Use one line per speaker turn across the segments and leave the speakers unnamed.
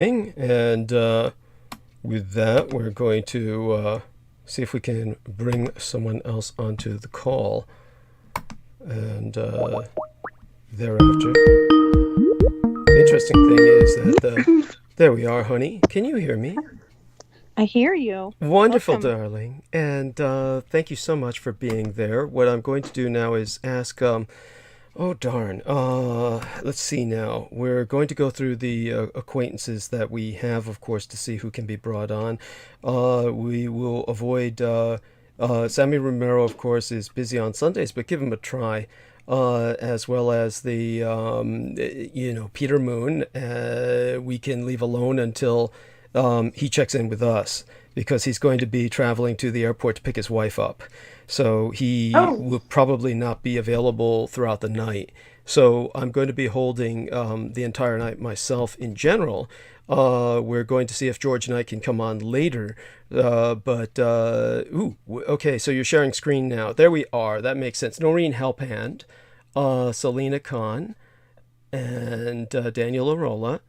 And with that, we're going to see if we can bring someone else onto the call. And thereafter, the interesting thing is that there we are, honey. Can you hear me?
I hear you.
Wonderful,
Welcome.
darling. And thank you so much for being there. What I'm going to do now is ask oh darn. Let's see now. We're going to go through the acquaintances that we have, of course, to see who can be brought on. We will avoid Sammy Romero, of course, is busy on Sundays, but give him a try. As well as the Peter Moon. We can leave alone until he checks in with us because he's going to be traveling to the airport to pick his wife up. So he
Oh,
will probably not be available throughout the night. So I'm going to be holding the entire night myself in general. We're going to see if George and I can come on later. Okay, so you're sharing screen now. There we are. That makes sense. Noreen Helphand, Selena Khan, and Daniel Arola.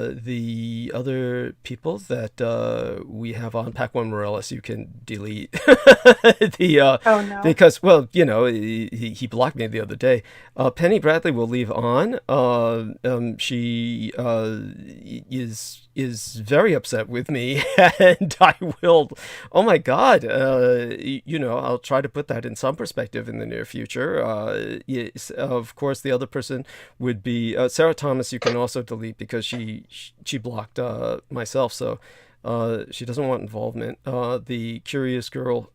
The other people that we have on Pac One Morales, you can delete
oh no.
because he blocked me the other day. Penny Bradley will leave on. She is very upset with me, and I will. Oh my God! I'll try to put that in some perspective in the near future. Yes, of course, the other person would be Sarah Thomas. You can also delete because she blocked myself, so she doesn't want involvement. The curious girl,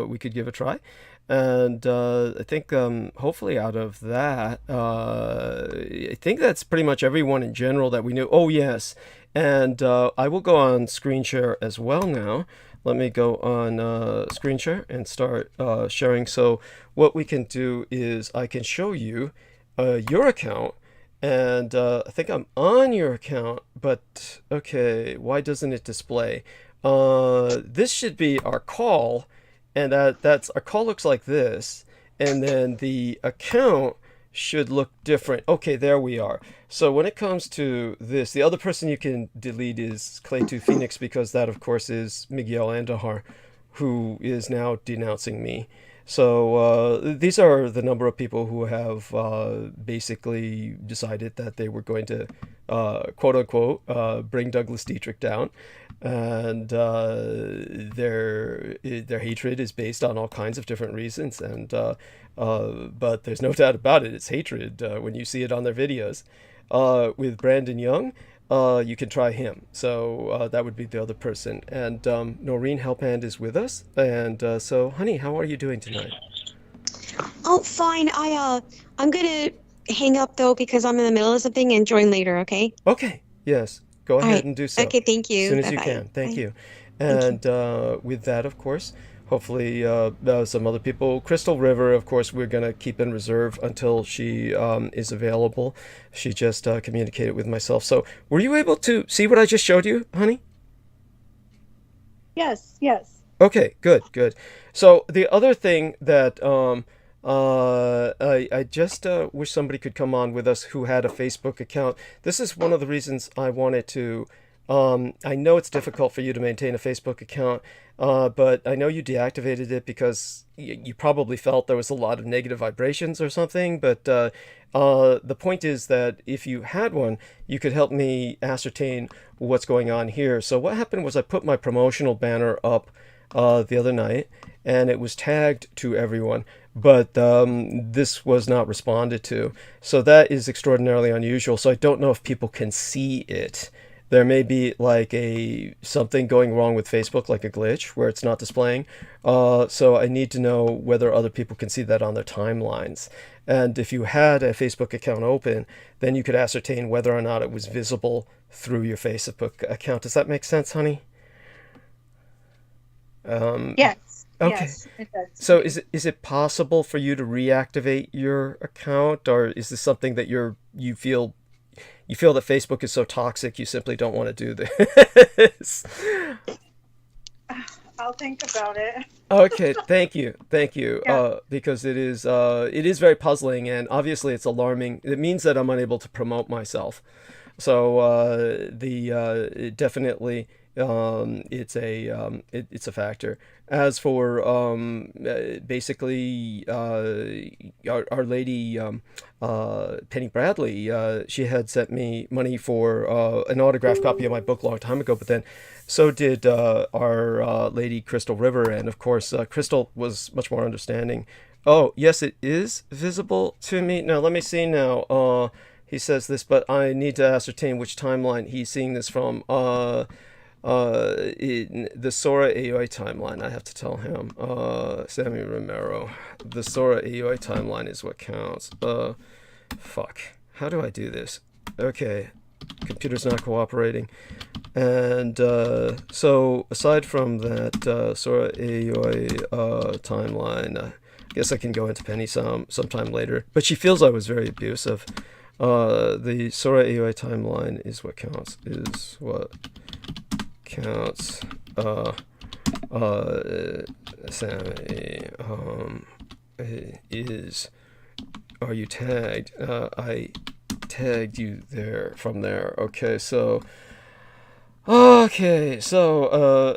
we could give a try. And I think hopefully out of that, I think that's pretty much everyone in general that we knew. Oh, yes. And I will go on screen share as well now. Let me go on screen share and start sharing. So what we can do is I can show you your account. And I think I'm on your account, but okay, why doesn't it display? This should be our call, and that's our call looks like this, and then the account should look different. Okay, there we are. So when it comes to this, the other person you can delete is Clay2 Phoenix because that, of course, is Miguel Andahar, who is now denouncing me. So these are the number of people who have basically decided that they were going to, quote unquote, bring Douglas Dietrich down, and their hatred is based on all kinds of different reasons, and but there's no doubt about it. It's hatred when you see it on their videos. With Brandon Young, you can try him. So that would be the other person. And Noreen Helphand is with us. And so, honey, how are you doing tonight?
Oh, fine. I'm gonna hang up though because I'm in the middle of something and join later. Okay.
Okay, yes, go
All
ahead
right.
and do so
Okay. Thank
as
you.
soon as
Bye
you
bye.
can. Thank
Bye.
you.
Thank you.
And with that, of course, hopefully some other people. Crystal River, of course, we're going to keep in reserve until she is available. She just communicated with myself. So were you able to see what I just showed you, honey?
Yes, yes.
Okay, good, good. So the other thing that I just wish somebody could come on with us who had a Facebook account. This is one of the reasons I wanted to. I know it's difficult for you to maintain a Facebook account, but I know you deactivated it because you probably felt there was a lot of negative vibrations or something. But the point is that if you had one, you could help me ascertain what's going on here. So what happened was I put my promotional banner up the other night, and it was tagged to everyone, but this was not responded to. So that is extraordinarily unusual. So I don't know if people can see it. There may be like a something going wrong with Facebook, like a glitch where it's not displaying. So I need to know whether other people can see that on their timelines. And if you had a Facebook account open, then you could ascertain whether or not it was visible through your Facebook account. Does that make sense, honey? Um,
Yes,
okay.
yes, it does.
So is it possible for you to reactivate your account, or is this something that you feel that Facebook is so toxic you simply don't want to do this?
I'll think about it.
Okay, thank you.
Yeah.
Because it is very puzzling, and obviously it's alarming. It means that I'm unable to promote myself. So definitely it's a factor. As for basically Our Lady Penny Bradley, she had sent me money for an autographed copy of my book a long time ago, but then so did Our Lady Crystal River, and of course Crystal was much more understanding. Oh, yes, it is visible to me. Now, let me see now. He says this, but I need to ascertain which timeline he's seeing this from. In the Sora AUI timeline, I have to tell him. Sammy Romero. The Sora AUI timeline is what counts. Fuck. How do I do this? Okay. Computer's not cooperating. And so, aside from that Sora AUI timeline, I guess I can go into Penny sometime later. But she feels I was very abusive. The Sora AUI timeline is what counts. Is what counts. Sammy, are you tagged? I tagged you there from there. Okay, so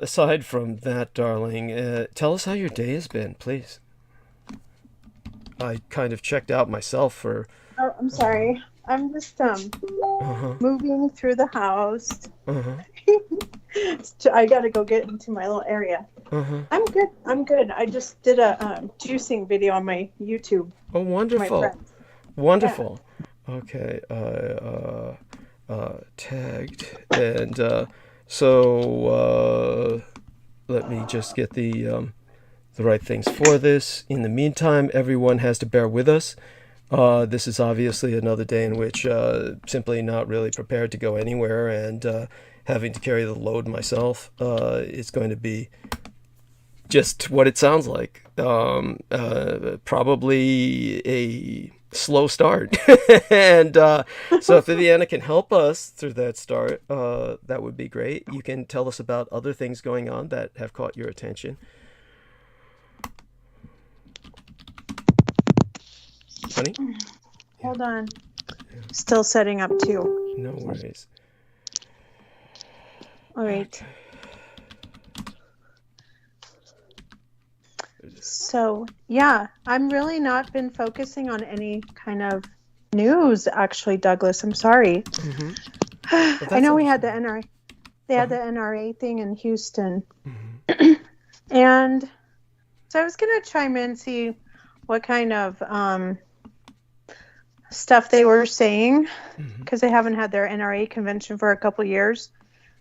aside from that, darling, tell us how your day has been, please. I kind of checked out myself for...
Oh, I'm sorry. I'm just moving through the house. I gotta go get into my little area. I'm good. I just did a juicing video on my YouTube.
Oh, wonderful. Wonderful. Yeah. Okay. Tagged. And so let me just get the right things for this. In the meantime, everyone has to bear with us. This is obviously another day in which simply not really prepared to go anywhere, and having to carry the load myself. It's going to be just what it sounds like. Probably a slow start. And so if Viviana can help us through that start, that would be great. You can tell us about other things going on that have caught your attention. Honey?
Hold on. Still setting up too.
No worries.
All right. So, yeah, I'm really not been focusing on any kind of news, actually, Douglas. I'm sorry. I know we had the NRA. They had the NRA thing in Houston. And so I was going to chime in and see what kind of stuff they were saying, because they haven't had their NRA convention for a couple years.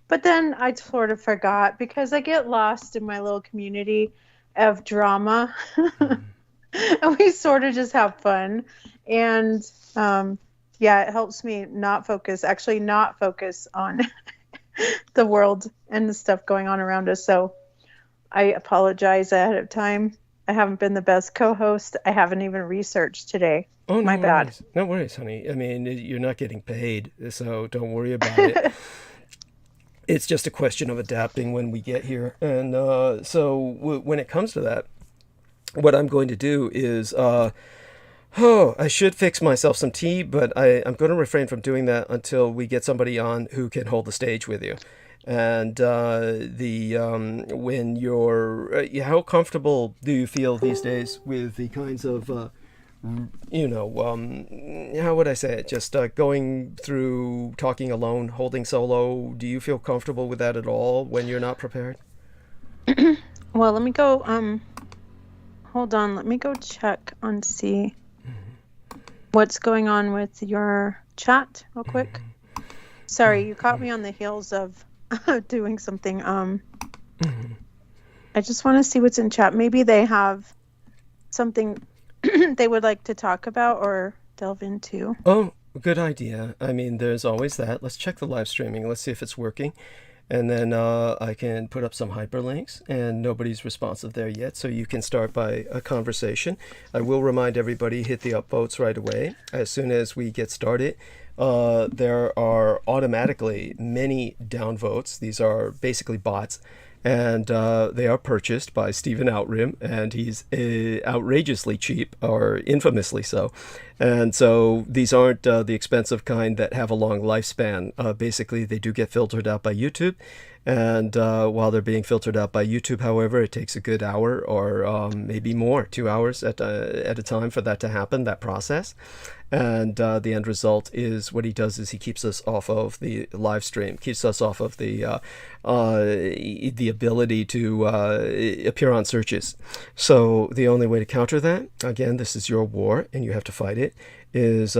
But then I sort of forgot, because I get lost in my little community of drama. And we sort of just have fun. And yeah, it helps me not focus on the world and the stuff going on around us. So I apologize ahead of time. I haven't been the best co-host. I haven't even researched today.
Oh, no,
my bad.
No worries, honey. I mean, you're not getting paid, so don't worry about it. It's just a question of adapting when we get here. And so when it comes to that, what I'm going to do is, I should fix myself some tea, but I'm going to refrain from doing that until we get somebody on who can hold the stage with you. And when you're, how comfortable do you feel these days with the kinds of, how would I say it? Just going through talking alone, holding solo. Do you feel comfortable with that at all when you're not prepared?
Well, let me go, hold on. Let me go check and see what's going on with your chat real quick. Sorry, you caught me on the heels of doing something. I just want to see what's in chat. Maybe they have something they would like to talk about or delve into.
Oh, good idea. I mean, there's always that. Let's check the live streaming. Let's see if it's working. And then I can put up some hyperlinks, and nobody's responsive there yet, so you can start by a conversation. I will remind everybody, hit the upvotes right away. As soon as we get started, there are automatically many downvotes. These are basically bots, and they are purchased by Stephen Outrim, and he's outrageously cheap, or infamously so. And so these aren't the expensive kind that have a long lifespan. Basically, they do get filtered out by YouTube. And while they're being filtered out by YouTube, however, it takes a good hour or maybe more, 2 hours at a time for that to happen, that process. And the end result is what he does is he keeps us off of the live stream, keeps us off of the ability to appear on searches. So the only way to counter that, again, this is your war and you have to fight it, is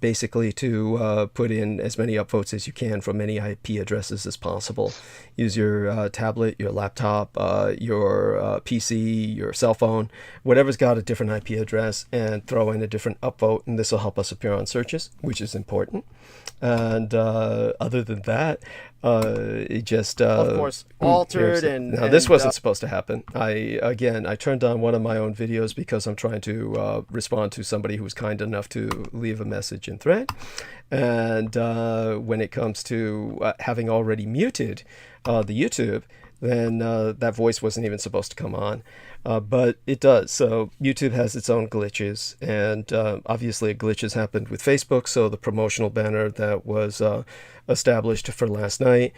basically to put in as many upvotes as you can from many IP addresses as possible. Use your tablet, your laptop, your PC, your cell phone, whatever's got a different IP address, and throw in a different upvote, and this will help us appear on searches, which is important. And other than that, it just
of course altered and
now this wasn't supposed to happen. I turned on one of my own videos because I'm trying to respond to somebody who was kind enough to leave a message in thread, and when it comes to having already muted the YouTube, then that voice wasn't even supposed to come on. But it does. So YouTube has its own glitches, and obviously a glitch has happened with Facebook. So the promotional banner that was established for last night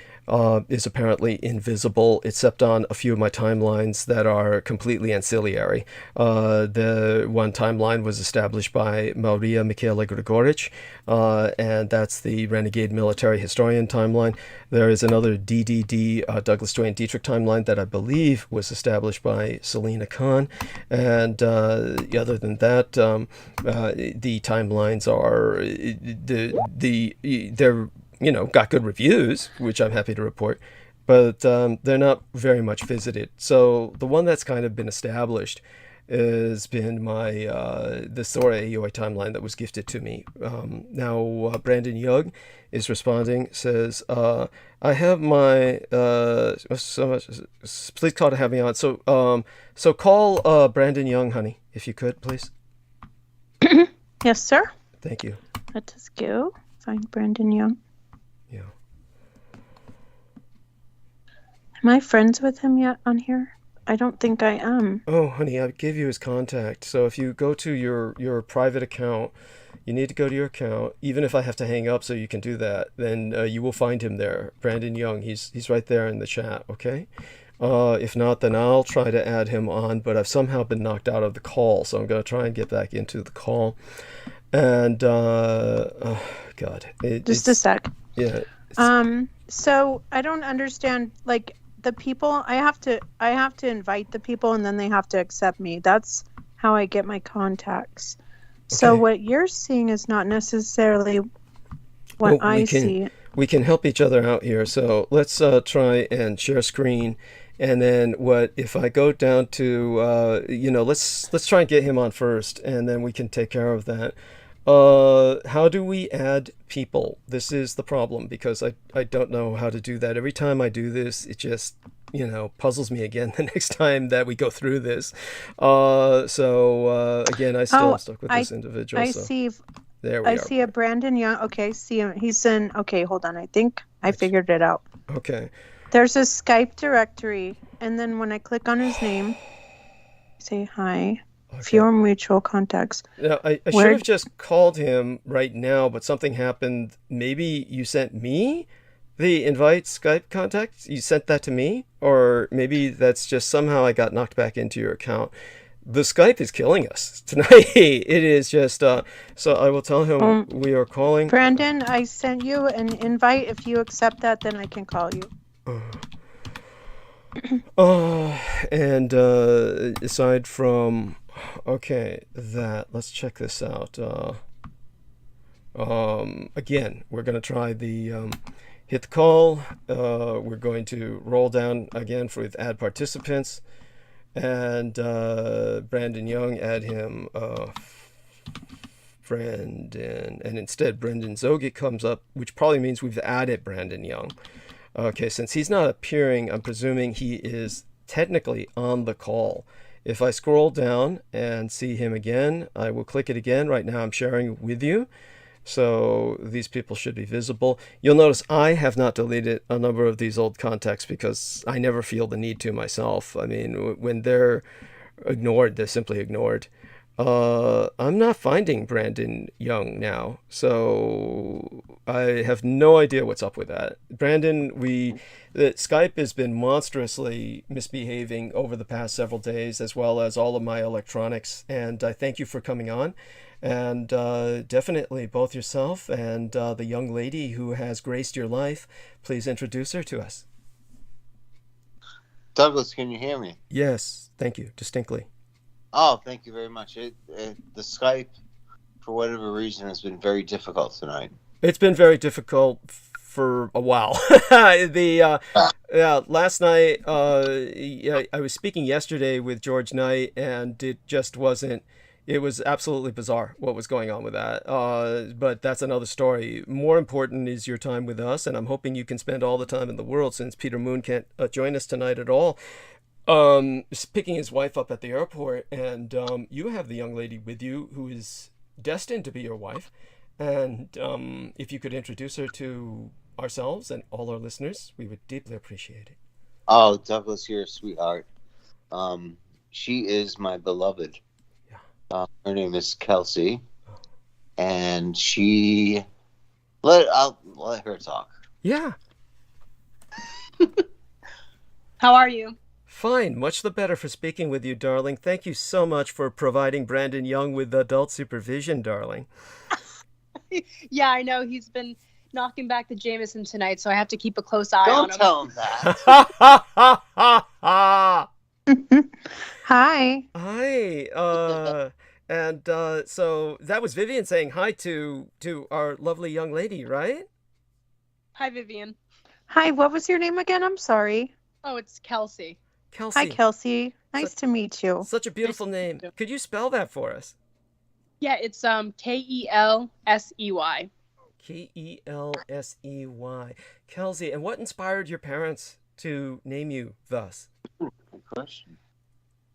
is apparently invisible, except on a few of my timelines that are completely ancillary. The one timeline was established by Maria Michaela Grigorich, and that's the Renegade Military Historian timeline. There is another DDD Douglas Duane Dietrich timeline that I believe was established by Selena Khan, and other than that, the timelines are they're got good reviews, which I'm happy to report, but they're not very much visited. So the one that's kind of been established has been my the Sora Aoi timeline that was gifted to me. Now Brandon Young is responding, says, I have my so much, please call to have me on. So call Brandon Young, honey, if you could, please.
Yes, sir.
Thank you.
Let us go find Brandon Young.
Yeah.
Am I friends with him yet on here? I don't think I am.
Oh, honey, I gave you his contact. So if you go to your private account, you need to go to your account. Even if I have to hang up so you can do that, then you will find him there. Brandon Young, he's right there in the chat, okay? If not, then I'll try to add him on, but I've somehow been knocked out of the call, so I'm going to try and get back into the call. And, oh, God.
Just a sec.
Yeah.
So I don't understand, like, the people, I have to invite the people and then they have to accept me. That's how I get my contacts. So
Okay.
what you're seeing is not necessarily what I see.
We can help each other out here. So let's try and share screen. And then if I go down to, let's try and get him on first, and then we can take care of that. How do we add people? This is the problem, because I don't know how to do that. Every time I do this, it just, puzzles me again the next time that we go through this. Again, I still am stuck with this individual. There we are.
I see a Brandon Young. Okay, see him. He's in. Okay, hold on. I think I figured it out.
Okay.
There's a Skype directory, and then when I click on his name, say hi.
Okay.
Fewer mutual contacts.
Now, I should have just called him right now, but something happened. Maybe you sent me the invite Skype contact? You sent that to me? Or maybe that's just somehow I got knocked back into your account. The Skype is killing us tonight. It is just, so I will tell him we are calling.
Brandon, I sent you an invite. If you accept that, then I can call you.
And aside from, let's check this out. Again, we're going to try the hit the call. We're going to roll down again with add participants, and Brandon Young, add him, Brandon, and instead Brendan Zogi comes up, which probably means we've added Brandon Young. Okay, since he's not appearing, I'm presuming he is technically on the call. If I scroll down and see him again, I will click it again. Right now I'm sharing with you, so these people should be visible. You'll notice I have not deleted a number of these old contacts because I never feel the need to myself. I mean, when they're ignored, they're simply ignored. I'm not finding Brandon Young now, so I have no idea what's up with that. Brandon, Skype has been monstrously misbehaving over the past several days, as well as all of my electronics, and I thank you for coming on. And definitely both yourself and the young lady who has graced your life, please introduce her to us.
Douglas, can you hear me?
Yes, thank you, distinctly.
Oh, thank you very much. The Skype, for whatever reason, has been very difficult tonight.
It's been very difficult for a while. Last night, I was speaking yesterday with George Knight, and it just wasn't. It was absolutely bizarre what was going on with that. But that's another story. More important is your time with us, and I'm hoping you can spend all the time in the world since Peter Moon can't join us tonight at all. Picking his wife up at the airport, and you have the young lady with you who is destined to be your wife. And if you could introduce her to ourselves and all our listeners, we would deeply appreciate it.
Oh, Douglas, you're a sweetheart. She is my beloved. Yeah. Her name is Kelsey, and I'll let her talk.
Yeah.
How are you?
Fine, much the better for speaking with you, darling. Thank you so much for providing Brandon Young with adult supervision, darling.
Yeah, I know. He's been knocking back the Jameson tonight, so I have to keep a close eye on him.
Don't tell him that.
Hi.
Hi. And so that was Vivian saying hi to our lovely young lady, right?
Hi, Vivian.
Hi, what was your name again? I'm sorry.
Oh, it's Kelsey.
Kelsey.
Hi, Kelsey. Nice to meet you.
Such a beautiful name. Could you spell that for us?
Yeah, it's Kelsey.
Kelsey. Kelsey. And what inspired your parents to name you thus?
Good question.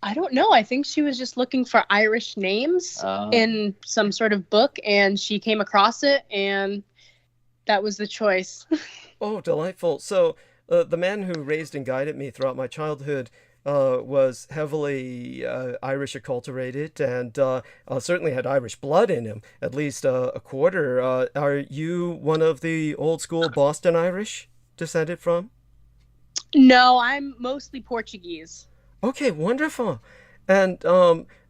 I don't know. I think she was just looking for Irish names in some sort of book, and she came across it, and that was the choice.
Oh, delightful. So the man who raised and guided me throughout my childhood was heavily Irish acculturated, and certainly had Irish blood in him, at least a quarter. Are you one of the old school Boston Irish descended from?
No, I'm mostly Portuguese.
Okay, wonderful. And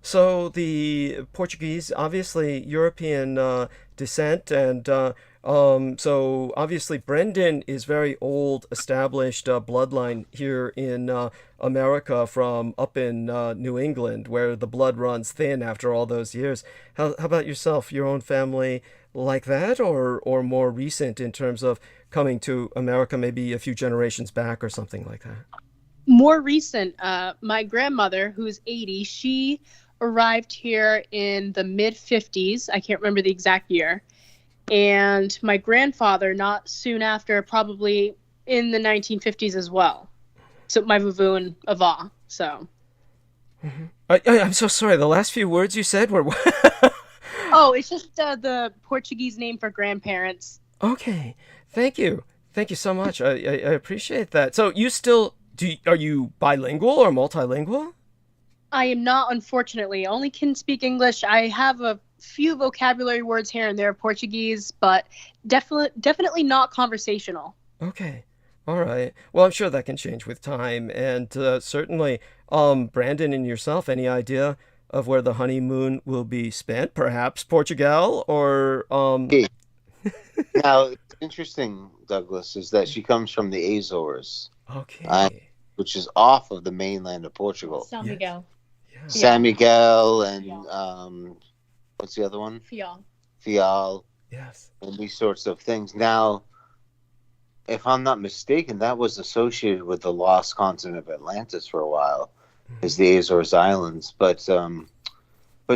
so the Portuguese, obviously European descent, and so obviously Brendan is very old, established bloodline here in America from up in New England, where the blood runs thin after all those years. How about yourself, your own family like that, or more recent in terms of coming to America maybe a few generations back or something like that?
More recent, my grandmother, who's 80, she arrived here in the mid-50s. I can't remember the exact year. And my grandfather, not soon after, probably in the 1950s as well. So my vavoon ava. So.
Mm-hmm. I'm so sorry. The last few words you said were.
Oh, it's just the Portuguese name for grandparents.
Okay, thank you so much. I appreciate that. So you still are you bilingual or multilingual?
I am not, unfortunately. I only can speak English. I have a few vocabulary words here and there of Portuguese, but definitely not conversational.
Okay. All right. Well, I'm sure that can change with time. And certainly, Brandon and yourself, any idea of where the honeymoon will be spent? Perhaps Portugal or...
Okay. Now, it's interesting, Douglas, is that she comes from the Azores.
Okay.
Which is off of the mainland of Portugal.
San Miguel.
Yeah.
San Miguel and what's the other one? Fial.
Yes.
And these sorts of things. Now, if I'm not mistaken, that was associated with the lost continent of Atlantis for a while, is the Azores Islands. But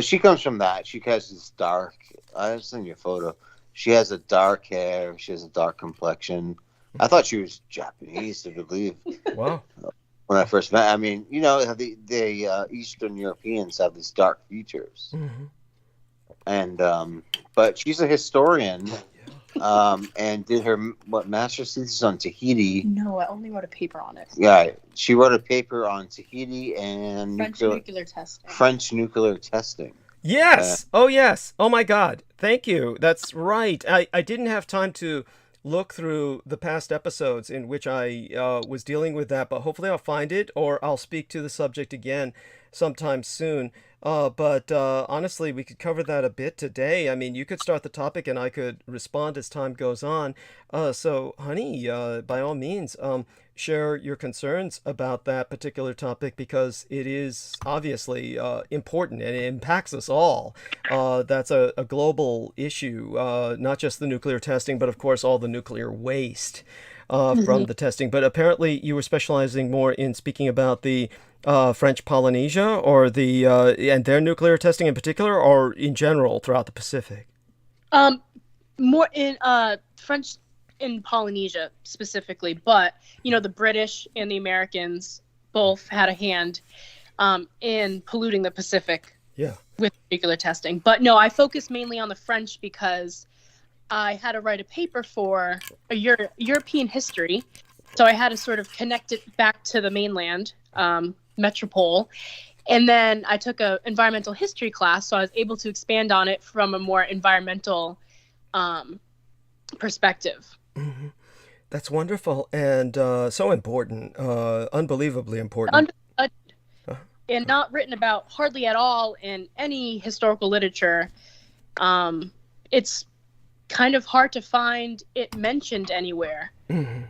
she comes from that. She has this dark. I've seen your photo. She has a dark hair. She has a dark complexion. I thought she was Japanese, to believe.
Wow.
When I first met, I mean, you know, the Eastern Europeans have these dark features.
Mm-hmm.
And but she's a historian, and did her master's thesis on Tahiti.
No, I only wrote a paper on it.
Yeah, she wrote a paper on Tahiti and
French nuclear testing.
French nuclear testing.
Yes. Oh, yes. Oh, my God. Thank you. That's right. I didn't have time to look through the past episodes in which I was dealing with that, but hopefully I'll find it or I'll speak to the subject again sometime soon. But honestly, we could cover that a bit today. I mean, you could start the topic and I could respond as time goes on. So, honey, by all means, share your concerns about that particular topic because it is obviously important and it impacts us all. That's a global issue, not just the nuclear testing, but of course all the nuclear waste from the testing. But apparently you were specializing more in speaking about the French Polynesia or the and their nuclear testing in particular, or in general throughout the Pacific.
More in French in Polynesia specifically, but the British and the Americans both had a hand in polluting the Pacific with nuclear testing. But no, I focused mainly on the French because I had to write a paper for a European history, so I had to sort of connect it back to the mainland metropole. And then I took an environmental history class, so I was able to expand on it from a more environmental perspective.
Mm-hmm. That's wonderful and so important, unbelievably important.
And not written about hardly at all in any historical literature. It's kind of hard to find it mentioned anywhere.
Mm-hmm.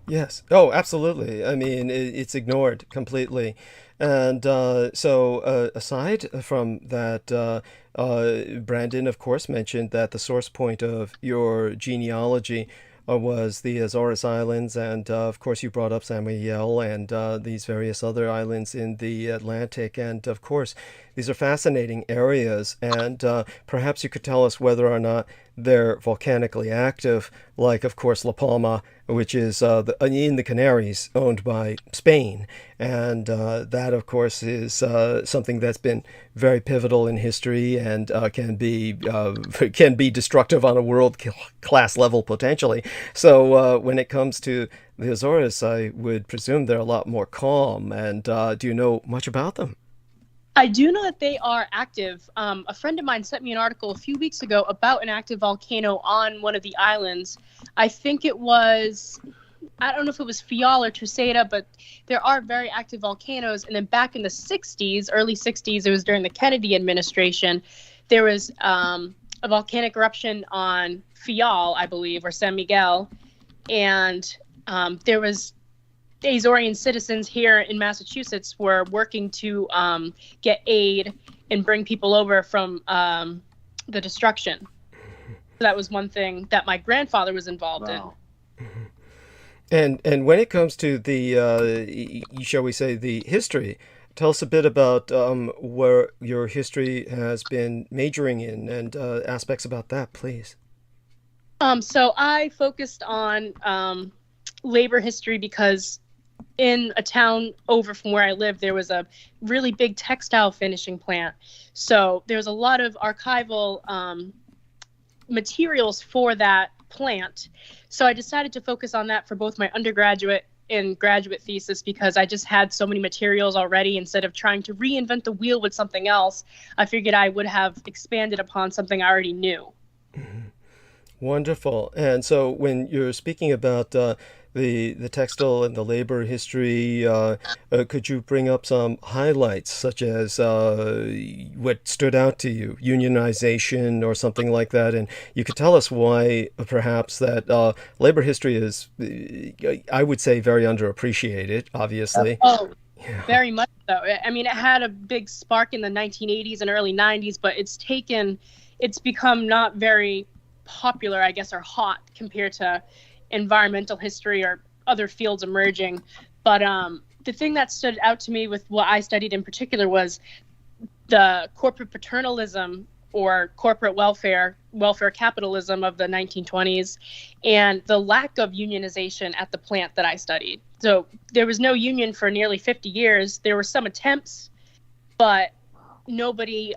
Yes. Oh, absolutely. I mean, it's ignored completely. And so aside from that, Brandon, of course, mentioned that the source point of your genealogy was the Azores Islands, and of course you brought up San Miguel and these various other islands in the Atlantic, and of course these are fascinating areas, and perhaps you could tell us whether or not they're volcanically active, like of course La Palma, which is in the Canaries, owned by Spain, and that of course is something that's been very pivotal in history and can be destructive on a world class level potentially. So when it comes to the Azores, I would presume they're a lot more calm. And do you know much about them?
I do know that they are active. A friend of mine sent me an article a few weeks ago about an active volcano on one of the islands. I think it was, I don't know if it was Fial or Truceda, but there are very active volcanoes. And then back in the 60s, early 60s, it was during the Kennedy administration, there was a volcanic eruption on Fial, I believe, or San Miguel. And there was Azorean citizens here in Massachusetts were working to get aid and bring people over from the destruction. So that was one thing that my grandfather was involved in.
And when it comes to the, shall we say, the history, tell us a bit about where your history has been majoring in and aspects about that, please.
So I focused on labor history because in a town over from where I live, there was a really big textile finishing plant. So there was a lot of archival materials for that plant. So I decided to focus on that for both my undergraduate and graduate thesis because I just had so many materials already. Instead of trying to reinvent the wheel with something else, I figured I would have expanded upon something I already knew.
Mm-hmm. Wonderful. And so when you're speaking about the textile and the labor history, could you bring up some highlights such as what stood out to you, unionization or something like that? And you could tell us why perhaps that labor history is, I would say, very underappreciated, obviously.
Oh, very much so. I mean, it had a big spark in the 1980s and early 90s, but it's become not very popular, I guess, or hot compared to environmental history or other fields emerging. But the thing that stood out to me with what I studied in particular was the corporate paternalism or corporate welfare capitalism of the 1920s and the lack of unionization at the plant that I studied. So there was no union for nearly 50 years. There were some attempts, but nobody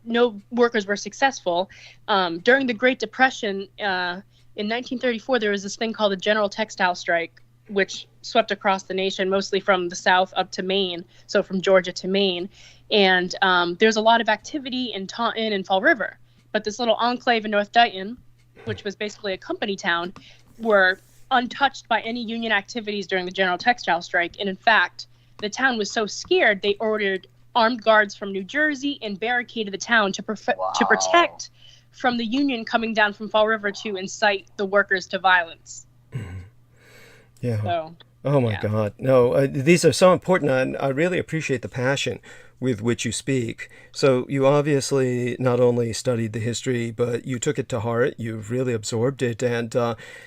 no workers were successful. During the Great Depression, in 1934, there was this thing called the General Textile Strike, which swept across the nation, mostly from the south up to Maine, so from Georgia to Maine. And there's a lot of activity in Taunton and Fall River. But this little enclave in North Dighton, which was basically a company town, were untouched by any union activities during the general textile strike. And in fact, the town was so scared, they ordered armed guards from New Jersey and barricaded the town to protect from the union coming down from Fall River to incite the workers to violence.
Yeah.
So,
oh my God. No, these are so important. And I really appreciate the passion with which you speak. So you obviously not only studied the history, but you took it to heart. You've really absorbed it. And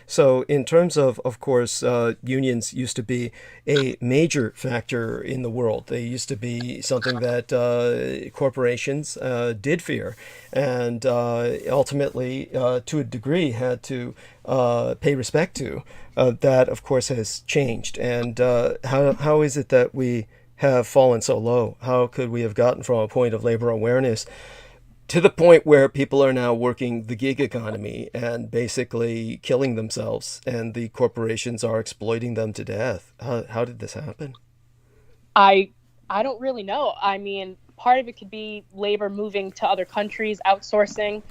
so in terms of course, unions used to be a major factor in the world. They used to be something that corporations did fear, and ultimately, to a degree, had to pay respect to. That, of course, has changed. And how is it that we have fallen so low? How could we have gotten from a point of labor awareness to the point where people are now working the gig economy and basically killing themselves, and the corporations are exploiting them to death? How did this happen?
I don't really know. I mean, part of it could be labor moving to other countries, outsourcing,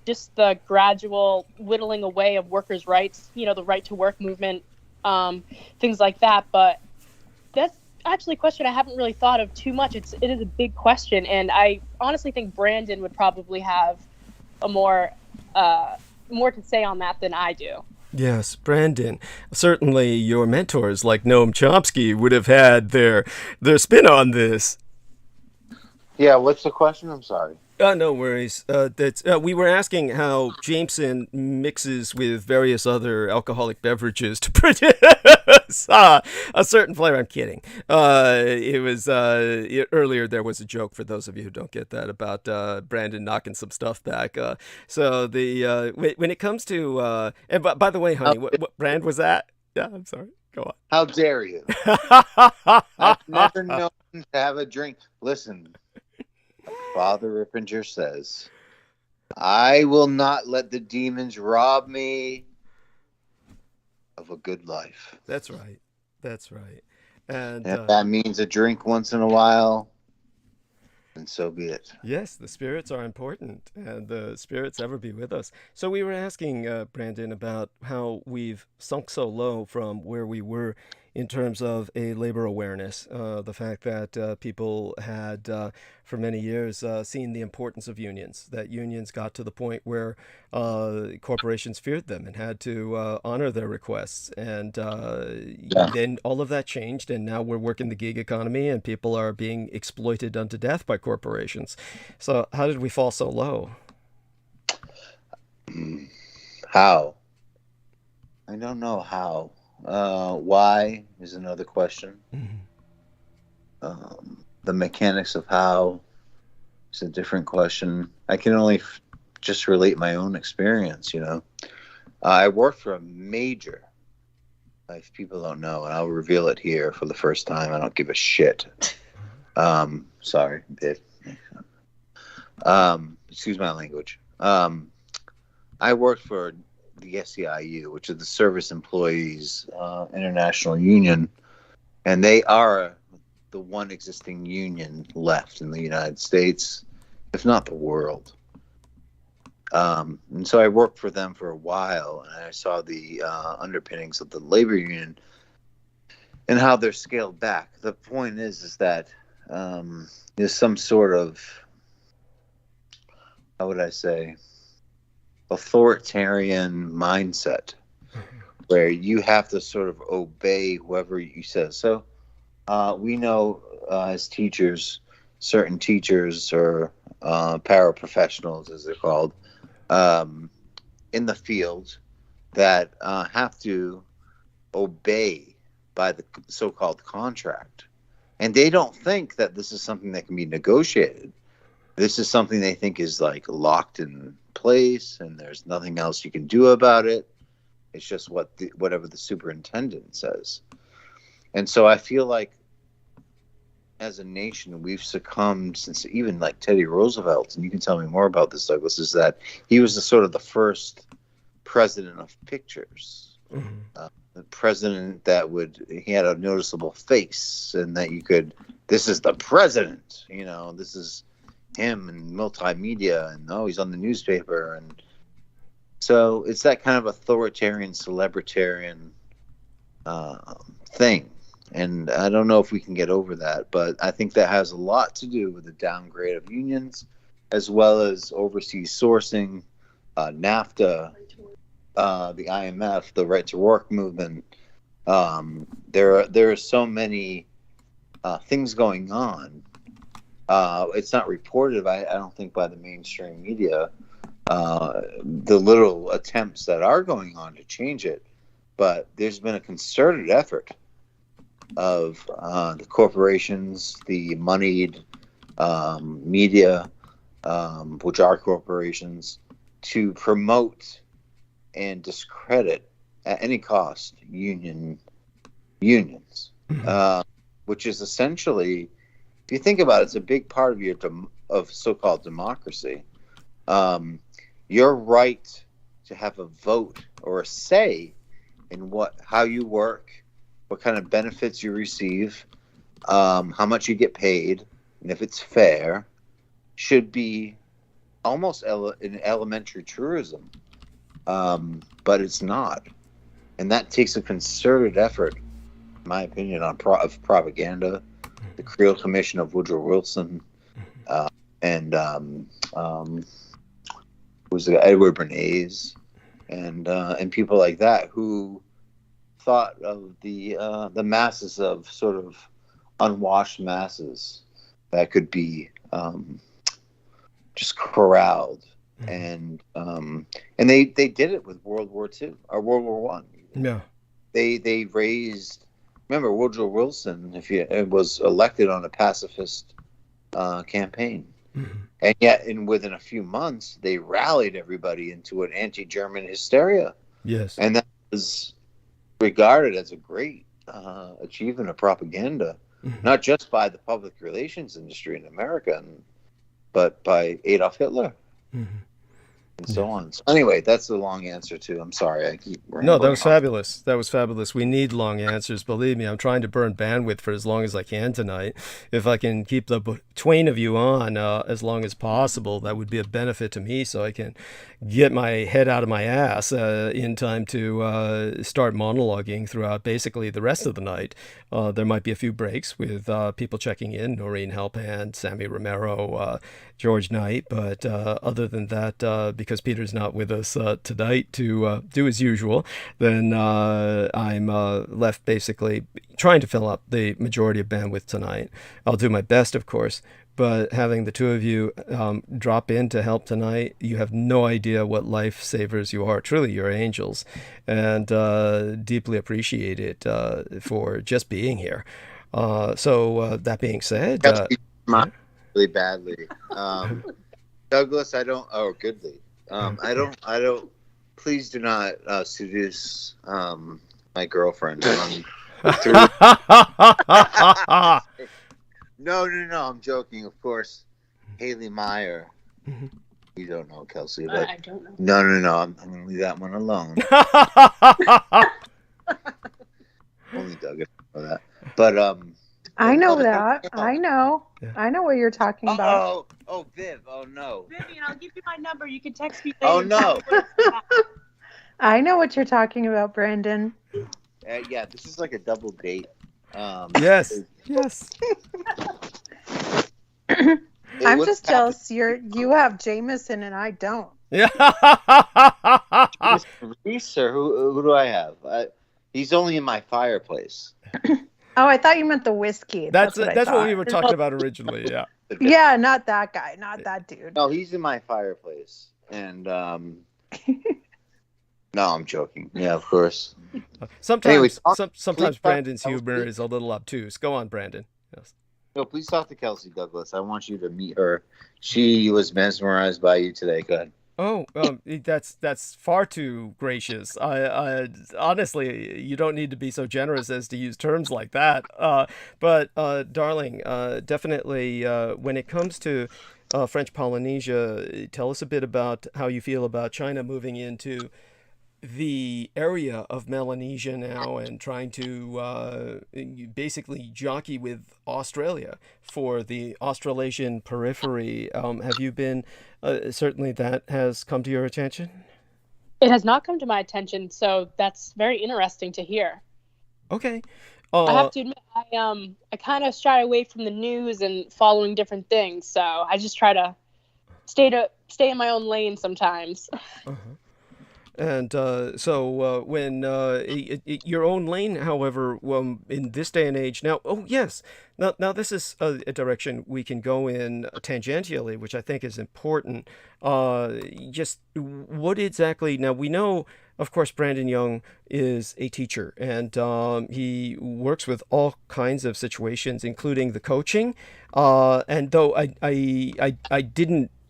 just the gradual whittling away of workers' rights, the right to work movement, things like that. But that's actually a question I haven't really thought of too much. It is a big question, and I honestly think Brandon would probably have a more to say on that than I do.
Yes, Brandon. Certainly your mentors like Noam Chomsky would have had their spin on this.
Yeah, what's the question? I'm sorry.
No worries. We were asking how Jameson mixes with various other alcoholic beverages to produce a certain flavor. I'm kidding. It was earlier. There was a joke, for those of you who don't get that, about Brandon knocking some stuff back. So when it comes to and by the way, honey, what brand was that? Yeah, I'm sorry. Go on.
How dare you? I've never known to have a drink. Listen. Father Rippinger says, I will not let the demons rob me of a good life.
That's right. That's right. And
if that means a drink once in a while, then so be it.
Yes, the spirits are important, and the spirits ever be with us. So we were asking, Brandon, about how we've sunk so low from where we were in terms of a labor awareness, the fact that people had, for many years, seen the importance of unions, that unions got to the point where corporations feared them and had to honor their requests. And then all of that changed, and now we're working the gig economy, and people are being exploited unto death by corporations. So how did we fall so low?
How? I don't know how. Why is another question. The mechanics of how is a different question. I can only just relate my own experience, I worked for a major, if people don't know, and I'll reveal it here for the first time. I don't give a shit. Sorry, Dave. Excuse my language. I worked for the SEIU, which is the Service Employees International Union, and they are the one existing union left in the United States, if not the world. And so I worked for them for a while, and I saw the underpinnings of the labor union and how they're scaled back. The point is that there's some sort of, how would I say, authoritarian mindset where you have to sort of obey whoever you say. So we know as teachers, certain teachers or paraprofessionals, as they're called, in the field that have to obey by the so-called contract. And they don't think that this is something that can be negotiated. This is something they think is like locked in place, and there's nothing else you can do about it. It's just whatever the superintendent says. And so I feel like as a nation, we've succumbed since even like Teddy Roosevelt, and you can tell me more about this, Douglas, is that he was the first president of pictures, The president that he had a noticeable face, and that this is the president, this is him, and multimedia, and he's on the newspaper, and so it's that kind of authoritarian, celebritarian thing. And I don't know if we can get over that, but I think that has a lot to do with the downgrade of unions, as well as overseas sourcing, NAFTA, the IMF, the right to work movement. There are so many things going on. It's not reported, I don't think, by the mainstream media, the little attempts that are going on to change it. But there's been a concerted effort of the corporations, the moneyed media, which are corporations, to promote and discredit at any cost unions, which is essentially, if you think about it, it's a big part of so-called democracy. Your right to have a vote or a say in how you work, what kind of benefits you receive, how much you get paid, and if it's fair, should be almost an elementary truism. But it's not. And that takes a concerted effort, in my opinion, of propaganda, the Creel Commission of Woodrow Wilson, and who's the guy, Edward Bernays, and people like that who thought of the masses, of sort of unwashed masses that could be just corralled, and they did it with World War II or World War One.
Yeah,
they raised. Remember, Woodrow Wilson, was elected on a pacifist campaign, and yet within a few months they rallied everybody into an anti-German hysteria.
Yes,
and that was regarded as a great achievement of propaganda, not just by the public relations industry in America, but by Adolf Hitler, and so on. So anyway, that's the long answer to. I'm sorry, I keep rambling.
No, that was fabulous. That was fabulous. We need long answers. Believe me, I'm trying to burn bandwidth for as long as I can tonight. If I can keep the twain of you on as long as possible, that would be a benefit to me, so I can get my head out of my ass in time to start monologuing throughout basically the rest of the night. There might be a few breaks with people checking in, Noreen Halpand, Sammy Romero, George Knight, but other than that, because Peter's not with us tonight to do as usual, then I'm left basically trying to fill up the majority of bandwidth tonight. I'll do my best, of course, but having the two of you drop in to help tonight, you have no idea what lifesavers you are. Truly, you're angels, and deeply appreciate it for just being here. So that being said,
really badly, Douglas. I don't. Oh, goodly. I don't. Please do not seduce my girlfriend. No, I'm joking, of course. Haley Meyer. You don't know, Kelsey, but
I don't know.
No. I'm going to leave that one alone. Only Doug know that. But
I know that. I know.
Yeah.
I know what you're talking about.
Oh, Viv. Oh no.
Vivian, I'll give you my number. You can text me later.
Oh no.
I know what you're talking about, Brandon.
Yeah, this is like a double date.
yes.
I'm just jealous you have Jameson and I don't.
Yeah.
Reese, or who do I have? He's only in my fireplace.
Oh, I thought you meant the whiskey.
That's
what
what we were talking about originally. Yeah.
Yeah, not that guy, not that dude.
No, he's in my fireplace, and no, I'm joking. Yeah, of course.
Sometimes,
Anyways,
sometimes Brandon's humor is a little obtuse. Go on, Brandon. Yes.
No, please talk to Kelsey Douglas. I want you to meet her. She was mesmerized by you today. Go ahead.
Oh, that's far too gracious. I honestly, you don't need to be so generous as to use terms like that. But darling, definitely, when it comes to French Polynesia, tell us a bit about how you feel about China moving into the area of Melanesia now and trying to basically jockey with Australia for the Australasian periphery. Have you been, certainly that has come to your attention?
It has not come to my attention, so that's very interesting to hear.
Okay.
I have to admit, I kind of shy away from the news and following different things, so I just try to stay in my own lane sometimes.
Uh-huh. And so when your own lane, however, in this day and age now, oh yes, now this is a direction we can go in tangentially, which I think is important. Just what exactly? Now we know, of course, Brandon Young is a teacher, and he works with all kinds of situations, including the coaching. And though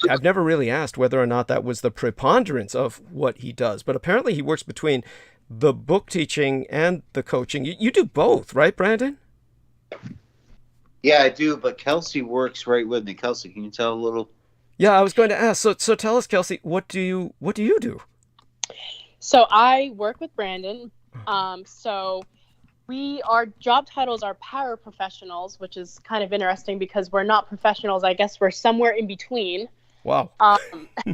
I've never really asked whether or not that was the preponderance of what he does, but apparently he works between the book teaching and the coaching. You do both, right, Brandon?
Yeah, I do, but Kelsey works right with me. Kelsey, can you tell a little?
Yeah, I was going to ask. So tell us, Kelsey, what do you do?
So I work with Brandon. So our job titles are paraprofessionals, which is kind of interesting because we're not professionals. I guess we're somewhere in between.
Wow.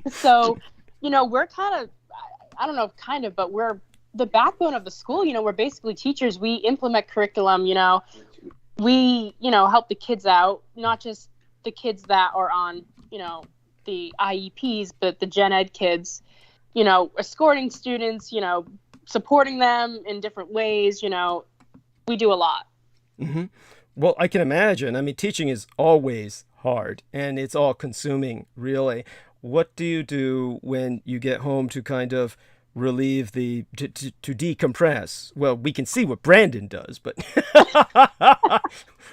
So, we're kind of, I don't know, but we're the backbone of the school. We're basically teachers. We implement curriculum, we, help the kids out, not just the kids that are on, the IEPs, but the gen ed kids, escorting students, supporting them in different ways. We do a lot.
Mm-hmm. Well, I can imagine. I mean, teaching is always hard and it's all consuming, really. What do you do when you get home to kind of relieve to decompress? Well, we can see what Brandon does, but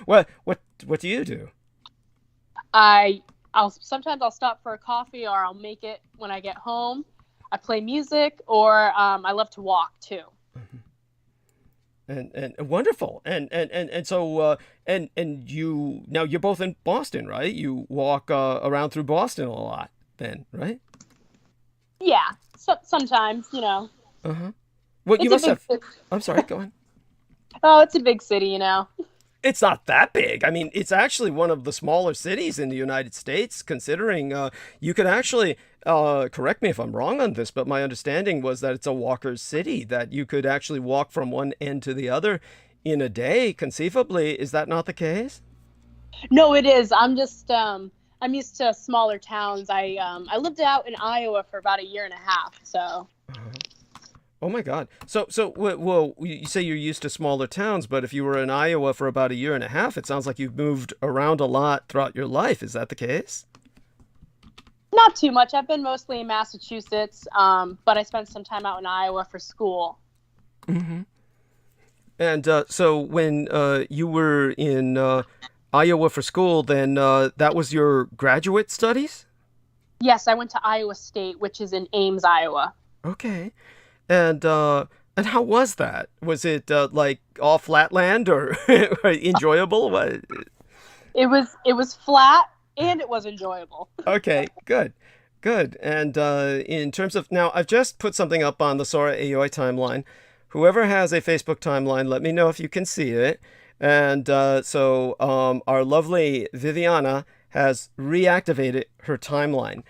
what do you do?
Sometimes I'll stop for a coffee, or I'll make it when I get home. I play music, or I love to walk too.
Mm-hmm. And wonderful. And so you're both in Boston, right? You walk around through Boston a lot then, right?
Yeah. Sometimes,
Uh-huh. Well, you must have. I'm sorry, go on.
Oh, it's a big city,
It's not that big. I mean, it's actually one of the smaller cities in the United States, considering you could actually, correct me if I'm wrong on this, but my understanding was that it's a walker's city, that you could actually walk from one end to the other in a day, conceivably. Is that not the case?
No, it is. I'm just, I'm used to smaller towns. I lived out in Iowa for about a year and a half, so.
Uh-huh. Oh my God. So, well, you say you're used to smaller towns, but if you were in Iowa for about a year and a half, it sounds like you've moved around a lot throughout your life. Is that the case?
Not too much. I've been mostly in Massachusetts, but I spent some time out in Iowa for school.
Mm-hmm. And so when you were in Iowa for school, then that was your graduate studies?
Yes, I went to Iowa State, which is in Ames, Iowa.
Okay. And how was that? Was it like all flatland or enjoyable? What?
It was flat and it was enjoyable.
Okay, good. And in terms of now, I've just put something up on the Sora AOI timeline. Whoever has a Facebook timeline, let me know if you can see it. And so our lovely Viviana has reactivated her timeline.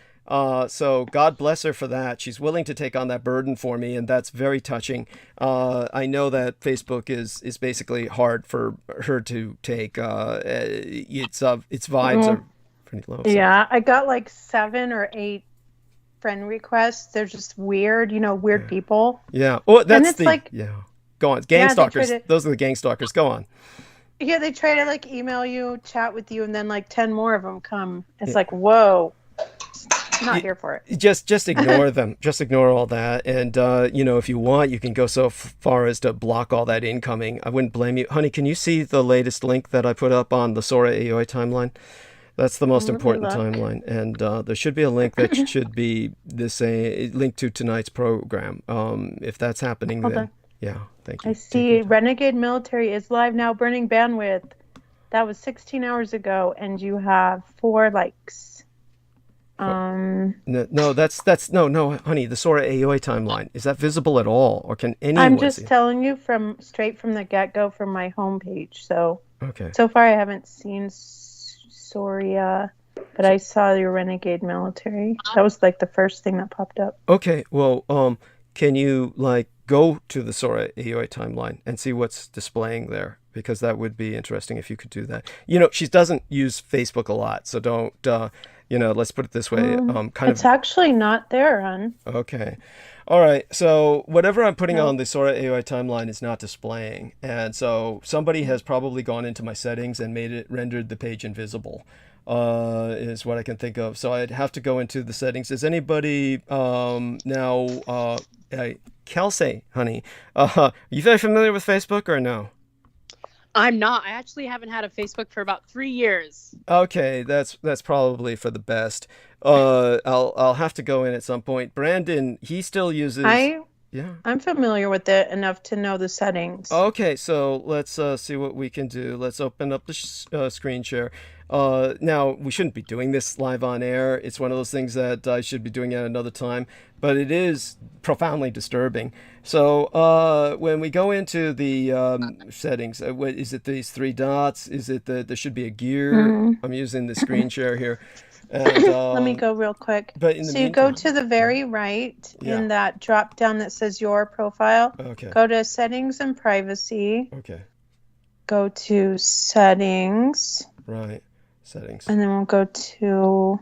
So God bless her for that. She's willing to take on that burden for me, and that's very touching. I know that Facebook is basically hard for her to take. Its vibes are pretty low. So.
Yeah, I got like 7 or 8 friend requests. They're just weird, weird people.
Yeah. Oh, that's
yeah.
Go on. Gang stalkers. Those are the gang stalkers. Go on.
Yeah, they try to like email you, chat with you, and then like 10 more of them come. It's like, whoa. Not here for it.
Just ignore them. Just ignore all that. And, if you want, you can go so far as to block all that incoming. I wouldn't blame you. Honey, can you see the latest link that I put up on the Sora AOI timeline? That's the most important timeline. And there should be a link that should be a link to tonight's program. If that's happening, then yeah, thank you.
I see Renegade Military is live now, burning bandwidth. That was 16 hours ago, and you have 4 likes.
No, that's no, honey. The Sora AOA timeline, is that visible at all, or can anyone
I'm just
see?
telling you straight from the get-go from my homepage. So
Okay.
so far I haven't seen Soria, but I saw your Renegade Military. That was like the first thing that popped up.
Okay. Well, can you like go to the Sora AOA timeline and see what's displaying there? Because that would be interesting if you could do that. She doesn't use Facebook a lot, so don't. Let's put it this way.
It's actually not there, hon.
Okay. All right. So whatever I'm putting on the Sora AOI timeline is not displaying. And so somebody has probably gone into my settings and rendered the page invisible, is what I can think of. So I'd have to go into the settings. Is anybody now, Kelsey, honey, are you very familiar with Facebook or no?
I'm not. I actually haven't had a Facebook for about 3 years.
Okay, that's probably for the best. I'll have to go in at some point. Brandon, he still uses. I'm
familiar with it enough to know the settings.
Okay, so let's see what we can do. Let's open up the screen share. Now, we shouldn't be doing this live on air. It's one of those things that I should be doing at another time, but it is profoundly disturbing. So when we go into the settings, is it these three dots? Is it that there should be a gear? Mm-hmm. I'm using the screen share here. And,
let me go real quick.
But in the
meantime, you go to the very right in that drop down that says your profile.
Okay.
Go to settings and privacy.
Okay.
Go to settings.
Right. Settings.
And then we'll go to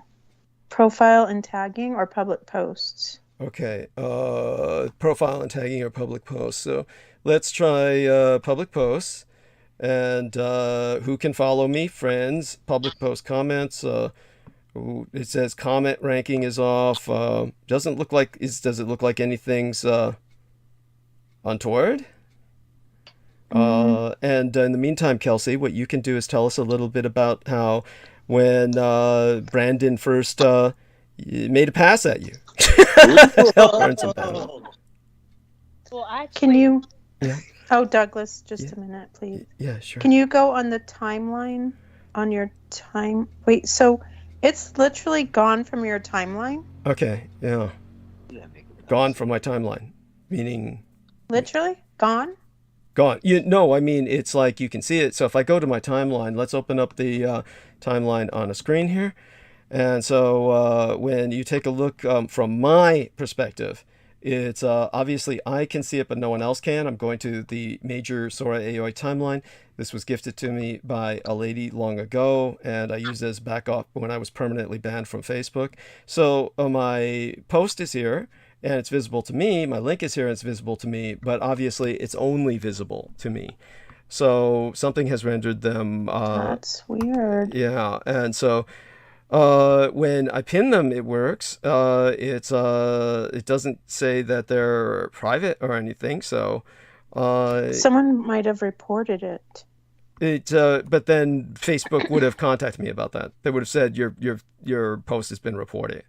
profile and tagging or public posts.
Okay. Profile and tagging or public posts. So let's try public posts. And who can follow me? Friends. Public post comments. It says comment ranking is off. Does it look like anything's untoward? And in the meantime, Kelsey, what you can do is tell us a little bit about how when Brandon first made a pass at you. Learn some battle.
Well, actually,
can you?
Yeah.
Oh, Douglas, just a minute, please.
Yeah, sure.
Can you go on the timeline on your time? Wait, so it's literally gone from your timeline?
Okay, yeah. Gone from my timeline, meaning...
Literally? Gone?
Gone. I mean, it's like you can see it. So if I go to my timeline, let's open up the timeline on a screen here. And so when you take a look from my perspective, it's obviously I can see it, but no one else can. I'm going to the major Sora AOI timeline. This was gifted to me by a lady long ago, and I used it as backup when I was permanently banned from Facebook. So my post is here, and it's visible to me. My link is here, and it's visible to me, but obviously it's only visible to me. So something has rendered them...
That's weird.
Yeah, and so... when I pin them, it works. It doesn't say that they're private or anything. So,
someone might have reported it.
But then Facebook would have contacted me about that. They would have said your post has been reported.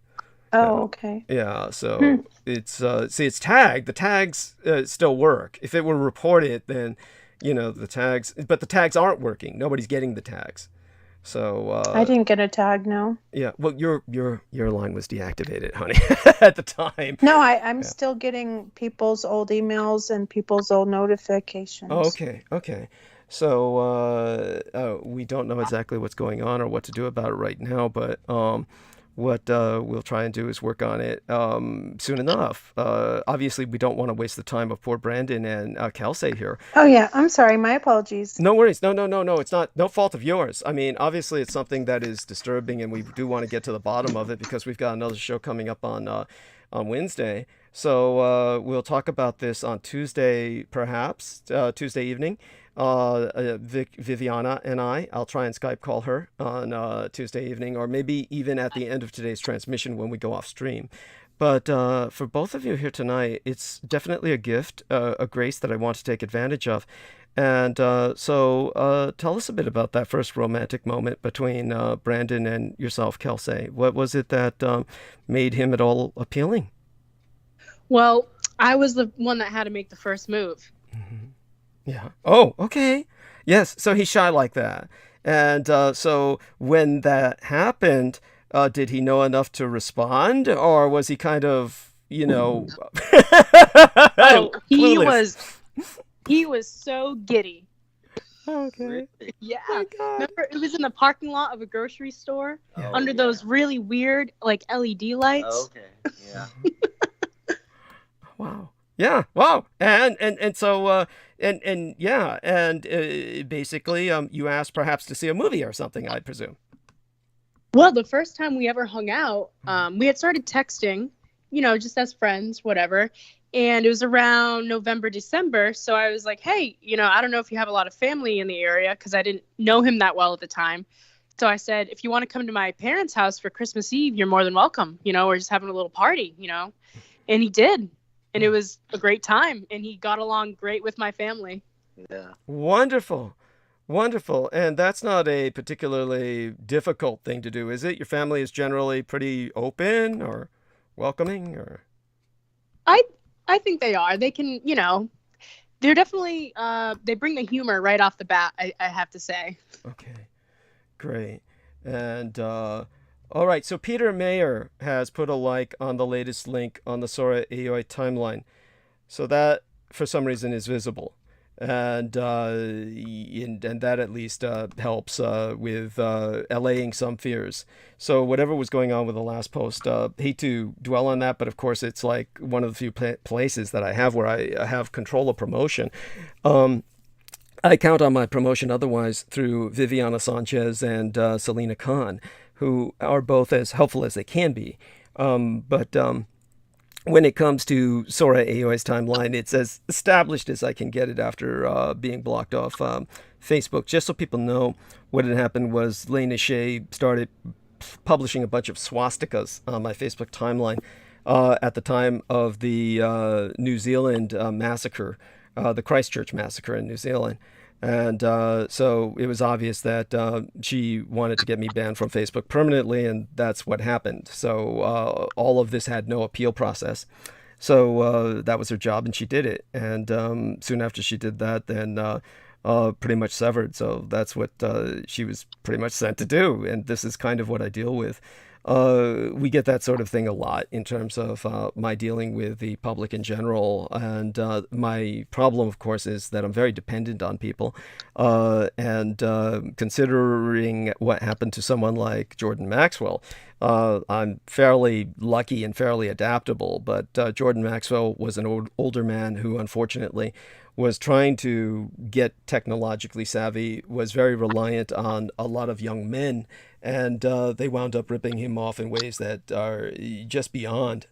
Oh, okay.
Yeah. So it's it's tagged. The tags still work. If it were reported, then the tags. But the tags aren't working. Nobody's getting the tags. So
I didn't get a tag, no.
Yeah, well, your line was deactivated, honey, at the time.
No, I'm still getting people's old emails and people's old notifications.
Oh, okay. So we don't know exactly what's going on or what to do about it right now, but what we'll try and do is work on it soon enough. Obviously, we don't want to waste the time of poor Brandon and Kelsey here.
Oh, yeah. I'm sorry. My apologies.
No worries. No. It's not no fault of yours. I mean, obviously, it's something that is disturbing, and we do want to get to the bottom of it because we've got another show coming up on Wednesday. So we'll talk about this on Tuesday, perhaps, Tuesday evening. Viviana and I'll try and Skype call her on Tuesday evening, or maybe even at the end of today's transmission when we go off stream. But for both of you here tonight, it's definitely a gift, a grace that I want to take advantage of. And so tell us a bit about that first romantic moment between Brandon and yourself, Kelsey. What was it that made him at all appealing?
Well, I was the one that had to make the first move.
Mm-hmm. Yeah. Oh, okay. Yes. So he's shy like that. And so when that happened, Did he know enough to respond, or was he kind of, you know,
Oh,
clueless?
he was so giddy.
Okay.
Yeah.
Oh my God.
Remember, it was in the parking lot of a grocery store
Oh,
under those really weird like LED lights.
Oh, okay. Yeah.
Wow. Yeah. Wow. And so yeah, and basically you asked perhaps to see a movie or something, I presume.
Well, the first time we ever hung out, we had started texting, you know, just as friends, whatever. And it was around November, December. So I was like, hey, you know, I don't know if you have a lot of family in the area, because I didn't know him that well at the time. So I said, if you want to come to my parents' house for Christmas Eve, you're more than welcome. You know, we're just having a little party, you know. And he did. And it was a great time. And he got along great with my family.
Yeah.
Wonderful. Wonderful. And that's not a particularly difficult thing to do, is it? Your family is generally pretty open or welcoming, or?
I think they are. They can, you know, they're definitely, they bring the humor right off the bat, I have to say.
Okay, great. And all right, so Peter Mayer has put a like on the latest link on the Sora AOI timeline. So that, for some reason, is visible. And that at least helps with allaying some fears. So whatever was going on with the last post, hate to dwell on that, but of course it's like one of the few places that I have where I have control of promotion. I count on my promotion otherwise through Viviana Sanchez and Selena Khan, who are both as helpful as they can be. But when it comes to Sora AOI's timeline, it's as established as I can get it after being blocked off Facebook. Just so people know, what had happened was Lena Shea started publishing a bunch of swastikas on my Facebook timeline at the time of the New Zealand massacre, the Christchurch massacre in New Zealand. And so it was obvious that she wanted to get me banned from Facebook permanently, and that's what happened. So all of this had no appeal process. So that was her job, and she did it. And soon after she did that, then pretty much severed. So that's what she was pretty much sent to do. And this is kind of what I deal with. We get that sort of thing a lot in terms of my dealing with the public in general. And my problem, of course, is that I'm very dependent on people. And considering what happened to someone like Jordan Maxwell, I'm fairly lucky and fairly adaptable. But Jordan Maxwell was an older man who, unfortunately, was trying to get technologically savvy, was very reliant on a lot of young men, and they wound up ripping him off in ways that are just beyond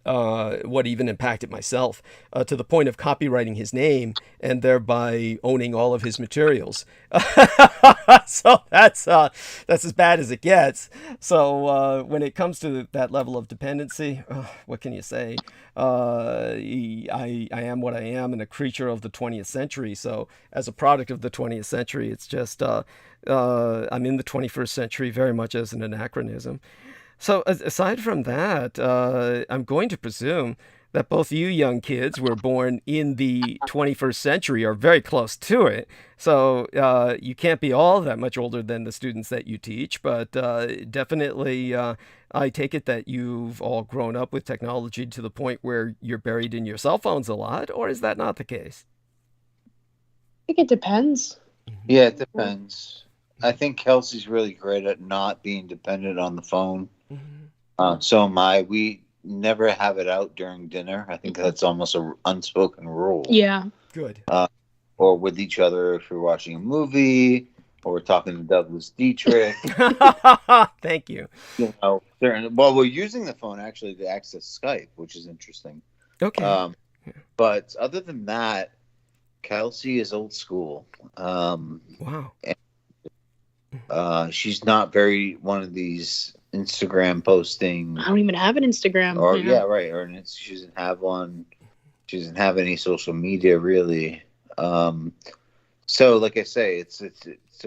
what even impacted myself, to the point of copywriting his name and thereby owning all of his materials. So that's as bad as it gets. So when it comes to that level of dependency, what can you say? I am what I am, and a creature of the 20th century. So as a product of the 20th century, it's just I'm in the 21st century very much as an anachronism. So aside from that, I'm going to presume that both you young kids were born in the 21st century or very close to it. So you can't be all that much older than the students that you teach, but definitely I take it that you've all grown up with technology to the point where you're buried in your cell phones a lot, or is that not the case?
I think it depends.
Yeah, it depends. I think Kelsey's really great at not being dependent on the phone. So am I. We never have it out during dinner. I think that's almost an unspoken rule.
Yeah.
Good.
Or with each other if we're watching a movie, or we're talking to Douglas Dietrich.
Thank you.
You know, well, we're using the phone actually to access Skype, which is interesting.
Okay.
But other than that, Kelsey is old school.
Wow.
She's not very one of these Instagram posting.
I don't even have an Instagram.
Or yeah, right. Or she doesn't have one. She doesn't have any social media really. So, like I say, it's a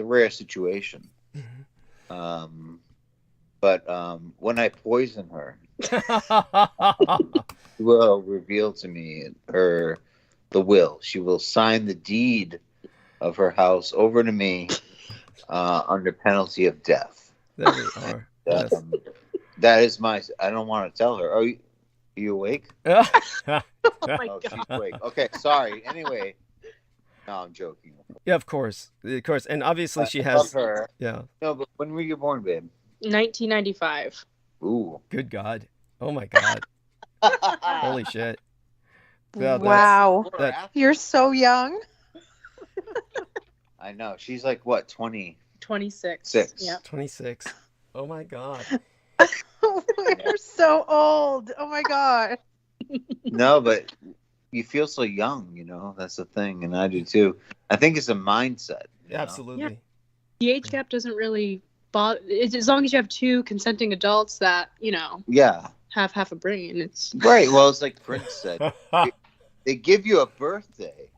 rare situation. But when I poison her, she will reveal to me the will. She will sign the deed of her house over to me under penalty of death.
There we are. Yes.
That is my. I don't want to tell her. Are you awake?
Oh my
Oh, she's
god.
awake. Okay, sorry. Anyway, no, I'm joking.
Yeah, of course, and obviously she
I love
has.
her.
Yeah.
No, but when were you born, babe?
1995.
Ooh.
Good God. Oh my God. Holy shit. Yeah,
Wow.
that-
You're so young.
I know. She's like what, 20?
26.
Six.
Yep.
26. Oh my God.
You're so old. Oh my god.
No, but you feel so young, you know. That's the thing, and I do too. I think it's a mindset. you know?
Absolutely.
The age gap doesn't really bother. It's, as long as you have two consenting adults that, you know,
Yeah.
have half a brain, it's
Right. Well, it's like Prince said. They give you a birthday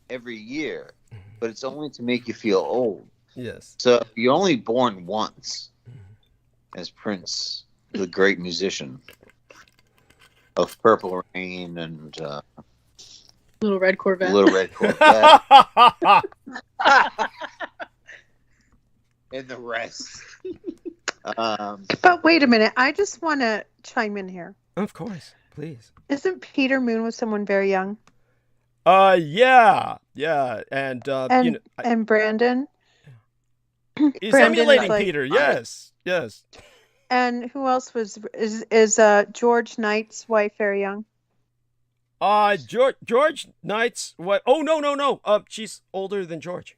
every year, but it's only to make you feel old.
Yes.
So you're only born once, as Prince, the great musician of Purple Rain and
Little Red Corvette.
Little Red Corvette and the rest.
But wait a minute. I just want to chime in here.
Of course. Please.
Isn't Peter Moon with someone very young?
Yeah. And,
And
you know,
and Brandon.
he's
Brandon
emulating
is like-
Peter. Yes. Yes.
And who else is George Knight's wife very young?
George Knight's what? Oh, no. She's older than George.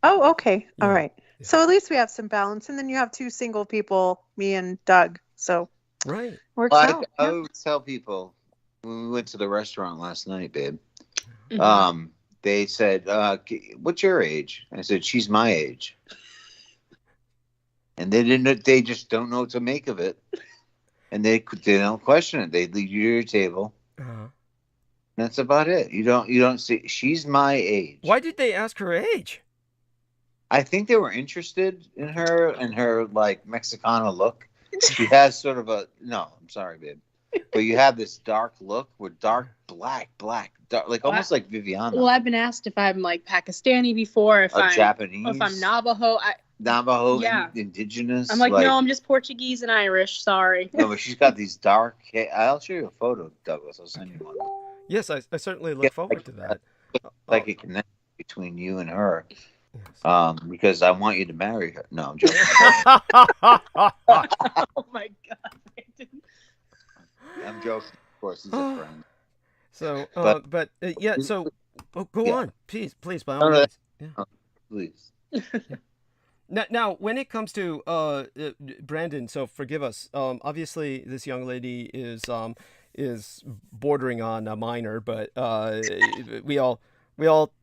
Oh, okay.
Yeah.
All right.
Yeah.
So at least we have some balance, and then you have two single people, me and Doug. So
Right.
works
I
out. Yeah.
always tell people when we went to the restaurant last night, babe.
Mhm.
They said, "What's your age?" I said, "She's my age." And they didn't. They just don't know what to make of it, and they don't question it. They lead you to your table.
Uh-huh.
That's about it. You don't see. She's my age.
Why did they ask her age?
I think they were interested in her and her like Mexicana look. She has sort of a no. I'm sorry, babe, but you have this dark look with dark black, dark, like almost like Viviana.
Well, I've been asked if I'm like Pakistani before, if I'm
Japanese,
if I'm Navajo.
Navajo,
Yeah.
indigenous.
I'm like, no, I'm just Portuguese and Irish. Sorry.
No, but she's got these dark. I'll show you a photo, Douglas. I'll send you one.
Yes, I certainly look
Yeah,
forward to that.
Like a connection between you and her,
Yes.
because I want you to marry her. No, I'm joking.
Oh my god.
I'm joking. Of course, he's a friend.
So,
But-
yeah. So, go
Yeah.
on, please, by
No,
all
no,
means. Yeah.
Please.
Now, when it comes to Brandon, so forgive us. Obviously, this young lady is bordering on a minor, but we all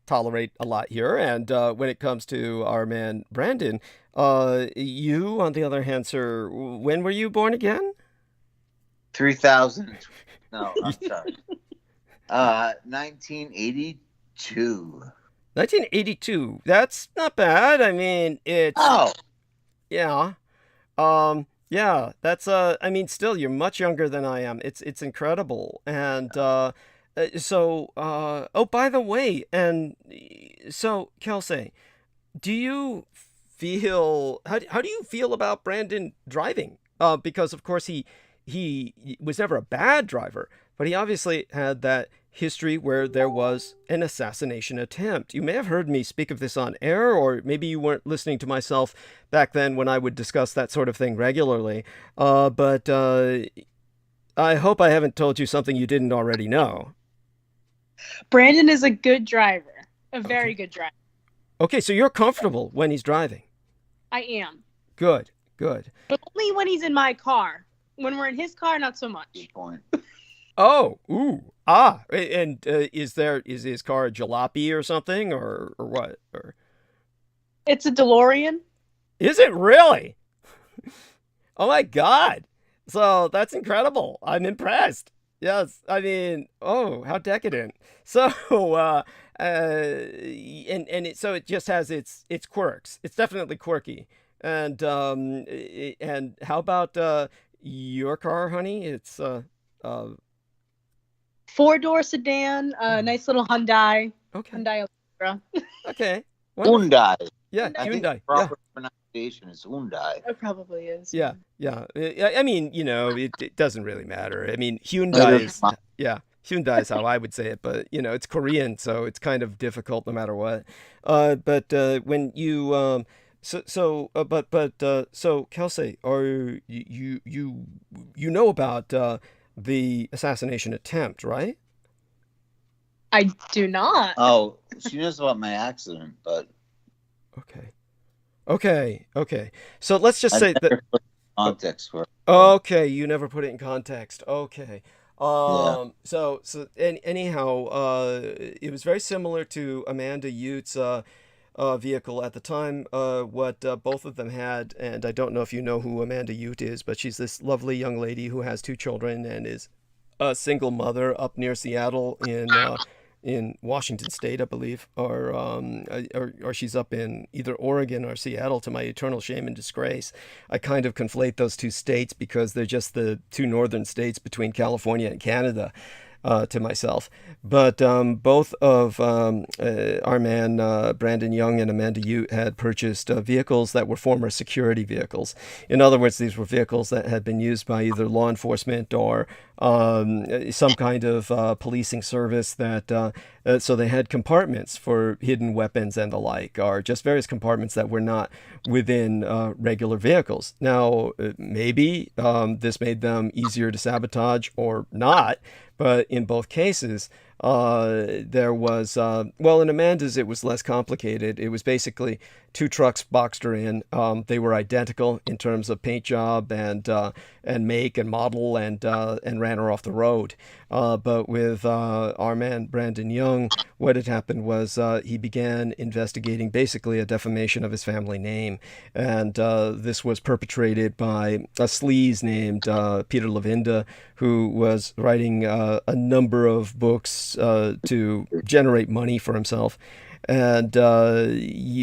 tolerate a lot here. And when it comes to our man Brandon, you, on the other hand, sir, when were you born again?
3,000. No, I'm sorry. 1982.
1982. That's not bad. I mean, it's
Oh,
yeah. Yeah, that's I mean, still you're much younger than I am. It's incredible. And oh, by the way, and so Kelsey, do you feel how do you feel about Brandon driving? Because of course he was never a bad driver, but he obviously had that history where there was an assassination attempt. You may have heard me speak of this on air, or maybe you weren't listening to myself back then when I would discuss that sort of thing regularly. But I hope I haven't told you something you didn't already know.
Brandon is a good driver. A very good driver.
Okay, so you're comfortable when he's driving.
I am.
Good.
But only when he's in my car. When we're in his car, not so much.
good point.
Oh, ooh, and is his car a jalopy or something, or what? Or
It's a DeLorean.
is it really? Oh my God! So that's incredible. I'm impressed. Yes, I mean, oh, how decadent. So, so it just has its quirks. It's definitely quirky. And how about your car, honey? It's
4-door sedan, nice little Hyundai.
okay.
Hyundai Elantra.
Okay. Wonderful.
Hyundai.
Yeah,
I think
Hyundai.
the proper pronunciation is Hyundai.
It probably is.
Yeah. I mean, it doesn't really matter. I mean, Hyundai is how I would say it, but it's Korean, so it's kind of difficult no matter what. But when you so Kelsey, are you know about the assassination attempt, right?
I do not.
Oh, she knows about my accident, but
Okay. So let's just say that.
Context for it.
Okay, you never put it in context. Okay.
Yeah.
So anyhow, it was very similar to Amanda Ute's vehicle at the time. What both of them had, and I don't know if you know who Amanda Ute is, but she's this lovely young lady who has 2 children and is a single mother up near Seattle in Washington State, I believe, or she's up in either Oregon or Seattle, to my eternal shame and disgrace. I kind of conflate those 2 states because they're just the 2 northern states between California and Canada to myself. But both of our man Brandon Young and Amanda Ute had purchased vehicles that were former security vehicles. In other words, these were vehicles that had been used by either law enforcement or some kind of policing service so they had compartments for hidden weapons and the like, or just various compartments that were not within regular vehicles. Now, maybe this made them easier to sabotage or not, but in both cases, there was, in Amanda's, it was less complicated. It was basically 2 trucks boxed her in. They were identical in terms of paint job and make and model, and ran her off the road. But with our man Brandon Young, what had happened was he began investigating basically a defamation of his family name, and this was perpetrated by a sleaze named Peter Levenda, who was writing a number of books to generate money for himself. And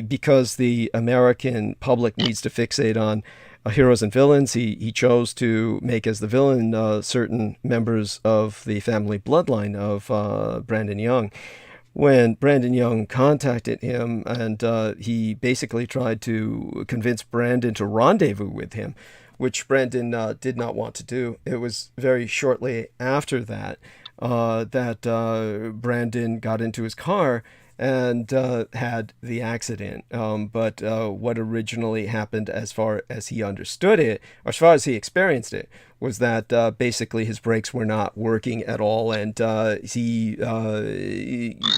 because the American public needs to fixate on heroes and villains, he chose to make as the villain certain members of the family bloodline of Brandon Young. When Brandon Young contacted him, and he basically tried to convince Brandon to rendezvous with him, which Brandon did not want to do. It was very shortly after that that Brandon got into his car and had the accident. But what originally happened, as far as he understood it, or as far as he experienced it, was that basically his brakes were not working at all, and he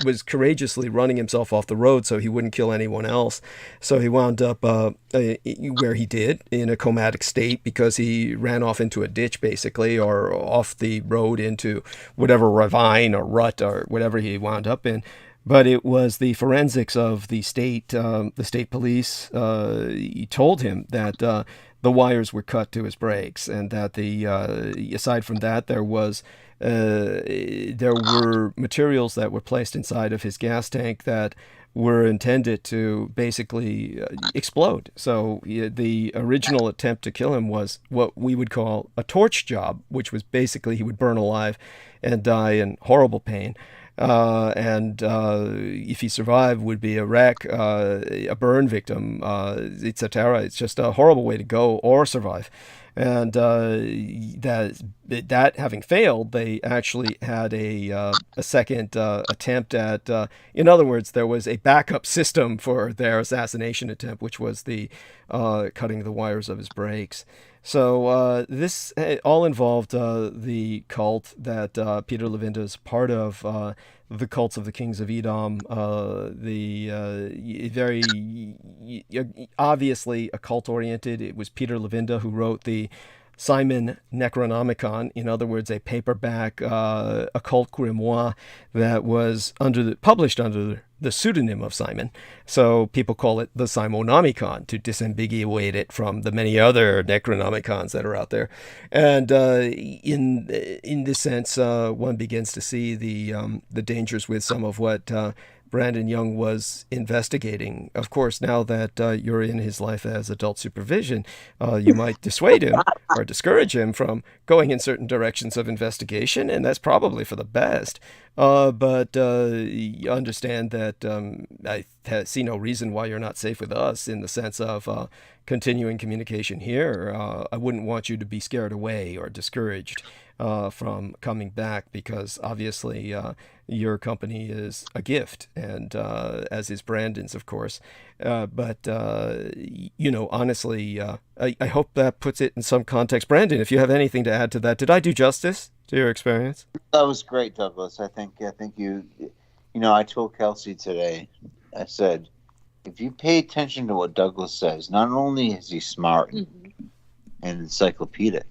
was courageously running himself off the road so he wouldn't kill anyone else. So he wound up where he did, in a comatic state, because he ran off into a ditch, basically, or off the road into whatever ravine or rut or whatever he wound up in. But it was the forensics of the state police. He told him that the wires were cut to his brakes, and that aside from that, there were materials that were placed inside of his gas tank that were intended to basically explode. So the original attempt to kill him was what we would call a torch job, which was basically he would burn alive and die in horrible pain. And if he survived, would be a wreck, a burn victim, etc. It's just a horrible way to go or survive. And that having failed, they actually had a second attempt at. In other words, there was a backup system for their assassination attempt, which was the cutting the wires of his brakes. So this all involved the cult that Peter Levenda is part of, the cults of the kings of Edom, the very obviously occult-oriented. It was Peter Levenda who wrote the Simon Necronomicon, in other words, a paperback occult grimoire that was published under the pseudonym of Simon. So people call it the Simonomicon to disambiguate it from the many other Necronomicons that are out there. And in this sense, one begins to see the dangers with some of what Brandon Young was investigating. Of course, now that you're in his life as adult supervision, you might dissuade him or discourage him from going in certain directions of investigation, and that's probably for the best. But you understand that I see no reason why you're not safe with us in the sense of continuing communication here. I wouldn't want you to be scared away or discouraged from coming back, because obviously your company is a gift, and as is Brandon's, of course. But honestly, I hope that puts it in some context. Brandon, if you have anything to add to that, did I do justice to your experience?
That was great, Douglas. I think you I told Kelsey today, I said, if you pay attention to what Douglas says, not only is he smart and encyclopedic,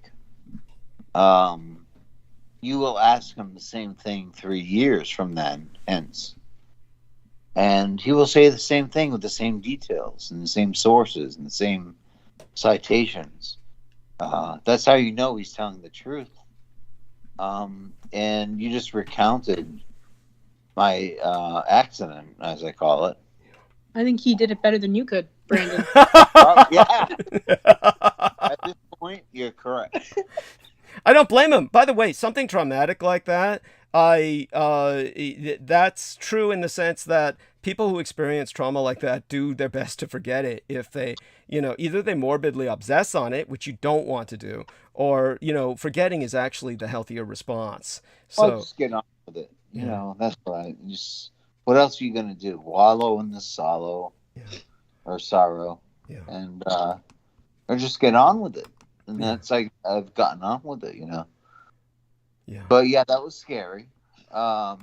you will ask him the same thing 3 years from then, hence. And he will say the same thing with the same details and the same sources and the same citations. That's how you know he's telling the truth. And you just recounted my accident, as I call it.
I think he did it better than you could, Brandon.
Yeah. At this point, you're correct.
I don't blame him. By the way, something traumatic like that, that's true in the sense that people who experience trauma like that do their best to forget it. If they, either they morbidly obsess on it, which you don't want to do, or, forgetting is actually the healthier response. So
Just get on with it. That's right. What else are you going to do? Wallow in the sorrow or sorrow.
Yeah.
And, or just get on with it. And that's like, I've gotten on with it,
Yeah.
But yeah, that was scary.
To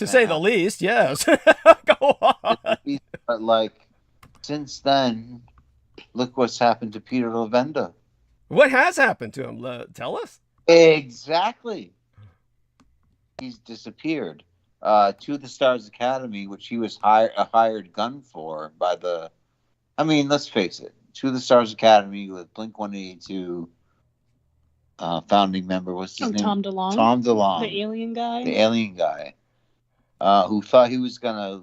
say the least, yes. Go on.
But since then, look what's happened to Peter Levenda.
What has happened to him? Tell us.
Exactly. He's disappeared. To the Stars Academy, which he was a hired gun for by let's face it, To the Stars Academy with Blink-182 founding member, what's his name?
Tom DeLonge.
Tom DeLonge.
The alien guy.
The alien guy. Who thought he was going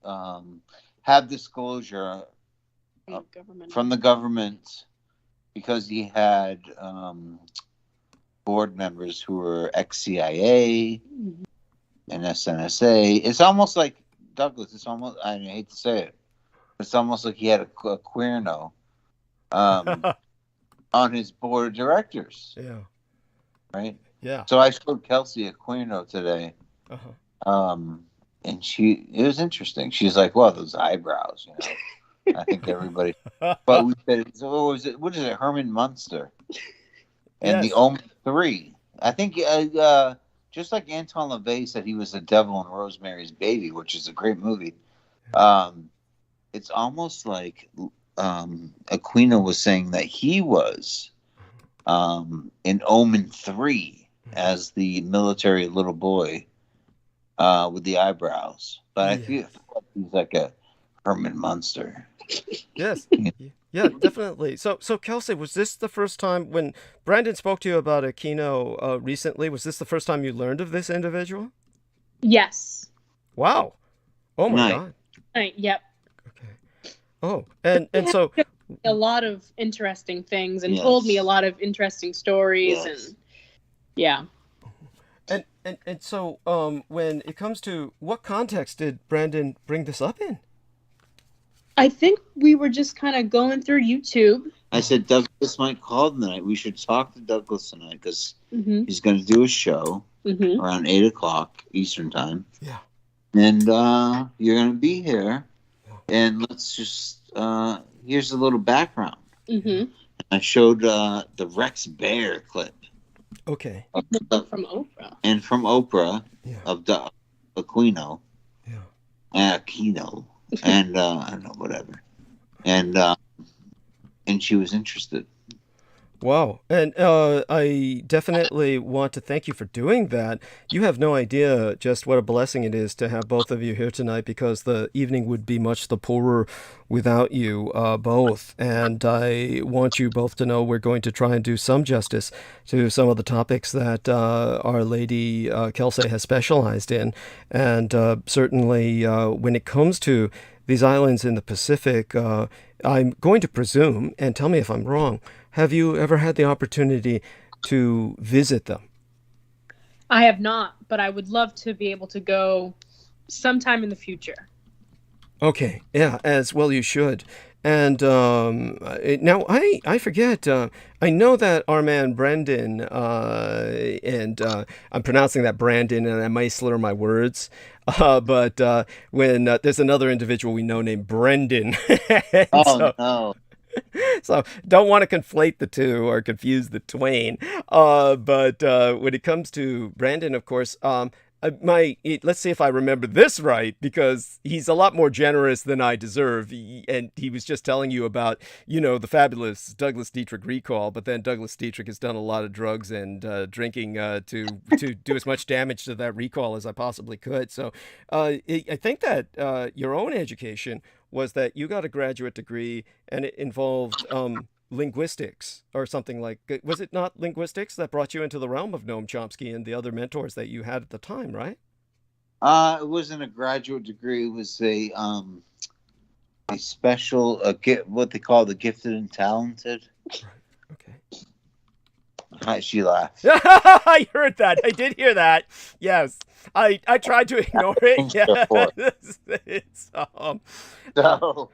to have disclosure from the government because he had board members who were ex-CIA and SNSA. It's almost like, Douglas, I hate to say it, it's almost like he had a queerno on his board of directors.
Yeah.
Right?
Yeah.
So I showed Kelsey a queerno today. And it was interesting. She's like, well, those eyebrows, I think everybody. But we said, so what is it? Herman Munster. And the OMISSIONS. I think, just like Anton LaVey said he was the devil in Rosemary's Baby, which is a great movie. It's almost like Aquino was saying that he was in Omen 3 as the military little boy with the eyebrows. But I feel like he's like a Herman Munster.
Yes. Yeah, definitely. So Kelsey, was this the first time when Brandon spoke to you about Aquino recently? Was this the first time you learned of this individual?
Yes.
Wow. Oh my God.
Yep.
Okay. Oh, and so
a lot of interesting things and told me a lot of interesting stories and yeah.
And so when it comes to what context did Brandon bring this up in?
I think we were just kind of going through YouTube.
I said Douglas might call tonight. We should talk to Douglas tonight because he's going to do a show around 8:00 Eastern time. Yeah. And you're going to be here. And let's just, here's a little background. I showed the Rex Bear clip.
Okay.
From Oprah.
And from Oprah of the Aquino.
Yeah.
Aquino. And I don't know, whatever. And she was interested.
Wow. And I definitely want to thank you for doing that. You have no idea just what a blessing it is to have both of you here tonight because the evening would be much the poorer without you both. And I want you both to know we're going to try and do some justice to some of the topics that Our Lady Kelsey has specialized in. And certainly when it comes to these islands in the Pacific, I'm going to presume, and tell me if I'm wrong, have you ever had the opportunity to visit them?
I have not, but I would love to be able to go sometime in the future.
Okay, yeah, as well you should. And now I forget. I know that our man Brendan, and I'm pronouncing that Brandon, and I might slur my words. But when there's another individual we know named Brendan,
Oh no.
so don't want to conflate the two or confuse the twain. But when it comes to Brandon, of course, let's see if I remember this right, because he's a lot more generous than I deserve. And he was just telling you about, the fabulous Douglas Dietrich recall, but then Douglas Dietrich has done a lot of drugs and drinking to do as much damage to that recall as I possibly could. So I think that your own education was that you got a graduate degree and it involved linguistics or something like. Was it not linguistics that brought you into the realm of Noam Chomsky and the other mentors that you had at the time, right?
It wasn't a graduate degree. It was a special what they call the gifted and talented.
Right. Okay.
She laughed.
I heard that. I did hear that. Yes. I tried to ignore it. Yes. It's,
No,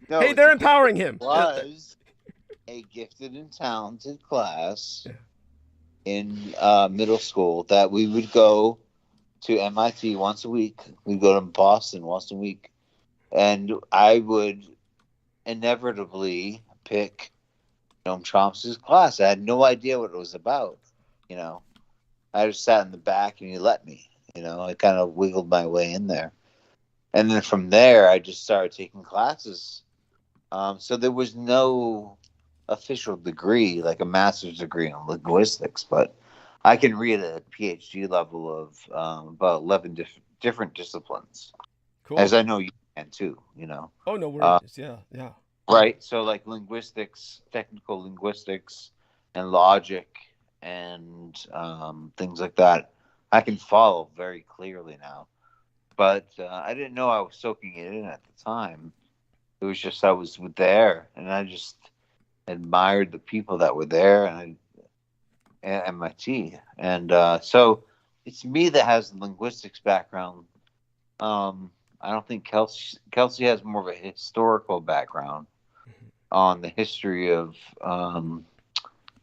hey, they're empowering him.
Was a gifted and talented class in middle school that we would go to MIT once a week. We'd go to Boston once a week. And I would inevitably pick Noam Chomsky's class. I had no idea what it was about. I just sat in the back and he let me. I kind of wiggled my way in there. And then from there, I just started taking classes. So there was no official degree, like a master's degree in linguistics, but I can read at a PhD level of about 11 different disciplines.
Cool.
As I know you can too,
Oh, no worries. Yeah.
Right. So like linguistics, technical linguistics, and logic and things like that, I can follow very clearly now. But I didn't know I was soaking it in at the time. It was just I was there, and I just admired the people that were there and at MIT. And so it's me that has the linguistics background. I don't think Kelsey has more of a historical background on the history of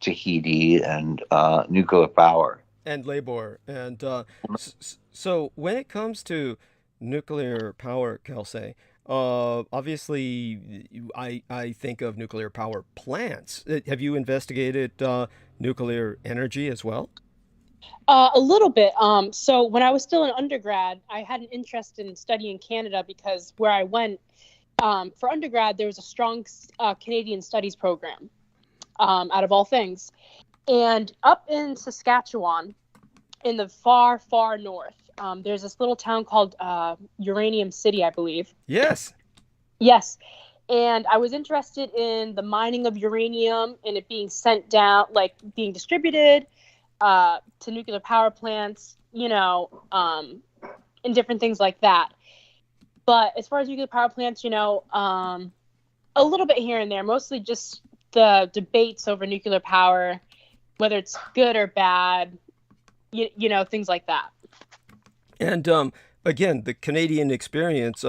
Tahiti and nuclear power.
And labor. And so when it comes to nuclear power, Kelsey, obviously I think of nuclear power plants. Have you investigated nuclear energy as well?
A little bit. So when I was still an undergrad, I had an interest in studying Canada because where I went for undergrad, there was a strong Canadian studies program, out of all things. And up in Saskatchewan, in the far, far north, there's this little town called Uranium City, I believe.
Yes.
Yes. And I was interested in the mining of uranium and it being sent down, like being distributed to nuclear power plants, and different things like that. But as far as nuclear power plants, a little bit here and there, mostly just the debates over nuclear power, whether it's good or bad, things like that. And
again, the Canadian experience,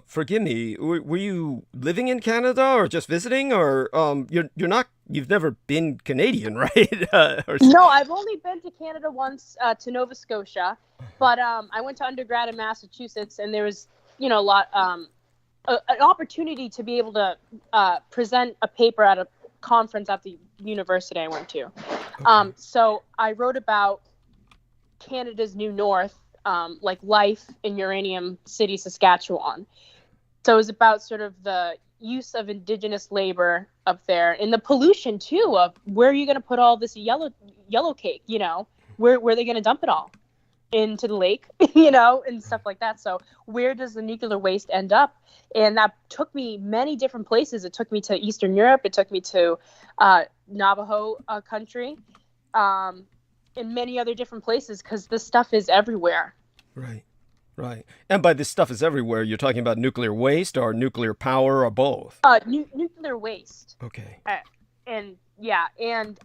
forgive me, were you living in Canada or just visiting, or you've never been Canadian, right?
No, I've only been to Canada once, to Nova Scotia, but I went to undergrad in Massachusetts, and there was, a lot, an opportunity to be able to present a paper at a conference at the university I went to. Okay. So I wrote about Canada's New North, like life in Uranium City, Saskatchewan. So it was about sort of the, use of indigenous labor up there, and the pollution too of where are you going to put all this yellow cake, where are they going to dump it all into the lake, and stuff like that. So where does the nuclear waste end up? And that took me many different places. It took me to Eastern Europe. It took me to Navajo country, and many other different places, because this stuff is everywhere.
Right. Right. And by this stuff is everywhere, you're talking about nuclear waste or nuclear power or both?
Nuclear waste.
Okay.
And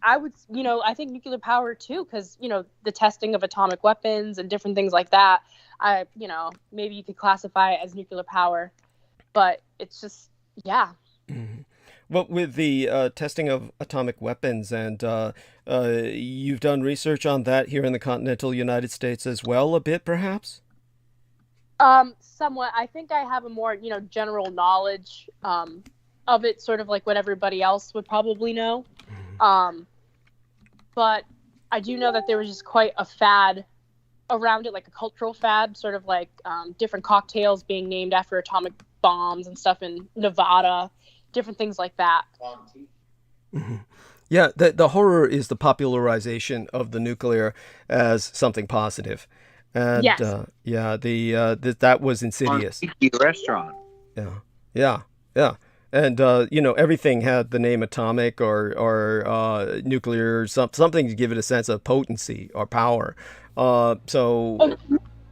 I would, I think nuclear power too, because, the testing of atomic weapons and different things like that, maybe you could classify it as nuclear power, but it's just, yeah.
Mm-hmm. Well, with the testing of atomic weapons, and you've done research on that here in the continental United States as well, a bit perhaps?
Somewhat. I think I have a more, general knowledge of it, sort of like what everybody else would probably know. But I do know that there was just quite a fad around it, like a cultural fad, sort of like different cocktails being named after atomic bombs and stuff in Nevada, different things like that.
Mm-hmm. Yeah, the horror is the popularization of the nuclear as something positive. And
yes.
That was insidious.
Restaurant.
Yeah. And everything had the name atomic or nuclear, something to give it a sense of potency or power.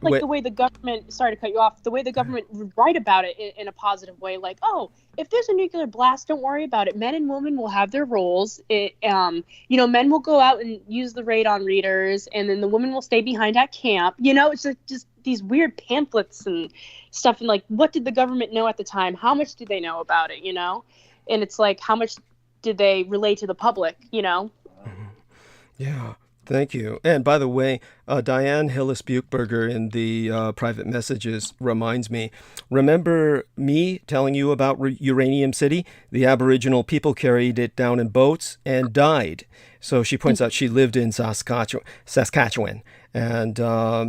The way the government, sorry to cut you off, the way the government would write about it in a positive way, like, oh, if there's a nuclear blast, don't worry about it. Men and women will have their roles. Men will go out and use the radon readers, and then the women will stay behind at camp. It's just these weird pamphlets and stuff. And like, what did the government know at the time? How much did they know about it? And it's like, how much did they relay to the public?
Yeah. Thank you. And by the way, Diane Hillis-Buchberger in the private messages reminds me, remember me telling you about Uranium City? The Aboriginal people carried it down in boats and died. So she points out she lived in Saskatchewan. And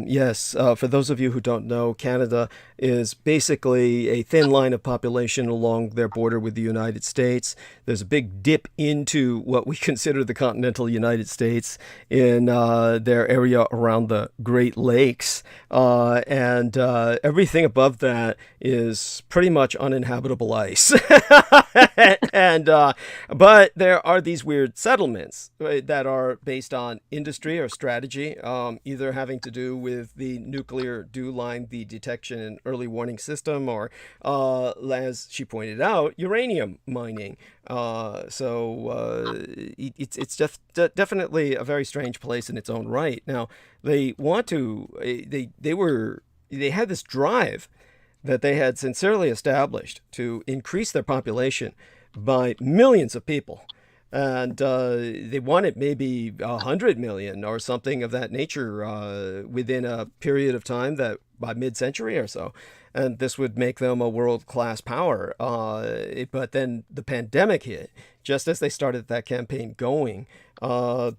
yes, for those of you who don't know, Canada is basically a thin line of population along their border with the United States. There's a big dip into what we consider the continental United States in their area around the Great Lakes. And everything above that is pretty much uninhabitable ice. But there are these weird settlements that are based on industry or strategy, either having to do with the nuclear dew line, the detection and early warning system, or as she pointed out, uranium mining. It's definitely a very strange place in its own right. Now, they had this drive that they had sincerely established to increase their population by millions of people. And they wanted maybe 100 million or something of that nature within a period of time that by mid-century or so. And this would make them a world-class power. But then the pandemic hit just as they started that campaign going. It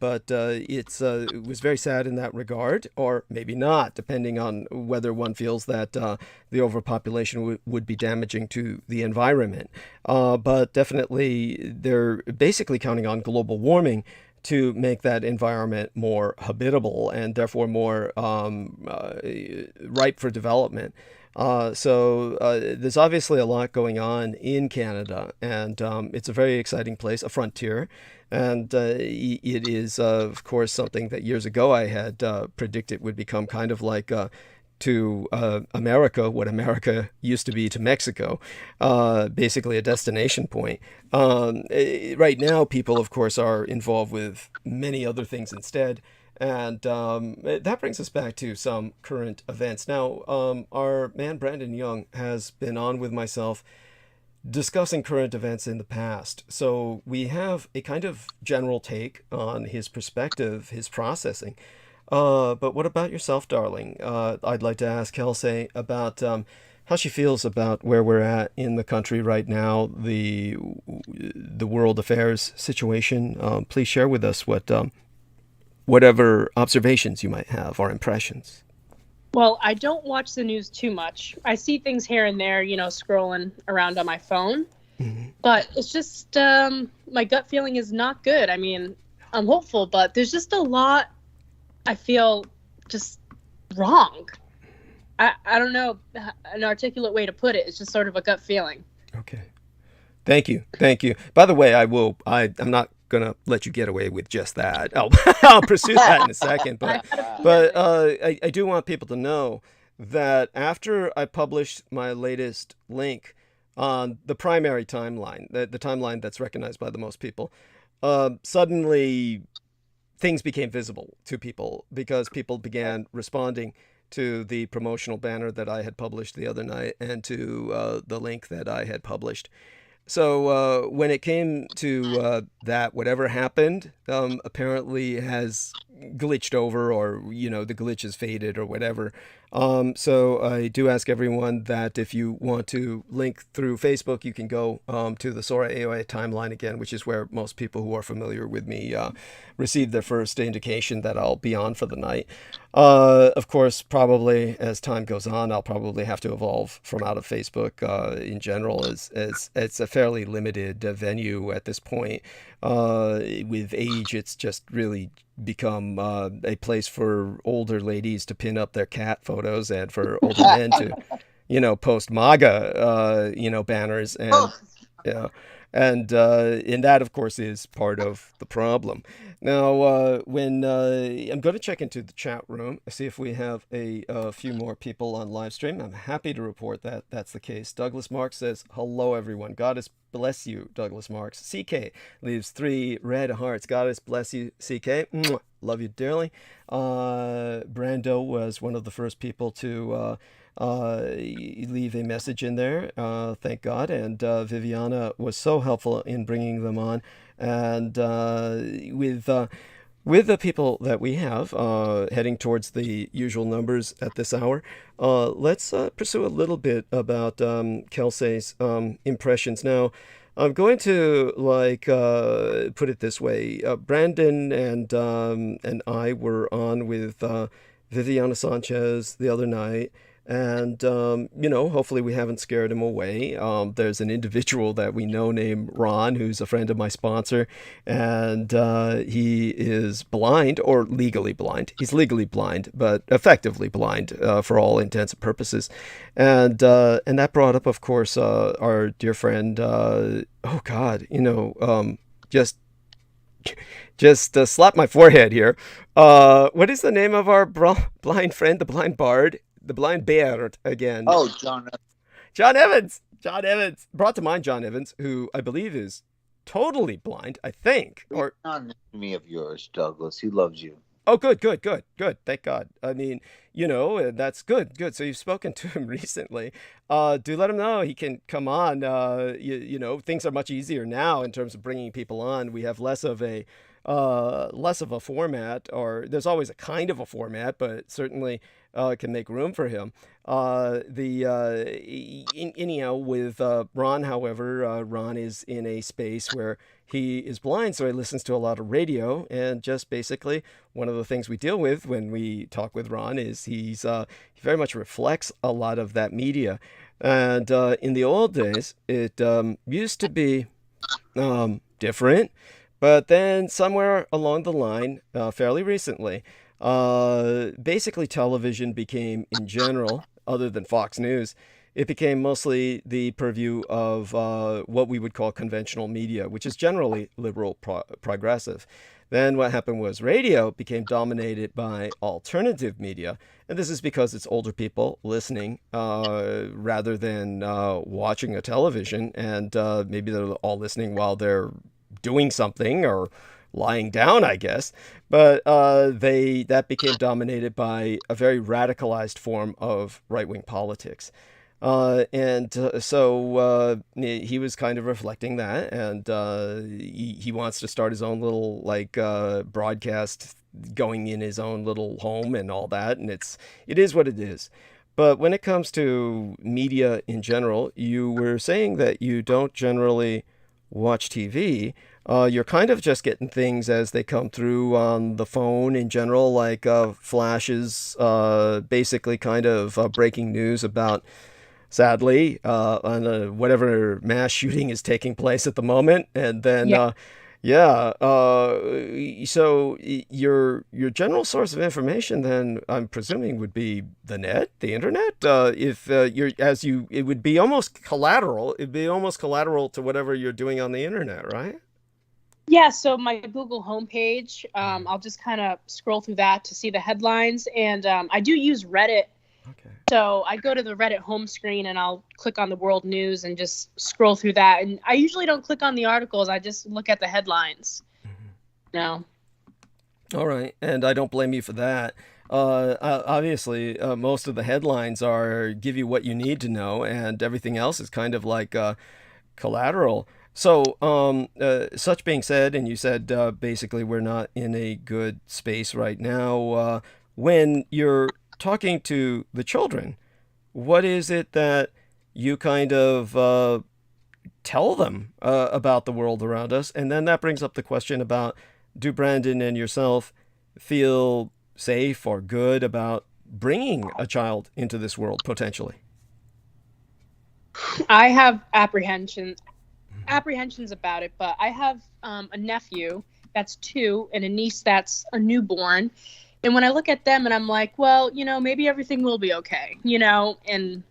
was very sad in that regard, or maybe not, depending on whether one feels that the overpopulation would be damaging to the environment. But definitely, they're basically counting on global warming to make that environment more habitable and therefore more ripe for development. There's obviously a lot going on in Canada, and it's a very exciting place, a frontier. And it is, of course, something that years ago I had predicted would become kind of like to America, what America used to be to Mexico, basically a destination point. Right now, people, of course, are involved with many other things instead. And that brings us back to some current events. Now, our man Brandon Young has been on with myself discussing current events in the past. So we have a kind of general take on his perspective, his processing. But what about yourself, darling? I'd like to ask Kelsey about how she feels about where we're at in the country right now, the world affairs situation. Please share with us whatever observations you might have or impressions.
Well, I don't watch the news too much. I see things here and there, scrolling around on my phone. But it's just my gut feeling is not good. I mean, I'm hopeful, but there's just a lot I feel just wrong. I don't know an articulate way to put it. It's just sort of a gut feeling.
Okay. Thank you. By the way, I'm not going to let you get away with just that. I'll pursue that in a second. But I do want people to know that after I published my latest link on the primary timeline, the timeline that's recognized by the most people, suddenly things became visible to people because people began responding to the promotional banner that I had published the other night and to the link that I had published. So when it came to that, whatever happened apparently has glitched over, or the glitch has faded or whatever. So I do ask everyone that if you want to link through Facebook, you can go to the Sora AOA timeline again, which is where most people who are familiar with me receive their first indication that I'll be on for the night. Of course, probably as time goes on, I'll probably have to evolve from out of Facebook in general, as it's a fairly limited venue at this point. With age, it's just really become a place for older ladies to pin up their cat photos and for older men to, post MAGA, banners and, and that, of course, is part of the problem. Now, when I'm going to check into the chat room, see if we have a few more people on live stream. I'm happy to report that that's the case. Douglas Marks says, "Hello, everyone. Goddess bless you, Douglas Marks." CK leaves 3 red hearts. Goddess bless you, CK. Mwah. Love you dearly. Brando was one of the first people to leave a message in there. Thank God. And Viviana was so helpful in bringing them on. And with the people that we have heading towards the usual numbers at this hour, let's pursue a little bit about Kelsey's impressions. Now, I'm going to put it this way. Brandon and I were on with Viviana Sanchez the other night. And, hopefully we haven't scared him away. There's an individual that we know named Ron, who's a friend of my sponsor, and he is blind, or legally blind. He's legally blind, but effectively blind for all intents and purposes. And that brought up, of course, our dear friend, just slap my forehead here. What is the name of our blind friend, the blind bard? The blind bear again.
Oh, John
Evans. Brought to mind John Evans, who I believe is totally blind, I think. Or
not an enemy of yours, Douglas. He loves you.
Oh, good. Thank God. I mean, that's good. So you've spoken to him recently. Do let him know he can come on. Things are much easier now in terms of bringing people on. We have less of a format, or there's always a kind of a format, but certainly can make room for him. Anyhow, with Ron, however, Ron is in a space where he is blind, so he listens to a lot of radio, and just basically one of the things we deal with when we talk with Ron is he very much reflects a lot of that media. And in the old days, it used to be different, but then somewhere along the line, fairly recently, basically television became, in general, other than Fox News, it became mostly the purview of what we would call conventional media, which is generally liberal progressive. Then what happened was radio became dominated by alternative media, and this is because it's older people listening rather than watching a television, and maybe they're all listening while they're doing something or lying down, I guess. But that became dominated by a very radicalized form of right-wing politics. So he was kind of reflecting that, and he wants to start his own little broadcast going in his own little home and all that, and it is what it is. But when it comes to media in general, you were saying that you don't generally watch TV. You're kind of just getting things as they come through on the phone in general, like flashes, basically kind of breaking news about sadly, on whatever mass shooting is taking place at the moment. And then, so your general source of information, then, I'm presuming, would be the net, the internet. It would be almost collateral. It'd be almost collateral to whatever you're doing on the internet, right?
Yeah, so my Google homepage, I'll just kind of scroll through that to see the headlines. And I do use Reddit.
Okay.
So I go to the Reddit home screen and I'll click on the world news and just scroll through that. And I usually don't click on the articles. I just look at the headlines. No.
All right. And I don't blame you for that. Obviously, most of the headlines give you what you need to know, and everything else is kind of like collateral. So, such being said, and you said basically we're not in a good space right now. When you're talking to the children, what is it that you kind of tell them about the world around us? And then that brings up the question about, do Brandon and yourself feel safe or good about bringing a child into this world potentially?
I have apprehensions about it, but I have a nephew that's 2 and a niece that's a newborn. And when I look at them and I'm like, well, maybe everything will be okay, and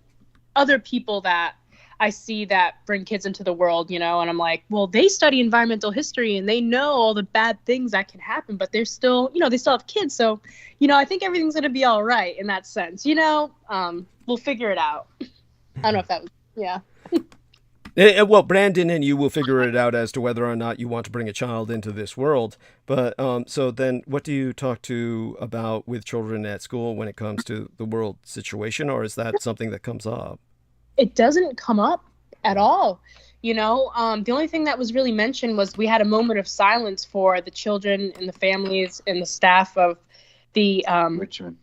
other people that I see that bring kids into the world, and I'm like, well, they study environmental history and they know all the bad things that can happen, but they're still, they still have kids. So, I think everything's going to be all right in that sense, we'll figure it out. I don't know if that was, yeah.
Well, Brandon and you will figure it out as to whether or not you want to bring a child into this world. But so then what do you talk about with children at school when it comes to the world situation, or is that something that comes up?
It doesn't come up at all. The only thing that was really mentioned was we had a moment of silence for the children and the families and the staff of the
Richmond.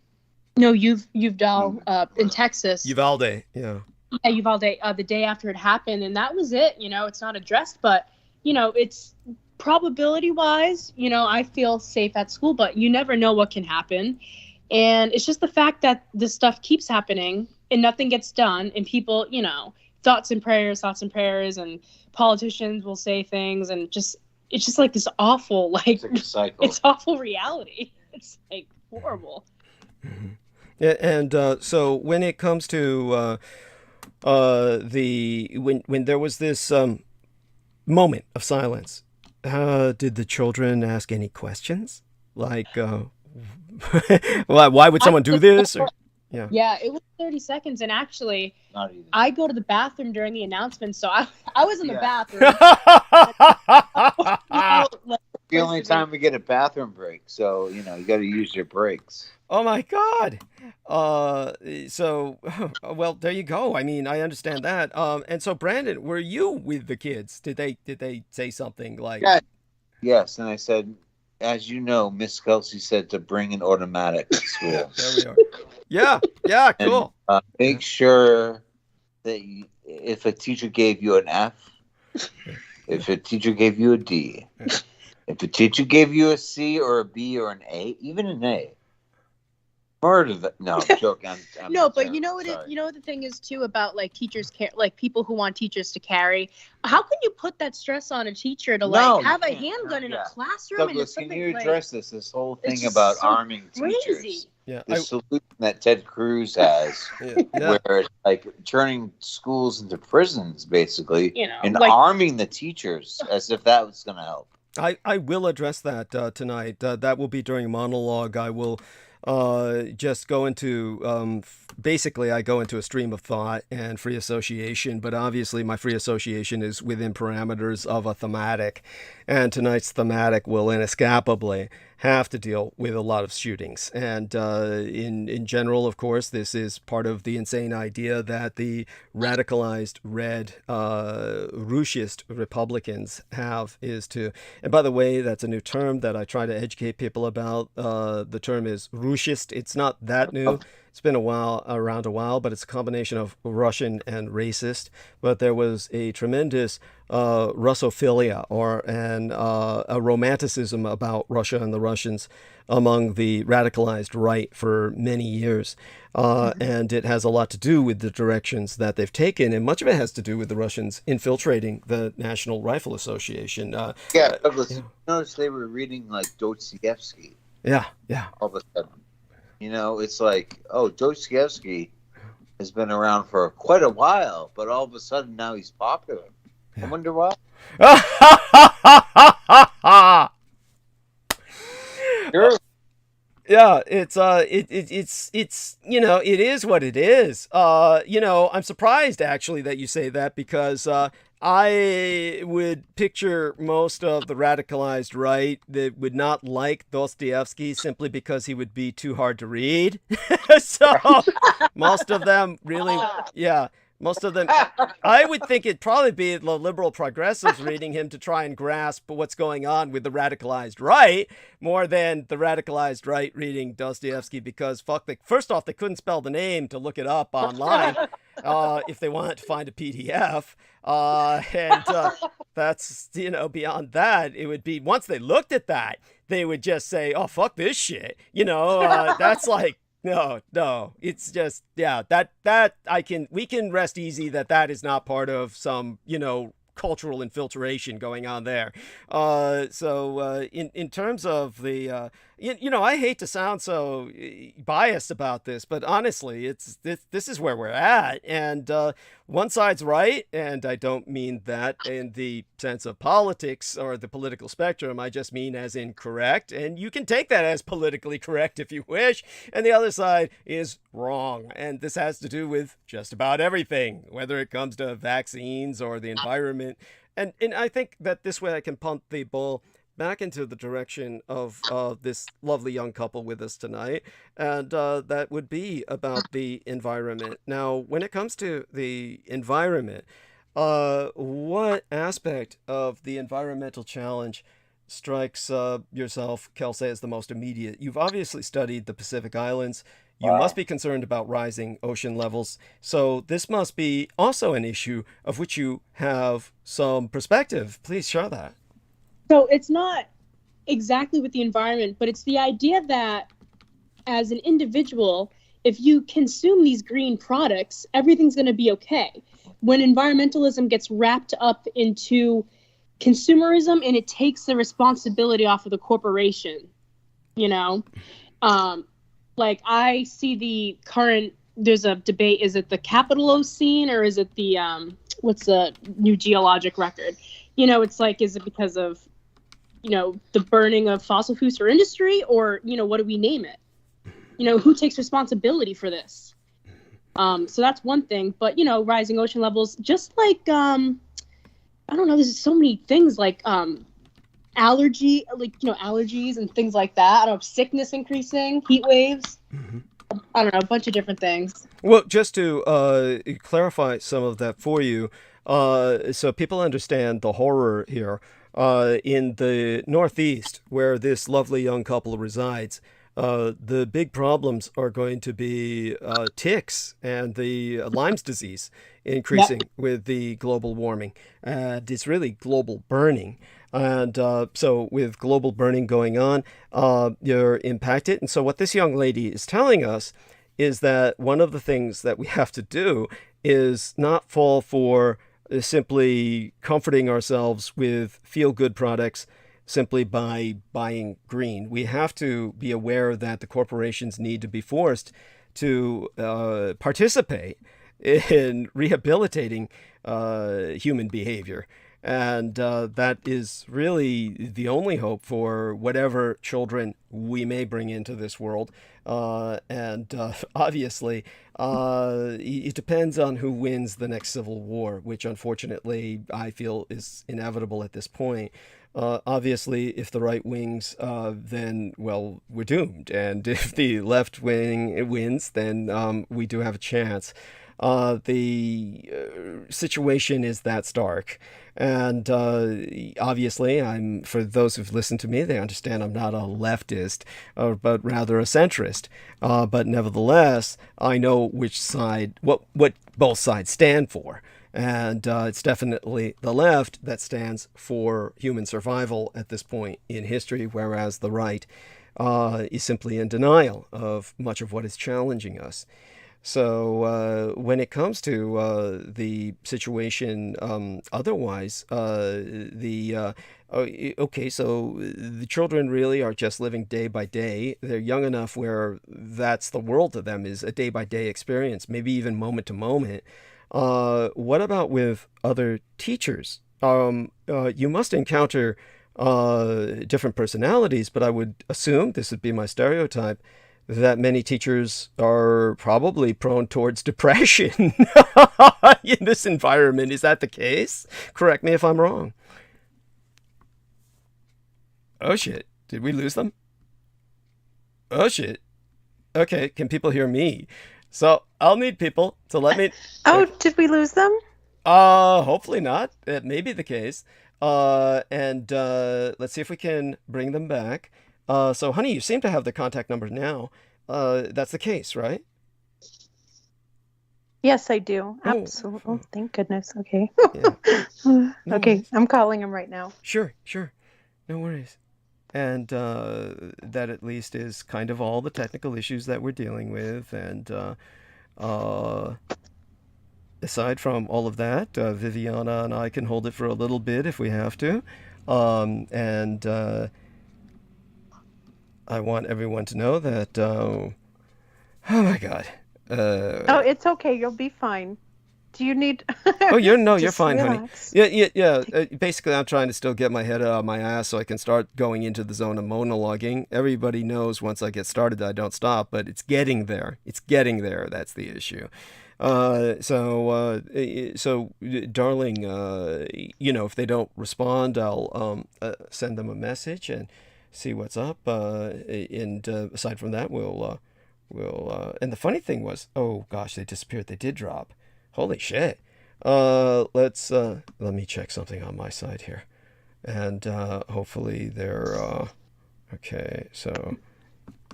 No, Uvalde in Texas.
Uvalde, yeah.
Yeah, Uvalde, the day after it happened, and that was it. It's not addressed, but it's probability wise, I feel safe at school, but you never know what can happen. And it's just the fact that this stuff keeps happening and nothing gets done, and people, thoughts and prayers, and politicians will say things, and it's just like this awful, like, it's awful reality. It's like horrible.
Mm-hmm. Yeah, and so when it comes to when there was this moment of silence, did the children ask any questions? Like, why would someone do this? Or,
yeah, it was 30 seconds, and actually, I go to the bathroom during the announcement, so I was in the bathroom.
The only time we get a bathroom break, so you got to use your breaks.
Oh my God! So, well, there you go. I mean, I understand that. And so, Brandon, were you with the kids? Did they say something like?
Yeah. Yes, and I said, as you know, Miss Kelsey said to bring an automatic to school.
There we are. Yeah, cool.
And, make sure that if a teacher gave you an F, if a teacher gave you a D, if a teacher gave you a C or a B or an A, even an A. Murder that. No, I'm joking. I'm
no, but you know what the thing is too about like teachers like people who want teachers to carry. How can you put that stress on a teacher to have a handgun in a classroom?
Douglas, can you address this whole thing about arming teachers?
Yeah,
the solution that Ted Cruz has, where it's like turning schools into prisons, basically, and arming the teachers as if that was going to help.
I will address that tonight. That will be during a monologue. I will just go into basically I go into a stream of thought and free association, but obviously my free association is within parameters of a thematic, and tonight's thematic will inescapably have to deal with a lot of shootings. And in general, of course, this is part of the insane idea that the radicalized red Römischist Republicans have is to, and by the way, that's a new term that I try to educate people about. The term is Römischist. It's not that new. It's been around a while, but it's a combination of Russian and racist. But there was a tremendous Russophilia, a romanticism about Russia and the Russians among the radicalized right for many years. And it has a lot to do with the directions that they've taken, and much of it has to do with the Russians infiltrating the National Rifle Association.
Douglas, notice they were reading like Dostoevsky.
Yeah.
All of a sudden. It's like, Dostoevsky has been around for quite a while, but all of a sudden now he's popular. Yeah. I wonder why. Sure.
Yeah, it's it is what it is. I'm surprised actually that you say that, because I would picture most of the radicalized right that would not like Dostoevsky simply because he would be too hard to read. So most of them really, most of them, I would think it'd probably be the liberal progressives reading him to try and grasp what's going on with the radicalized right, more than the radicalized right reading Dostoevsky, because first off, they couldn't spell the name to look it up online if they wanted to find a PDF. That's, beyond that, it would be, once they looked at that, they would just say, oh, fuck this shit. That's like, no, it's just, we can rest easy that is not part of some, cultural infiltration going on there. So in terms of the, I hate to sound so biased about this, but honestly, this is where we're at, and one side's right, and I don't mean that in the sense of politics or the political spectrum. I just mean as in correct, and you can take that as politically correct if you wish, and the other side is wrong, and this has to do with just about everything, whether it comes to vaccines or the environment, and I think that this way I can punt the ball back into the direction of this lovely young couple with us tonight, and that would be about the environment. Now, when it comes to the environment, what aspect of the environmental challenge strikes yourself, Kelsey, as the most immediate? You've obviously studied the Pacific Islands. You must be concerned about rising ocean levels. So this must be also an issue of which you have some perspective. Please share that.
So it's not exactly with the environment, but it's the idea that as an individual, if you consume these green products, everything's going to be okay. When environmentalism gets wrapped up into consumerism and it takes the responsibility off of the corporation, like I see the current, there's a debate, is it the Capitalocene or is it the, what's the new geologic record? It's like, is it because of, the burning of fossil fuels for industry, or, what do we name it? Who takes responsibility for this? So that's one thing, but, rising ocean levels, just like, I don't know, there's so many things like, allergies and things like that. I don't know, sickness increasing, heat waves. I don't know, a bunch of different things.
Well, just to clarify some of that for you, so people understand the horror here. In the Northeast, where this lovely young couple resides, the big problems are going to be ticks and the Lyme's disease increasing with the global warming. And it's really global burning. And so with global burning going on, you're impacted. And so what this young lady is telling us is that one of the things that we have to do is not fall for simply comforting ourselves with feel-good products simply by buying green. We have to be aware that the corporations need to be forced to participate in rehabilitating human behavior. And that is really the only hope for whatever children we may bring into this world. And obviously, it depends on who wins the next civil war, which unfortunately I feel is inevitable at this point. Obviously, if the right wings, then, well, we're doomed. And if the left wing wins, then we do have a chance. the situation is that stark. And obviously, for those who've listened to me, they understand I'm not a leftist, but rather a centrist. But nevertheless, I know which side, what both sides stand for. And it's definitely the left that stands for human survival at this point in history, whereas the right is simply in denial of much of what is challenging us. So when it comes to the situation otherwise, okay, so the children really are just living day by day. They're young enough where that's the world to them, is a day-by-day experience, maybe even moment to moment. What about with other teachers? You must encounter different personalities, but I would assume, this would be my stereotype, that many teachers are probably prone towards depression in this environment. Is that the case? Correct me if I'm wrong. Oh shit, did we lose them? Oh shit. Okay, can people hear me? So I'll need people to let me...
Oh, did we lose them?
Hopefully not. It may be the case. And let's see if we can bring them back. So, honey, you seem to have the contact number now. That's the case, right?
Yes, I do.
Oh,
Absolutely. Oh, thank goodness. Okay.
yeah. No
Okay,
worries.
I'm calling him right now.
Sure. No worries. And that at least is kind of all the technical issues that we're dealing with. And aside from all of that, Viviana and I can hold it for a little bit if we have to. And I want everyone to know that, oh my God.
Oh, it's okay. You'll be fine. Do you need...
Oh, you're
Just
fine,
relax.
honey. Yeah. Basically, I'm trying to still get my head out of my ass so I can start going into the zone of monologuing. Everybody knows once I get started, I don't stop, but it's getting there. That's the issue. So, darling, if they don't respond, I'll send them a message and see what's up. And aside from that, we'll. And the funny thing was, oh gosh, they disappeared. They did drop. Holy shit. Let me check something on my side here, and hopefully they're okay. So,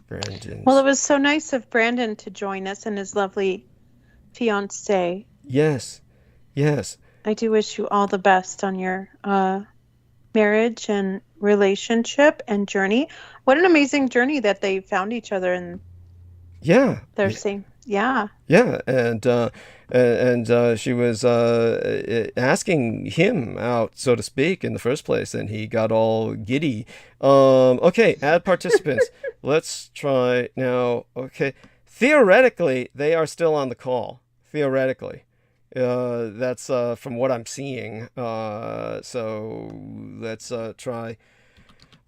Brandon.
Well, it was so nice of Brandon to join us and his lovely fiancée.
Yes.
I do wish you all the best on your marriage and relationship and journey. What an amazing journey that they found each other and they're saying, yeah.
Yeah, and she was asking him out, so to speak, in the first place, and he got all giddy. Okay, add participants. Let's try now. Okay, theoretically, they are still on the call. Theoretically. That's from what I'm seeing. So let's try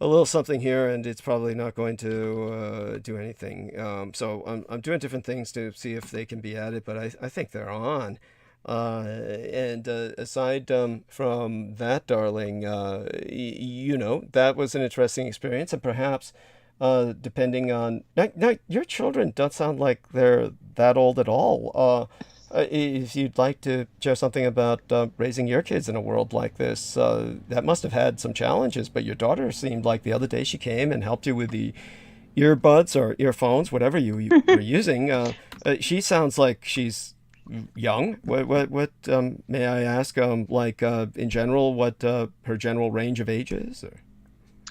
a little something here, and it's probably not going to do anything. So I'm doing different things to see if they can be added, but I think they're on. And aside from that, darling, that was an interesting experience, and perhaps depending on... Now, your children don't sound like they're that old at all. If you'd like to share something about raising your kids in a world like this, that must have had some challenges, but your daughter seemed like the other day she came and helped you with the earbuds or earphones, whatever you were using. She sounds like she's young. What may I ask, in general, what her general range of age is? Or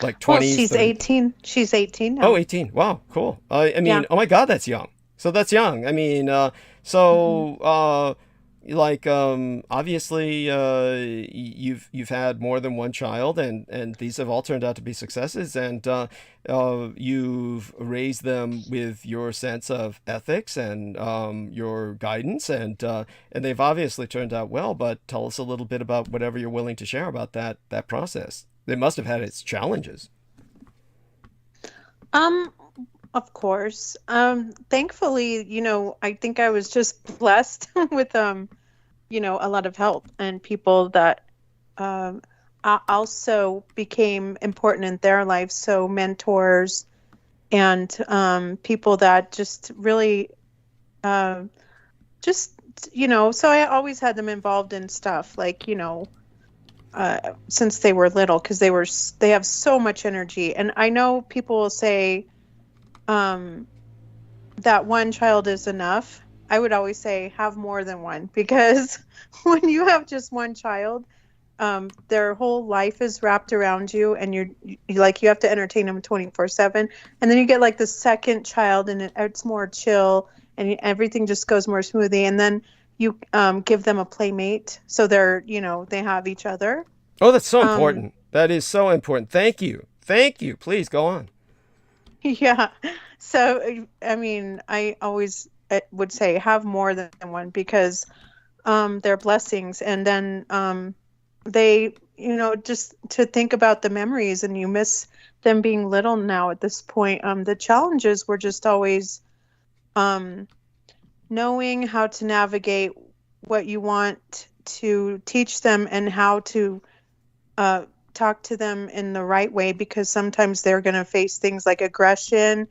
like 20s?
Well, she's 18. She's 18 now.
Oh, 18. Wow, cool. I mean,
Yeah.
oh my God, that's young. So that's young. I mean, obviously, you've had more than one child, and these have all turned out to be successes, and you've raised them with your sense of ethics and your guidance, and they've obviously turned out well. But tell us a little bit about whatever you're willing to share about that process. It must have had its challenges.
Of course. Thankfully, I think I was just blessed with, a lot of help and people that also became important in their lives. So mentors and people that just really just so I always had them involved in stuff like, since they were little, because they have so much energy. And I know people will say that one child is enough. I would always say have more than one, because when you have just one child, their whole life is wrapped around you, and you have to entertain them 24/7. And then you get like the second child, and it's more chill, and everything just goes more smoothly. And then you give them a playmate, so they have each other.
Oh, that's so important. That is so important. Thank you. Please go on.
Yeah. So, I mean, I always would say have more than one, because they're blessings. And then they, just to think about the memories, and you miss them being little now at this point. The challenges were just always knowing how to navigate what you want to teach them, and how to talk to them in the right way, because sometimes they're going to face things like aggression,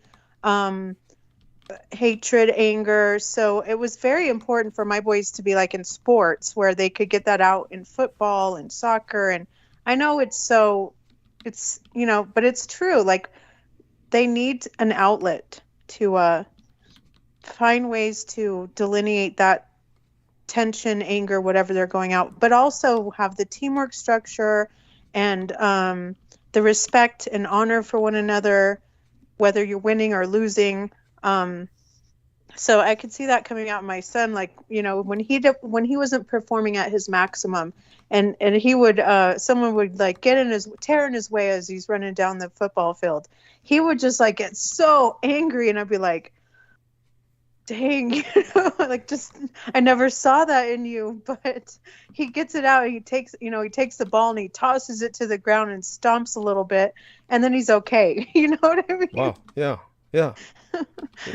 hatred, anger. So it was very important for my boys to be like in sports, where they could get that out in football and soccer. And I know but it's true. Like, they need an outlet to find ways to delineate that tension, anger, whatever they're going out, but also have the teamwork structure and the respect and honor for one another, whether you're winning or losing. So I could see that coming out in my son, like, when he wasn't performing at his maximum, and he would someone would like tear in his way as he's running down the football field. He would just like get so angry, and I'd be like, dang, like, just, I never saw that in you. But he gets it out, and he takes the ball, and he tosses it to the ground and stomps a little bit, and then he's okay. You know what I mean?
Wow. Yeah.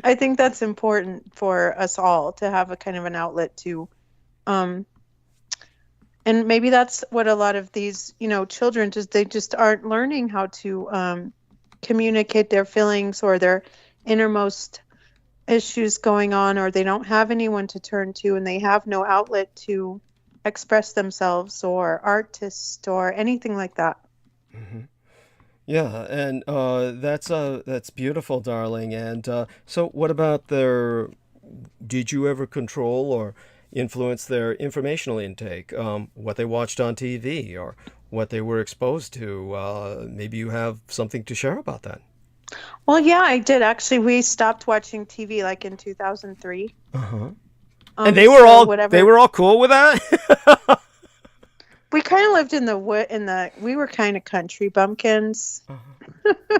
I think that's important for us all, to have a kind of an outlet to, and maybe that's what a lot of these, children they just aren't learning how to communicate their feelings or their innermost issues going on, or they don't have anyone to turn to, and they have no outlet to express themselves, or artist, or anything like that.
Mm-hmm. Yeah, and that's beautiful, darling. And so what about did you ever control or influence their informational intake, what they watched on TV or what they were exposed to? Maybe you have something to share about that.
Well, yeah, I did. Actually, we stopped watching TV like in 2003.
Uh-huh. And they were all cool with that?
We kind of lived in the wood, we were kind of country bumpkins. Uh-huh.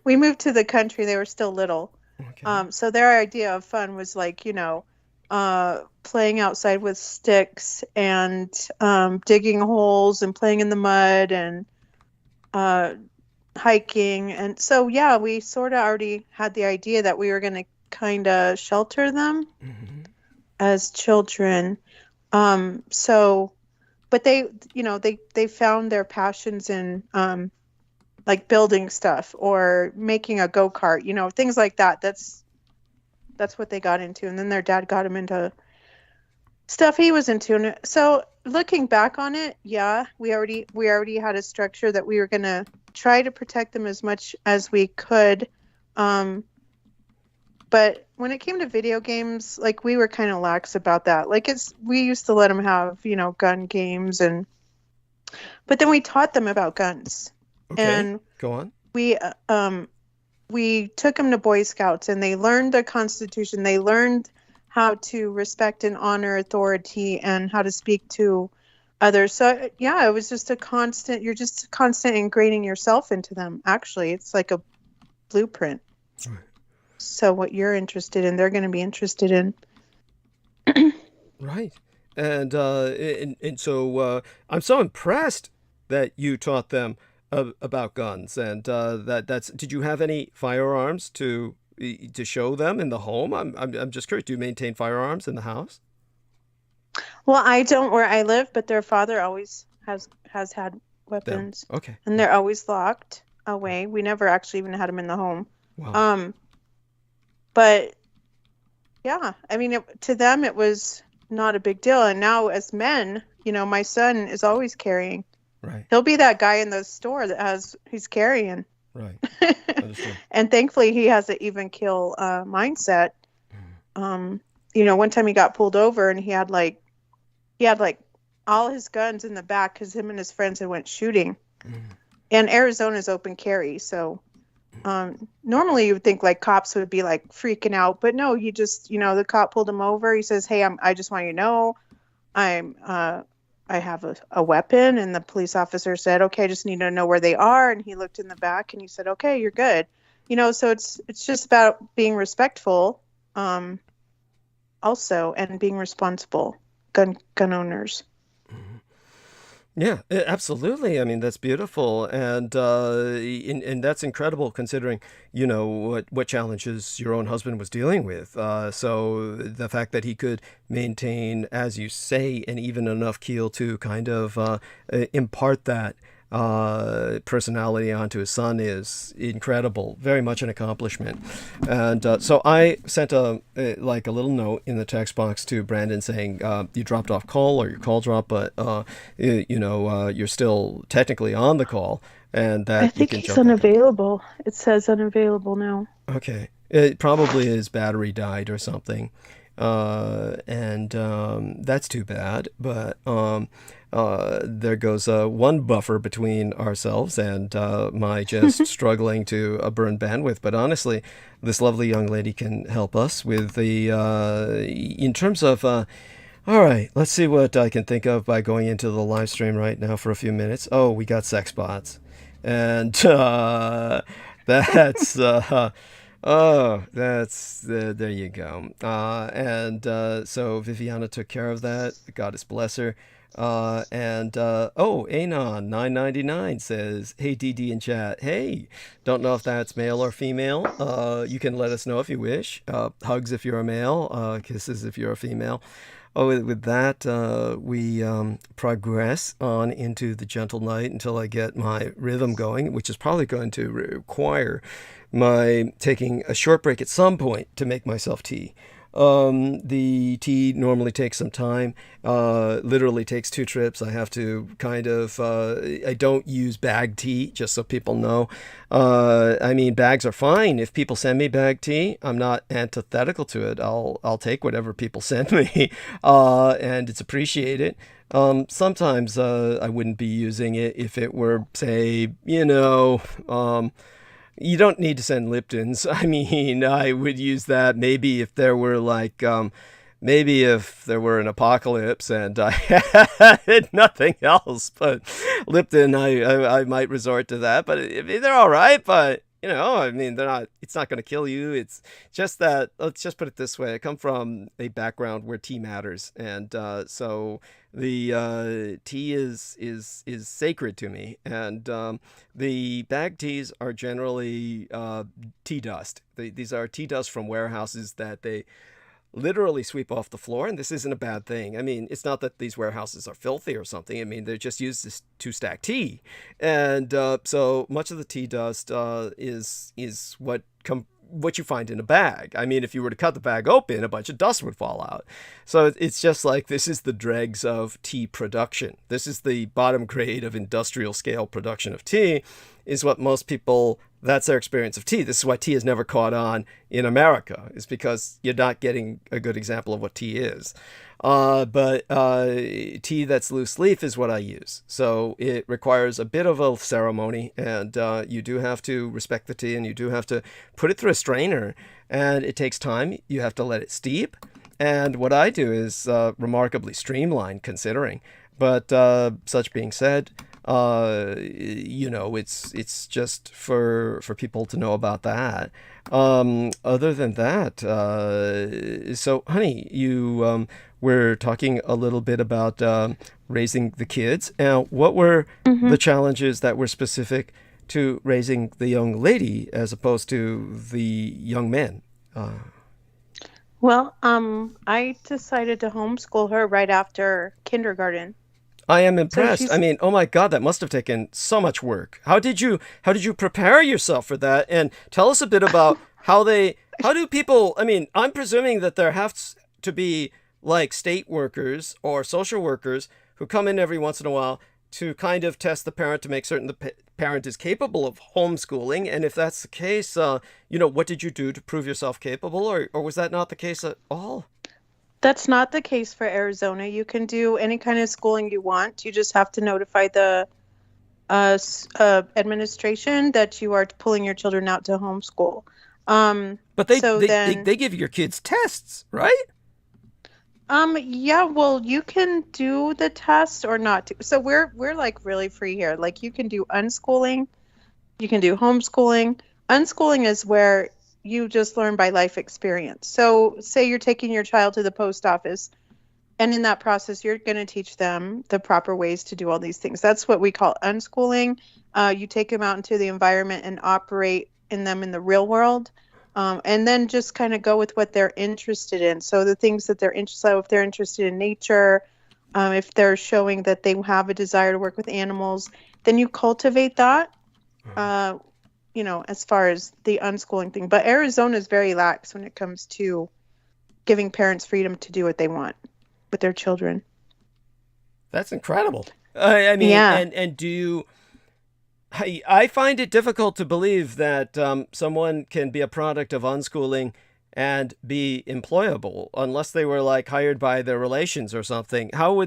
We moved to the country. They were still little. Okay. So their idea of fun was like, playing outside with sticks and digging holes and playing in the mud and hiking. And so, yeah, we sort of already had the idea that we were going to kind of shelter them as children. But they found their passions in like building stuff or making a go-kart, things like that. That's what they got into. And then their dad got them into stuff he was into. And so looking back on it, yeah, we already had a structure that we were going to try to protect them as much as we could. But when it came to video games, like, we were kind of lax about that. Like, we used to let them have, gun games, but then we taught them about guns.
Okay, and go on.
We took them to Boy Scouts, and they learned the Constitution. They learned how to respect and honor authority and how to speak to others. So, yeah, it was just you're just constant ingraining yourself into them. Actually, it's like a blueprint. Right. So what you're interested in, they're going to be interested in.
Right. And so I'm so impressed that you taught them about guns. And did you have any firearms to show them in the home? I'm just curious. Do you maintain firearms in the house?
Well, I don't where I live, but their father always has had weapons.
Them. Okay.
And they're always locked away. We never actually even had them in the home.
Wow.
But yeah, I mean, to them it was not a big deal. And now as men, my son is always carrying.
Right.
He'll be that guy in the store that he's carrying.
Right.
And thankfully he has an even kill mindset. One time he got pulled over and he had like all his guns in the back because him and his friends had went shooting. And Arizona's open carry, so normally you would think like cops would be like freaking out, but no, he just, the cop pulled him over. He says, "Hey, I just want you to know I have a weapon." And the police officer said, "Okay, I just need to know where they are." And he looked in the back and he said, "Okay, you're good." So it's just about being respectful, also, and being responsible gun owners.
Yeah, absolutely. I mean, that's beautiful, and that's incredible considering what challenges your own husband was dealing with. So the fact that he could maintain, as you say, an even enough keel to kind of impart that personality onto his son is incredible. Very much an accomplishment. And so I sent a little note in the text box to Brandon saying you dropped off call, or your call dropped, but you're still technically on the call, and that
I think he's unavailable. It says unavailable now.
Okay, it probably his battery died or something. And that's too bad, but there goes one buffer between ourselves and my just struggling to burn bandwidth. But honestly, this lovely young lady can help us with the in terms of all right, let's see what I can think of by going into the live stream right now for a few minutes. Oh, we got sex bots, and that's oh, that's there you go. So Viviana took care of that. The goddess bless her. Anon 999 says, "Hey DD in chat. Hey, don't know if that's male or female. You can let us know if you wish. Hugs if you're a male. Kisses if you're a female." With that, we progress on into the gentle night until I get my rhythm going, which is probably going to require my taking a short break at some point to make myself tea. The tea normally takes some time, literally takes 2 trips. I have to kind of, I don't use bag tea, just so people know. I mean, bags are fine. If people send me bag tea, I'm not antithetical to it. I'll take whatever people send me, and it's appreciated. Sometimes, I wouldn't be using it if it were, say, you don't need to send Liptons. I mean, I would use that maybe if there were maybe if there were an apocalypse and I had nothing else. But Lipton, I might resort to that. But they're all right. But I mean, they're not. It's not going to kill you. It's just that. Let's just put it this way. I come from a background where tea matters, and so the tea is sacred to me. And the bag teas are generally tea dust. These are tea dust from warehouses that they literally sweep off the floor, and this isn't a bad thing. I mean, it's not that these warehouses are filthy or something. I mean, they're just used to stack tea, and so much of the tea dust is what you find in a bag. I mean, if you were to cut the bag open, a bunch of dust would fall out. So it's just like, this is the dregs of tea production. This is the bottom grade of industrial scale production of tea, is what most people, that's their experience of tea. This is why tea has never caught on in America, is because you're not getting a good example of what tea is. But tea that's loose leaf is what I use. So it requires a bit of a ceremony, and you do have to respect the tea, and you do have to put it through a strainer, and it takes time. You have to let it steep. And what I do is remarkably streamlined considering. But such being said, it's just for people to know about that. Other than that, so honey, you we're talking a little bit about raising the kids. Now, what were the challenges that were specific to raising the young lady as opposed to the young men?
Well, I decided to homeschool her right after kindergarten.
I am impressed. I mean, oh my God, that must have taken so much work. How did you prepare yourself for that? And tell us a bit about how do people, I mean, I'm presuming that there has to be like state workers or social workers who come in every once in a while to kind of test the parent to make certain the parent is capable of homeschooling. And if that's the case, what did you do to prove yourself capable, or was that not the case at all?
That's not the case for Arizona. You can do any kind of schooling you want. You just have to notify the administration that you are pulling your children out to homeschool.
But they give your kids tests, right?
Yeah, well, you can do the test or not. So we're like really free here. Like you can do unschooling, you can do homeschooling. Unschooling is where you just learn by life experience. So say you're taking your child to the post office, and in that process, you're going to teach them the proper ways to do all these things. That's what we call unschooling. You take them out into the environment and operate in them in the real world. And then just kind of go with what they're interested in. So the things that they're interested in, if they're interested in nature, if they're showing that they have a desire to work with animals, then you cultivate that, as far as the unschooling thing. But Arizona is very lax when it comes to giving parents freedom to do what they want with their children.
That's incredible. I mean,
yeah.
And do you... I find it difficult to believe that someone can be a product of unschooling and be employable unless they were like hired by their relations or something. How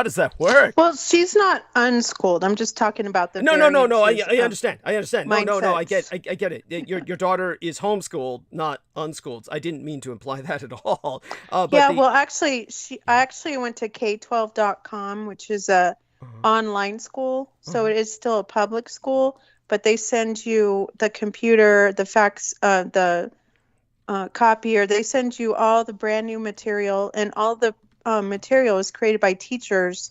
does that work?
Well, she's not unschooled. I'm just talking about the
No. I understand. No. I get it. Your daughter is homeschooled, not unschooled. I didn't mean to imply that at all.
Well, actually, I went to K12.com, which is a online school. So it is still a public school, but they send you the computer, the fax, the copier. They send you all the brand new material, and all the material is created by teachers.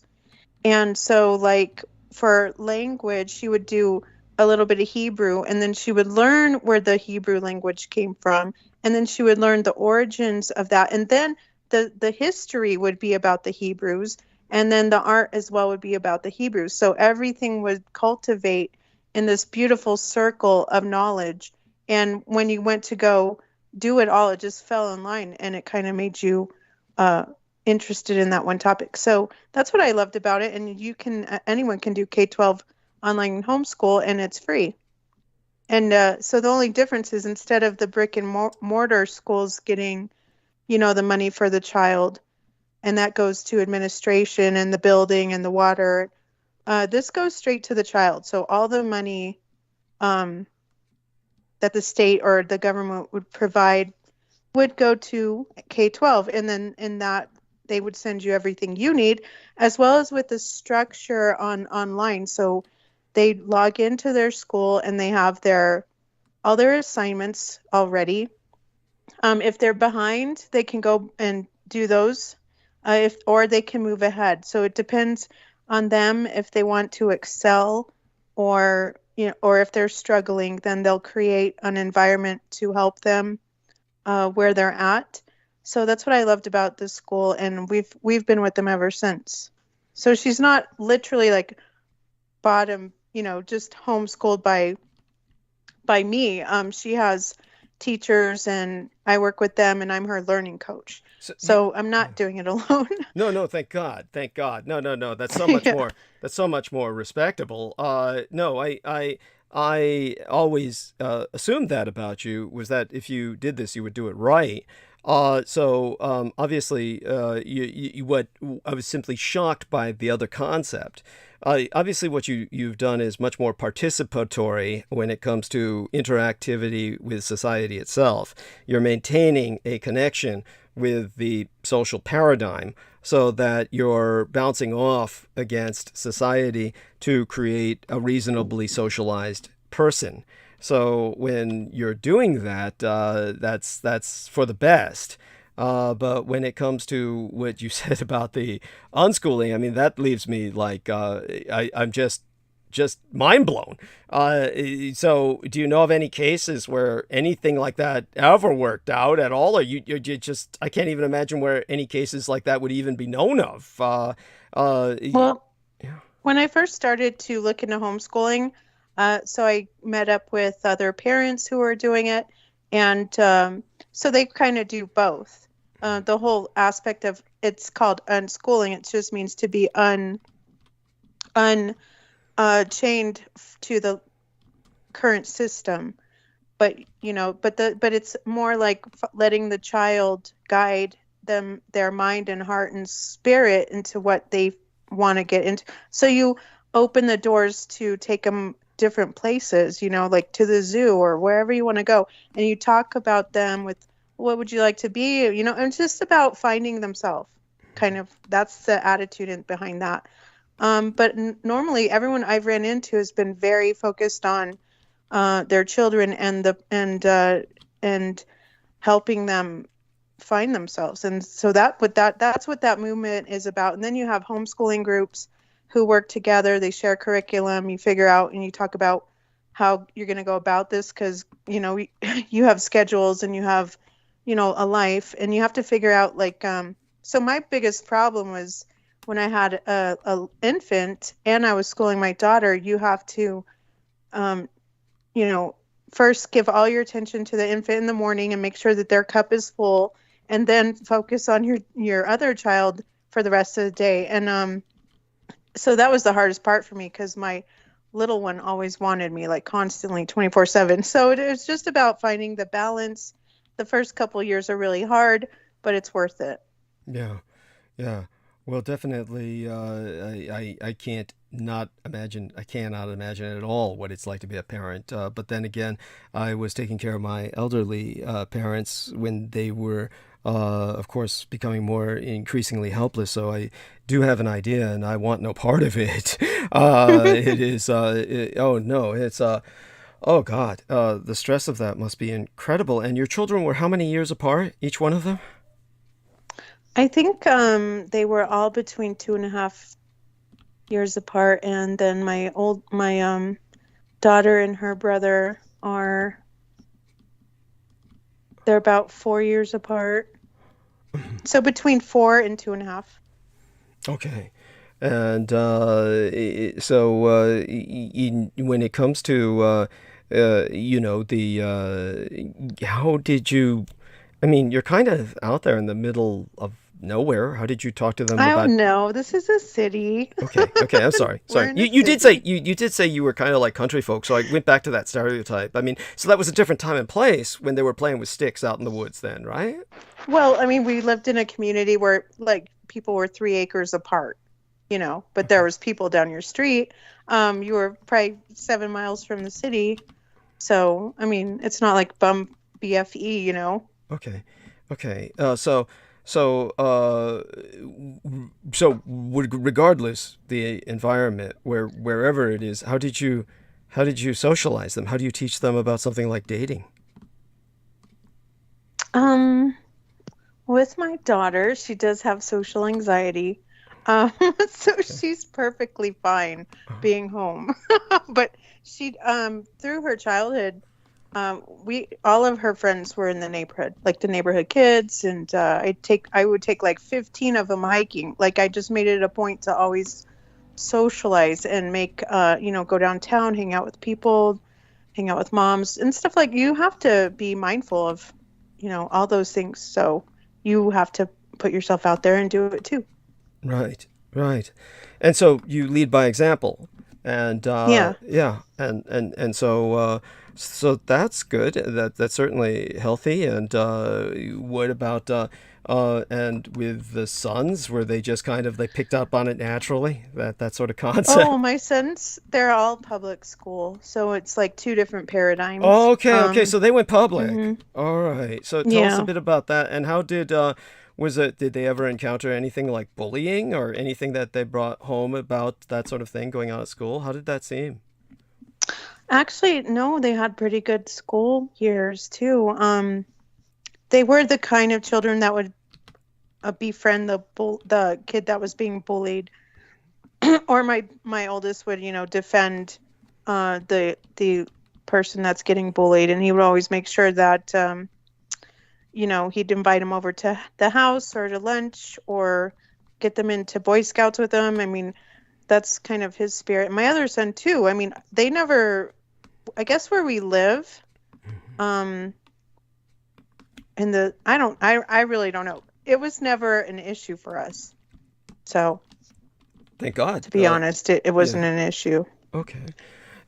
And so like for language, she would do a little bit of Hebrew, and then she would learn where the Hebrew language came from, and then she would learn the origins of that, and then the history would be about the Hebrews, and then the art as well would be about the Hebrews. So everything would cultivate in this beautiful circle of knowledge. And when you went to go do it all, it just fell in line, and it kind of made you interested in that one topic. So that's what I loved about it. And anyone can do K-12 online homeschool, and it's free. And so the only difference is, instead of the brick and mortar schools getting, the money for the child, and that goes to administration and the building and the water, this goes straight to the child. So all the money that the state or the government would provide would go to K-12, and then in that they would send you everything you need, as well as with the structure online. So they log into their school, and they have all their assignments already. If they're behind, they can go and do those, or they can move ahead. So it depends on them if they want to excel, or if they're struggling, then they'll create an environment to help them where they're at. So that's what I loved about this school, and we've been with them ever since. So she's not literally like bottom, just homeschooled by me. She has teachers, and I work with them, and I'm her learning coach. So I'm not doing it alone.
No, thank God. No. That's so much more. That's so much more respectable. No, I always assumed that about you, was that if you did this, you would do it right. So obviously, what I was simply shocked by the other concept. Obviously, what you've done is much more participatory when it comes to interactivity with society itself. You're maintaining a connection with the social paradigm, so that you're bouncing off against society to create a reasonably socialized person. So when you're doing that, that's for the best. But when it comes to what you said about the unschooling, I mean, that leaves me like I'm just mind blown. So do you know of any cases where anything like that ever worked out at all, or you just, I can't even imagine where any cases like that would even be known of?
Well, when I first started to look into homeschooling, so I met up with other parents who were doing it, and so they kind of do both. the whole aspect of it's called unschooling. It just means to be chained to the current system. But but it's more like letting the child guide them, their mind and heart and spirit into what they want to get into. So you open the doors to take them different places, like to the zoo or wherever you want to go, and you talk about them with what would you like to be, and it's just about finding themselves. Kind of, that's the attitude behind that. But normally everyone I've ran into has been very focused on their children and helping them find themselves. And so that's what that movement is about. And then you have homeschooling groups who work together. They share curriculum. You figure out and you talk about how you're going to go about this, because you have schedules and you have a life, and you have to figure out so my biggest problem was when I had a infant and I was schooling my daughter. You have to first give all your attention to the infant in the morning and make sure that their cup is full, and then focus on your other child for the rest of the day. And so that was the hardest part for me, because my little one always wanted me constantly 24/7. So it was just about finding the balance. The first couple years are really hard, but it's worth it.
Yeah. Well, definitely, I cannot imagine at all what it's like to be a parent. But then again, I was taking care of my elderly parents when they were, of course, becoming more increasingly helpless. So I do have an idea, and I want no part of it. It is, oh God, the stress of that must be incredible. And your children were how many years apart, each one of them?
I think they were all between 2.5 years apart, and then my daughter and her brother they're about 4 years apart. So between 4 and 2.5. Okay.
And so when it comes to how did you? I mean, you're kind of out there in the middle of nowhere. How did you talk to them
I
about?
don't know. This is a city.
Okay. I'm sorry. You did say you did say you were kind of like country folk. So I went back to that stereotype. I mean, so that was a different time and place when they were playing with sticks out in the woods then, right?
Well, I mean, we lived in a community where people were 3 acres apart, but there was people down your street. You were probably 7 miles from the city. So, I mean, it's not like bum BFE,
Okay. So regardless the environment, wherever it is, how did you socialize them? How do you teach them about something like dating?
With my daughter, she does have social anxiety. So she's perfectly fine being home. But she, through her childhood, all of her friends were in the neighborhood, like the neighborhood kids, and I would take 15 of them hiking. I just made it a point to always socialize and make go downtown, hang out with people, hang out with moms and stuff. You have to be mindful of all those things, so you have to put yourself out there and do it too.
Right. And so you lead by example, and and so that's good. That's certainly healthy. And what about and with the sons, were they just they picked up on it naturally, that sort of concept?
Oh, my sons, they're all public school, so it's 2 different paradigms.
Oh, okay. So they went public.
Mm-hmm.
All right. So tell us a bit about that. And how did did they ever encounter anything like bullying or anything that they brought home about that sort of thing going on at school? How did that seem?
Actually, no, they had pretty good school years too. They were the kind of children that would befriend the kid that was being bullied, or my oldest would defend the person that's getting bullied, and he would always make sure that he'd invite him over to the house or to lunch or get them into Boy Scouts with him. I mean, that's kind of his spirit. My other son too. I mean, they never, I guess where we live, I really don't know. it was never an issue for us. So,
Thank God.
to be honest, it wasn't an issue.
Okay.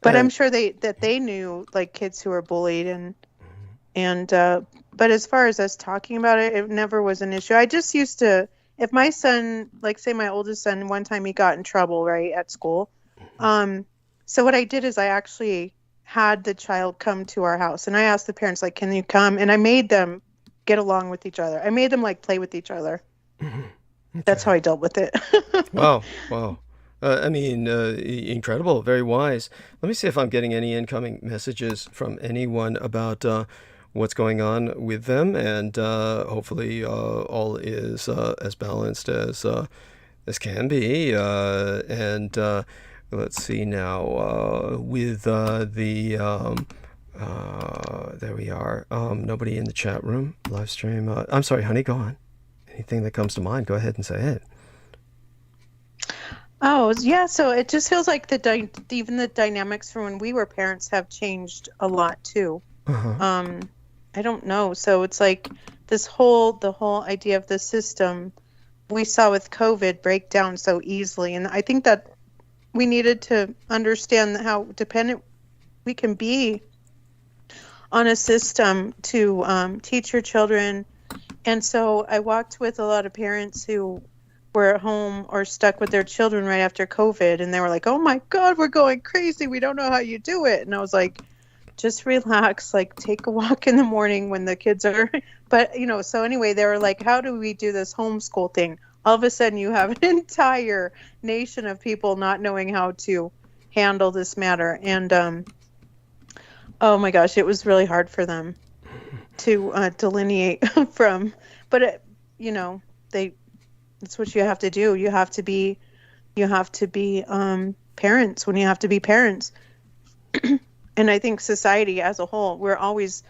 But I'm sure they knew, like, kids who were bullied and but as far as us talking about it, it never was an issue. I just used to, if my son, like, say my oldest son, one time he got in trouble, right, at school. So what I did is I actually had the child come to our house, and I asked the parents, like, can you come? And I made them get along with each other. I made them, like, play with each other. Okay. That's how I dealt with it.
Wow. I mean, incredible, very wise. Let me see if I'm getting any incoming messages from anyone about what's going on with them, and hopefully all is as balanced as can be. And let's see now with there we are. Nobody in the chat room, live stream. I'm sorry, honey, go on. Anything that comes to mind, go ahead and say it.
Oh, yeah. So it just feels like even the dynamics from when we were parents have changed a lot too. I don't know. So it's like the whole idea of the system we saw with COVID break down so easily. And I think that we needed to understand how dependent we can be on a system to teach your children. And so I walked with a lot of parents who were at home or stuck with their children right after COVID, and they were like, oh my God, we're going crazy. We don't know how you do it. And I was like, just relax, like take a walk in the morning when the kids are, but so anyway, they were like, how do we do this homeschool thing? All of a sudden you have an entire nation of people not knowing how to handle this matter. And, oh my gosh, it was really hard for them to delineate from, but that's what you have to do. You have to be parents when you have to be parents. And I think society as a whole, we're always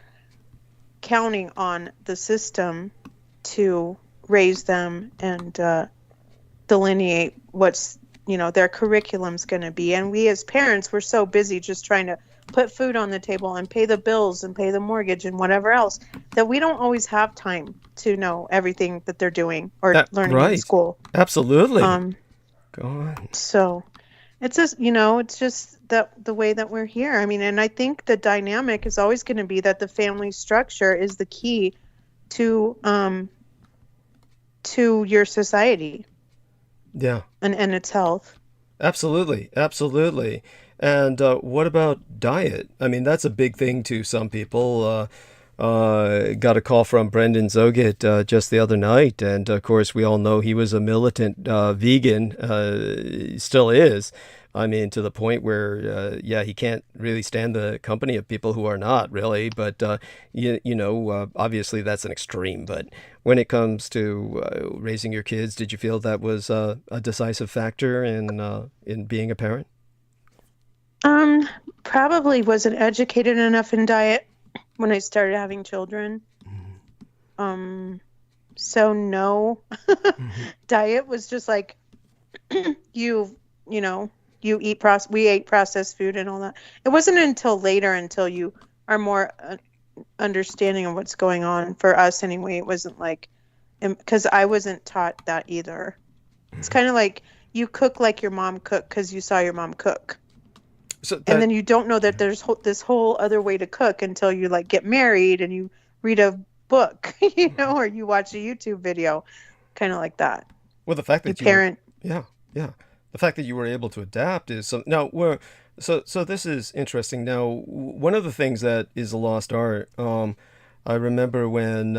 counting on the system to raise them and delineate what's, their curriculum's going to be. And we as parents, we're so busy just trying to put food on the table and pay the bills and pay the mortgage and whatever else that we don't always have time to know everything that they're doing or learning in school.
Absolutely. Go on.
So it's just, it's just that the way that we're here. I mean, and I think the dynamic is always going to be that the family structure is the key to your society.
Yeah.
And its health.
Absolutely. And what about diet? I mean, that's a big thing to some people. Got a call from Brendan Zogit just the other night, and of course we all know he was a militant vegan, still is. I mean, to the point where, he can't really stand the company of people who are not really. But obviously that's an extreme. But when it comes to raising your kids, did you feel that was a decisive factor in being a parent?
Probably wasn't educated enough in diet when I started having children. So no, diet was just like, we ate processed food and all that. It wasn't until later, until you are more understanding of what's going on for us anyway. It wasn't like, because I wasn't taught that either. It's kind of like you cook like your mom cooked because you saw your mom cook. And then you don't know that there's this whole other way to cook until you like get married and you read a book, or you watch a YouTube video, kind of like that.
Well, the fact that the fact that you were able to adapt is so this is interesting. Now, one of the things that is a lost art. I remember when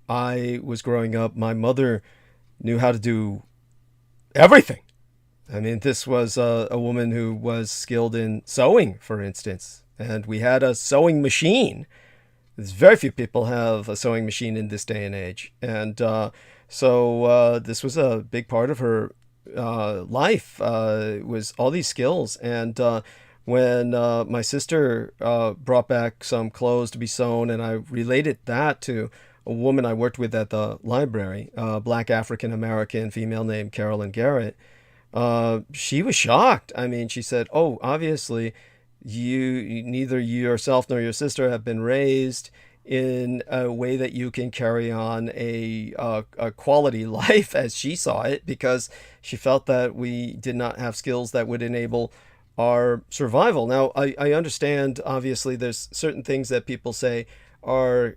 I was growing up, my mother knew how to do everything. I mean, this was a woman who was skilled in sewing, for instance, and we had a sewing machine. There's very few people have a sewing machine in this day and age. And so this was a big part of her life, was all these skills. And when my sister brought back some clothes to be sewn, and I related that to a woman I worked with at the library, a Black African-American female named Carolyn Garrett, she was shocked. I mean, she said, oh, obviously, neither you yourself nor your sister have been raised in a way that you can carry on a quality life as she saw it, because she felt that we did not have skills that would enable our survival. Now, I understand, obviously, there's certain things that people say are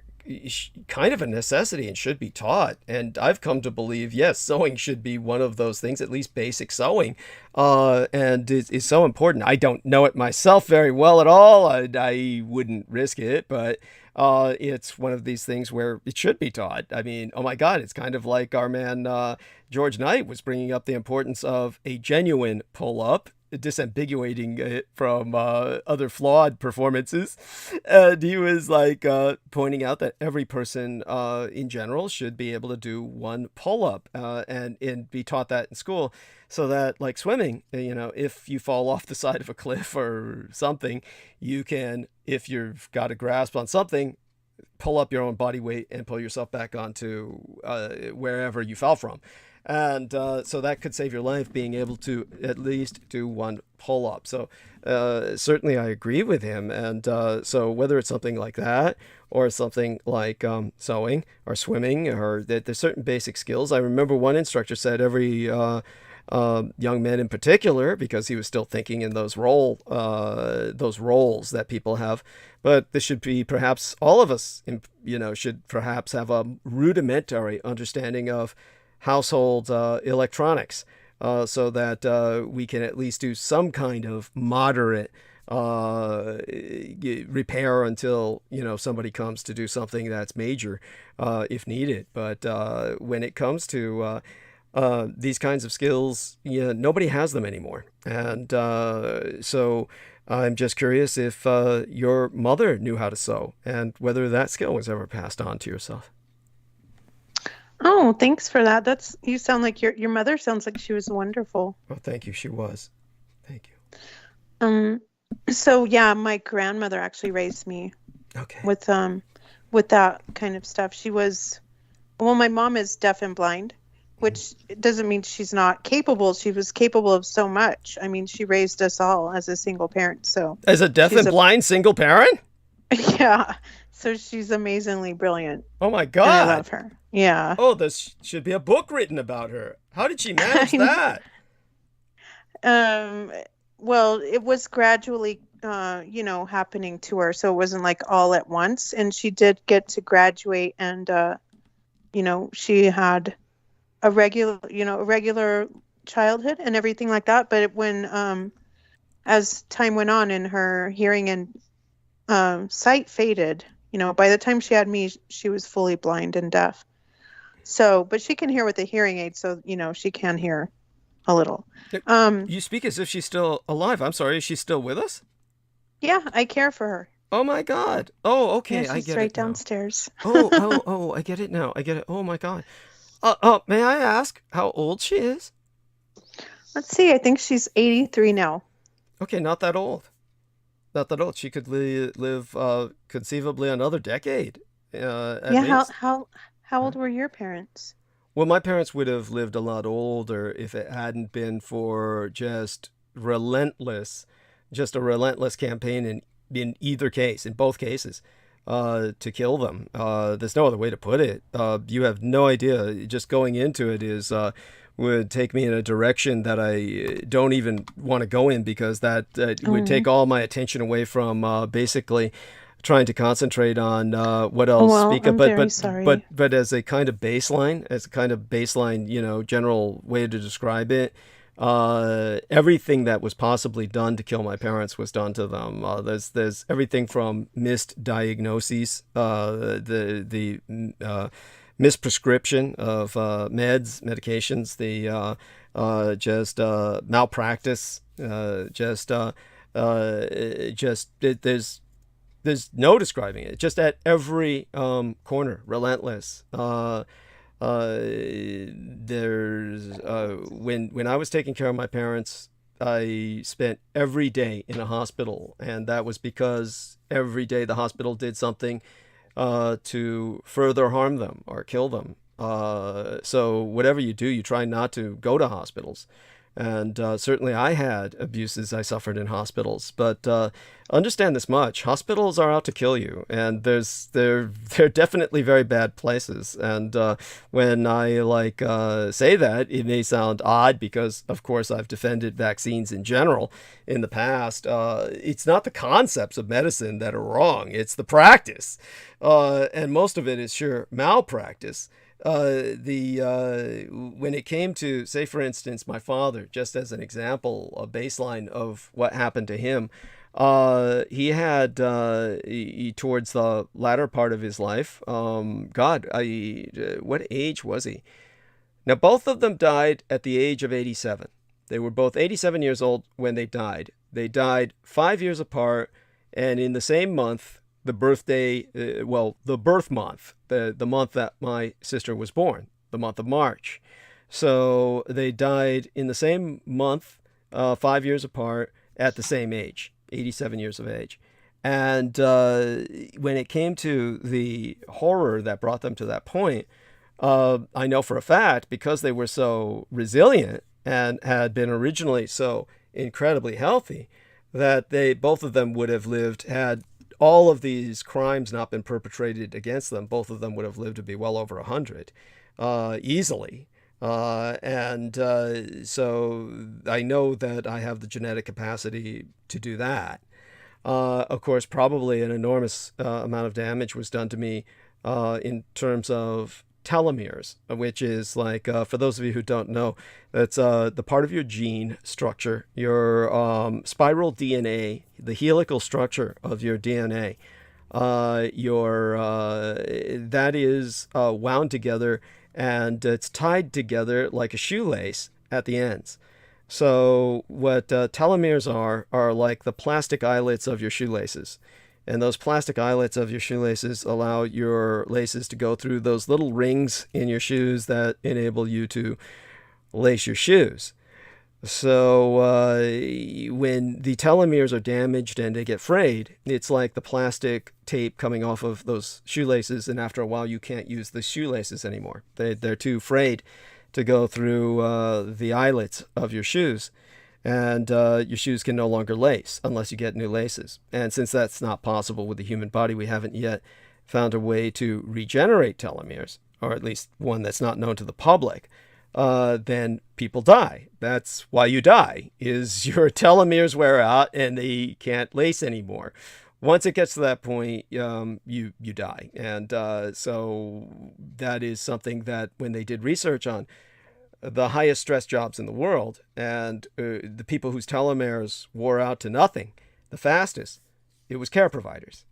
kind of a necessity and should be taught. And I've come to believe, yes, sewing should be one of those things, at least basic sewing, and is so important. I don't know it myself very well at all. I wouldn't risk it, but it's one of these things where it should be taught. I mean, oh my God, it's kind of like our man George Knight was bringing up the importance of a genuine pull-up, disambiguating it from other flawed performances. And he was like pointing out that every person in general should be able to do one pull-up and be taught that in school, so that, like swimming, if you fall off the side of a cliff or something, you can, if you've got a grasp on something, pull up your own body weight and pull yourself back onto wherever you fell from. And so that could save your life, being able to at least do one pull-up. So certainly I agree with him. And so whether it's something like that or something like sewing or swimming, or that there's certain basic skills. I remember one instructor said every young man in particular, because he was still thinking in those roles that people have, but this should be perhaps all of us, should perhaps have a rudimentary understanding of household electronics, so that we can at least do some kind of moderate repair until somebody comes to do something that's major, if needed. But when it comes to these kinds of skills, nobody has them anymore. And so I'm just curious if your mother knew how to sew, and whether that skill was ever passed on to yourself.
Oh, thanks for that. You sound like your mother sounds like she was wonderful.
Oh, thank you. She was. Thank you.
So yeah, my grandmother actually raised me.
Okay.
With that kind of stuff. My mom is deaf and blind, which doesn't mean she's not capable. She was capable of so much. I mean, she raised us all as a single parent. So
as a deaf and blind single parent?
Yeah. So she's amazingly brilliant.
Oh my God.
And I love her. Yeah.
Oh, there should be a book written about her. How did she manage that?
Well, it was gradually, happening to her. So it wasn't like all at once. And she did get to graduate, and, she had a regular childhood and everything like that. But when, as time went on and her hearing and sight faded, by the time she had me, she was fully blind and deaf. So, but she can hear with a hearing aid, so, she can hear a little.
You speak as if she's still alive. I'm sorry, is she still with us?
Yeah, I care for her.
Oh my God. Oh, okay,
yeah,
I get it.
She's right downstairs.
Oh, I get it now. I get it. Oh my God. May I ask how old she is?
Let's see. I think she's 83 now.
Okay, not that old. Not that old. She could live conceivably another decade.
Yeah. How old were your parents?
Well, my parents would have lived a lot older if it hadn't been for just a relentless campaign in either case, in both cases, to kill them. There's no other way to put it. You have no idea. Just going into it would take me in a direction that I don't even want to go in, because that would take all my attention away from basically trying to concentrate on what I'll speak of, but as a kind of baseline, general way to describe it, everything that was possibly done to kill my parents was done to them. There's everything from missed diagnoses, the misprescription of medications, the just malpractice, there's no describing it. Just at every corner, relentless. There's when I was taking care of my parents, I spent every day in a hospital, and that was because every day the hospital did something to further harm them or kill them. So whatever you do, you try not to go to hospitals. And certainly I had abuses I suffered in hospitals. But understand this much: hospitals are out to kill you, and they're definitely very bad places. And when I say that, it may sound odd because, of course, I've defended vaccines in general in the past. It's not the concepts of medicine that are wrong; it's the practice, and most of it is sheer malpractice. When it came to, say, for instance, my father, just as an example, a baseline of what happened to him, he had towards the latter part of his life, what age was he? Now, both of them died at the age of 87. They were both 87 years old when they died. They died 5 years apart, and in the same month, the birthday, the birth month, the month that my sister was born, the month of March. So they died in the same month, 5 years apart, at the same age, 87 years of age. And when it came to the horror that brought them to that point, I know for a fact, because they were so resilient and had been originally so incredibly healthy, that both of them would have lived, had all of these crimes not been perpetrated against them, both of them would have lived to be well over 100, easily. So I know that I have the genetic capacity to do that. Of course, probably an enormous amount of damage was done to me in terms of telomeres, which is for those of you who don't know, that's the part of your gene structure, your spiral DNA, the helical structure of your DNA. That is wound together, and it's tied together like a shoelace at the ends. So what telomeres are like the plastic eyelets of your shoelaces. And those plastic eyelets of your shoelaces allow your laces to go through those little rings in your shoes that enable you to lace your shoes. So when the telomeres are damaged and they get frayed, it's like the plastic tape coming off of those shoelaces, and after a while you can't use the shoelaces anymore. They're too frayed to go through the eyelets of your shoes. And your shoes can no longer lace unless you get new laces. And since that's not possible with the human body, we haven't yet found a way to regenerate telomeres, or at least one that's not known to the public. Then people die. That's why you die, is your telomeres wear out and they can't lace anymore. Once it gets to that point, you die. And so that is something that when they did research on the highest stress jobs in the world, and the people whose telomeres wore out to nothing the fastest, it was care providers.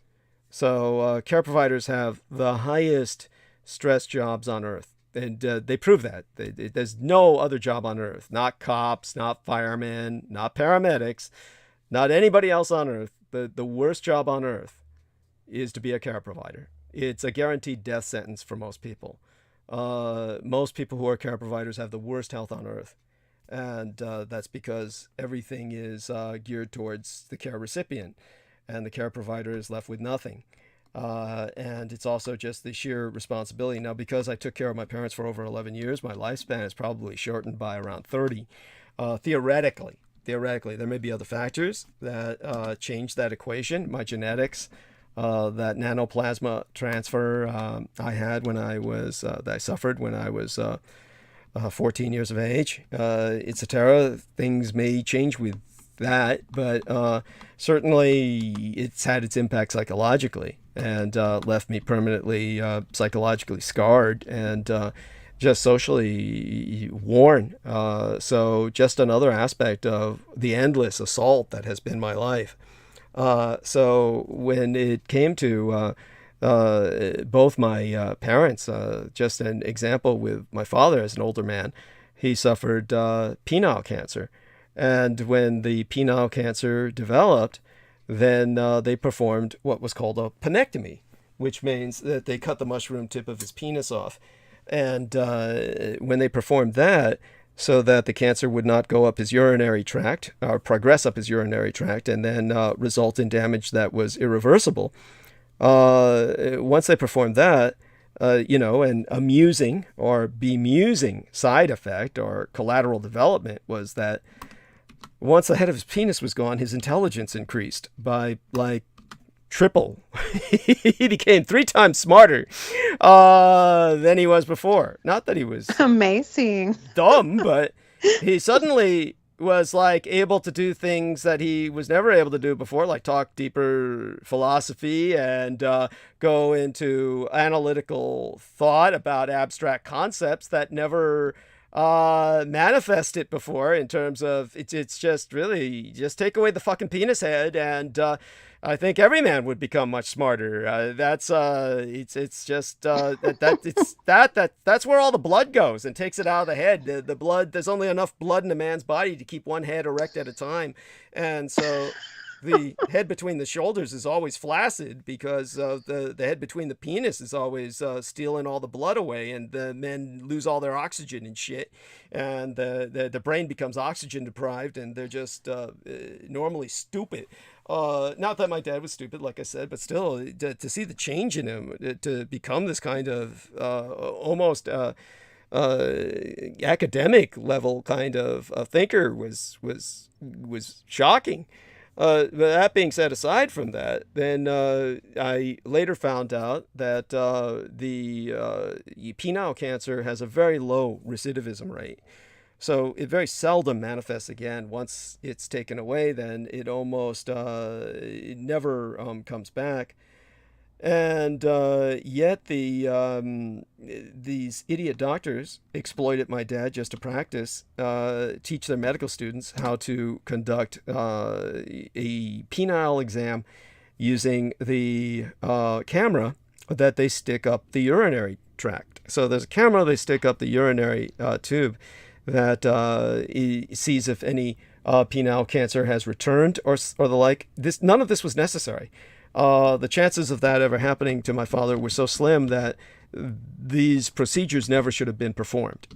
So care providers have the highest stress jobs on earth, and they prove that. There's no other job on earth, not cops, not firemen, not paramedics, not anybody else on earth. The worst job on earth is to be a care provider. It's a guaranteed death sentence for most people. Most people who are care providers have the worst health on earth, and that's because everything is geared towards the care recipient, and the care provider is left with nothing. And it's also just the sheer responsibility. Now, because I took care of my parents for over 11 years, my lifespan is probably shortened by around 30. Theoretically, there may be other factors that change that equation. My genetics, that nanoplasma transfer I had when I was that I suffered when I was 14 years of age, etc. Things may change with that, but certainly it's had its impact psychologically, and left me permanently psychologically scarred and just socially worn. So just another aspect of the endless assault that has been my life. So when it came to both my parents, just an example with my father as an older man, he suffered penile cancer. And when the penile cancer developed, then they performed what was called a penectomy, which means that they cut the mushroom tip of his penis off. And when they performed that, so that the cancer would not go up his urinary tract, or progress up his urinary tract, and then result in damage that was irreversible. Once they performed that, an amusing or bemusing side effect or collateral development was that once the head of his penis was gone, his intelligence increased by like triple. He became 3 times smarter than he was before. Not that he was
Amazing.
dumb, but he suddenly was like able to do things that he was never able to do before, like talk deeper philosophy and go into analytical thought about abstract concepts that never manifested before, in terms of it's just really just take away the fucking penis head, and I think every man would become much smarter. That's where all the blood goes and takes it out of the head. The blood, there's only enough blood in a man's body to keep one head erect at a time, and so the head between the shoulders is always flaccid because the head between the penis is always stealing all the blood away, and the men lose all their oxygen and shit, and the brain becomes oxygen deprived, and they're just normally stupid. Not that my dad was stupid, like I said, but still, to see the change in him, to become this kind of almost academic level kind of thinker was shocking. But that being said, aside from that, then I later found out that the penile cancer has a very low recidivism rate. So it very seldom manifests again. Once it's taken away, then it almost it never comes back. And yet these idiot doctors exploited my dad just to practice, teach their medical students how to conduct a penile exam using the camera that they stick up the urinary tract. So there's a camera they stick up the urinary tube that sees if any penile cancer has returned or the like. None of this was necessary. The chances of that ever happening to my father were so slim that these procedures never should have been performed.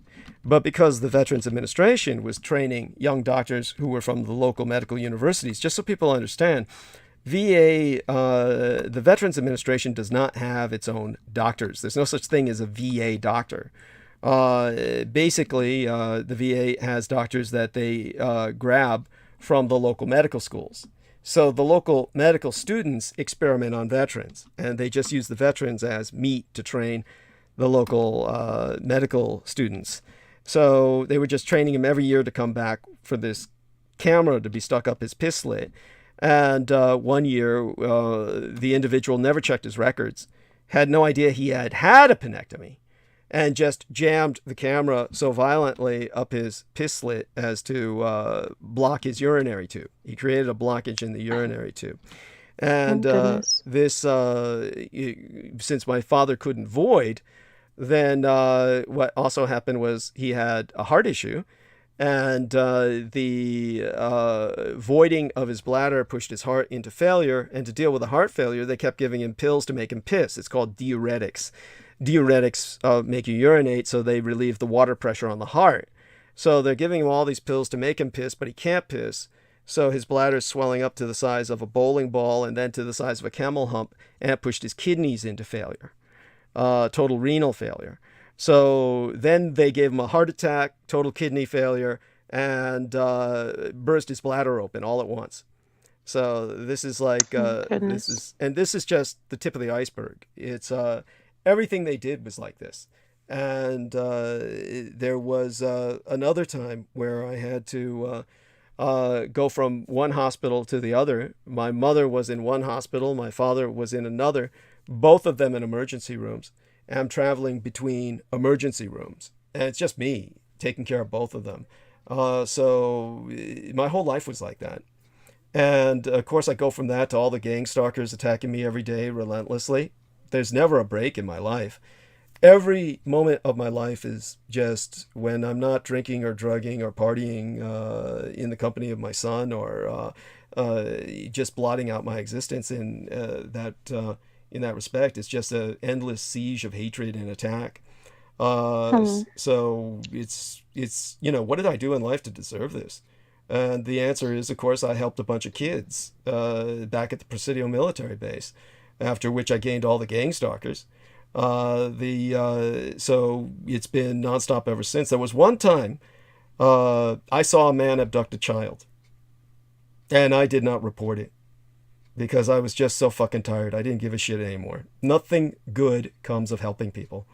But because the Veterans Administration was training young doctors who were from the local medical universities, just so people understand, the Veterans Administration does not have its own doctors. There's no such thing as a VA doctor. Basically, the VA has doctors that they grab from the local medical schools. So the local medical students experiment on veterans, and they just use the veterans as meat to train the local medical students. So they were just training him every year to come back for this camera to be stuck up his piss slit. And one year, the individual never checked his records, had no idea he had had a penectomy, and just jammed the camera so violently up his piss slit as to block his urinary tube. He created a blockage in the urinary tube. And this, since my father couldn't void, then what also happened was he had a heart issue, and the voiding of his bladder pushed his heart into failure. And to deal with the heart failure, they kept giving him pills to make him piss. It's called diuretics. Diuretics make you urinate, so they relieve the water pressure on the heart. So they're giving him all these pills to make him piss, but he can't piss. So his bladder's swelling up to the size of a bowling ball and then to the size of a camel hump, and it pushed his kidneys into failure, total renal failure. So then they gave him a heart attack, total kidney failure, and burst his bladder open all at once. So this is like this is just the tip of the iceberg. It's everything they did was like this. And there was another time where I had to go from one hospital to the other. My mother was in one hospital, my father was in another, both of them in emergency rooms. And I'm traveling between emergency rooms, and it's just me taking care of both of them. So my whole life was like that. And of course I go from that to all the gang stalkers attacking me every day relentlessly. There's never a break in my life. Every moment of my life is just when I'm not drinking or drugging or partying in the company of my son, or just blotting out my existence in that respect. It's just an endless siege of hatred and attack. So it's what did I do in life to deserve this? And the answer is, of course, I helped a bunch of kids back at the Presidio military base, after which I gained all the gang stalkers. So it's been nonstop ever since. There was one time I saw a man abduct a child, and I did not report it because I was just so fucking tired. I didn't give a shit anymore. Nothing good comes of helping people.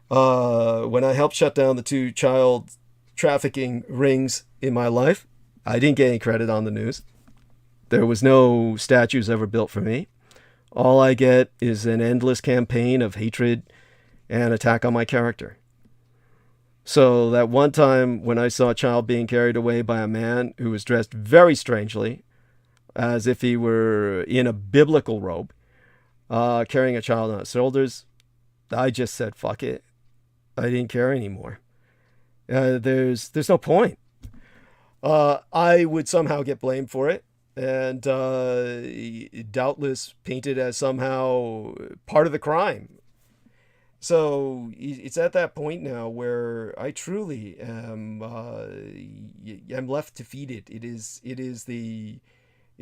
When I helped shut down the 2 child trafficking rings in my life, I didn't get any credit on the news. There was no statues ever built for me. All I get is an endless campaign of hatred and attack on my character. So that one time when I saw a child being carried away by a man who was dressed very strangely, as if he were in a biblical robe, carrying a child on his shoulders, I just said, fuck it. I didn't care anymore. There's no point. I would somehow get blamed for it, and doubtless painted as somehow part of the crime. So it's at that point now where I truly am left defeated. It's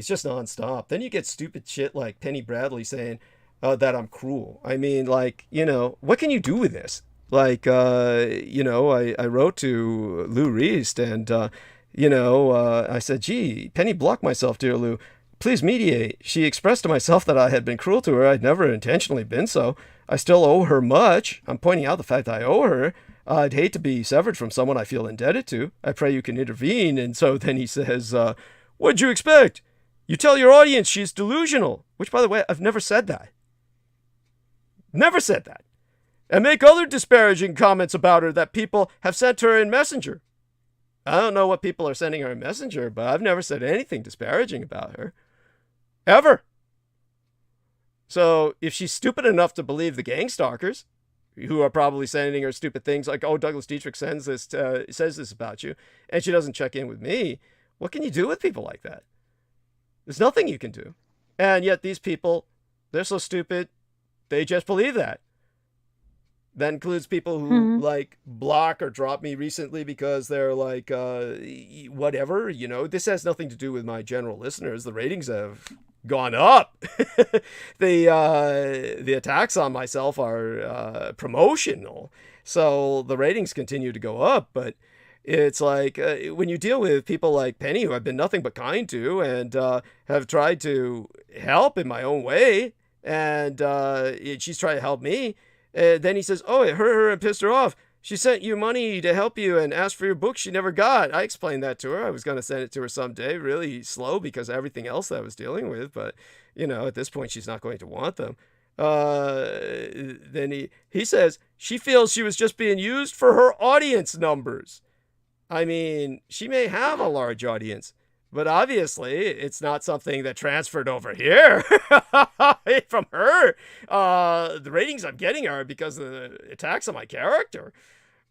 just nonstop. Then you get stupid shit like Penny Bradley saying that I'm cruel. I mean, like, what can you do with this? Like, I wrote to Lou Reist and, I said, gee, Penny blocked myself, dear Lou. Please mediate. She expressed to myself that I had been cruel to her. I'd never intentionally been so. I still owe her much. I'm pointing out the fact that I owe her. I'd hate to be severed from someone I feel indebted to. I pray you can intervene. And so then he says, what'd you expect? You tell your audience she's delusional. Which, by the way, I've never said that. Never said that. And make other disparaging comments about her that people have sent her in Messenger. I don't know what people are sending her in Messenger, but I've never said anything disparaging about her. Ever. So if she's stupid enough to believe the gang stalkers, who are probably sending her stupid things like, oh, Douglas Dietrich says this about you, and she doesn't check in with me, what can you do with people like that? There's nothing you can do. And yet these people, they're so stupid, they just believe that. That includes people who like block or drop me recently because they're like, whatever, this has nothing to do with my general listeners. The ratings have gone up. The attacks on myself are promotional. So the ratings continue to go up, but it's like when you deal with people like Penny, who I've been nothing but kind to and have tried to help in my own way, and she's tried to help me. Then he says, oh, it hurt her and pissed her off. She sent you money to help you and asked for your book she never got. I explained that to her. I was going to send it to her someday, really slow because of everything else that I was dealing with. But, at this point, she's not going to want them. Then he says, she feels she was just being used for her audience numbers. I mean, she may have a large audience, but obviously it's not something that transferred over here from her. The ratings I'm getting are because of the attacks on my character.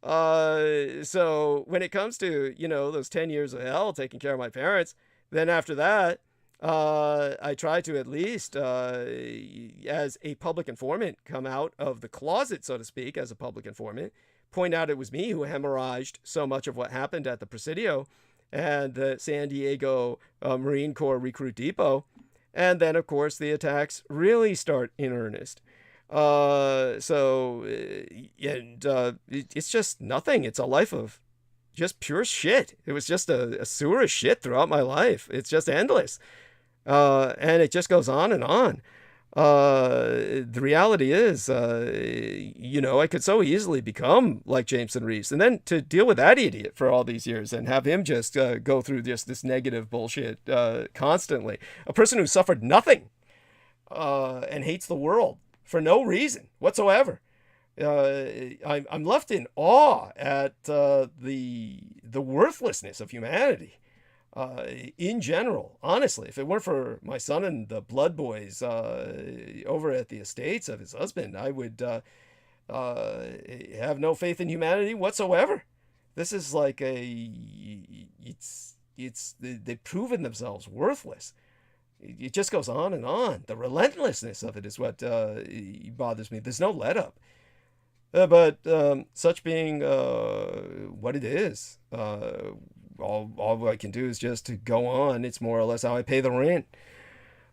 So when it comes to, those 10 years of hell taking care of my parents, then after that, I try to at least, as a public informant, come out of the closet, so to speak, as a public informant, point out it was me who hemorrhaged so much of what happened at the Presidio and the San Diego Marine Corps Recruit Depot. And then, of course, the attacks really start in earnest. It's just nothing. It's a life of just pure shit. It was just a sewer of shit throughout my life. It's just endless. And it just goes on and on. The reality is, I could so easily become like Jameson Reeves, and then to deal with that idiot for all these years and have him just go through just this negative bullshit constantly. A person who suffered nothing and hates the world for no reason whatsoever. I'm left in awe at the worthlessness of humanity. In general, honestly, if it weren't for my son and the blood boys over at the estates of his husband, I would have no faith in humanity whatsoever. This is like they've proven themselves worthless. It just goes on and on. The relentlessness of it is what bothers me. There's no let up. But such being what it is, all I can do is just to go on. It's more or less how I pay the rent.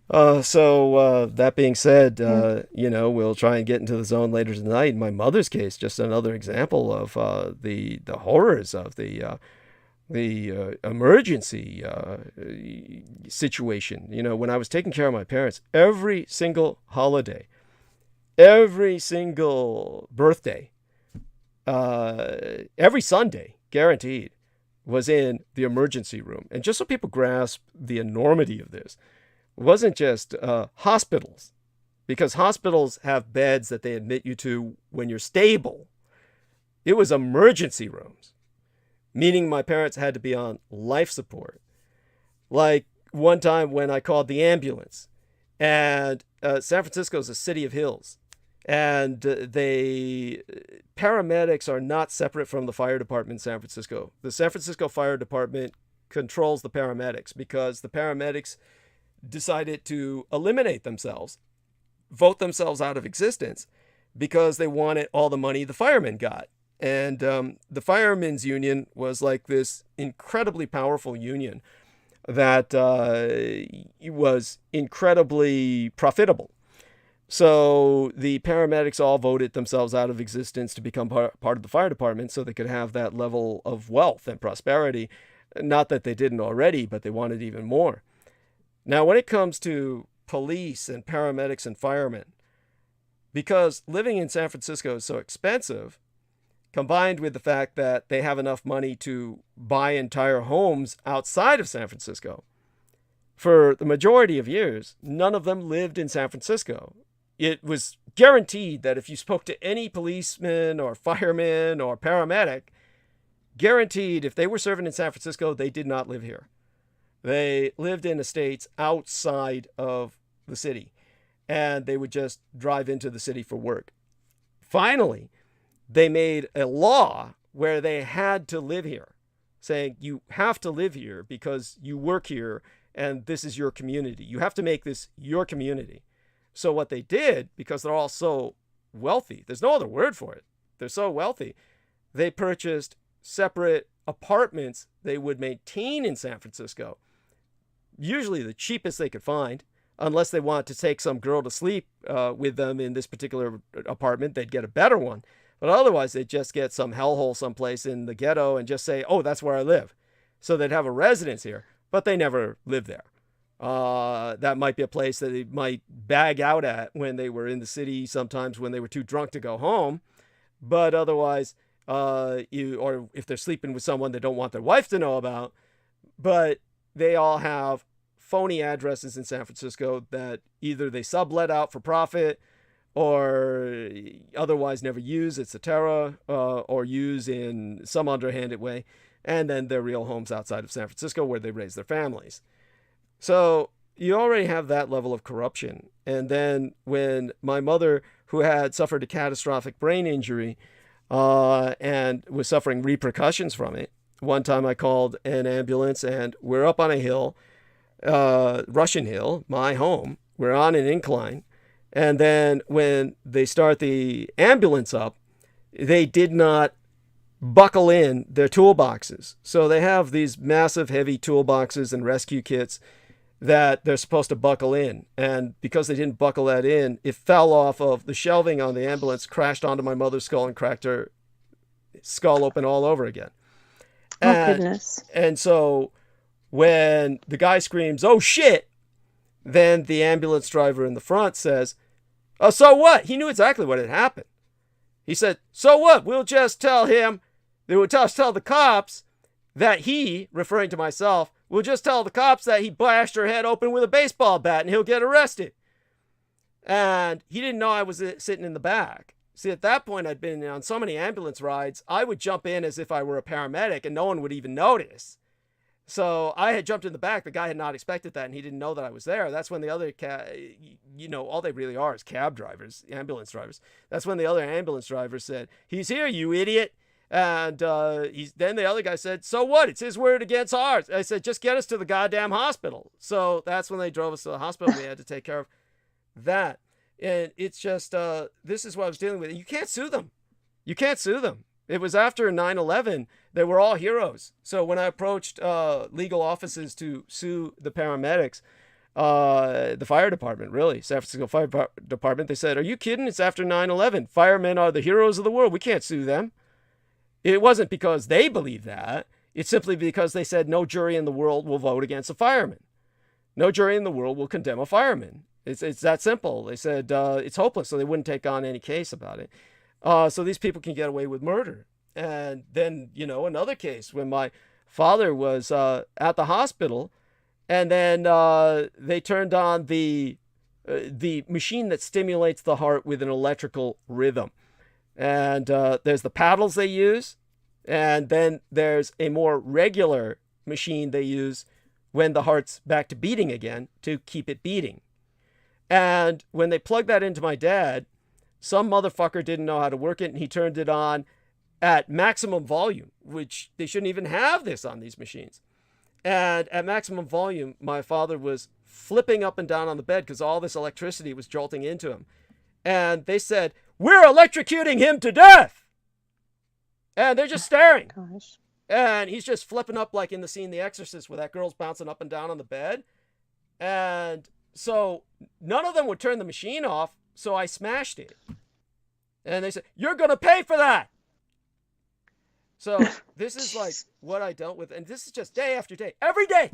That being said, we'll try and get into the zone later tonight. In my mother's case, just another example of the horrors of the emergency situation. When I was taking care of my parents, every single holiday, every single birthday, every Sunday, guaranteed, was in the emergency room. And just so people grasp the enormity of this, it wasn't just hospitals, because hospitals have beds that they admit you to when you're stable. It was emergency rooms, meaning my parents had to be on life support. Like one time when I called the ambulance, and San Francisco is a city of hills, and paramedics are not separate from the fire department in San Francisco. The San Francisco Fire Department controls the paramedics because the paramedics decided to eliminate themselves, vote themselves out of existence, because they wanted all the money the firemen got. And the firemen's union was like this incredibly powerful union that was incredibly profitable. So the paramedics all voted themselves out of existence to become part of the fire department so they could have that level of wealth and prosperity. Not that they didn't already, but they wanted even more. Now, when it comes to police and paramedics and firemen, because living in San Francisco is so expensive, combined with the fact that they have enough money to buy entire homes outside of San Francisco, for the majority of years, none of them lived in San Francisco. It was guaranteed that if you spoke to any policeman or fireman or paramedic, guaranteed if they were serving in San Francisco, they did not live here. They lived in estates outside of the city, and they would just drive into the city for work. Finally, they made a law where they had to live here, saying you have to live here because you work here and this is your community. You have to make this your community. So what they did, because they're all so wealthy, there's no other word for it, they're so wealthy, they purchased separate apartments they would maintain in San Francisco, usually the cheapest they could find. Unless they want to take some girl to sleep with them in this particular apartment, they'd get a better one. But otherwise, they'd just get some hellhole someplace in the ghetto and just say, oh, that's where I live. So they'd have a residence here, but they never lived there. That might be a place that they might bag out at when they were in the city, sometimes when they were too drunk to go home. But otherwise, or if they're sleeping with someone they don't want their wife to know about. But they all have phony addresses in San Francisco that either they sublet out for profit or otherwise never use, etc., or use in some underhanded way, and then their real homes outside of San Francisco where they raise their families. So you already have that level of corruption. And then when my mother, who had suffered a catastrophic brain injury and was suffering repercussions from it, one time I called an ambulance, and we're up on a hill, Russian Hill, my home. We're on an incline. And then when they start the ambulance up, they did not buckle in their toolboxes. So they have these massive heavy toolboxes and rescue kits that they're supposed to buckle in. And because they didn't buckle that in, it fell off of the shelving on the ambulance, crashed onto my mother's skull, and cracked her skull open all over again.
Oh, goodness.
And so when the guy screams, oh, shit, then the ambulance driver in the front says, oh, so what? He knew exactly what had happened. He said, so what? We'll just tell him, they would just tell the cops that he, referring to myself, will just tell the cops that he bashed her head open with a baseball bat and he'll get arrested. And he didn't know I was sitting in the back. See, at that point, I'd been on so many ambulance rides, I would jump in as if I were a paramedic and no one would even notice. So I had jumped in the back. The guy had not expected that, and he didn't know that I was there. That's when the other, all they really are is cab drivers, ambulance drivers. That's when the other ambulance driver said, he's here, you idiot. And then the other guy said, so what? It's his word against ours. I said, just get us to the goddamn hospital. So that's when they drove us to the hospital. We had to take care of that. And it's just, this is what I was dealing with. You can't sue them. You can't sue them. It was after 9/11. They were all heroes. So when I approached legal offices to sue the paramedics, The fire department, really, San Francisco Fire Department, they said, "Are you kidding? It's after 9/11. Firemen are the heroes of the world. We can't sue them." It wasn't because they believed that. It's simply because they said no jury in the world will vote against a fireman. No jury in the world will condemn a fireman. It's that simple. They said it's hopeless, so they wouldn't take on any case about it. So these people can get away with murder. And then, another case when my father was at the hospital, and then they turned on the machine that stimulates the heart with an electrical rhythm. And there's the paddles they use, and then there's a more regular machine they use when the heart's back to beating again to keep it beating. And when they plugged that into my dad, some motherfucker didn't know how to work it, and he turned it on at maximum volume, which they shouldn't even have this on these machines. And at maximum volume, my father was flipping up and down on the bed because all this electricity was jolting into him. And they said, "We're electrocuting him to death." And they're just staring.
Gosh.
And he's just flipping up like in the scene The Exorcist where that girl's bouncing up and down on the bed. And so none of them would turn the machine off, so I smashed it. And they said, "You're going to pay for that." So this is like what I dealt with. And this is just day after day. Every day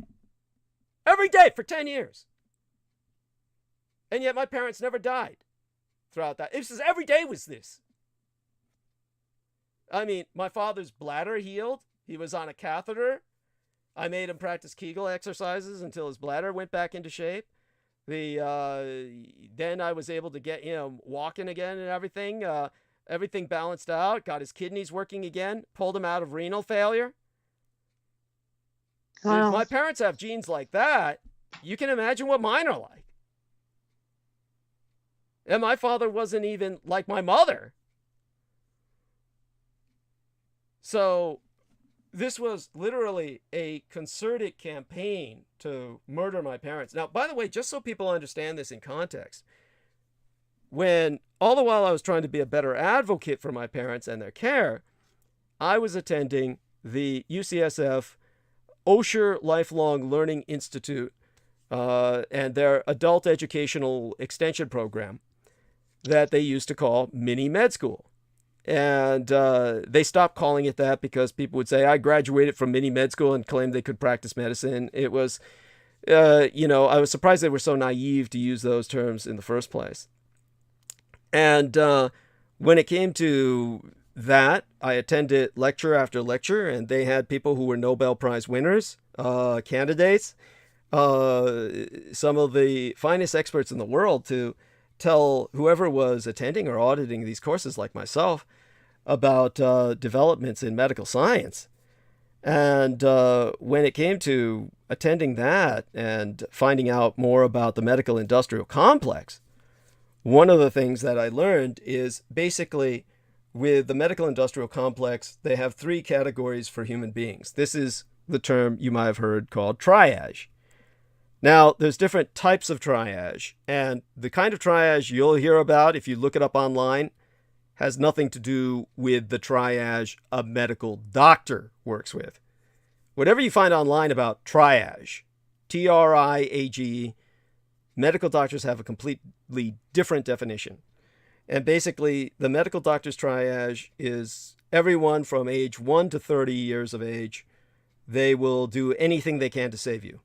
for 10 years. And yet my parents never died throughout that. This is every day was this. I mean, my father's bladder healed. He was on a catheter. I made him practice Kegel exercises until his bladder went back into shape. Then I was able to get him walking again and everything. Everything balanced out. Got his kidneys working again. Pulled him out of renal failure.
Wow.
If my parents have genes like that, you can imagine what mine are like. And my father wasn't even like my mother. So this was literally a concerted campaign to murder my parents. Now, by the way, just so people understand this in context, when all the while I was trying to be a better advocate for my parents and their care, I was attending the UCSF Osher Lifelong Learning Institute and their adult educational extension program that they used to call mini med school. And they stopped calling it that because people would say, "I graduated from mini med school," and claimed they could practice medicine. It was, I was surprised they were so naive to use those terms in the first place. And when it came to that, I attended lecture after lecture, and they had people who were Nobel Prize winners, candidates, some of the finest experts in the world to tell whoever was attending or auditing these courses like myself about developments in medical science. And when it came to attending that and finding out more about the medical industrial complex, one of the things that I learned is basically with the medical industrial complex, they have three categories for human beings. This is the term you might have heard called triage. Now, there's different types of triage, and the kind of triage you'll hear about if you look it up online has nothing to do with the triage a medical doctor works with. Whatever you find online about triage, Triage, medical doctors have a completely different definition. And basically, the medical doctor's triage is everyone from age 1 to 30 years of age. They will do anything they can to save you,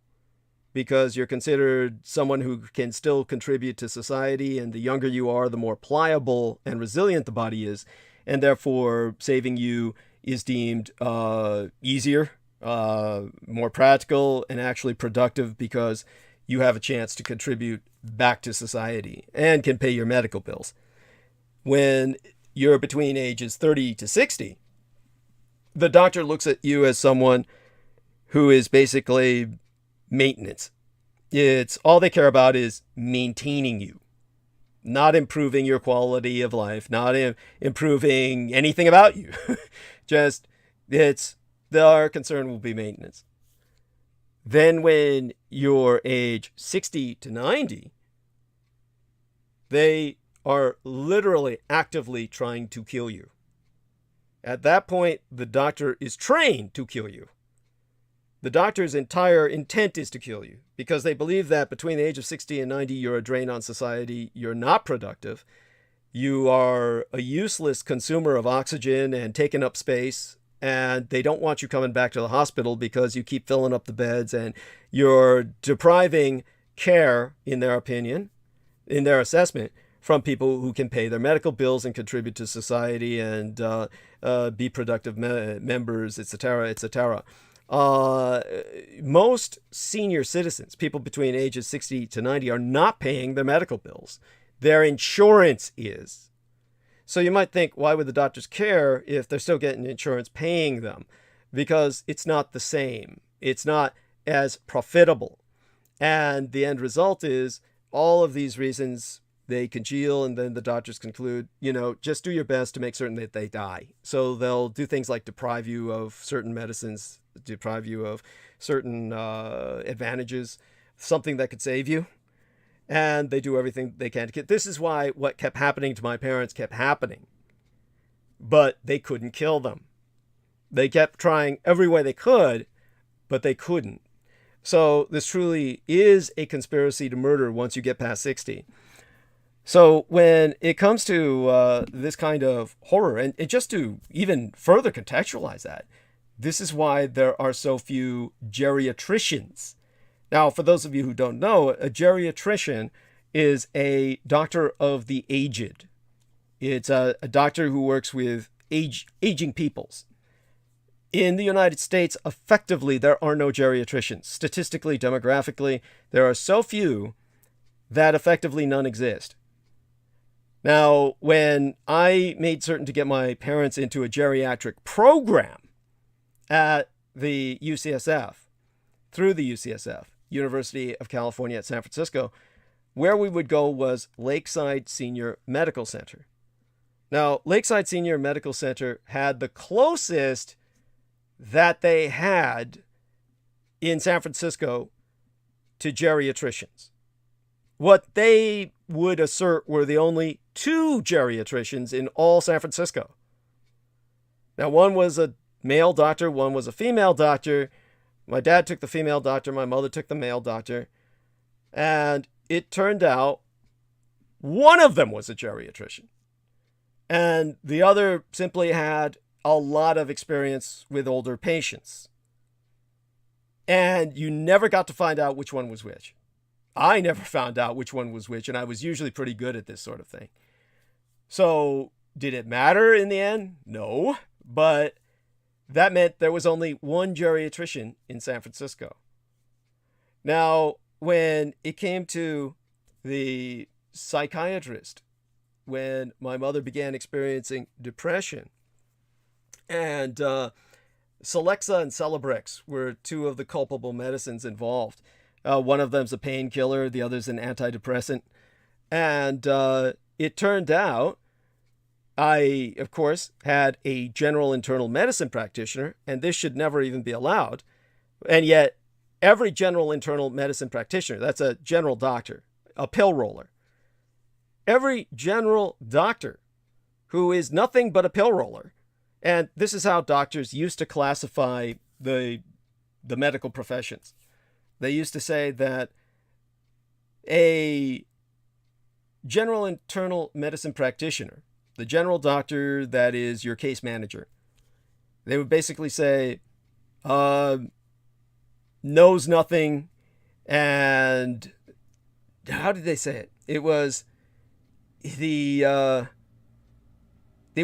because you're considered someone who can still contribute to society, and the younger you are, the more pliable and resilient the body is, and therefore saving you is deemed easier, more practical, and actually productive because you have a chance to contribute back to society and can pay your medical bills. When you're between ages 30 to 60, the doctor looks at you as someone who is basically maintenance. It's all they care about is maintaining you, not improving your quality of life, not improving anything about you. Just their concern will be maintenance. Then when you're age 60 to 90, they are literally actively trying to kill you. At that point, the doctor is trained to kill you. The doctor's entire intent is to kill you because they believe that between the age of 60 and 90, you're a drain on society. You're not productive. You are a useless consumer of oxygen and taking up space. And they don't want you coming back to the hospital because you keep filling up the beds and you're depriving care, in their opinion, in their assessment, from people who can pay their medical bills and contribute to society and be productive members, etc., etc. Most senior citizens, people between ages 60 to 90, are not paying their medical bills. Their insurance is. So you might think, why would the doctors care if they're still getting insurance paying them? Because it's not the same. It's not as profitable. And the end result is all of these reasons, they congeal, and then the doctors conclude, just do your best to make certain that they die. So they'll do things like deprive you of certain medicines, deprive you of certain advantages, something that could save you. And they do everything they can to get. This is why what kept happening to my parents kept happening. But they couldn't kill them. They kept trying every way they could, but they couldn't. So this truly is a conspiracy to murder once you get past 60. So when it comes to this kind of horror, and just to even further contextualize that, this is why there are so few geriatricians. Now, for those of you who don't know, a geriatrician is a doctor of the aged. It's a doctor who works with aging peoples. In the United States, effectively, there are no geriatricians. Statistically, demographically, there are so few that effectively none exist. Now, when I made certain to get my parents into a geriatric program at the UCSF, through the UCSF, University of California at San Francisco, where we would go was Lakeside Senior Medical Center. Now, Lakeside Senior Medical Center had the closest that they had in San Francisco to geriatricians. What they would assert were the only 2 geriatricians in all San Francisco. Now, one was a male doctor, one was a female doctor. My dad took the female doctor, my mother took the male doctor, and it turned out one of them was a geriatrician. And the other simply had a lot of experience with older patients. And you never got to find out which one was which. I never found out which one was which, and I was usually pretty good at this sort of thing. So, did it matter in the end? No, but that meant there was only one geriatrician in San Francisco. Now, when it came to the psychiatrist, when my mother began experiencing depression, and Celexa and Celebrex were 2 of the culpable medicines involved. One of them's a painkiller, the other's an antidepressant. And it turned out I, of course, had a general internal medicine practitioner, and this should never even be allowed. And yet, every general internal medicine practitioner, that's a general doctor, a pill roller, every general doctor who is nothing but a pill roller, and this is how doctors used to classify the medical professions. They used to say that a general internal medicine practitioner, the general doctor that is your case manager, they would basically say, knows nothing, and how did they say it? It was they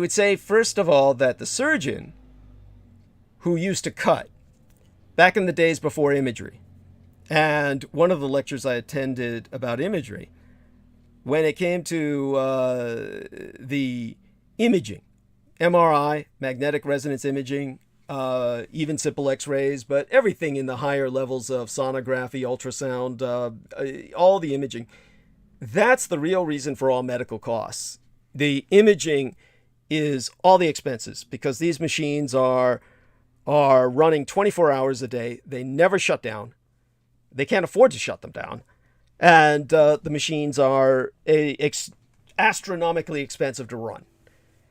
would say, first of all, that the surgeon who used to cut back in the days before imagery, and one of the lectures I attended about imagery, when it came to the imaging, MRI, magnetic resonance imaging, even simple x-rays, but everything in the higher levels of sonography, ultrasound, all the imaging, that's the real reason for all medical costs. The imaging is all the expenses, because these machines are running 24 hours a day. They never shut down. They can't afford to shut them down. And the machines are astronomically expensive to run.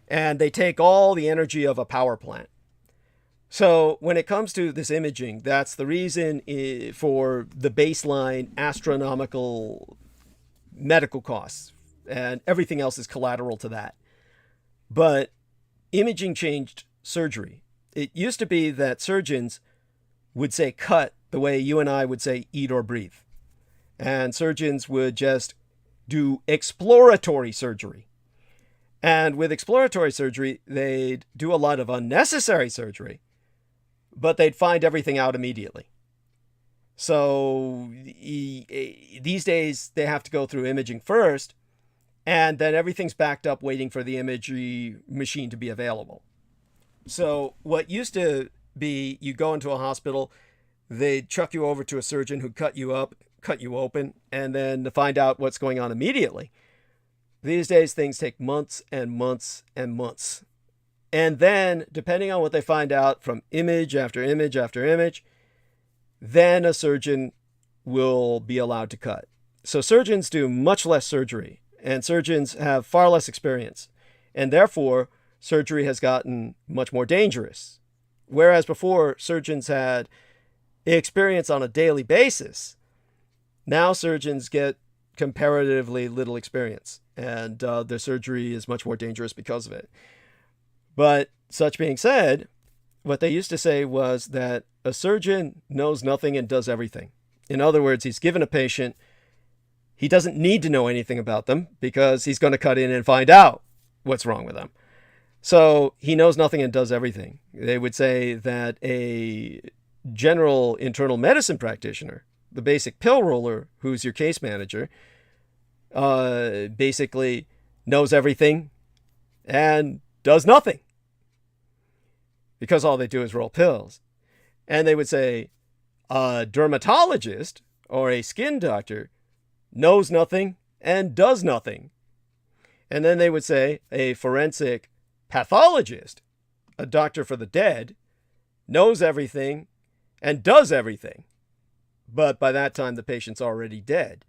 And they take all the energy of a power plant. So when it comes to this imaging, that's the reason for the baseline astronomical medical costs, and everything else is collateral to that. But imaging changed surgery. It used to be that surgeons would say cut the way you and I would say eat or breathe. And surgeons would just do exploratory surgery. And with exploratory surgery, they'd do a lot of unnecessary surgery, but they'd find everything out immediately. So these days, they have to go through imaging first, and then everything's backed up waiting for the imagery machine to be available. So what used to be, you go into a hospital, they'd chuck you over to a surgeon who'd cut you up, cut you open, and then to find out what's going on immediately. These days, things take months and months and months. And then, depending on what they find out from image after image after image, then a surgeon will be allowed to cut. So surgeons do much less surgery, and surgeons have far less experience. And therefore, surgery has gotten much more dangerous. Whereas before, surgeons had experience on a daily basis, now surgeons get comparatively little experience, and their surgery is much more dangerous because of it. But such being said, what they used to say was that a surgeon knows nothing and does everything. In other words, he's given a patient, he doesn't need to know anything about them because he's going to cut in and find out what's wrong with them. So he knows nothing and does everything. They would say that a general internal medicine practitioner, the basic pill roller who's your case manager, basically knows everything and does nothing because all they do is roll pills. And they would say a dermatologist or a skin doctor knows nothing and does nothing. And then they would say a forensic pathologist, a doctor for the dead, knows everything and does everything. But by that time, the patient's already dead.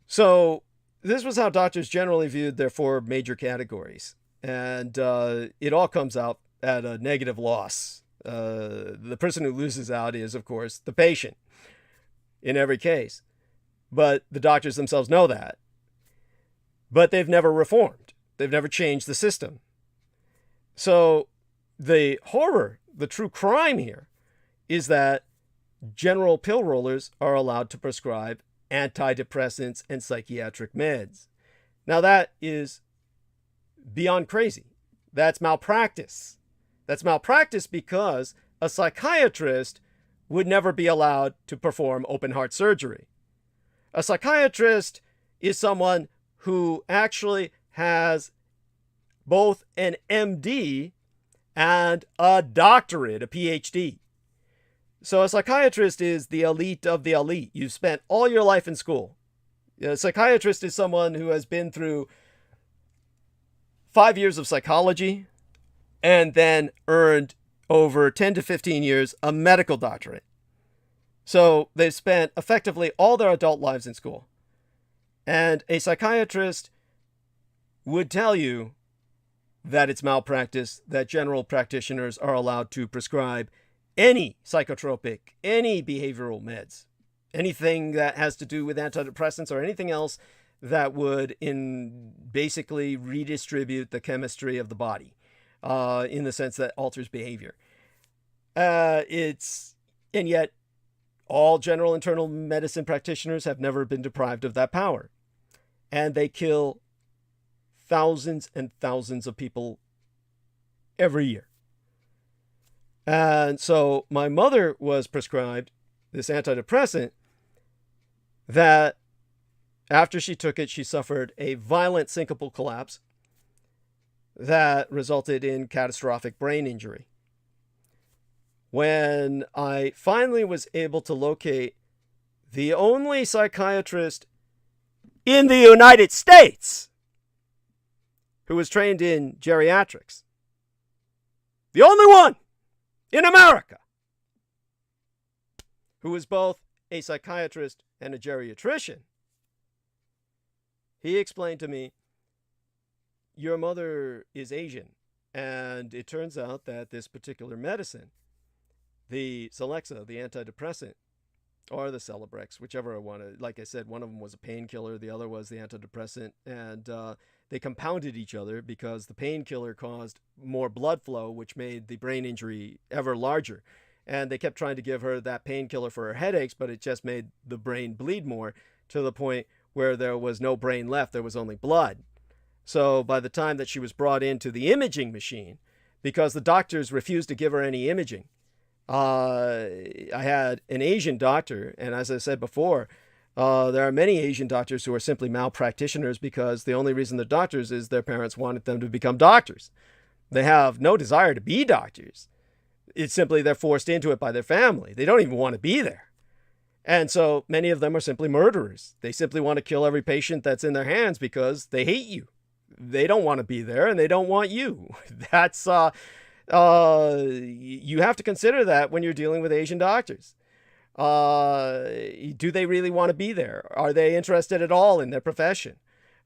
So this was how doctors generally viewed their four major categories. And it all comes out at a negative loss. The person who loses out is, of course, the patient in every case. But the doctors themselves know that. But they've never reformed. They've never changed the system. So the horror, the true crime here, is that general pill rollers are allowed to prescribe antidepressants and psychiatric meds. Now that is beyond crazy. That's malpractice. That's malpractice because a psychiatrist would never be allowed to perform open heart surgery. A psychiatrist is someone who actually has both an MD and a doctorate, a PhD. So a psychiatrist is the elite of the elite. You've spent all your life in school. A psychiatrist is someone who has been through 5 years of psychology and then earned over 10 to 15 years a medical doctorate. So they've spent effectively all their adult lives in school. And a psychiatrist would tell you that it's malpractice, that general practitioners are allowed to prescribe any psychotropic, any behavioral meds, anything that has to do with antidepressants or anything else that would basically redistribute the chemistry of the body in the sense that alters behavior. And yet all general internal medicine practitioners have never been deprived of that power. And they kill thousands and thousands of people every year. And so my mother was prescribed this antidepressant that after she took it, she suffered a violent syncopal collapse that resulted in catastrophic brain injury. When I finally was able to locate the only psychiatrist in the United States who was trained in geriatrics, the only one in America who was both a psychiatrist and a geriatrician, he explained to me, your mother is Asian And it turns out that this particular medicine, the Celexa, the antidepressant, or the Celebrex, whichever I wanted. Like I said, one of them was a painkiller, the other was the antidepressant, and they compounded each other because the painkiller caused more blood flow, which made the brain injury ever larger. And they kept trying to give her that painkiller for her headaches, but it just made the brain bleed more to the point where there was no brain left, there was only blood. So by the time that she was brought into the imaging machine, because the doctors refused to give her any imaging, I had an Asian doctor, and as I said before, there are many Asian doctors who are simply malpractitioners because the only reason they're doctors is their parents wanted them to become doctors. They have no desire to be doctors. It's simply they're forced into it by their family. They don't even want to be there. And so many of them are simply murderers. They simply want to kill every patient that's in their hands because they hate you. They don't want to be there and they don't want you. That's you have to consider that when you're dealing with Asian doctors. Do they really want to be there? Are they interested at all in their profession?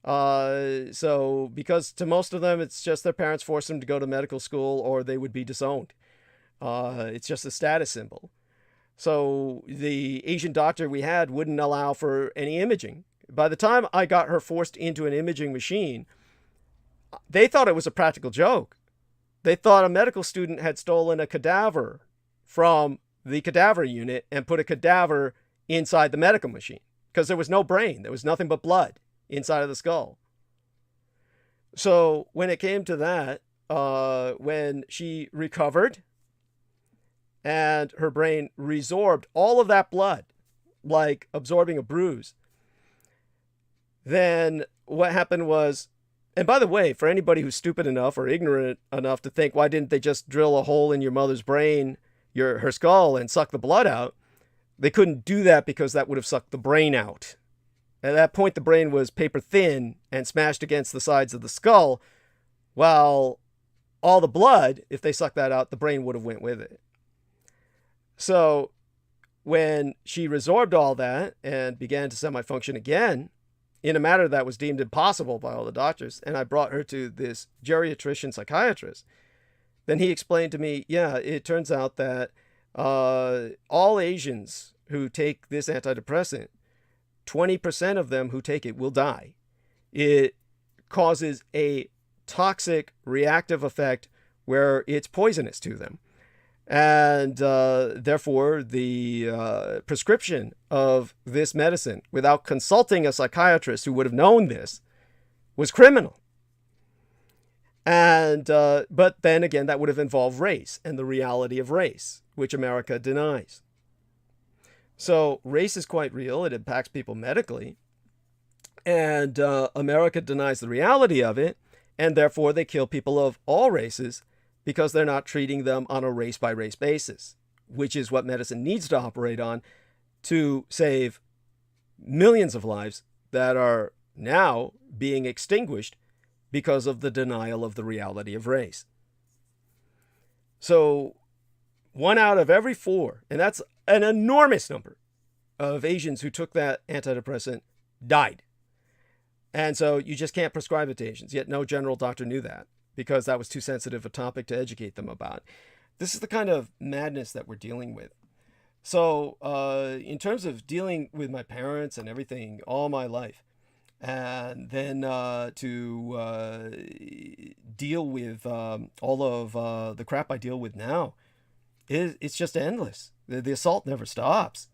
So because to most of them, it's just their parents forced them to go to medical school or they would be disowned. It's just a status symbol. So the Asian doctor we had wouldn't allow for any imaging. By the time I got her forced into an imaging machine, they thought it was a practical joke. They thought a medical student had stolen a cadaver from the cadaver unit and put a cadaver inside the medical machine because there was no brain. There was nothing but blood inside of the skull. So when it came to that, when she recovered and her brain resorbed all of that blood, like absorbing a bruise, then what happened was, and by the way, for anybody who's stupid enough or ignorant enough to think, why didn't they just drill a hole in your mother's brain, her skull, and suck the blood out? They couldn't do that because that would have sucked the brain out. At that point, the brain was paper thin and smashed against the sides of the skull, while all the blood, if they sucked that out, the brain would have went with it. So when she resorbed all that and began to semi-function again, in a manner that was deemed impossible by all the doctors, and I brought her to this geriatrician psychiatrist, then he explained to me, yeah, it turns out that all Asians who take this antidepressant, 20% of them who take it will die. It causes a toxic reactive effect where it's poisonous to them. And therefore, the prescription of this medicine without consulting a psychiatrist who would have known this was criminal. And but then again, that would have involved race and the reality of race, which America denies. So race is quite real. It impacts people medically. And America denies the reality of it. And therefore, they kill people of all races because they're not treating them on a race-by-race basis, which is what medicine needs to operate on to save millions of lives that are now being extinguished because of the denial of the reality of race. So 1 out of every 4, and that's an enormous number of Asians who took that antidepressant, died. And so you just can't prescribe it to Asians, yet no general doctor knew that, because that was too sensitive a topic to educate them about. This is the kind of madness that we're dealing with. So in terms of dealing with my parents and everything all my life, and then to deal with all of the crap I deal with now, it's just endless. The assault never stops.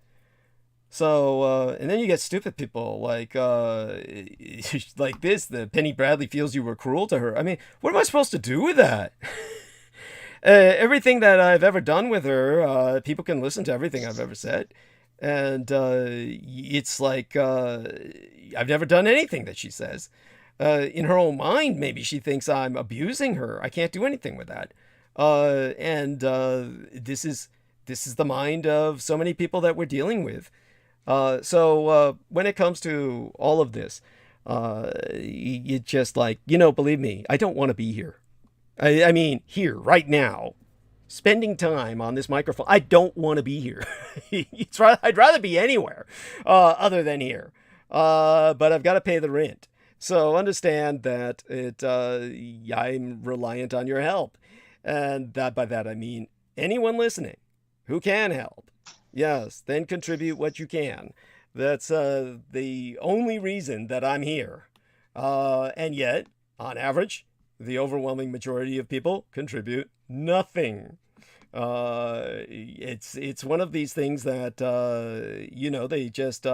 So, and then you get stupid people like this, the Penny Bradley feels you were cruel to her. I mean, what am I supposed to do with that? Everything that I've ever done with her, people can listen to everything I've ever said. And it's like, I've never done anything that she says. In her own mind, maybe she thinks I'm abusing her. I can't do anything with that. This is the mind of so many people that we're dealing with. So when it comes to all of this, you just like, believe me, I don't want to be here. I mean, here, right now, spending time on this microphone, I don't want to be here. I'd rather be anywhere other than here. But I've got to pay the rent. So understand that I'm reliant on your help. And by that I mean anyone listening who can help. Yes, then contribute what you can. That's the only reason that I'm here. And yet, on average, the overwhelming majority of people contribute nothing. It's one of these things that, they just...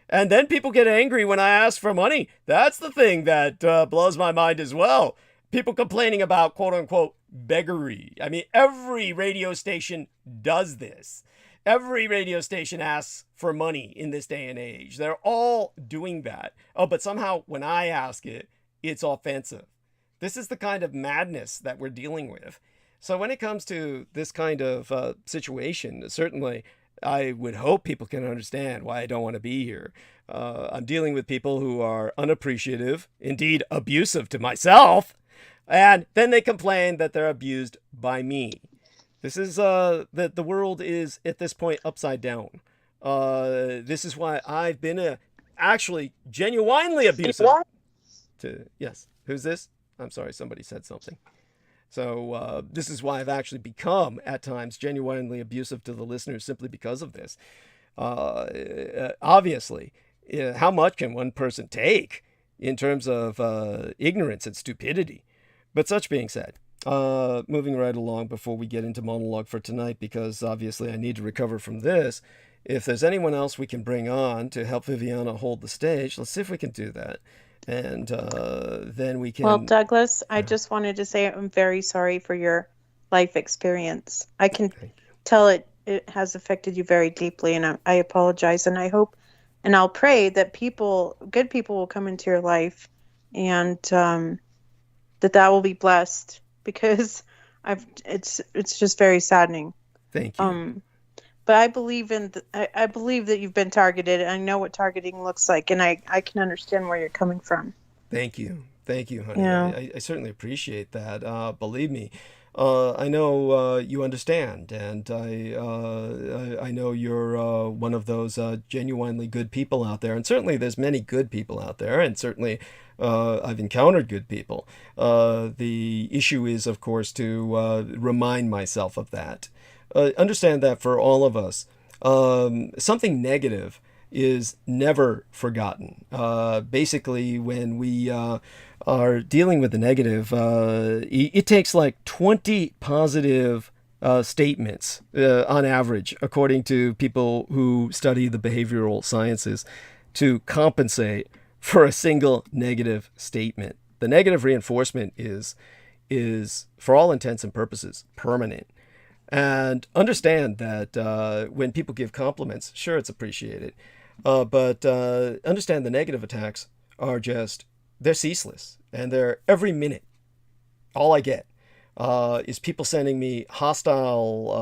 and then people get angry when I ask for money. That's the thing that blows my mind as well. People complaining about, quote-unquote, beggary. I mean, every radio station does this. Every radio station asks for money in this day and age. They're all doing that. Oh, but somehow when I ask it, it's offensive. This is the kind of madness that we're dealing with. So when it comes to this kind of situation, certainly I would hope people can understand why I don't want to be here. I'm dealing with people who are unappreciative, indeed abusive to myself, and then they complain that they're abused by me. This is that the world is at this point upside down. This is why I've been actually genuinely abusive. Yes, who's this? I'm sorry, somebody said something. So this is why I've actually become at times genuinely abusive to the listeners simply because of this. Obviously, how much can one person take in terms of ignorance and stupidity? But such being said, moving right along before we get into monologue for tonight, because obviously I need to recover from this. If there's anyone else we can bring on to help Viviana hold the stage, let's see if we can do that. And then we can...
Well, Douglas, I just wanted to say I'm very sorry for your life experience. I can tell it has affected you very deeply, and I apologize. And I hope, and I'll pray that good people will come into your life, and that will be blessed, because it's just very saddening.
Thank you.
But I believe I believe that you've been targeted, and I know what targeting looks like, and I can understand where you're coming from.
Thank you, honey.
Yeah.
I certainly appreciate that. Believe me, I know you understand, and I know you're one of those genuinely good people out there, and certainly there's many good people out there, and certainly I've encountered good people. The issue is, of course, to remind myself of that. Understand that for all of us, something negative is never forgotten. Basically, when we are dealing with the negative, it takes like 20 positive statements on average, according to people who study the behavioral sciences, to compensate for a single negative statement. The negative reinforcement is for all intents and purposes, permanent. And understand that when people give compliments, sure, it's appreciated. But understand the negative attacks are they're ceaseless. And they're every minute. All I get is people sending me hostile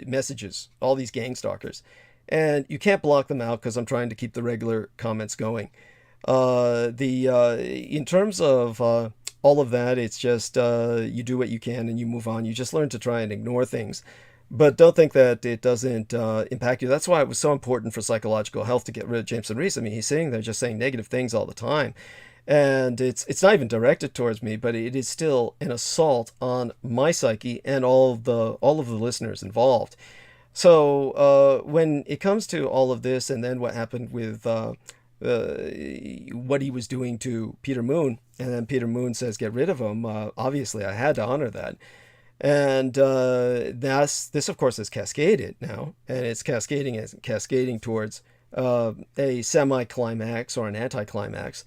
messages, all these gang stalkers. And you can't block them out because I'm trying to keep the regular comments going. In terms of... all of that, it's just you do what you can and you move on. You just learn to try and ignore things. But don't think that it doesn't impact you. That's why it was so important for psychological health to get rid of Jameson Reese. I mean, he's sitting there just saying negative things all the time. And it's not even directed towards me, but it is still an assault on my psyche and all of the listeners involved. So when it comes to all of this, and then what happened with what he was doing to Peter Moon, and then Peter Moon says get rid of him, obviously I had to honor that. And this of course is cascaded now, and it's cascading towards a semi-climax or an anti-climax,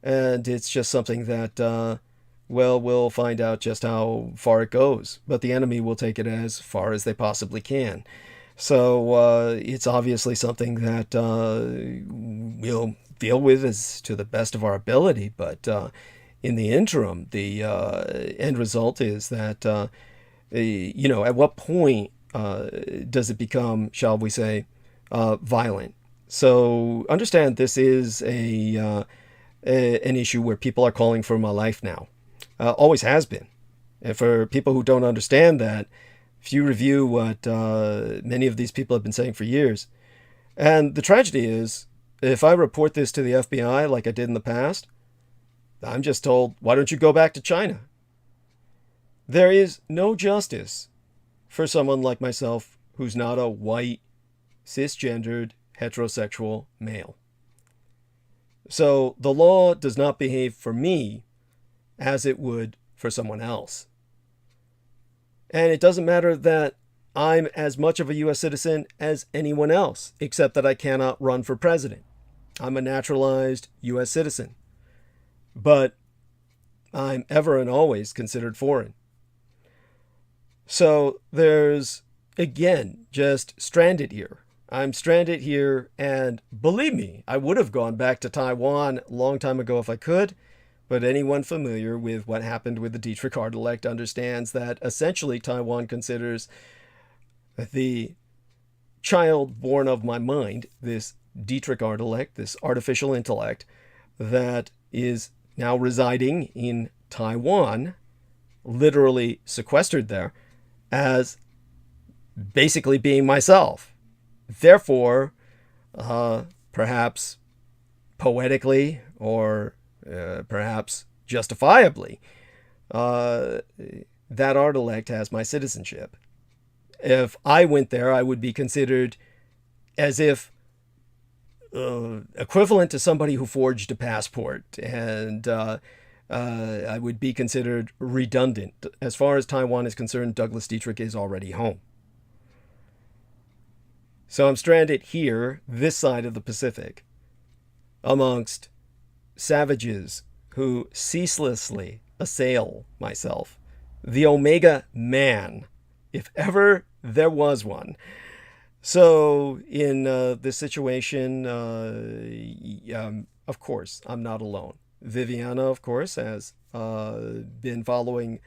and it's just something that we'll find out just how far it goes, but the enemy will take it as far as they possibly can. So it's obviously something that we'll deal with as to the best of our ability. But in the interim, the end result is that, at what point does it become, shall we say, violent? So understand this is an issue where people are calling for my life now. Always has been. And for people who don't understand that, if you review what many of these people have been saying for years, and the tragedy is, if I report this to the FBI like I did in the past, I'm just told, why don't you go back to China? There is no justice for someone like myself who's not a white, cisgendered, heterosexual male. So the law does not behave for me as it would for someone else. And it doesn't matter that I'm as much of a U.S. citizen as anyone else, except that I cannot run for president. I'm a naturalized U.S. citizen. But I'm ever and always considered foreign. So there's, again, just stranded here. I'm stranded here, and believe me, I would have gone back to Taiwan a long time ago if I could, but anyone familiar with what happened with the Dietrich Art-elect understands that essentially Taiwan considers the child born of my mind, this Dietrich Art-elect, this artificial intellect that is now residing in Taiwan, literally sequestered there, as basically being myself. Therefore, perhaps poetically or perhaps justifiably, that art-elect has my citizenship. If I went there, I would be considered as if equivalent to somebody who forged a passport, and I would be considered redundant. As far as Taiwan is concerned, Douglas Dietrich is already home. So I'm stranded here, this side of the Pacific, amongst savages who ceaselessly assail myself. The Omega Man, if ever there was one. So in this situation, of course, I'm not alone. Viviana, of course, has been following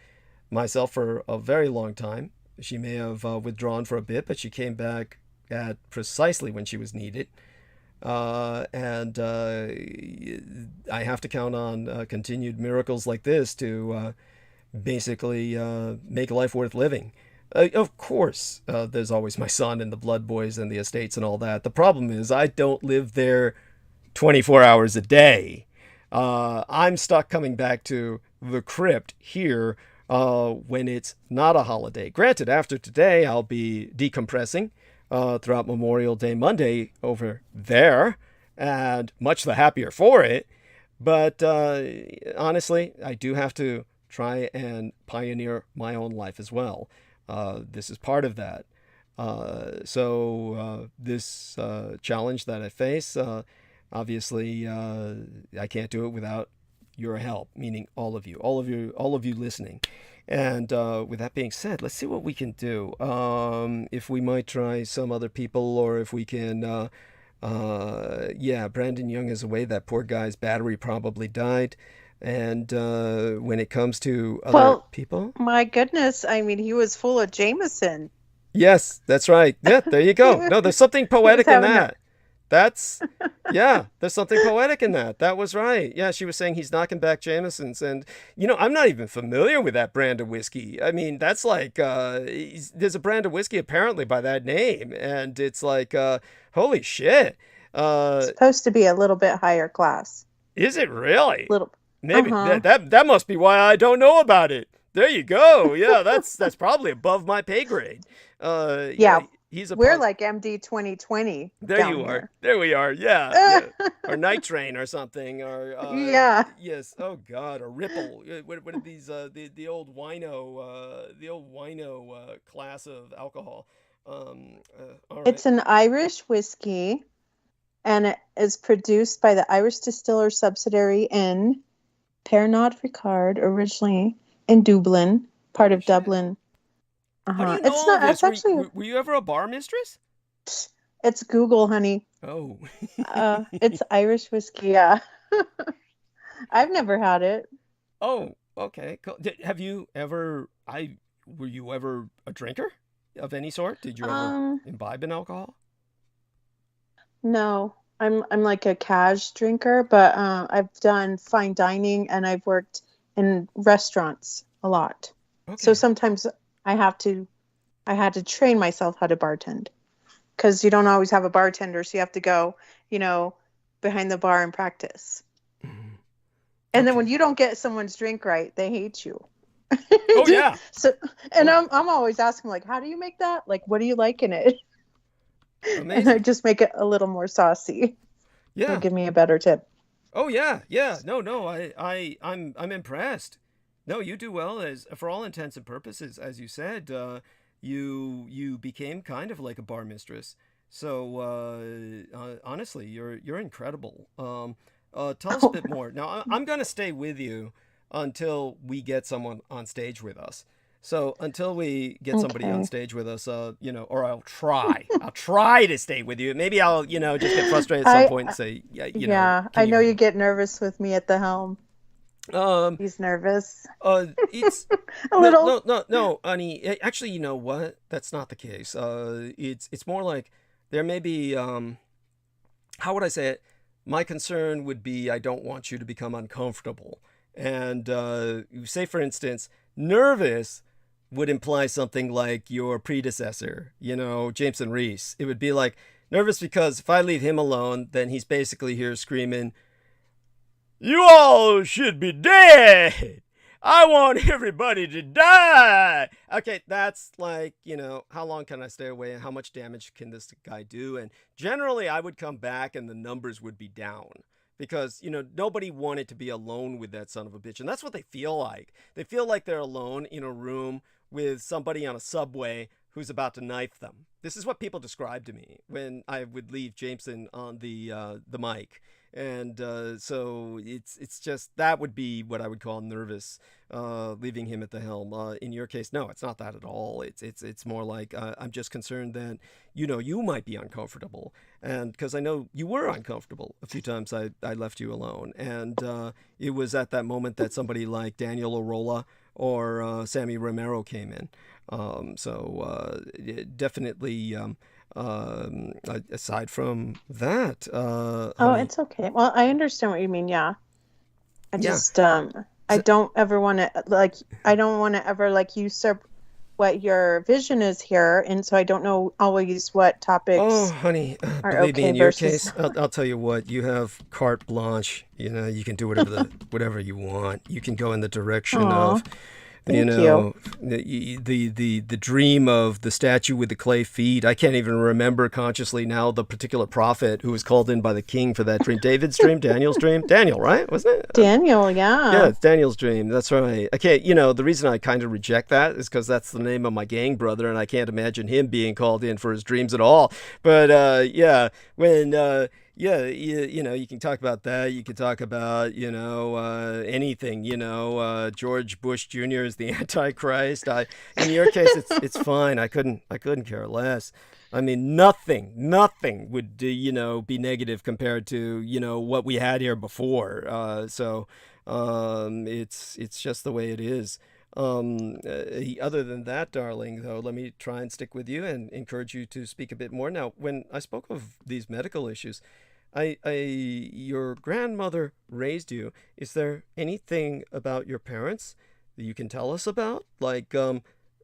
myself for a very long time. She may have withdrawn for a bit, but she came back at precisely when she was needed. And I have to count on continued miracles like this to basically make life worth living. Of course, there's always my son and the blood boys and the estates and all that. The problem is I don't live there 24 hours a day. I'm stuck coming back to the crypt here when it's not a holiday. Granted, after today, I'll be decompressing throughout Memorial Day Monday over there, and much the happier for it. But honestly, I do have to try and pioneer my own life as well. This is part of that. So this challenge that I face, obviously, I can't do it without your help, meaning all of you listening. And with that being said, let's see what we can do. If we might try some other people, or if we can, Brandon Young is away. That poor guy's battery probably died. And when it comes to other people,
my goodness, I mean, he was full of Jameson.
Yes, that's right. Yeah, there you go. No, there's something poetic in that. There's something poetic in that. That was right. Yeah, she was saying he's knocking back Jamesons. And, I'm not even familiar with that brand of whiskey. I mean, that's like, there's a brand of whiskey apparently by that name. And it's like, holy shit.
It's supposed to be a little bit higher class.
Is it really?
Little.
Maybe that must be why I don't know about it. There you go. Yeah, that's probably above my pay grade. We're like MD 2020.
There
you are.
Here.
There we are. Yeah. Or Night Train or something. Or Yes. Oh God. Or Ripple. What are these? The old wino. Class of alcohol. All right.
It's an Irish whiskey, and it is produced by the Irish distiller subsidiary in Pernod Ricard, originally in Dublin, part of Dublin.
How do you know
it's not.
this?
It's actually.
Were you ever a bar mistress?
It's Google, honey.
Oh.
It's Irish whiskey. Yeah. I've never had it.
Oh, okay. Cool. Have you ever? Were you ever a drinker of any sort? Did you ever imbibe in alcohol?
No. I'm like a cash drinker, but I've done fine dining and I've worked in restaurants a lot. Okay. So sometimes I had to train myself how to bartend, because you don't always have a bartender, so you have to go, behind the bar and practice. And then when you don't get someone's drink right, they hate you.
Oh yeah.
So, and I'm always asking, like, how do you make that? Like, what do you like in it?
Amazing.
And I just make it a little more saucy.
Yeah.
They'll give me a better tip.
Oh yeah, yeah. No. I'm impressed. No, you do well, as for all intents and purposes, as you said. You became kind of like a bar mistress. So honestly, you're incredible. Tell us a bit more. Now, I'm going to stay with you until we get someone on stage with us. So until we get somebody on stage with us, or I'll try to stay with you. Maybe I'll, just get frustrated at some point and say,
I know you get nervous with me at the helm. He's nervous.
It's
a little.
No, honey. Actually, you know what? That's not the case. It's more like there may be. How would I say it? My concern would be I don't want you to become uncomfortable. And say, for instance, nervous would imply something like your predecessor, Jameson Reese. It would be like nervous because if I leave him alone, then he's basically here screaming, "You all should be dead. I want everybody to die." Okay, that's like, how long can I stay away and how much damage can this guy do? And generally I would come back and the numbers would be down because, nobody wanted to be alone with that son of a bitch. And that's what they feel like. They feel like they're alone in a room with somebody on a subway who's about to knife them. This is what people describe to me when I would leave Jameson on the mic. And so it's just that would be what I would call nervous, leaving him at the helm. In your case, no, it's not that at all. It's more like I'm just concerned that you might be uncomfortable, and because I know you were uncomfortable a few times I left you alone, and it was at that moment that somebody like Daniel Arola or Sammy Romero came in. So definitely. Aside from that,
it's okay. Well, I understand what you mean. Yeah, I just I don't ever want to ever usurp what your vision is here, and so I don't know always what topics.
Oh, honey, believe me, in your case, I'll tell you what, you have carte blanche. You can do whatever you want. You can go in the direction of.
Thank you.
The dream of the statue with the clay feet. I can't even remember consciously now the particular prophet who was called in by the king for that dream. David's dream, Daniel's dream, Daniel, right? Wasn't it?
Daniel, yeah.
Yeah, it's Daniel's dream. That's right. I can't. The reason I kind of reject that is because that's the name of my gang brother, and I can't imagine him being called in for his dreams at all. But when. Yeah, you can talk about that. You can talk about, anything, George Bush Jr. is the Antichrist. In your case, it's fine. I couldn't care less. I mean, nothing would, be negative compared to, what we had here before. So it's just the way it is. Other than that, darling, though, let me try and stick with you and encourage you to speak a bit more. Now, when I spoke of these medical issues, your grandmother raised you. Is there anything about your parents that you can tell us about? Like,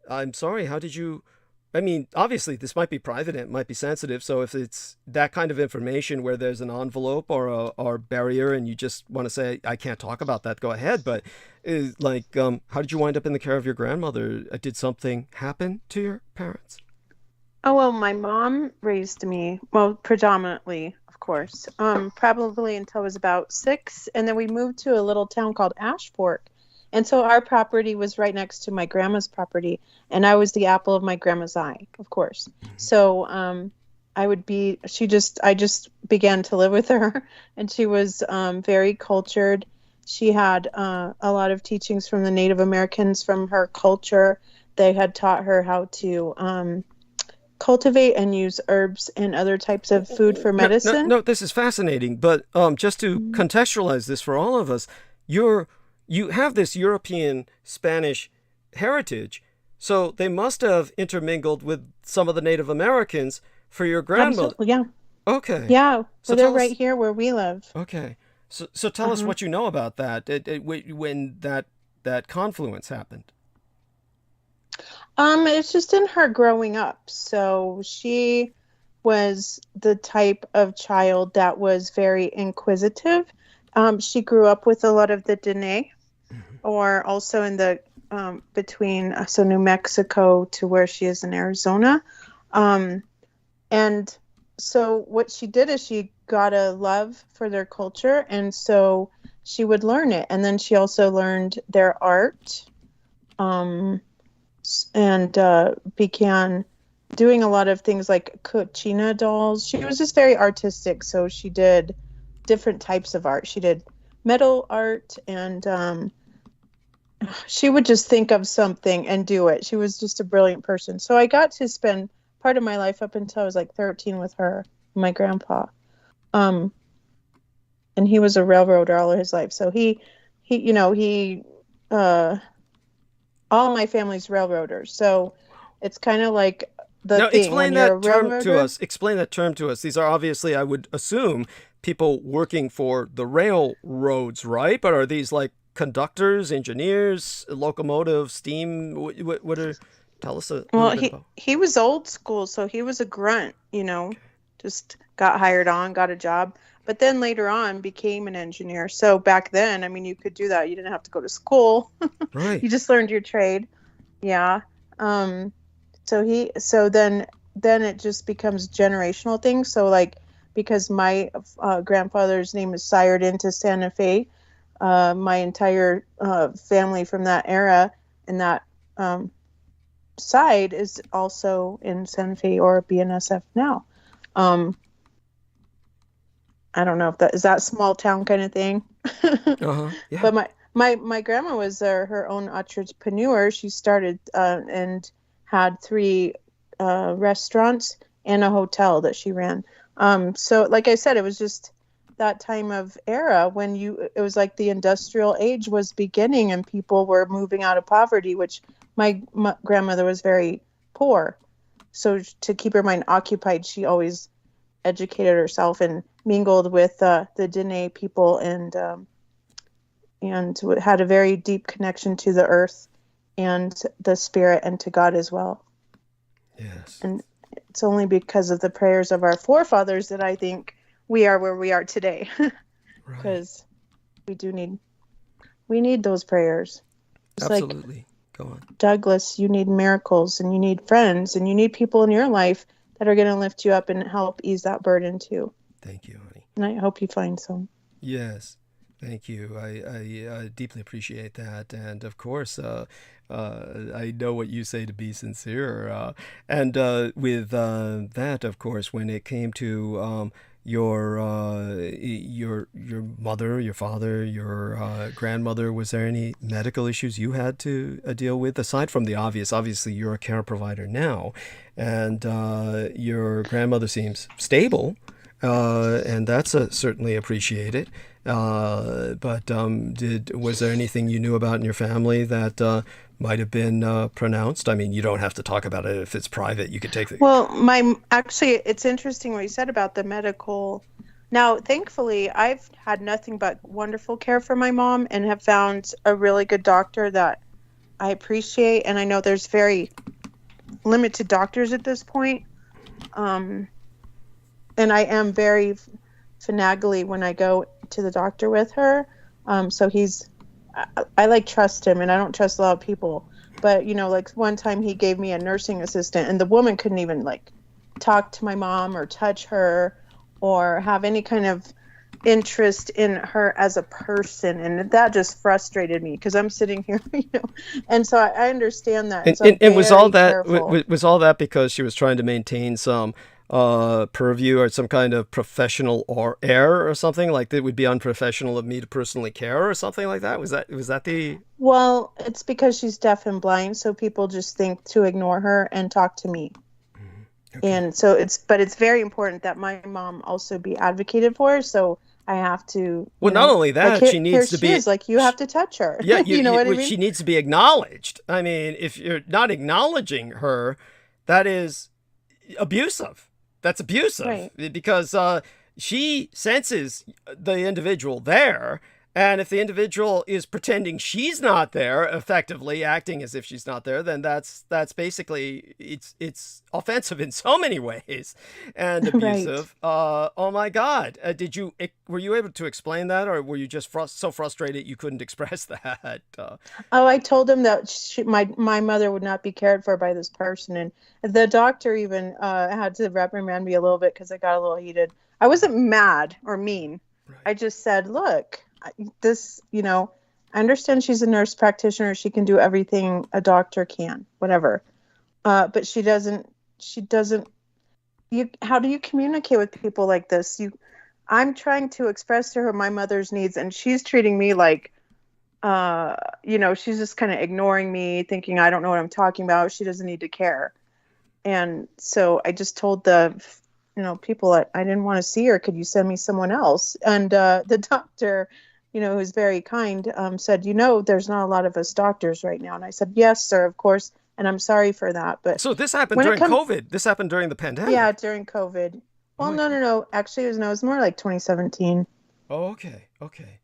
I'm sorry, how did you... I mean, obviously, this might be private and it might be sensitive, so if it's that kind of information where there's an envelope or a barrier and you just want to say, I can't talk about that, go ahead. But, how did you wind up in the care of your grandmother? Did something happen to your parents?
Oh, well, my mom raised me, predominantly, of course, probably until I was about 6. And then we moved to a little town called Ashport. And so our property was right next to my grandma's property. And I was the apple of my grandma's eye, of course. So I just began to live with her. And she was very cultured. She had a lot of teachings from the Native Americans from her culture. They had taught her how to... cultivate and use herbs and other types of food for medicine.
No, this is fascinating. But just to contextualize this for all of us, you have this European Spanish heritage, so they must have intermingled with some of the Native Americans for your grandmother.
Absolutely, yeah.
Okay.
Yeah, so they're right here where we live.
Okay. So tell us what you know about that, when that confluence happened.
It's just in her growing up. So she was the type of child that was very inquisitive. She grew up with a lot of the Diné, or also in the between New Mexico to where she is in Arizona. And so what she did is she got a love for their culture, and so she would learn it. And then she also learned their art, and began doing a lot of things like cochina dolls. She was just very artistic, so she did different types of art. She did metal art, and she would just think of something and do it. She was just a brilliant person. So I got to spend part of my life up until I was like 13 with her, my grandpa. And he was a railroader all of his life. So he all my family's railroaders. So it's kind of like the
now,
thing.
explain that term to us. Explain that term to us. These are obviously, I would assume, people working for the railroads, right? But are these like conductors, engineers, locomotive, steam? What are? Tell us a little bit about.
He was old school, so he was a grunt. Just got hired on, got a job, but then later on became an engineer. So back then, I mean, you could do that. You didn't have to go to school.
Right.
You just learned your trade. Yeah. So then it just becomes generational things. So like, because my grandfather's name is sired into Santa Fe, my entire family from that era and that side is also in Santa Fe or BNSF now. I don't know if that is that small town kind of thing.
Yeah.
But my grandma was her own entrepreneur. She started and had 3 restaurants and a hotel that she ran. So like I said, it was just that time of era when it was like the industrial age was beginning and people were moving out of poverty, which my grandmother was very poor. So to keep her mind occupied, she always educated herself and mingled with the Diné people and had a very deep connection to the earth and the spirit and to God as well.
Yes.
And it's only because of the prayers of our forefathers that I think we are where we are today. Because we need those prayers. It's
absolutely.
Like,
go on.
Douglas, you need miracles and you need friends and you need people in your life that are going to lift you up and help ease that burden too.
Thank you, honey.
And I hope you find some.
Yes. Thank you. I deeply appreciate that. And of course, I know what you say to be sincere. And with that, of course, when it came to your mother, your father, your grandmother, was there any medical issues you had to deal with aside from the obvious? Obviously, you're a care provider now, and your grandmother seems stable, and that's certainly appreciated. But was there anything you knew about in your family that might have been pronounced? I mean, you don't have to talk about it if it's private. You could take it.
Well, actually, it's interesting what you said about the medical. Now, thankfully, I've had nothing but wonderful care for my mom and have found a really good doctor that I appreciate. And I know there's very limited doctors at this point. And I am very finagly when I go to the doctor with her. So I like trust him, and I don't trust a lot of people. But, like one time he gave me a nursing assistant and the woman couldn't even like talk to my mom or touch her or have any kind of interest in her as a person. And that just frustrated me because I'm sitting here, and so I understand that.
And was all that because she was trying to maintain some purview or some kind of professional or air or something like that would be unprofessional of me to personally care or something like that? Was that the?
Well, it's because she's deaf and blind, so people just think to ignore her and talk to me. Okay. And so it's very important that my mom also be advocated for. So I have to.
Well, not only that, she needs to be.
Is, like you have to touch her.
Yeah,
you know what I mean.
She needs to be acknowledged. I mean, if you're not acknowledging her, that is abusive. That's abusive, right? Because she senses the individual there, And if the individual is pretending she's not there, effectively acting as if she's not there, then that's basically it's offensive in so many ways and abusive. Right. Oh my God! Were you able to explain that, or were you just so frustrated you couldn't express that?
I told him that my mother would not be cared for by this person, and the doctor even had to reprimand me a little bit because I got a little heated. I wasn't mad or mean. Right. I just said, look. This, I understand she's a nurse practitioner. She can do everything a doctor can, whatever. But she doesn't, how do you communicate with people like this? I'm trying to express to her my mother's needs, and she's treating me like, she's just kind of ignoring me, thinking I don't know what I'm talking about. She doesn't need to care. And so I just told the people I didn't want to see her. Could you send me someone else? And the doctor, who's very kind, said, there's not a lot of us doctors right now. And I said, yes, sir, of course. And I'm sorry for that. But
so this happened during COVID. This happened during the pandemic.
Yeah, during COVID. Well, no. Actually, it was more like 2017.
Oh, okay.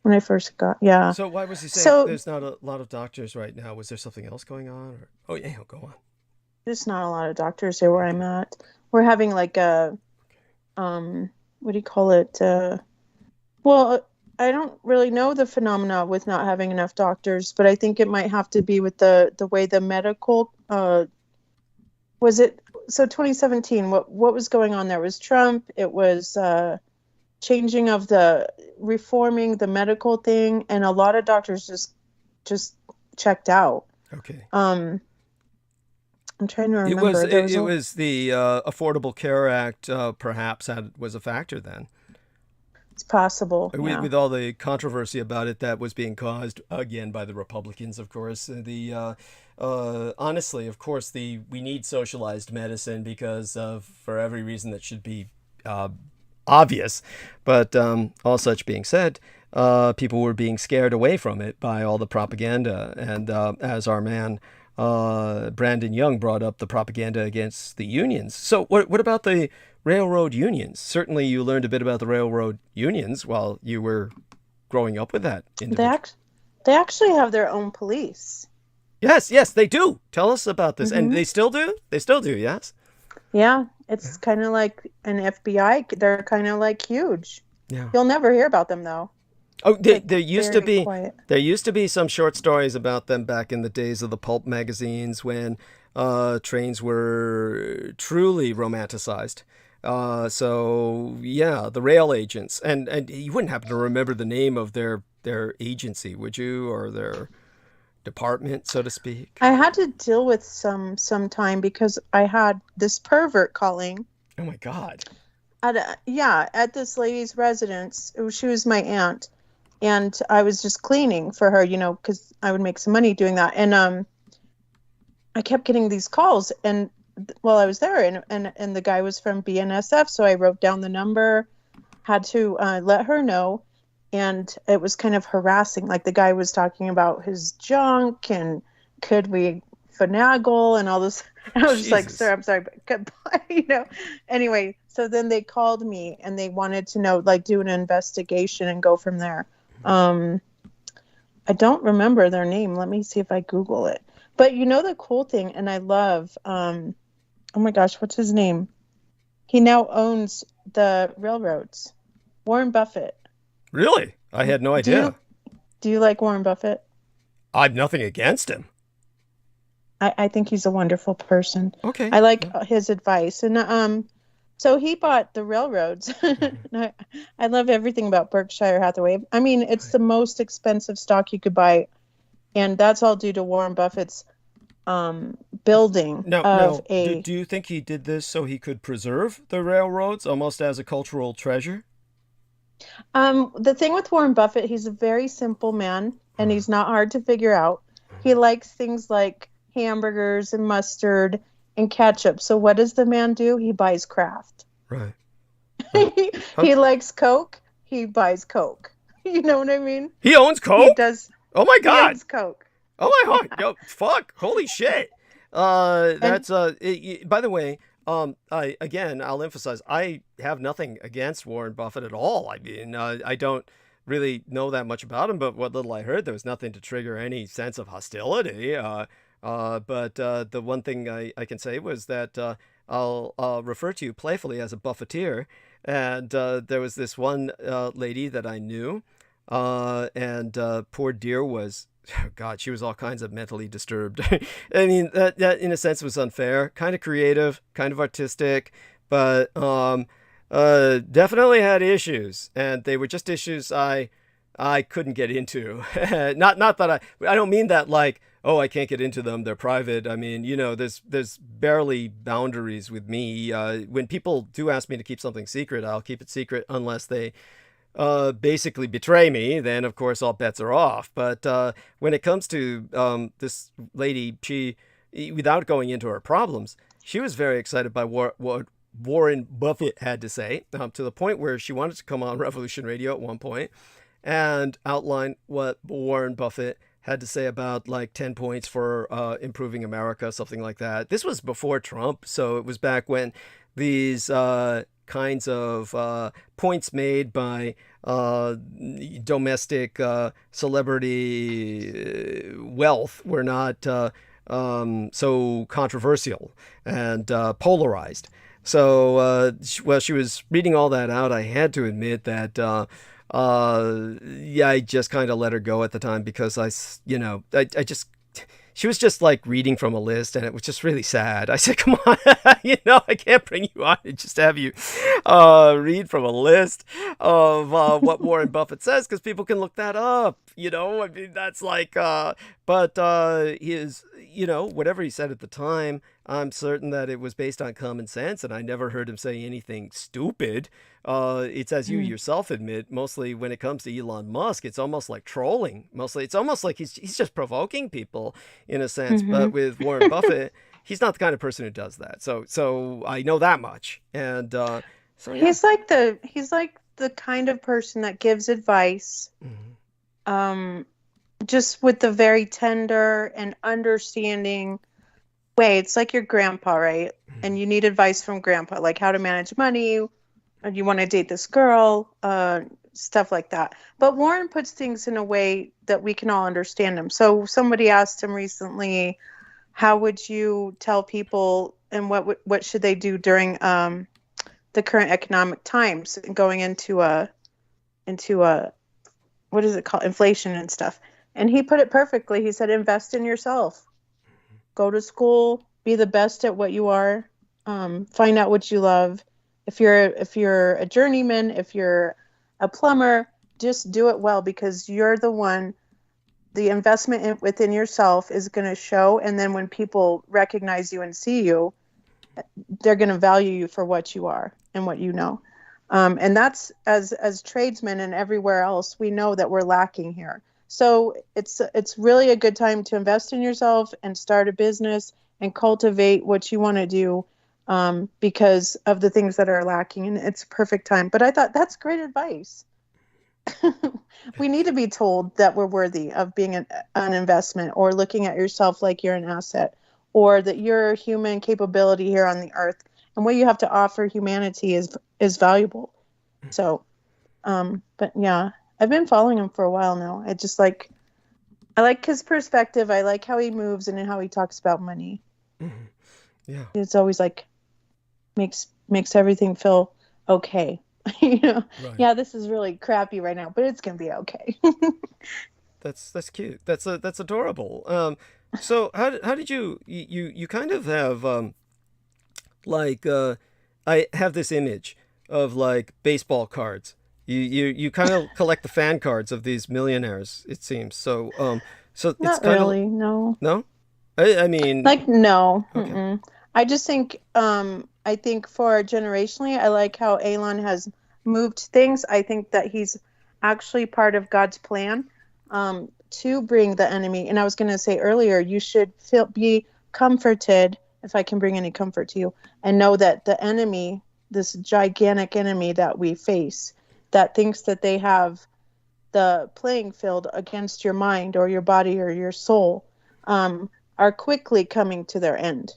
When I first got, yeah.
So why was he saying there's not a lot of doctors right now? Was there something else going on? Or? Oh, yeah, go on.
There's not a lot of doctors here where I'm at. We're having like a, what do you call it? Well, I don't really know the phenomena with not having enough doctors, but I think it might have to be with the way the medical, was it, so 2017, what was going on there? It was Trump, it was changing of reforming the medical thing, and a lot of doctors just checked out.
Okay.
I'm trying to remember.
It was the Affordable Care Act, perhaps was a factor then.
It's possible.
With all the controversy about it that was being caused again by the Republicans, of course. Honestly, of course, we need socialized medicine because for every reason that should be obvious. But all such being said, people were being scared away from it by all the propaganda, and as our man Brandon Young brought up, the propaganda against the unions. So what about the railroad unions? Certainly you learned a bit about the railroad unions while you were growing up with that individual.
They actually have their own police.
Yes, they do. Tell us about this. Mm-hmm. And they still do? They still do, yes?
Yeah, it's kind of like an FBI. They're kind of like huge.
Yeah.
You'll never hear about them, though.
Oh, there used to be some short stories about them back in the days of the pulp magazines when trains were truly romanticized. So yeah, the rail agents, and you wouldn't happen to remember the name of their agency, would you, or their department, so to speak?
I had to deal with some time because I had this pervert calling.
Oh my God!
At this lady's residence. She was my aunt. And I was just cleaning for her, because I would make some money doing that. And I kept getting these calls, and while I was there, and the guy was from BNSF, so I wrote down the number, had to let her know, and it was kind of harassing. Like the guy was talking about his junk and could we finagle and all this. I was just like, sir, I'm sorry, but goodbye, Anyway, so then they called me and they wanted to know, like, do an investigation and go from there. I don't remember their name. Let me see if I Google it. But the cool thing, and I love, oh my gosh, what's his name? He now owns the railroads. Warren Buffett.
Really? I had no idea.
Do you like Warren Buffett?
I've nothing against him.
I think he's a wonderful person.
Okay.
I like his advice. And so he bought the railroads. I love everything about Berkshire Hathaway. I mean, it's the most expensive stock you could buy. And that's all due to Warren Buffett's building
Do you think he did this so he could preserve the railroads almost as a cultural treasure?
The thing with Warren Buffett, he's a very simple man, and he's not hard to figure out. He likes things like hamburgers and mustard and ketchup. So what does the man do? He buys Kraft.
Right.
He likes Coke. He buys Coke. You know what I mean?
He owns Coke?
He does.
Oh my God.
He owns Coke.
Oh my God. Yo, fuck. Holy shit. That's by the way, I'll emphasize, I have nothing against Warren Buffett at all. I mean, I don't really know that much about him, but what little I heard, there was nothing to trigger any sense of hostility. But the one thing I can say was that I'll refer to you playfully as a buffeteer. And there was this one lady that I knew, and poor dear was, oh God, she was all kinds of mentally disturbed. I mean, that in a sense was unfair, kind of creative, kind of artistic, but definitely had issues, and they were just issues I couldn't get into. Not that I don't mean that like, oh, I can't get into them, they're private. I mean, there's barely boundaries with me. When people do ask me to keep something secret, I'll keep it secret unless they basically betray me. Then of course all bets are off. But when it comes to this lady, she, without going into her problems, she was very excited by what Warren Buffett had to say, to the point where she wanted to come on Revolution Radio at one point and outline what Warren Buffett had to say about like 10 points for improving America, something like that. This was before Trump, so it was back when these kinds of points made by domestic celebrity wealth were not so controversial and polarized. So while she was reading all that out, I had to admit that I just kind of let her go at the time because I just, she was just like reading from a list, and it was just really sad. I said, come on, I can't bring you on and just have you read from a list of what Warren Buffett says, because people can look that up, I mean, that's like, but his, whatever he said at the time, I'm certain that it was based on common sense, and I never heard him say anything stupid. It's, as you yourself admit, mostly when it comes to Elon Musk, it's almost like trolling. Mostly, it's almost like he's just provoking people in a sense. But with Warren Buffett, he's not the kind of person who does that. So I know that much. And so yeah.
He's like the kind of person that gives advice, just with the very tender and understanding way. It's like your grandpa, right? And you need advice from grandpa, like how to manage money, and you want to date this girl, stuff like that. But Warren puts things in a way that we can all understand him. So somebody asked him recently, how would you tell people, and what should they do during the current economic times, going into what is it called, inflation and stuff? And he put it perfectly. He said, invest in yourself. Go to school, be the best at what you are, find out what you love. If you're a journeyman, if you're a plumber, just do it well, because you're the one, the investment within yourself is going to show. And then when people recognize you and see you, they're going to value you for what you are and what you know. And that's, as tradesmen and everywhere else, we know that we're lacking here. So it's really a good time to invest in yourself and start a business and cultivate what you want to do, because of the things that are lacking. And it's a perfect time. But I thought that's great advice. We need to be told that we're worthy of being an investment, or looking at yourself like you're an asset, or that your human capability here on the earth and what you have to offer humanity is valuable. So, but yeah. I've been following him for a while now. I like his perspective. I like how he moves and how he talks about money.
Mm-hmm. Yeah.
It's always like makes everything feel okay. Right. Yeah, this is really crappy right now, but it's going to be okay.
That's cute. That's adorable. So how did you kind of have I have this image of like baseball cards. You kind of collect the fan cards of these millionaires, it seems. So so it's
Not
kind
really,
of
no.
no. I mean,
like, no.
Okay.
I just think I think for generationally, I like how Elon has moved things. I think that he's actually part of God's plan to bring the enemy. And I was going to say earlier, you should be comforted, if I can bring any comfort to you, and know that the enemy, this gigantic enemy that we face, that thinks that they have the playing field against your mind or your body or your soul, are quickly coming to their end.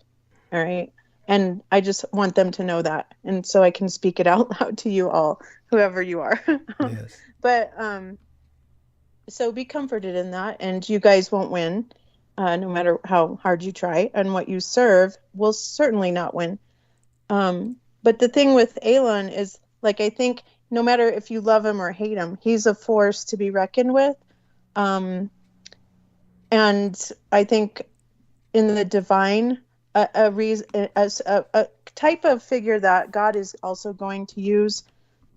All right. And I just want them to know that. And so I can speak it out loud to you all, whoever you are.
Yes.
But so be comforted in that. And you guys won't win, no matter how hard you try. And what you serve will certainly not win. But the thing with Elon is, like, I think no matter if you love him or hate him, he's a force to be reckoned with. And I think in the divine, a reason, as a type of figure that God is also going to use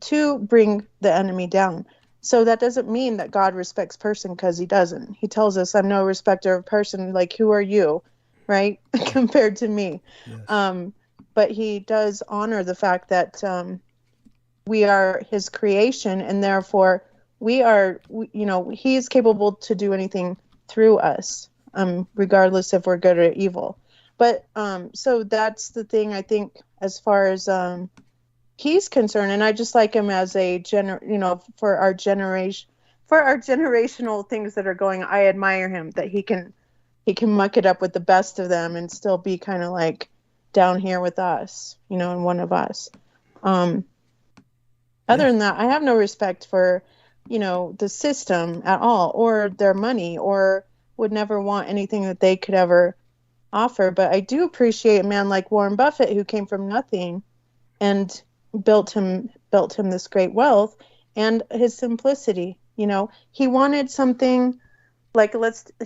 to bring the enemy down. So that doesn't mean that God respects person, because he doesn't. He tells us, I'm no respecter of person. Like, who are you, right? Compared to me. Yes. But he does honor the fact that we are his creation, and therefore we are, he is capable to do anything through us, regardless if we're good or evil. But so that's the thing, I think, as far as he's concerned. And I just like him as a for our generational things that are going. I admire him that he can muck it up with the best of them and still be kind of like down here with us, and one of us. Other than that, I have no respect for, the system at all, or their money, or would never want anything that they could ever offer. But I do appreciate a man like Warren Buffett, who came from nothing and built him this great wealth, and his simplicity. He wanted something like,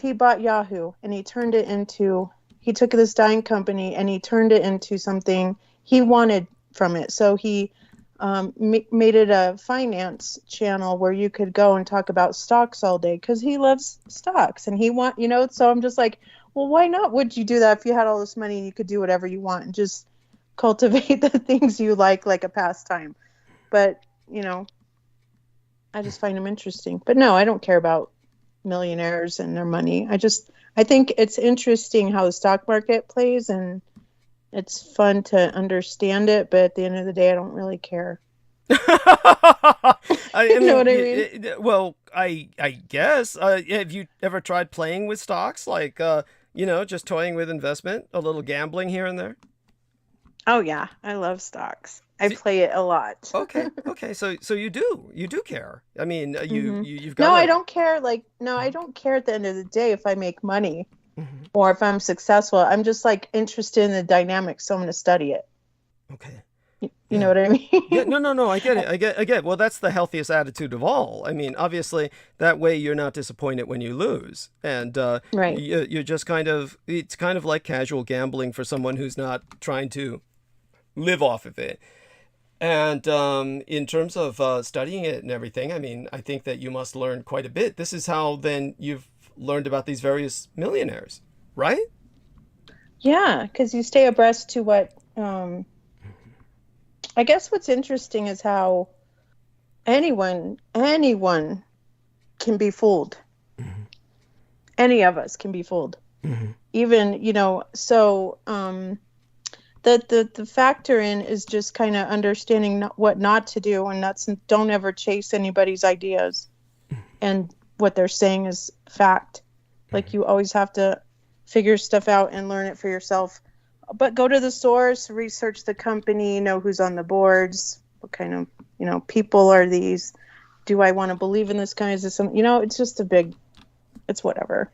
he bought Yahoo and he took this dying company and he turned it into something he wanted from it. So he made it a finance channel where you could go and talk about stocks all day, because he loves stocks and so I'm just like, well, why not would you do that if you had all this money and you could do whatever you want and just cultivate the things you like a pastime? But, I just find him interesting. But no, I don't care about millionaires and their money. I think it's interesting how the stock market plays, and it's fun to understand it. But at the end of the day, I don't really care. You know what I mean?
Well, I guess. Have you ever tried playing with stocks? Like, just toying with investment, a little gambling here and there?
Oh, yeah. I love stocks. I play it a lot.
Okay. So you do care. I mean, you've got.
No, I don't care. I don't care at the end of the day if I make money or if I'm successful. I'm just interested in the dynamics, so I'm going to study it.
Okay.
You know what I mean?
Yeah, no, I get it. I get. Well, that's the healthiest attitude of all. I mean, obviously, that way you're not disappointed when you lose, and
right.
You're just it's kind of like casual gambling for someone who's not trying to live off of it. And in terms of studying it and everything, I mean, I think that you must learn quite a bit. This is how then you've learned about these various millionaires, right?
Yeah, because you stay abreast to what. I guess what's interesting is how anyone can be fooled. Mm-hmm. Any of us can be fooled. Mm-hmm. Even, so the factor in is just kind of understanding what not to do, and don't ever chase anybody's ideas. Mm-hmm. And what they're saying is fact. Mm-hmm. Like, you always have to figure stuff out and learn it for yourself. But go to the source, research the company, know who's on the boards, what kind of, people are these? Do I want to believe in this guy? Is this something, it's just it's whatever.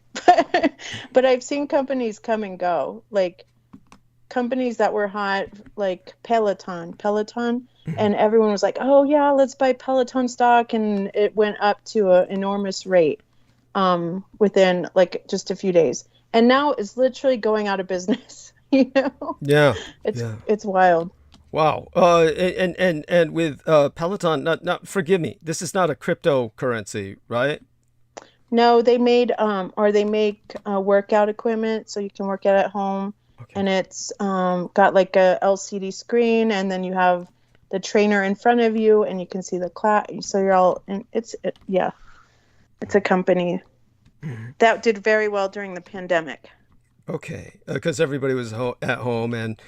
But I've seen companies come and go, like companies that were hot, like Peloton, and everyone was like, oh yeah, let's buy Peloton stock. And it went up to an enormous rate within just a few days. And now it's literally going out of business.
Yeah,
it's wild.
Wow. And with Peloton, not forgive me, this is not a cryptocurrency, right?
No, they made they make workout equipment so you can work out at home. Okay. And it's got like a LCD screen, and then you have the trainer in front of you, and you can see the class. So you're all, and it's a company that did very well during the pandemic. Okay,
because everybody was at home and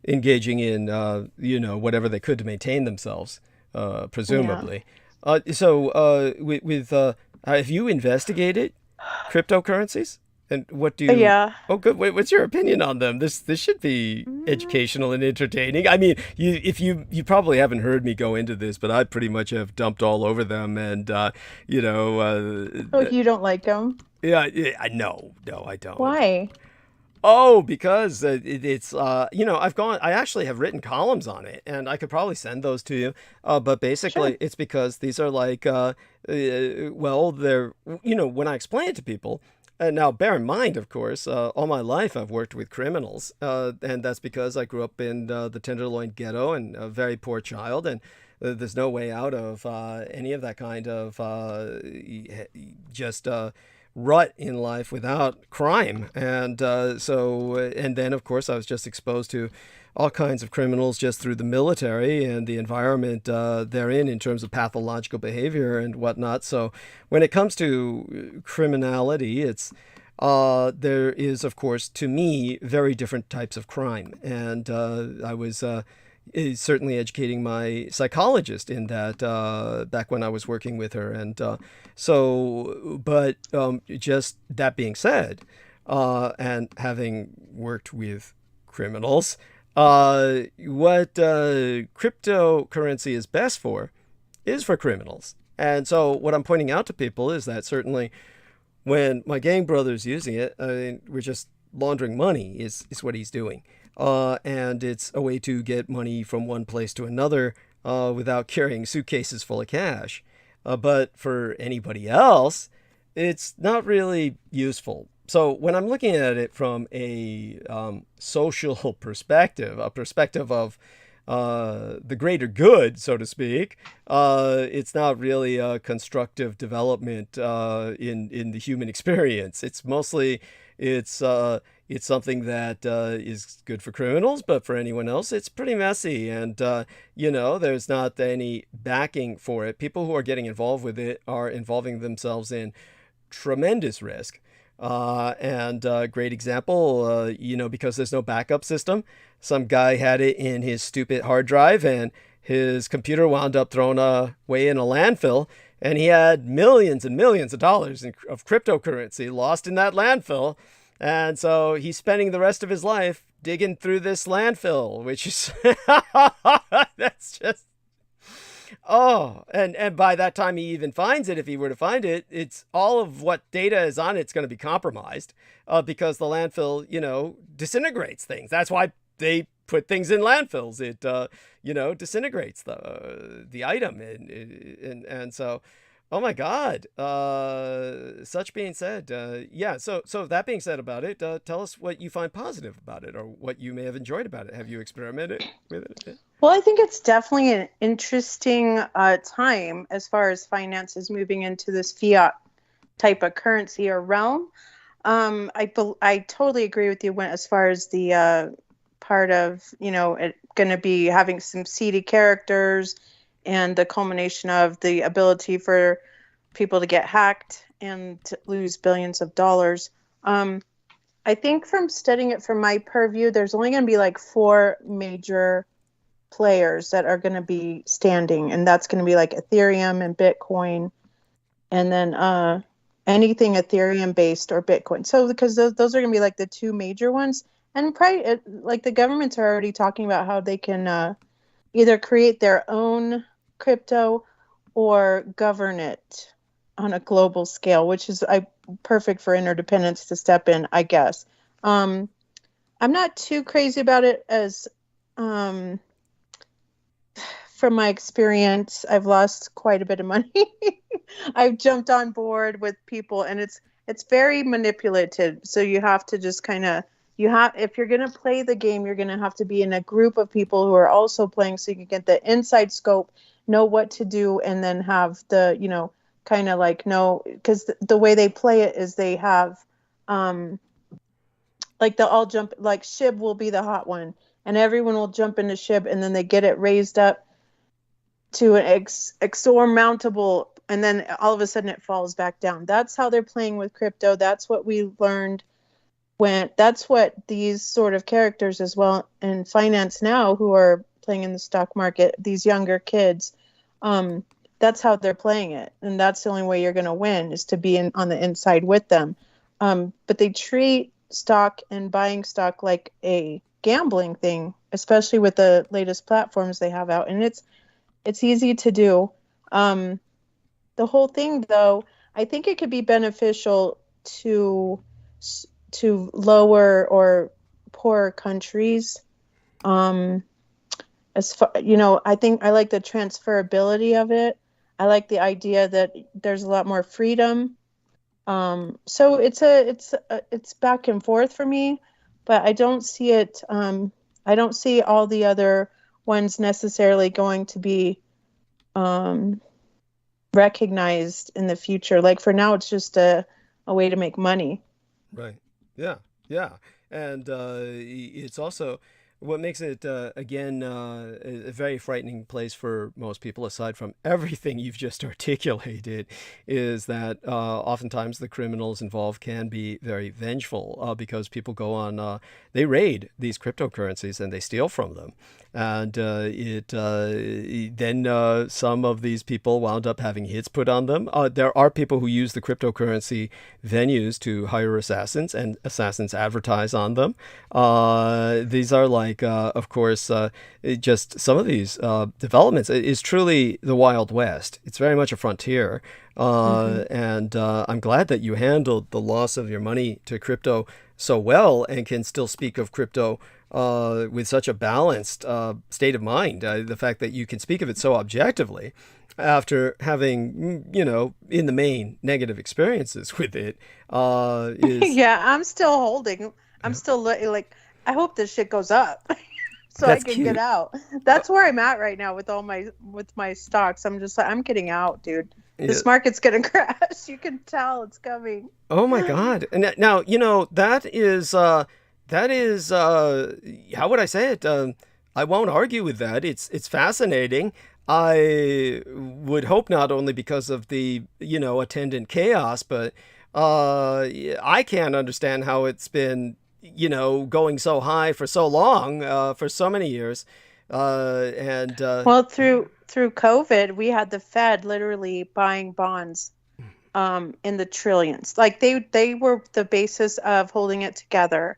engaging in, whatever they could to maintain themselves, presumably. Yeah. So, have you investigated cryptocurrencies? And what do you?
Yeah.
Oh, good. What's your opinion on them? This should be educational and entertaining. I mean, you probably haven't heard me go into this, but I pretty much have dumped all over them, and you know.
Oh, you don't like them?
Yeah, no, I don't.
Why?
Oh, because it's you know, I actually have written columns on it, and I could probably send those to you. But basically,
Sure.
it's because these are like, well, they're, you know, when I explain it to people. Now, bear in mind, of course, all my life I've worked with criminals, and that's because I grew up in the Tenderloin ghetto and a very poor child, and there's no way out of any of that kind of just rut in life without crime. And and then, of course, I was just exposed to all kinds of criminals just through the military and the environment therein in terms of pathological behavior and whatnot. So when it comes to criminality, it's there is, of course, to me, very different types of crime. And I was certainly educating my psychologist in that back when I was working with her. And but just that being said, and having worked with criminals, what cryptocurrency is best for is for criminals. And so what I'm pointing out to people is that certainly when my gang brother's using it, I mean, we're just laundering money is what he's doing. And it's a way to get money from one place to another without carrying suitcases full of cash. But for anybody else, it's not really useful. So when I'm looking at it from a social perspective, a perspective of the greater good, so to speak, it's not really a constructive development in the human experience. It's mostly it's something that is good for criminals, but for anyone else, it's pretty messy. And you know, there's not any backing for it. People who are getting involved with it are involving themselves in tremendous risk. And great example, you know, because there's no backup system. Some guy had it in his stupid hard drive, and his computer wound up thrown away in a landfill, and he had millions and millions of dollars of cryptocurrency lost in that landfill. And so he's spending the rest of his life digging through this landfill, which is that's just. Oh, and by that time he even finds it, if he were to find it, it's all of what data is on it's going to be compromised because the landfill, you know, disintegrates things. That's why they put things in landfills. It, you know, disintegrates the item. And so, oh my God. Such being said, yeah. So that being said about it, tell us what you find positive about it or what you may have enjoyed about it. Have you experimented with it?
Well, I think it's definitely an interesting time as far as finances moving into this fiat type of currency or realm. I totally agree with you as far as the part of, you know, it going to be having some seedy characters and the culmination of the ability for people to get hacked and to lose billions of dollars. I think from studying it from my purview, there's only going to be like 4 major players that are going to be standing, and that's going to be like Ethereum and Bitcoin, and then anything Ethereum based or Bitcoin. So because those are going to be like the 2 major ones, and probably like the governments are already talking about how they can either create their own crypto or govern it on a global scale, which is perfect for interdependence to step in, I guess. I'm not too crazy about it as from my experience, I've lost quite a bit of money. I've jumped on board with people, and it's very manipulative. So you have to just kind of if you're going to play the game, you're going to have to be in a group of people who are also playing, so you can get the inside scope, know what to do, and then have the, you know, kind of like know, because the way they play it is they have like they'll all jump, like SHIB will be the hot one, and everyone will jump into SHIB, and then they get it raised up to an exormountable, and then all of a sudden it falls back down. That's how they're playing with crypto. That's what we learned that's what these sort of characters as well in finance now who are playing in the stock market, these younger kids, that's how they're playing it. And that's the only way you're going to win, is to be on the inside with them. But they treat stock and buying stock like a gambling thing, especially with the latest platforms they have out, and it's easy to do. The whole thing, though, I think it could be beneficial to lower or poorer countries. As far, I think I like the transferability of it. I like the idea that there's a lot more freedom. So it's back and forth for me, but I don't see it. I don't see all the other ones necessarily going to be recognized in the future. Like for now, it's just a way to make money.
Right. Yeah. Yeah. And it's also what makes it, again, a very frightening place for most people, aside from everything you've just articulated, is that oftentimes the criminals involved can be very vengeful because people go on, they raid these cryptocurrencies and they steal from them. And then some of these people wound up having hits put on them. There are people who use the cryptocurrency venues to hire assassins, and assassins advertise on them. These are like, of course, just some of these developments. It is truly the Wild West. It's very much a frontier. And I'm glad that you handled the loss of your money to crypto so well and can still speak of crypto with such a balanced state of mind. The fact that you can speak of it so objectively after having, in the main, negative experiences with it is...
Yeah, I'm still holding. I'm still like, I hope this shit goes up so
That's
I can
cute.
get out. That's where I'm at right now with my stocks. I'm just like, I'm getting out, dude. This market's going to crash. You can tell it's coming.
Oh my God. And now, that is, how would I say it? I won't argue with that. It's fascinating. I would hope not only because of the, attendant chaos, but I can't understand how it's been, going so high for so long, for so many years.
Well, through COVID, we had the Fed literally buying bonds in the trillions. Like they were the basis of holding it together.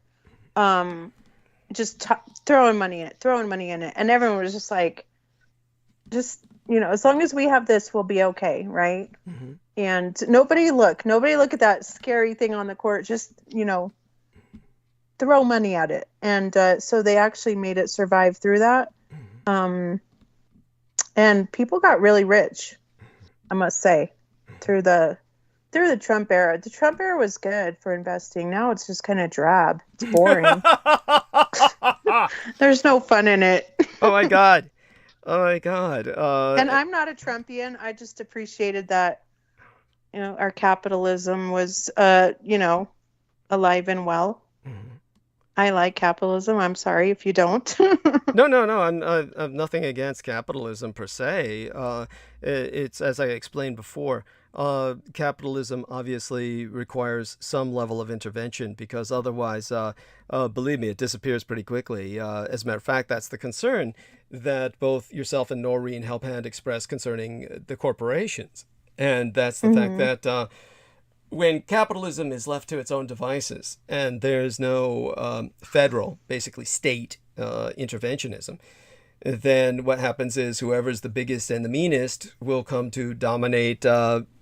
Just throwing money in it. And everyone was just like, as long as we have this, we'll be okay, right? Mm-hmm. And nobody look at that scary thing on the court. Just, throw money at it. And so they actually made it survive through that. And people got really rich, I must say, through the Trump era. The Trump era was good for investing. Now it's just kind of drab. It's boring. There's no fun in it.
Oh my God.
And I'm not a Trumpian. I just appreciated that, our capitalism was, alive and well. Mm-hmm. I like capitalism. I'm sorry if you don't.
No. I'm nothing against capitalism per se. It's, as I explained before, capitalism obviously requires some level of intervention because otherwise, believe me, it disappears pretty quickly. As a matter of fact, that's the concern that both yourself and Noreen Helphand express concerning the corporations. And that's the fact that when capitalism is left to its own devices and there's no federal, basically state interventionism, then what happens is whoever's the biggest and the meanest will come to dominate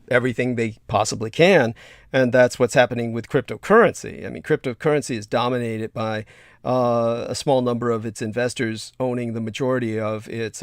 everything they possibly can. And that's what's happening with cryptocurrency. I mean, cryptocurrency is dominated by a small number of its investors owning the majority of its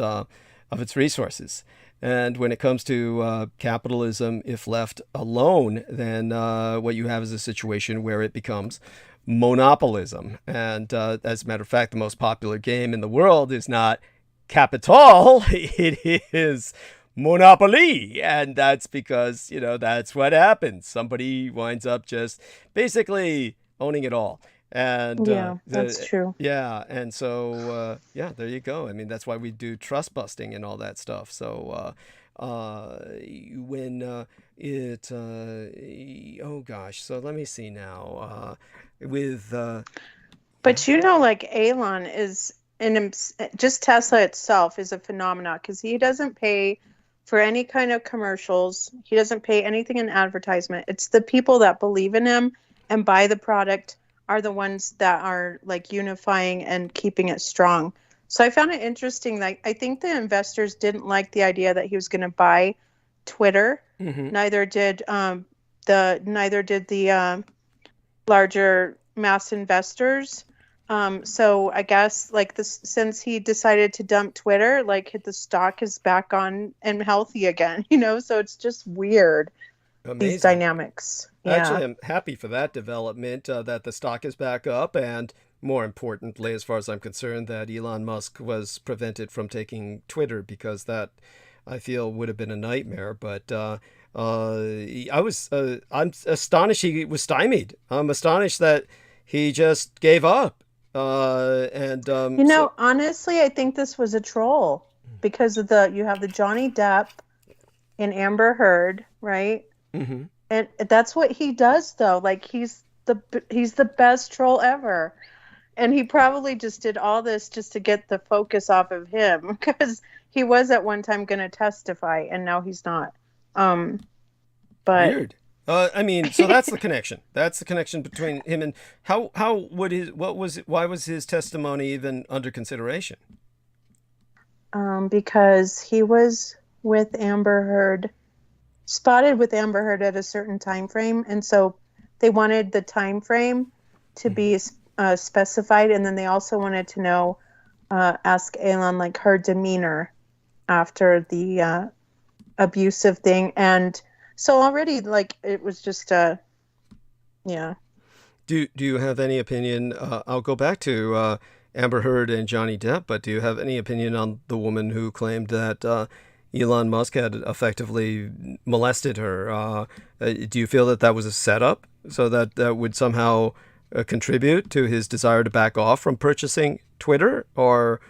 resources. And when it comes to capitalism, if left alone, then what you have is a situation where it becomes monopolism. And as a matter of fact, the most popular game in the world is not Capital, it is Monopoly. And that's because, that's what happens. Somebody winds up just basically owning it all. And
that's true.
Yeah. And so, there you go. I mean, that's why we do trust busting and all that stuff. So when so let me see now with.
But like Elon is just Tesla itself is a phenomenon because he doesn't pay for any kind of commercials. He doesn't pay anything in advertisement. It's the people that believe in him and buy the product are the ones that are like unifying and keeping it strong. So I found it interesting. Like, I think the investors didn't like the idea that he was going to buy Twitter. Neither did the larger mass investors. So I guess like this, since he decided to dump Twitter, like the stock is back on and healthy again, you know, so it's just weird.
Amazing.
These dynamics. Yeah.
Actually, I'm happy for that development, that the stock is back up, and more importantly, as far as I'm concerned, that Elon Musk was prevented from taking Twitter, because that, I feel, would have been a nightmare. But I'm astonished he was stymied. I'm astonished that he just gave up.
Honestly, I think this was a troll because of you have the Johnny Depp and Amber Heard, right?
Mm-hmm.
And that's what he does, though. Like, he's the best troll ever. And he probably just did all this just to get the focus off of him, because he was at one time going to testify, and now he's not. But
weird. So that's the connection. That's the connection between him and why was his testimony even under consideration?
Because he was with Amber Heard, spotted with Amber Heard at a certain time frame, and so they wanted the time frame to be specified, and then they also wanted to know, ask Elon like her demeanor after the abusive thing, and so already like it was just yeah.
Do you have any opinion? I'll go back to Amber Heard and Johnny Depp, but do you have any opinion on the woman who claimed that Elon Musk had effectively molested her? Do you feel that was a setup, so that would somehow contribute to his desire to back off from purchasing Twitter? Or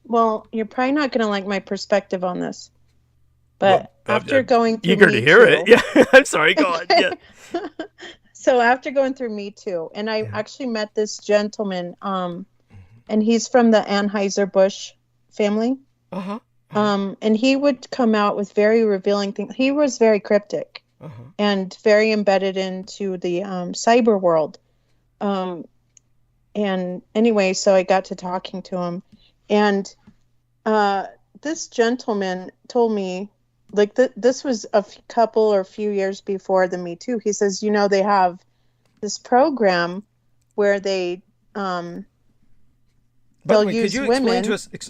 well, you're probably not going to like my perspective on this, but after going through
eager to hear it. Yeah, I'm sorry. Go on. Yeah.
So after going through Me Too, and I actually met this gentleman, and he's from the Anheuser-Busch family. And he would come out with very revealing things. He was very cryptic and very embedded into the cyber world. And anyway, so I got to talking to him, and this gentleman told me, like, this was a few years before the Me Too. He says, they have this program where they they'll use
could you
women.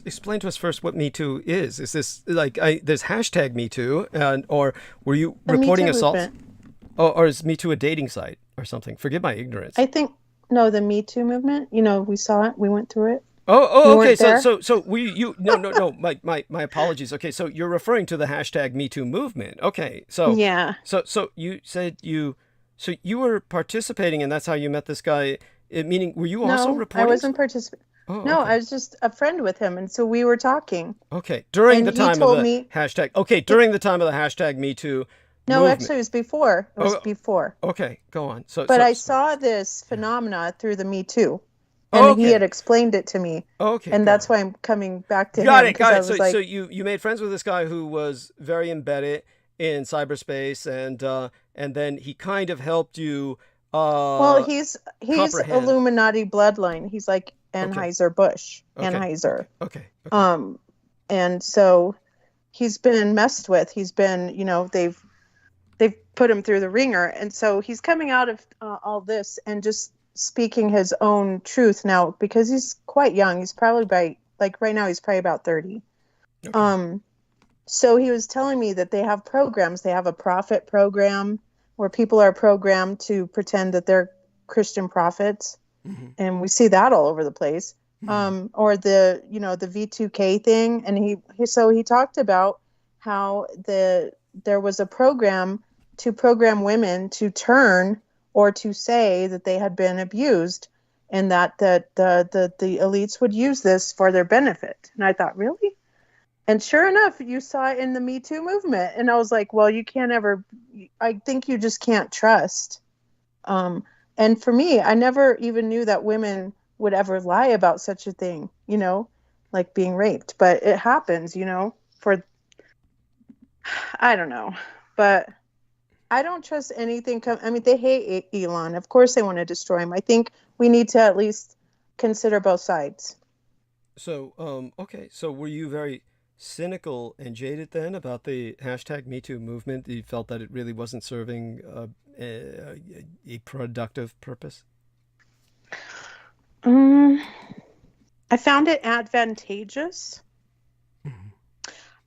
Explain to us first what Me Too is? Is this like there's hashtag Me Too, or were you reporting assaults? Or is Me Too a dating site or something? Forgive my ignorance.
I think no, the Me Too movement. We saw it. We went through it.
Okay. No. My apologies. Okay, so you're referring to the hashtag Me Too movement. Okay, so
yeah.
So you said you were participating, and that's how you met this guy. Meaning, were you also reporting?
I wasn't participating.
Oh,
no,
okay.
I was just a friend with him, and so we were talking.
Okay, during the time of the hashtag. Okay, during the time of the hashtag Me Too.
No,
movement.
actually, it was before. It was before.
Okay, go on.
But I saw this phenomena through the Me Too. And he had explained it to me.
Okay.
And that's why I'm coming back to him.
Got it. So you made friends with this guy who was very embedded in cyberspace, and then he kind of helped you.
Well, he's Illuminati bloodline. He's like Anheuser-Busch.
Okay.
Anheuser.
Okay.
And so he's been messed with. He's been, they've put him through the ringer, and so he's coming out of all this and just speaking his own truth now, because he's quite young. He's probably right now he's probably about 30. Okay. So he was telling me that they have programs. They have a prophet program where people are programmed to pretend that they're Christian prophets. Mm-hmm. And we see that all over the place. Mm-hmm. Or the V2K thing. And he talked about how there was a program to program women to turn or to say that they had been abused, and that the elites would use this for their benefit. And I thought, really? And sure enough, you saw it in the Me Too movement. And I was like, well, I think you just can't trust. And for me, I never even knew that women would ever lie about such a thing, like being raped. But it happens, I don't know. But I don't trust anything. I mean, they hate Elon. Of course, they want to destroy him. I think we need to at least consider both sides.
So, okay. So were you very cynical and jaded then about the #MeToo movement? You felt that it really wasn't serving a productive purpose?
I found it advantageous.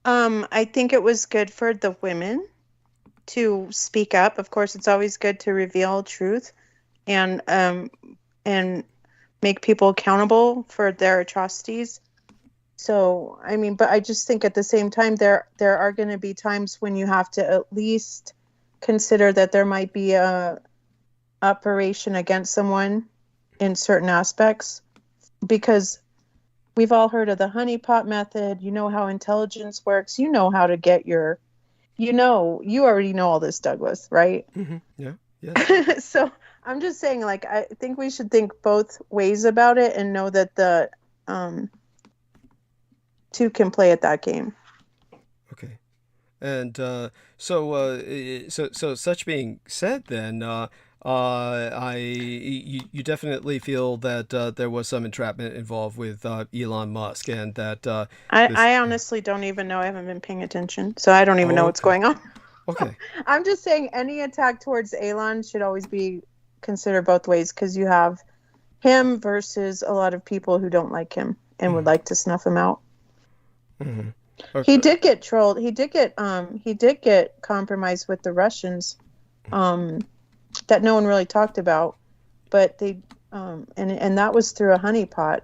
I think it was good for the women to speak up. Of course, it's always good to reveal truth and make people accountable for their atrocities. So, I mean, but I just think at the same time, there are going to be times when you have to at least consider that there might be a operation against someone in certain aspects, because we've all heard of the honeypot method. You know how intelligence works. You know how to get your, you already know all this, Douglas, right?
Mm-hmm. Yeah. Yeah.
So I'm just saying, like, I think we should think both ways about it and know that the two can play at that game.
Okay. And so such being said, then you definitely feel that there was some entrapment involved with Elon Musk, and that
I honestly don't even know. I haven't been paying attention, so I don't even know what's going on.
Okay.
I'm just saying any attack towards Elon should always be considered both ways, because you have him versus a lot of people who don't like him and would like to snuff him out.
Mm-hmm. Okay.
He did get trolled. He did get compromised with the Russians, that no one really talked about, but they and that was through a honeypot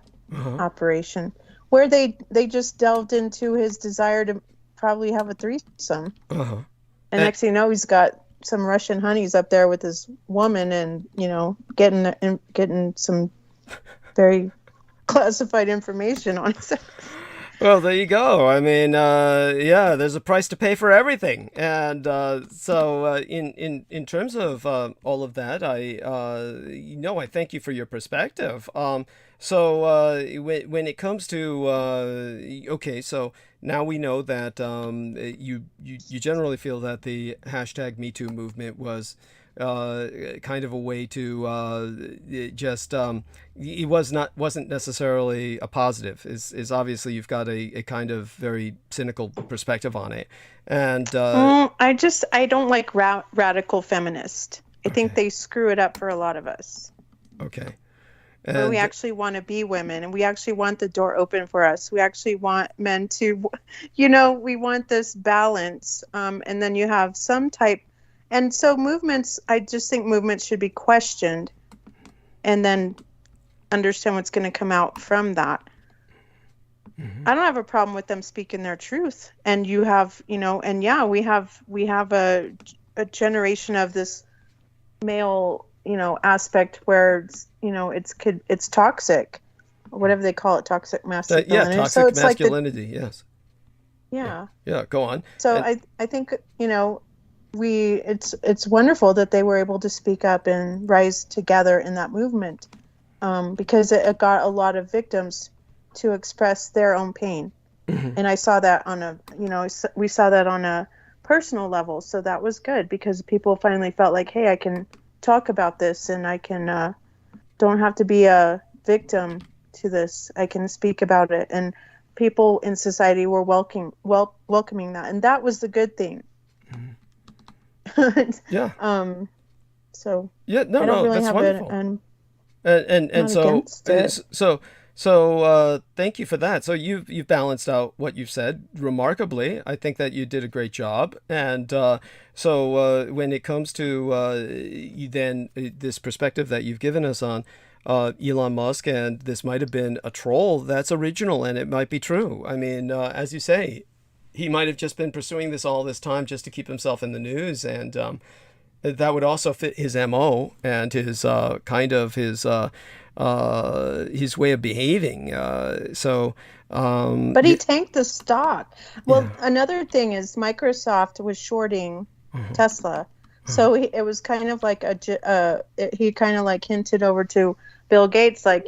operation where they just delved into his desire to probably have a threesome. And next thing you know, he's got some Russian honeys up there with his woman, and getting some very classified information on his.
Well, there you go. I mean, yeah, there's a price to pay for everything, and so in terms of all of that, I thank you for your perspective. So when it comes to okay, so now we know that you generally feel that the #MeToo movement was kind of a way to just it wasn't necessarily a positive. Is obviously you've got a kind of very cynical perspective on it, and
I don't like radical feminist. I think they screw it up for a lot of us.
Okay.
Where we actually want to be women, and we actually want the door open for us. We actually want men to, we want this balance. And then you have some type. And so movements, I just think movements should be questioned and then understand what's going to come out from that. I don't have a problem with them speaking their truth. And you have, and yeah, we have a generation of this male, aspect where it's toxic, or whatever they call it, toxic masculinity.
Yeah, toxic
so it's
masculinity.
Yes. Yeah.
Yeah. Go on.
So I think it's wonderful that they were able to speak up and rise together in that movement, because it got a lot of victims to express their own pain, and I saw that we saw that on a personal level. So that was good, because people finally felt like, hey, I can talk about this, and I can don't have to be a victim to this. I can speak about it, and people in society were welcoming that, and that was the good thing.
Yeah.
So
yeah, no,
really
that's wonderful. So thank you for that. So you've balanced out what you've said remarkably. I think that you did a great job. And so when it comes to then this perspective that you've given us on Elon Musk, and this might have been a troll, that's original, and it might be true. I mean, as you say, he might have just been pursuing this all this time just to keep himself in the news, and that would also fit his MO and his kind of his way of behaving. But
he tanked the stock. Well, another thing is Microsoft was shorting Tesla, so it was kind of like he kind of like hinted over to Bill Gates, like,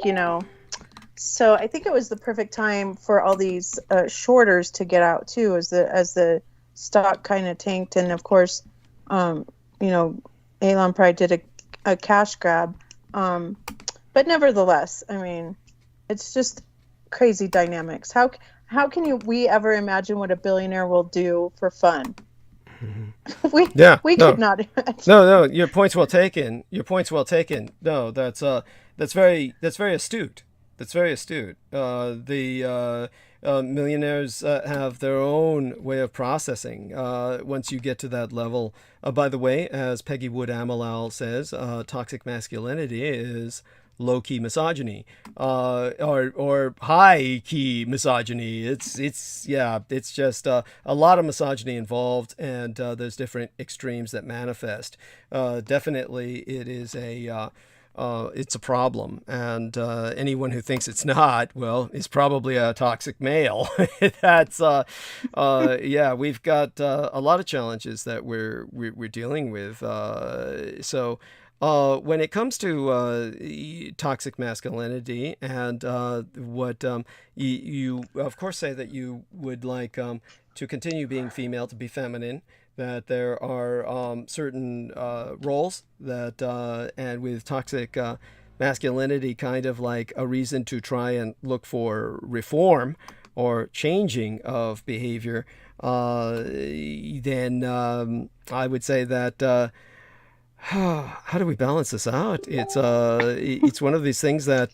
So I think it was the perfect time for all these shorters to get out too, as the stock kind of tanked, and of course, Elon probably did a cash grab. But nevertheless, I mean, it's just crazy dynamics. How can we ever imagine what a billionaire will do for fun? we could not imagine.
No, your point's well taken. No, that's very astute. That's very astute. The millionaires have their own way of processing. Once you get to that level, by the way, as Peggy Wood Amalal says, toxic masculinity is low-key misogyny, or high-key misogyny. It's just a lot of misogyny involved, and there's different extremes that manifest. Definitely, it is it's a problem, and anyone who thinks it's not, well, is probably a toxic male. That's we've got a lot of challenges that we're dealing with. So when it comes to toxic masculinity, and what you of course say that you would like to continue being female, to be feminine, that there are certain roles that, and with toxic masculinity kind of like a reason to try and look for reform or changing of behavior, then I would say that how do we balance this out? It's one of these things that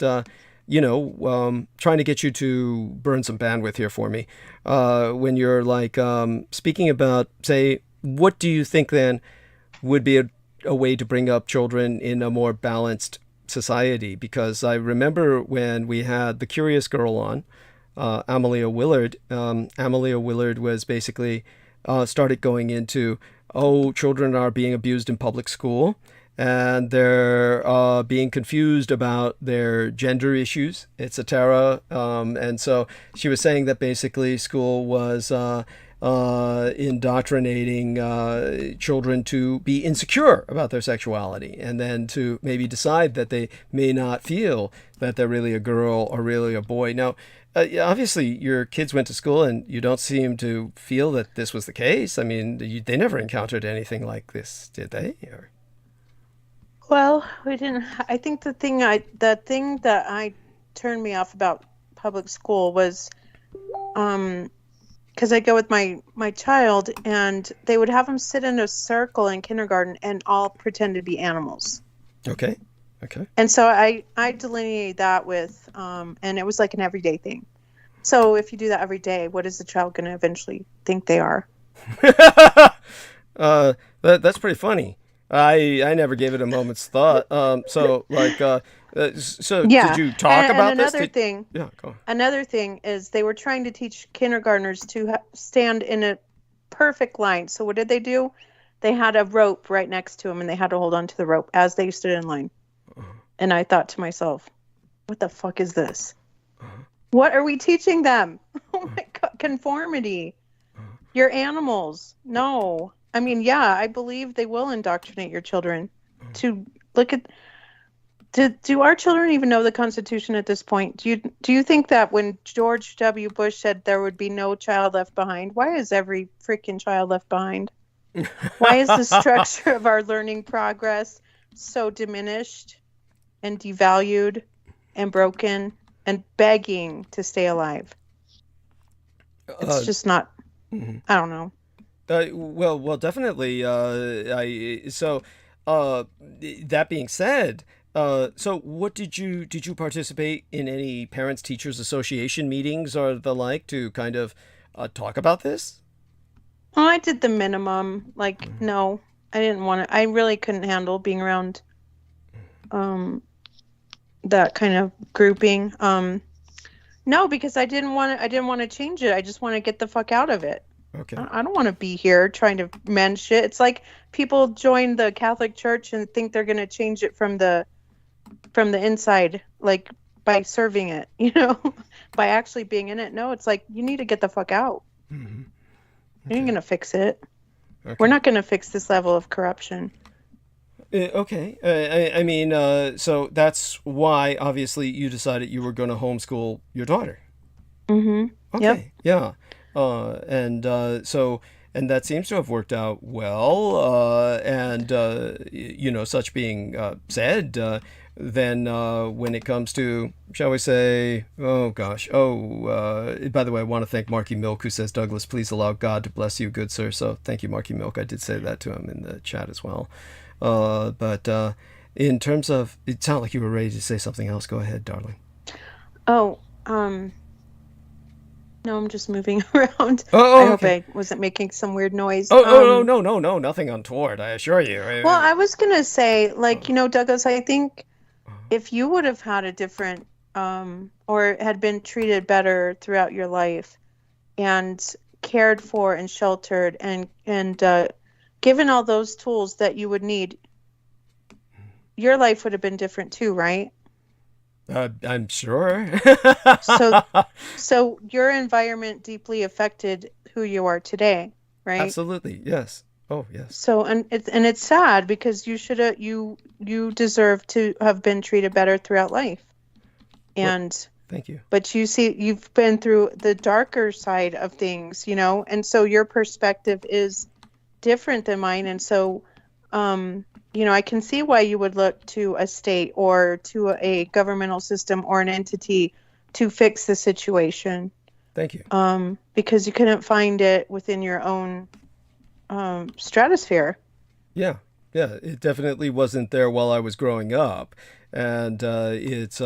trying to get you to burn some bandwidth here for me. When you're like speaking about, say, what do you think then would be a way to bring up children in a more balanced society? Because I remember when we had the Curious Girl on, Amelia Willard. Amelia Willard was basically started going into, children are being abused in public school, and they're being confused about their gender issues, etc. And so she was saying that basically school was indoctrinating children to be insecure about their sexuality, and then to maybe decide that they may not feel that they're really a girl or really a boy. Now, obviously, your kids went to school, and you don't seem to feel that this was the case. I mean, they never encountered anything like this, did they? Or...
Well, we didn't. I think the thing that turned me off about public school was, because I go with my child, and they would have them sit in a circle in kindergarten and all pretend to be animals.
Okay.
And so I delineated that with, and it was like an everyday thing. So if you do that every day, what is the child going to eventually think they are?
That's pretty funny. I never gave it a moment's thought. So did you talk about this? Yeah, go on.
Another thing is they were trying to teach kindergartners to stand in a perfect line. So what did they do? They had a rope right next to them, and they had to hold on to the rope as they stood in line. And I thought to myself, what the fuck is this? What are we teaching them? Oh my God, conformity. You're animals. No. I mean, yeah, I believe they will indoctrinate your children to look at... Do our children even know the Constitution at this point? Do you think that when George W. Bush said there would be no child left behind, why is every freaking child left behind? Why is the structure of our learning progress so diminished and devalued and broken and begging to stay alive? It's just not... I don't know.
Well, definitely. That being said, so what did you participate in any parents teachers association meetings or the like to kind of talk about this?
Oh, I did the minimum. Like, no, I didn't want to. I really couldn't handle being around that kind of grouping. No, because I didn't want to change it. I just want to get the fuck out of it.
Okay.
I don't want to be here trying to mend shit. It's like people join the Catholic Church and think they're going to change it from the inside, like by serving it, by actually being in it. No, it's like you need to get the fuck out. Mm-hmm. Okay. You ain't going to fix it. Okay. We're not going to fix this level of corruption.
Okay. I mean, so that's why obviously you decided you were going to homeschool your daughter.
Mm-hmm.
Okay.
Yep.
Yeah. So and that seems to have worked out well. Such being said, then when it comes to, shall we say, by the way, I want to thank Marky Milk, who says, Douglas, please allow God to bless you, good sir. So thank you, Marky Milk. I did say that to him in the chat as well. But in terms of, it sounded like you were ready to say something else. Go ahead, darling.
Oh, no, I'm just moving around.
I
hope I wasn't making some weird noise.
No, nothing untoward, I assure you.
Well, I was going to say, Douglas, I think if you would have had a different, or had been treated better throughout your life and cared for and sheltered and given all those tools that you would need, your life would have been different too, right?
I'm sure.
So your environment deeply affected who you are today, right?
Absolutely, yes. Oh, yes.
So it's sad because you deserve to have been treated better throughout life, and
thank you.
But you see, you've been through the darker side of things, and so your perspective is different than mine, and so. I can see why you would look to a state or to a governmental system or an entity to fix the situation.
Thank you.
Because you couldn't find it within your own stratosphere.
Yeah, it definitely wasn't there while I was growing up. And it's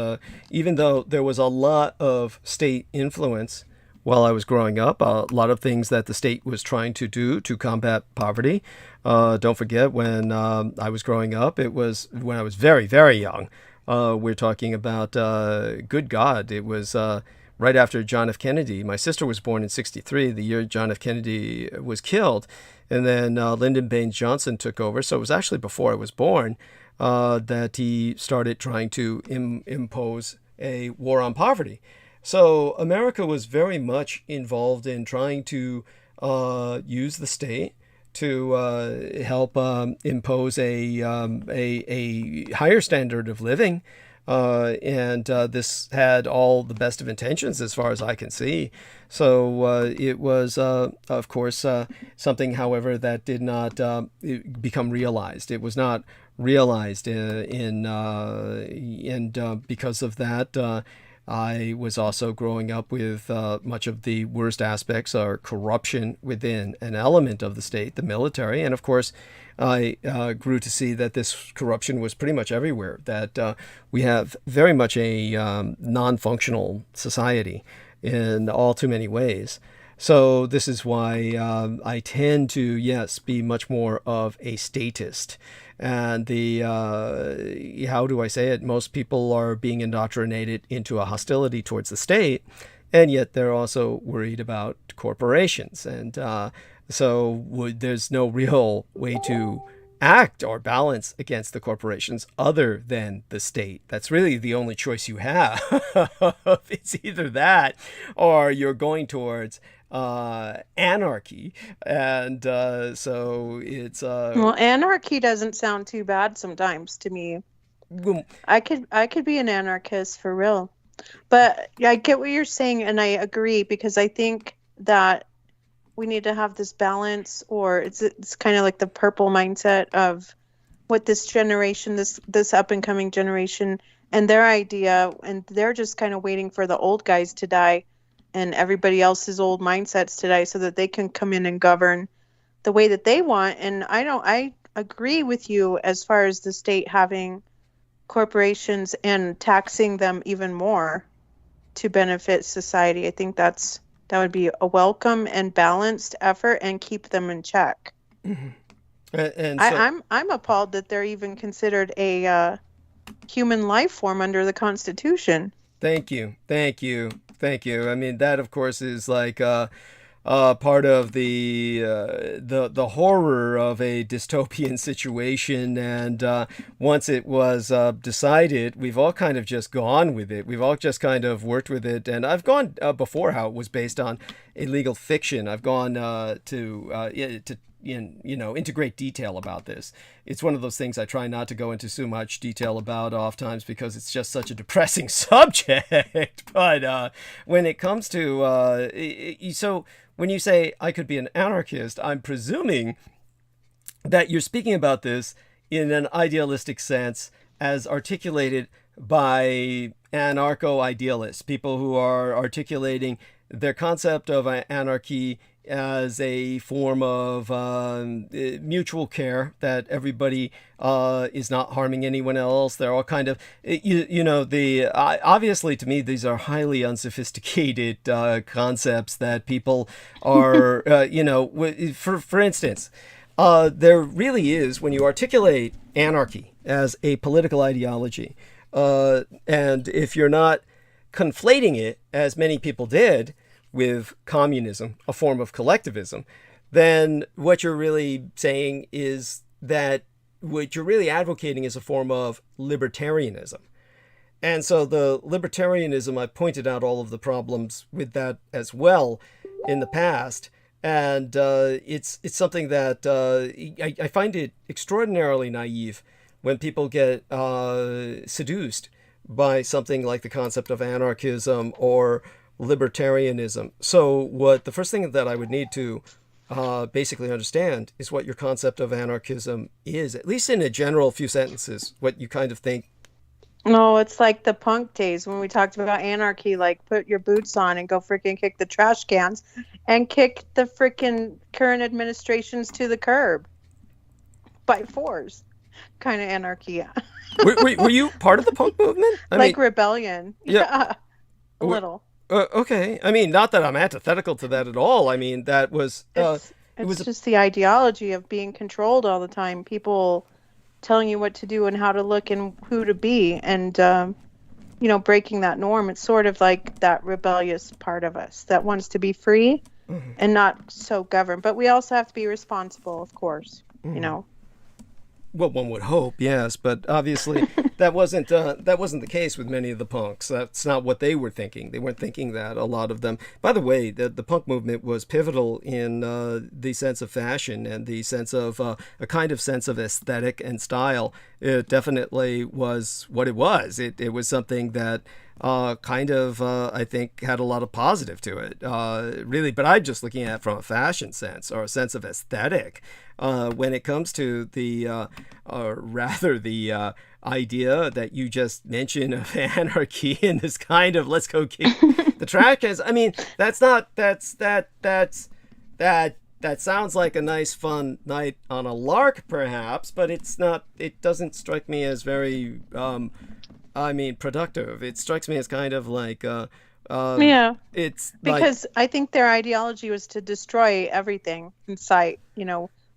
even though there was a lot of state influence while I was growing up, a lot of things that the state was trying to do to combat poverty. Don't forget, when I was growing up, it was when I was very, very young. We're talking about, good God, it was right after John F. Kennedy. My sister was born in 1963, the year John F. Kennedy was killed. And then Lyndon Baines Johnson took over. So it was actually before I was born that he started trying to impose a war on poverty. So America was very much involved in trying to use the state to help impose a higher standard of living. And this had all the best of intentions as far as I can see. So it was, of course, something, however, that did not become realized. It was not realized and because of that, I was also growing up with much of the worst aspects are corruption within an element of the state, the military. And of course, I grew to see that this corruption was pretty much everywhere, that we have very much a non-functional society in all too many ways. So this is why I tend to, yes, be much more of a statist. And the, how do I say it? Most people are being indoctrinated into a hostility towards the state, and yet they're also worried about corporations. And there's no real way to act or balance against the corporations other than the state. That's really the only choice you have. It's either that or you're going towards anarchy. And so it's
well, anarchy doesn't sound too bad sometimes to me. I could be an anarchist for real. But I get what you're saying, and I agree, because I think that we need to have this balance, or it's kind of like the purple mindset of what this generation, this up and coming generation, and their idea, and they're just kind of waiting for the old guys to die and everybody else's old mindsets to die so that they can come in and govern the way that they want. And I agree with you as far as the state having corporations and taxing them even more to benefit society. I think that would be a welcome and balanced effort and keep them in check.
Mm-hmm. And so,
I'm appalled that they're even considered a human life form under the Constitution.
Thank you. I mean, that of course is like part of the horror of a dystopian situation. And once it was decided, we've all kind of just gone with it. We've all just kind of worked with it. And I've gone before how it was based on a legal fiction. I've gone into great detail about this. It's one of those things I try not to go into so much detail about oftentimes because it's just such a depressing subject. But when it comes to so when you say I could be an anarchist, I'm presuming that you're speaking about this in an idealistic sense as articulated by anarcho-idealists, people who are articulating their concept of anarchy as a form of mutual care, that everybody is not harming anyone else. They're all kind of, obviously to me, these are highly unsophisticated concepts that people are, for instance, there really is, when you articulate anarchy as a political ideology, and if you're not conflating it, as many people did, with communism, a form of collectivism, then what you're really saying is that what you're really advocating is a form of libertarianism. And so the libertarianism, I pointed out all of the problems with that as well in the past. And it's something that I find it extraordinarily naive when people get seduced by something like the concept of anarchism or libertarianism. So the first thing that I would need to basically understand is what your concept of anarchism is, at least in a general few sentences, what you kind of think.
No, it's like the punk days when we talked about anarchy, like put your boots on and go freaking kick the trash cans and kick the freaking current administrations to the curb by force. Kind of anarchy.
Were you part of the punk movement? I mean,
rebellion. Yeah. A little.
Okay. I mean, not that I'm antithetical to that at all. I mean, that was...
It's just the ideology of being controlled all the time. People telling you what to do and how to look and who to be, and breaking that norm. It's sort of like that rebellious part of us that wants to be free and not so governed. But we also have to be responsible, of course.
Well, one would hope, yes, but obviously that wasn't the case with many of the punks. That's not what they were thinking. They weren't thinking that, a lot of them. By the way, the punk movement was pivotal in the sense of fashion and the sense of a kind of sense of aesthetic and style. It definitely was what it was. It was something that I think had a lot of positive to it, really. But I'm just looking at it from a fashion sense or a sense of aesthetic. When it comes to the idea that you just mentioned of anarchy and this kind of let's go kick the trash cans. I mean, that sounds like a nice fun night on a lark, perhaps, but it's not. It doesn't strike me as very productive. It strikes me as kind of like it's
because I think their ideology was to destroy everything in sight,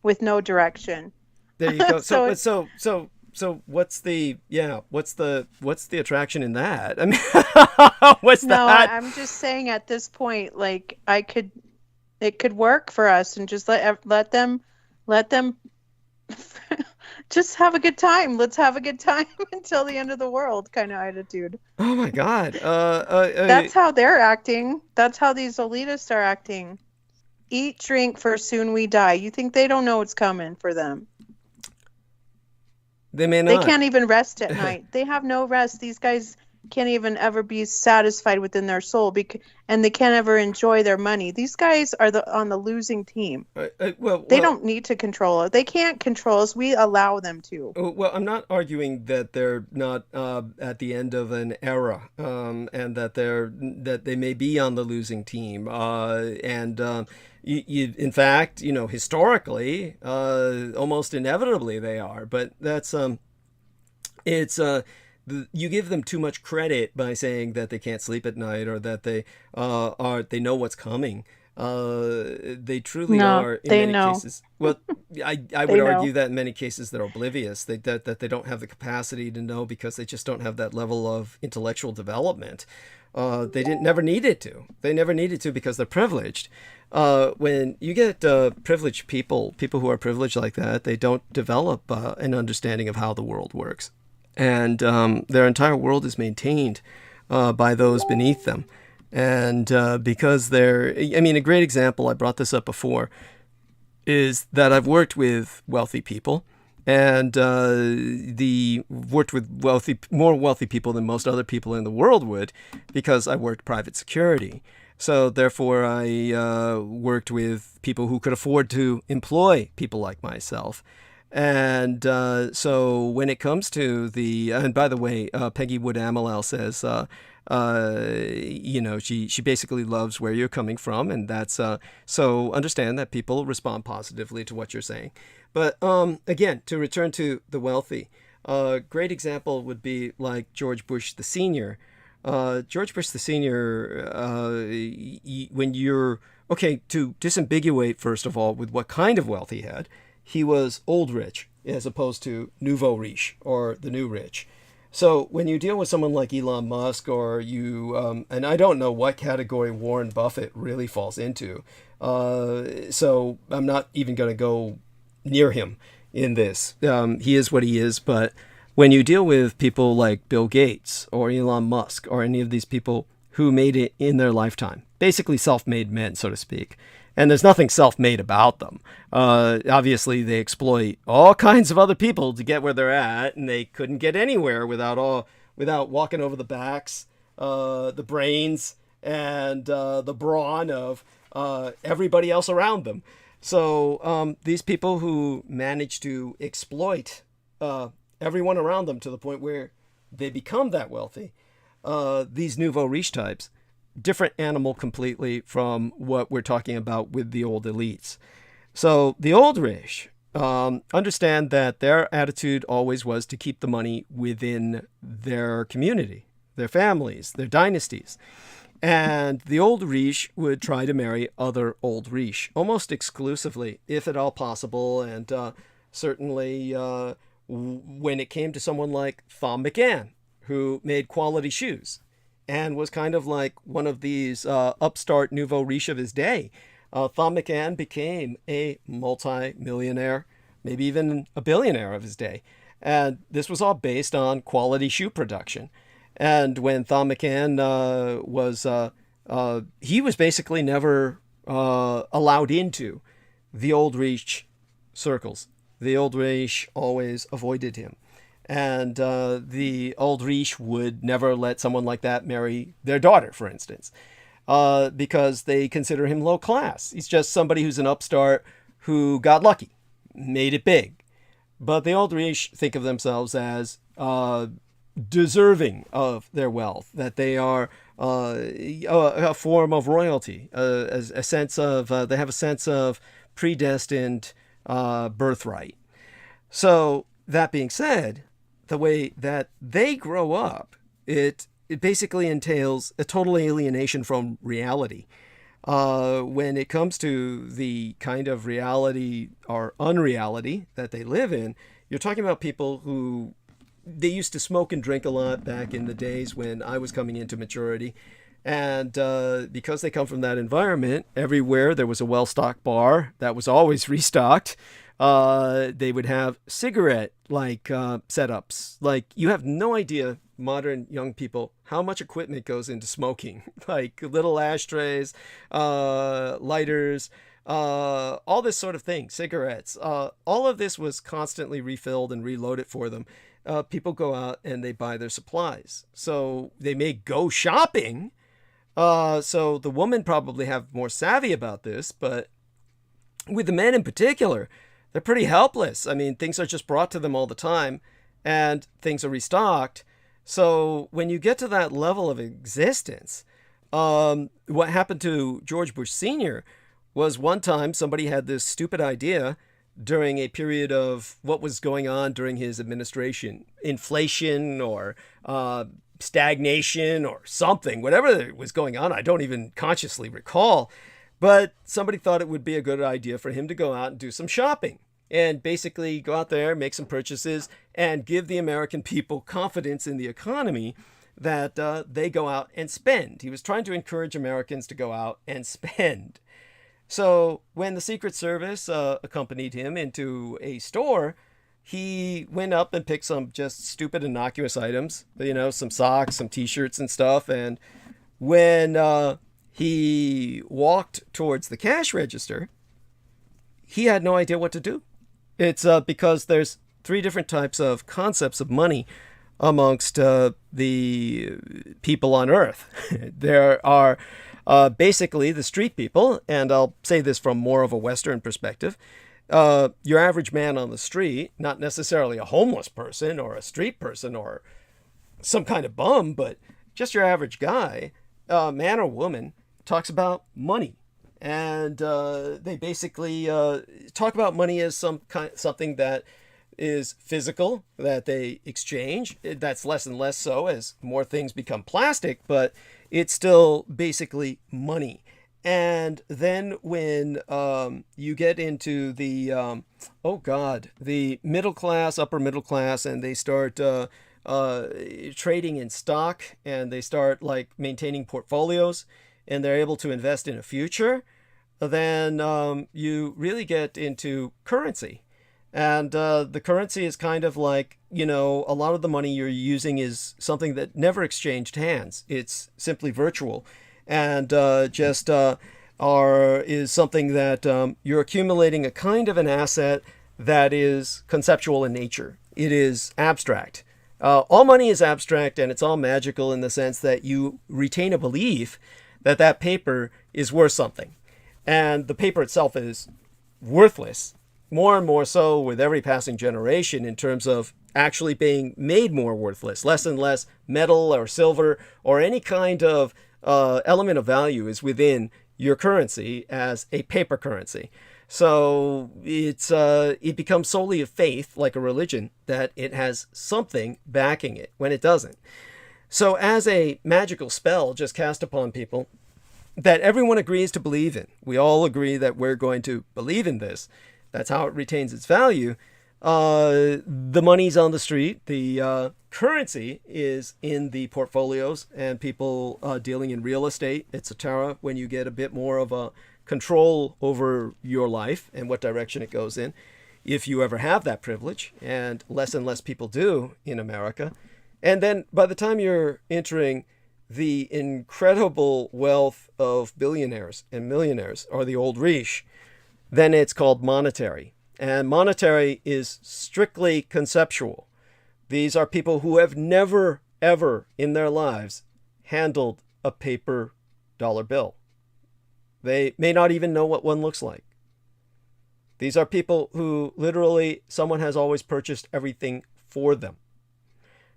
with no direction.
There you go. So what's the attraction in that? I mean, what's that?
No, I'm just saying at this point, like it could work for us, and just let them just have a good time. Let's have a good time until the end of the world kind of attitude.
Oh my God.
That's how they're acting. That's how these elitists are acting. Eat, drink, for soon we die. You think they don't know what's coming for them?
They may not.
They can't even rest at night. They have no rest. These guys can't even ever be satisfied within their soul, and they can't ever enjoy their money. These guys are on the losing team. They don't need to control it. They can't control us. We allow them to.
Well, I'm not arguing that they're not at the end of an era, and that they may be on the losing team, in fact, historically, almost inevitably they are. But that's you give them too much credit by saying that they can't sleep at night or that they know what's coming. They truly are in many cases. Well, I would argue that in many cases they're oblivious. That they don't have the capacity to know because they just don't have that level of intellectual development. They never needed to. They never needed to because they're privileged. When you get privileged people who are privileged like that, they don't develop an understanding of how the world works. And their entire world is maintained by those beneath them. And because a great example, I brought this up before, is that I've worked with wealthy people, and worked with more wealthy people than most other people in the world would, because I worked private security. So therefore, I worked with people who could afford to employ people like myself. And so when it comes to and by the way, Peggy Wood Amilal says, she basically loves where you're coming from. And that's, so understand that people respond positively to what you're saying. But again, to return to the wealthy, a great example would be like George Bush the Senior. George Bush the Senior, when you're, okay, to disambiguate, first of all, with what kind of wealth he had, he was old rich as opposed to nouveau riche, or the new rich. So when you deal with someone like Elon Musk, or and I don't know what category Warren Buffett really falls into, so I'm not even going to go near him in this. He is what he is, but when you deal with people like Bill Gates or Elon Musk or any of these people who made it in their lifetime, basically self-made men, so to speak, and there's nothing self-made about them. Obviously, they exploit all kinds of other people to get where they're at, and they couldn't get anywhere without walking over the backs, the brains, and the brawn of everybody else around them. So these people who manage to exploit everyone around them to the point where they become that wealthy, these nouveau riche types, different animal completely from what we're talking about with the old elites. So the old rich understand that their attitude always was to keep the money within their community, their families, their dynasties. And the old riche would try to marry other old riche, almost exclusively, if at all possible. And certainly when it came to someone like Thom McAn, who made quality shoes and was kind of like one of these upstart nouveau riche of his day, Thom McAn became a multi-millionaire, maybe even a billionaire of his day. And this was all based on quality shoe production. And when Thom McAn he was basically never allowed into the old riche circles. The old riche always avoided him. And the old riche would never let someone like that marry their daughter, for instance, because they consider him low class. He's just somebody who's an upstart who got lucky, made it big. But the old riche think of themselves as deserving of their wealth, that they are a form of royalty, a sense of they have a sense of predestined birthright. So that being said, the way that they grow up, it basically entails a total alienation from reality. When it comes to the kind of reality or unreality that they live in, you're talking about people who they used to smoke and drink a lot back in the days when I was coming into maturity. And because they come from that environment, everywhere there was a well-stocked bar that was always restocked. They would have cigarette-like setups. Like, you have no idea, modern young people, how much equipment goes into smoking. Like little ashtrays, lighters, all this sort of thing, cigarettes. All of this was constantly refilled and reloaded for them. People go out and they buy their supplies. So they may go shopping. So the women probably have more savvy about this, but with the men in particular, they're pretty helpless. I mean, things are just brought to them all the time and things are restocked. So when you get to that level of existence, what happened to George Bush Sr. was one time somebody had this stupid idea during a period of what was going on during his administration, inflation or stagnation or something, whatever was going on. I don't even consciously recall. But somebody thought it would be a good idea for him to go out and do some shopping and basically go out there, make some purchases, and give the American people confidence in the economy that they go out and spend. He was trying to encourage Americans to go out and spend. So when the Secret Service accompanied him into a store, he went up and picked some just stupid, innocuous items, some socks, some T-shirts and stuff. And when he walked towards the cash register, he had no idea what to do. It's because there's three different types of concepts of money amongst the people on Earth. There are Basically, the street people, and I'll say this from more of a Western perspective, your average man on the street, not necessarily a homeless person or a street person or some kind of bum, but just your average guy, man or woman, talks about money. And they basically talk about money as something that is physical, that they exchange. That's less and less so as more things become plastic, but it's still basically money. And then when you get into the, the middle class, upper middle class, and they start trading in stock, and they start like maintaining portfolios, and they're able to invest in a future, then you really get into currency. And the currency is kind of like, a lot of the money you're using is something that never exchanged hands. It's simply virtual. And is something that you're accumulating a kind of an asset that is conceptual in nature. It is abstract. All money is abstract, and it's all magical in the sense that you retain a belief that that paper is worth something. And the paper itself is worthless, more and more so with every passing generation in terms of actually being made more worthless. Less and less metal or silver or any kind of element of value is within your currency as a paper currency. So it becomes solely a faith, like a religion, that it has something backing it when it doesn't. So as a magical spell just cast upon people that everyone agrees to believe in, we all agree that we're going to believe in this. That's how it retains its value. The money's on the street. The currency is in the portfolios and people dealing in real estate, etc. When you get a bit more of a control over your life and what direction it goes in, if you ever have that privilege, and less people do in America. And then by the time you're entering the incredible wealth of billionaires and millionaires, or the old Reich, then it's called monetary. And monetary is strictly conceptual. These are people who have never, ever in their lives handled a paper dollar bill. They may not even know what one looks like. These are people who literally someone has always purchased everything for them.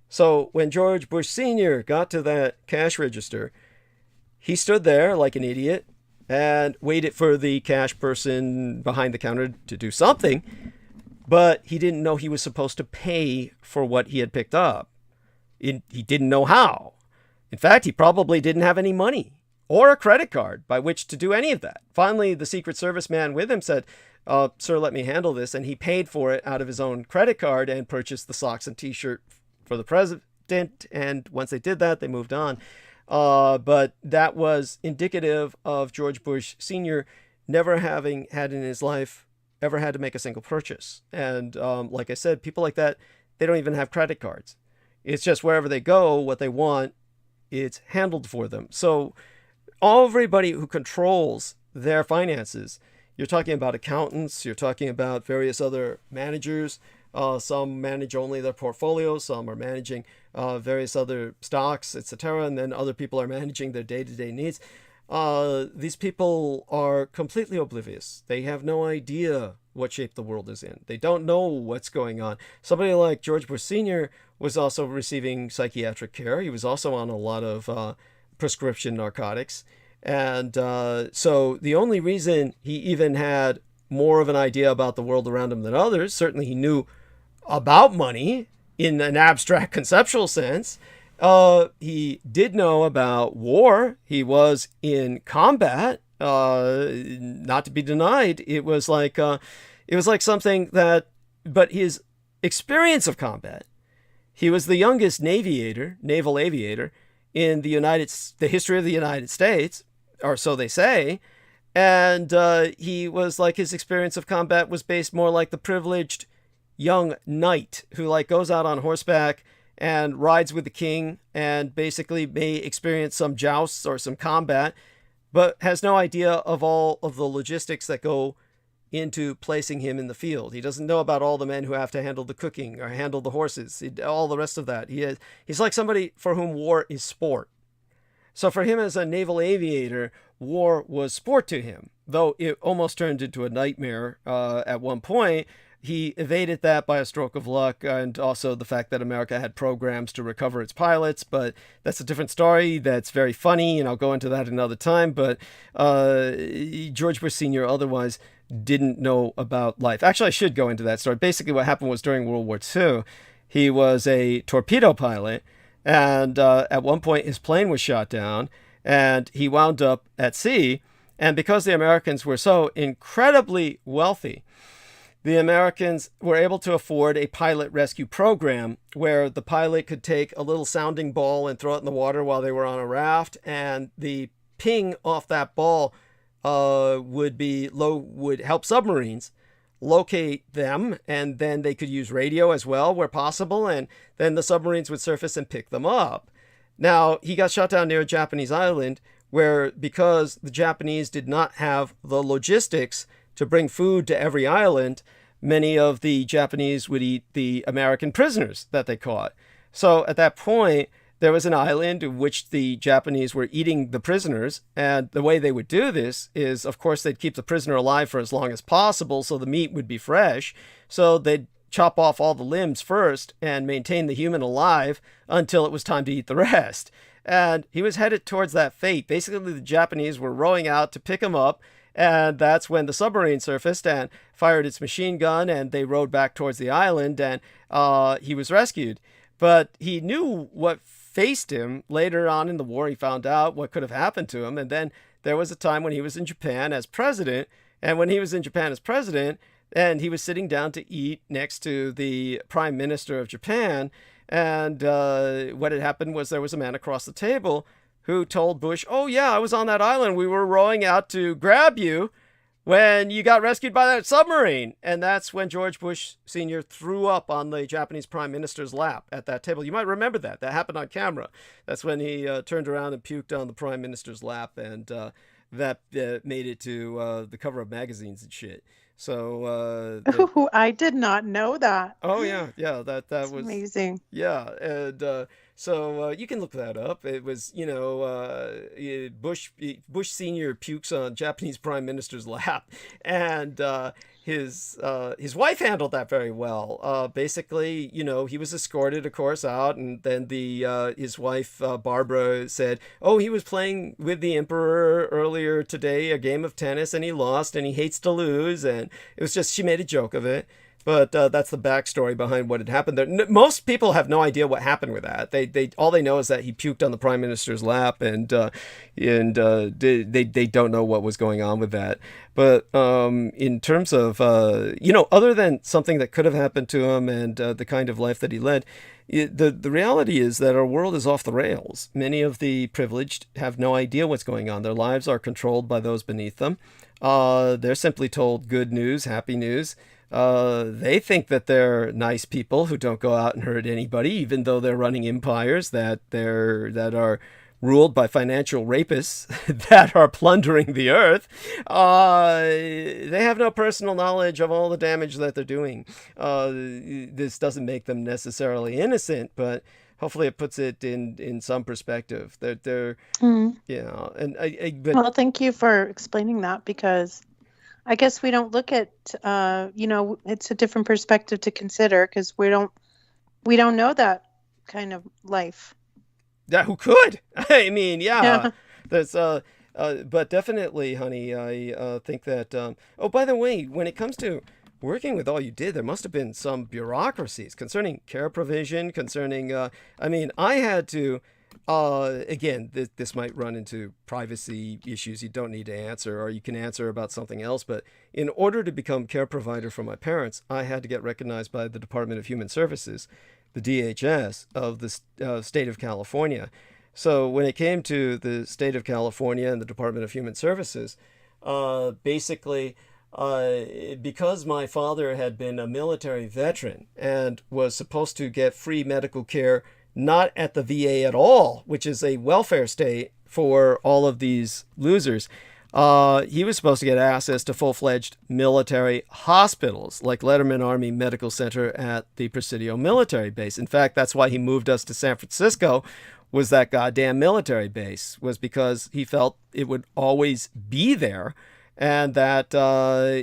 So when George Bush Sr. got to that cash register, he stood there like an idiot and waited for the cash person behind the counter to do something, but he didn't know he was supposed to pay for what he had picked up. He didn't know how. In fact, he probably didn't have any money or a credit card by which to do any of that. Finally, the Secret Service man with him said, "Sir, let me handle this." And he paid for it out of his own credit card and purchased the socks and t-shirt for the president. And once they did that, they moved on. But that was indicative of George Bush Sr. never having had in his life ever had to make a single purchase. And like I said, people like that, they don't even have credit cards. It's just wherever they go, what they want, it's handled for them. So everybody who controls their finances, you're talking about accountants, you're talking about various other managers. Some manage only their portfolios, some are managing various other stocks, etc. And then other people are managing their day-to-day needs. These people are completely oblivious. They have no idea what shape the world is in. They don't know what's going on. Somebody like George Bush Sr. was also receiving psychiatric care. He was also on a lot of prescription narcotics. And so the only reason he even had more of an idea about the world around him than others, certainly he knew about money in an abstract conceptual sense. He did know about war. He was in combat, not to be denied. It was like something that, but his experience of combat, he was the youngest naval aviator in the history of the United States, or so they say. And he was like, his experience of combat was based more like the privileged young knight who like goes out on horseback and rides with the king and basically may experience some jousts or some combat, but has no idea of all of the logistics that go into placing him in the field. He doesn't know about all the men who have to handle the cooking or handle the horses, all the rest of that. He's like somebody for whom war is sport. So for him as a naval aviator, war was sport to him, though it almost turned into a nightmare at one point. He evaded that by a stroke of luck, and also the fact that America had programs to recover its pilots, but that's a different story. That's very funny, and I'll go into that another time. But George Bush Sr. otherwise didn't know about life. Actually, I should go into that story. Basically, what happened was during World War II, he was a torpedo pilot, and at one point his plane was shot down, and he wound up at sea. And because the Americans were so incredibly wealthy, the Americans were able to afford a pilot rescue program where the pilot could take a little sounding ball and throw it in the water while they were on a raft, and the ping off that ball would help submarines locate them, and then they could use radio as well where possible, and then the submarines would surface and pick them up. Now, he got shot down near a Japanese island where, because the Japanese did not have the logistics to bring food to every island, many of the Japanese would eat the American prisoners that they caught. So at that point, there was an island in which the Japanese were eating the prisoners, and the way they would do this is, of course, they'd keep the prisoner alive for as long as possible so the meat would be fresh. So they'd chop off all the limbs first and maintain the human alive until it was time to eat the rest. And he was headed towards that fate. Basically, the Japanese were rowing out to pick him up, and that's when the submarine surfaced and fired its machine gun, and they rowed back towards the island, and he was rescued. But he knew what faced him later on in the war. He found out what could have happened to him. And then there was a time when he was in Japan as president. And when he was in Japan as president, and he was sitting down to eat next to the prime minister of Japan. And what had happened was there was a man across the table who told Bush, "Oh, yeah, I was on that island. We were rowing out to grab you when you got rescued by that submarine." And that's when George Bush Sr. threw up on the Japanese prime minister's lap at that table. You might remember that. That happened on camera. That's when he turned around and puked on the prime minister's lap, and that made it to the cover of magazines and shit. So
Oh, I did not know that.
oh yeah, that
That's
was
amazing.
yeah, and so you can look that up. It was, Bush Senior pukes on Japanese prime minister's lap, and his wife handled that very well. Basically, he was escorted, of course, out, and then his wife Barbara said, "Oh, he was playing with the emperor earlier today, a game of tennis, and he lost, and he hates to lose," and it was just, she made a joke of it. But that's the backstory behind what had happened there. Most people have no idea what happened with that. They all they know is that he puked on the prime minister's lap, and they don't know what was going on with that. But in terms of other than something that could have happened to him and the kind of life that he led, the reality is that our world is off the rails. Many of the privileged have no idea what's going on. Their lives are controlled by those beneath them. They're simply told good news, happy news. They think that they're nice people who don't go out and hurt anybody, even though they're running empires that are ruled by financial rapists that are plundering the earth. They have no personal knowledge of all the damage that they're doing. This doesn't make them necessarily innocent, but hopefully it puts it in some perspective. They're but
Well, thank you for explaining that, because I guess we don't look at, it's a different perspective to consider, because we don't know that kind of life.
yeah, who could? I mean, yeah. There's but definitely, honey, I think that oh, by the way, when it comes to working with all you did, there must have been some bureaucracies concerning care provision, concerning I had to again, this might run into privacy issues you don't need to answer, or you can answer about something else. But in order to become care provider for my parents, I had to get recognized by the Department of Human Services, the DHS of the state of California. So when it came to the state of California and the Department of Human Services, basically, because my father had been a military veteran and was supposed to get free medical care not at the VA at all, which is a welfare state for all of these losers. He was supposed to get access to full-fledged military hospitals, like Letterman Army Medical Center at the Presidio military base. In fact, that's why he moved us to San Francisco, was that goddamn military base, was because he felt it would always be there, and that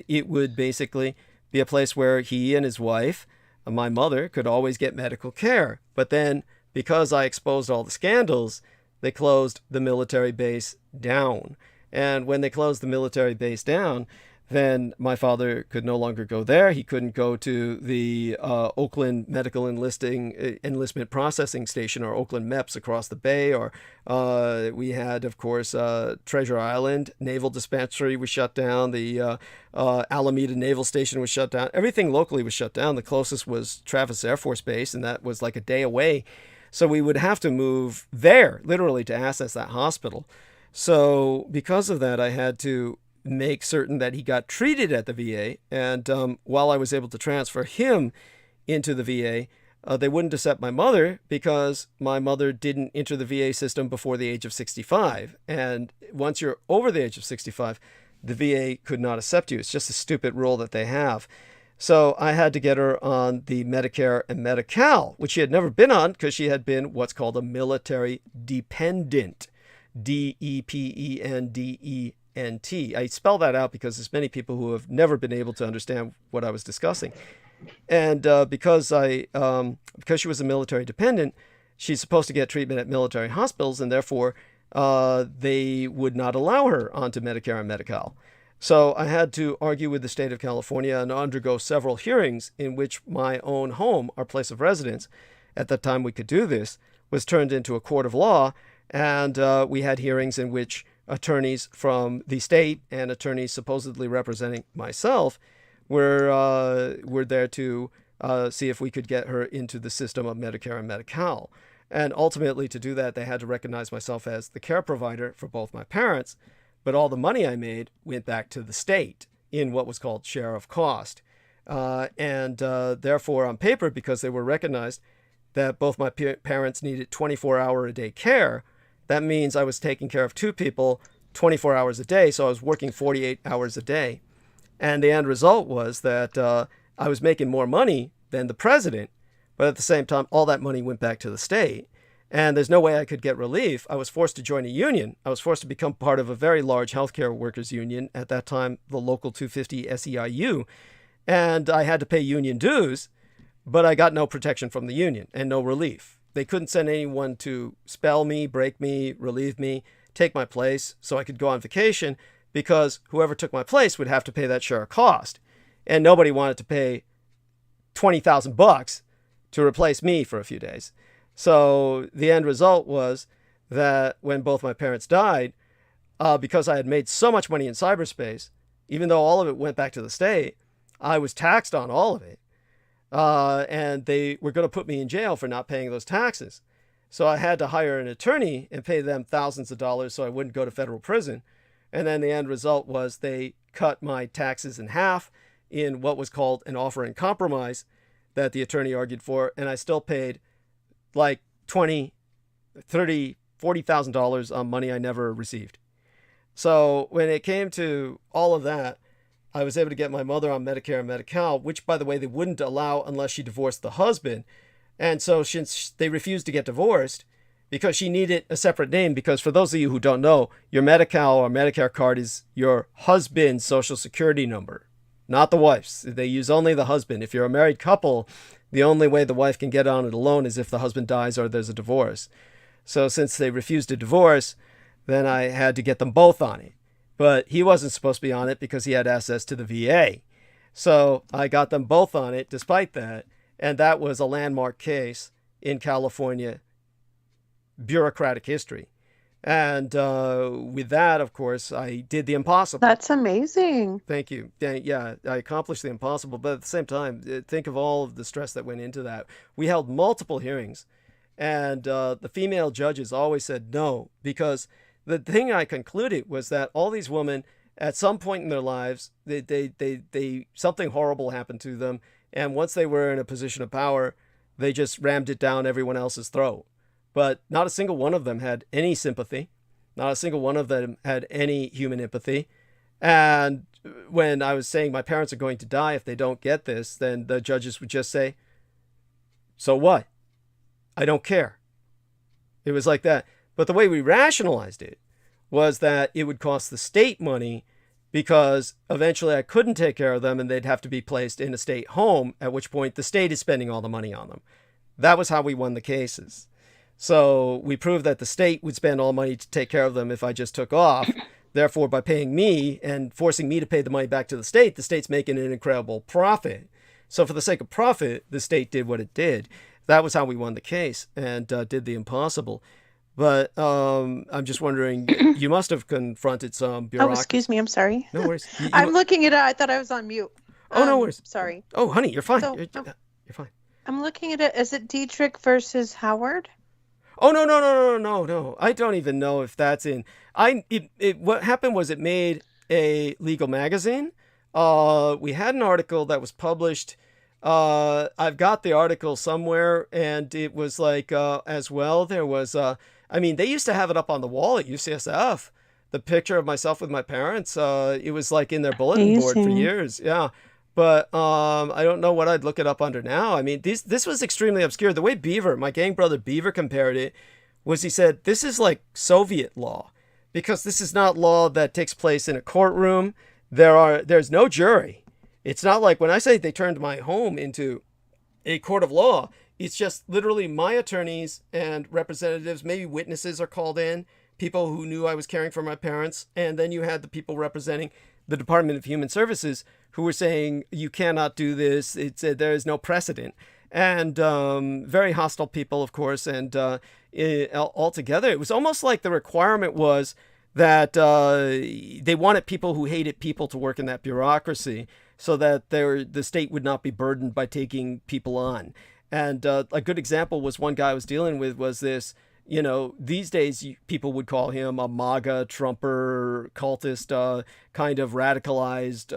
it would basically be a place where he and his wife, my mother, could always get medical care. But then, because I exposed all the scandals, they closed the military base down. And when they closed the military base down, then my father could no longer go there. He couldn't go to the Oakland Medical Enlistment Processing Station, or Oakland MEPS, across the bay. Or we had, of course, Treasure Island Naval Dispensary was shut down. The Alameda Naval Station was shut down. Everything locally was shut down. The closest was Travis Air Force Base, and that was like a day away. So we would have to move there, literally, to access that hospital. So because of that, I had to make certain that he got treated at the VA. And while I was able to transfer him into the VA, they wouldn't accept my mother because my mother didn't enter the VA system before the age of 65. And once you're over the age of 65, the VA could not accept you. It's just a stupid rule that they have. So I had to get her on the Medicare and Medi-Cal, which she had never been on because she had been what's called a military dependent. DEPENDENT. I spell that out because there's many people who have never been able to understand what I was discussing. And because she was a military dependent, she's supposed to get treatment at military hospitals, and therefore they would not allow her onto Medicare and Medi-Cal. So I had to argue with the state of California and undergo several hearings in which my own home, our place of residence, at the time we could do this, was turned into a court of law. And we had hearings in which attorneys from the state and attorneys supposedly representing myself were there to see if we could get her into the system of Medicare and Medi-Cal. And ultimately, to do that, they had to recognize myself as the care provider for both my parents, but all the money I made went back to the state in what was called share of cost. And therefore, on paper, because they were recognized that both my parents needed 24-hour-a-day care, that means I was taking care of two people 24 hours a day, so I was working 48 hours a day. And the end result was that I was making more money than the president, but at the same time, all that money went back to the state. And there's no way I could get relief. I was forced to join a union. I was forced to become part of a very large healthcare workers union, at that time, the Local 250 SEIU. And I had to pay union dues, but I got no protection from the union and no relief. They couldn't send anyone to spell me, break me, relieve me, take my place so I could go on vacation, because whoever took my place would have to pay that share of cost. And nobody wanted to pay $20,000 to replace me for a few days. So the end result was that when both my parents died, because I had made so much money in cyberspace, even though all of it went back to the state, I was taxed on all of it. And they were going to put me in jail for not paying those taxes. So I had to hire an attorney and pay them thousands of dollars so I wouldn't go to federal prison. And then the end result was they cut my taxes in half in what was called an offer in compromise that the attorney argued for. And I still paid like $20,000, $30,000, $40,000 on money I never received. So when it came to all of that, I was able to get my mother on Medicare and Medi-Cal, which, by the way, they wouldn't allow unless she divorced the husband. And so since they refused to get divorced, because she needed a separate name, because for those of you who don't know, your Medi-Cal or Medicare card is your husband's social security number, not the wife's. They use only the husband. If you're a married couple, the only way the wife can get on it alone is if the husband dies or there's a divorce. So since they refused to divorce, then I had to get them both on it. But he wasn't supposed to be on it because he had access to the VA. So I got them both on it despite that. And that was a landmark case in California bureaucratic history. And with that, of course, I did the impossible.
That's amazing.
Thank you. Yeah, I accomplished the impossible. But at the same time, think of all of the stress that went into that. We held multiple hearings. And the female judges always said no, because the thing I concluded was that all these women, at some point in their lives, they something horrible happened to them. And once they were in a position of power, they just rammed it down everyone else's throat. But not a single one of them had any sympathy. Not a single one of them had any human empathy. And when I was saying my parents are going to die if they don't get this, then the judges would just say, so what? I don't care. It was like that. But the way we rationalized it was that it would cost the state money because eventually I couldn't take care of them and they'd have to be placed in a state home, at which point the state is spending all the money on them. That was how we won the cases. So we proved that the state would spend all the money to take care of them if I just took off. Therefore, by paying me and forcing me to pay the money back to the state's making an incredible profit. So for the sake of profit, the state did what it did. That was how we won the case and did the impossible. But I'm just wondering, you must have confronted some bureaucracy.
Oh, excuse me. I'm sorry.
No worries.
I'm looking at it. I thought I was on mute.
Oh, no worries.
Sorry.
Oh, honey, you're fine.
So,
you're fine. I'm
looking at it. Is it Dietrich versus Howard?
Oh, no. I don't even know if that's in. What happened was it made a legal magazine. We had an article that was published. I've got the article somewhere, and it was like, as well, there was, they used to have it up on the wall at UCSF, the picture of myself with my parents. It was like in their bulletin board for years. Yeah. But I don't know what I'd look it up under now. I mean, this was extremely obscure. The way Beaver, my gang brother Beaver, compared it was he said, this is like Soviet law, because this is not law that takes place in a courtroom. There's no jury. It's not like when I say they turned my home into a court of law, it's just literally my attorneys and representatives, maybe witnesses are called in, people who knew I was caring for my parents. And then you had the people representing the Department of Human Services who were saying, you cannot do this. There is no precedent. And very hostile people, of course. And altogether, it was almost like the requirement was that they wanted people who hated people to work in that bureaucracy so that the state would not be burdened by taking people on. And a good example was one guy I was dealing with was this, these days people would call him a MAGA, Trumper, cultist, kind of radicalized,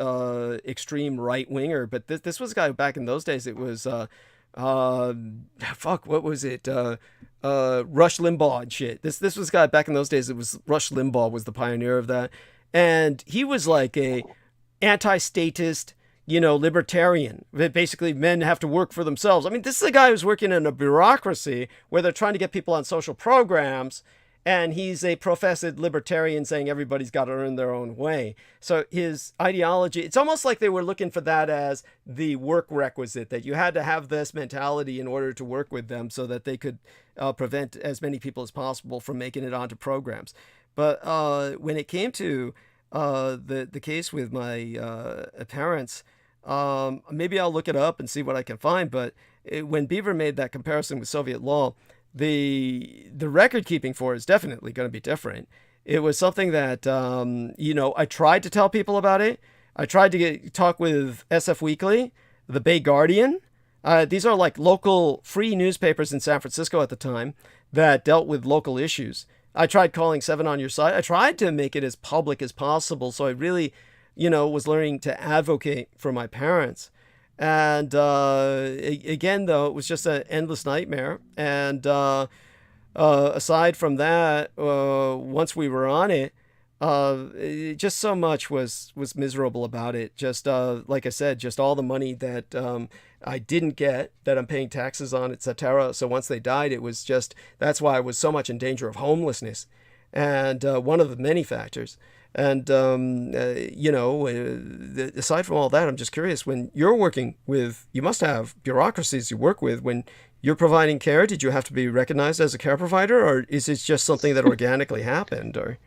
extreme right-winger. But this was a guy who back in those days, it was, what was it? Rush Limbaugh and shit. This was a guy back in those days, it was Rush Limbaugh was the pioneer of that. And he was like a anti-statist, libertarian. Basically, men have to work for themselves. I mean, this is a guy who's working in a bureaucracy where they're trying to get people on social programs, and he's a professed libertarian saying everybody's got to earn their own way. So his ideology, it's almost like they were looking for that as the work requisite, that you had to have this mentality in order to work with them so that they could prevent as many people as possible from making it onto programs. But when it came to the case with my parents, maybe I'll look it up and see what I can find. But when Beaver made that comparison with Soviet law, the record keeping for it is definitely going to be different. It was something that, I tried to tell people about it. I tried to talk with SF Weekly, the Bay Guardian. These are like local free newspapers in San Francisco at the time that dealt with local issues. I tried calling 7 on Your Side. I tried to make it as public as possible. So I really, was learning to advocate for my parents. And again, though, it was just an endless nightmare. And aside from that, once we were on it, just so much was miserable about it. Just like I said, just all the money that I didn't get, that I'm paying taxes on, etc. So once they died, it was just, that's why I was so much in danger of homelessness. And one of the many factors. And, aside from all that, I'm just curious, when you're working with, you must have bureaucracies you work with. When you're providing care, did you have to be recognized as a care provider, or is it just something that organically happened? Or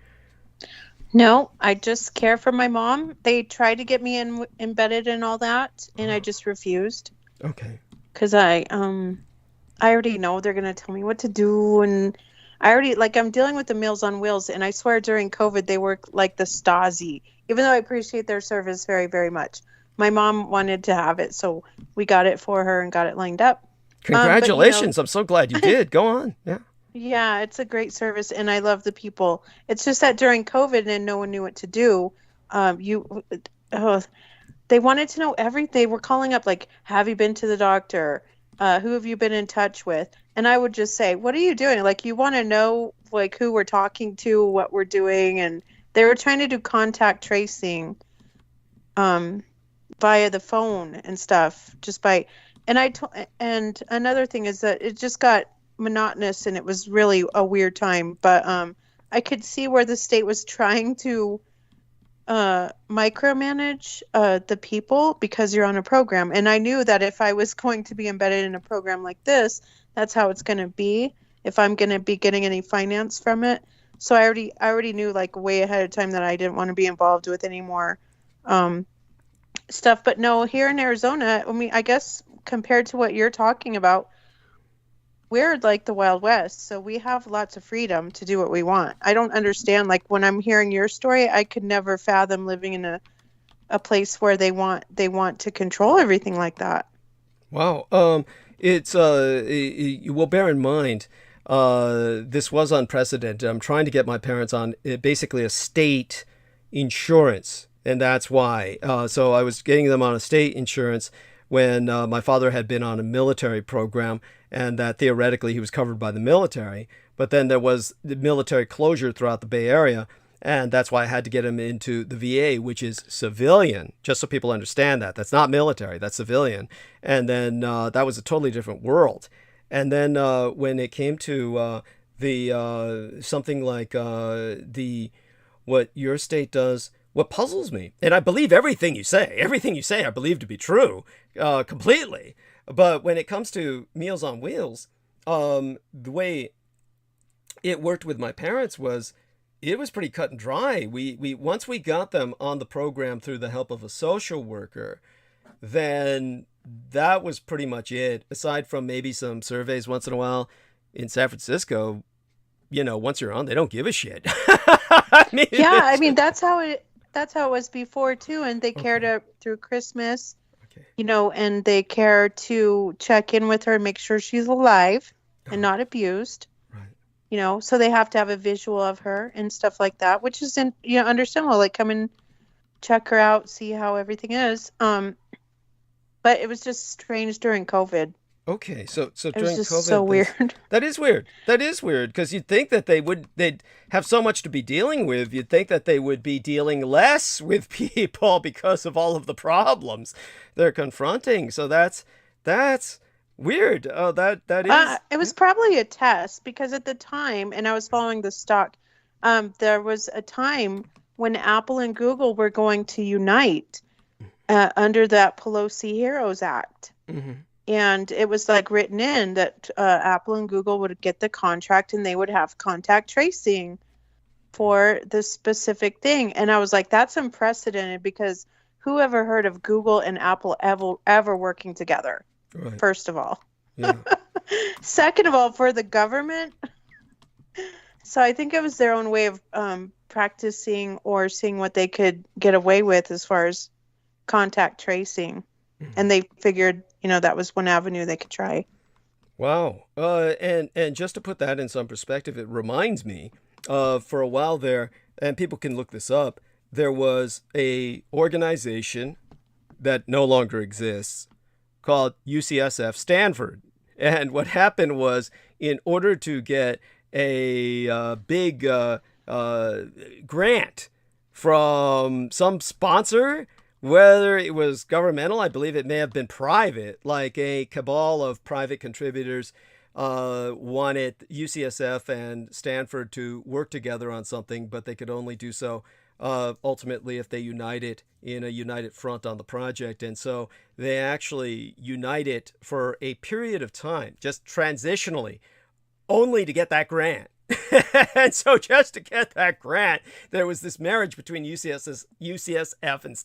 No, I just care for my mom. They tried to get me embedded in all that, and I just refused.
Okay.
Because I already know they're going to tell me what to do, and I'm dealing with the Meals on Wheels, and I swear during COVID they work like the Stasi, even though I appreciate their service very, very much. My mom wanted to have it, so we got it for her and got it lined up.
Congratulations. I'm so glad you did. Go on. Yeah.
Yeah, it's a great service, and I love the people. It's just that during COVID and no one knew what to do, they wanted to know everything. They were calling up like, have you been to the doctor? Who have you been in touch with? And I would just say, what are you doing? Like, you want to know like who we're talking to, what we're doing. And they were trying to do contact tracing via the phone and stuff, and another thing is that it just got monotonous, and it was really a weird time. But I could see where the state was trying to micromanage the people because you're on a program. And I knew that if I was going to be embedded in a program like this, that's how it's going to be if I'm going to be getting any finance from it. So I already knew like way ahead of time that I didn't want to be involved with any more stuff. But no, here in Arizona, I mean, I guess compared to what you're talking about, we're like the Wild West, so we have lots of freedom to do what we want. I don't understand, like when I'm hearing your story, I could never fathom living in a place where they want to control everything like that.
Wow. It's you will bear in mind, this was unprecedented. I'm trying to get my parents on basically a state insurance, and that's why. So I was getting them on a state insurance when my father had been on a military program, and that theoretically he was covered by the military. But then there was the military closure throughout the Bay Area, and that's why I had to get him into the VA, which is civilian, just so people understand that. That's not military, that's civilian. And then that was a totally different world. And then when it came to the something like what your state does, what puzzles me, and I believe everything you say I believe to be true completely. But when it comes to Meals on Wheels, the way it worked with my parents was, it was pretty cut and dry. We once we got them on the program through the help of a social worker, then that was pretty much it. Aside from maybe some surveys once in a while in San Francisco, once you're on, they don't give a shit. I mean,
that's how it was before too, and they cared through Christmas. And they care to check in with her and make sure she's alive and not abused. Right. So they have to have a visual of her and stuff like that, which is understandable. Like, come and check her out, see how everything is. But it was just strange during COVID.
Okay, so
it
during
was just
COVID,
so weird.
That is weird. Because you'd think that they'd have so much to be dealing with. You'd think that they would be dealing less with people because of all of the problems they're confronting. So that's weird. Oh, that is.
It was probably a test, because at the time, and I was following the stock, there was a time when Apple and Google were going to unite under that Pelosi Heroes Act. Mm-hmm. And it was like written in that Apple and Google would get the contract and they would have contact tracing for the specific thing. And I was like, that's unprecedented, because who ever heard of Google and Apple ever working together? Right. First of all. Yeah. Second of all, for the government. So I think it was their own way of practicing or seeing what they could get away with as far as contact tracing. Mm-hmm. And they figured, that was one avenue they could try.
Wow. And just to put that in some perspective, it reminds me, for a while there, and people can look this up, there was a organization that no longer exists called UCSF Stanford. And what happened was, in order to get a big grant from some sponsor, whether it was governmental, I believe it may have been private, like a cabal of private contributors wanted UCSF and Stanford to work together on something, but they could only do so ultimately if they united in a united front on the project. And so they actually united for a period of time, just transitionally, only to get that grant. And so just to get that grant, there was this marriage between UCSF and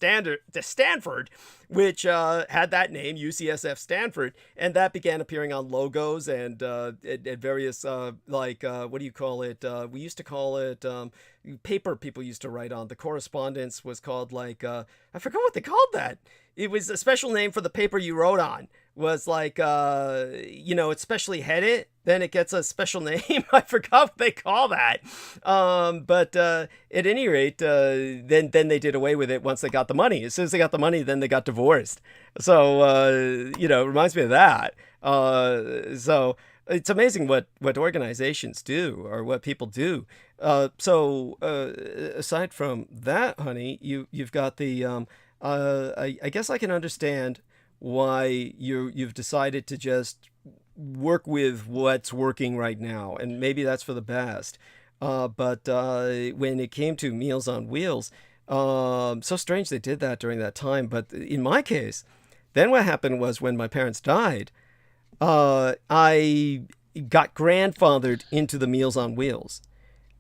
Stanford, which had that name, UCSF Stanford, and that began appearing on logos and at various, what do you call it? We used to call it paper people used to write on. The correspondence was called I forgot what they called that. It was a special name for the paper you wrote on. Was it's specially headed, then it gets a special name. I forgot what they call that. But at any rate, then they did away with it once they got the money. As soon as they got the money, then they got divorced. So, it reminds me of that. So it's amazing what organizations do, or what people do. So aside from that, honey, you've got the, I guess I can understand why you've decided to just work with what's working right now, and maybe that's for the best. But when it came to Meals on Wheels, so strange they did that during that time. But in my case, then what happened was when my parents died, I got grandfathered into the Meals on Wheels,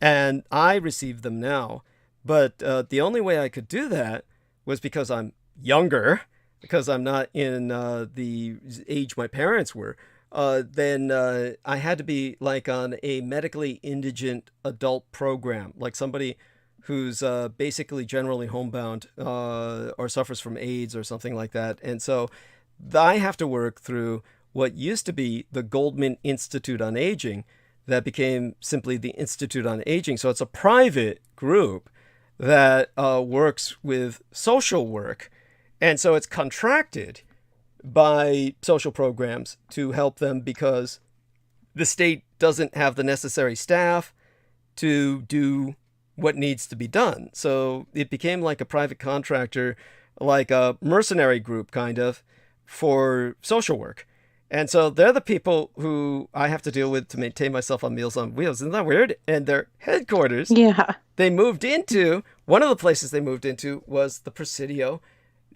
and I received them now. But the only way I could do that was because I'm younger, because I'm not in the age my parents were. Then I had to be like on a medically indigent adult program, like somebody who's basically generally homebound or suffers from AIDS or something like that. And so I have to work through what used to be the Goldman Institute on Aging that became simply the Institute on Aging. So it's a private group that works with social work. And so it's contracted by social programs to help them because the state doesn't have the necessary staff to do what needs to be done. So it became like a private contractor, like a mercenary group kind of, for social work. And so they're the people who I have to deal with to maintain myself on Meals on Wheels. Isn't that weird? And their headquarters, they moved into, one of the places they moved into was the Presidio,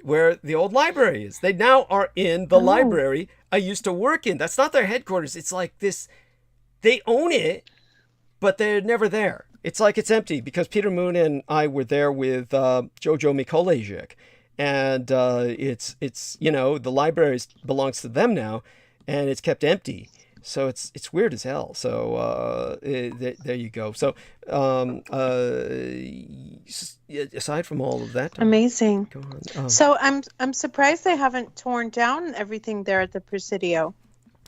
where the old library is. They now are in the library I used to work in. That's not their headquarters. It's like this, they own it, but they're never there. It's like it's empty because Peter Moon and I were there with Jojo Mikołajczyk. And it's you know, the library belongs to them now, and it's kept empty. So it's weird as hell. So there you go. So aside from all of that,
amazing.
Go on.
So I'm surprised they haven't torn down everything there at the Presidio.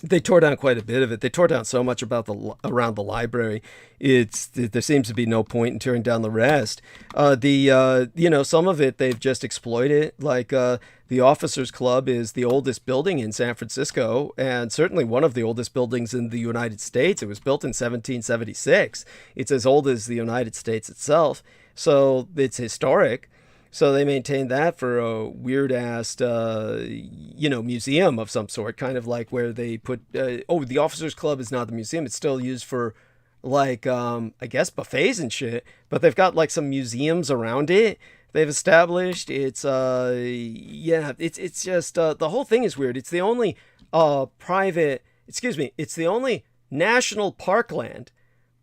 They tore down quite a bit of it. They tore down so much around the library. There seems to be no point in tearing down the rest. You know, some of it they've just exploited. Like the Officers Club is the oldest building in San Francisco, and certainly one of the oldest buildings in the United States. It was built in 1776. It's as old as the United States itself, so it's historic. So they maintained that for a weird-ass, you know, museum of some sort, kind of like where they put, the Officers Club is not the museum. It's still used for, like, I guess buffets and shit, but they've got, like, some museums around it they've established. It's, it's just, the whole thing is weird. It's the only it's the only national parkland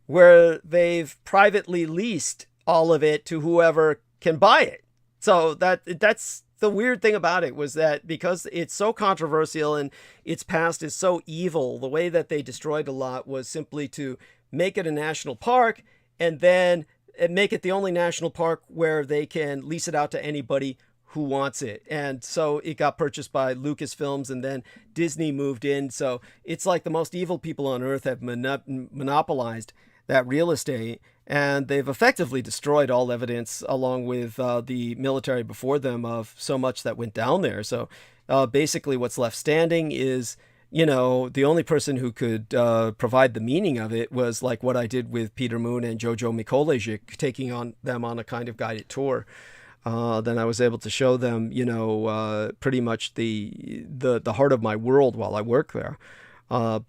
where they've privately leased all of it to whoever can buy it. So that's the weird thing about it, was that because it's so controversial and its past is so evil, the way that they destroyed a lot was simply to make it a national park and then make it the only national park where they can lease it out to anybody who wants it. And so it got purchased by Lucasfilms, and then Disney moved in. So it's like the most evil people on earth have monopolized that real estate, and they've effectively destroyed all evidence, along with the military before them, of so much that went down there. So basically what's left standing is, you know, the only person who could provide the meaning of it was like what I did with Peter Moon and Jojo Mikołajczyk, taking them on a kind of guided tour. Then I was able to show them, you know, pretty much the heart of my world while I work there. And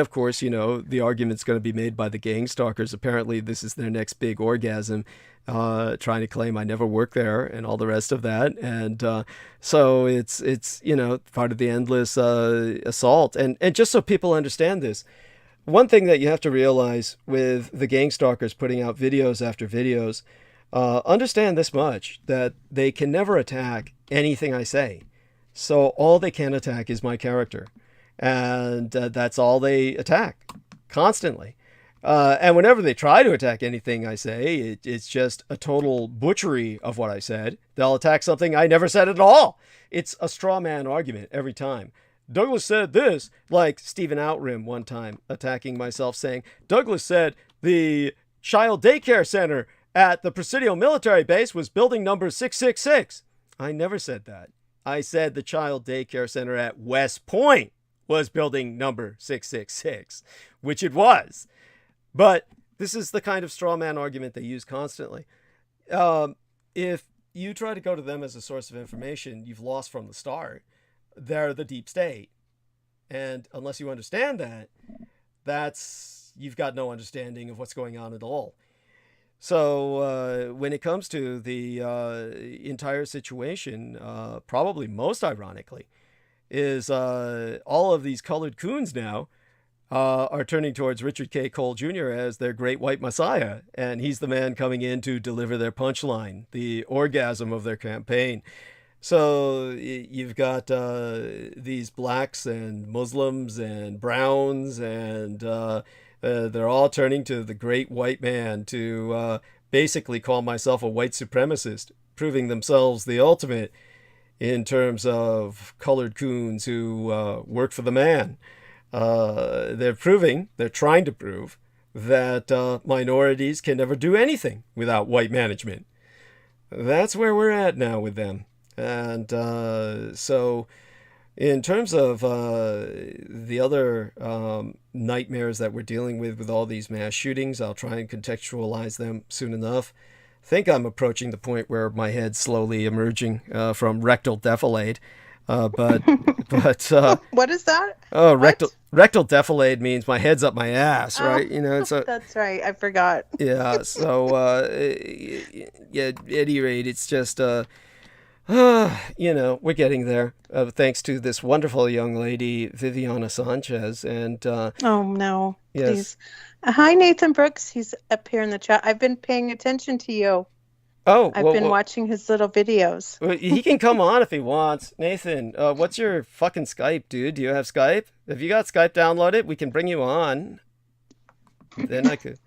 of course, you know, the argument's going to be made by the gang stalkers. Apparently this is their next big orgasm, trying to claim I never worked there and all the rest of that. And so it's you know, part of the endless assault. And just so people understand this, one thing that you have to realize with the gang stalkers putting out videos after videos, understand this much, that they can never attack anything I say. So all they can attack is my character, and that's all they attack constantly. And whenever they try to attack anything I say, it's just a total butchery of what I said. They'll attack something I never said at all. It's a straw man argument every time. Douglas said this, like Stephen Outrim one time attacking myself, saying, Douglas said the child daycare center at the Presidio military base was building number 666. I never said that. I said the child daycare center at West Point was building number 666, which it was. But this is the kind of straw man argument they use constantly. If you try to go to them as a source of information, you've lost from the start. They're the deep state. And unless you understand that, you've got no understanding of what's going on at all. So when it comes to the entire situation, probably most ironically, is all of these colored coons now are turning towards Richard K. Cole Jr. as their great white messiah. And he's the man coming in to deliver their punchline, the orgasm of their campaign. So you've got these blacks and Muslims and browns, and they're all turning to the great white man to basically call myself a white supremacist, proving themselves the ultimate in terms of colored coons who work for the man. They're trying to prove that minorities can never do anything without white management. That's where we're at now with them. And so in terms of the other nightmares that we're dealing with all these mass shootings, I'll try and contextualize them soon enough. I think I'm approaching the point where my head's slowly emerging from rectal defilade. But
what is that?
Oh, rectal defilade means my head's up my ass, right? So
that's right. I forgot.
Yeah. So yeah. At any rate, it's just we're getting there. Thanks to this wonderful young lady, Viviana Sanchez, and
oh no,
yes.
Please. Hi, Nathan Brooks. He's up here in the chat. I've been paying attention to you.
Oh,
I've been watching his little videos.
Well, he can come on if he wants. Nathan, what's your fucking Skype, dude? Do you have Skype? If you got Skype downloaded, we can bring you on. Then I could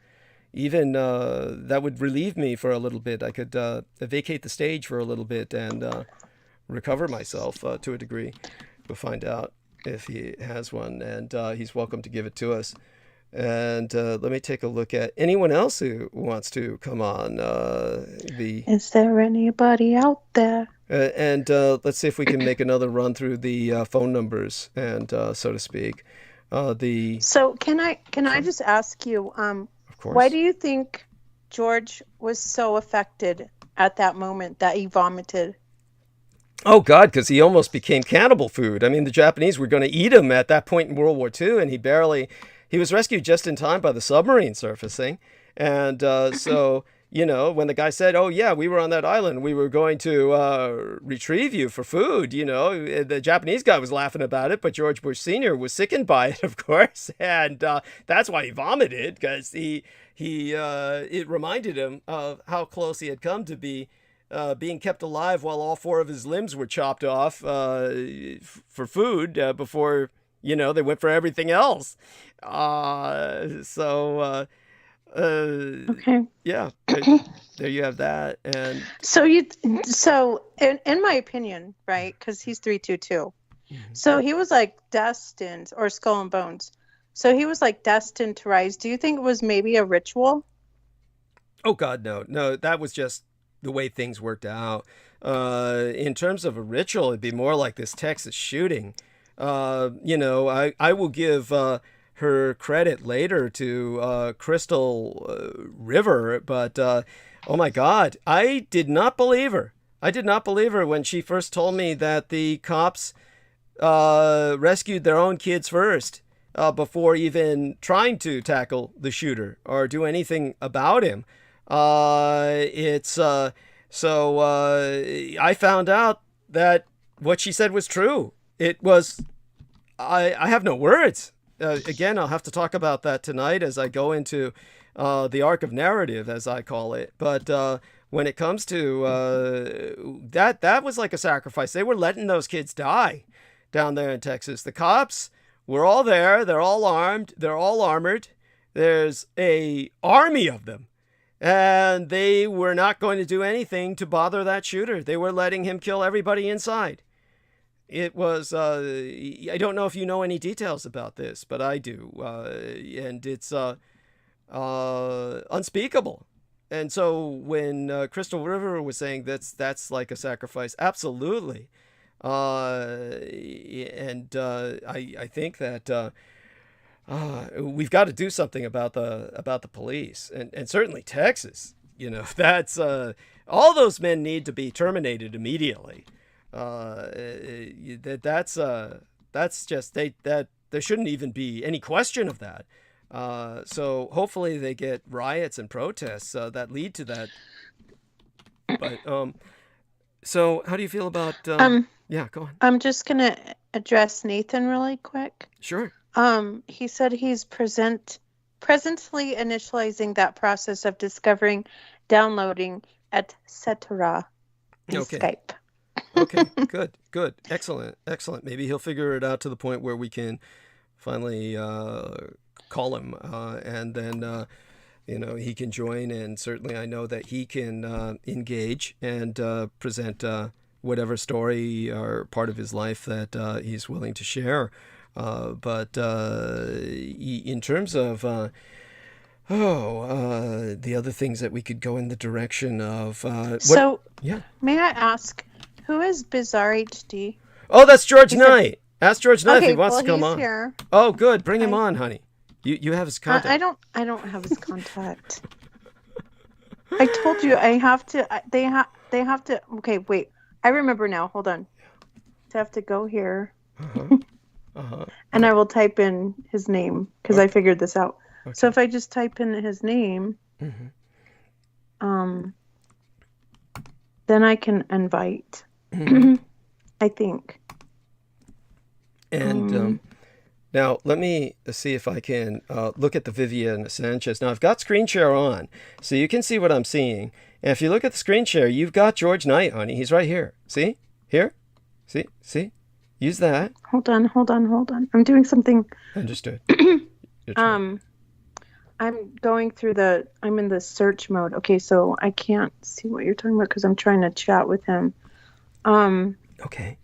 even, that would relieve me for a little bit. I could vacate the stage for a little bit and recover myself to a degree. We'll find out if he has one, and he's welcome to give it to us. And let me take a look at anyone else who wants to come on. Is there anybody out there? And let's see if we can make another run through the phone numbers, and so to speak. So
can I just ask you?
Of course.
Why do you think George was so affected at that moment that he vomited?
Oh, God, because he almost became cannibal food. I mean, the Japanese were going to eat him at that point in World War II, and he was rescued just in time by the submarine surfacing. And so, when the guy said, oh, yeah, we were on that island, we were going to retrieve you for food, the Japanese guy was laughing about it, but George Bush Sr. was sickened by it, of course. And that's why he vomited, because it reminded him of how close he had come to being kept alive while all 4 of his limbs were chopped off for food before, they went for everything else. Okay. Yeah, there you have that. And
so in my opinion, right, because he's 322, so he was like destined, or Skull and Bones, so he was like destined to rise. Do you think it was maybe a ritual?
Oh, God, no, that was just the way things worked out. In terms of a ritual, it'd be more like this Texas shooting. I will give her credit later to Crystal River, but oh my God, I did not believe her. I did not believe her when she first told me that the cops rescued their own kids first before even trying to tackle the shooter or do anything about him. So I found out that what she said was true. It was, I have no words. Again, I'll have to talk about that tonight as I go into the arc of narrative, as I call it. But when it comes to that was like a sacrifice. They were letting those kids die down there in Texas. The cops were all there. They're all armed. They're all armored. There's an army of them. And they were not going to do anything to bother that shooter. They were letting him kill everybody inside. It was, I don't know if you know any details about this, but I do. And it's unspeakable. And so when Crystal River was saying that's like a sacrifice, absolutely. And I think that we've got to do something about the police, and certainly Texas. That's all those men need to be terminated immediately. That's That's just that there shouldn't even be any question of that. So hopefully they get riots and protests that lead to that. But so how do you feel about yeah, go on.
I'm just gonna address Nathan really quick.
Sure.
He said he's presently initializing that process of discovering, downloading, etc. in
Okay.
Skype.
Okay, good. Excellent. Maybe he'll figure it out to the point where we can finally call him, and then he can join, and certainly I know that he can engage and present whatever story or part of his life that he's willing to share. But in terms of the other things that we could go in the direction of, yeah.
May I ask, who is By̶ántium?
Oh, that's George Knight. Ask George Knight if he wants to come
he's
on.
Here.
Oh, good. Bring him on, honey. You have his contact.
I don't have his contact. I told you I have to. They have to. Okay, wait. I remember now. Hold on. I have to go here. And I will type in his name because I figured this out. Okay. So if I just type in his name, then I can invite. I think.
And now let me see if I can look at the Vivian Sanchez. Now I've got screen share on, so you can see what I'm seeing. And if you look at the screen share, you've got George Knight, honey. He's right here. See? Here? See? Use that.
Hold on. I'm doing something.
Understood.
I'm going through I'm in the search mode. Okay, so I can't see what you're talking about because I'm trying to chat with him.
Okay.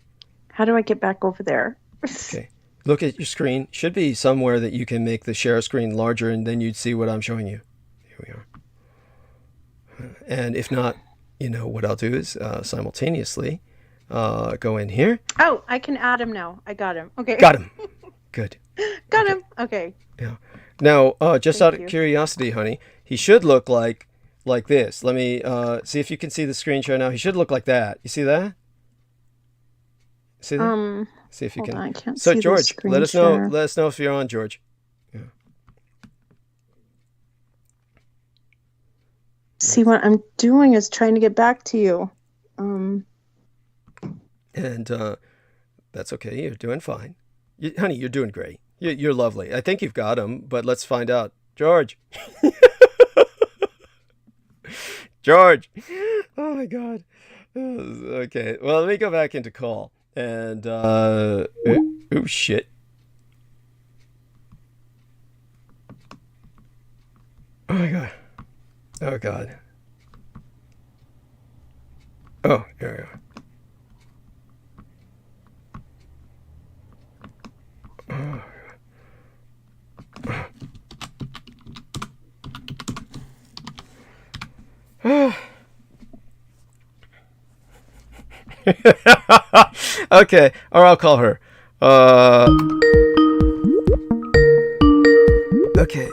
How do I get back over there?
Okay. Look at your screen. Should be somewhere that you can make the share screen larger, and then you'd see what I'm showing you. Here we are. And if not, what I'll do is simultaneously go in here.
Oh, I can add him now. I got him. Okay.
Got him. Good.
Got him. Okay.
Yeah. Now, just out of curiosity, honey, he should look like this. Let me see if you can see the screen share now. He should look like that. You see that? See that? See if you can.
I can't
so
see
George,
the
let us know. Let us know if you're on, George. Yeah.
See, what I'm doing is trying to get back to you.
And that's okay. You're doing fine, honey. You're doing great. You're lovely. I think you've got him, but let's find out, George. George. Oh my God. Okay. Well, let me go back into call. And oh shit. Oh my God. Oh God. Oh, here we are. Oh. Okay, or I'll call her. Okay.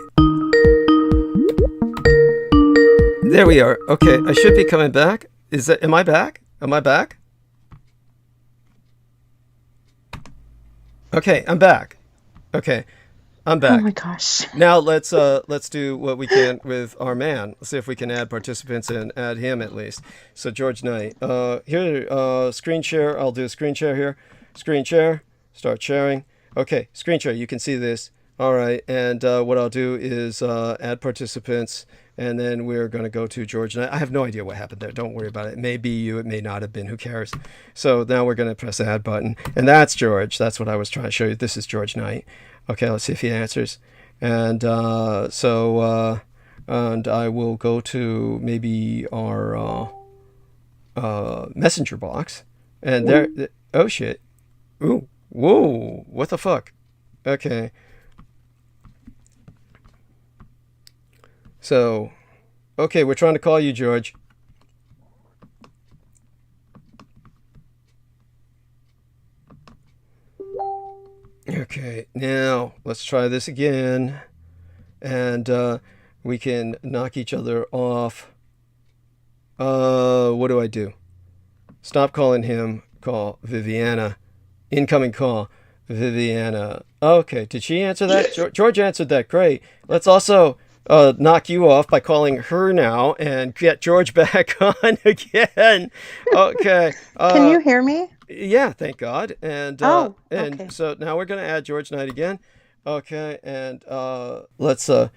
There we are. Okay, I should be coming back. Am I back? Am I back? Okay, I'm back. Okay, I'm back.
Oh my gosh.
Now let's do what we can with our man. Let's see if we can add participants and add him at least. So George Knight. Here, screen share. I'll do a screen share here. Screen share. Start sharing. Okay, screen share. You can see this. All right, and what I'll do is add participants, and then we're going to go to George Knight. I have no idea what happened there. Don't worry about it. It may be you. It may not have been. Who cares? So now we're going to press the add button, and that's George. That's what I was trying to show you. This is George Knight. Okay, let's see if he answers. And and I will go to maybe our messenger box, and there. Oh shit! Ooh, whoa! What the fuck? Okay. So, okay, we're trying to call you, George. Okay, now let's try this again, and we can knock each other off. What do I do? Stop calling him. Call Viviana. Incoming call. Viviana. Okay, did she answer that? George answered that. Great. Let's also knock you off by calling her now and get George back on again. Okay.
Can you hear me?
Yeah, thank God. And
okay.
So now we're gonna add George Knight again. Okay, and let's do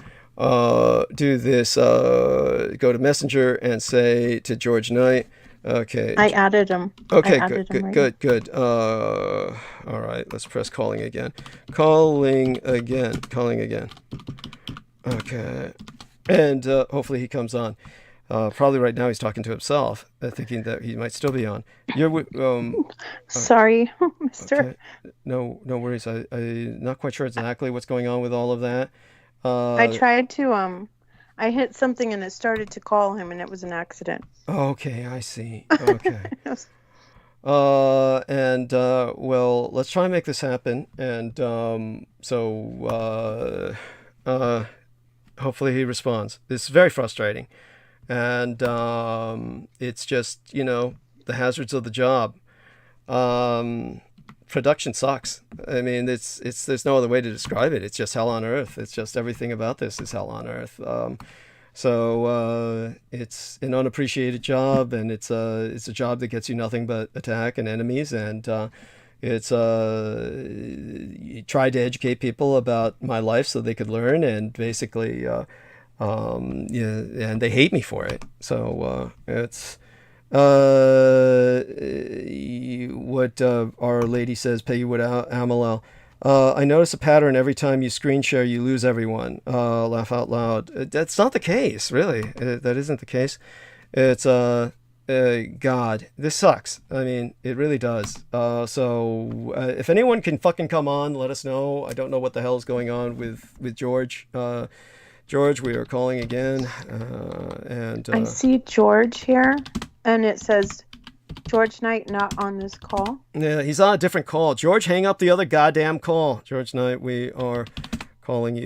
this. Go to Messenger and say to George Knight. Okay.
I added him.
Okay, good. All right, let's press calling again. Calling again. Okay, and hopefully he comes on. Probably right now he's talking to himself, thinking that he might still be on. You're
Sorry, Mister.
Okay. No worries. I'm not quite sure exactly what's going on with all of that.
I tried to I hit something and it started to call him, and it was an accident.
Okay, I see. Okay. Well, let's try and make this happen. And hopefully he responds. This is very frustrating. And it's just, the hazards of the job. Production sucks. I mean, there's no other way to describe it. It's just hell on earth. It's just everything about this is hell on earth. So it's an unappreciated job, and it's a job that gets you nothing but attack and enemies. And it's you tried to educate people about my life so they could learn, and basically, and they hate me for it. So it's. What Our Lady says, Peyud Amalel. I notice a pattern every time you screen share, you lose everyone. Laugh out loud. That's not the case, really. That isn't the case. It's God, this sucks. I mean, it really does. So if anyone can fucking come on, let us know. I don't know what the hell's going on with George. George, we are calling again. And
I see George here. And it says, George Knight not on this call.
Yeah, he's on a different call. George, hang up the other goddamn call. George Knight, we are calling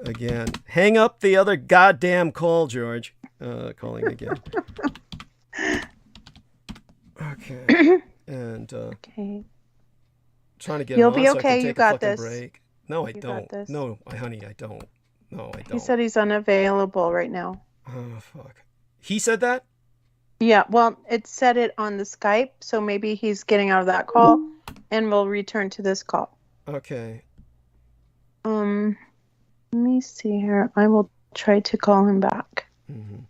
again. Hang up the other goddamn call, George. Calling again. Okay. And
okay.
Trying to get
You'll
him
be
on so
okay.
I can take
You got
a fucking
this.
break. No, I
You
don't.
got this.
No, honey, I don't. No, I don't.
He said he's unavailable right now.
Oh, fuck. He said that?
Yeah, well, it said it on the Skype, so maybe he's getting out of that call and will return to this call.
Okay.
Let me see here. I will try to call him back.
Mm-hmm.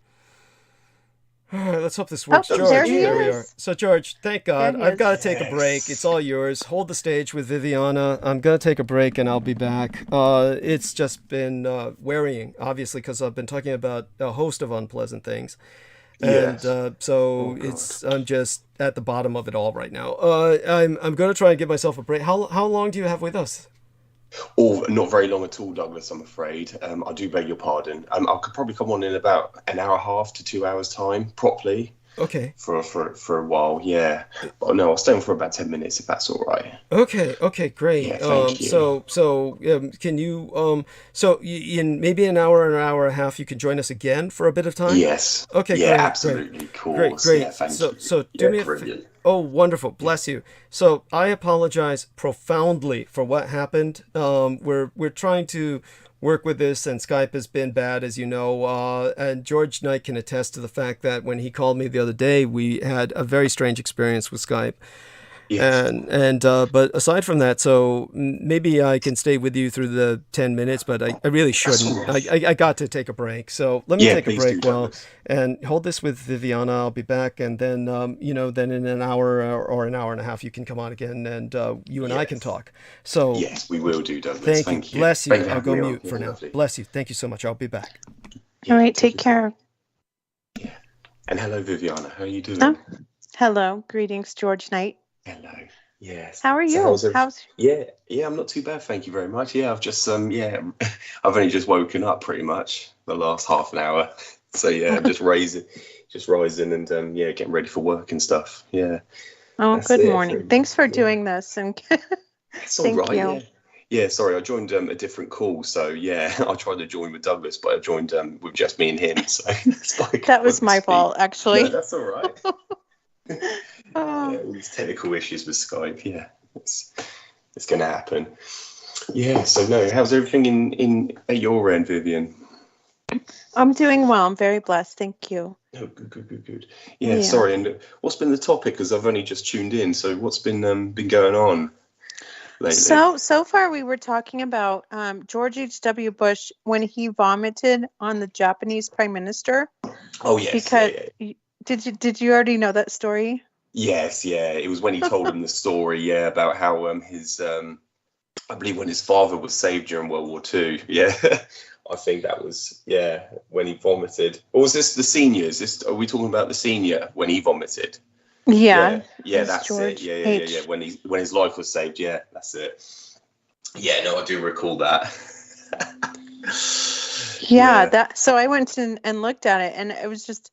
All right, let's hope this works.
Oh,
George,
there he
we
is.
are. So, George, thank God.
There he
I've
is.
got to take a break. It's all yours. Hold the stage with Viviana. I'm going to take a break and I'll be back. It's just been wearying, obviously, because I've been talking about a host of unpleasant things. And I'm just at the bottom of it all right now. I'm going to try and give myself a break. How long do you have with us?
Oh, not very long at all, Douglas, I'm afraid. I do beg your pardon. I could probably come on in about an hour and a half to 2 hours time, properly.
Okay.
For a while, yeah. But no, I'll stay on for about 10 minutes if that's all right.
Okay, great.
Yeah, thank you.
So can you in maybe an hour and a half you can join us again for a bit of time?
Yes.
Okay,
yeah,
great.
absolutely.
Great.
Course.
Great.
Yeah, thank
so
you.
so do
yeah,
me a
brilliant.
Oh, wonderful. Bless you. So I apologize profoundly for what happened. We're trying to work with this, and Skype has been bad, as you know. And George Knight can attest to the fact that when he called me the other day, we had a very strange experience with Skype. Yes. But aside from that, so maybe I can stay with you through the 10 minutes, but I really shouldn't. I got to take a break. So let me take a break and hold this with Viviana. I'll be back. And then, then in an hour or an hour and a half, you can come on again and you and I can talk. So
yes, we will do, Douglas.
Thank you. Bless you. I'll go mute for now.
Lovely.
Bless you. Thank you so much. I'll be back.
All right. Take care.
Yeah. And hello, Viviana. How are you doing?
Oh, hello. Greetings, George Knight.
Hello. Yes.
How are you?
Yeah, I'm not too bad, thank you very much. Yeah, I've just I've only just woken up pretty much the last half an hour. So yeah, I'm just rising and getting ready for work and stuff. Yeah.
Oh, good morning. Thanks for doing this, and
it's all right. You. Yeah, sorry, I joined a different call, so yeah, I tried to join with Douglas, but I joined with just me and him. So
that was my fault, actually.
No, that's all right. Yeah, all these technical issues with Skype. Yeah, it's going to happen. Yeah. So no, how's everything in at your end, Vivian?
I'm doing well. I'm very blessed. Thank you.
Oh, good. Yeah, sorry. And what's been the topic? Because I've only just tuned in. So what's been going on lately?
So far we were talking about George H.W. Bush when he vomited on the Japanese Prime Minister.
Oh yes.
Because did you already know that story?
Yes, yeah. It was when he told him the story, yeah, about how his I believe when his father was saved during World War II. Yeah. I think that was, when he vomited. Or was this the seniors? Are we talking about the senior when he vomited?
Yeah.
Yeah, that's George it. Yeah. When his life was saved. Yeah, that's it. Yeah, no, I do recall that.
So I went in and looked at it, and it was just,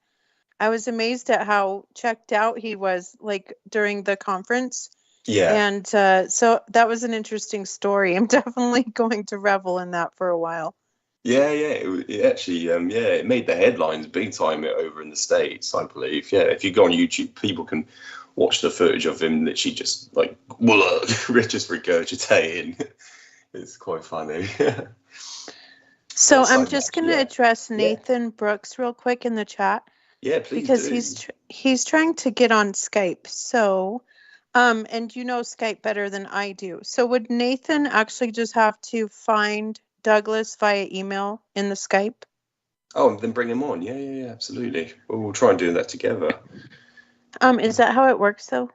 I was amazed at how checked out he was, like, during the conference.
Yeah.
And so that was an interesting story. I'm definitely going to revel in that for a while.
Yeah, it actually, it made the headlines big time over in the States, I believe. Yeah, if you go on YouTube, people can watch the footage of him literally just like, just regurgitating. It's quite funny.
So I'm just going to address Nathan Brooks real quick in the chat.
Yeah, please
because he's trying to get on Skype. So, and you know Skype better than I do. So would Nathan actually just have to find Douglas via email in the Skype?
Oh, and then bring him on. Yeah, absolutely. Well, we'll try and do that together.
Is that how it works, though?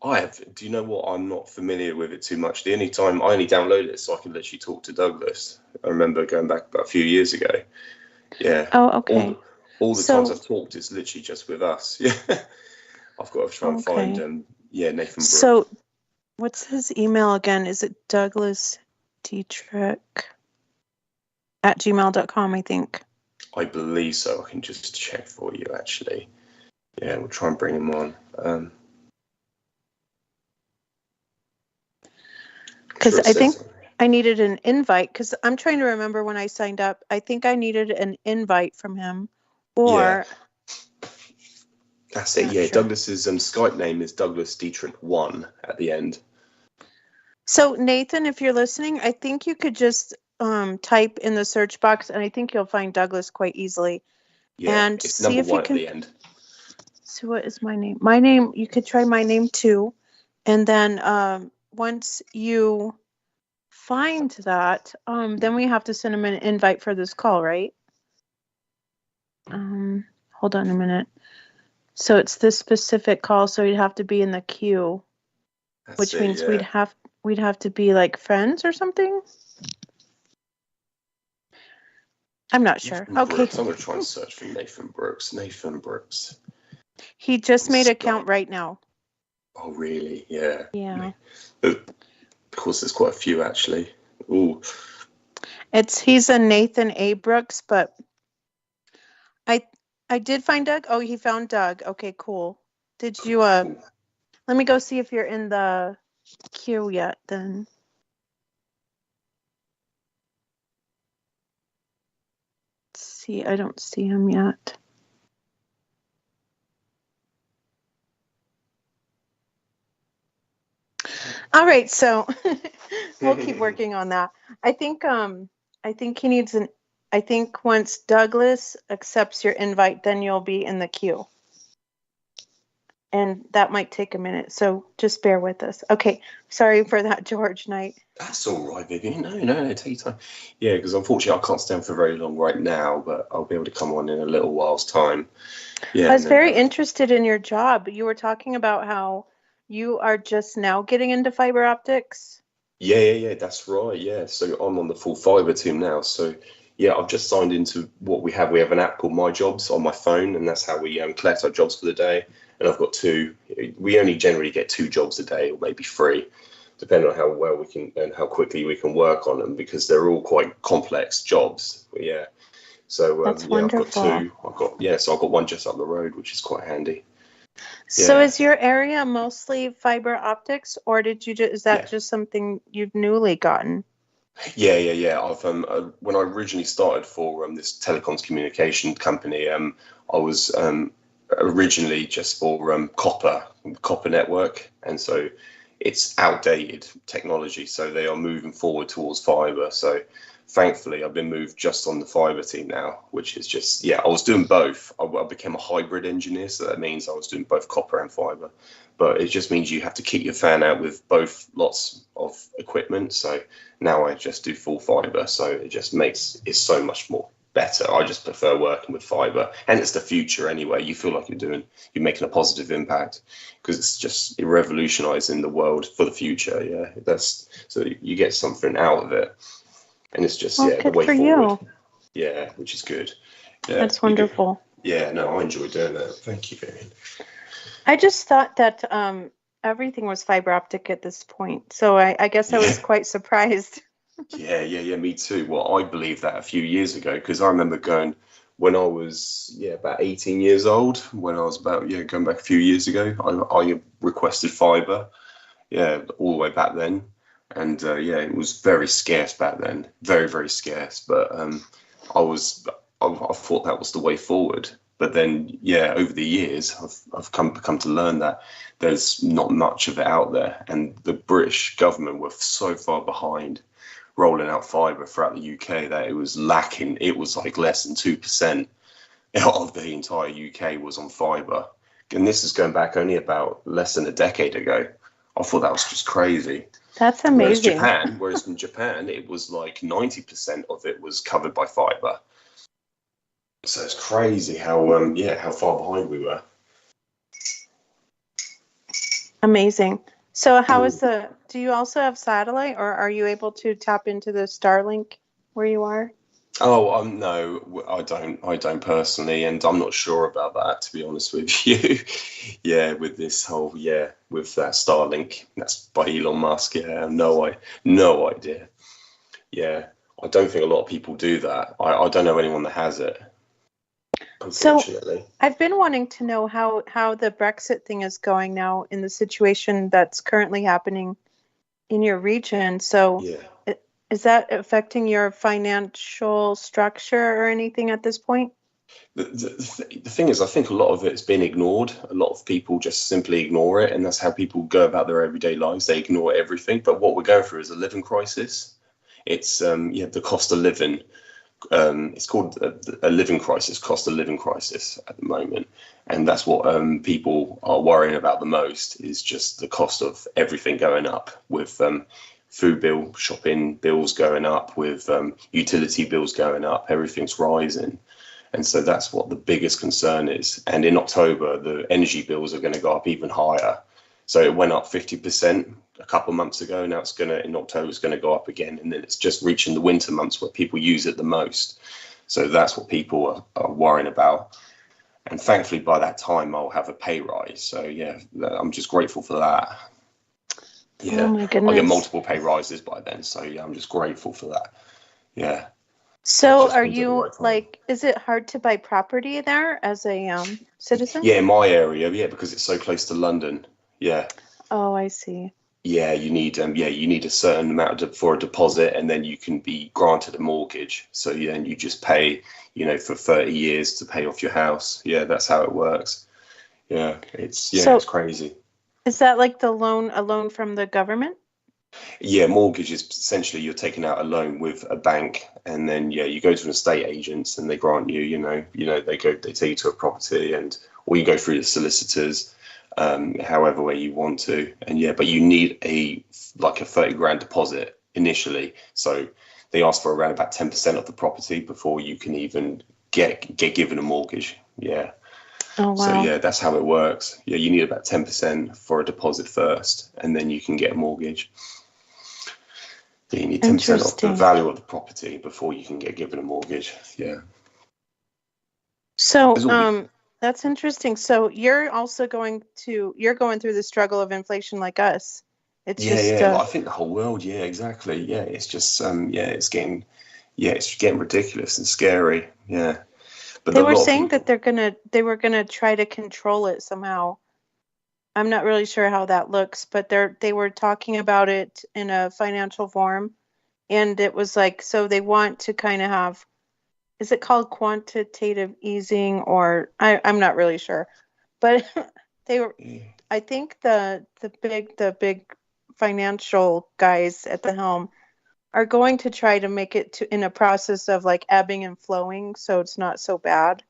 Do you know what? I'm not familiar with it too much. The only time I only downloaded it so I can literally talk to Douglas. I remember going back about a few years ago. Yeah.
Oh, okay.
All the times I've talked, it's literally just with us. Yeah. I've got to try and find, Nathan Brooks.
So what's his email again? Is it Douglas Dietrich at gmail.com, I think?
I believe so. I can just check for you, actually. Yeah, we'll try and bring him on.
Because I think I needed an invite, because I'm trying to remember when I signed up. I think I needed an invite from him, or...
Yeah. That's it, yeah. Sure. Douglas's Skype name is Douglas Dietrich 1 at the end.
So, Nathan, if you're listening, I think you could just type in the search box, and I think you'll find Douglas quite easily.
Yeah,
and
it's
see
number
if
1
you can...
at the end.
So what is my name? My name, you could try my name too. And then once you find that, then we have to send him an invite for this call, right? Hold on a minute. So it's this specific call, so he'd have to be in the queue, which means we'd have to be like friends or something. I'm not sure.
Nathan
okay.
Brooks. I'm going to try and search for Nathan Brooks. Nathan Brooks.
He just made an account right now.
Oh, really? Yeah.
Yeah.
Of course, there's quite a few, actually. Ooh.
He's a Nathan A. Brooks, but I did find Doug. Oh, he found Doug. Okay, cool. Did you, let me go see if you're in the queue yet, then. Let's see, I don't see him yet. All right, so we'll keep working on that. I think he needs I think once Douglas accepts your invite, then you'll be in the queue. And that might take a minute, so just bear with us. Okay, sorry for that, George Knight.
That's all right, Vivian. No, take your time. Yeah, because unfortunately I can't stand for very long right now, but I'll be able to come on in a little while's time. Yeah,
I was very interested in your job. You were talking about how you are just now getting into fiber optics.
Yeah, that's right. Yeah, so I'm on the full fiber team now. So yeah, I've just signed into what we have. We have an app called My Jobs on my phone, and that's how we collect our jobs for the day. And I've got 2. We only generally get 2 jobs a day, or maybe 3, depending on how well we can and how quickly we can work on them, because they're all quite complex jobs. But yeah, so
that's wonderful.
I've got 2. So I've got one just up the road, which is quite handy.
So is your area mostly fiber optics, or is that just something you've newly gotten?
Yeah. I've when I originally started for this telecoms communication company, I was originally just for copper network, and so it's outdated technology, so they are moving forward towards fiber. So thankfully I've been moved just on the fiber team now, which is just, yeah, I was doing both. I became a hybrid engineer, so that means I was doing both copper and fiber, but it just means you have to keep your fan out with both lots of equipment. So now I just do full fiber, so it just makes it so much more better. I just prefer working with fiber, and it's the future anyway. You feel like you're making a positive impact, because it's just revolutionizing the world for the future. Yeah, that's, so you get something out of it, and it's just,
well,
yeah, the
good
way
for
forward.
you.
Yeah, which is good. Yeah,
That's wonderful.
Yeah, no, I enjoy doing that. Thank you, Vivian.
I just thought that everything was fiber optic at this point, so I guess I was quite surprised.
Yeah, me too. Well, I believed that a few years ago, because I remember going when I was, about 18 years old, when I was about, going back a few years ago, I requested fiber, all the way back then. And it was very scarce back then, very, very scarce. But I thought that was the way forward. But then, over the years, I've become to learn that there's not much of it out there. And the British government were so far behind rolling out fibre throughout the UK that it was lacking. It was like less than 2% of the entire UK was on fibre. And this is going back only about less than a decade ago. I thought that was just crazy.
That's amazing.
Whereas in Japan, it was like 90% of it was covered by fibre. So it's crazy how far behind we were.
Amazing. So how is do you also have satellite, or are you able to tap into the Starlink where you are?
Oh, no, I don't personally, and I'm not sure about that, to be honest with you. With this whole, with that Starlink, that's by Elon Musk. No idea. I don't think a lot of people do that. I don't know anyone that has it, unfortunately.
So I've been wanting to know how the Brexit thing is going now in the situation that's currently happening in your region. So is that affecting your financial structure or anything at this point?
The thing is, I think a lot of it's been ignored. A lot of people just simply ignore it, and that's how people go about their everyday lives. They ignore everything. But what we're going through is a living crisis. It's the cost of living. It's called a living crisis, cost of living crisis at the moment, and that's what people are worrying about the most, is just the cost of everything going up, with food bill, shopping bills going up, with utility bills going up. Everything's rising, and so that's what the biggest concern is. And in October, the energy bills are going to go up even higher. So it went up 50% a couple of months ago. Now in October, it's going to go up again. And then it's just reaching the winter months where people use it the most. So that's what people are worrying about. And thankfully, by that time, I'll have a pay rise. So, I'm just grateful for that. Yeah,
oh my goodness.
I'll get multiple pay rises by then. So, I'm just grateful for that. Yeah.
So are you, is it hard to buy property there as a citizen?
Yeah, in my area, because it's so close to London. Yeah.
Oh, I see.
Yeah, you need a certain amount for a deposit, and then you can be granted a mortgage. So and you just pay, for 30 years to pay off your house. Yeah, that's how it works. Yeah, it's crazy.
Is that like a loan from the government?
Yeah, mortgage is essentially you're taking out a loan with a bank, and then you go to an estate agents and they grant you, they take you to a property, or you go through the solicitors. However way you want to, and but you need a 30 grand deposit initially. So they ask for around about 10% of the property before you can even get given a mortgage. Yeah.
Oh, wow.
So that's how it works. Yeah, you need about 10% for a deposit first, and then you can get a mortgage. Yeah, you need 10% of the value of the property before you can get given a mortgage. Yeah.
So that's interesting. So you're also going through the struggle of inflation like us. It's
I think the whole world. Yeah, exactly. Yeah, it's just it's getting ridiculous and scary. Yeah, but
they were saying that they were gonna try to control it somehow. I'm not really sure how that looks, but they were talking about it in a financial form, and it was so they want to kind of have. Is it called quantitative easing, or I'm not really sure, but they were. I think the big financial guys at the helm are going to try to make it to in a process of like ebbing and flowing, so it's not so bad.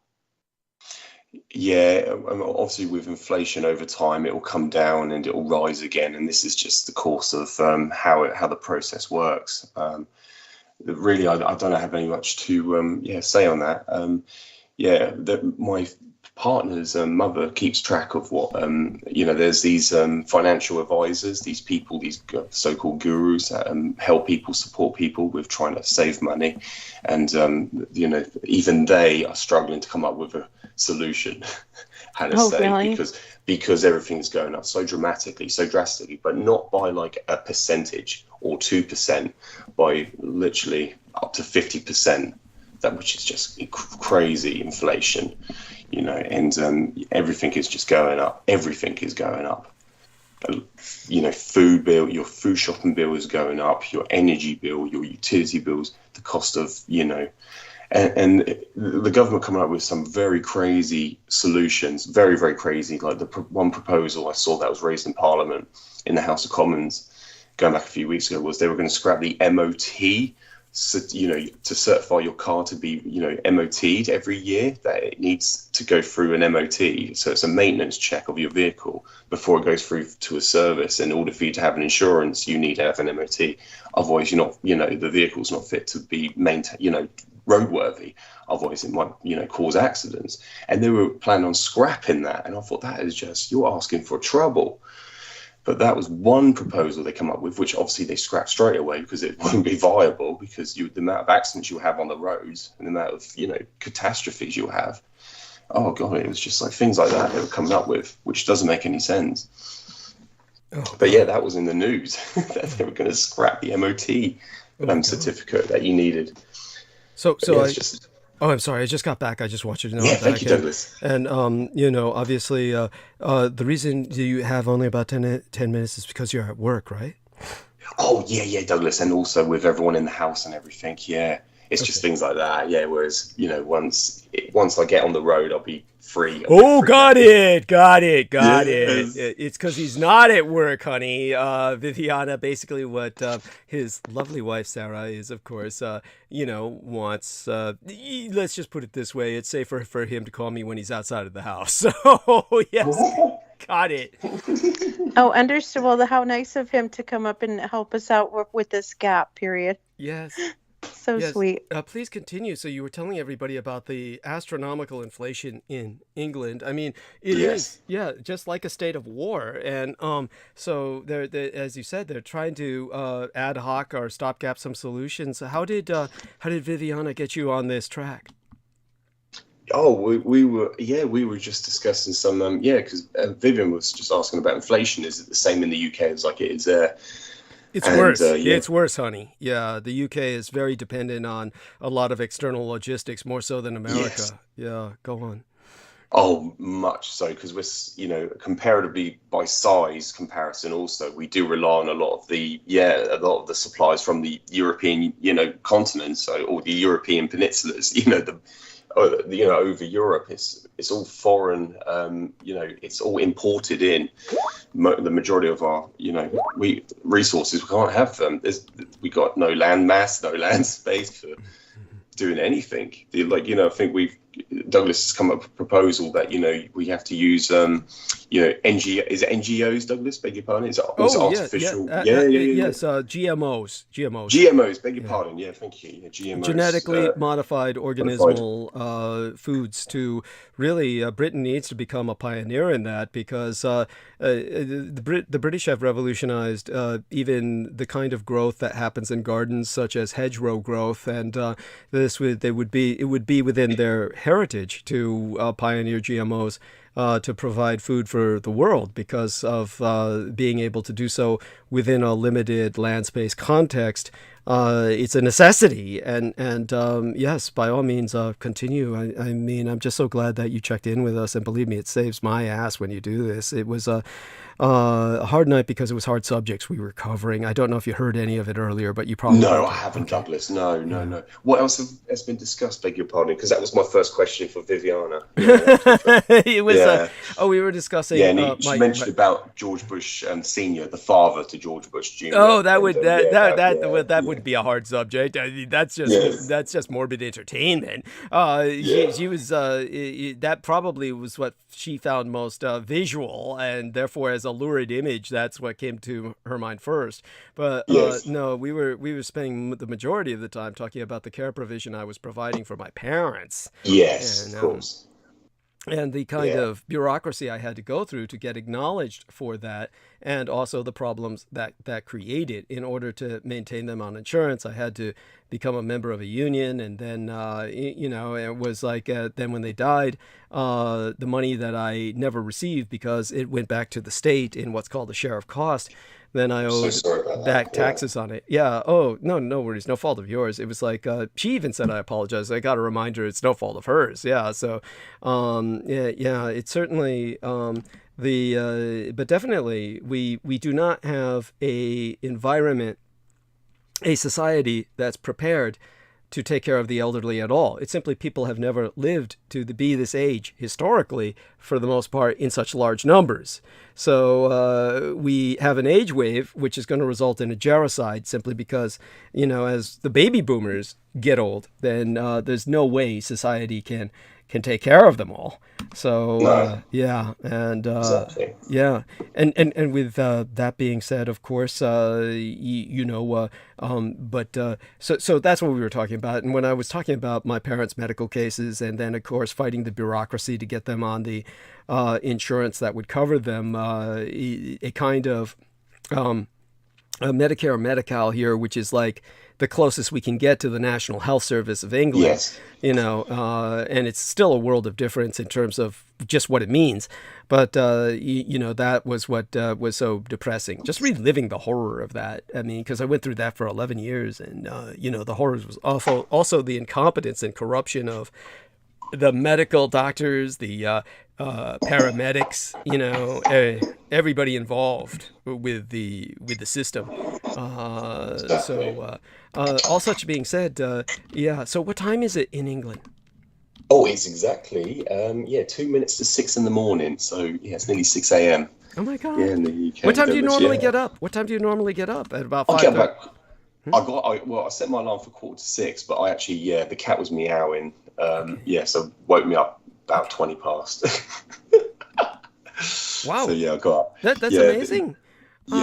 Yeah, obviously with inflation over time, it will come down and it will rise again, and this is just the course of how the process works. Really, I don't have any much to say on that. My partner's mother keeps track of what there's these financial advisors, these people, these so-called gurus that help people, support people with trying to save money, and even they are struggling to come up with a solution.
Really?
because everything's going up so dramatically, so drastically, but not by like a percentage or 2%, by literally up to 50%, which is just crazy inflation, and everything is just going up. Everything is going up. Food bill, your food shopping bill is going up, your energy bill, your utility bills, the cost of, and the government coming up with some very crazy solutions, very, very crazy. Like the one proposal I saw that was raised in Parliament in the House of Commons going back a few weeks ago was they were going to scrap the MOT. So, to certify your car to be, MOT'd every year, that it needs to go through an MOT. So it's a maintenance check of your vehicle before it goes through to a service. In order for you to have an insurance, you need to have an MOT. Otherwise, you're not, the vehicle's not fit to be maintained, roadworthy. Otherwise, it might, cause accidents. And they were planning on scrapping that. And I thought, that is just, you're asking for trouble. But that was one proposal they come up with, which obviously they scrapped straight away because it wouldn't be viable, because the amount of accidents you have on the roads and the amount of, catastrophes you'll have. Oh, God, it was just like things like that they were coming up with, which doesn't make any sense. But yeah, that was in the news, that they were going to scrap the MOT certificate that you needed.
Oh, I'm sorry. I just got back. I just watched it.
Yeah, thank you, Douglas.
And, obviously, the reason you have only about 10 minutes is because you're at work, right?
Oh, yeah, Douglas. And also with everyone in the house and everything, yeah. It's just things like that, yeah. Whereas, once I get on the road, I'll be free.
Got it.
Yes.
It's because he's not at work, honey. Viviana, basically what his lovely wife, Sarah, is, of course, wants, let's just put it this way, it's safer for him to call me when he's outside of the house. So, yes, got it.
Oh, understood. Well, how nice of him to come up and help us out with this gap period.
Yes.
So sweet.
Please continue. So you were telling everybody about the astronomical inflation in England. I mean, it is, just like a state of war. And so they're, as you said, they're trying to ad hoc or stopgap some solutions. How did Viviana get you on this track?
Oh, we were just discussing some, because Vivian was just asking about inflation. Is it the same in the UK as like it is there?
It's worse. It's worse, honey. Yeah, the UK is very dependent on a lot of external logistics, more so than America.
Yes.
Yeah, go on.
Oh, much so, because we're, comparatively by size comparison also, we do rely on a lot of the supplies from the European, continent, or the European peninsulas, over Europe. It's all foreign, it's all imported in. The majority of our, resources, we can't have them. We got no land mass, no land space for doing anything. I think Douglas has come up with a proposal that, we have to use, is it NGOs, Douglas? Beg your pardon? Is it artificial?
Yes, GMOs.
GMOs, beg your pardon. Yeah, thank you. Yeah, GMOs.
Genetically modified organismal foods to really, Britain needs to become a pioneer in that, because the British have revolutionized even the kind of growth that happens in gardens, such as hedgerow growth, and it would be within their heritage to pioneer GMOs to provide food for the world, because of being able to do so within a limited land space context. it's a necessity. And yes, by all means, continue. I mean, I'm just so glad that you checked in with us, and believe me, it saves my ass when you do this. It was a hard night because it was hard subjects we were covering. I don't know if you heard any of it earlier, but you probably
No, I haven't, Douglas. No. What else has been discussed? Beg your pardon, because that was my first question for Viviana.
It was. We were discussing.
Yeah, and she mentioned about George Bush Senior, the father to George Bush Jr.
Oh, that would be a hard subject. I mean, that's just morbid entertainment. She was that probably was what she found most visual, and therefore as a lurid image, that's what came to her mind first. But no, we were spending the majority of the time talking about the care provision I was providing for my parents.
Yes,
and,
of course.
And the kind of bureaucracy I had to go through to get acknowledged for that, and also the problems that created. In order to maintain them on insurance, I had to become a member of a union, and then it was like then when they died, the money that I never received because it went back to the state in what's called a share of cost. Then I owed back taxes on it. Yeah. Oh, no worries. No fault of yours. It was like, she even said, I apologize. I got a reminder. It's no fault of hers. Yeah. So, it's certainly, but definitely we do not have a environment, a society that's prepared to take care of the elderly at all. It's simply people have never lived to be this age historically, for the most part, in such large numbers. So we have an age wave, which is going to result in a gerocide simply because, as the baby boomers get old, then there's no way society can take care of them all. So
Exactly.
and with that being said, of course, so that's what we were talking about. And when I was talking about my parents' medical cases, and then of course fighting the bureaucracy to get them on the insurance that would cover them, a kind of a Medicare or Medi-Cal here, which is like the closest we can get to the National Health Service of England.
Yes.
And it's still a world of difference in terms of just what it means. But, that was what was so depressing. Just reliving the horror of that. I mean, because I went through that for 11 years, and, the horrors was awful. Also, the incompetence and corruption of the medical doctors, the paramedics, everybody involved with the system. All such being said, so what time is it in England?
Oh, it's exactly 2 minutes to 6 in the morning. So it's nearly 6 a.m.
Oh my God!
Yeah, in the UK.
What time do you normally get up? What time do you normally get up? At about 5?
I set my alarm for 5:45, but I actually the cat was meowing. So woke me up about 20 past.
Wow!
So I got up.
That's amazing. So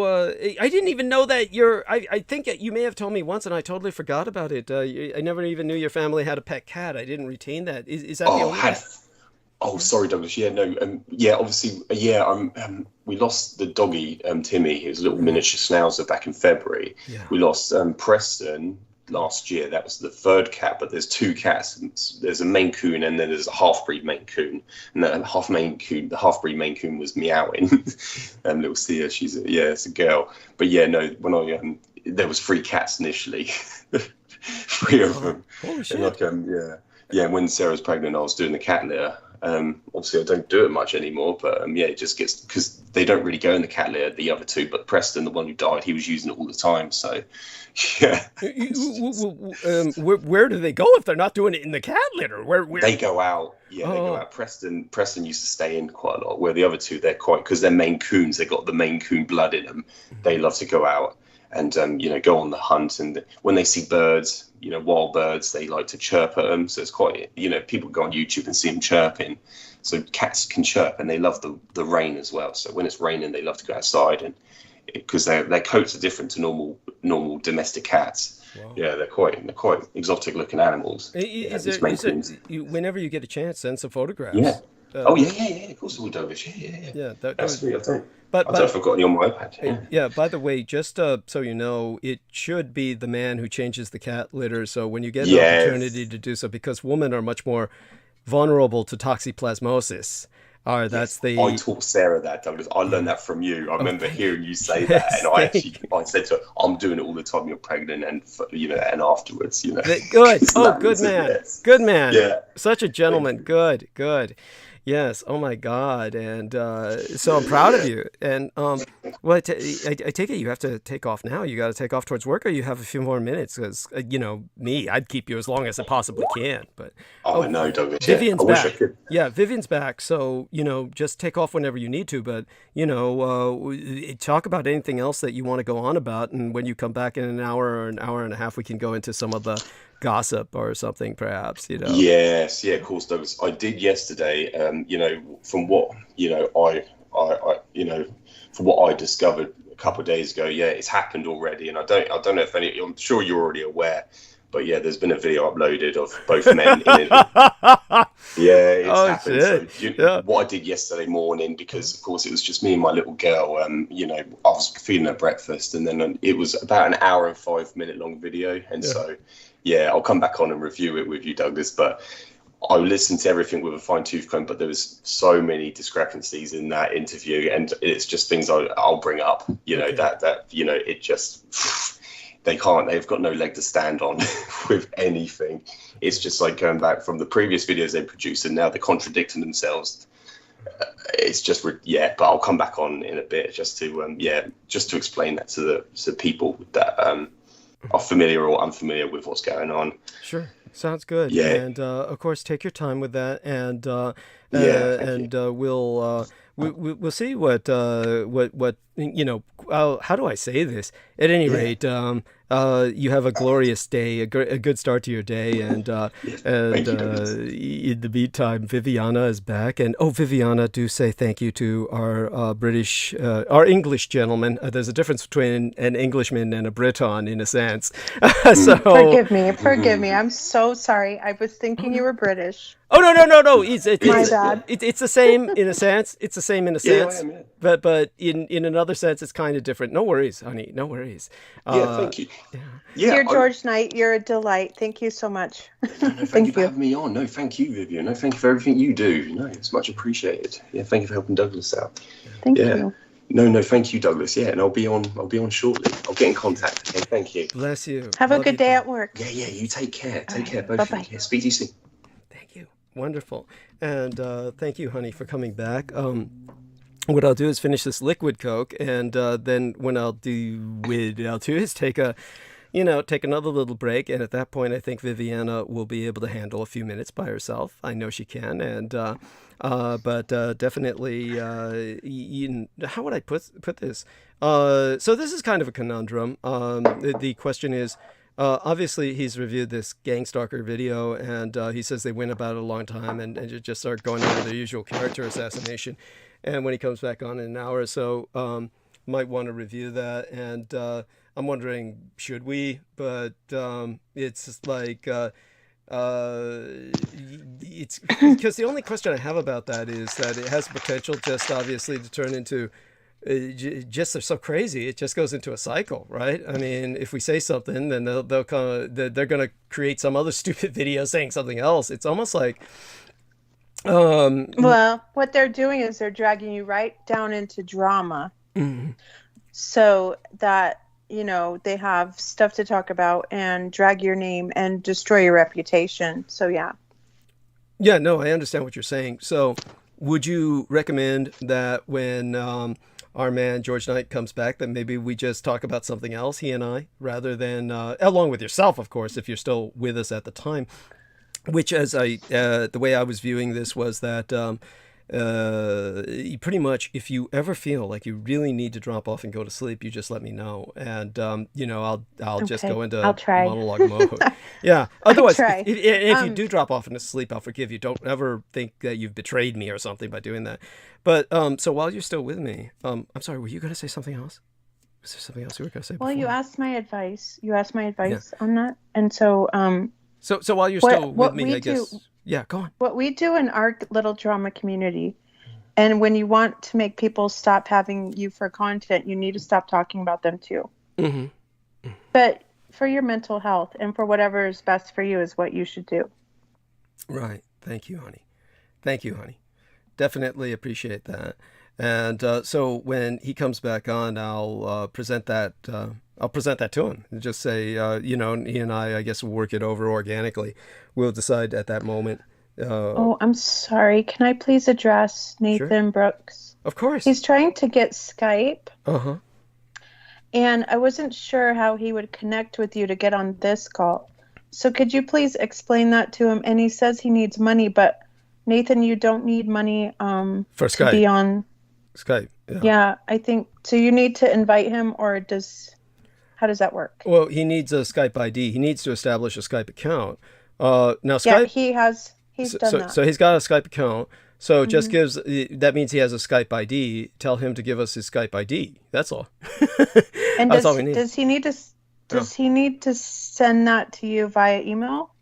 I didn't even know that I think you may have told me once, and I totally forgot about it. I never even knew your family had a pet cat. I didn't retain that. Is that the only cat?
Oh, sorry, Douglas. Obviously, we lost the doggy, Timmy, his little miniature schnauzer, back in February. Yeah. We lost Preston last year. That was the third cat, but there's two cats. There's a Maine Coon, and then there's a half-breed Maine Coon. And the half-breed Maine Coon was meowing. Little Sia, it's a girl. But when there was 3 cats initially, 3 of them.
Holy shit.
And when Sarah was pregnant, I was doing the cat litter. Obviously, I don't do it much anymore, but it just gets, because they don't really go in the cat litter, the other 2. But Preston, the one who died, he was using it all the time. So, yeah.
Where do they go if they're not doing it in the cat litter? Where?
They go out. Yeah, they go out. Preston used to stay in quite a lot. Where the other 2, they're quite, because they're Maine Coons. They got the Maine Coon blood in them. They love to go out and go on the hunt. And when they see birds, wild birds, they like to chirp at them. So it's quite, people go on YouTube and see them chirping. So cats can chirp, and they love the rain as well. So when it's raining, they love to go outside, and because their coats are different to normal domestic cats. Wow. Yeah, they're quite exotic looking animals.
Whenever you get a chance, send some photographs.
Yeah. Of course, all Dovish. Yeah. That's sweet. But I've forgotten you on my iPad.
Yeah. By the way, just so you know, it should be the man who changes the cat litter. So when you get an opportunity to do so, because women are much more vulnerable to toxoplasmosis, Oh, that's the.
I taught Sarah that, Douglas. I learned that from you. I remember hearing you say
Yes,
that, and I said to her, "I'm doing it all the time. You're pregnant, and and afterwards,
Good. Oh, good man.
Yes.
Good man.
Yeah.
Such a gentleman. Good. Good. Yes. Oh my God. And so I'm proud of you. And well, I take it you have to take off now. You got to take off towards work, or you have a few more minutes? Because me, I'd keep you as long as I possibly can. But
I know, Douglas.
Vivian's
I wish
back.
I could.
Yeah, Vivian's back. So just take off whenever you need to. But talk about anything else that you want to go on about. And when you come back in an hour or an hour and a half, we can go into some of the gossip or something, perhaps.
Yes, yeah, of course, Douglas. I did yesterday. From what from what I discovered a couple of days ago, yeah, it's happened already, and I don't know if any. I'm sure you're already aware, but yeah, there's been a video uploaded of both men in it. Yeah, it's happened.
Shit.
So, what I did yesterday morning, because of course it was just me and my little girl. I was feeding her breakfast, and then it was about an hour and 5 minute long video, and so. Yeah, I'll come back on and review it with you, Douglas, but I listened to everything with a fine-tooth comb, but there was so many discrepancies in that interview, and it's just things I'll bring up, it just, they've got no leg to stand on with anything. It's just like going back from the previous videos they produced, and now they're contradicting themselves. It's just, but I'll come back on in a bit just to explain that to the people that, are familiar or unfamiliar with what's going on.
Sure, sounds good.
Yeah,
and of course, take your time with that, and we'll see what how do I say this? At any rate, you have a glorious day, a good start to your day, and in the meantime, Viviana is back, and Viviana, do say thank you to our our English gentleman. There's a difference between an Englishman and a Briton, in a sense. So
forgive me. I'm so sorry. I was thinking you were British.
Oh no! It's
My bad.
It's the same in a sense. It's the same in a sense,
I am, yeah.
but in another sense, it's kind of different. No worries, honey. No worries.
Thank you.
Dear George Knight, you're a delight. Thank you so much.
Thank you for having me on. No, thank you, Vivian. No, thank you for everything you do. No, it's much appreciated. Yeah, thank you for helping Douglas out.
Thank you.
No, thank you, Douglas. Yeah, and I'll be on shortly. I'll get in contact. Okay, thank you.
Bless you.
Have a good day at work.
Yeah. You take care. Take care, both
bye-bye.
of you. Yeah, speak to you soon.
Thank you. Wonderful. And thank you, honey, for coming back. What I'll do is finish this liquid Coke, and then what I'll do is take another little break. And at that point, I think Viviana will be able to handle a few minutes by herself. I know she can. And but definitely, how would I put this? So this is kind of a conundrum. The question is, obviously, he's reviewed this gang stalker video, and he says they went about it a long time and just start going over their usual character assassination. And when he comes back on in an hour or so, might want to review that. And I'm wondering, should we? But it's just like, it's because the only question I have about that is that it has potential just obviously to turn into, just they're so crazy, it just goes into a cycle, right? I mean, if we say something, then they're going to create some other stupid video saying something else. It's almost like,
well, what they're doing is they're dragging you right down into drama, so that they have stuff to talk about and drag your name and destroy your reputation. So yeah,
no, I understand what you're saying. So would you recommend that when our man George Knight comes back, that maybe we just talk about something else, he and I, rather than along with yourself, of course, if you're still with us at the time? Which, as the way I was viewing this was that pretty much, if you ever feel like you really need to drop off and go to sleep, you just let me know, and I'll just go into monologue mode. Yeah. Otherwise, if you do drop off into sleep, I'll forgive you. Don't ever think that you've betrayed me or something by doing that. But so while you're still with me, I'm sorry, were you going to say something else? Was there something else you were going to say?
Well,
before?
you asked my advice. On that, and so
So while you're still with me, I guess. Yeah, go on.
What we do in our little drama community, and when you want to make people stop having you for content, you need to stop talking about them too. Mm-hmm. But for your mental health and for whatever is best for you is what you should do.
Right. Thank you, honey. Thank you, honey. definitely appreciate that. And so when he comes back on, I'll present that. I'll present that to him and just say, he and I guess, will work it over organically. We'll decide at that moment.
Oh, I'm sorry. Can I please address Nathan Brooks?
Of course.
He's trying to get Skype.
Uh-huh.
And I wasn't sure how he would connect with you to get on this call. So could you please explain that to him? And he says he needs money, but Nathan, you don't need money
for Skype.
To be on
Skype.
Yeah, I think so. You need to invite him, or how does that work?
Well, he needs a Skype ID. He needs to establish a Skype account. Now Skype.
Yeah, he's done that.
So he's got a Skype account. So it just that means he has a Skype ID. Tell him to give us his Skype ID. That's all.
And
That's all we need.
Does he need to send that to you via email?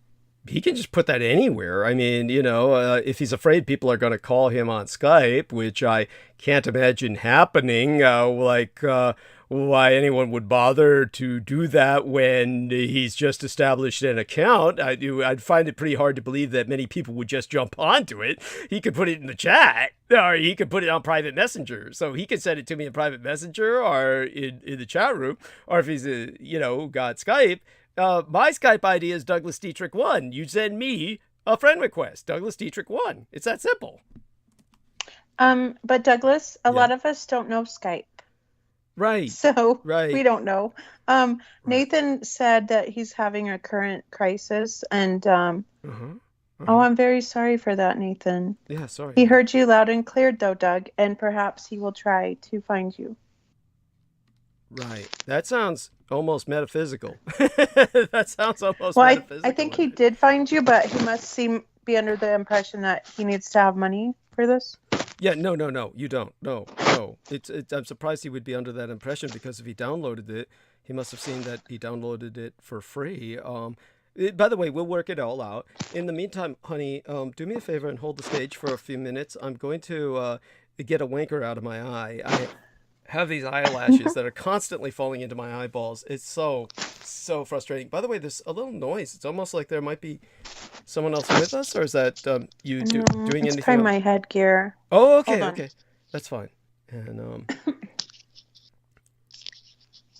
He can just put that anywhere. I mean, if he's afraid people are going to call him on Skype, which I can't imagine happening, why anyone would bother to do that when he's just established an account. I'd find it pretty hard to believe that many people would just jump onto it. He could put it in the chat, or he could put it on private messenger. So he could send it to me in private messenger or in the chat room, or if he's got Skype. My Skype ID is Douglas Dietrich 1. You send me a friend request, Douglas Dietrich 1. It's that simple.
But Douglas, a lot of us don't know Skype.
Right.
So
right.
We don't know. Nathan said that he's having a current crisis, and oh, I'm very sorry for that, Nathan.
Yeah, sorry.
He heard you loud and clear, though, Doug, and perhaps he will try to find you.
Right. That sounds almost metaphysical. Metaphysical.
I think he did find you, but he must be under the impression that he needs to have money for this.
Yeah, no, you don't. No. I'm surprised he would be under that impression, because if he downloaded it, he must have seen that he downloaded it for free. By the way, we'll work it all out. In the meantime, honey, do me a favor and hold the stage for a few minutes. I'm going to get a wanker out of my eye. I have these eyelashes that are constantly falling into my eyeballs. It's so frustrating. By the way, there's a little noise. It's almost like there might be someone else with us, or is that you doing anything?
It's probably my headgear.
Oh, okay. That's fine. And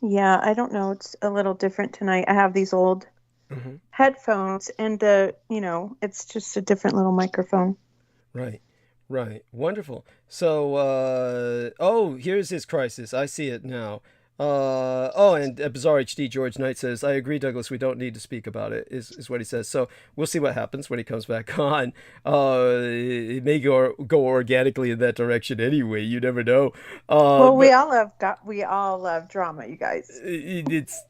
yeah, I don't know. It's a little different tonight. I have these old headphones, and it's just a different little microphone.
Right. Wonderful. So, here's his crisis. I see it now. And Bizarre HD George Knight says, I agree, Douglas, we don't need to speak about it, is what he says. So we'll see what happens when he comes back on. It may go organically in that direction anyway. You never know.
We all love drama, you guys.
It's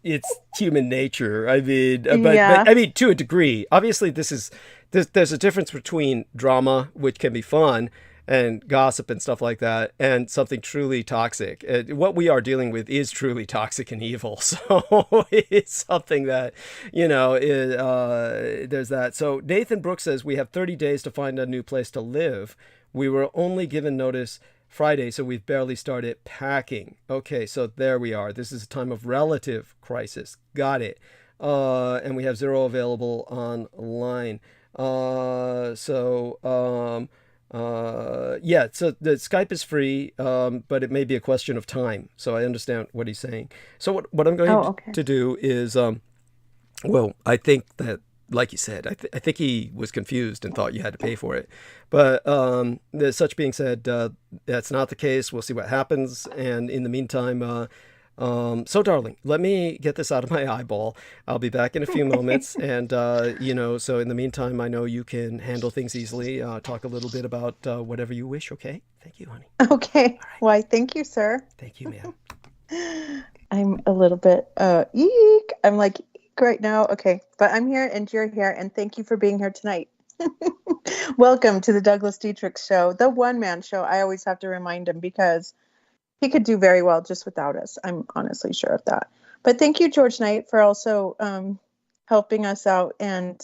human nature. I mean, but to a degree. Obviously, there's a difference between drama, which can be fun, and gossip and stuff like that, and something truly toxic. What we are dealing with is truly toxic and evil. So it's something that, there's that. So Nathan Brooks says, we have 30 days to find a new place to live. We were only given notice Friday, so we've barely started packing. Okay, so there we are. This is a time of relative crisis. Got it. And we have 0 available online. So the Skype is free, but it may be a question of time. So I understand what he's saying. So what I'm going to do is, I think that, like you said, I think he was confused and thought you had to pay for it. But such being said, that's not the case. We'll see what happens. And in the meantime, so darling, let me get this out of my eyeball. I'll be back in a few moments. And, so in the meantime, I know you can handle things easily. Talk a little bit about whatever you wish. Okay. Thank you, honey.
Okay. Right. Why, thank you, sir.
Thank you, ma'am.
I'm a little bit, eek. I'm like, eek right now. Okay. But I'm here and you're here. And thank you for being here tonight. Welcome to the Douglas Dietrich Show, the one-man show. I always have to remind him because he could do very well just without us. I'm honestly sure of that. But thank you, George Knight, for also helping us out. And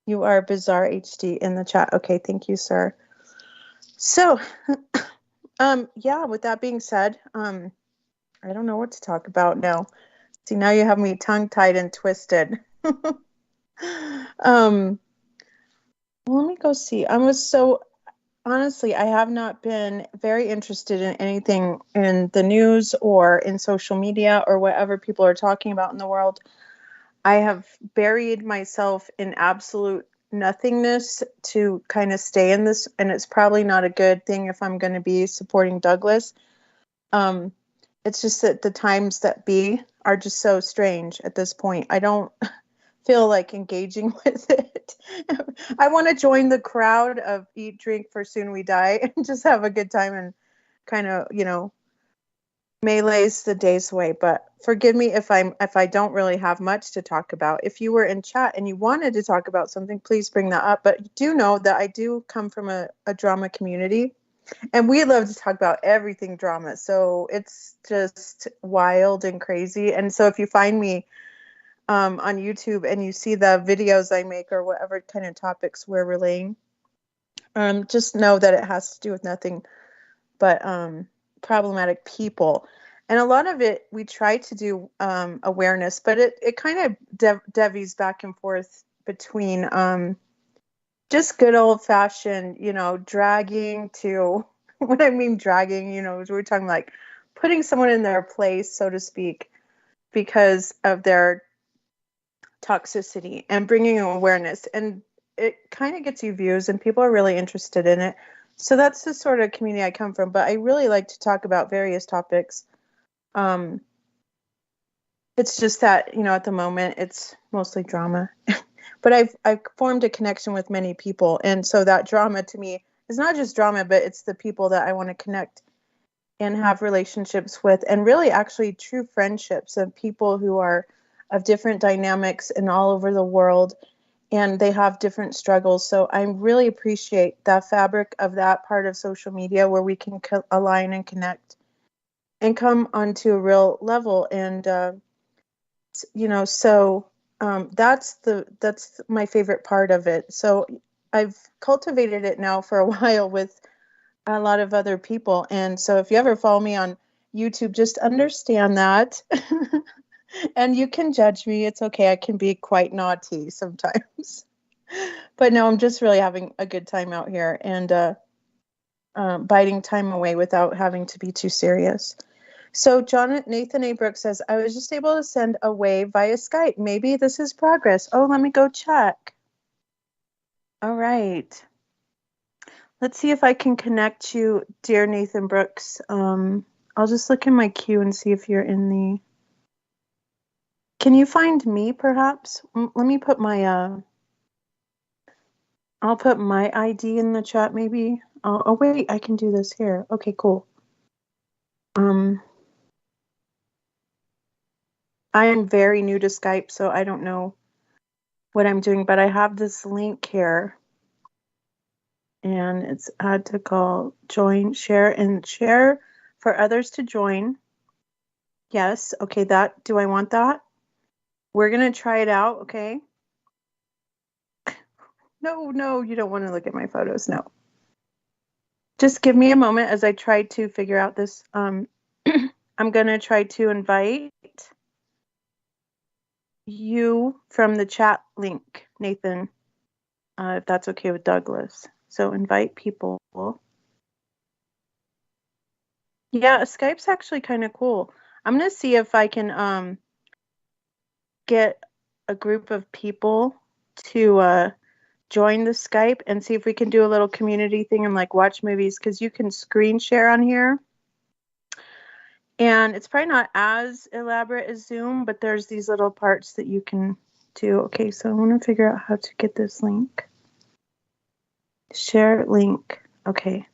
you are Bizarre HD in the chat. Okay, thank you, sir. So, with that being said, I don't know what to talk about now. See, now you have me tongue-tied and twisted. Let me go see. honestly, I have not been very interested in anything in the news or in social media or whatever people are talking about in the world. I have buried myself in absolute nothingness to kind of stay in this, and it's probably not a good thing if I'm going to be supporting Douglas. It's just that the times that be are just so strange at this point. I don't feel like engaging with it. I want to join the crowd of eat, drink, for soon we die and just have a good time and kind of, melees the days away. But forgive me if I don't really have much to talk about. If you were in chat and you wanted to talk about something, please bring that up. But do know that I do come from a drama community, and we love to talk about everything drama. So it's just wild and crazy. And so if you find me on YouTube and you see the videos I make or whatever kind of topics we're relaying, just know that it has to do with nothing but problematic people. And a lot of it we try to do awareness, but it kind of devies back and forth between just good old-fashioned, dragging to when I mean dragging, we're talking like putting someone in their place, so to speak, because of their toxicity, and bringing awareness. And it kind of gets you views and people are really interested in it. So that's the sort of community I come from. But I really like to talk about various topics. It's just that, at the moment it's mostly drama. But I've formed a connection with many people. And so that drama to me is not just drama, but it's the people that I want to connect and have relationships with, and really actually true friendships of people who are of different dynamics and all over the world, and they have different struggles. So I really appreciate the fabric of that part of social media where we can align and connect and come onto a real level. And, that's my favorite part of it. So I've cultivated it now for a while with a lot of other people. And so if you ever follow me on YouTube, just understand that. And you can judge me. It's okay. I can be quite naughty sometimes. But no, I'm just really having a good time out here and biding time away without having to be too serious. So Nathan A. Brooks says, I was just able to send a wave via Skype. Maybe this is progress. Oh, let me go check. All right. Let's see if I can connect you, dear Nathan Brooks. I'll just look in my queue and see if you're in the... Can you find me, perhaps? Let me put my... I'll put my ID in the chat, maybe. Oh, wait, I can do this here. Okay, cool. I am very new to Skype, so I don't know what I'm doing, but I have this link here. And it's add to call, join, share, and share for others to join. Yes, okay, do I want that? We're going to try it out, okay? No, you don't want to look at my photos, no. Just give me a moment as I try to figure out this. I'm going to try to invite you from the chat link, Nathan, if that's okay with Douglas. So invite people. Yeah, Skype's actually kind of cool. I'm going to see if I can get a group of people to join the Skype and see if we can do a little community thing and like watch movies, because you can screen share on here. And it's probably not as elaborate as Zoom, but there's these little parts that you can do. Okay, so I want to figure out how to get this link. Share link. Okay.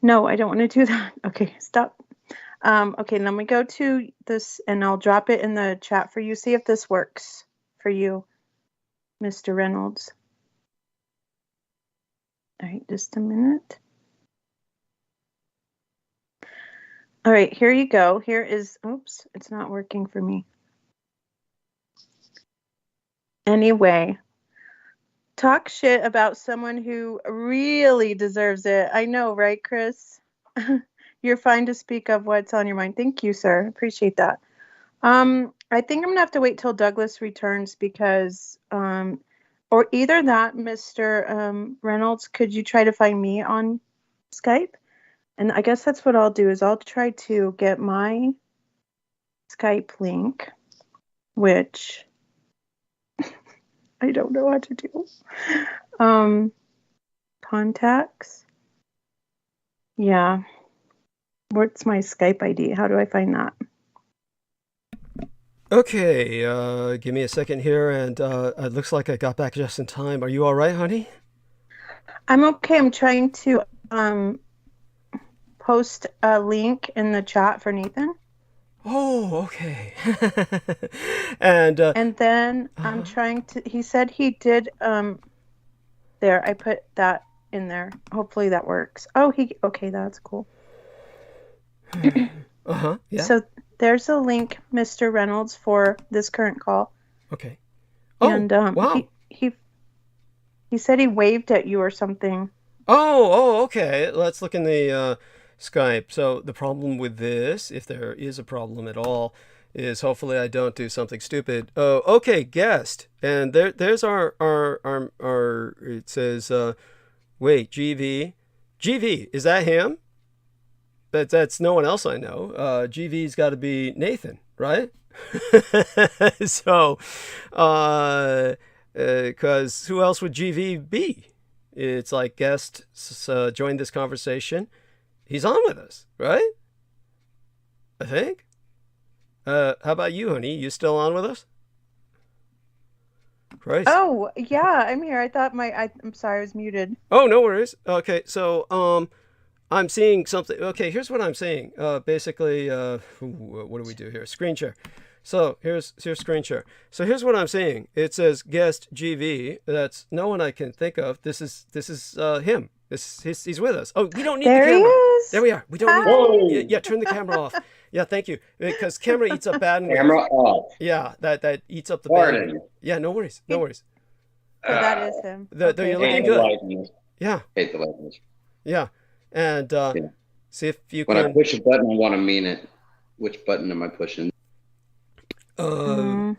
No, I don't want to do that. Okay, stop. Okay, let me go to this and I'll drop it in the chat for you. See if this works for you, Mr. Reynolds. All right, just a minute. All right, here you go. Here is, oops, it's not working for me. Anyway, talk shit about someone who really deserves it. I know, right, Chris? You're fine to speak of what's on your mind. Thank you, sir. Appreciate that. I think I'm gonna have to wait till Douglas returns because Or either that, Mr. Reynolds, could you try to find me on Skype? And I guess that's what I'll do, is I'll try to get my Skype link, which I don't know how to do. Contacts. Yeah. What's my Skype ID? How do I find that?
Okay, give me a second here, and it looks like I got back just in time. Are you all right, honey?
I'm okay. I'm trying to post a link in the chat for Nathan.
Oh, okay. And
then I'm trying to, he said he did, there, I put that in there. Hopefully that works. Oh, okay, that's cool.
Yeah.
So there's a link, Mr. Reynolds, for this current call.
Okay. Oh,
And
wow.
he said he waved at you or something.
Oh, okay. Let's look in the Skype. So the problem with this, if there is a problem at all, is hopefully I don't do something stupid. Oh, okay, guest. And there's our it says, wait, GV. GV, is that him? That's no one else I know. GV's got to be Nathan, right? So, because who else would GV be? It's like guest joined this conversation. He's on with us, right? I think. How about you, honey? You still on with us? Christ.
Oh, yeah, I'm here. I thought I'm sorry, I was muted.
Oh, no worries. Okay, so I'm seeing something. Okay, here's what I'm seeing. Basically, what do we do here? Screen share. So here's screen share. So here's what I'm seeing. It says guest GV. That's no one I can think of. This is him. He's with us. Oh, we don't need
There
the
he
camera.
is.
There we are. We don't
Whoa.
need. Yeah, turn the camera off. Yeah, thank you. Because camera eats up bandwidth.
Camera off.
Yeah, that eats up the
Pardon.
bandwidth. Yeah, no worries. No worries.
So that is him.
You're
Okay.
looking
Hate the
good.
likeness.
Yeah,
Hate the likeness.
yeah. And see if you
When
can.
I push a button, I want to mean it. Which button am I pushing?
I'm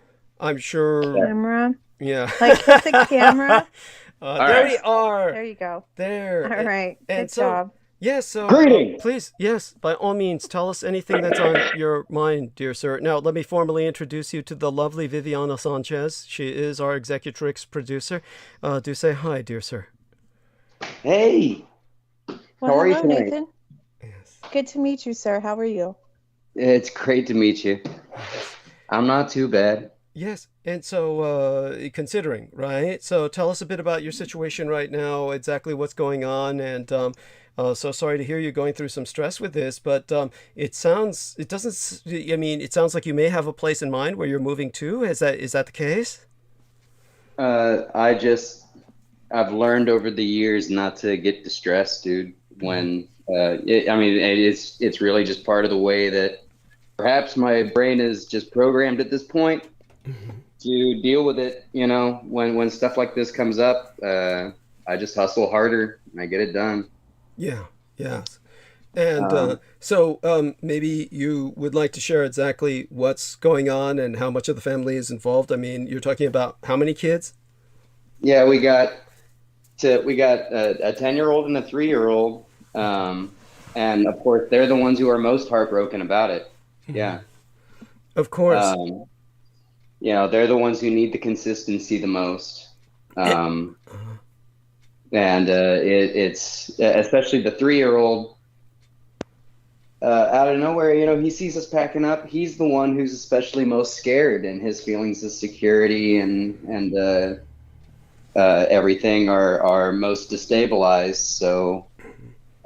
sure.
Camera.
Yeah.
Like, hit the camera.
There
right.
we are.
There you go.
There.
All right.
And
Good
so,
job.
yeah, so
Greetings.
please, yes, by all means, tell us anything that's on your mind, dear sir. Now, let me formally introduce you to the lovely Viviana Sanchez. She is our executrix producer. Do say hi, dear sir.
Hey.
Well,
How are you
hello,
tonight?
Nathan.
Yes.
Good to meet you, sir. How are you?
It's great to meet you. I'm not too bad.
Yes, and so considering, right? So tell us a bit about your situation right now, exactly what's going on, and so sorry to hear you going through some stress with this, but it sounds like you may have a place in mind where you're moving to. Is that the case?
I've learned over the years not to get distressed, dude. When it's really just part of the way that perhaps my brain is just programmed at this point to deal with it. You know, when stuff like this comes up, I just hustle harder and I get it done.
Yeah, yes. And so maybe you would like to share exactly what's going on and how much of the family is involved. I mean, you're talking about how many kids?
Yeah, we got a 10-year-old and a 3-year-old. And of course, they're the ones who are most heartbroken about it. Yeah.
Of course.
You know, they're the ones who need the consistency the most. And it's especially the 3-year-old, out of nowhere, you know, he sees us packing up. He's the one who's especially most scared, and his feelings of security and everything are most destabilized. So,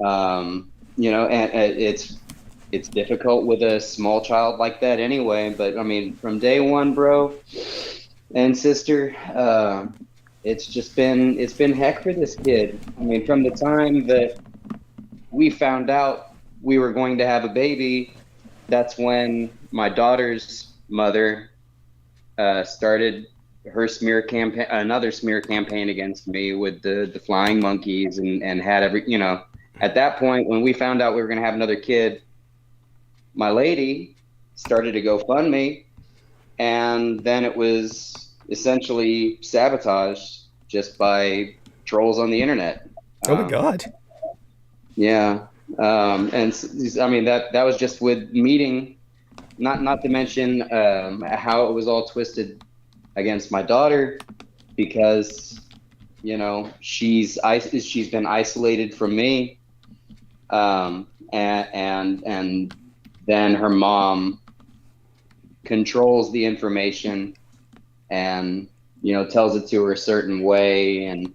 you know, and it's difficult with a small child like that anyway. But I mean, from day one, bro and sister, it's been heck for this kid. I mean, from the time that we found out we were going to have a baby, that's when my daughter's mother started her smear campaign, another smear campaign against me with the flying monkeys, and had every, you know, at that point when we found out we were going to have another kid, my lady started a GoFundMe, and then it was essentially sabotaged just by trolls on the internet.
Oh my God.
Yeah. I mean, that was just with meeting, not to mention how it was all twisted against my daughter, because, you know, she's been isolated from me. And then her mom controls the information and, you know, tells it to her a certain way, and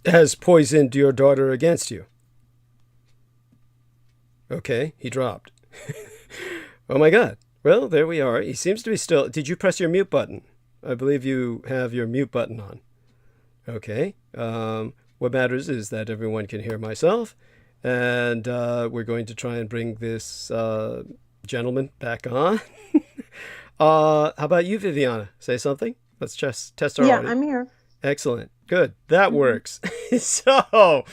has poisoned your daughter against you. Okay, he dropped. Oh my God. Well, there we are. He seems to be still. Did you press your mute button? I believe you have your mute button on. Okay. What matters is that everyone can hear myself, and we're going to try and bring this gentleman back on. How about you, Viviana? Say something. Let's just test our audio.
Yeah, I'm here.
Excellent. Good. That works. So,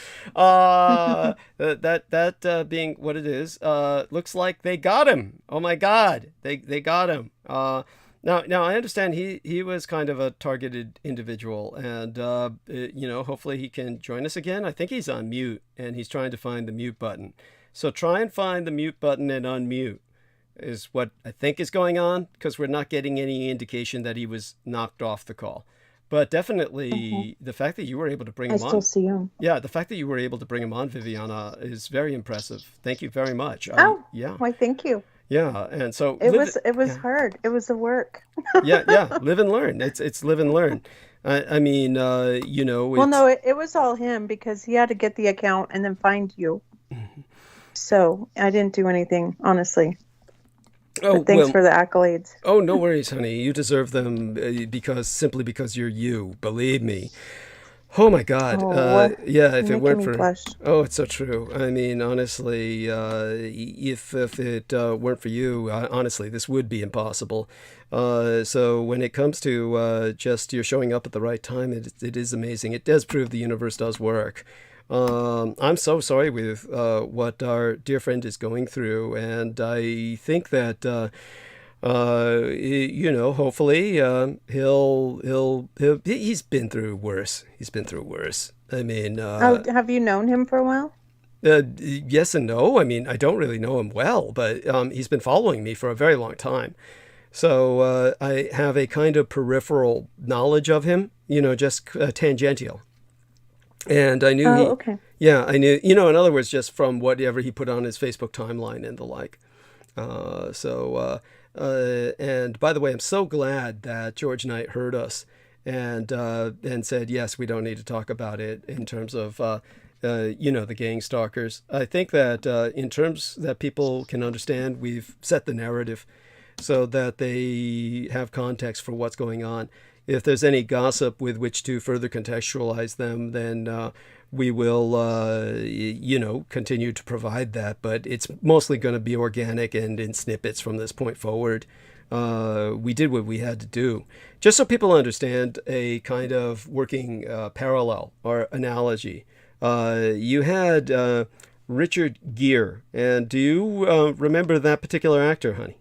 that being what it is, looks like they got him. Oh my God. They got him. Now I understand he was kind of a targeted individual, and, you know, hopefully he can join us again. I think he's on mute, and he's trying to find the mute button. So try and find the mute button and unmute is what I think is going on, because we're not getting any indication that he was knocked off the call. But definitely the fact that you were able to bring him on.
I still see him.
Yeah, the fact that you were able to bring him on, Viviana, is very impressive. Thank you very much. Yeah.
Why, thank you.
Yeah, and so
it was hard. It was the work.
yeah. Live and learn. It's live and learn. I mean, you know.
Well, no, it was all him, because he had to get the account and then find you. So I didn't do anything, honestly.
Oh,
but thanks for the accolades.
Oh, no worries, honey. You deserve them simply because you're you. Believe me. Oh my God. Yeah, if it weren't for
blush.
Oh, it's so true. I mean, honestly, if it weren't for you, honestly, this would be impossible. So when it comes to just you're showing up at the right time, it is amazing. It does prove the universe does work. I'm so sorry with what our dear friend is going through, and I think that you know, hopefully he's been through worse. He's been through worse. I mean,
have you known him for a while?
Yes and no. I mean, I don't really know him well, but he's been following me for a very long time. So I have a kind of peripheral knowledge of him, you know, just tangential. And I knew
okay.
Yeah, I knew, you know, in other words, just from whatever he put on his Facebook timeline and the like. And by the way, I'm so glad that George Knight heard us and said, yes, we don't need to talk about it in terms of, you know, the gang stalkers. I think that in terms that people can understand, we've set the narrative so that they have context for what's going on. If there's any gossip with which to further contextualize them, then we will, you know, continue to provide that. But it's mostly going to be organic and in snippets from this point forward. We did what we had to do. Just so people understand a kind of working parallel or analogy. You had Richard Gere. And do you remember that particular actor, honey?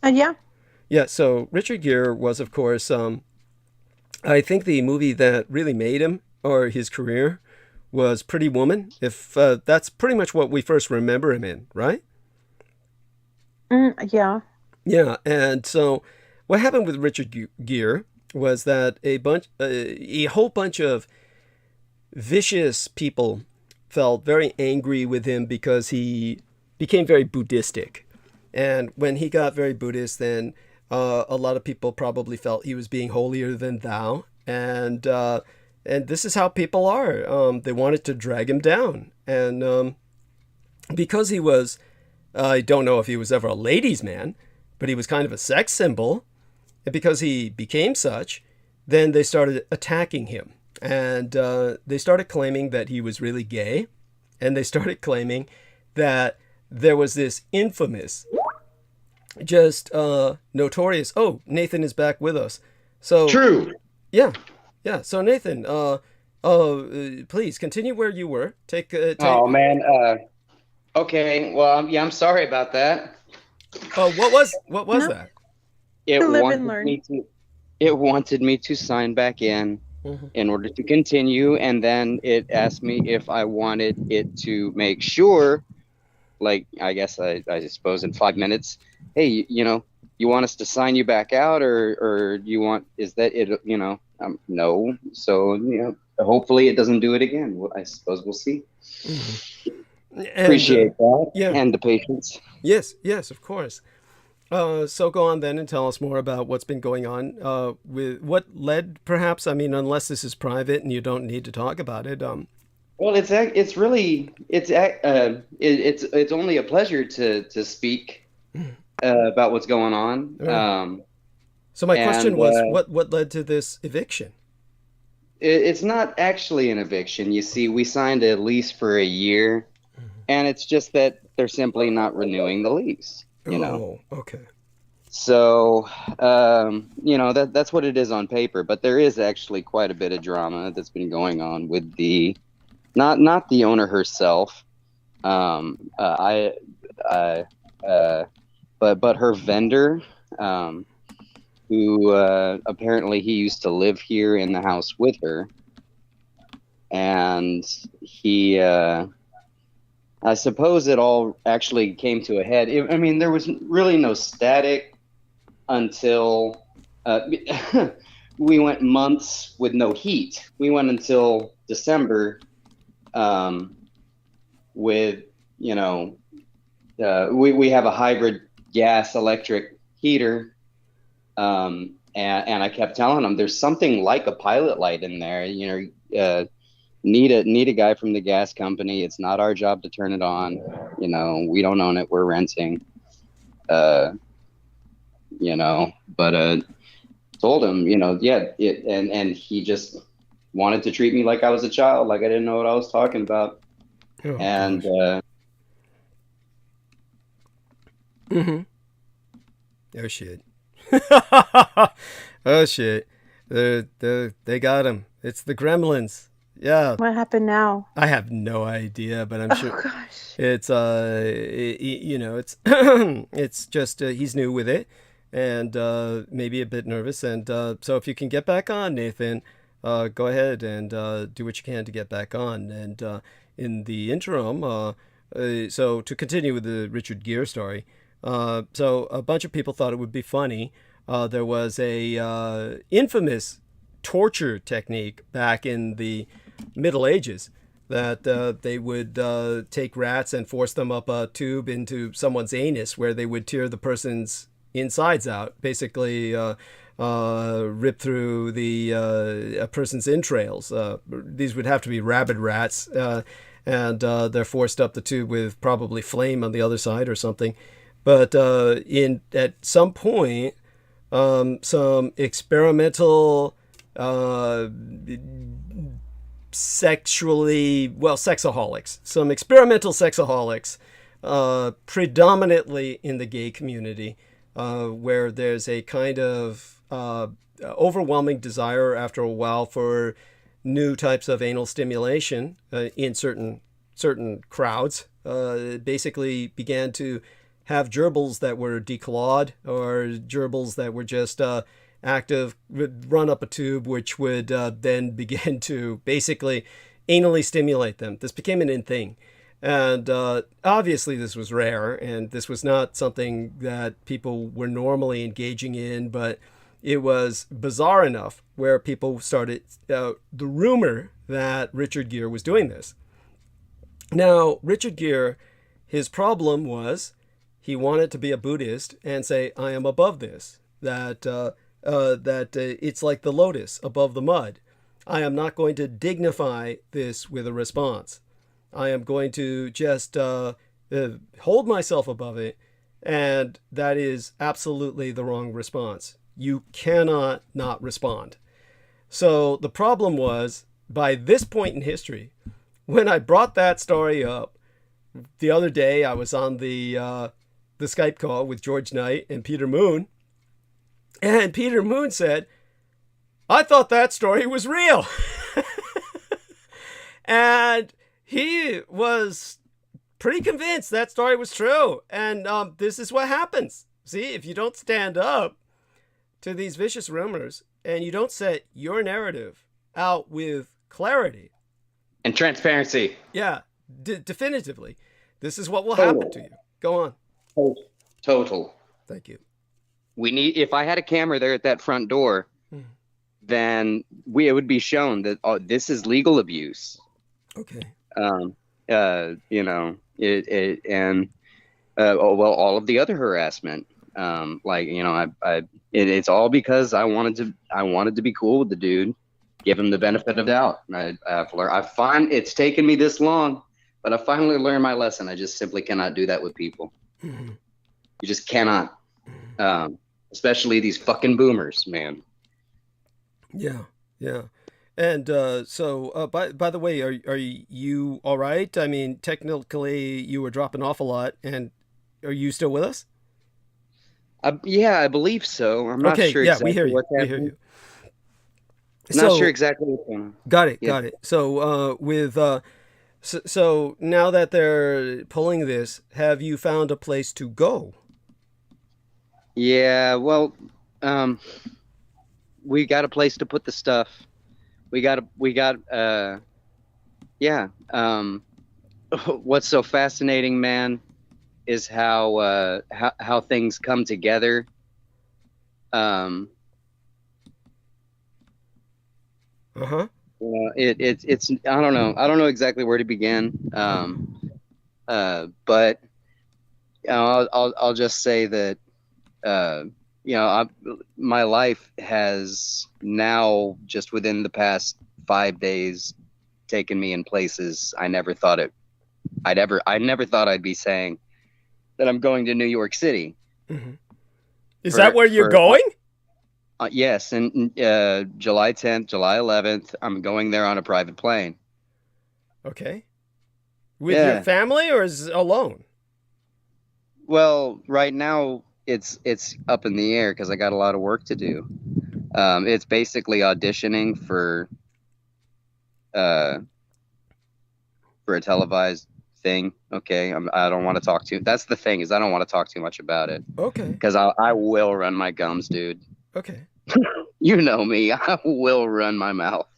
Yeah. Yeah,
so Richard Gere was, of course... I think the movie that really made him, or his career, was Pretty Woman. If that's pretty much what we first remember him in, right?
Yeah.
Yeah, and so what happened with Richard Gere was that a whole bunch of vicious people felt very angry with him because he became very Buddhistic. And when he got very Buddhist, then... a lot of people probably felt he was being holier than thou, and this is how people are. They wanted to drag him down, and because he was, I don't know if he was ever a ladies' man, but he was kind of a sex symbol, and because he became such, then they started attacking him, and they started claiming that he was really gay, and they started claiming that there was this infamous, just notorious... Oh, Nathan is back with us. So
true.
Yeah. So Nathan, please continue where you were. Take
Oh man. Okay. Well, I'm sorry about that.
Oh, what was that?
It it wanted me to sign back in order to continue, and then it asked me if I wanted it to make sure, like, I guess I suppose in 5 minutes, hey, you want us to sign you back out, or you want, is that it, no. So, hopefully it doesn't do it again. Well, I suppose we'll see.
And,
Appreciate that.
yeah.
And the patience.
Yes, of course. So go on then and tell us more about what's been going on with what led, perhaps. I mean, unless this is private and you don't need to talk about it.
Well, it's really it's only a pleasure to speak about what's going on.
Right. So my question was, what led to this eviction?
It's not actually an eviction. You see, we signed a lease for a year, and it's just that they're simply not renewing the lease.
Oh, okay.
So, that's what it is on paper. But there is actually quite a bit of drama that's been going on with the, not the owner herself, but her vendor, who apparently he used to live here in the house with her, and he. I suppose it all actually came to a head. There was really no static until we went months with no heat. We went until December with, we have a hybrid gas electric heater. And I kept telling them there's something like a pilot light in there, need a guy from the gas company. It's not our job to turn it on. We don't own it. We're renting. But told him, and he just wanted to treat me like I was a child, like I didn't know what I was talking about.
Oh,
and
oh shit. Oh shit. They got him. It's the gremlins. Yeah.
What happened now?
I have no idea, but I'm sure
Gosh.
it's it's it's just he's new with it, and maybe a bit nervous. And so if you can get back on, Nathan, go ahead and do what you can to get back on. And in the interim, so to continue with the Richard Gere story, so a bunch of people thought it would be funny. There was a infamous torture technique back in the Middle Ages that they would take rats and force them up a tube into someone's anus, where they would tear the person's insides out, basically rip through a person's entrails. These would have to be rabid rats, and they're forced up the tube with probably flame on the other side or something. But at some point, some experimental sexaholics, some experimental sexaholics, predominantly in the gay community, where there's a kind of overwhelming desire after a while for new types of anal stimulation in certain crowds, basically began to have gerbils that were declawed, or gerbils that were just active, would run up a tube, which would then begin to basically anally stimulate them. This became an in thing. And obviously this was rare, and this was not something that people were normally engaging in, but it was bizarre enough where people started the rumor that Richard Gere was doing this. Now, Richard Gere, his problem was he wanted to be a Buddhist and say, I am above this, that it's like the lotus above the mud. I am not going to dignify this with a response. I am going to just hold myself above it, and that is absolutely the wrong response. You cannot not respond. So the problem was, by this point in history, when I brought that story up, the other day I was on the Skype call with George Knight and Peter Moon, and Peter Moon said, I thought that story was real. And he was pretty convinced that story was true. And this is what happens. See, if you don't stand up to these vicious rumors, and you don't set your narrative out with clarity
And transparency.
yeah, definitively, this is what will happen to you. Go on.
Total.
Thank you.
If I had a camera there at that front door, then it would be shown that this is legal abuse.
Okay.
You know, well, all of the other harassment. Like, you know, it's all because I wanted to be cool with the dude, give him the benefit of doubt. I find it's taken me this long, but I finally learned my lesson. I just simply cannot do that with people. You just cannot. Especially these fucking boomers, man.
Yeah. And so, by the way, are you all right? I mean, technically, you were dropping off a lot, and are you still with us?
Yeah, I believe so. I'm not sure
yeah,
exactly
we hear you.
what's
We
happening.
hear you.
Not sure exactly what's going on.
Got it.
Yeah.
Got it. So, so now that they're pulling this, have you found a place to go?
Yeah, well, we got a place to put the stuff. Yeah. What's so fascinating, man, is how things come together. It's I don't know exactly where to begin. But you know, I'll just say that you know, my life has now, just within the past 5 days, taken me in places I never thought I'd be saying that I'm going to New York City.
Is that where you're going?
Yes, and July 10th, July 11th, I'm going there on a private plane.
Okay. With your family or is it alone?
Well, right now it's up in the air because I got a lot of work to do. It's basically auditioning for a televised thing. Okay, I don't want to talk to. That's the thing, is I don't want to talk too much about it.
Okay.
Because I will run my gums, dude.
Okay.
You know me. I will run my mouth.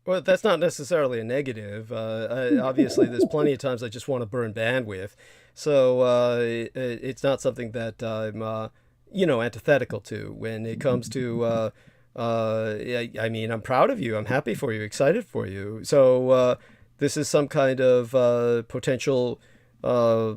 Well, that's not necessarily a negative. Obviously, there's plenty of times I just want to burn bandwidth. So it's not something that I'm, you know, antithetical to when it comes to, I mean, I'm proud of you. I'm happy for you, excited for you. So this is some kind of potential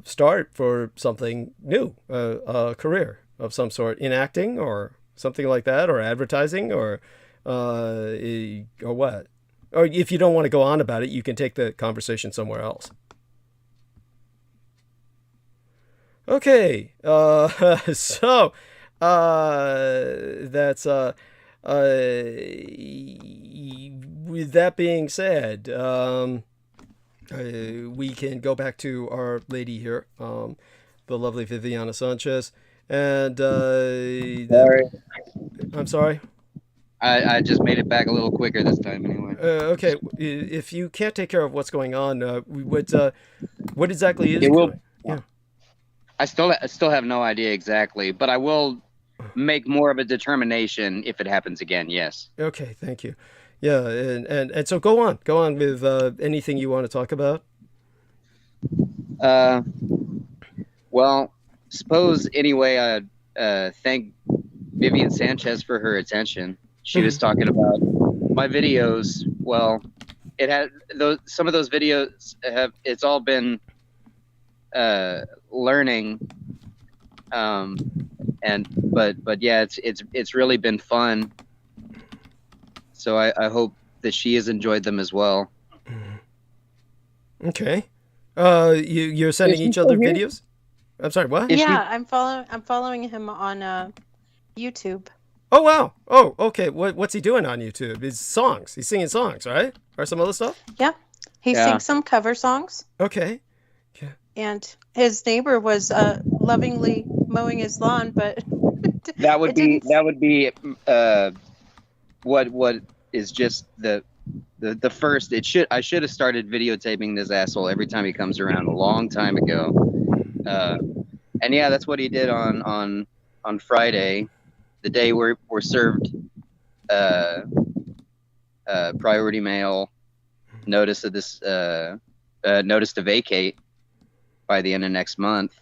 start for something new, a career of some sort in acting or something like that, or advertising, or what? Or if you don't want to go on about it, you can take the conversation somewhere else. Okay, so that's with that being said, we can go back to our lady here, the lovely Viviana Sanchez, and
Sorry.
I'm sorry.
I just made it back a little quicker this time, anyway.
Okay, if you can't take care of what's going on, what exactly is
It will.
going? Yeah.
I still have no idea exactly, but I will make more of a determination if it happens again. Yes.
Okay, thank you. Yeah, and so go on with anything you want to talk about.
Well, suppose anyway. Thank Vivian Sanchez for her attention. She was talking about my videos. Well, it had some of those videos have. It's all been learning, but yeah, it's really been fun. So I hope that she has enjoyed them as well.
Okay, you're sending each other videos. I'm sorry, what?
Yeah, I'm following him on YouTube.
Oh wow! Oh, okay. What's he doing on YouTube? His songs. He's singing songs, right? Or some other stuff?
Yeah, he sings some cover songs.
Okay.
Yeah. And his neighbor was lovingly mowing his lawn, but
that would be what is just the first. I should have started videotaping this asshole every time he comes around a long time ago. And yeah, that's what he did on Friday, the day we're served priority mail, notice of this, notice to vacate by the end of next month.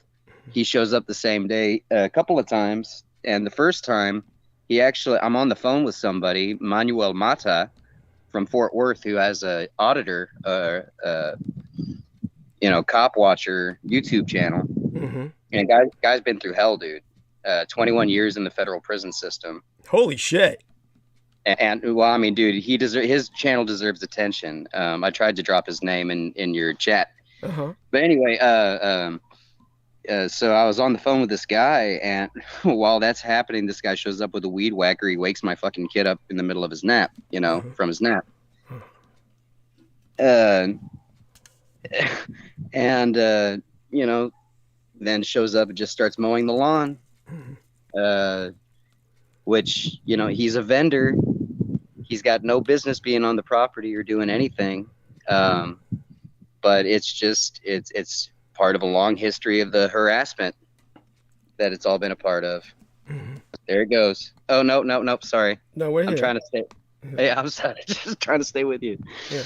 He shows up the same day a couple of times, and the first time I'm on the phone with somebody, Manuel Mata from Fort Worth, who has a auditor, cop watcher YouTube channel.
Mm-hmm.
And guy's been through hell, dude. 21 years in the federal prison system.
Holy shit.
And well, I mean, dude, his channel deserves attention. I tried to drop his name in your chat.
Uh-huh.
But anyway, so I was on the phone with this guy, and while that's happening, this guy shows up with a weed whacker. He wakes my fucking kid up in the middle of his nap, from his nap. Then shows up and just starts mowing the lawn, which, he's a vendor. He's got no business being on the property or doing anything. But it's part of a long history of the harassment that it's all been a part of. There it goes. Oh, no, sorry.
No, we're here.
I'm trying to stay. Hey, I'm sorry. Just trying to stay with you.
Yeah.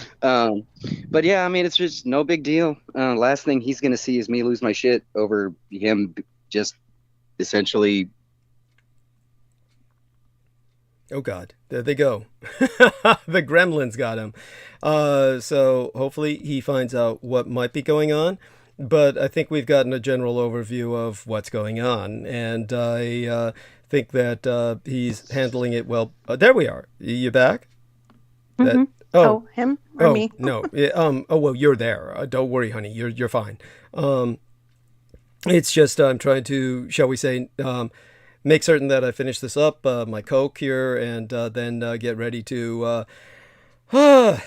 But yeah, I mean, it's just no big deal. Last thing he's going to see is me lose my shit over him just essentially.
Oh, God. There they go. The gremlins got him. So hopefully he finds out what might be going on. But I think we've gotten a general overview of what's going on. And I think that he's handling it well. There we are. You back?
Mm-hmm. Him or me?
No. Well, you're there. Don't worry, honey. You're fine. It's just I'm trying to, shall we say, make certain that I finish this up, my Coke here, and then get ready to, do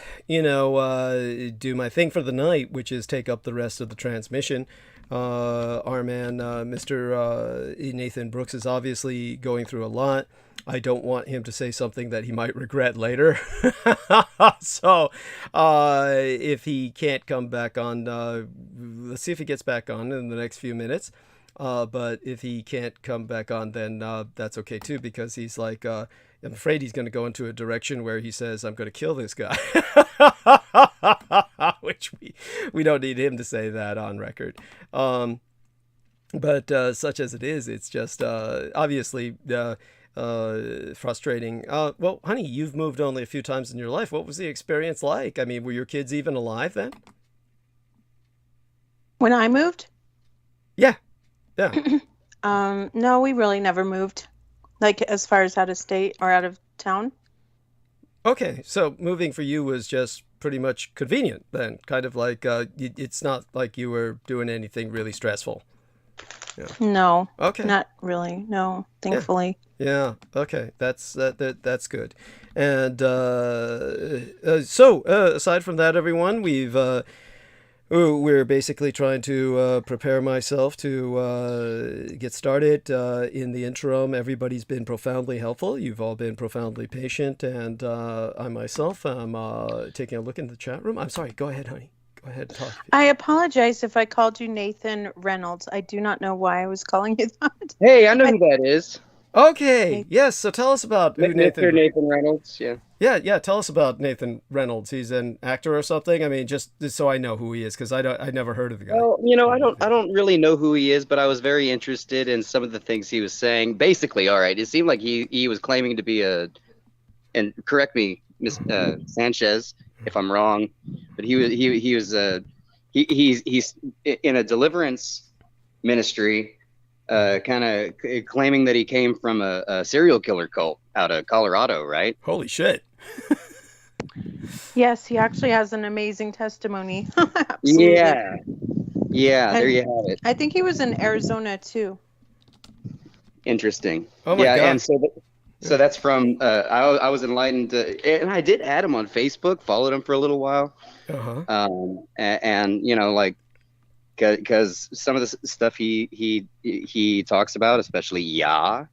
my thing for the night, which is take up the rest of the transmission. Our man, Mr. Nathan Brooks, is obviously going through a lot. I don't want him to say something that he might regret later. So if he can't come back on, let's see if he gets back on in the next few minutes. But if he can't come back on, then that's okay too, because he's like, I'm afraid he's going to go into a direction where he says, I'm going to kill this guy. Which we don't need him to say that on record. But such as it is, it's just obviously frustrating. Well, honey, you've moved only a few times in your life. What was the experience like? I mean, were your kids even alive then?
When I moved?
Yeah.
No, we really never moved, like as far as out of state or out of town.
Okay, so moving for you was just pretty much convenient then, kind of like it's not like you were doing anything really stressful. Yeah.
No.
Okay.
Not really. No, thankfully.
Yeah. Okay. That's good. And so aside from that, everyone, we're basically trying to prepare myself to get started. In the interim, everybody's been profoundly helpful. You've all been profoundly patient, and I myself am taking a look in the chat room. I'm sorry. Go ahead, honey. Go ahead and talk.
I apologize if I called you Nathan Reynolds. I do not know why I was calling you that.
Hey, I know who that is.
Okay. Yes. So tell us about who
Nathan Reynolds. Yeah.
Yeah. Tell us about Nathan Reynolds. He's an actor or something. I mean, just so I know who he is, because I never heard of the guy.
Well, I don't really know who he is, but I was very interested in some of the things he was saying. Basically, all right, it seemed like he was claiming to be and correct me, Miss Sanchez, if I'm wrong, but he's in a deliverance ministry. Kind of claiming that he came from a serial killer cult out of Colorado, right?
Holy shit.
Yes, he actually has an amazing testimony.
Yeah, there you have it.
I think he was in Arizona too.
Interesting.
Oh my God.
And so that's from I was enlightened, and I did add him on Facebook, followed him for a little while. And because some of the stuff he talks about, especially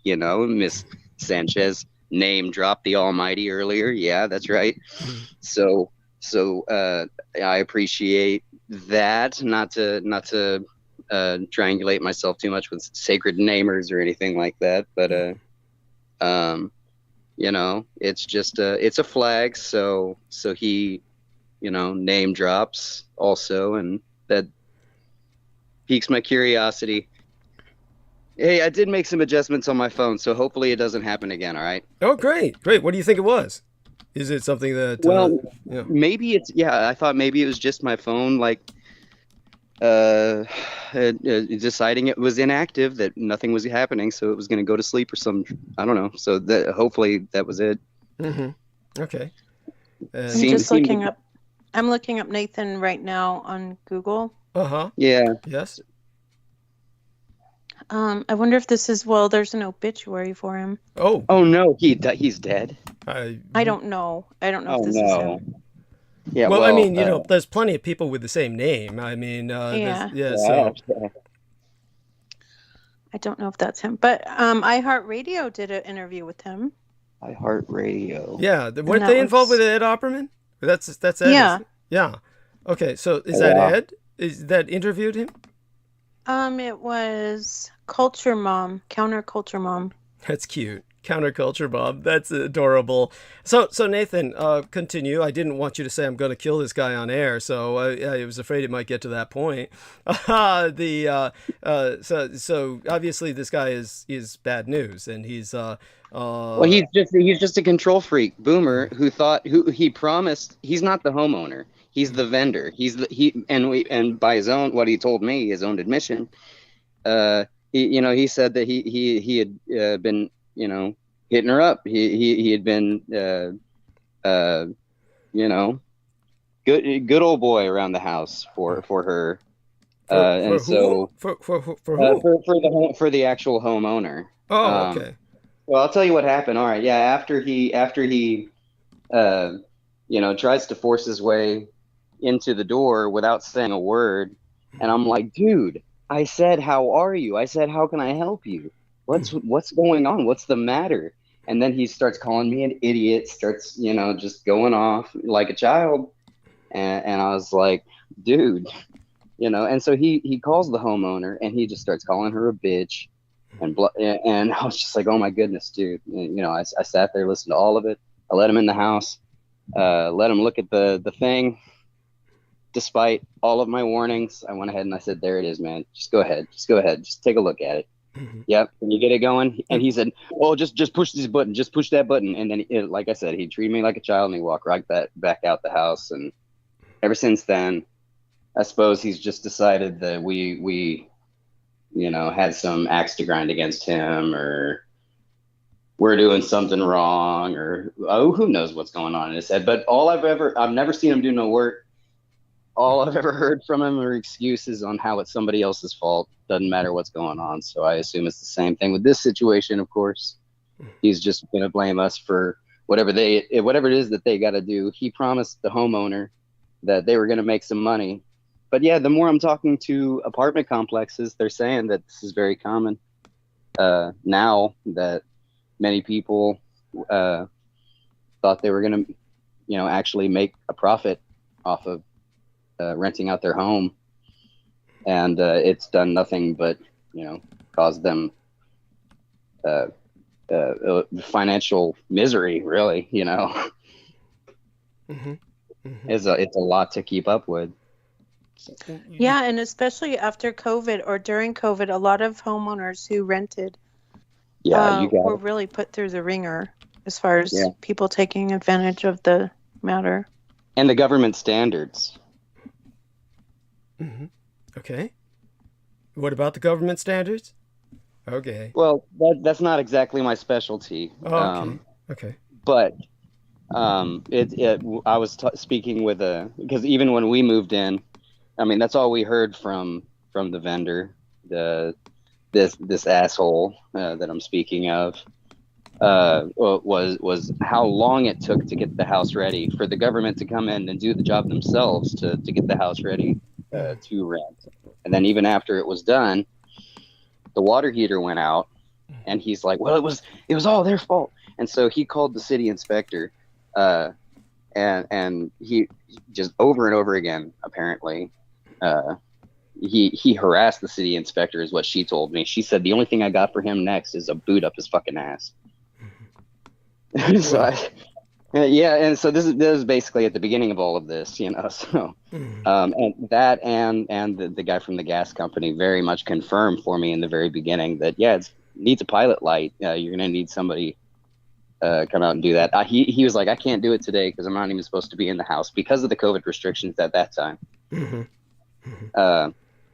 Miss Sanchez name dropped the Almighty earlier. Yeah, that's right. So I appreciate that. Not to triangulate myself too much with sacred namers or anything like that, but you know, it's just it's a flag. So he, you know, name drops also, and that piques my curiosity. Hey, I did make some adjustments on my phone, so hopefully it doesn't happen again. All right.
Oh, great. What do you think it was? Is it something that?
Well,
yeah.
maybe it's I thought maybe it was just my phone, like deciding it was inactive, that nothing was happening, so it was going to go to sleep or some. I don't know. So hopefully that was it.
Mm-hmm. Okay.
I'm looking up Nathan right now on Google.
Yeah.
Yes.
I wonder if this is, well, there's an obituary for him.
Oh no, he's dead.
I don't know. If this is him.
Yeah.
Well, I mean, you know, there's plenty of people with the same name. I mean, so.
I don't know if that's him, but iHeartRadio did an interview with him.
iHeartRadio.
Yeah, weren't they involved with Ed Opperman? That's Ed.
Yeah.
Yeah. Okay, so is that Ed? Is that interviewed him?
It was Counterculture Mom.
That's cute. Counterculture Mom. That's adorable. So Nathan, continue. I didn't want you to say I'm going to kill this guy on air, so I was afraid it might get to that point. So obviously this guy is bad news, and he's well,
he's just a control freak boomer who he promised. He's not the homeowner. He's the vendor. And by his own, what he told me, his own admission, he said that he had been, you know, hitting her up. He had been, you know, good old boy around the house for her. For the actual homeowner.
Oh, okay.
Well, I'll tell you what happened. All right. Yeah. After he, you know, tries to force his way into the door without saying a word. And I'm like, dude, I said, how are you? I said, how can I help you? What's going on? What's the matter? And then he starts calling me an idiot, starts, you know, just going off like a child. And I was like, dude, you know, and so he calls the homeowner and he just starts calling her a bitch. And I was just like, oh my goodness, dude. And, you know, I sat there, listened to all of it. I let him in the house, let him look at the thing. Despite all of my warnings, I went ahead and I said, there it is, man. Just go ahead. Just take a look at it. Mm-hmm. Yep. Can you get it going? And he said, oh, just push this button. Just push that button. And then, like I said, he treated me like a child and he walked right back out the house. And ever since then, I suppose he's just decided that we you know, had some axe to grind against him, or we're doing something wrong, or who knows what's going on in his head. But I've never seen him do no work. All I've ever heard from him are excuses on how it's somebody else's fault. Doesn't matter what's going on. So I assume it's the same thing with this situation. Of course, he's just going to blame us for whatever it is that they got to do. He promised the homeowner that they were going to make some money. But yeah, the more I'm talking to apartment complexes, they're saying that this is very common now, that many people thought they were going to, you know, actually make a profit off of renting out their home. And it's done nothing but, you know, cause them financial misery, really, you know.
Mm-hmm. Mm-hmm.
It's a lot to keep up with.
Yeah, and especially after COVID or during COVID, a lot of homeowners who rented were really put through the ringer as far as people taking advantage of the matter.
And the government standards.
Mm-hmm. Okay. What about the government standards? Okay.
Well, that's not exactly my specialty.
Oh, okay. Okay.
But I was speaking with because even when we moved in, I mean, that's all we heard from the vendor, this asshole that I'm speaking of, was how long it took to get the house ready, for the government to come in and do the job themselves to get the house ready to rent. And then even after it was done, the water heater went out, and he's like, well, it was all their fault. And so he called the city inspector, and he just over and over again, apparently, he harassed the city inspector, is what she told me. She said the only thing I got for him next is a boot up his fucking ass. So yeah, and so this is basically at the beginning of all of this, you know. So, and that and the guy from the gas company very much confirmed for me in the very beginning that it needs a pilot light. You're gonna need somebody come out and do that. He was like, I can't do it today because I'm not even supposed to be in the house because of the COVID restrictions at that time.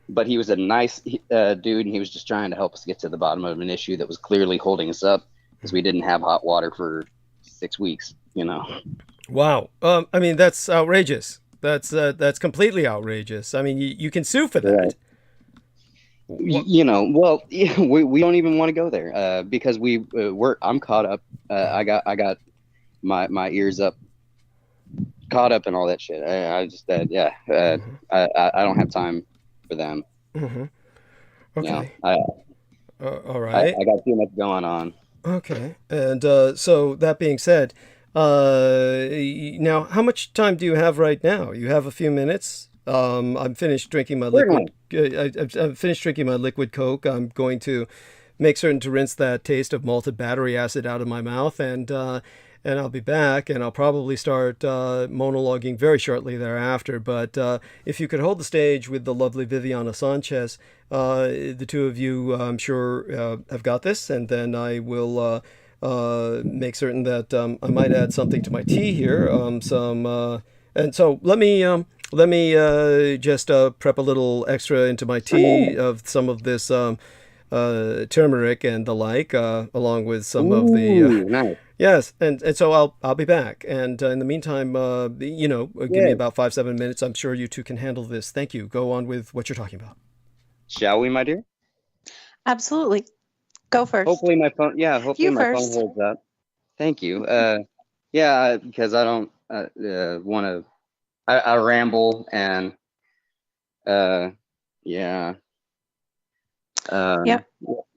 But he was a nice dude, and he was just trying to help us get to the bottom of an issue that was clearly holding us up because we didn't have hot water for 6 weeks. You know.
Wow. I mean, that's outrageous. That's completely outrageous. I mean, you can sue for that.
You know, well, we don't even want to go there because I'm caught up. I got my ears up, caught up in all that shit. I just I don't have time for them.
Okay.
You know,
all right.
I got too much going on.
Okay. And so that being said, now how much time do you have right now? You have a few minutes. I'm finished drinking my liquid. I've finished drinking my liquid Coke. I'm going to make certain to rinse that taste of malted battery acid out of my mouth, and I'll be back, and I'll probably start monologuing very shortly thereafter. But if you could hold the stage with the lovely Viviana Sanchez, the two of you, I'm sure, have got this, and then I will make certain that I might add something to my tea here. And so let me just prep a little extra into my tea of some of this turmeric and the like, along with some of the
nice.
Yes, and so I'll be back. And in the meantime, give me about 5-7 minutes. I'm sure you two can handle this. Thank you. Go on with what you're talking about.
Shall we, my dear?
Absolutely. Go first.
Hopefully my phone. Yeah, hopefully my
first.
phone holds up. Thank you. Because I don't want to. I ramble and yep.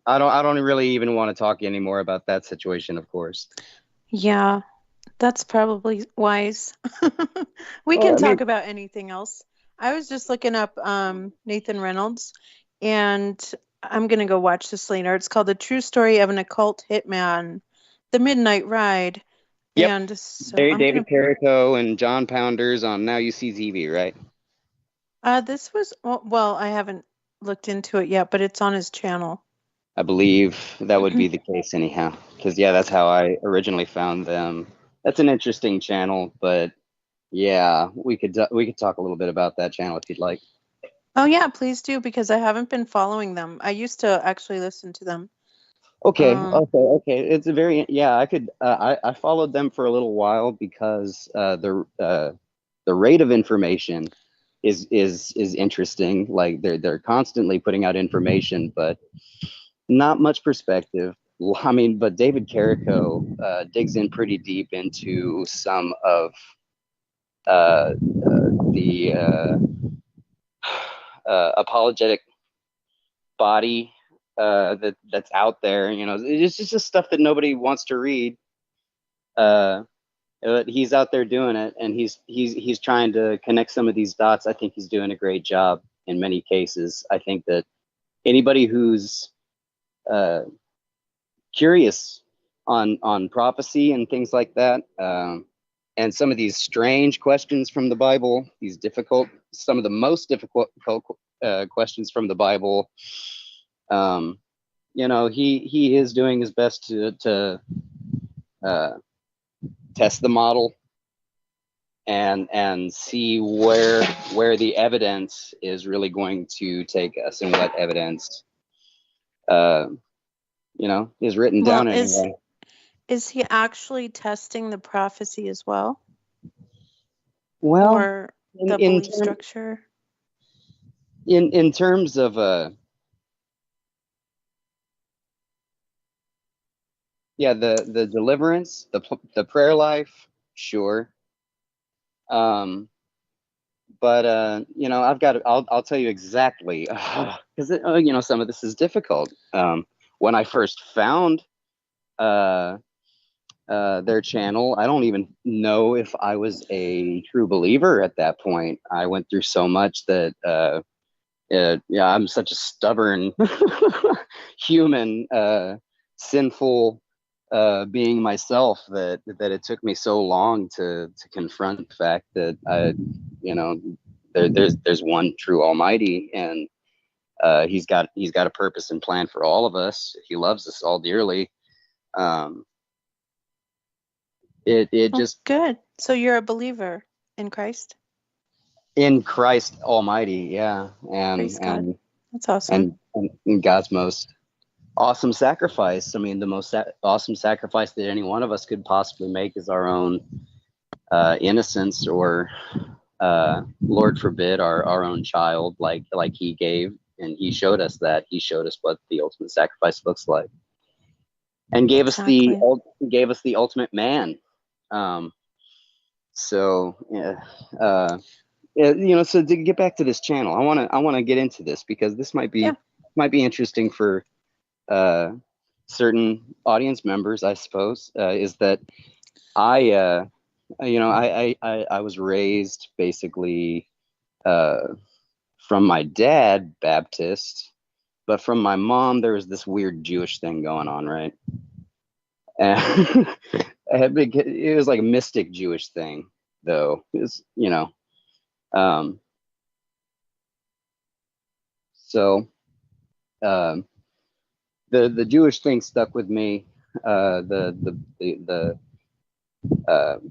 I don't really even want to talk anymore about that situation, of course.
Yeah, that's probably wise. We can talk about anything else. I was just looking up Nathan Reynolds, and I'm gonna go watch this later. It's called The True Story of an Occult Hitman, The Midnight Ride.
Yep.
And so
David Carrico and John Pounders on Now You See TV, right?
This was I haven't looked into it yet, but it's on his channel.
I believe that would be the case anyhow, because that's how I originally found them. That's an interesting channel, but we could talk a little bit about that channel if you'd like.
Oh yeah, please do, because I haven't been following them. I used to actually listen to them.
Okay. It's a very I could I followed them for a little while because the rate of information is interesting. Like they're constantly putting out information, but not much perspective. I mean, but David Carrico digs in pretty deep into some of the apologetic body that's out there. You know, it's just stuff that nobody wants to read. He's out there doing it, and he's trying to connect some of these dots. I think he's doing a great job in many cases. I think that anybody who's curious on prophecy and things like that, and some of these strange questions from the Bible, some of the most difficult questions from the Bible, he is doing his best to test the model and see where the evidence is really going to take us, and what evidence is written down anyway.
Is he actually testing the prophecy as well?
Well,
or the belief structure?
In terms of the deliverance, the prayer life, sure. But I've got. I'll tell you exactly, because some of this is difficult. When I first found their channel, I don't even know if I was a true believer at that point. I went through so much that I'm such a stubborn human, sinful being myself that it took me so long to confront the fact that there's one true Almighty, and he's got a purpose and plan for all of us. He loves us all dearly. Just
good. So you're a believer in Christ?
In Christ Almighty, yeah, and
that's awesome.
And God's most awesome sacrifice. I mean, the most awesome sacrifice that any one of us could possibly make is our own innocence, or Lord forbid, our own child, like he gave, and he showed us that. He showed us what the ultimate sacrifice looks like, and gave us the ultimate man. So to get back to this channel, I want to get into this because this might be interesting for certain audience members, I suppose. Is that I was raised basically from my dad Baptist, but from my mom there was this weird Jewish thing going on, right? And it was like a mystic Jewish thing, though. It was, the Jewish thing stuck with me. The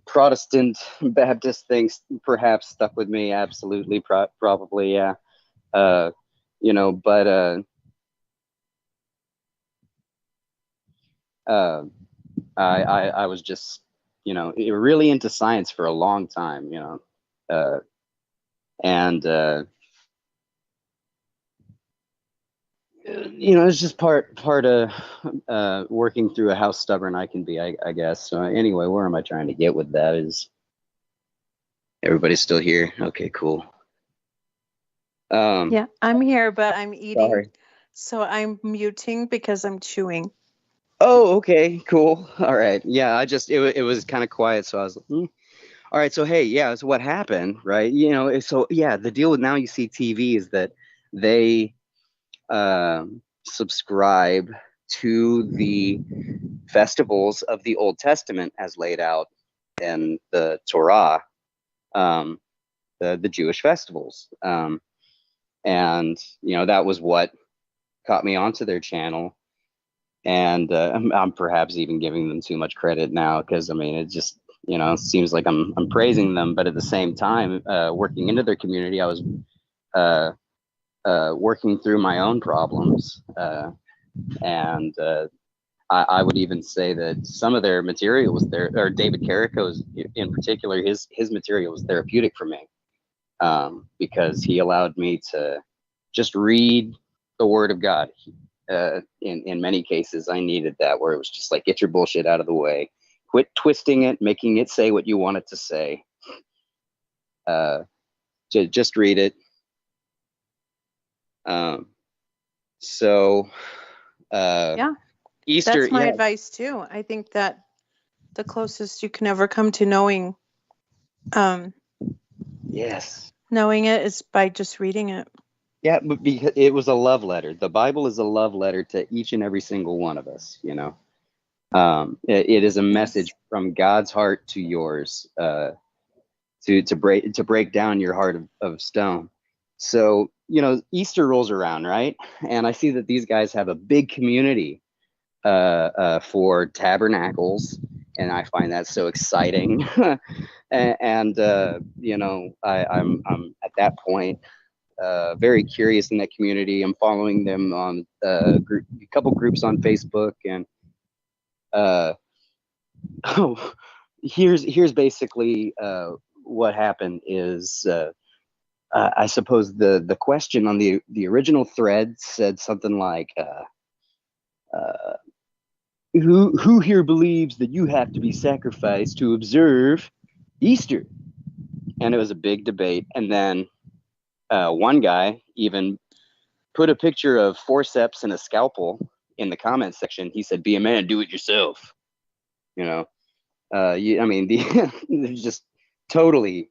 Protestant Baptist things perhaps stuck with me. Absolutely, probably, yeah. But I was just, really into science for a long time, and it's just part of working through how stubborn I can be, I guess. So anyway, where am I trying to get with that? Is everybody still here? Okay, cool.
Yeah, I'm here, but I'm eating.
Sorry.
So I'm muting because I'm chewing.
Oh, okay, cool. All right. Yeah, it was kind of quiet, so I was like, All right, so hey, yeah, so what happened, right? So yeah, the deal with Now You See TV is that they subscribe to the festivals of the Old Testament as laid out in the Torah, the Jewish festivals, and that was what got me onto their channel. And I'm perhaps even giving them too much credit now, because I mean, it just seems like I'm praising them, but at the same time, working into their community, I was working through my own problems, and I would even say that some of their material was there, or David Carrico's in particular, his material was therapeutic for me, because he allowed me to just read the Word of God. In many cases, I needed that, where it was just like, get your bullshit out of the way, quit twisting it, making it say what you want it to say. Just read it. Yeah, Easter.
That's my advice too. I think that the closest you can ever come to knowing, knowing it is by just reading it.
Yeah, but because it was a love letter. The Bible is a love letter to each and every single one of us. It is a message from God's heart to yours, to break down your heart of stone. So Easter rolls around, right? And I see that these guys have a big community for tabernacles, and I find that so exciting. and I'm at that point very curious in that community. I'm following them on a couple groups on Facebook, and here's basically what happened is. I suppose the question on the original thread said something like, who here believes that you have to be sacrificed to observe Easter? And it was a big debate. And then one guy even put a picture of forceps and a scalpel in the comments section. He said, be a man, do it yourself. Just totally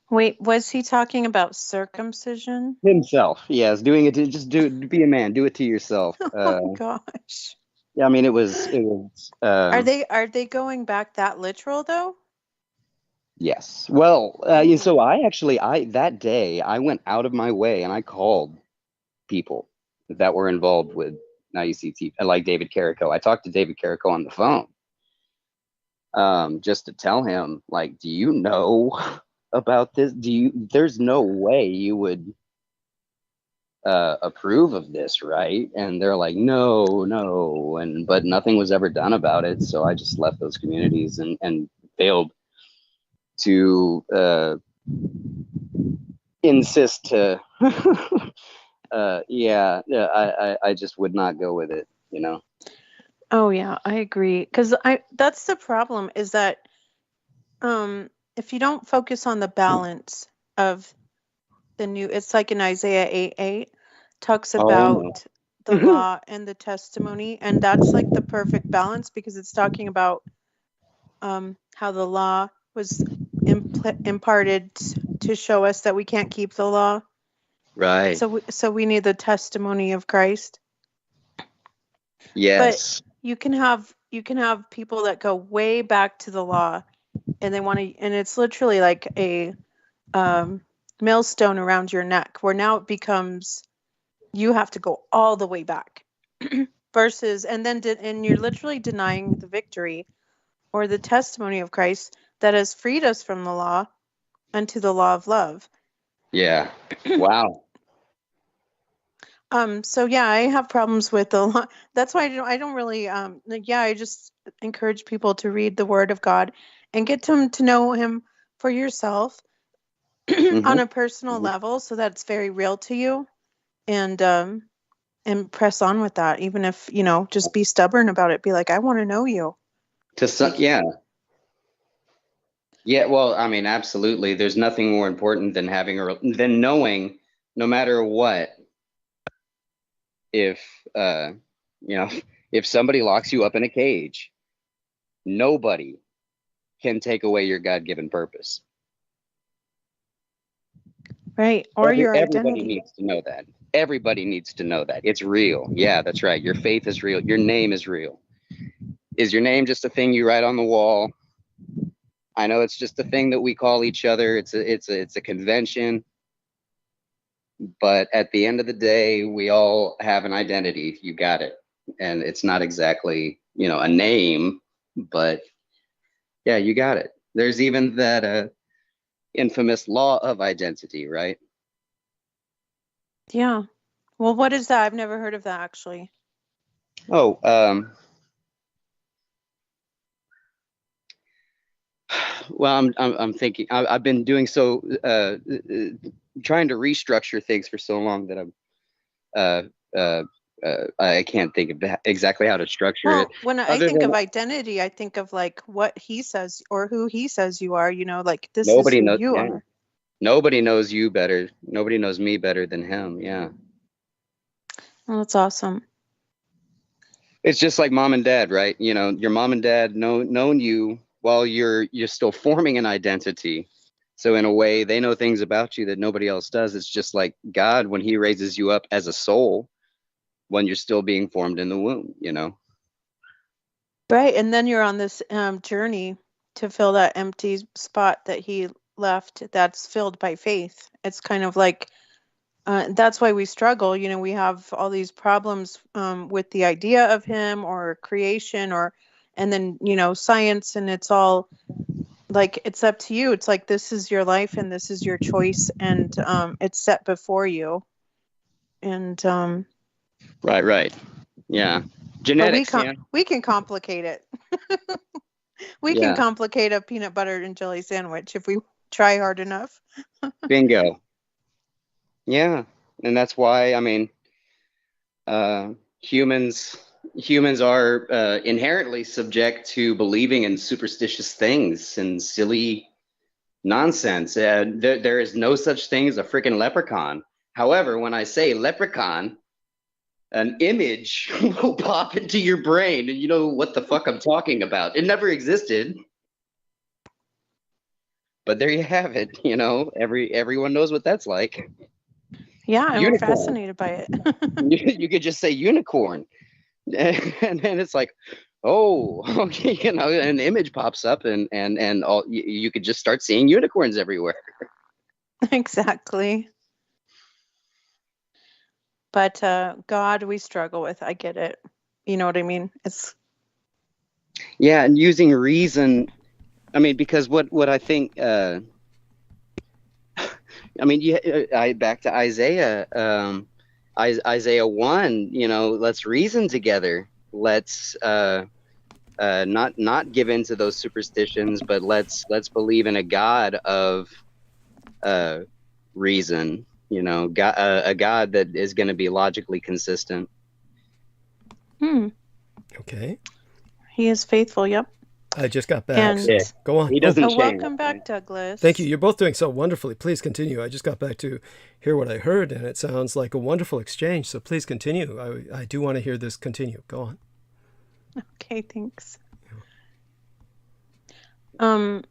wait, was he talking about circumcision?
Himself, yes, doing it to be a man, do it to yourself.
Oh gosh.
Yeah, I mean, it was.
Are they going back that literal though?
Yes. Well, so that day I went out of my way and I called people that were involved with IUCT, like David Carrico. I talked to David Carrico on the phone, just to tell him, like, do you know about this? There's no way you would approve of this, right? And they're like, no, but nothing was ever done about it. So I just left those communities and failed to insist to I just would not go with it,
Oh yeah, I agree. Because that's the problem, is that if you don't focus on the balance of the new, it's like in Isaiah 8:8 talks about the law and the testimony, and that's like the perfect balance, because it's talking about how the law was imparted to show us that we can't keep the law.
Right.
So we need the testimony of Christ.
Yes.
But you can have people that go way back to the law, and they want to, and it's literally like a millstone around your neck, where now it becomes you have to go all the way back versus, and you're literally denying the victory or the testimony of Christ that has freed us from the law unto the law of love.
Yeah. Wow.
So yeah, I have problems with the law. That's why I don't really I just encourage people to read the Word of God and get to know Him for yourself on a personal level, so that it's very real to you, and press on with that, even if just be stubborn about it. Be like, I want to know you.
Yeah, well, I mean, absolutely. There's nothing more important than than knowing, no matter what, if if somebody locks you up in a cage, nobody can take away your God-given purpose.
Right. Or your identity.
Everybody needs to know that. Everybody needs to know that. It's real. Yeah, that's right. Your faith is real. Your name is real. Is your name just a thing you write on the wall? I know it's just a thing that we call each other. It's a convention. But at the end of the day, we all have an identity. You got it. And it's not exactly, a name, but yeah, you got it. There's even that infamous law of identity, right?
Yeah. Well, what is that? I've never heard of that, actually.
Oh, well, I'm thinking. I've been doing so, trying to restructure things for so long that I can't think of exactly how to structure it.
When I think of identity, I think of like what he says or who he says you are. Like this is who you are.
Nobody knows you better. Nobody knows me better than him. Yeah.
Well, that's awesome.
It's just like mom and dad, right? Your mom and dad known you while you're still forming an identity. So in a way, they know things about you that nobody else does. It's just like God when He raises you up as a soul when you're still being formed in the womb,
Right, and then you're on this journey to fill that empty spot that He left. That's filled by faith. It's kind of like that's why we struggle. We have all these problems with the idea of Him or creation, and then science, and it's all like it's up to you. It's like this is your life and this is your choice, and it's set before you. And
right, yeah, genetics.
We can complicate it. We can complicate a peanut butter and jelly sandwich if we try hard enough.
Bingo. Yeah, and that's why humans are inherently subject to believing in superstitious things and silly nonsense. There is no such thing as a freaking leprechaun. However, when I say leprechaun, an image will pop into your brain and you know what the fuck I'm talking about. It never existed. But there you have it. Everyone knows what that's like.
Yeah, I'm fascinated by it.
You could just say unicorn. And then it's like, oh, okay, you know, an image pops up, and all you could just start seeing unicorns everywhere.
Exactly. But God, we struggle with. I get it. You know what I mean? It's
Yeah, and using reason. I mean, because what I think. I mean, back to Isaiah. Isaiah 1. You know, let's reason together. Let's not give in to those superstitions, but let's believe in a God of reason. You know, a God that is going to be logically consistent.
Okay.
He is faithful. Yep.
I just got back.
And
Yeah.
Go on.
He doesn't change.
welcome back, Douglas.
Thank you. You're both doing so wonderfully. Please continue. I just got back to hear what I heard, and it sounds like a wonderful exchange. So please continue. I do want to hear this continue. Go on.
Okay, thanks. I'm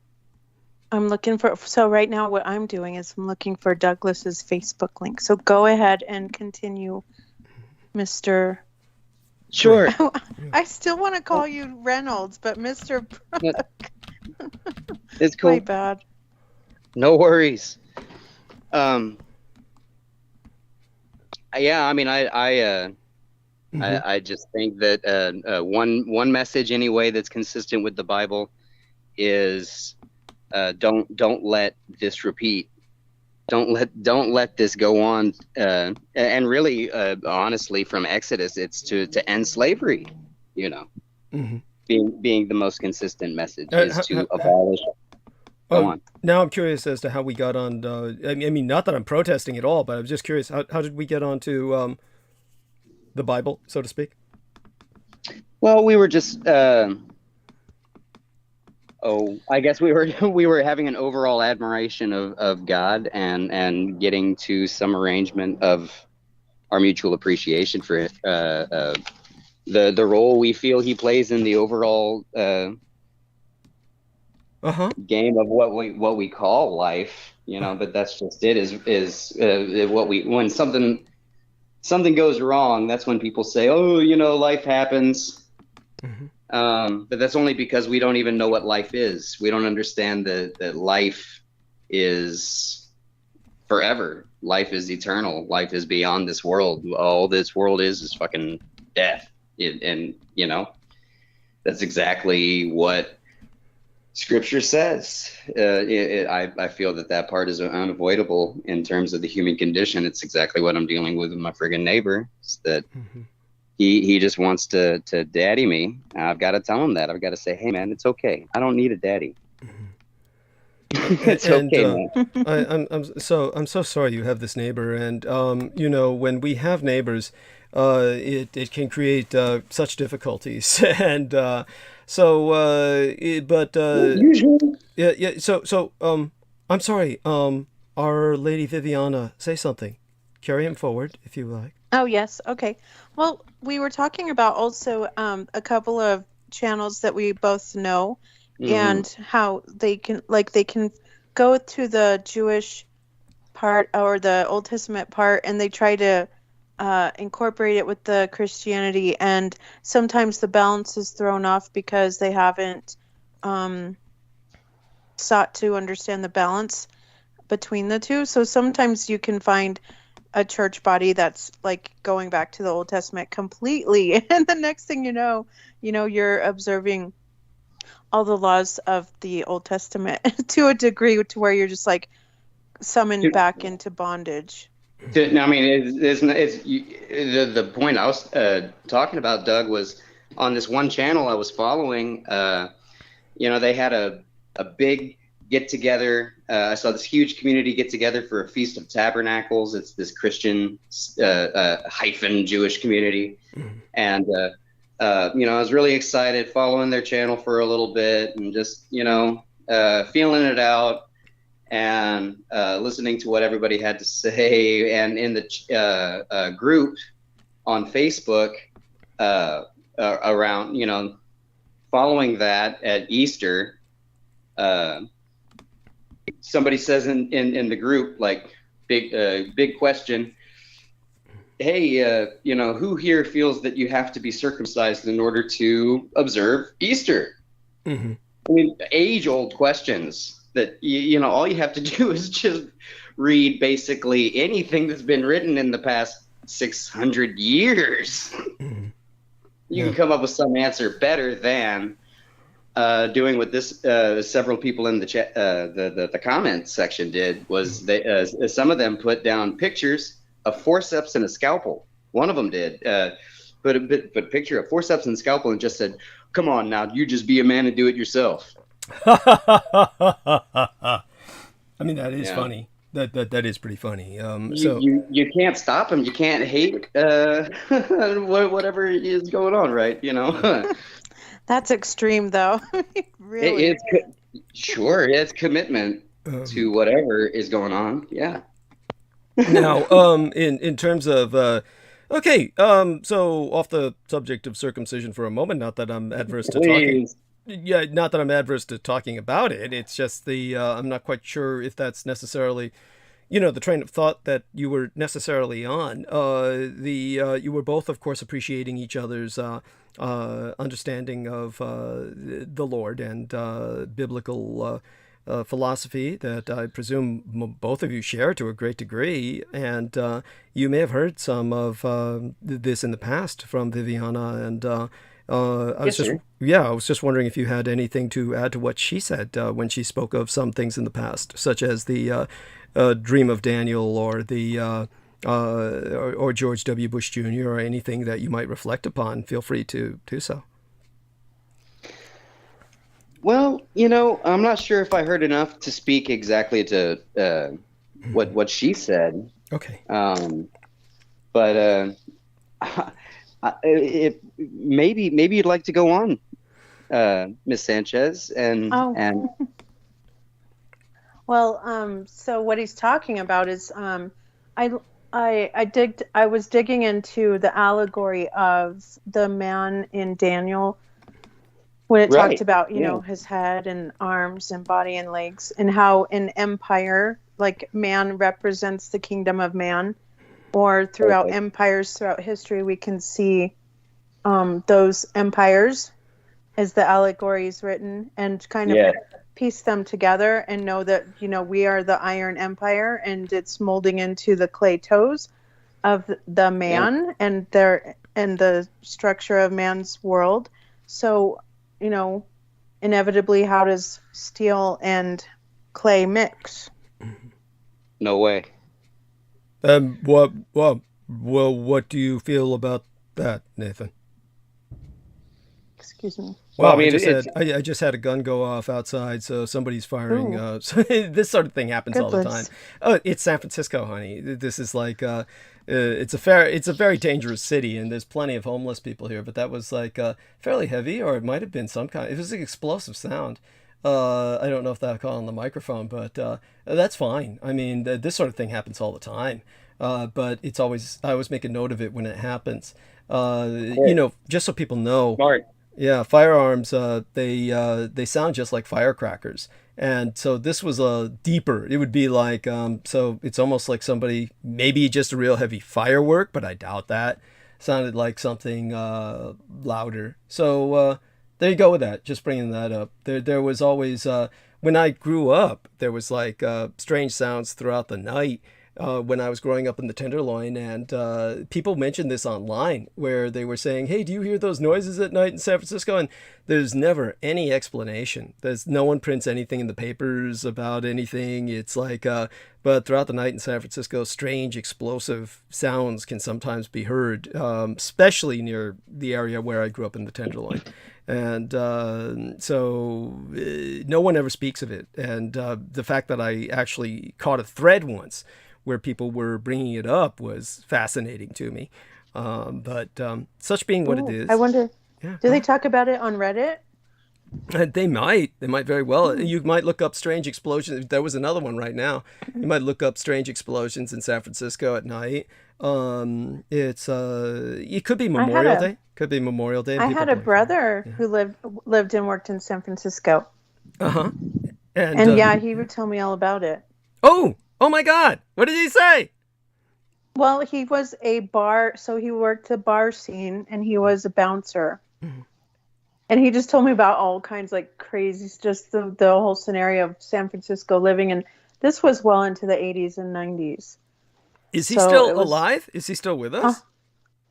looking for, so right now what I'm doing is I'm looking for Douglas's Facebook link. So go ahead and continue, Mr.
Sure.
I still want to call you Reynolds, but Mr. Brooke.
It's cool.
My bad.
No worries. Yeah, I mean, I just think that one message anyway that's consistent with the Bible is don't let this repeat. Don't let this go on. And really, honestly, from Exodus, it's to end slavery. You know, being the most consistent message is to abolish. Go on.
Now I'm curious as to how we got on. I mean, not that I'm protesting at all, but I'm just curious. How did we get on to the Bible, so to speak?
Well, we were just. I guess we were having an overall admiration of God and getting to some arrangement of our mutual appreciation for it. The role we feel he plays in the overall game of what we call life, you know. But that's just it. Is what when something goes wrong, that's when people say, oh, you know, life happens. But that's only because we don't even know what life is. We don't understand that life is forever. Life is eternal. Life is beyond this world. All this world is fucking death. And you know, that's exactly what Scripture says. I feel that part is unavoidable in terms of the human condition. It's exactly what I'm dealing with my friggin' neighbor. It's that. He just wants to daddy me. I've got to tell him that. I've got to say, hey man, it's okay. I don't need a daddy. It's okay, man.
I'm so sorry you have this neighbor, and you know, when we have neighbors, it can create such difficulties, and yeah. So I'm sorry. Our Lady Viviana, say something. Carry him forward if you like.
Oh, yes. Okay. Well, we were talking about also a couple of channels that we both know and how they can go to the Jewish part or the Old Testament part, and they try to incorporate it with the Christianity, and sometimes the balance is thrown off because they haven't sought to understand the balance between the two. So sometimes you can find a church body that's like going back to the Old Testament completely, and the next thing you know you're observing all the laws of the Old Testament to a degree to where you're just like summoned back into bondage.
I mean, it's the point I was talking about, Doug, was on this one channel I was following. You know, they had a big get together. I saw this huge community get together for a Feast of Tabernacles. It's this Christian hyphen Jewish community. And, you know, I was really excited following their channel for a little bit and just, you know, feeling it out and listening to what everybody had to say. And in the group on Facebook around, you know, following that at Easter, somebody says in the group, like, big question, hey, who here feels that you have to be circumcised in order to observe Easter?
Mm-hmm.
I mean, age-old questions that, all you have to do is just read basically anything that's been written in the past 600 years.
Mm-hmm.
You can come up with some answer better than doing what this several people in the chat, the comments section did. Was they some of them put down pictures of forceps and a scalpel. One of them did put a picture of forceps and a scalpel and just said, "Come on now, you just be a man and do it yourself."
I mean, that is funny. That is pretty funny. So
you can't stop him. You can't hate whatever is going on, right?
That's extreme, though. Really,
it's commitment to whatever is going on. Yeah.
Now, in terms of okay, so off the subject of circumcision for a moment. Not that I'm adverse to talking. Yeah, not that I'm adverse to talking about it. It's just I'm not quite sure if that's necessarily, the train of thought that you were necessarily on. You were both, of course, appreciating each other's understanding of the Lord and biblical philosophy that I presume both of you share to a great degree. And you may have heard some of this in the past from Viviana and. I was just wondering if you had anything to add to what she said when she spoke of some things in the past, such as the Dream of Daniel or the or George W. Bush Jr. or anything that you might reflect upon. Feel free to do so.
Well, I'm not sure if I heard enough to speak exactly to what she said.
Okay.
But maybe you'd like to go on, Miss Sanchez, and
Well, so what he's talking about is I was digging into the allegory of the man in Daniel when it talked about his head and arms and body and legs, and how in empire, like, man represents the kingdom of man. Or throughout empires, throughout history, we can see those empires as the allegory is written, and kind of piece them together and know that, we are the Iron Empire, and it's molding into the clay toes of the man and the structure of man's world. So, inevitably, how does steel and clay mix?
No way.
What do you feel about that, Nathan?
Excuse me.
Well, I mean, I just had a gun go off outside, so somebody's firing. So this sort of thing happens all the time. Oh, it's San Francisco, honey. This is like it's a very dangerous city, and there's plenty of homeless people here. But that was like fairly heavy, or it might have been some kind. It was an explosive sound. I don't know if that caught on the microphone, but that's fine. I mean, this sort of thing happens all the time. But I always make a note of it when it happens. Just so people know.
Smart.
Yeah, firearms, they sound just like firecrackers. And so this was deeper. It would be like, so it's almost like somebody, maybe just a real heavy firework, but I doubt that. Sounded like something louder. So there you go with that, just bringing that up. There was always, when I grew up, there was like strange sounds throughout the night. When I was growing up in the Tenderloin, and people mentioned this online where they were saying, hey, do you hear those noises at night in San Francisco? And there's never any explanation. No one prints anything in the papers about anything. It's like, but throughout the night in San Francisco, strange explosive sounds can sometimes be heard, especially near the area where I grew up in the Tenderloin. And so no one ever speaks of it. And the fact that I actually caught a thread once where people were bringing it up was fascinating to me. But such being what it is.
I wonder, do they talk about it on Reddit?
They might very well. You might look up strange explosions. There was another one right now. You might look up strange explosions in San Francisco at night. It could be Memorial Day. Could be Memorial Day.
I had a brother who lived and worked in San Francisco.
Uh-huh.
And he would tell me all about it.
Oh my God. What did he say?
Well, he was a bar, so he worked the bar scene, and he was a bouncer. And he just told me about all kinds like crazy, just the whole scenario of San Francisco living, and this was well into the 80s and 90s.
Is he still alive? Is he still with us?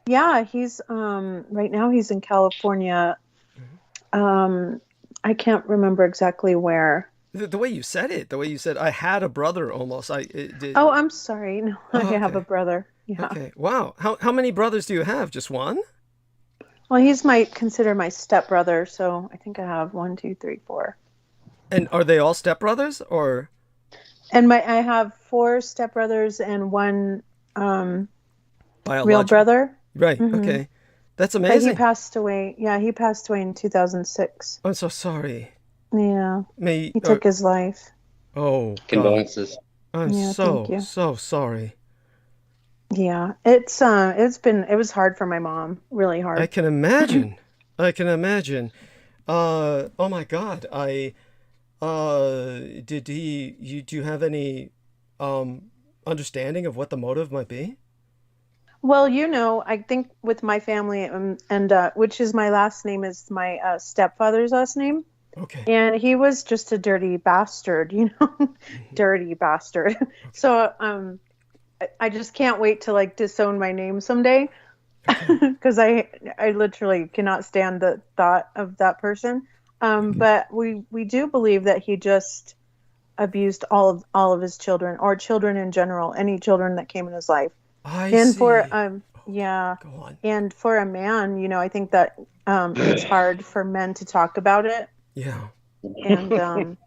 Yeah, he's right now he's in California. I can't remember exactly where.
The way you said it, the way you said, I had a brother almost.
Oh, I'm sorry. No, I have a brother. Yeah.
Okay. Wow. How many brothers do you have? Just one?
Well, he's considered my stepbrother, so I think I have 1, 2, 3, 4.
And are they all stepbrothers or?
And I have 4 stepbrothers and 1 real brother.
Right. Mm-hmm. Okay. That's amazing.
But he passed away. Yeah, he passed away in 2006.
I'm so sorry.
Yeah. He took his life.
Oh,
condolences.
I'm so sorry.
Yeah, it was hard for my mom, really hard.
I can imagine. Oh my God. Do you have any understanding of what the motive might be?
Well, I think with my family and which is my last name is my stepfather's last name.
Okay.
And he was just a dirty bastard, dirty bastard. So I just can't wait to like disown my name someday, because I literally cannot stand the thought of that person. But we do believe that he just abused all of his children, or children in general, any children that came in his life.
I see.
For
Go on.
And for a man, I think that it's hard for men to talk about it.
Yeah.
And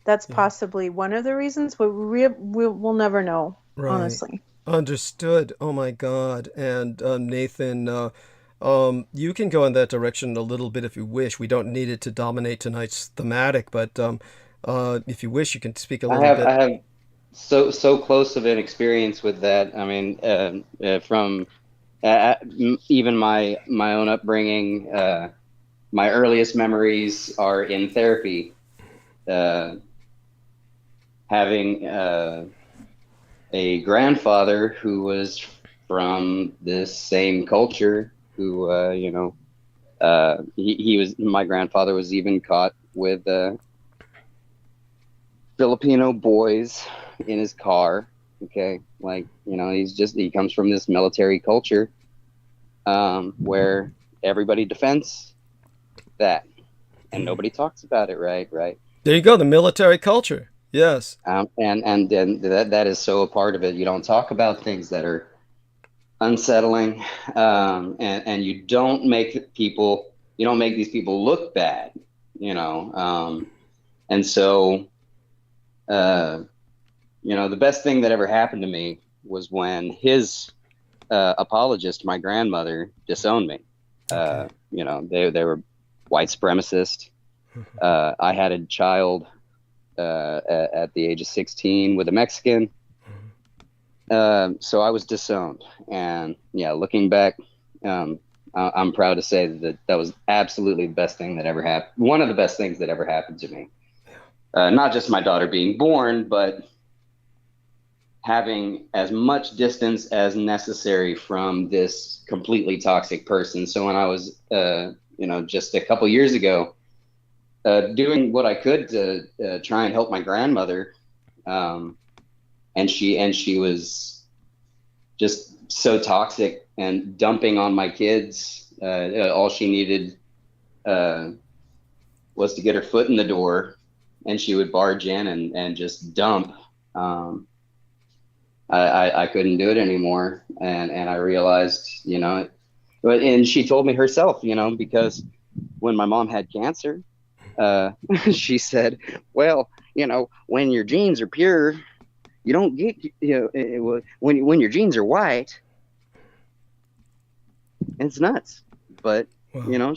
that's possibly one of the reasons, but we'll never know, honestly.
Understood. Oh my God. And Nathan, you can go in that direction a little bit if you wish. We don't need it to dominate tonight's thematic, but if you wish, you can speak a little bit.
I have so close of an experience with that. I mean, from even my own upbringing, my earliest memories are in therapy. Having a grandfather who was from this same culture, who my grandfather was even caught with Filipino boys in his car. Okay, he comes from this military culture where everybody defends that and nobody talks about it. Right.
There you go, the military culture. Yes.
And that is so a part of it. You don't talk about things that are unsettling, and you don't make these people look bad, and so the best thing that ever happened to me was when his apologist, my grandmother, disowned me. Okay. They were white supremacist. I had a child at the age of 16 with a Mexican. So I was disowned. And looking back, I'm proud to say that was absolutely the best thing that ever happened. One of the best things that ever happened to me. Not just my daughter being born, but having as much distance as necessary from this completely toxic person. So when I was, just a couple years ago, doing what I could to try and help my grandmother, and she was just so toxic and dumping on my kids. All she needed was to get her foot in the door, and she would barge in and just dump. I couldn't do it anymore, and I realized, and she told me herself, because when my mom had cancer, she said, well, when your genes are pure, you don't get, when your genes are white, it's nuts. But,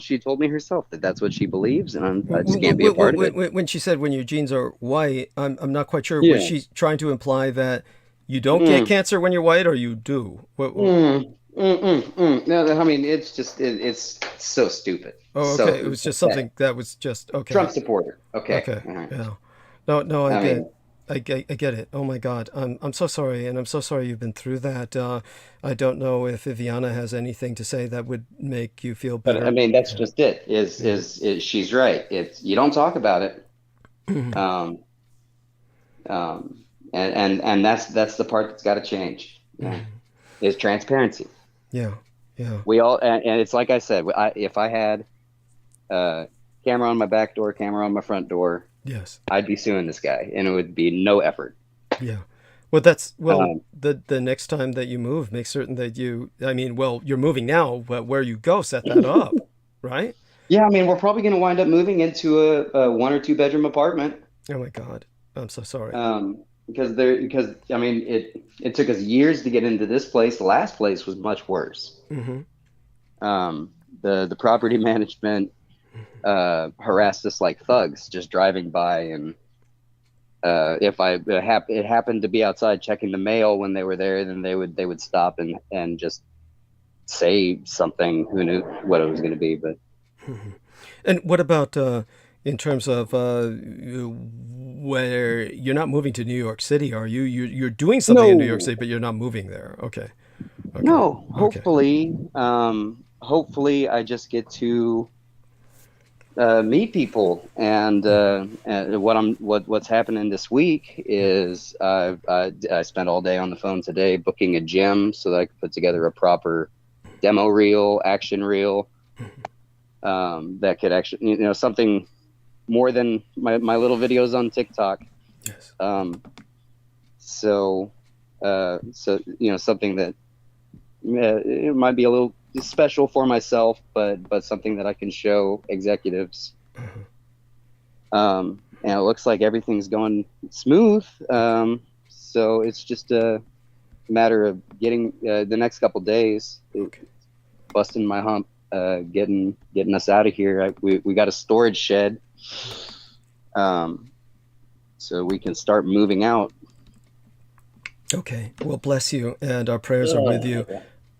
she told me herself that's what she believes, and I just can't be a part of it.
When she said when your genes are white, I'm not quite sure. Was she trying to imply that you don't get cancer when you're white, or you do?
No, I mean, it's just, it's so stupid.
Oh, okay. So it was just something that was just, okay.
Trump supporter. Okay.
Okay. All right. Yeah. No, I get it. I get it. Oh my God, I'm so sorry, and I'm so sorry you've been through that. I don't know if Viviana has anything to say that would make you feel better.
But I mean, that's just it. Is she's right? It's you don't talk about it. And that's the part that's got to change. Is transparency.
Yeah.
We all and it's like I said. If I had camera on my back door, camera on my front door.
Yes.
I'd be suing this guy, and it would be no effort.
Yeah. Well, the next time that you move, make certain that you're moving now, but where you go, set that up, right?
Yeah, I mean, we're probably going to wind up moving into a 1 or 2 bedroom apartment.
Oh my God, I'm so sorry.
Because I mean, it took us years to get into this place. The last place was much worse. The property management harassed us like thugs just driving by, and if it happened to be outside checking the mail when they were there, then they would stop and just say something. Who knew what it was going to be? But
and what about in terms of where you're not moving to New York City, are you? You're doing something in New York City, but you're not moving there. Okay.
No, hopefully I just get to meet people, and what's happening this week is I spent all day on the phone today booking a gym so that I could put together a proper demo reel, action reel, that could actually, something more than my little videos on TikTok.
Yes.
So something that it might be a little special for myself, but something that I can show executives. And it looks like everything's going smooth. So it's just a matter of getting the next couple days, busting my hump, getting us out of here. We got a storage shed, so we can start moving out.
Okay. Well, bless you, and our prayers are with you.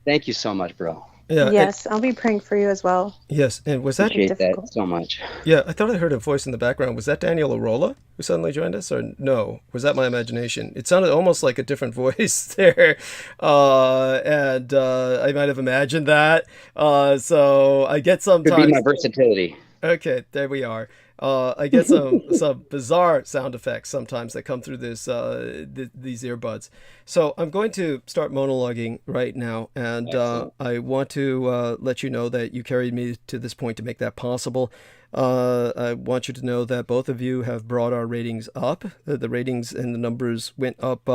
Thank you so much, bro.
Yeah.
Yes, I'll be praying for you as well.
Yes, and was that?
Appreciate that so much.
Yeah, I thought I heard a voice in the background. Was that Daniel Arola who suddenly joined us, or no? Was that my imagination? It sounded almost like a different voice there, and I might have imagined that. So I get sometimes.
Could be my versatility.
Okay, there we are. I get some bizarre sound effects sometimes that come through these earbuds. So I'm going to start monologuing right now, and I want to let you know that you carried me to this point to make that possible. I want you to know that both of you have brought our ratings up. The ratings and the numbers went up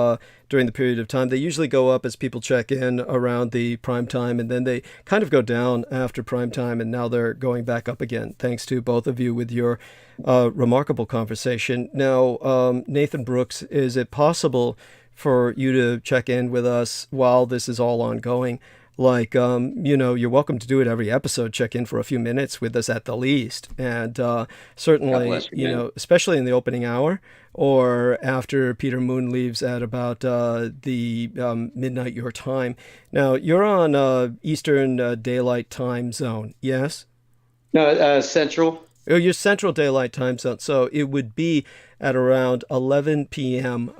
during the period of time. They usually go up as people check in around the prime time, and then they kind of go down after prime time, and now they're going back up again, thanks to both of you with your remarkable conversation. Now, Nathan Brooks, is it possible for you to check in with us while this is all ongoing? Like, you're welcome to do it every episode. Check in for a few minutes with us at the least. And certainly, especially in the opening hour or after Peter Moon leaves at about the midnight your time. Now, you're on Eastern Daylight Time Zone, yes?
No, Central.
Oh, you're Central Daylight Time Zone. So it would be at around 11 p.m.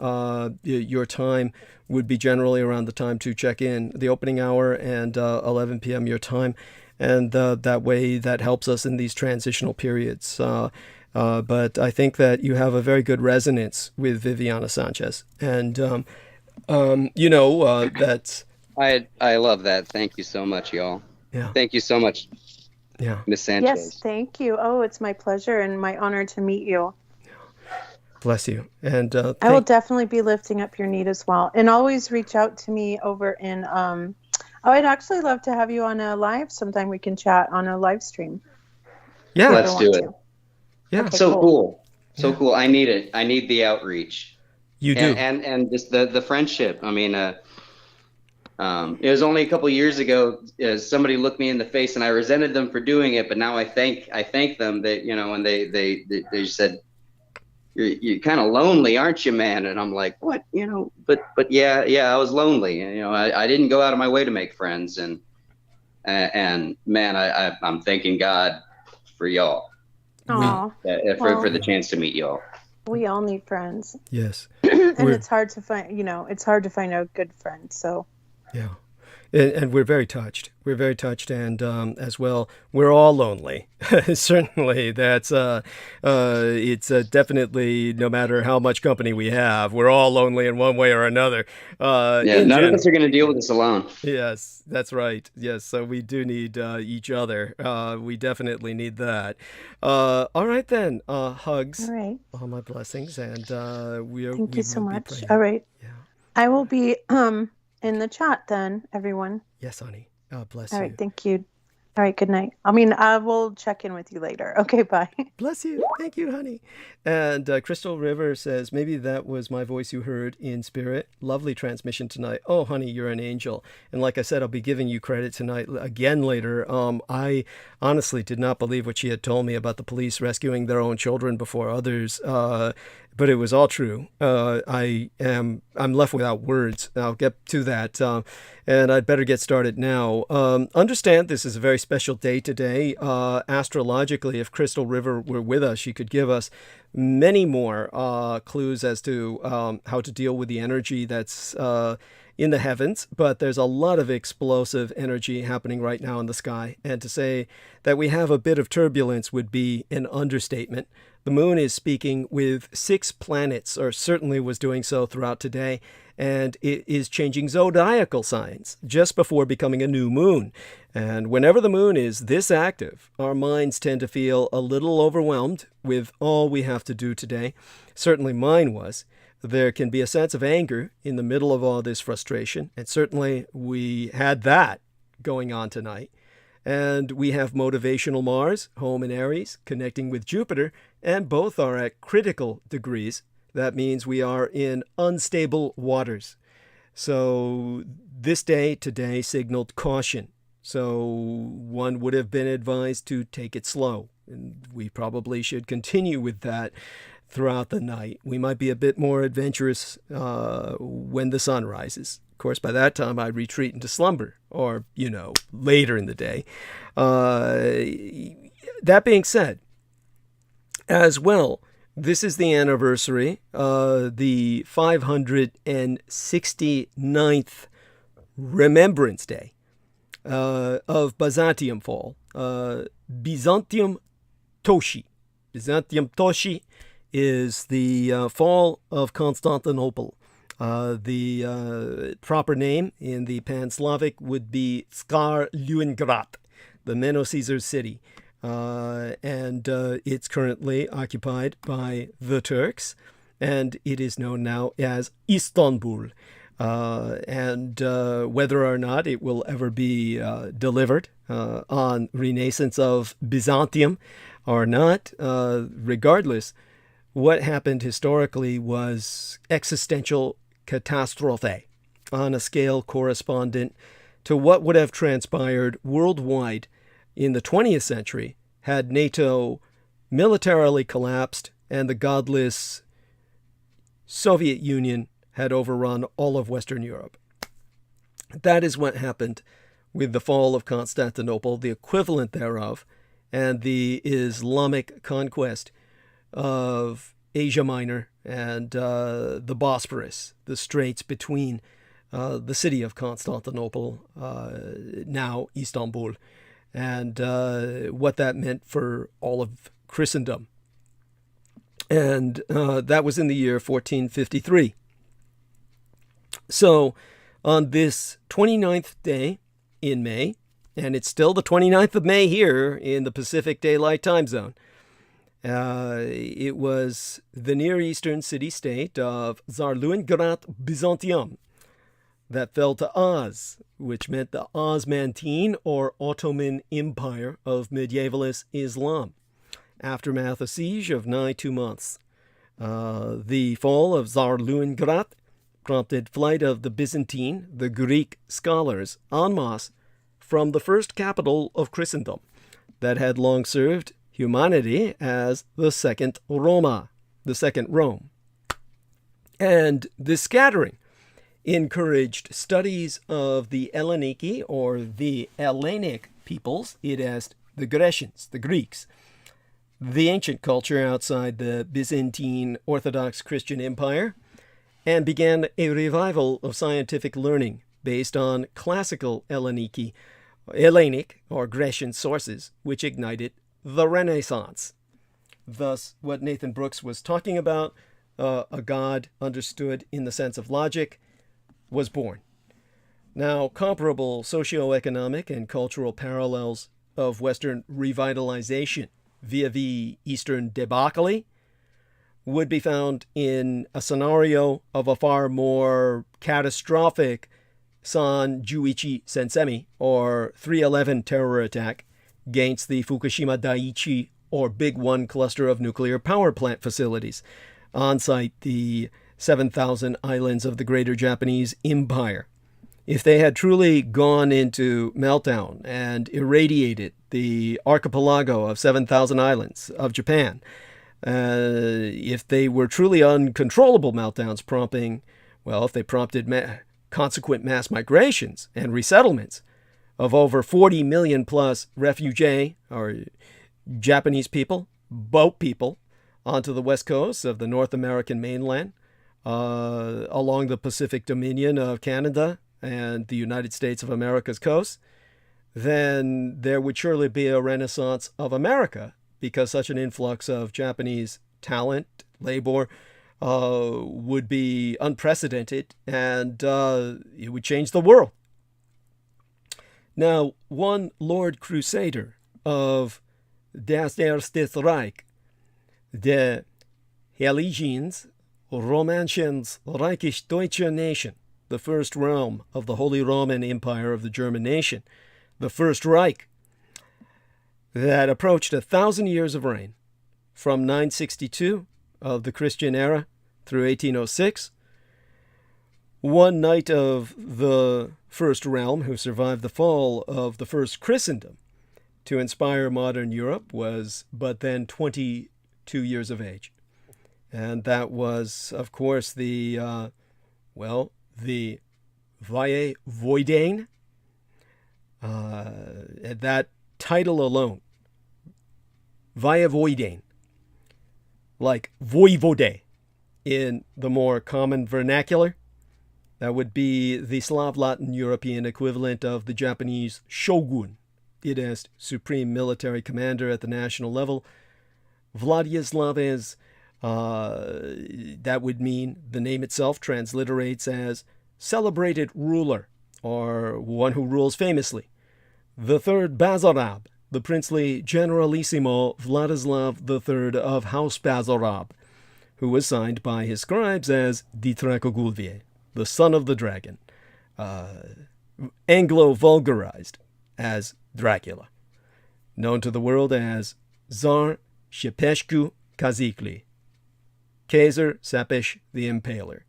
Your time would be generally around the time to check in, the opening hour, and 11 p.m. your time. And that way, that helps us in these transitional periods. But I think that you have a very good resonance with Viviana Sanchez. And, that's...
I love that. Thank you so much, y'all.
Yeah.
Thank you so much.
Yeah.
Miss Sanchez.
Yes, thank you. Oh, it's my pleasure and my honor to meet you.
Bless you. And
I will definitely be lifting up your need as well. And always reach out to me over in I'd actually love to have you on a live sometime. We can chat on a live stream.
Yeah,
let's do it.
Yeah.
Okay,
so cool. So cool. I need it. I need the outreach.
You do.
And just the friendship. I mean, it was only a couple of years ago somebody looked me in the face and I resented them for doing it, but now I thank them that, and they said, you're kind of lonely, aren't you, man? And I'm like, what? But yeah, I was lonely. I didn't go out of my way to make friends, and man, I'm thanking God for y'all.
Aww.
For the chance to meet y'all.
We all need friends.
Yes.
and it's hard to find, it's hard to find a good friend. So
yeah. And we're very touched. We're very touched, and as well, we're all lonely. Certainly, that's it's definitely, no matter how much company we have, we're all lonely in one way or another.
None of us are going to deal with this alone.
Yes, that's right. Yes, so we do need each other. We definitely need that. All right then. Hugs.
all right.
All my blessings, and
Thank you so
will be
much.
praying.
All right.
Yeah.
I will be in the chat then, everyone.
Yes, honey. Bless
All
you.
right. Thank you. All right. Good night. I will check in with you later. Okay. Bye.
Bless you. Thank you, honey. And Crystal River says, maybe that was my voice you heard in spirit. Lovely transmission tonight. Oh, honey, you're an angel. And like I said, I'll be giving you credit tonight again later. I honestly did not believe what she had told me about the police rescuing their own children before others. But it was all true. I'm left without words. I'll get to that. And I'd better get started now. Understand this is a very special day today. Astrologically, if Crystal River were with us, she could give us many more clues as to how to deal with the energy that's in the heavens. But there's a lot of explosive energy happening right now in the sky. And to say that we have a bit of turbulence would be an understatement. The moon is speaking with 6 planets, or certainly was doing so throughout today, and it is changing zodiacal signs just before becoming a new moon. And whenever the moon is this active, our minds tend to feel a little overwhelmed with all we have to do today. Certainly mine was. There can be a sense of anger in the middle of all this frustration, and certainly we had that going on tonight. And we have motivational Mars, home in Aries, connecting with Jupiter, and both are at critical degrees. That means we are in unstable waters. So this day today signaled caution. So one would have been advised to take it slow. And we probably should continue with that throughout the night. We might be a bit more adventurous when the sun rises. Of course, by that time, I retreat into slumber, or, later in the day. That being said, as well, this is the anniversary, the 569th Remembrance Day of Byzantium fall. Byzántium Toshi. Byzantium Toshi is the fall of Constantinople. The proper name in the Panslavic would be scarrluiengradt, the Caesar's city. And it's currently occupied by the Turks, and it is known now as Istanbul. And whether or not it will ever be delivered on Renaissance of Byzantium or not, regardless, what happened historically was existential catastrophe on a scale correspondent to what would have transpired worldwide in the 20th century had NATO militarily collapsed and the godless Soviet Union had overrun all of Western Europe. That is what happened with the fall of Constantinople, the equivalent thereof, and the Islamic conquest of Asia Minor and the Bosphorus, the straits between the city of Constantinople, now Istanbul, and what that meant for all of Christendom. And that was in the year 1453. So on this 29th day in May, and it's still the 29th of May here in the Pacific Daylight Time Zone, it was the Near Eastern city-state of scarrluiengradt Byzantium that fell to Oz, which meant the Osmantine or Ottoman Empire of medievalist Islam. Aftermath a siege of nigh 2 months. The fall of scarrluiengradt prompted flight of the Byzantine, the Greek scholars, en masse from the first capital of Christendom that had long served humanity as the second Roma, the second Rome. And this scattering encouraged studies of the Helleniki, or the Hellenic peoples, it as the Grecians, the Greeks, the ancient culture outside the Byzantine Orthodox Christian Empire, and began a revival of scientific learning based on classical Hellenic or Grecian sources, which ignited the Renaissance. Thus, what Nathan Brooks was talking about, a god understood in the sense of logic, was born. Now, comparable socioeconomic and cultural parallels of Western revitalization via the Eastern debacle would be found in a scenario of a far more catastrophic San Juichi Sensemi, or 3/11 terror attack against the Fukushima Daiichi, or Big One cluster of nuclear power plant facilities on site the 7,000 islands of the Greater Japanese Empire. If they had truly gone into meltdown and irradiated the archipelago of 7,000 islands of Japan, if they were truly uncontrollable meltdowns if they prompted consequent mass migrations and resettlements of over 40 million plus refugee or Japanese people, boat people, onto the west coast of the North American mainland, along the Pacific Dominion of Canada and the United States of America's coast, then there would surely be a renaissance of America, because such an influx of Japanese talent, labor, would be unprecedented, and it would change the world. Now, one Lord-Crusader of das Erstes Reich, the Heiligens, Römischens, Reiches Deutscher Nation, the first realm of the Holy Roman Empire of the German nation, the First Reich, that approached 1,000 years of reign, from 962 of the Christian era through 1806. One knight of the First Realm who survived the fall of the First Christendom to inspire modern Europe was but then 22 years of age. And that was, of course, the Voivodane. That title alone, Voivodane, like voivode in the more common vernacular, that would be the Slav Latin European equivalent of the Japanese shogun, it is supreme military commander at the national level. Vladislav is, that would mean, the name itself transliterates as celebrated ruler, or one who rules famously. The third Bazarab, the princely generalissimo Vladislav III of House Bazarab, who was signed by his scribes as Dy-Cum-MEMŊRIAL, the son of the dragon, Anglo-vulgarized as Dracula, known to the world as Tsar Shepeshku Kazikli, Cæsar Sapesh the Impaler,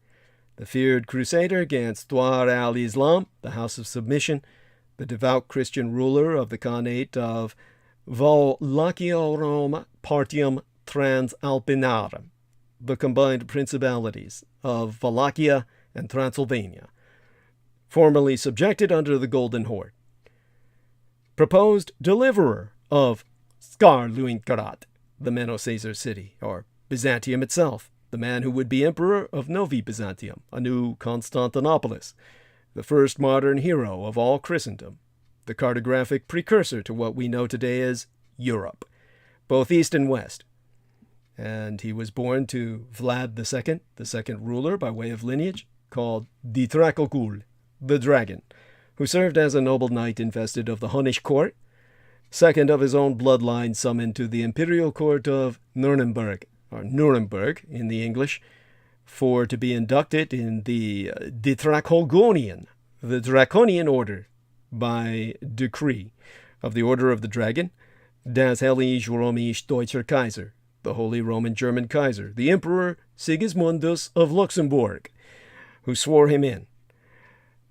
the feared crusader against Dwar al-Islam, the House of Submission, the devout Christian ruler of the Khanate of Wallachiorum Partium Transalpinarum, the combined principalities of Wallachia and Transylvania, formerly subjected under the Golden Horde. Proposed deliverer of Scarrluiengradt, the Meno-Caesar city, or Byzantium itself, the man who would be emperor of Novi Byzantium, a new Constantinopolis, the first modern hero of all Christendom, the cartographic precursor to what we know today as Europe, both East and West. And he was born to Vlad II, the second ruler by way of lineage, called Dy-Cum-MEMန့RIAL, the dragon, who served as a noble knight invested of the Hunnish court, second of his own bloodline summoned to the imperial court of Nuremberg, or Nuremberg in the English, for to be inducted in the Draconian order by decree of the Order of the Dragon, das Heilige Römische Deutscher Kaiser, the Holy Roman German Kaiser, the Emperor Sigismundus of Luxembourg, who swore him in,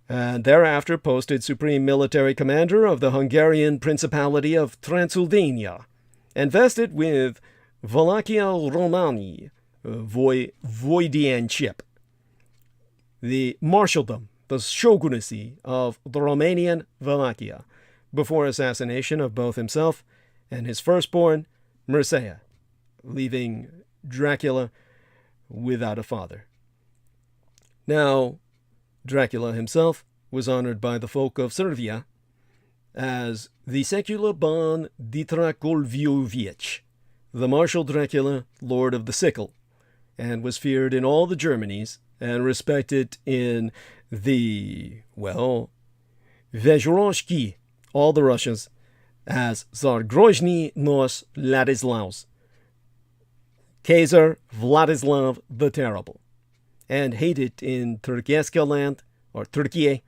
and thereafter posted supreme military commander of the Hungarian Principality of Transylvania, and vested with Wallachia Romani, Voivodeship, the marshaldom, the shogunacy of the Romanian Wallachia, before assassination of both himself and his firstborn, Mircea, leaving Dracula without a father. Now, Dracula himself was honored by the folk of Serbia as the Secula Ban Ditrakolvioviec, the martial Dracula, Lord of the Sickle, and was feared in all the Germanies and respected in the, well, Vezhoroshki, all the Russians, as Tsar Grozny Nos Ladislaus, Cæsar Vladislav the Terrible, and hated in Türkkhescya land, or Turkey,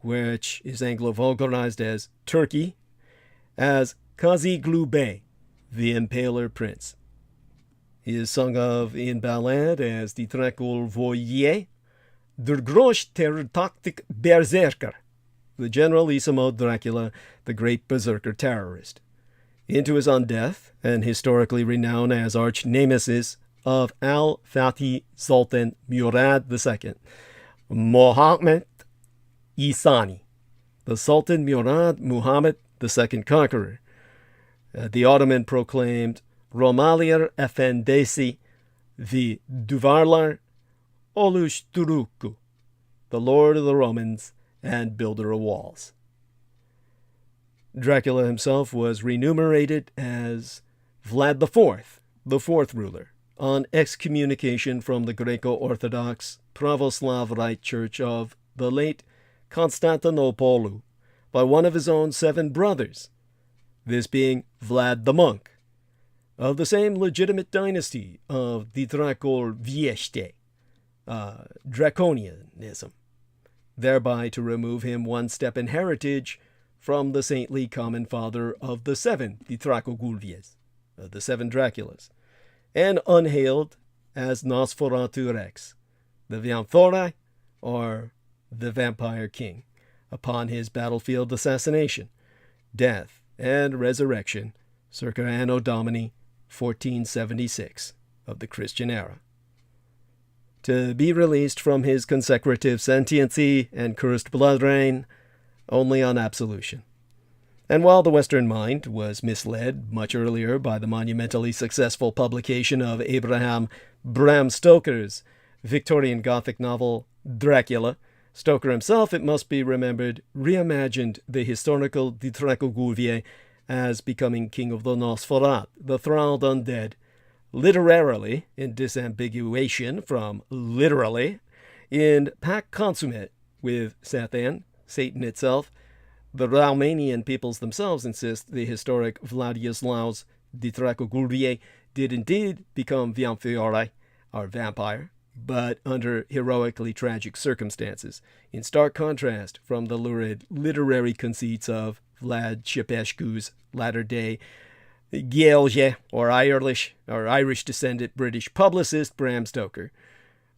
which is Anglo-vulgarized as Turkey, as Kaziglu Bey, the Impaler Prince. He is sung of in ballad as the Dracul Voyer, Der Grosch ter Taktik Berserker, the Generalissimo Dracula, the great berserker terrorist. Into his own death, and historically renowned as arch-nemesis of Al-Fatih Sultan Murad II, Mohammed Isani, the Sultan Murad Muhammad II conqueror. The Ottoman proclaimed Romalir Efendisi the Duvarlar Oluşturukku, the Lord of the Romans and builder of walls. Dracula himself was remunerated as Vlad IV, the fourth ruler, on excommunication from the Greco-Orthodox Pravoslav Rite Church of the late Constantinople by one of his own 7 brothers, this being Vlad the Monk, of the same legitimate dynasty of the Dracovieste, Draconianism, thereby to remove him one step in heritage from the saintly common father of the 7 Dracogulvies, the 7 Draculas, and unhailed as Nosferatu Rex, the Vampire, or the Vampire King, upon his battlefield assassination, death, and resurrection, circa Anno Domini 1476 of the Christian era, to be released from his consecutive sentiency and cursed blood reign only on absolution. And while the Western mind was misled much earlier by the monumentally successful publication of Abraham Bram Stoker's Victorian Gothic novel Dracula, Stoker himself, it must be remembered, reimagined the historical Dracogulvier as becoming king of the Nosferat, the thralled undead, literarily, in disambiguation from literally, in pact consummate with Satan, Satan itself. The Rōmānian peoples themselves insist the historic Vladislaus Dracogulvier did indeed become Vampire, or vampire, but under heroically tragic circumstances, in stark contrast from the lurid literary conceits of Vlad Chepescu's latter-day Gaelge, or Irish descendant British publicist Bram Stoker.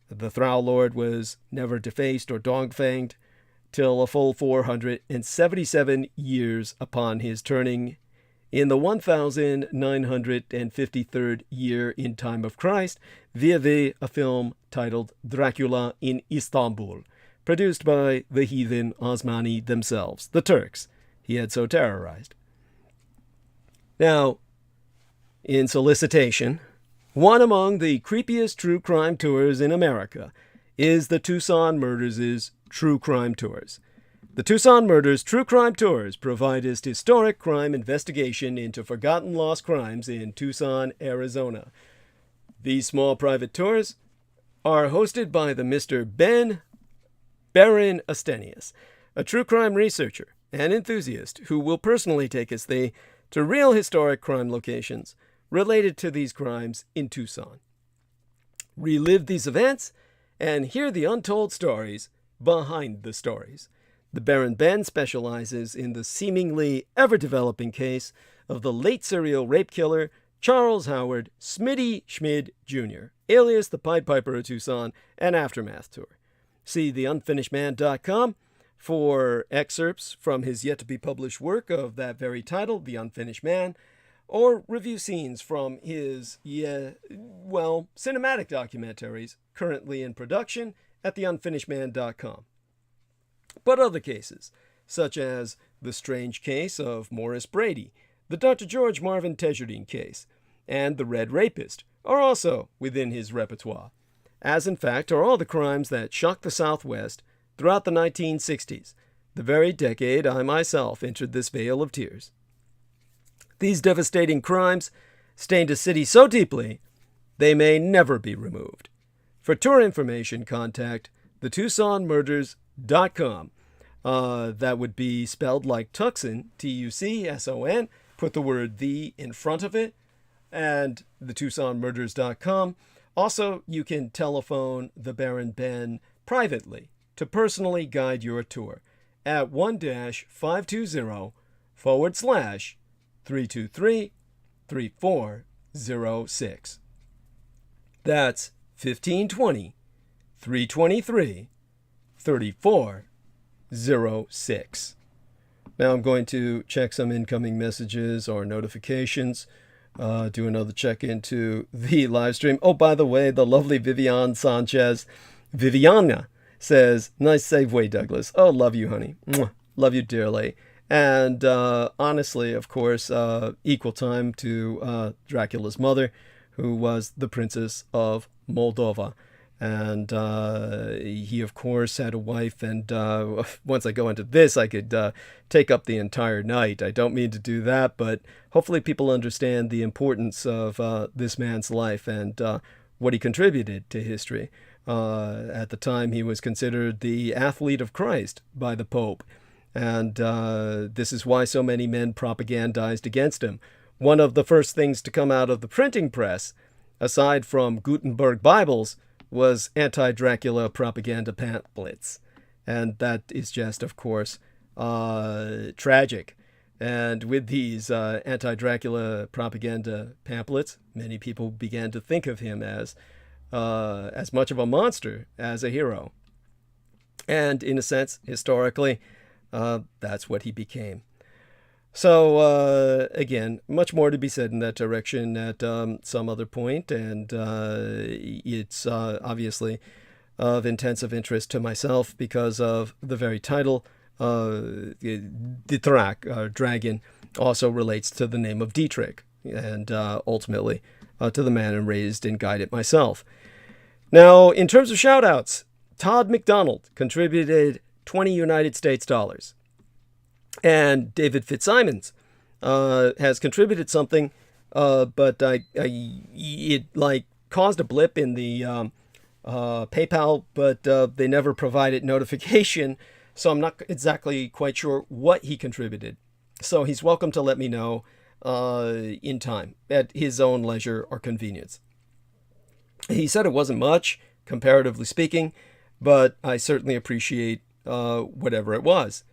The Thrall Lord was never defaced or dog-fanged till a full 477 years upon his turning in the 1953rd year in time of Christ, via a film titled Dracula in Istanbul, produced by the heathen Osmani themselves, the Turks he had so terrorized. Now, in solicitation, one among the creepiest true crime tours in America is the Tucson Murders' True Crime Tours. The Tucson Murders True Crime Tours provide us historic crime investigation into forgotten lost crimes in Tucson, Arizona. These small private tours are hosted by the Mr. Ben Baron Astenius, a true crime researcher and enthusiast who will personally take us to real historic crime locations related to these crimes in Tucson. Relive these events and hear the untold stories behind the stories. The Baron Ben specializes in the seemingly ever-developing case of the late serial rape killer Charles Howard Smitty Schmid Jr., alias the Pied Piper of Tucson, and Aftermath Tour. See theunfinishedman.com for excerpts from his yet-to-be-published work of that very title, The Unfinished Man, or review scenes from his, cinematic documentaries currently in production at theunfinishedman.com. But other cases, such as the strange case of Morris Brady, the Dr. George Marvin Tejerine case, and the Red Rapist, are also within his repertoire. as in fact are all the crimes that shocked the Southwest throughout the 1960s, the very decade I myself entered this vale of tears. These devastating crimes stained a city so deeply they may never be removed. For tour information, contact the that would be spelled like Tucson, Tucson, put the word the in front of it, and the Also, you can telephone the Baron Ben privately to personally guide your tour at 1-520-323-3406. That's 1520-323-3406. Now I'm going to check some incoming messages or notifications. Do another check into the live stream. Oh, by the way, the lovely Viviana says, nice segue, Douglas. Oh, love you, honey. Mwah. Love you dearly. And honestly, of course, equal time to Dracula's mother, who was the Princess of Moldova. And he, of course, had a wife. And once I go into this, I could take up the entire night. I don't mean to do that, but hopefully people understand the importance of this man's life and what he contributed to history. At the time, he was considered the athlete of Christ by the Pope. And this is why so many men propagandized against him. One of the first things to come out of the printing press, aside from Gutenberg Bibles, was anti-Dracula propaganda pamphlets. And that is just, of course, tragic. And with these anti-Dracula propaganda pamphlets, many people began to think of him as much of a monster as a hero. And in a sense, historically, that's what he became. So, again, much more to be said in that direction at some other point, and it's obviously of intensive interest to myself because of the very title. Dithrak, dragon, also relates to the name of Dietrich, and ultimately to the man and raised and guided myself. Now, in terms of shout-outs, Todd McDonald contributed 20 United States dollars. And David Fitzsimons has contributed something, but it caused a blip in the PayPal, but they never provided notification, so I'm not exactly quite sure what he contributed. So he's welcome to let me know in time, at his own leisure or convenience. He said it wasn't much, comparatively speaking, but I certainly appreciate whatever it was.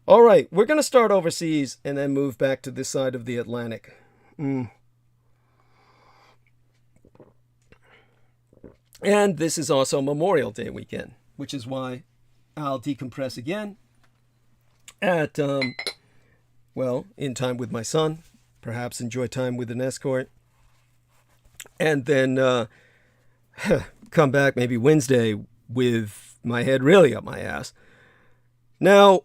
All right, we're going to start overseas and then move back to this side of the Atlantic. And this is also Memorial Day weekend, which is why I'll decompress again at, in time with my son, perhaps enjoy time with an escort, and then come back maybe Wednesday with my head really up my ass. Now,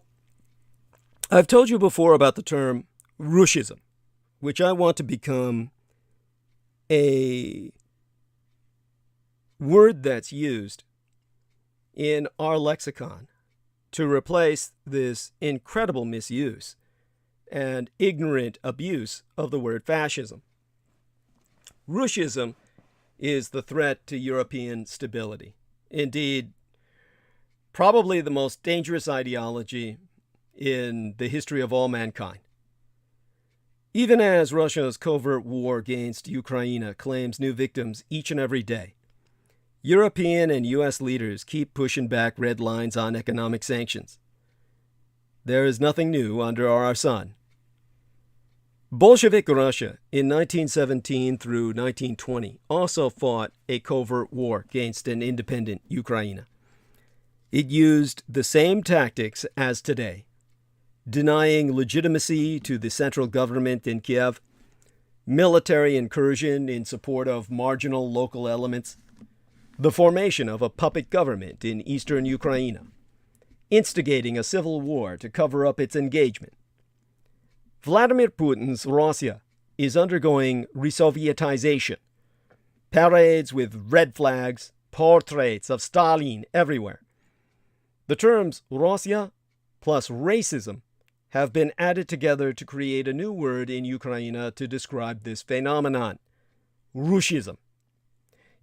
I've told you before about the term Russism, which I want to become a word that's used in our lexicon to replace this incredible misuse and ignorant abuse of the word fascism. Russism is the threat to European stability. Indeed, probably the most dangerous ideology in the history of all mankind. Even as Russia's covert war against Ukraine claims new victims each and every day, European and U.S. leaders keep pushing back red lines on economic sanctions. There is nothing new under our sun. Bolshevik Russia in 1917 through 1920 also fought a covert war against an independent Ukraine. It used the same tactics as today, denying legitimacy to the central government in Kiev, military incursion in support of marginal local elements, the formation of a puppet government in eastern Ukraine, instigating a civil war to cover up its engagement. Vladimir Putin's Russia is undergoing resovietization. Parades with red flags, portraits of Stalin everywhere. The terms Russia plus racism have been added together to create a new word in Ukraine to describe this phenomenon, Russism.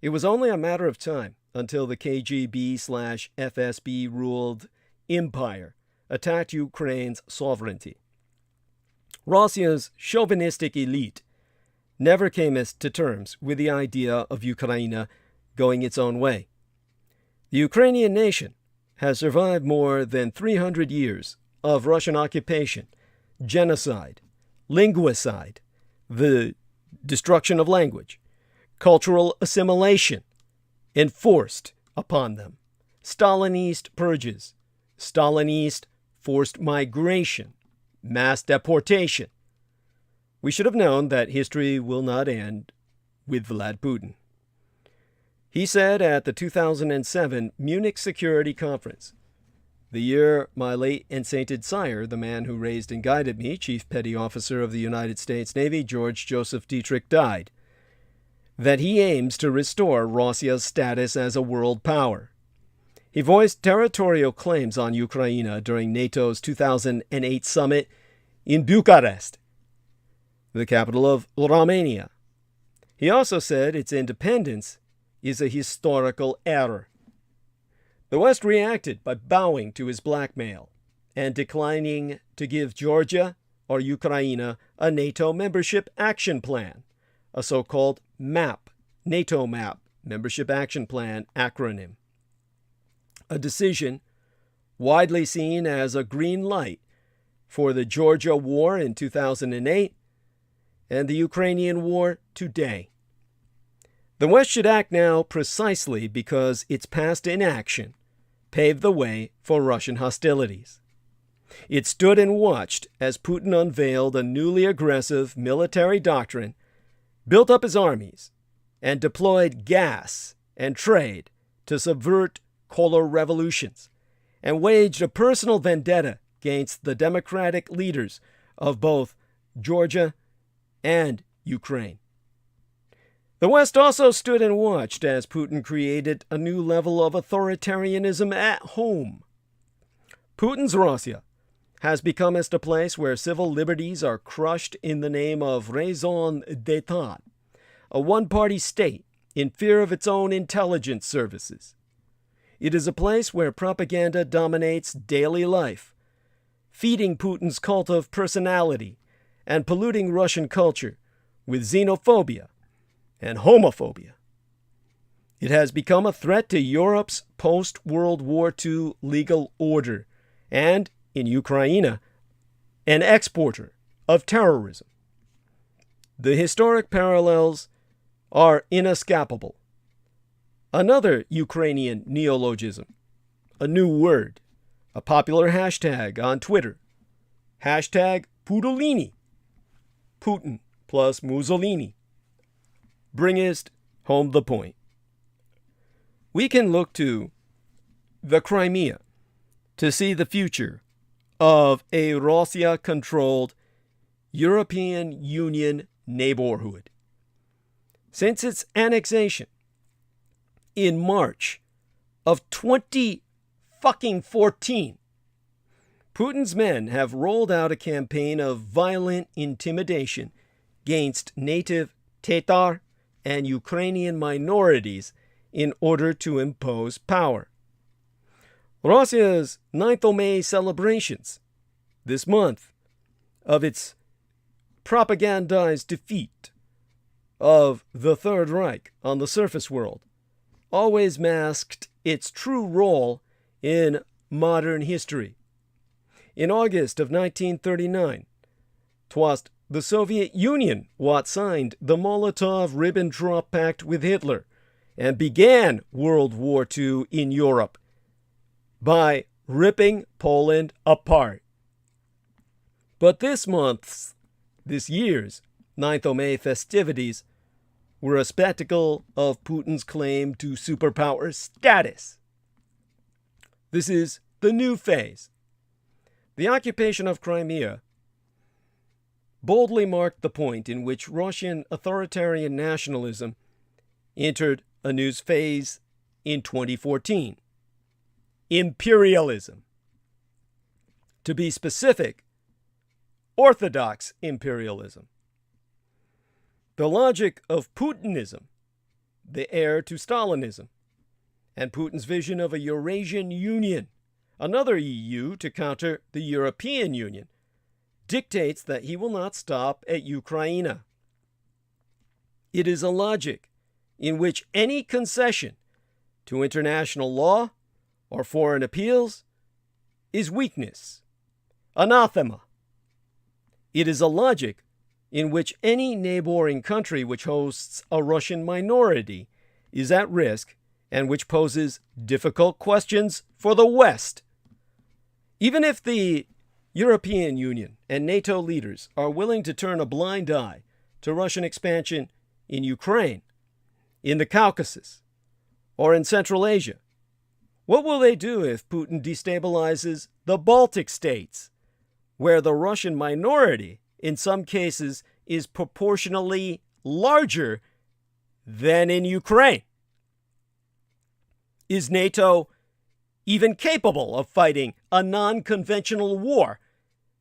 It was only a matter of time until the KGB/FSB ruled empire attacked Ukraine's sovereignty. Russia's chauvinistic elite never came to terms with the idea of Ukraine going its own way. The Ukrainian nation has survived more than 300 years of Russian occupation, genocide, linguicide, the destruction of language, cultural assimilation enforced upon them, Stalinist purges, Stalinist forced migration, mass deportation. We should have known that history will not end with Vlad Putin. He said at the 2007 Munich Security Conference, the year my late and sainted sire, the man who raised and guided me, Chief Petty Officer of the United States Navy, George Joseph Dietrich, died, that he aims to restore Russia's status as a world power. He voiced territorial claims on Ukraine during NATO's 2008 summit in Bucharest, the capital of Romania. He also said its independence is a historical error. The West reacted by bowing to his blackmail and declining to give Georgia or Ukraine a NATO membership action plan, a so-called MAP, NATO MAP, Membership Action Plan acronym. A decision widely seen as a green light for the Georgia War in 2008 and the Ukrainian War today. The West should act now precisely because its past inaction paved the way for Russian hostilities. It stood and watched as Putin unveiled a newly aggressive military doctrine, built up his armies, and deployed gas and trade to subvert color revolutions, and waged a personal vendetta against the democratic leaders of both Georgia and Ukraine. The West also stood and watched as Putin created a new level of authoritarianism at home. Putin's Russia has become a place where civil liberties are crushed in the name of raison d'etat, a one-party state in fear of its own intelligence services. It is a place where propaganda dominates daily life, feeding Putin's cult of personality and polluting Russian culture with xenophobia and homophobia. It has become a threat to Europe's post-World War II legal order and, in Ukraine, an exporter of terrorism. The historic parallels are inescapable. Another Ukrainian neologism, a new word, a popular hashtag on Twitter, hashtag Pudolini, Putin plus Mussolini, bringest home the point. We can look to the Crimea to see the future of a Russia-controlled European Union neighborhood. Since its annexation in March of 2014, Putin's men have rolled out a campaign of violent intimidation against native Tatar and Ukrainian minorities in order to impose power. Russia's 9th of May celebrations this month of its propagandized defeat of the Third Reich on the surface world always masked its true role in modern history. In August of 1939, 'twas the Soviet Union what signed the Molotov-Ribbentrop Pact with Hitler and began World War II in Europe by ripping Poland apart. But this year's 9th of May festivities were a spectacle of Putin's claim to superpower status. This is the new phase. The occupation of Crimea boldly marked the point in which Russian authoritarian nationalism entered a new phase in 2014. Imperialism. To be specific, Orthodox imperialism. The logic of Putinism, the heir to Stalinism, and Putin's vision of a Eurasian Union, another EU to counter the European Union, dictates that he will not stop at Ukraine. It is a logic in which any concession to international law or foreign appeals is weakness, anathema. It is a logic in which any neighboring country which hosts a Russian minority is at risk and which poses difficult questions for the West. Even if the European Union and NATO leaders are willing to turn a blind eye to Russian expansion in Ukraine, in the Caucasus, or in Central Asia, what will they do if Putin destabilizes the Baltic states, where the Russian minority, in some cases, is proportionally larger than in Ukraine? Is NATO even capable of fighting a non-conventional war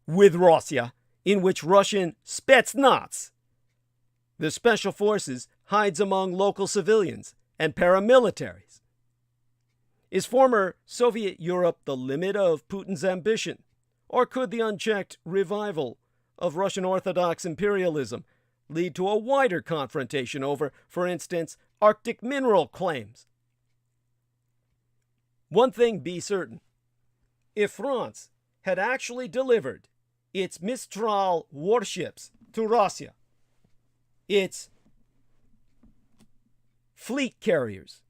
with Russia in which Russian Spetsnaz, the special forces, hides among local civilians and paramilitaries? Is former Soviet Europe the limit of Putin's ambition? Or could the unchecked revival of Russian Orthodox imperialism lead to a wider confrontation over, for instance, Arctic mineral claims? One thing be certain. If France had actually delivered its Mistral warships to Russia, its fleet carriers,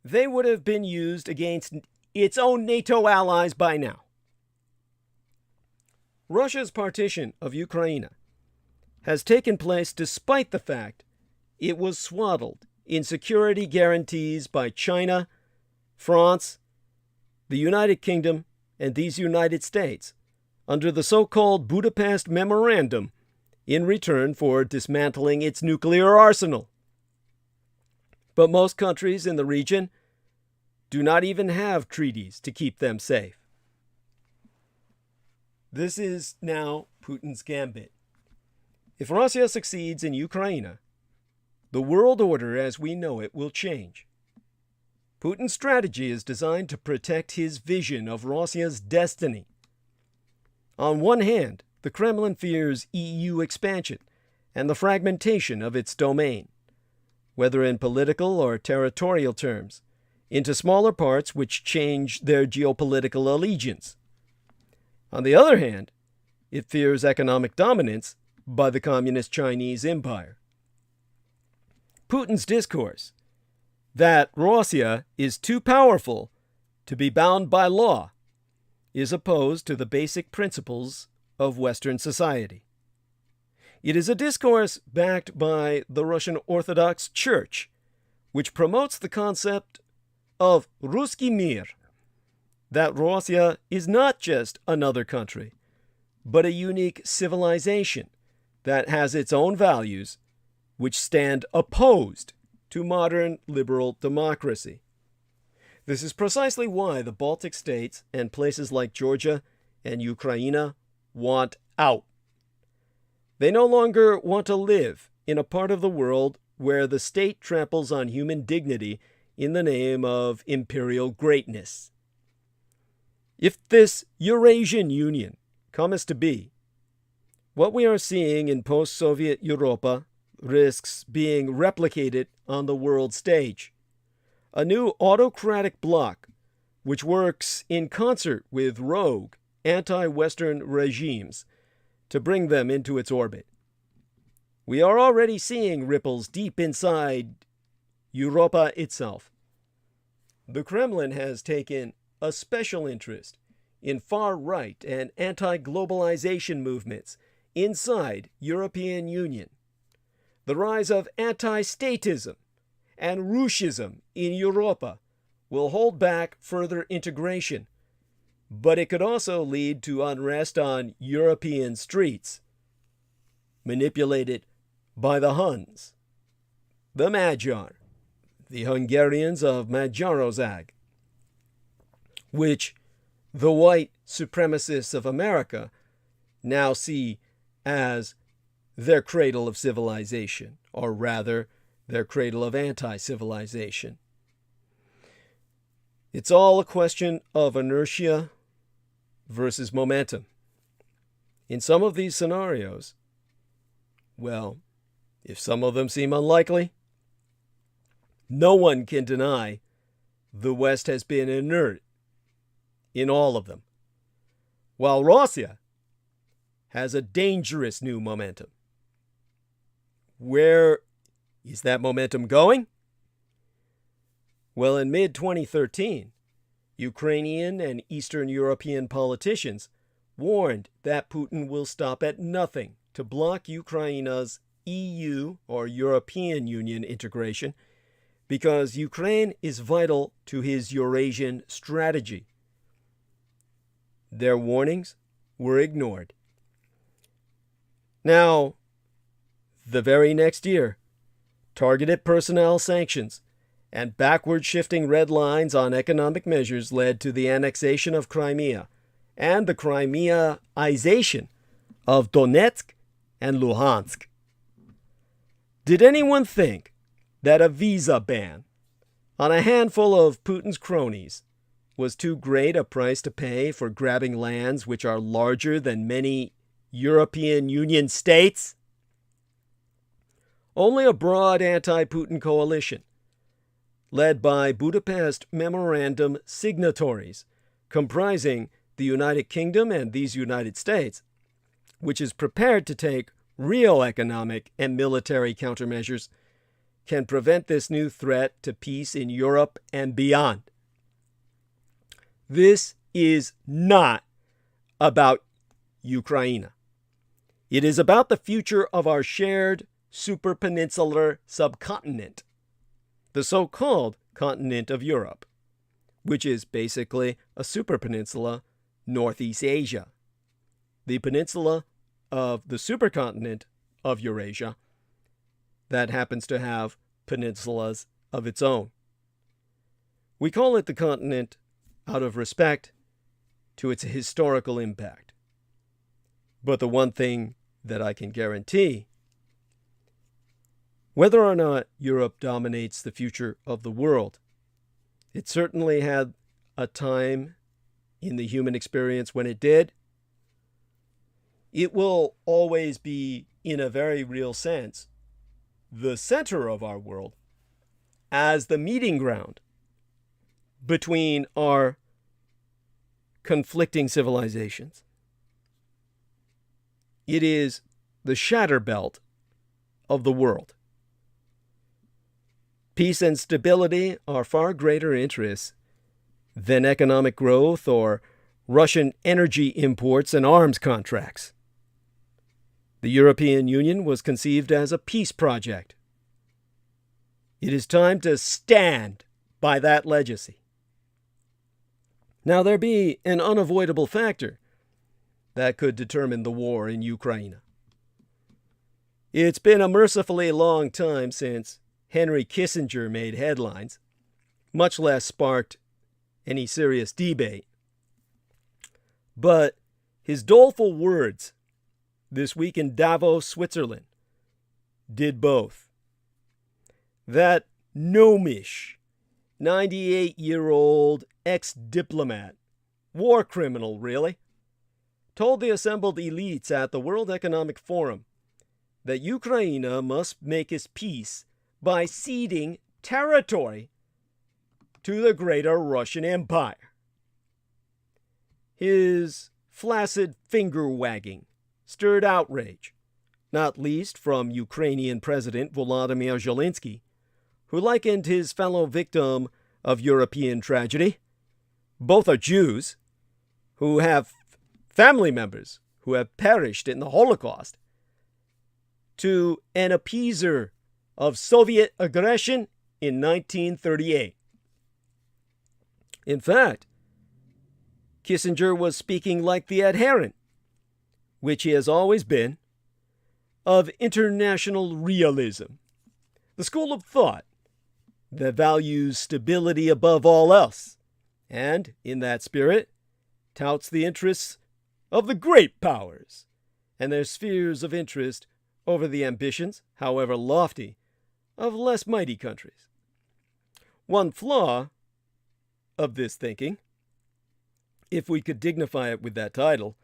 they would have been used against its own NATO allies by now. Russia's partition of Ukraine has taken place despite the fact it was swaddled in security guarantees by China, France, the United Kingdom, and these United States under the so-called Budapest Memorandum in return for dismantling its nuclear arsenal. But most countries in the region do not even have treaties to keep them safe. This is now Putin's gambit. If Russia succeeds in Ukraine, the world order as we know it will change. Putin's strategy is designed to protect his vision of Russia's destiny. On one hand, the Kremlin fears EU expansion and the fragmentation of its domain, whether in political or territorial terms, into smaller parts which change their geopolitical allegiance. On the other hand, it fears economic dominance by the Communist Chinese Empire. Putin's discourse that Russia is too powerful to be bound by law is opposed to the basic principles of Western society. It is a discourse backed by the Russian Orthodox Church, which promotes the concept of Ruski Mir, that Russia is not just another country, but a unique civilization that has its own values, which stand opposed to modern liberal democracy. This is precisely why the Baltic states and places like Georgia and Ukraine want out. They no longer want to live in a part of the world where the state tramples on human dignity in the name of imperial greatness. If this Eurasian Union comes to be, what we are seeing in post-Soviet Europa risks being replicated on the world stage. A new autocratic bloc which works in concert with rogue, anti-Western regimes to bring them into its orbit. We are already seeing ripples deep inside Europa itself. The Kremlin has taken a special interest in far-right and anti-globalization movements inside European Union. The rise of anti-statism and Rúshism in Europa will hold back further integration, but it could also lead to unrest on European streets, manipulated by the Huns, the Magyar, the Hungarians of Magyarország, which the white supremacists of America now see as their cradle of civilization, or rather, their cradle of anti-civilization. It's all a question of inertia versus momentum. In some of these scenarios, well, if some of them seem unlikely, no one can deny the West has been inert in all of them, while Russia has a dangerous new momentum. Where is that momentum going? Well, in mid-2013, Ukrainian and Eastern European politicians warned that Putin will stop at nothing to block Ukraine's EU or European Union integration because Ukraine is vital to his Eurasian strategy. Their warnings were ignored. Now, the very next year, targeted personnel sanctions and backward-shifting red lines on economic measures led to the annexation of Crimea and the Crimeaization of Donetsk and Luhansk. Did anyone think that a visa ban on a handful of Putin's cronies was too great a price to pay for grabbing lands which are larger than many European Union states? Only a broad anti-Putin coalition, led by Budapest Memorandum signatories, comprising the United Kingdom and these United States, which is prepared to take real economic and military countermeasures, can prevent this new threat to peace in Europe and beyond. This is not about Ukraine. It is about the future of our shared superpeninsular subcontinent, the so-called continent of Europe, which is basically a superpeninsula, Northeast Asia, the peninsula of the supercontinent of Eurasia that happens to have peninsulas of its own. We call it the continent out of respect to its historical impact. But the one thing that I can guarantee, whether or not Europe dominates the future of the world, it certainly had a time in the human experience when it did. It will always be, in a very real sense, the center of our world as the meeting ground between our conflicting civilizations. It is the shatter belt of the world. Peace and stability are far greater interests than economic growth or Russian energy imports and arms contracts. The European Union was conceived as a peace project. It is time to stand by that legacy. Now, there be an unavoidable factor that could determine the war in Ukraine. It's been a mercifully long time since Henry Kissinger made headlines, much less sparked any serious debate. But his doleful words this week in Davos, Switzerland, did both. That gnomish, 98-year-old ex-diplomat, war criminal really, told the assembled elites at the World Economic Forum that Ukraine must make its peace by ceding territory to the greater Russian Empire. His flaccid finger-wagging stirred outrage, not least from Ukrainian President Volodymyr Zelensky, who likened his fellow victim of European tragedy, both are Jews, who have family members who have perished in the Holocaust, to an appeaser of Soviet aggression in 1938. In fact, Kissinger was speaking like the adherent, which he has always been, of international realism, the school of thought that values stability above all else, and, in that spirit, touts the interests of the great powers and their spheres of interest over the ambitions, however lofty, of less mighty countries. One flaw of this thinking, if we could dignify it with that title,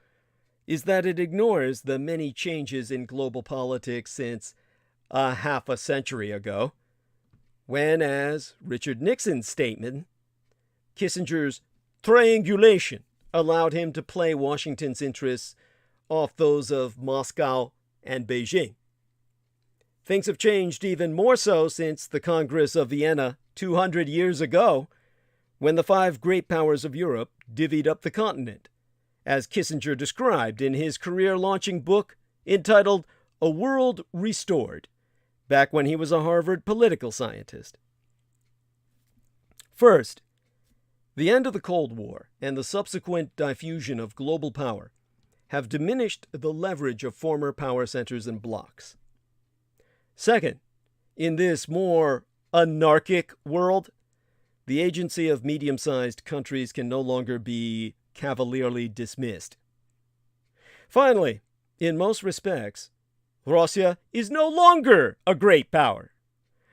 is that it ignores the many changes in global politics since half a century ago, when, as Richard Nixon's statement, Kissinger's triangulation allowed him to play Washington's interests off those of Moscow and Beijing. Things have changed even more so since the Congress of Vienna 200 years ago, when the 5 great powers of Europe divvied up the continent, as Kissinger described in his career-launching book entitled A World Restored, back when he was a Harvard political scientist. First, the end of the Cold War and the subsequent diffusion of global power have diminished the leverage of former power centers and blocs. Second, in this more anarchic world, the agency of medium-sized countries can no longer be cavalierly dismissed. Finally, in most respects, Russia is no longer a great power,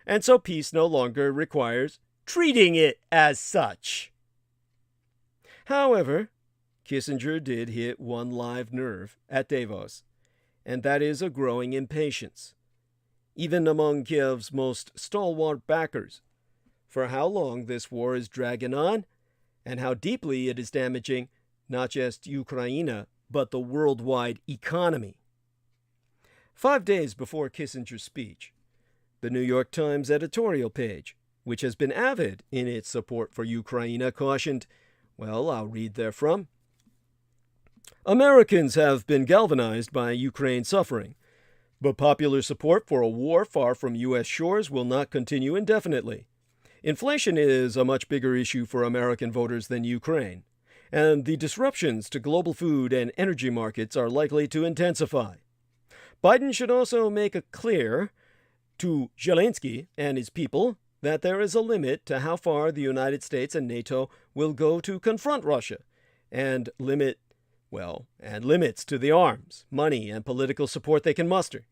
and so peace no longer requires treating it as such. However, Kissinger did hit one live nerve at Davos, and that is a growing impatience, even among Kiev's most stalwart backers, for how long this war is dragging on, and how deeply it is damaging not just Ukraine, but the worldwide economy. 5 days before Kissinger's speech, the New York Times editorial page, which has been avid in its support for Ukraine, cautioned, well, I'll read therefrom. Americans have been galvanized by Ukraine's suffering, but popular support for a war far from U.S. shores will not continue indefinitely. Inflation is a much bigger issue for American voters than Ukraine, and the disruptions to global food and energy markets are likely to intensify. Biden should also make it clear to Zelensky and his people that there is a limit to how far the United States and NATO will go to confront Russia, and limits to the arms, money, and political support they can muster.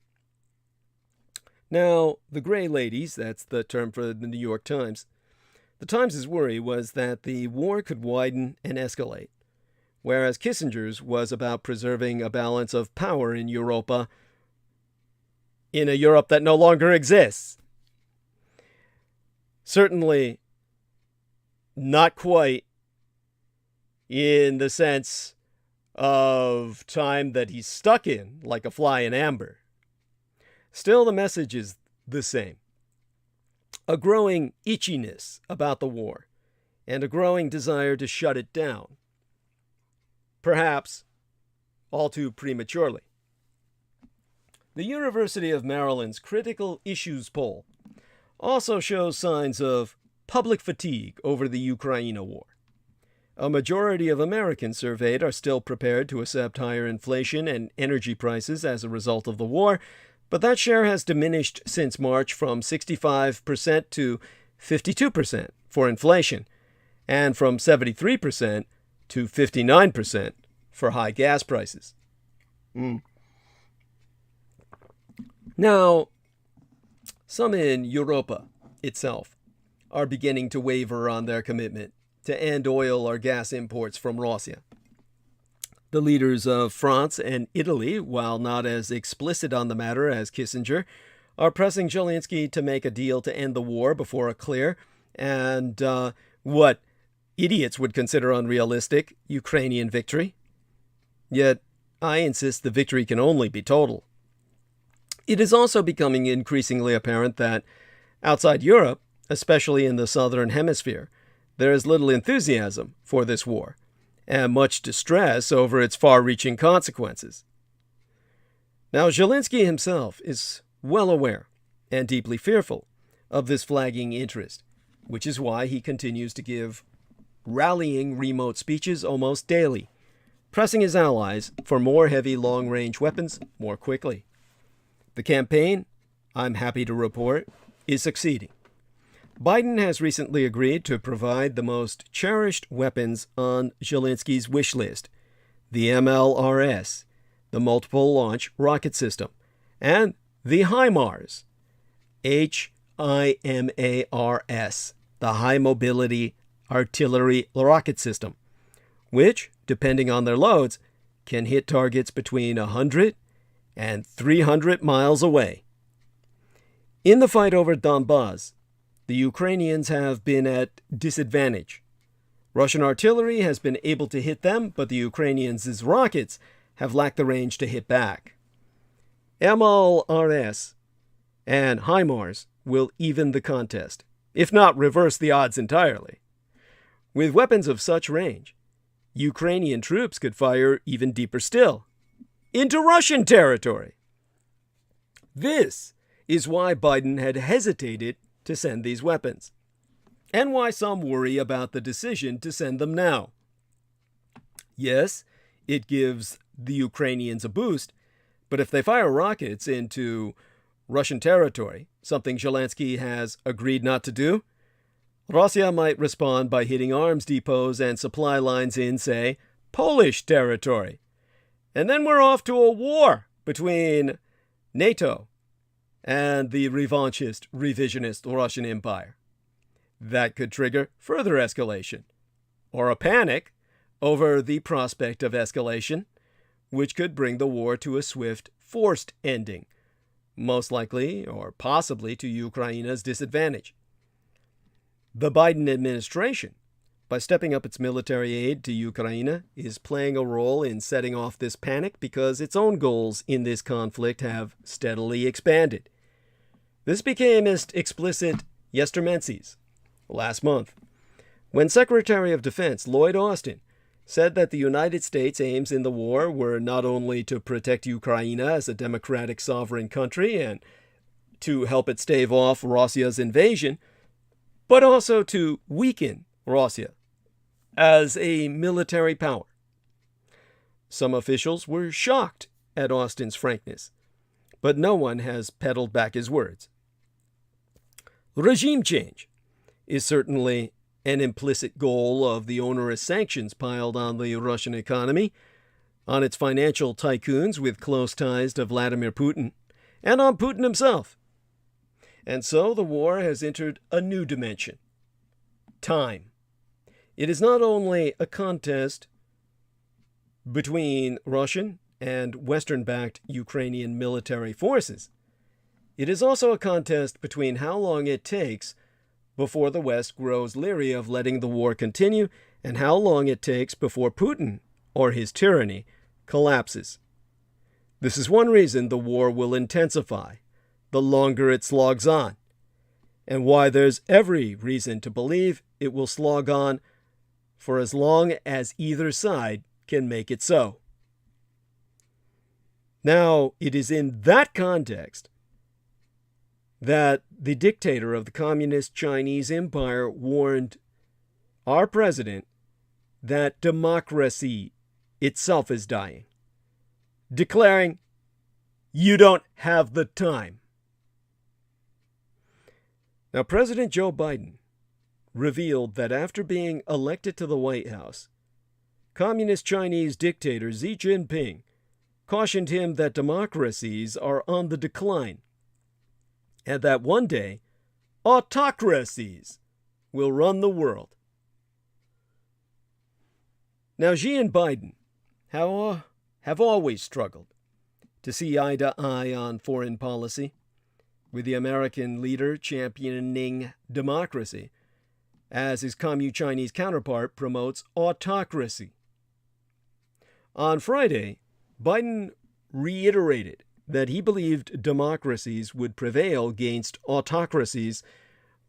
Now, the Gray Ladies, that's the term for the New York Times, the Times' worry was that the war could widen and escalate, whereas Kissinger's was about preserving a balance of power in Europa, in a Europe that no longer exists. Certainly not quite in the sense of time that he's stuck in, like a fly in amber. Still, the message is the same. A growing itchiness about the war, and a growing desire to shut it down. Perhaps all too prematurely. The University of Maryland's Critical Issues poll also shows signs of public fatigue over the Ukraine war. A majority of Americans surveyed are still prepared to accept higher inflation and energy prices as a result of the war, but that share has diminished since March from 65% to 52% for inflation, and from 73% to 59% for high gas prices. Now, some in Europa itself are beginning to waver on their commitment to end oil or gas imports from Russia. The leaders of France and Italy, while not as explicit on the matter as Kissinger, are pressing Zelensky to make a deal to end the war before a clear and what idiots would consider unrealistic Ukrainian victory. Yet, I insist the victory can only be total. It is also becoming increasingly apparent that outside Europe, especially in the southern hemisphere, there is little enthusiasm for this war, and much distress over its far-reaching consequences. Now, Zelensky himself is well aware and deeply fearful of this flagging interest, which is why he continues to give rallying remote speeches almost daily, pressing his allies for more heavy long-range weapons more quickly. The campaign, I'm happy to report, is succeeding. Biden has recently agreed to provide the most cherished weapons on Zelensky's wish list, the MLRS, the Multiple Launch Rocket System, and the HIMARS, HIMARS, the High Mobility Artillery Rocket System, which, depending on their loads, can hit targets between 100 and 300 miles away. In the fight over Donbas, the Ukrainians have been at disadvantage. Russian artillery has been able to hit them, but the Ukrainians' rockets have lacked the range to hit back. MLRS and HIMARS will even the contest, if not reverse the odds entirely. With weapons of such range, Ukrainian troops could fire even deeper still, into Russian territory. This is why Biden had hesitated to send these weapons, and why some worry about the decision to send them now. Yes, it gives the Ukrainians a boost, but if they fire rockets into Russian territory, something Zelensky has agreed not to do, Russia might respond by hitting arms depots and supply lines in, say, Polish territory. And then we're off to a war between NATO and the revanchist, revisionist Russian Empire. That could trigger further escalation, or a panic over the prospect of escalation, which could bring the war to a swift, forced ending, most likely or possibly to Ukraine's disadvantage. The Biden administration, by stepping up its military aid to Ukraine, is playing a role in setting off this panic because its own goals in this conflict have steadily expanded. This became explicit yesterday, last month, when Secretary of Defense Lloyd Austin said that the United States' aims in the war were not only to protect Ukraine as a democratic sovereign country and to help it stave off Russia's invasion, but also to weaken Russia as a military power. Some officials were shocked at Austin's frankness, but no one has peddled back his words. Regime change is certainly an implicit goal of the onerous sanctions piled on the Russian economy, on its financial tycoons with close ties to Vladimir Putin, and on Putin himself. And so the war has entered a new dimension: time. It is not only a contest between Russian and Western-backed Ukrainian military forces. It is also a contest between how long it takes before the West grows leery of letting the war continue and how long it takes before Putin, or his tyranny, collapses. This is one reason the war will intensify the longer it slogs on, and why there's every reason to believe it will slog on for as long as either side can make it so. Now, it is in that context that the dictator of the Communist Chinese Empire warned our president that democracy itself is dying, declaring, "You don't have the time." Now, President Joe Biden revealed that after being elected to the White House, Communist Chinese dictator Xi Jinping cautioned him that democracies are on the decline, and that one day, autocracies will run the world. Now, Xi and Biden have always struggled to see eye to eye on foreign policy, with the American leader championing democracy, as his Communist Chinese counterpart promotes autocracy. On Friday, Biden reiterated that he believed democracies would prevail against autocracies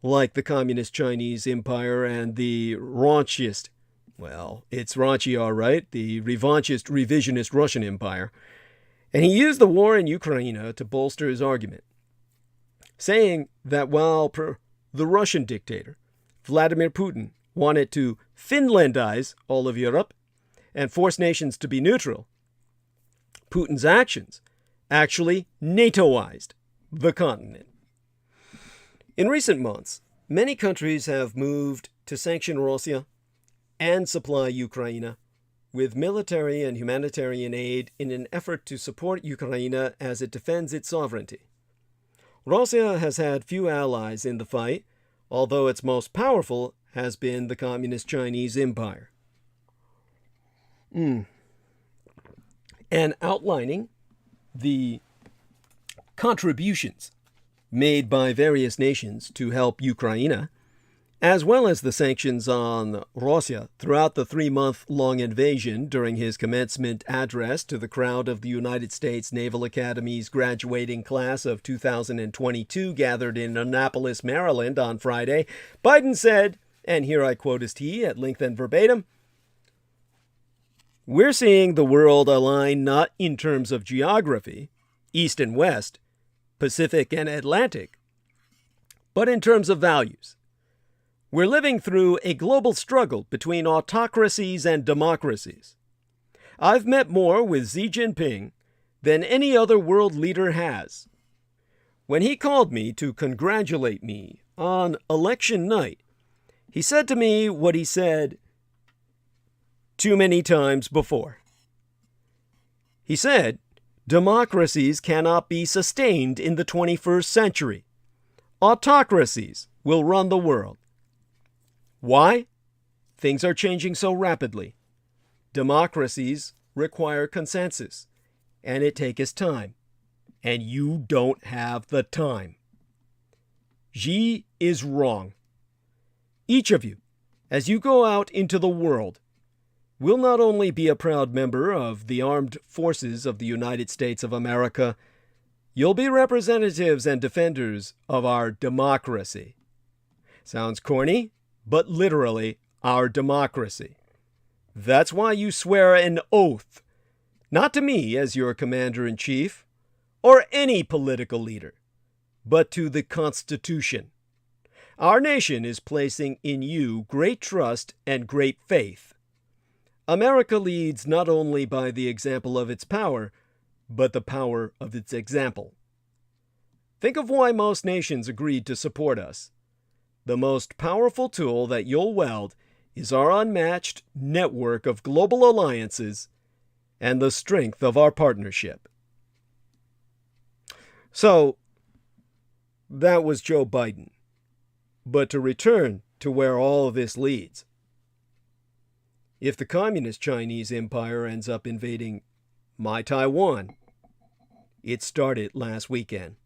like the Communist Chinese Empire and the raunchist, well, it's raunchy all right, the revanchist, revisionist Russian Empire. And he used the war in Ukraine to bolster his argument, saying that while the Russian dictator, Vladimir Putin, wanted to Finlandize all of Europe and force nations to be neutral, Putin's actions actually NATOized the continent. In recent months, Many countries have moved to sanction Russia and supply Ukraine with military and humanitarian aid in an effort to support Ukraine as it defends its sovereignty. Russia has had few allies in the fight, although its most powerful has been the Communist Chinese Empire. And outlining the contributions made by various nations to help Ukraine, as well as the sanctions on Russia throughout the 3-month-long invasion during his commencement address to the crowd of the United States Naval Academy's graduating class of 2022 gathered in Annapolis, Maryland on Friday, Biden said, and here I quote his T at length and verbatim, "We're seeing the world align not in terms of geography, east and west, Pacific and Atlantic, but in terms of values. We're living through a global struggle between autocracies and democracies. I've met more with Xi Jinping than any other world leader has. When he called me to congratulate me on election night, he said to me what he said too many times before. He said, democracies cannot be sustained in the 21st century. Autocracies will run the world. Why? Things are changing so rapidly. Democracies require consensus, and it takes time, and you don't have the time. Xi is wrong. Each of you, as you go out into the world, will not only be a proud member of the armed forces of the United States of America, you'll be representatives and defenders of our democracy. Sounds corny, but literally our democracy. That's why you swear an oath, not to me as your commander-in-chief, or any political leader, but to the Constitution. Our nation is placing in you great trust and great faith. America leads not only by the example of its power, but the power of its example. Think of why most nations agreed to support us. The most powerful tool that you'll wield is our unmatched network of global alliances and the strength of our partnership." So, that was Joe Biden. But to return to where all of this leads. If the Communist Chinese Empire ends up invading my Taiwan, it started last weekend.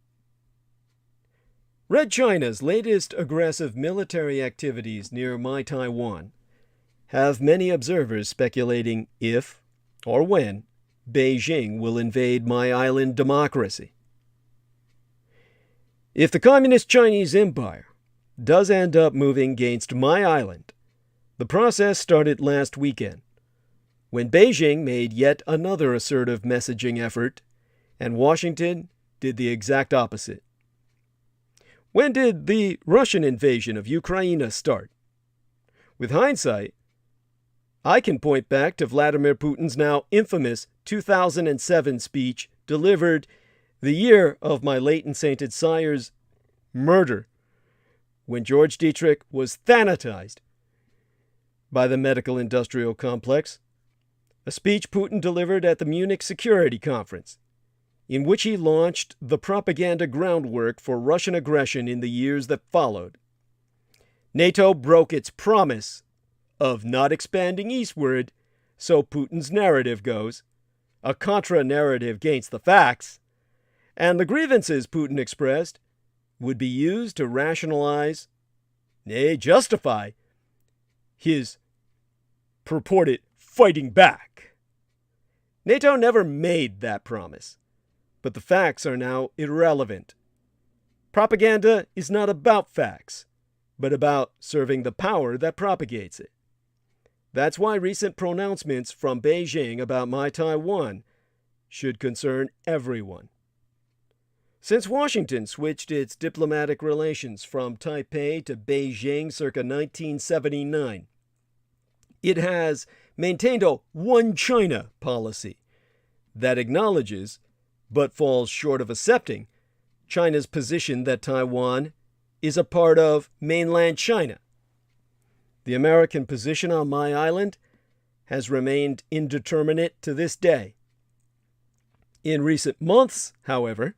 Red China's latest aggressive military activities near my Taiwan have many observers speculating if or when Beijing will invade my island democracy. If the Communist Chinese Empire does end up moving against my island, the process started last weekend, when Beijing made yet another assertive messaging effort, and Washington did the exact opposite. When did the Russian invasion of Ukraine start? With hindsight, I can point back to Vladimir Putin's now infamous 2007 speech delivered the year of my late and sainted sire's murder, when George Dietrich was thanatized by the medical industrial complex, a speech Putin delivered at the Munich Security Conference, in which he launched the propaganda groundwork for Russian aggression in the years that followed. NATO broke its promise of not expanding eastward, so Putin's narrative goes, a contra-narrative against the facts, and the grievances Putin expressed would be used to rationalize, nay, justify, his purported fighting back. NATO never made that promise, but the facts are now irrelevant. Propaganda is not about facts, but about serving the power that propagates it. That's why recent pronouncements from Beijing about my Taiwan should concern everyone. Since Washington switched its diplomatic relations from Taipei to Beijing circa 1979, it has maintained a one China policy that acknowledges, but falls short of accepting, China's position that Taiwan is a part of mainland China. The American position on my island has remained indeterminate to this day. In recent months, however,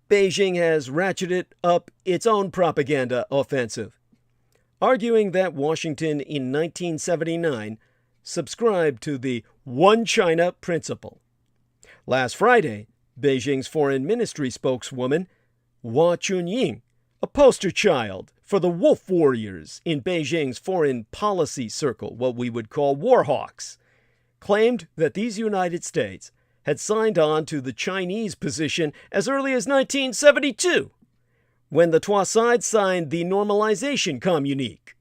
Beijing has ratcheted up its own propaganda offensive, arguing that Washington in 1979 subscribed to the One China principle. Last Friday, Beijing's foreign ministry spokeswoman, Hua Chunying, a poster child for the wolf warriors in Beijing's foreign policy circle, what we would call war hawks, claimed that these United States had signed on to the Chinese position as early as 1972, when the trois sides signed the Normalization Communique.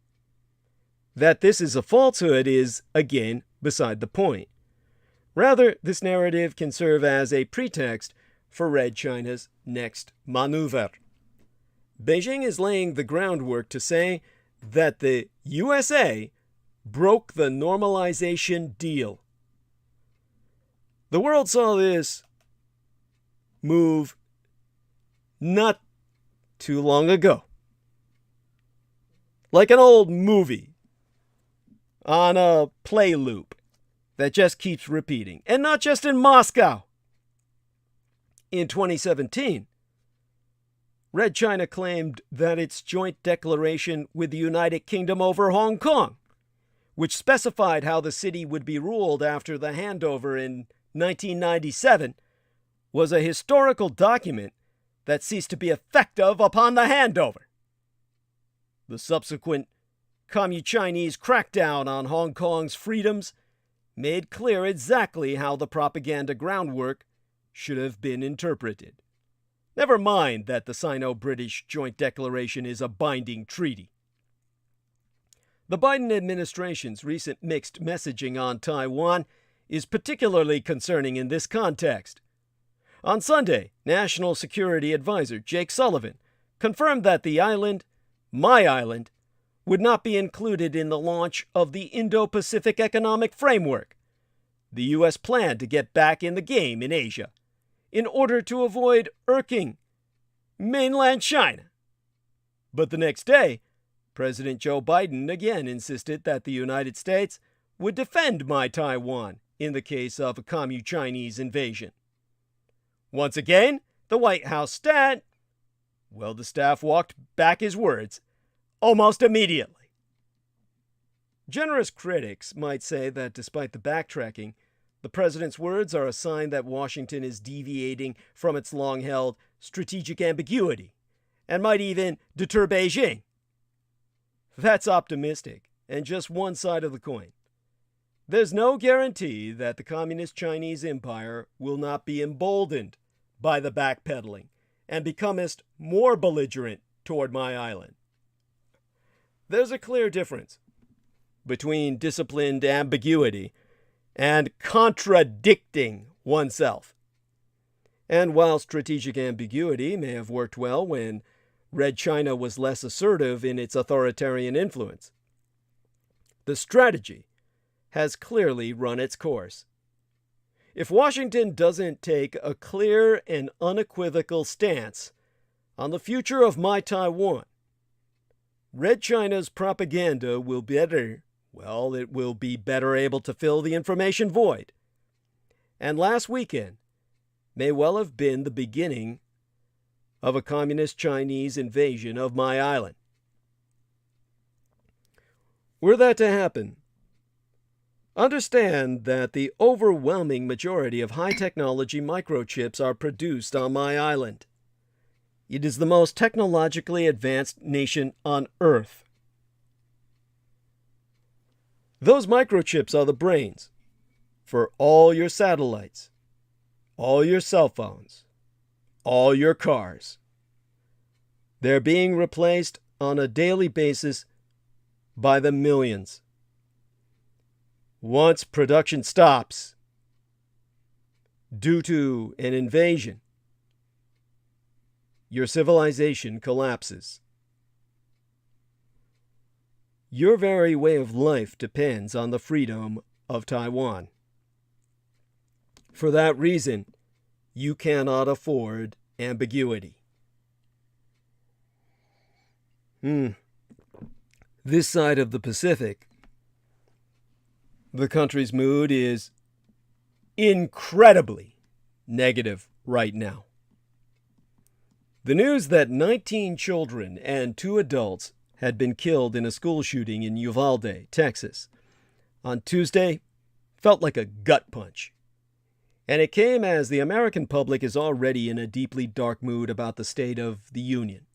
That this is a falsehood is, again, beside the point. Rather, this narrative can serve as a pretext for Red China's next maneuver. Beijing is laying the groundwork to say that the USA broke the normalization deal. The world saw this move not too long ago. Like an old movie on a play loop that just keeps repeating. And not just in Moscow. In 2017, Red China claimed that its joint declaration with the United Kingdom over Hong Kong, which specified how the city would be ruled after the handover in 1997, was a historical document that ceased to be effective upon the handover. The subsequent Communist-Chinese crackdown on Hong Kong's freedoms made clear exactly how the propaganda groundwork should have been interpreted. Never mind that the Sino-British Joint Declaration is a binding treaty. The Biden administration's recent mixed messaging on Taiwan is particularly concerning in this context. On Sunday, National Security Advisor Jake Sullivan confirmed that the island, my island, would not be included in the launch of the Indo-Pacific Economic Framework, the U.S. plan to get back in the game in Asia, in order to avoid irking mainland China. But the next day, President Joe Biden again insisted that the United States would defend my Taiwan in the case of a Communist-Chinese invasion. Once again, the White House stat, well, the staff walked back his words almost immediately. Generous critics might say that despite the backtracking, the president's words are a sign that Washington is deviating from its long-held strategic ambiguity and might even deter Beijing. That's optimistic and just one side of the coin. There's no guarantee that the Communist Chinese Empire will not be emboldened by the backpedaling and becomest more belligerent toward my island. There's a clear difference between disciplined ambiguity and contradicting oneself. And while strategic ambiguity may have worked well when Red China was less assertive in its authoritarian influence, the strategy has clearly run its course. If Washington doesn't take a clear and unequivocal stance on the future of my Taiwan, Red China's propaganda will be better able to fill the information void. And last weekend may well have been the beginning of a Communist Chinese invasion of my island. Were that to happen, understand that the overwhelming majority of high-technology microchips are produced on my island. It is the most technologically advanced nation on Earth. Those microchips are the brains for all your satellites, all your cell phones, all your cars. They're being replaced on a daily basis by the millions. Once production stops due to an invasion, your civilization collapses. Your very way of life depends on the freedom of Taiwan. For that reason, you cannot afford ambiguity. This side of the Pacific, the country's mood is incredibly negative right now. The news that 19 children and 2 adults had been killed in a school shooting in Uvalde, Texas, on Tuesday felt like a gut punch. And it came as the American public is already in a deeply dark mood about the state of the Union.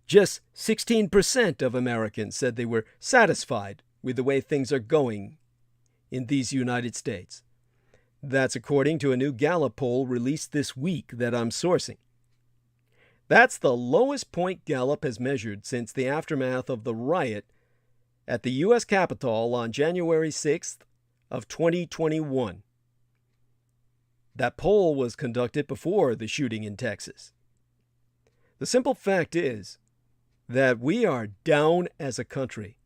Just 16% of Americans said they were satisfied with the way things are going in these United States. That's according to a new Gallup poll released this week that I'm sourcing. That's the lowest point Gallup has measured since the aftermath of the riot at the U.S. Capitol on January 6th of 2021. That poll was conducted before the shooting in Texas. The simple fact is that we are down as a country.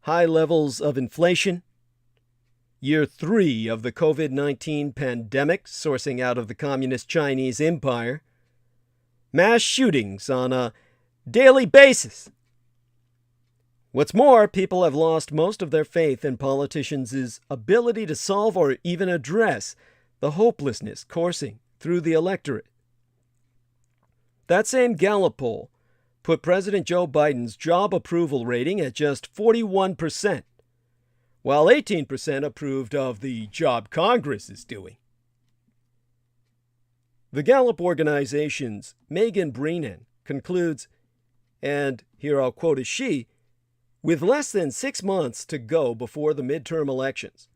High levels of inflation, year 3 of the COVID-19 pandemic sourcing out of the communist Chinese empire, mass shootings on a daily basis. What's more, people have lost most of their faith in politicians' ability to solve or even address the hopelessness coursing through the electorate. That same Gallup poll put President Joe Biden's job approval rating at just 41%, while 18% approved of the job Congress is doing. The Gallup organization's Megan Brennan concludes, and here I'll quote as she, with less than 6 months to go before the midterm elections,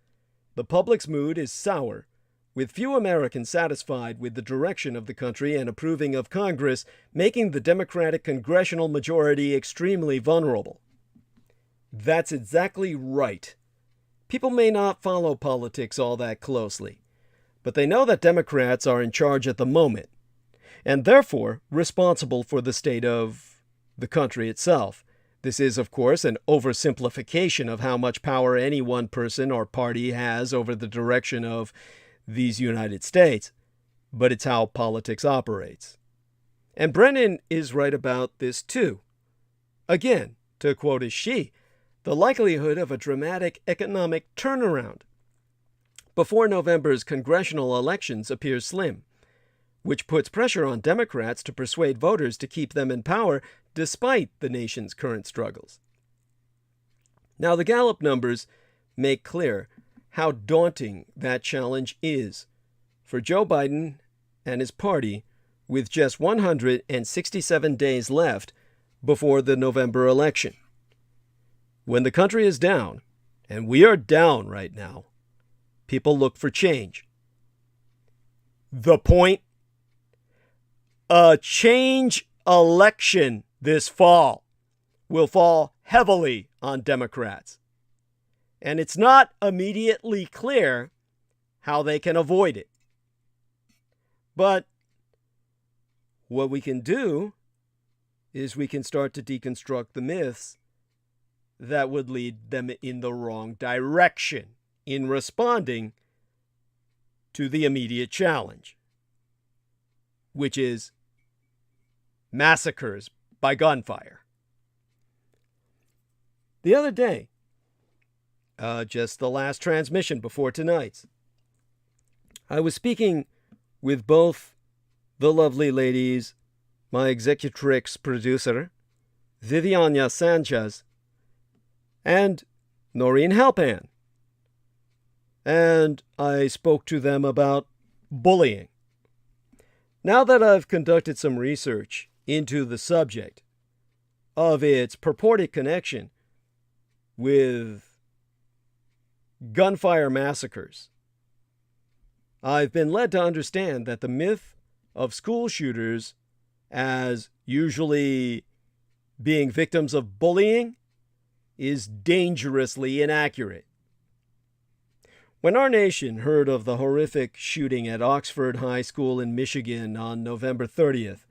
the public's mood is sour, with few Americans satisfied with the direction of the country and approving of Congress, making the Democratic congressional majority extremely vulnerable. That's exactly right. People may not follow politics all that closely, but they know that Democrats are in charge at the moment, and therefore responsible for the state of the country itself. This is, of course, an oversimplification of how much power any one person or party has over the direction of these United States, but it's how politics operates. And Brennan is right about this too. Again, to quote as she, the likelihood of a dramatic economic turnaround before November's congressional elections appears slim, which puts pressure on Democrats to persuade voters to keep them in power despite the nation's current struggles. Now, the Gallup numbers make clear how daunting that challenge is for Joe Biden and his party with just 167 days left before the November election. When the country is down, and we are down right now, people look for change. The point? A change election this fall will fall heavily on Democrats. And it's not immediately clear how they can avoid it. But what we can do is we can start to deconstruct the myths that would lead them in the wrong direction in responding to the immediate challenge, which is massacres by gunfire. The other day, just the last transmission before tonight's, I was speaking with both the lovely ladies, my executrix producer, Viviana Sanchez, and Noreen Halpan. And I spoke to them about bullying. Now that I've conducted some research into the subject of its purported connection with gunfire massacres, I've been led to understand that the myth of school shooters as usually being victims of bullying is dangerously inaccurate. When our nation heard of the horrific shooting at Oxford High School in Michigan on November 30th,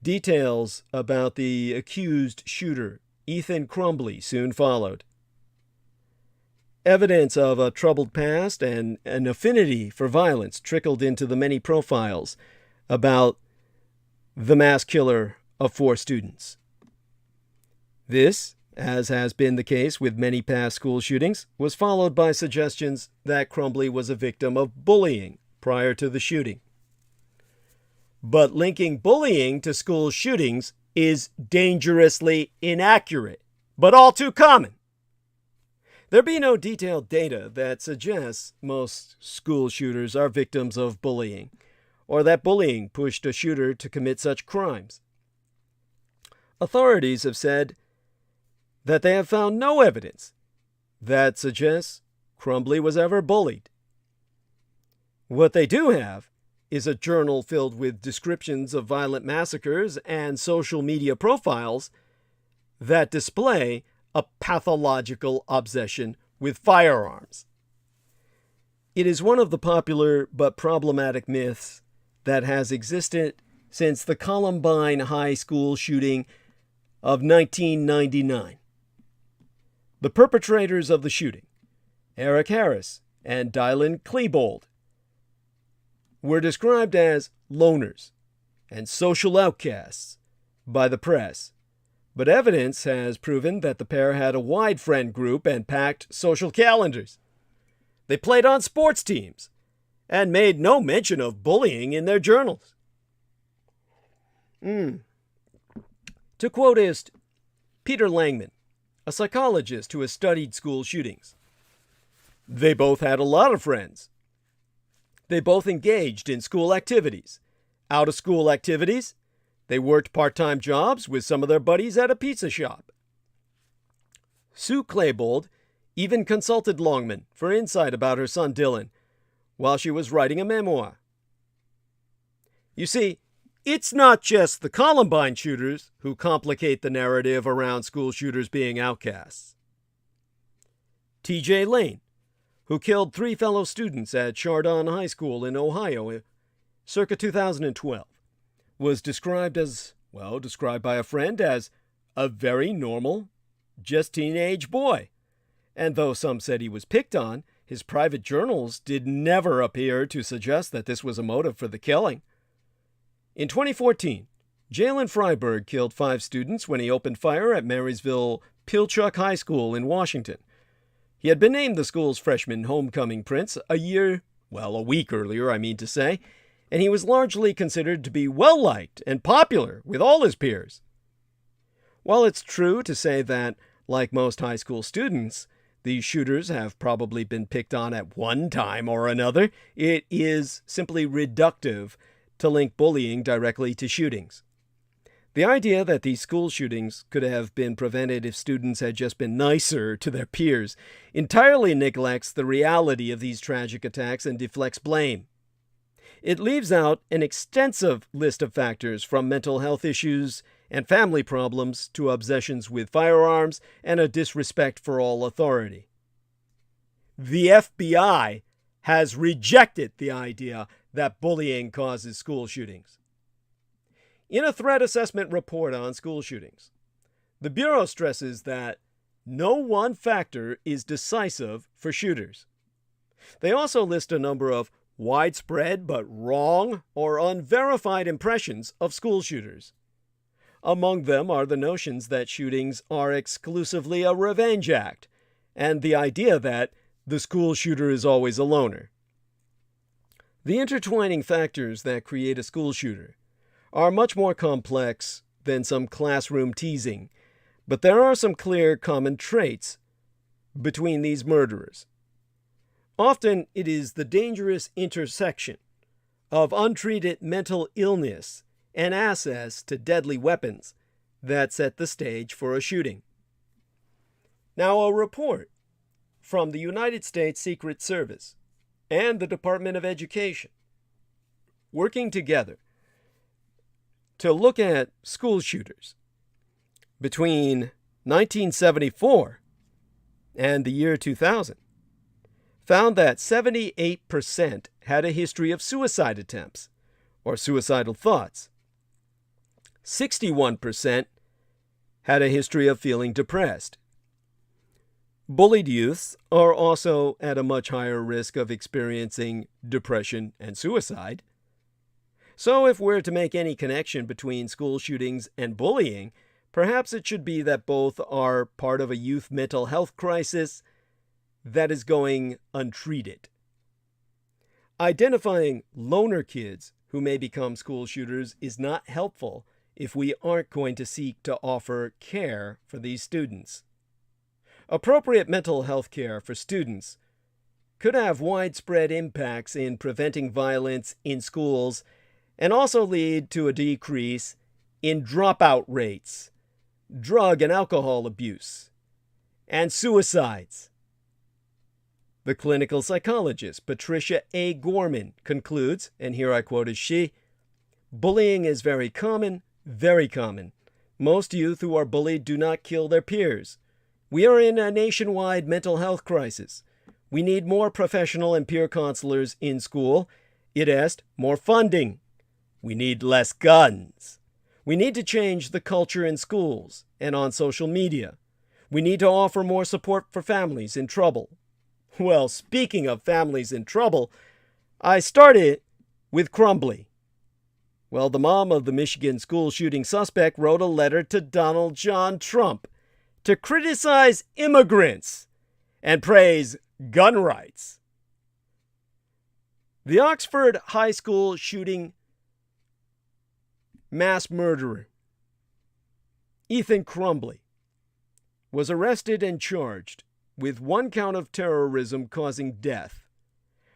details about the accused shooter, Ethan Crumbley, soon followed. Evidence of a troubled past and an affinity for violence trickled into the many profiles about the mass killer of 4 students. This, as has been the case with many past school shootings, was followed by suggestions that Crumbley was a victim of bullying prior to the shooting. But linking bullying to school shootings is dangerously inaccurate, but all too common. There be no detailed data that suggests most school shooters are victims of bullying, or that bullying pushed a shooter to commit such crimes. Authorities have said that they have found no evidence that suggests Crumbley was ever bullied. What they do have is a journal filled with descriptions of violent massacres and social media profiles that display a pathological obsession with firearms. It is one of the popular but problematic myths that has existed since the Columbine High School shooting of 1999. The perpetrators of the shooting, Eric Harris and Dylan Klebold, were described as loners and social outcasts by the press, but evidence has proven that the pair had a wide friend group and packed social calendars. They played on sports teams and made no mention of bullying in their journals. To quoteist Peter Langman, a psychologist who has studied school shootings, they both had a lot of friends. They both engaged in school activities. Out of school activities, they worked part-time jobs with some of their buddies at a pizza shop. Sue Klebold even consulted Longman for insight about her son Dylan while she was writing a memoir. You see, it's not just the Columbine shooters who complicate the narrative around school shooters being outcasts. T.J. Lane, who killed 3 fellow students at Chardon High School in Ohio circa 2012, was described by a friend as a very normal, just teenage boy. And though some said he was picked on, his private journals did never appear to suggest that this was a motive for the killing. In 2014, Jalen Freiberg killed 5 students when he opened fire at Marysville Pilchuck High School in Washington. He had been named the school's freshman homecoming prince a week earlier, and he was largely considered to be well-liked and popular with all his peers. While it's true to say that, like most high school students, these shooters have probably been picked on at one time or another, it is simply reductive to link bullying directly to shootings. The idea that these school shootings could have been prevented if students had just been nicer to their peers entirely neglects the reality of these tragic attacks and deflects blame. It leaves out an extensive list of factors from mental health issues and family problems to obsessions with firearms and a disrespect for all authority. The FBI has rejected the idea that bullying causes school shootings. In a threat assessment report on school shootings, the Bureau stresses that no one factor is decisive for shooters. They also list a number of widespread but wrong or unverified impressions of school shooters. Among them are the notions that shootings are exclusively a revenge act, and the idea that the school shooter is always a loner. The intertwining factors that create a school shooter are much more complex than some classroom teasing, but there are some clear common traits between these murderers. Often it is the dangerous intersection of untreated mental illness and access to deadly weapons that set the stage for a shooting. Now, a report from the United States Secret Service and the Department of Education, working together to look at school shooters between 1974 and the year 2000, found that 78% had a history of suicide attempts or suicidal thoughts. 61% had a history of feeling depressed. Bullied youths are also at a much higher risk of experiencing depression and suicide. So if we're to make any connection between school shootings and bullying, perhaps it should be that both are part of a youth mental health crisis that is going untreated. Identifying loner kids who may become school shooters is not helpful if we aren't going to seek to offer care for these students. Appropriate mental health care for students could have widespread impacts in preventing violence in schools and also lead to a decrease in dropout rates, drug and alcohol abuse, and suicides. The clinical psychologist Patricia A. Gorman concludes, and here I quote as she, "Bullying is very common, very common. Most youth who are bullied do not kill their peers. We are in a nationwide mental health crisis. We need more professional and peer counselors in school. It is more funding. We need less guns. We need to change the culture in schools and on social media. We need to offer more support for families in trouble." Well, speaking of families in trouble, I started with Crumbly. Well, the mom of the Michigan school shooting suspect wrote a letter to Donald John Trump to criticize immigrants and praise gun rights. The Oxford high school shooting mass murderer, Ethan Crumbly, was arrested and charged with 1 count of terrorism causing death,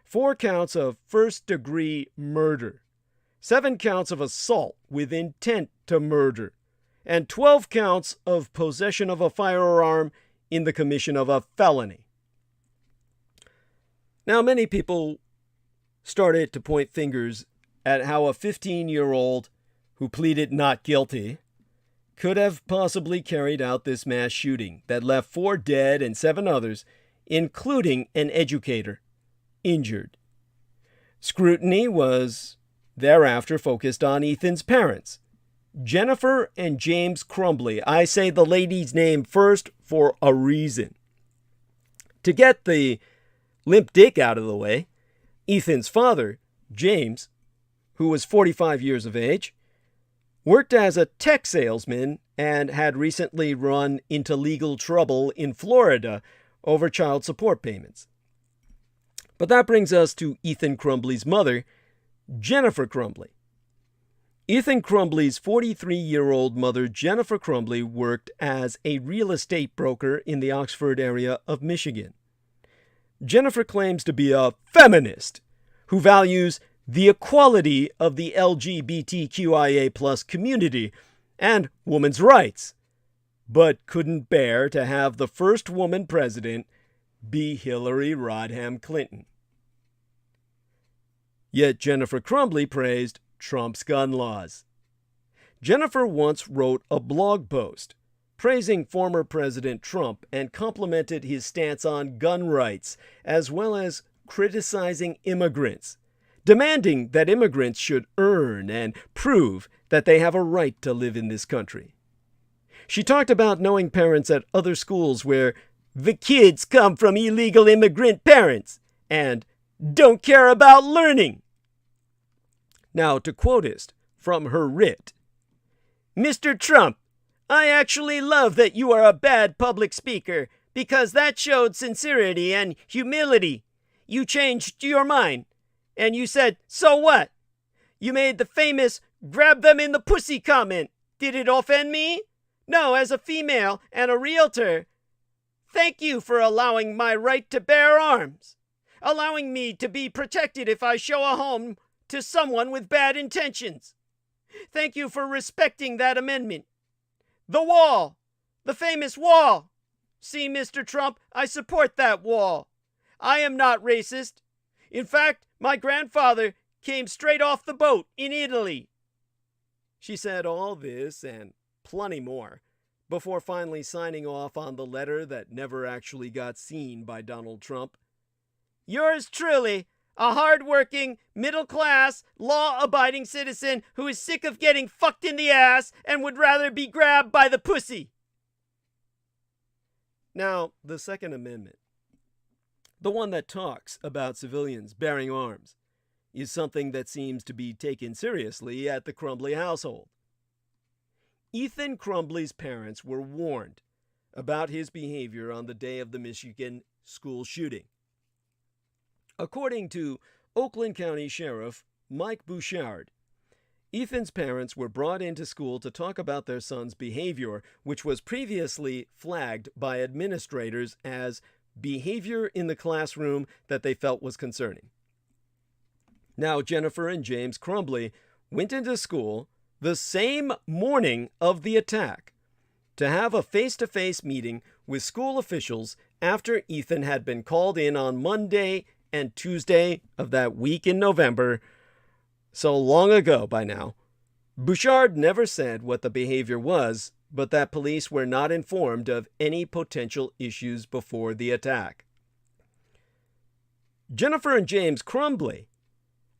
4 counts of first-degree murder, 7 counts of assault with intent to murder, and 12 counts of possession of a firearm in the commission of a felony. Now, many people started to point fingers at how a 15-year-old who pleaded not guilty could have possibly carried out this mass shooting that left 4 dead and 7 others, including an educator, injured. Scrutiny was thereafter focused on Ethan's parents, Jennifer and James Crumbly. I say the lady's name first for a reason. To get the limp dick out of the way, Ethan's father, James, who was 45 years of age, worked as a tech salesman and had recently run into legal trouble in Florida over child support payments. But that brings us to Ethan Crumbly's mother, Jennifer Crumbly. Ethan Crumbly's 43-year-old mother, Jennifer Crumbly, worked as a real estate broker in the Oxford area of Michigan. Jennifer claims to be a feminist who values the equality of the LGBTQIA+ community and women's rights, but couldn't bear to have the first woman president be Hillary Rodham Clinton. Yet Jennifer Crumbly praised Trump's gun laws. Jennifer once wrote a blog post praising former President Trump and complimented his stance on gun rights, as well as criticizing immigrants, demanding that immigrants should earn and prove that they have a right to live in this country. She talked about knowing parents at other schools where the kids come from illegal immigrant parents and don't care about learning. Now, to quotist from her writ, "Mr. Trump, I actually love that you are a bad public speaker because that showed sincerity and humility. You changed your mind. And you said, so what? You made the famous grab them in the pussy comment. Did it offend me? No, as a female and a realtor. Thank you for allowing my right to bear arms. Allowing me to be protected if I show a home to someone with bad intentions. Thank you for respecting that amendment. The wall. The famous wall. See, Mr. Trump, I support that wall. I am not racist. In fact, my grandfather came straight off the boat in Italy." She said all this and plenty more before finally signing off on the letter that never actually got seen by Donald Trump. "Yours truly, a hard-working, middle-class, law-abiding citizen who is sick of getting fucked in the ass and would rather be grabbed by the pussy." Now, the Second Amendment, the one that talks about civilians bearing arms, is something that seems to be taken seriously at the Crumbley household. Ethan Crumbley's parents were warned about his behavior on the day of the Michigan school shooting. According to Oakland County Sheriff Mike Bouchard, Ethan's parents were brought into school to talk about their son's behavior, which was previously flagged by administrators as behavior in the classroom that they felt was concerning. Now, Jennifer and James Crumbley went into school the same morning of the attack to have a face-to-face meeting with school officials after Ethan had been called in on Monday and Tuesday of that week in November, so long ago by now. Bouchard never said what the behavior was, but that police were not informed of any potential issues before the attack. Jennifer and James Crumbley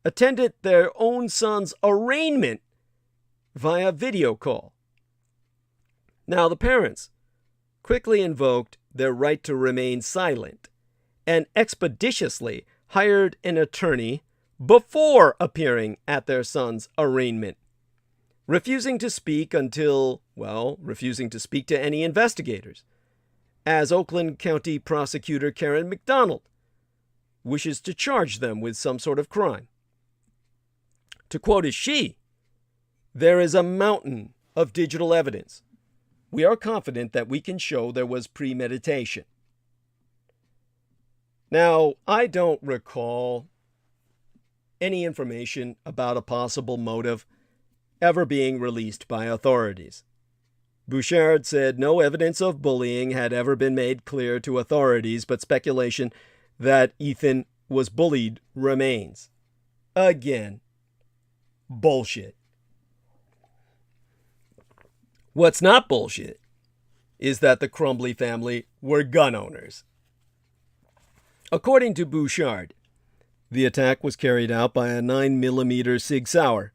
attended their own son's arraignment via video call. Now, the parents quickly invoked their right to remain silent and expeditiously hired an attorney before appearing at their son's arraignment, refusing to speak refusing to speak to any investigators, as Oakland County Prosecutor Karen McDonald wishes to charge them with some sort of crime. To quote as she, "There is a mountain of digital evidence. We are confident that we can show there was premeditation." Now, I don't recall any information about a possible motive ever being released by authorities. Bouchard said no evidence of bullying had ever been made clear to authorities, but speculation that Ethan was bullied remains. Again, bullshit. What's not bullshit is that the Crumbley family were gun owners. According to Bouchard, the attack was carried out by a 9mm Sig Sauer,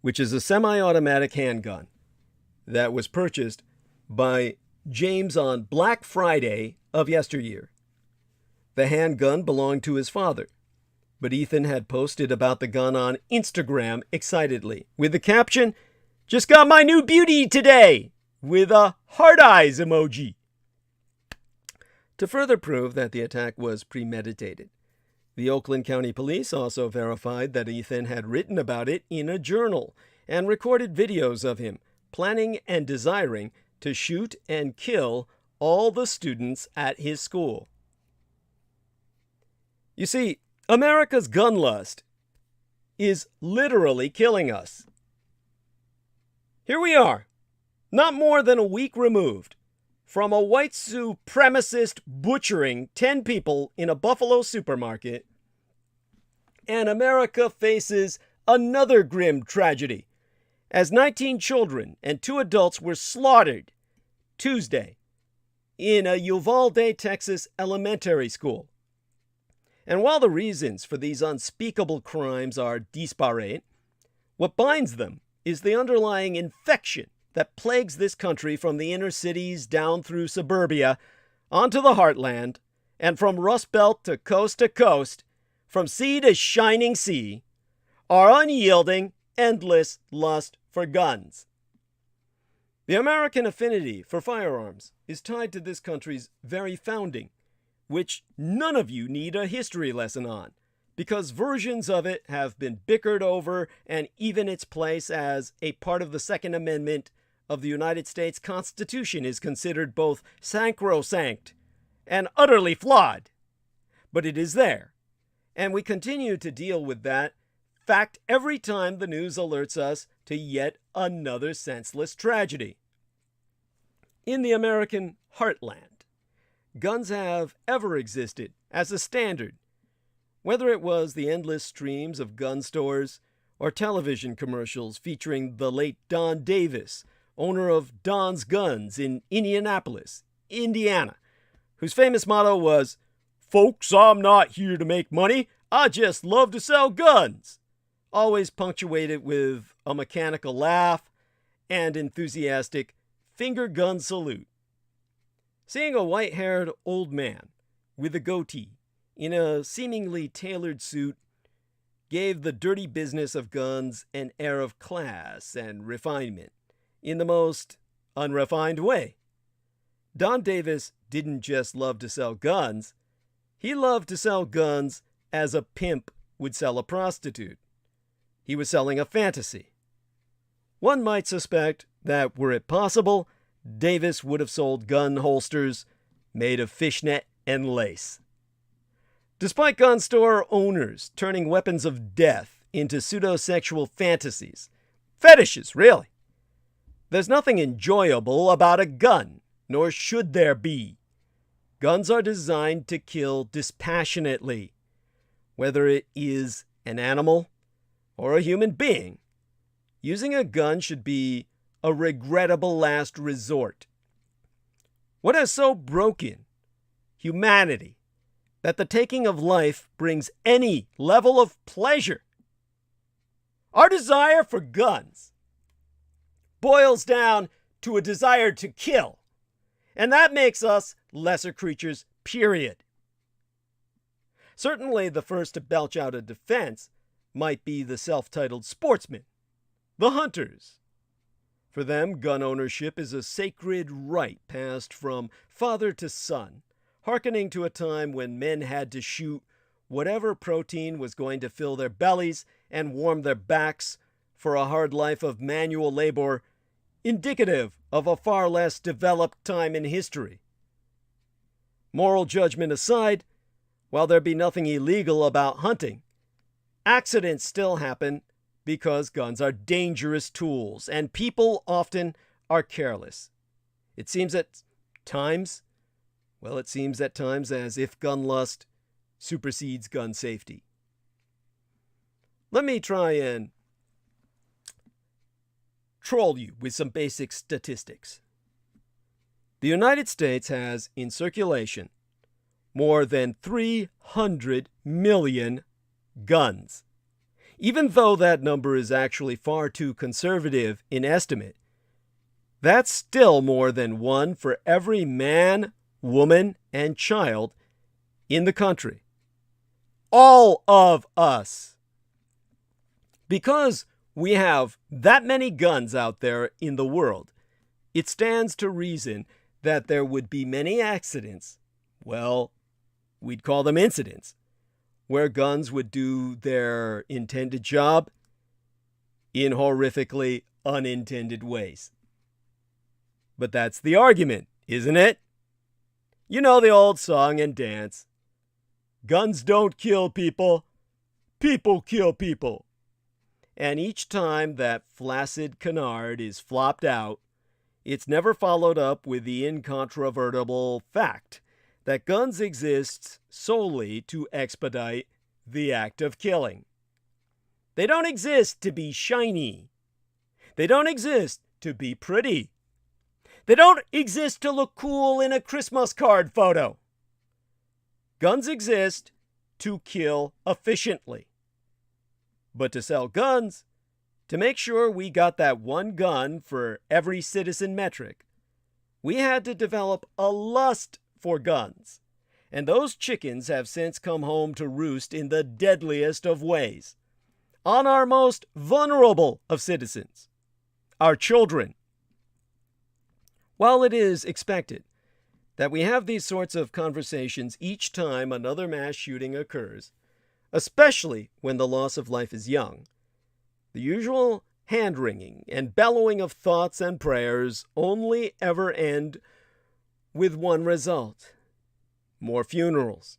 which is a semi-automatic handgun that was purchased by James on Black Friday of yesteryear. The handgun belonged to his father, but Ethan had posted about the gun on Instagram excitedly, with the caption, "Just got my new beauty today," with a heart eyes emoji. To further prove that the attack was premeditated, the Oakland County Police also verified that Ethan had written about it in a journal and recorded videos of him planning and desiring to shoot and kill all the students at his school. You see, America's gun lust is literally killing us. Here we are, not more than a week removed from a white supremacist butchering 10 people in a Buffalo supermarket, and America faces another grim tragedy as 19 children and 2 adults were slaughtered Tuesday in a Uvalde, Texas elementary school. And while the reasons for these unspeakable crimes are disparate, what binds them is the underlying infection that plagues this country from the inner cities down through suburbia, onto the heartland, and from Rust Belt to coast, from sea to shining sea, our unyielding, endless lust for guns. The American affinity for firearms is tied to this country's very founding, which none of you need a history lesson on, because versions of it have been bickered over, and even its place as a part of the Second Amendment of the United States Constitution is considered both sacrosanct and utterly flawed. But it is there, and we continue to deal with that fact every time the news alerts us to yet another senseless tragedy. In the American heartland, guns have ever existed as a standard, whether it was the endless streams of gun stores or television commercials featuring the late Don Davis, owner of Don's Guns in Indianapolis, Indiana, whose famous motto was, "Folks, I'm not here to make money, I just love to sell guns," always punctuated with a mechanical laugh and enthusiastic finger gun salute. Seeing a white-haired old man with a goatee in a seemingly tailored suit gave the dirty business of guns an air of class and refinement in the most unrefined way. Don Davis didn't just love to sell guns, he loved to sell guns as a pimp would sell a prostitute. He was selling a fantasy. One might suspect that, were it possible, Davis would have sold gun holsters made of fishnet and lace. Despite gun store owners turning weapons of death into pseudo-sexual fantasies, fetishes, really, there's nothing enjoyable about a gun, nor should there be. Guns are designed to kill dispassionately, whether it is an animal or a human being. Using a gun should be a regrettable last resort. What has so broken humanity that the taking of life brings any level of pleasure? Our desire for guns boils down to a desire to kill, and that makes us lesser creatures, period. Certainly the first to belch out a defense might be the self-titled sportsmen, the hunters. For them, gun ownership is a sacred right passed from father to son, hearkening to a time when men had to shoot whatever protein was going to fill their bellies and warm their backs for a hard life of manual labor, indicative of a far less developed time in history. Moral judgment aside, while there be nothing illegal about hunting, accidents still happen because guns are dangerous tools, and people often are careless. It seems at times as if gun lust supersedes gun safety. Let me try and troll you with some basic statistics. The United States has in circulation more than 300 million guns. Even though that number is actually far too conservative in estimate, that's still more than one for every man, woman, and child in the country. All of us. Because we have that many guns out there in the world, it stands to reason that there would be many accidents, well, we'd call them incidents, where guns would do their intended job in horrifically unintended ways. But that's the argument, isn't it? You know the old song and dance. Guns don't kill people, people kill people. And each time that flaccid canard is flopped out, it's never followed up with the incontrovertible fact that guns exist solely to expedite the act of killing. They don't exist to be shiny. They don't exist to be pretty. They don't exist to look cool in a Christmas card photo. Guns exist to kill efficiently. But to sell guns, to make sure we got that one gun for every citizen metric, we had to develop a lust for guns. And those chickens have since come home to roost in the deadliest of ways. On our most vulnerable of citizens, our children. While it is expected that we have these sorts of conversations each time another mass shooting occurs, especially when the loss of life is young, the usual hand-wringing and bellowing of thoughts and prayers only ever end with one result: more funerals.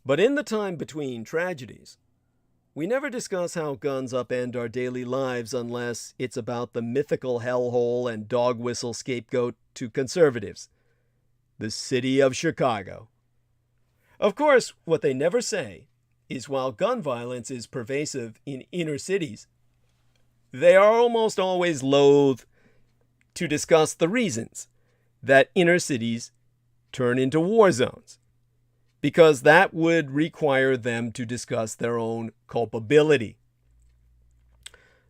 But in the time between tragedies, we never discuss how guns upend our daily lives unless it's about the mythical hellhole and dog whistle scapegoat to conservatives, the city of Chicago. Of course, what they never say is while gun violence is pervasive in inner cities, they are almost always loath to discuss the reasons that inner cities turn into war zones, because that would require them to discuss their own culpability.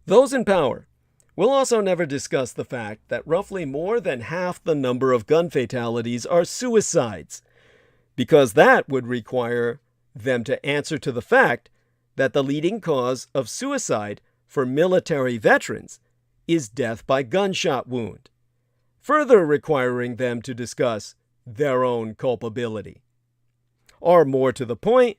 Those in power will also never discuss the fact that roughly more than half the number of gun fatalities are suicides, because that would require them to answer to the fact that the leading cause of suicide for military veterans is death by gunshot wound, further requiring them to discuss their own culpability. Or more to the point,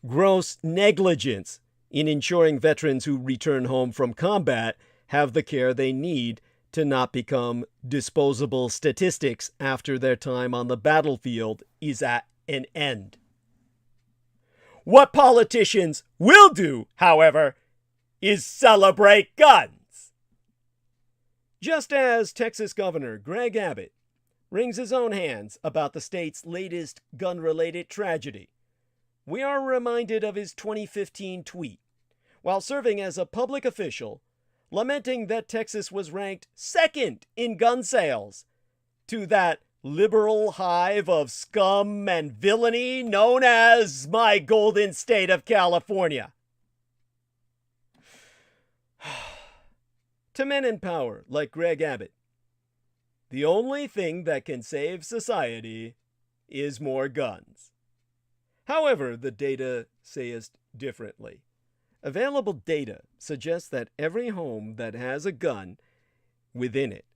gross negligence in ensuring veterans who return home from combat have the care they need to not become disposable statistics after their time on the battlefield is at an end. What politicians will do, however, is celebrate guns. Just as Texas Governor Greg Abbott wrings his own hands about the state's latest gun-related tragedy, we are reminded of his 2015 tweet, while serving as a public official, lamenting that Texas was ranked second in gun sales to that liberal hive of scum and villainy known as my golden state of California. To men in power like Greg Abbott, the only thing that can save society is more guns. However, the data says differently. Available data suggests that every home that has a gun within it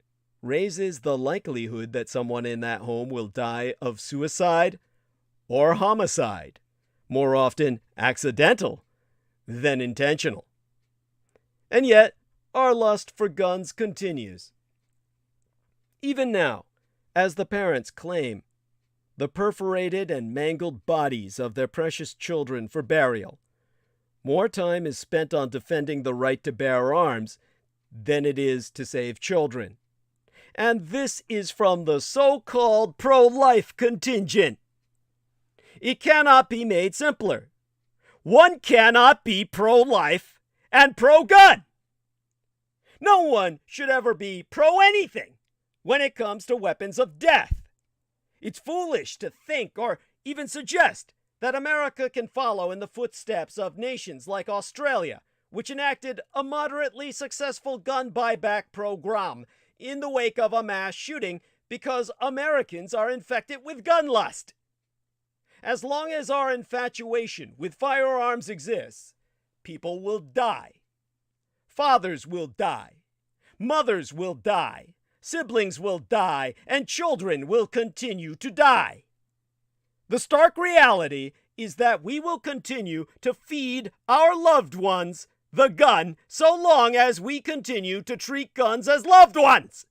raises the likelihood that someone in that home will die of suicide or homicide, more often accidental than intentional. And yet, our lust for guns continues. Even now, as the parents claim the perforated and mangled bodies of their precious children for burial, more time is spent on defending the right to bear arms than it is to save children. And this is from the so-called pro-life contingent. It cannot be made simpler. One cannot be pro-life and pro-gun. No one should ever be pro-anything when it comes to weapons of death. It's foolish to think or even suggest that America can follow in the footsteps of nations like Australia, which enacted a moderately successful gun buyback program in the wake of a mass shooting because Americans are infected with gun lust. As long as our infatuation with firearms exists, people will die. Fathers will die. Mothers will die. Siblings will die. And children will continue to die. The stark reality is that we will continue to feed our loved ones the gun so long as we continue to treat guns as loved ones.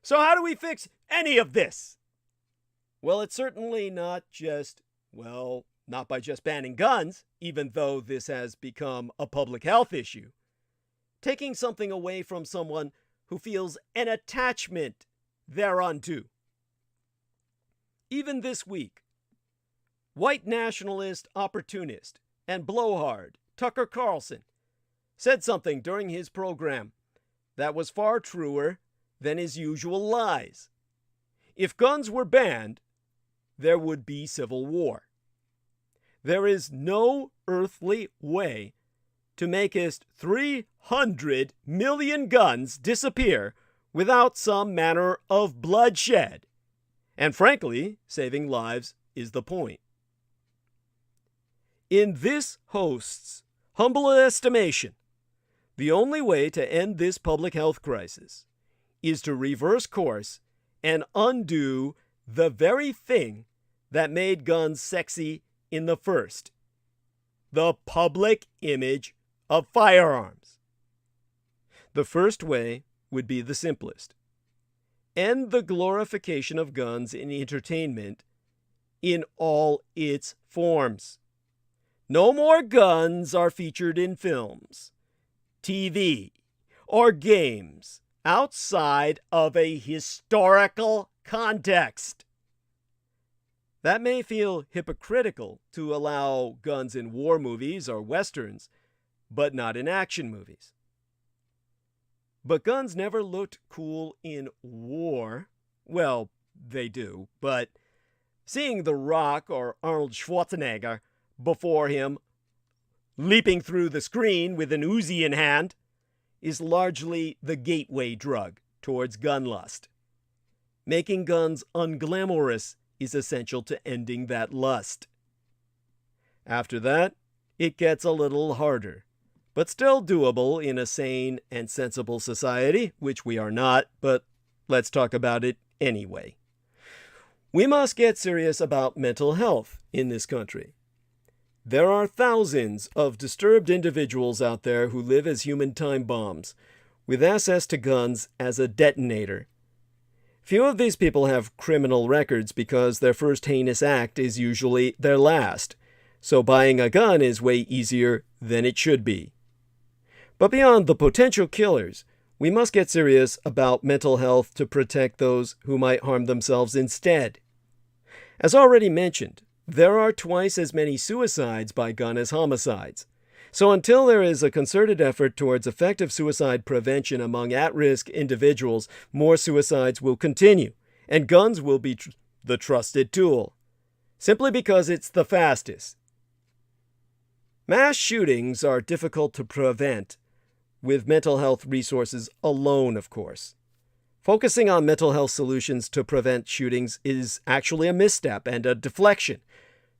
So how do we fix any of this? Well, it's certainly not by just banning guns, even though this has become a public health issue. Taking something away from someone who feels an attachment thereunto. Even this week, white nationalist opportunist and blowhard Tucker Carlson said something during his program that was far truer than his usual lies. If guns were banned, there would be civil war. There is no earthly way to make his 300 million guns disappear without some manner of bloodshed. And frankly, saving lives is the point. In this host's humble estimation, the only way to end this public health crisis is to reverse course and undo the very thing that made guns sexy in the first: the public image of firearms. The first way would be the simplest. End the glorification of guns in entertainment in all its forms. No more guns are featured in films, TV, or games outside of a historical context. That may feel hypocritical to allow guns in war movies or westerns, but not in action movies. But guns never looked cool in war. Well, they do, but seeing The Rock or Arnold Schwarzenegger before him leaping through the screen with an Uzi in hand is largely the gateway drug towards gun lust. Making guns unglamorous is essential to ending that lust. After that, it gets a little harder, but still doable in a sane and sensible society, which we are not, but let's talk about it anyway. We must get serious about mental health in this country. There are thousands of disturbed individuals out there who live as human time bombs, with access to guns as a detonator. Few of these people have criminal records because their first heinous act is usually their last, so buying a gun is way easier than it should be. But beyond the potential killers, we must get serious about mental health to protect those who might harm themselves instead. As already mentioned, there are twice as many suicides by gun as homicides. So until there is a concerted effort towards effective suicide prevention among at-risk individuals, more suicides will continue, and guns will be the trusted tool, simply because it's the fastest. Mass shootings are difficult to prevent with mental health resources alone, of course. Focusing on mental health solutions to prevent shootings is actually a misstep and a deflection,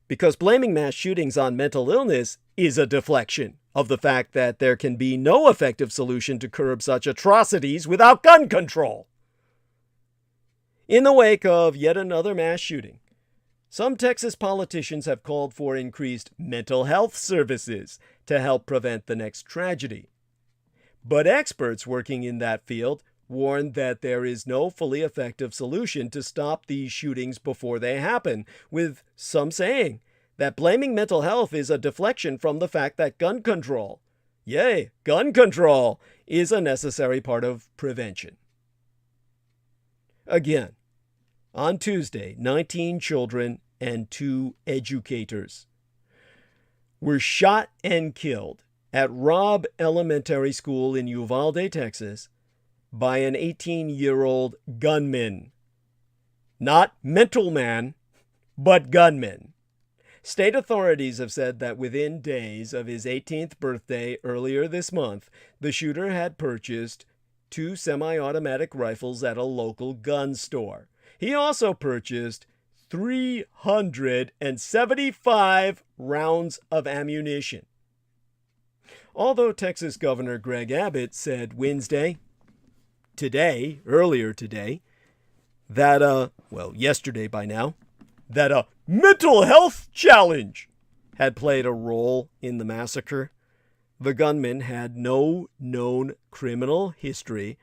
because blaming mass shootings on mental illness is a deflection of the fact that there can be no effective solution to curb such atrocities without gun control. In the wake of yet another mass shooting, some Texas politicians have called for increased mental health services to help prevent the next tragedy. But experts working in that field warned that there is no fully effective solution to stop these shootings before they happen, with some saying that blaming mental health is a deflection from the fact that gun control, gun control, is a necessary part of prevention. Again, on Tuesday, 19 children and 2 educators were shot and killed at Robb Elementary School in Uvalde, Texas, by an 18-year-old gunman. Not mental man, but gunman. State authorities have said that within days of his 18th birthday earlier this month, the shooter had purchased 2 semi-automatic rifles at a local gun store. He also purchased 375 rounds of ammunition. Although Texas Governor Greg Abbott said earlier today, that, yesterday by now, that a mental health challenge had played a role in the massacre, the gunman had no known criminal history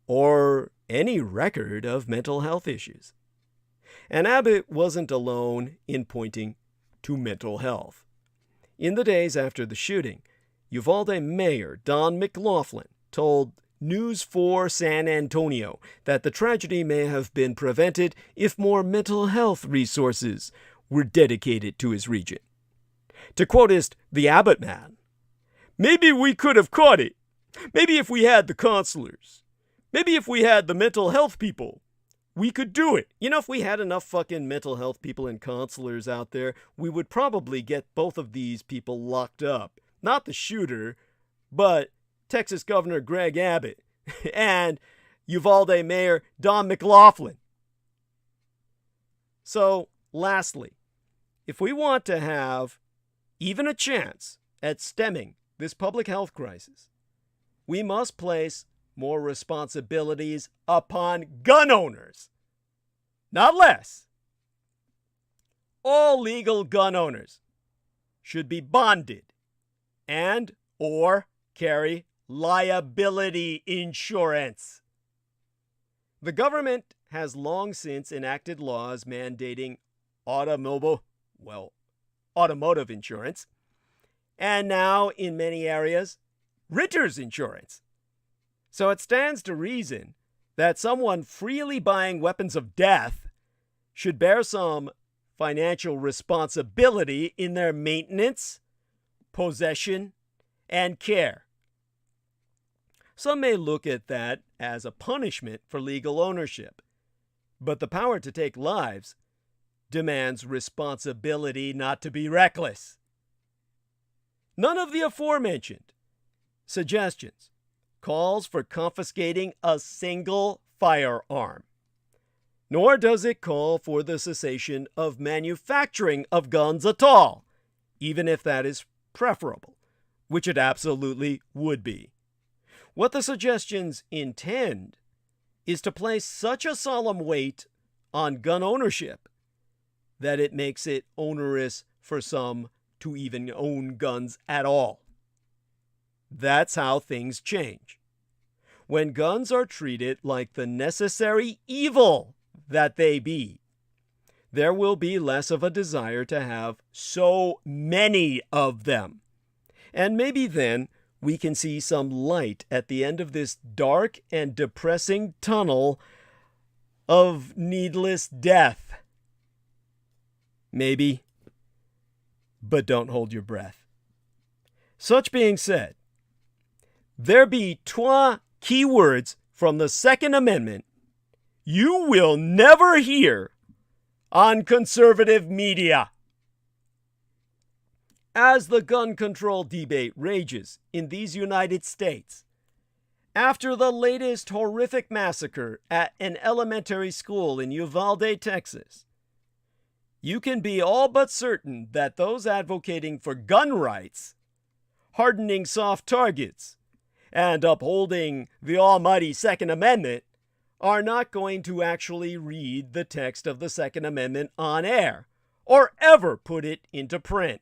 or any record of mental health issues. And Abbott wasn't alone in pointing to mental health. In the days after the shooting, Uvalde Mayor Don McLaughlin told News 4 San Antonio that the tragedy may have been prevented if more mental health resources were dedicated to his region. To quote the Abbott man, "Maybe we could have caught it. Maybe if we had the counselors. Maybe if we had the mental health people, we could do it." You know, if we had enough fucking mental health people and counselors out there, we would probably get both of these people locked up. Not the shooter, but Texas Governor Greg Abbott and Uvalde Mayor Don McLaughlin. So, lastly, if we want to have even a chance at stemming this public health crisis, we must place more responsibilities upon gun owners, not less. All legal gun owners should be bonded and or carry liability insurance. The government has long since enacted laws mandating automotive insurance, and now in many areas, renter's insurance. So it stands to reason that someone freely buying weapons of death should bear some financial responsibility in their maintenance, possession, and care. Some may look at that as a punishment for legal ownership, but the power to take lives demands responsibility not to be reckless. None of the aforementioned suggestions calls for confiscating a single firearm, nor does it call for the cessation of manufacturing of guns at all, even if that is preferable, which it absolutely would be. What the suggestions intend is to place such a solemn weight on gun ownership that it makes it onerous for some to even own guns at all. That's how things change. When guns are treated like the necessary evil that they be, there will be less of a desire to have so many of them. And maybe then we can see some light at the end of this dark and depressing tunnel of needless death. Maybe, but don't hold your breath. Such being said, there be trois keywords from the Second Amendment you will never hear on conservative media. As the gun control debate rages in these United States, after the latest horrific massacre at an elementary school in Uvalde, Texas, you can be all but certain that those advocating for gun rights, hardening soft targets, and upholding the almighty Second Amendment are not going to actually read the text of the Second Amendment on air or ever put it into print.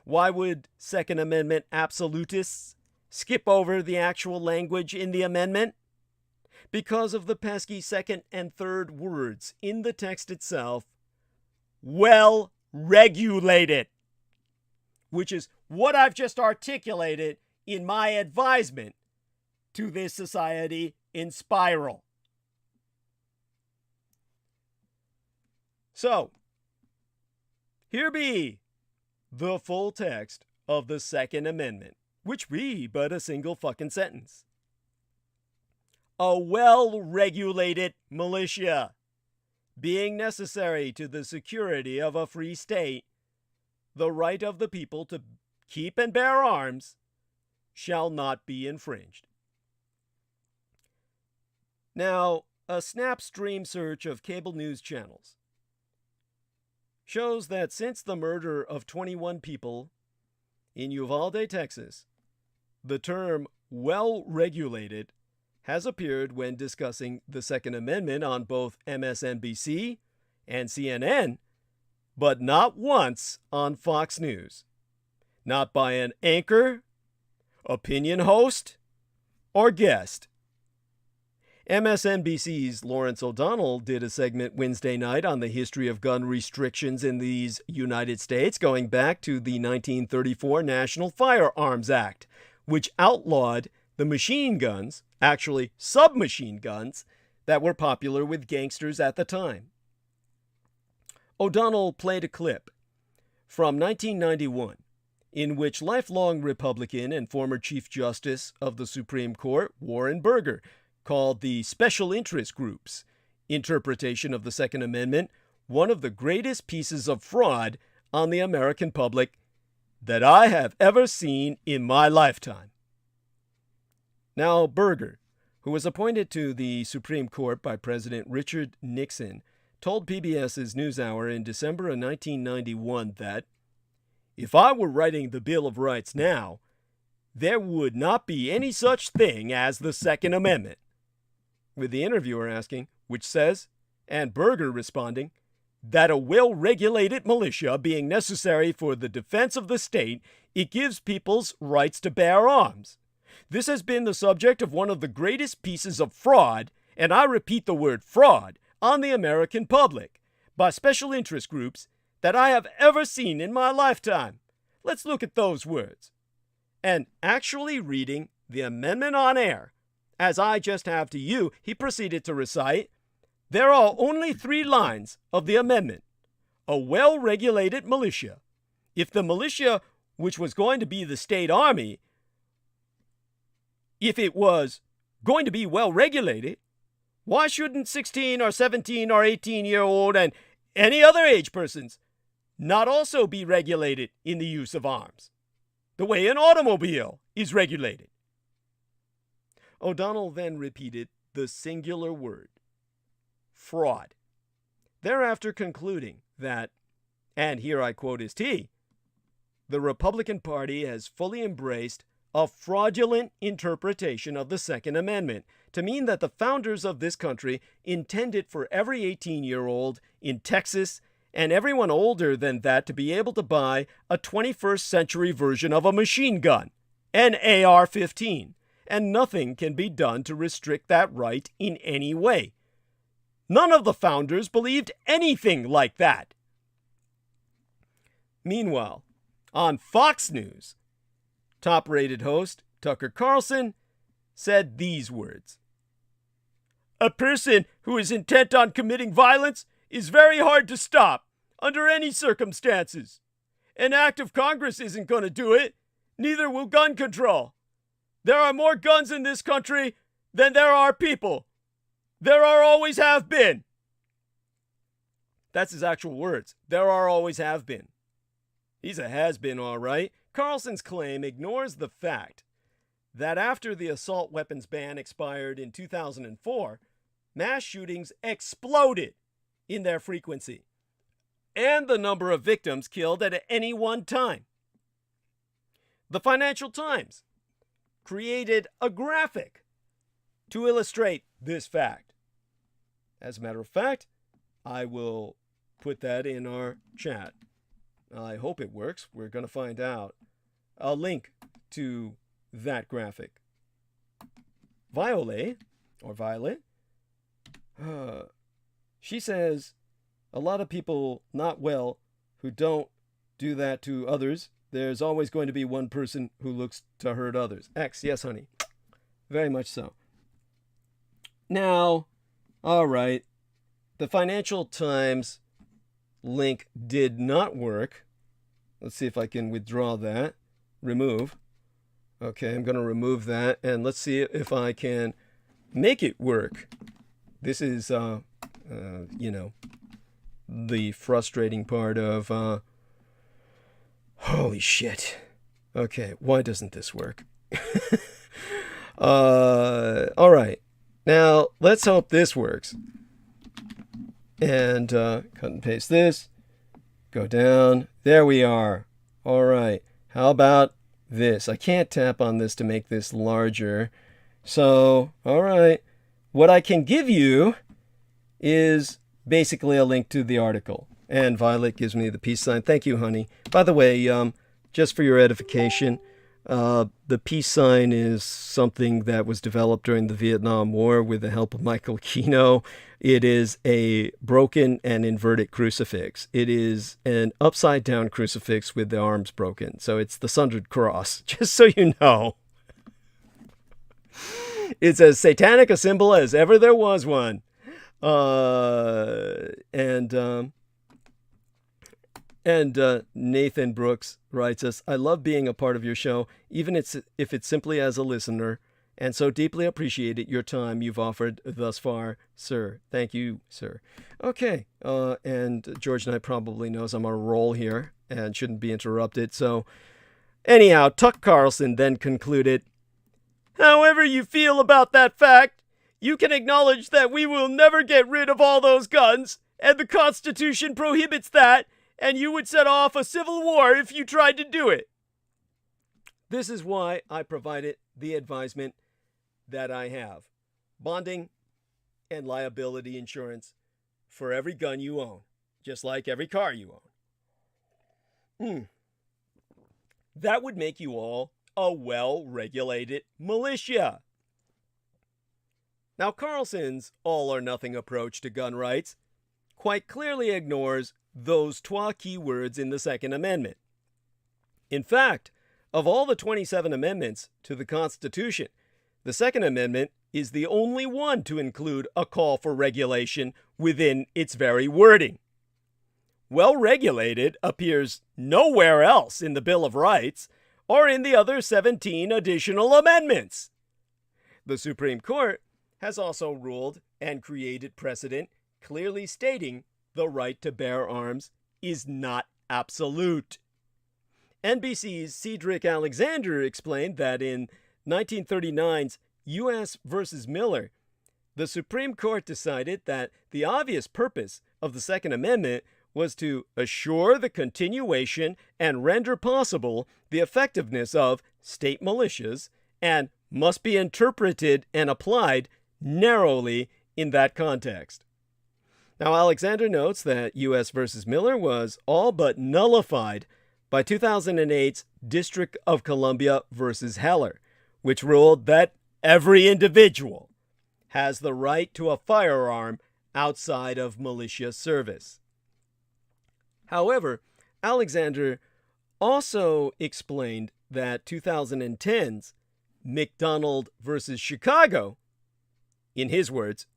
Why would Second Amendment absolutists skip over the actual language in the amendment? Because of the pesky second and third words in the text itself, well regulated, which is what I've just articulated in my advisement to this society in spiral. So, here be the full text of the Second Amendment, which be but a single fucking sentence. A well-regulated militia, being necessary to the security of a free state, the right of the people to keep and bear arms shall not be infringed. Now, a snap stream search of cable news channels shows that since the murder of 21 people in Uvalde, Texas, the term well-regulated has appeared when discussing the Second Amendment on both MSNBC and CNN, but not once on Fox News. Not by an anchor, opinion host, or guest. MSNBC's Lawrence O'Donnell did a segment Wednesday night on the history of gun restrictions in these United States, going back to the 1934 National Firearms Act, which outlawed the machine guns, actually submachine guns, that were popular with gangsters at the time. O'Donnell played a clip from 1991 in which lifelong Republican and former Chief Justice of the Supreme Court, Warren Burger, called the Special Interest Group's interpretation of the Second Amendment one of the greatest pieces of fraud on the American public that I have ever seen in my lifetime. Now, Burger, who was appointed to the Supreme Court by President Richard Nixon, told PBS's NewsHour in December of 1991 that, "If I were writing the Bill of Rights now, there would not be any such thing as the Second Amendment." With the interviewer asking, which says, and Burger responding, that a well-regulated militia being necessary for the defense of the state, it gives people's rights to bear arms. This has been the subject of one of the greatest pieces of fraud, and I repeat the word fraud, on the American public, by special interest groups that I have ever seen in my lifetime. Let's look at those words. And actually reading the amendment on air, as I just have to you, he proceeded to recite, there are only 3 lines of the amendment. A well-regulated militia. If the militia, which was going to be the state army, if it was going to be well-regulated, why shouldn't 16 or 17 or 18-year-old and any other age persons not also be regulated in the use of arms, the way an automobile is regulated? O'Donnell then repeated the singular word, fraud, thereafter concluding that, and here I quote his T, the Republican Party has fully embraced a fraudulent interpretation of the Second Amendment to mean that the founders of this country intended for every 18-year-old in Texas and everyone older than that to be able to buy a 21st century version of a machine gun, an AR-15, and nothing can be done to restrict that right in any way. None of the founders believed anything like that. Meanwhile, on Fox News, top-rated host Tucker Carlson said these words: "A person who is intent on committing violence is very hard to stop under any circumstances. An act of Congress isn't going to do it. Neither will gun control. There are more guns in this country than there are people. There are always have been." That's his actual words. There are always have been. He's a has-been, all right. Carlson's claim ignores the fact that after the assault weapons ban expired in 2004, mass shootings exploded in their frequency and the number of victims killed at any one time. The Financial Times created a graphic to illustrate this fact. As a matter of fact, I will put that in our chat. I hope it works. We're going to find out. A link to that graphic. Violet, she says, a lot of people not well who don't do that to others. There's always going to be one person who looks to hurt others. X, yes, honey. Very much so. Now, all right, the Financial Times link did not work. Let's see if I can withdraw that. Remove. Okay, I'm going to remove that, and let's see if I can make it work. This is, the frustrating part of, holy shit. Okay, why doesn't this work? All right. Now, let's hope this works. And cut and paste this. Go down. There we are. All right. How about this? I can't tap on this to make this larger. So, all right. What I can give you is basically a link to the article. And Violet gives me the peace sign. Thank you, honey. By the way, just for your edification, the peace sign is something that was developed during the Vietnam War with the help of Michael Kino. It is a broken and inverted crucifix. It is an upside-down crucifix with the arms broken. So it's the sundered cross, just so you know. It's as satanic a symbol as ever there was one. Nathan Brooks writes us, I love being a part of your show, even if it's simply as a listener, and so deeply appreciated your time you've offered thus far, sir. Thank you, sir. Okay, and George Knight probably knows I'm on a roll here and shouldn't be interrupted. So anyhow, Tuck Carlson then concluded, however you feel about that fact, you can acknowledge that we will never get rid of all those guns, and the Constitution prohibits that, and you would set off a civil war if you tried to do it. This is why I provided the advisement that I have. Bonding and liability insurance for every gun you own, just like every car you own. That would make you all a well-regulated militia. Now, Carlson's all-or-nothing approach to gun rights quite clearly ignores those trois key words in the Second Amendment. In fact, of all the 27 amendments to the Constitution, the Second Amendment is the only one to include a call for regulation within its very wording. Well-regulated appears nowhere else in the Bill of Rights or in the other 17 additional amendments. The Supreme Court has also ruled and created precedent clearly stating the right to bear arms is not absolute. NBC's Cedric Alexander explained that in 1939's U.S. versus Miller, the Supreme Court decided that the obvious purpose of the Second Amendment was to assure the continuation and render possible the effectiveness of state militias and must be interpreted and applied narrowly in that context. Now, Alexander notes that U.S. versus Miller was all but nullified by 2008's District of Columbia versus Heller, which ruled that every individual has the right to a firearm outside of militia service. However, Alexander also explained that 2010's McDonald versus Chicago, in his words,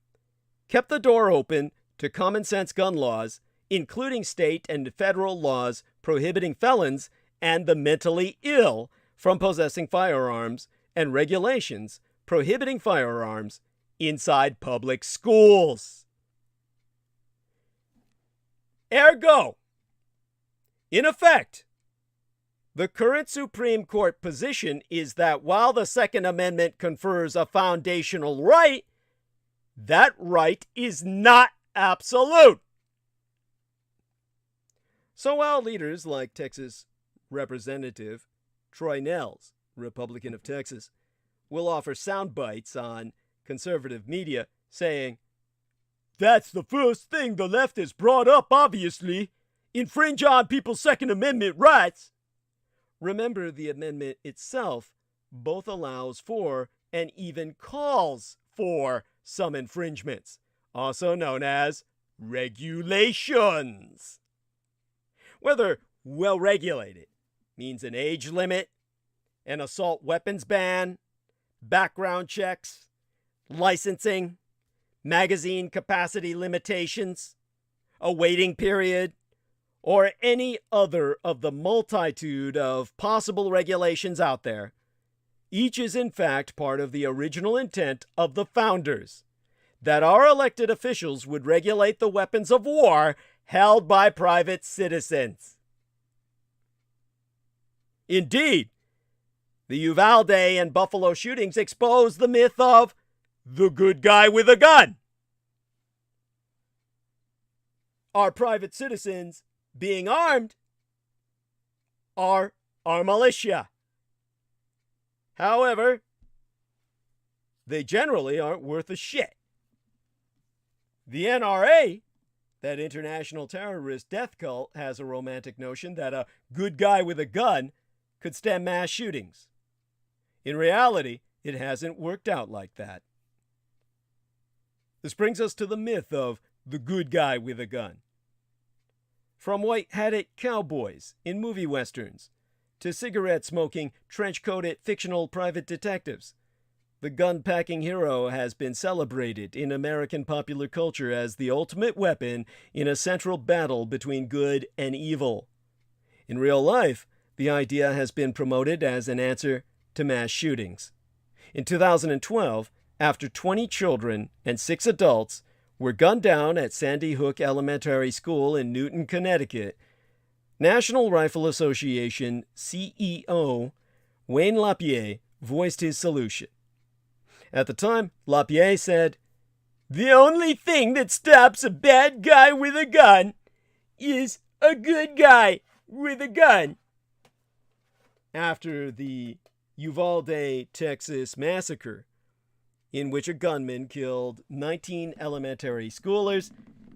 kept the door open to common sense gun laws, including state and federal laws prohibiting felons and the mentally ill from possessing firearms, and regulations prohibiting firearms inside public schools. Ergo, in effect, the current Supreme Court position is that while the Second Amendment confers a foundational right, that right is not absolute. So while leaders like Texas Representative Troy Nehls, Republican of Texas, will offer sound bites on conservative media saying, "That's the first thing the left has brought up, obviously. Infringe on people's Second Amendment rights." Remember, the amendment itself both allows for and even calls for some infringements, also known as regulations. Whether well-regulated means an age limit, an assault weapons ban, background checks, licensing, magazine capacity limitations, a waiting period, or any other of the multitude of possible regulations out there, each is in fact part of the original intent of the founders, that our elected officials would regulate the weapons of war held by private citizens. Indeed, the Uvalde and Buffalo shootings expose the myth of the good guy with a gun. Our private citizens being armed are our militia. However, they generally aren't worth a shit. The NRA, that international terrorist death cult, has a romantic notion that a good guy with a gun could stem mass shootings. In reality, it hasn't worked out like that. This brings us to the myth of the good guy with a gun. From white-hatted cowboys in movie westerns to cigarette-smoking, trench-coated fictional private detectives, the gun-packing hero has been celebrated in American popular culture as the ultimate weapon in a central battle between good and evil. In real life, the idea has been promoted as an answer to mass shootings. In 2012, after 20 children and 6 adults were gunned down at Sandy Hook Elementary School in Newton, Connecticut, National Rifle Association CEO Wayne LaPierre voiced his solution. At the time, LaPierre said, "The only thing that stops a bad guy with a gun is a good guy with a gun." After the Uvalde, Texas massacre, in which a gunman killed 19 elementary schoolers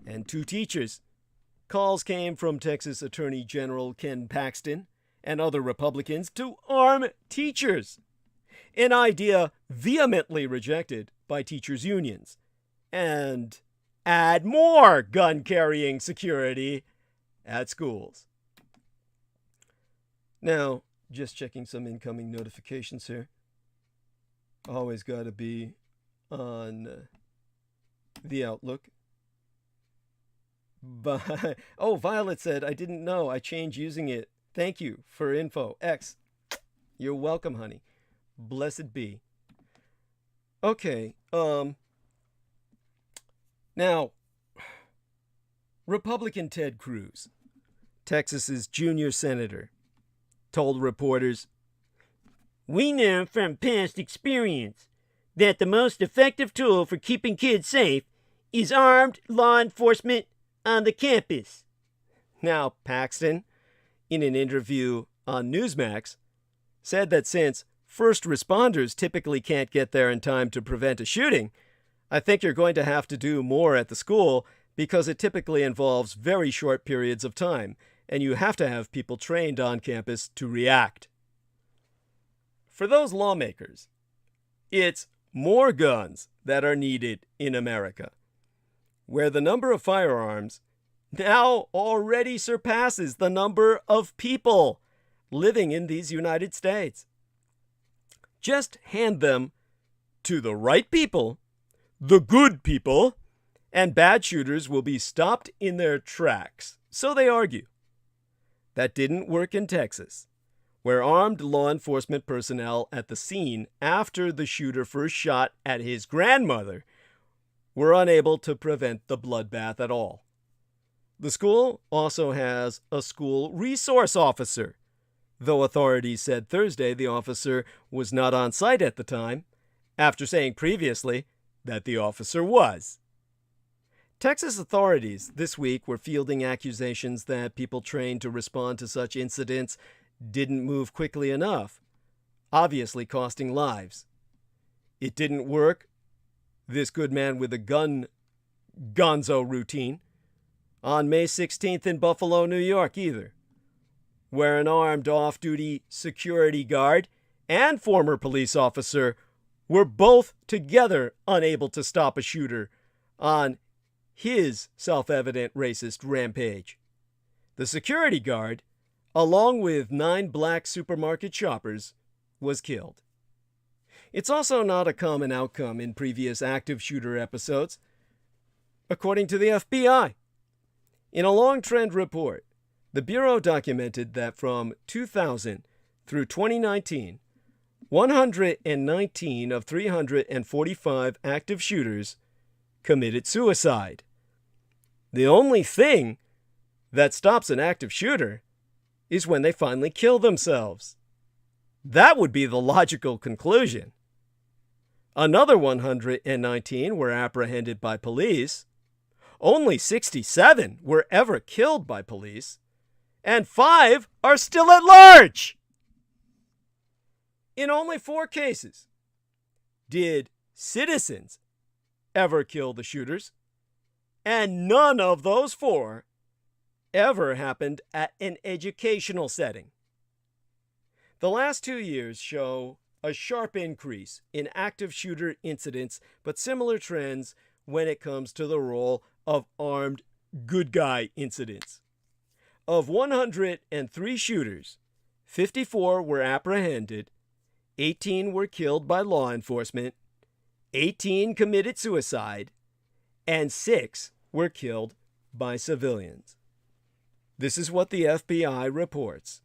and 2 teachers, calls came from Texas Attorney General Ken Paxton and other Republicans to arm teachers, an idea vehemently rejected by teachers' unions, and add more gun-carrying security at schools. Now, just checking some incoming notifications here. Always got to be on the Outlook. But, oh, Violet said, "I didn't know. I changed using it. Thank you for info. X, you're welcome, honey. Blessed be." Okay, now, Republican Ted Cruz, Texas's junior senator, told reporters, "We know from past experience that the most effective tool for keeping kids safe is armed law enforcement on the campus." Now, Paxton, in an interview on Newsmax, said that since first responders typically can't get there in time to prevent a shooting, I think you're going to have to do more at the school because it typically involves very short periods of time, and you have to have people trained on campus to react. For those lawmakers, it's more guns that are needed in America, where the number of firearms now already surpasses the number of people living in these United States. Just hand them to the right people, the good people, and bad shooters will be stopped in their tracks. So they argue. That didn't work in Texas, where armed law enforcement personnel at the scene after the shooter first shot at his grandmother were unable to prevent the bloodbath at all. The school also has a school resource officer, though authorities said Thursday the officer was not on site at the time, after saying previously that the officer was. Texas authorities this week were fielding accusations that people trained to respond to such incidents didn't move quickly enough, obviously costing lives. It didn't work, this good man with a gun gonzo routine, on May 16th in Buffalo, New York either, where an armed off-duty security guard and former police officer were both together unable to stop a shooter on his self-evident racist rampage. The security guard, along with 9 black supermarket shoppers, was killed. It's also not a common outcome in previous active shooter episodes, according to the FBI. In a long trend report, the Bureau documented that from 2000 through 2019, 119 of 345 active shooters committed suicide. The only thing that stops an active shooter is when they finally kill themselves. That would be the logical conclusion. Another 119 were apprehended by police. Only 67 were ever killed by police. And 5 are still at large. In only 4 cases did citizens ever kill the shooters, and none of those 4 ever happened at an educational setting. The last 2 years show a sharp increase in active shooter incidents, but similar trends when it comes to the role of armed good guy incidents. Of 103 shooters, 54 were apprehended, 18 were killed by law enforcement, 18 committed suicide, and 6 were killed by civilians. This is what the FBI reports.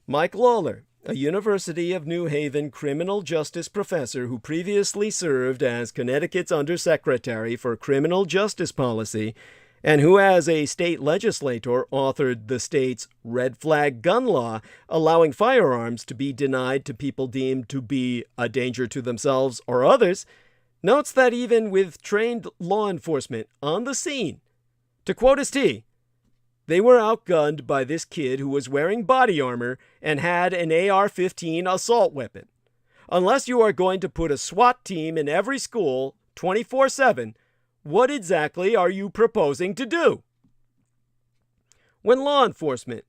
Mike Lawler, a University of New Haven criminal justice professor who previously served as Connecticut's Undersecretary for Criminal Justice Policy, and who as a state legislator authored the state's red flag gun law, allowing firearms to be denied to people deemed to be a danger to themselves or others, notes that even with trained law enforcement on the scene, to quote his T, they were outgunned by this kid who was wearing body armor and had an AR-15 assault weapon. Unless you are going to put a SWAT team in every school 24/7, what exactly are you proposing to do? When law enforcement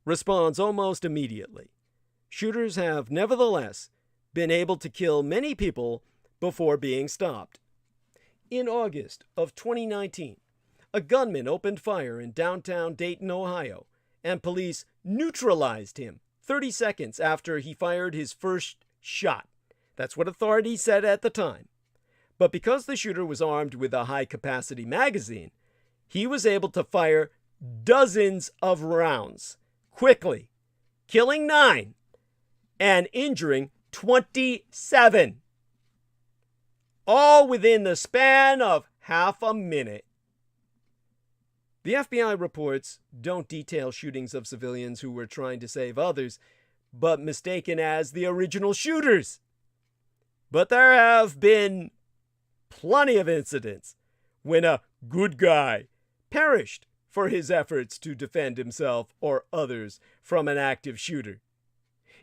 responds almost immediately, shooters have nevertheless been able to kill many people before being stopped. In August of 2019, a gunman opened fire in downtown Dayton, Ohio, and police neutralized him 30 seconds after he fired his first shot. That's what authorities said at the time. But because the shooter was armed with a high-capacity magazine, he was able to fire dozens of rounds quickly, killing 9 and injuring 27, all within the span of half a minute. The FBI reports don't detail shootings of civilians who were trying to save others, but mistaken as the original shooters. But there have been plenty of incidents when a good guy perished for his efforts to defend himself or others from an active shooter.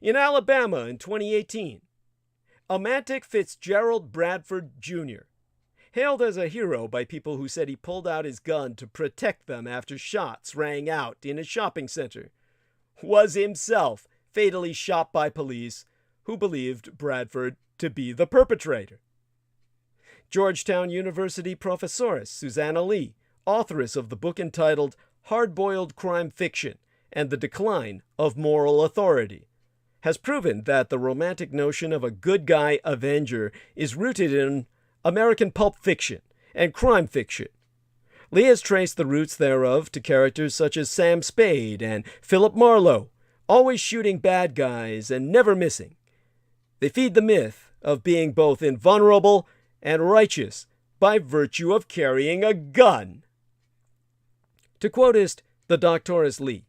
In Alabama in 2018, Amantic Fitzgerald Bradford Jr., hailed as a hero by people who said he pulled out his gun to protect them after shots rang out in a shopping center, was himself fatally shot by police who believed Bradford to be the perpetrator. Georgetown University professoress Susanna Lee, authoress of the book entitled Hard-Boiled Crime Fiction and the Decline of Moral Authority, has proven that the romantic notion of a good guy avenger is rooted in American pulp fiction and crime fiction. Lee has traced the roots thereof to characters such as Sam Spade and Philip Marlowe, always shooting bad guys and never missing. They feed the myth of being both invulnerable and righteous by virtue of carrying a gun. To quotist the Doctoress Lee,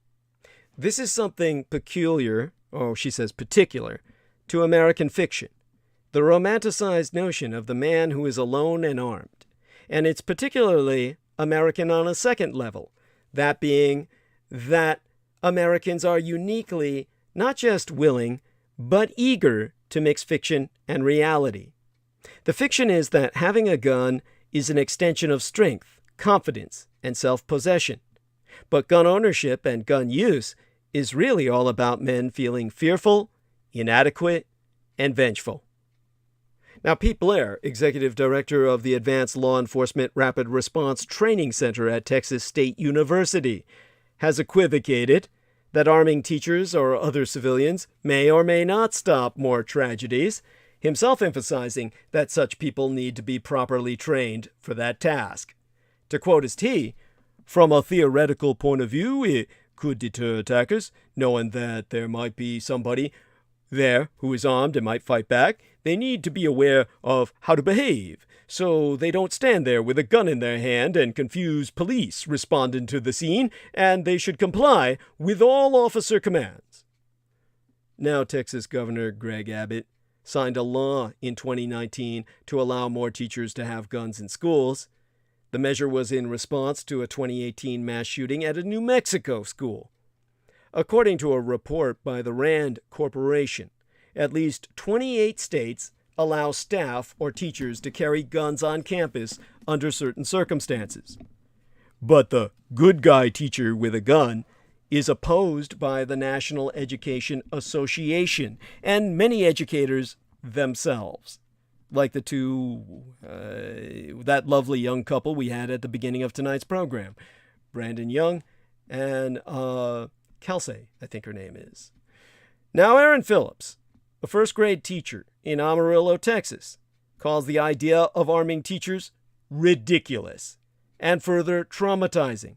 this is something peculiar, she says particular, to American fiction, the romanticized notion of the man who is alone and armed. And it's particularly American on a second level, that being that Americans are uniquely not just willing, but eager to mix fiction and reality. The fiction is that having a gun is an extension of strength, confidence, and self-possession. But gun ownership and gun use is really all about men feeling fearful, inadequate, and vengeful. Now, Pete Blair, Executive Director of the Advanced Law Enforcement Rapid Response Training Center at Texas State University, has equivocated that arming teachers or other civilians may or may not stop more tragedies, himself emphasizing that such people need to be properly trained for that task. To quote his T, from a theoretical point of view, it could deter attackers, knowing that there might be somebody there who is armed and might fight back. They need to be aware of how to behave, so they don't stand there with a gun in their hand and confuse police responding to the scene, and they should comply with all officer commands. Now, Texas Governor Greg Abbott signed a law in 2019 to allow more teachers to have guns in schools. The measure was in response to a 2018 mass shooting at a New Mexico school. According to a report by the RAND Corporation, at least 28 states allow staff or teachers to carry guns on campus under certain circumstances. But the good guy teacher with a gun is opposed by the National Education Association and many educators themselves, like the that lovely young couple we had at the beginning of tonight's program, Brandon Young and Kelsey, I think her name is. Now, Aaron Phillips, a first-grade teacher in Amarillo, Texas, calls the idea of arming teachers ridiculous and further traumatizing.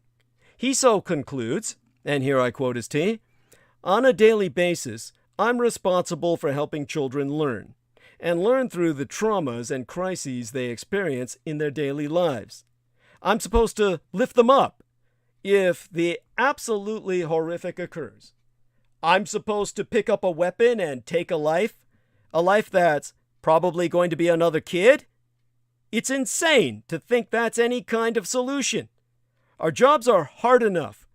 He so concludes, and here I quote his T, "On a daily basis, I'm responsible for helping children learn, and learn through the traumas and crises they experience in their daily lives. I'm supposed to lift them up if the absolutely horrific occurs. I'm supposed to pick up a weapon and take a life that's probably going to be another kid? It's insane to think that's any kind of solution. Our jobs are hard enough.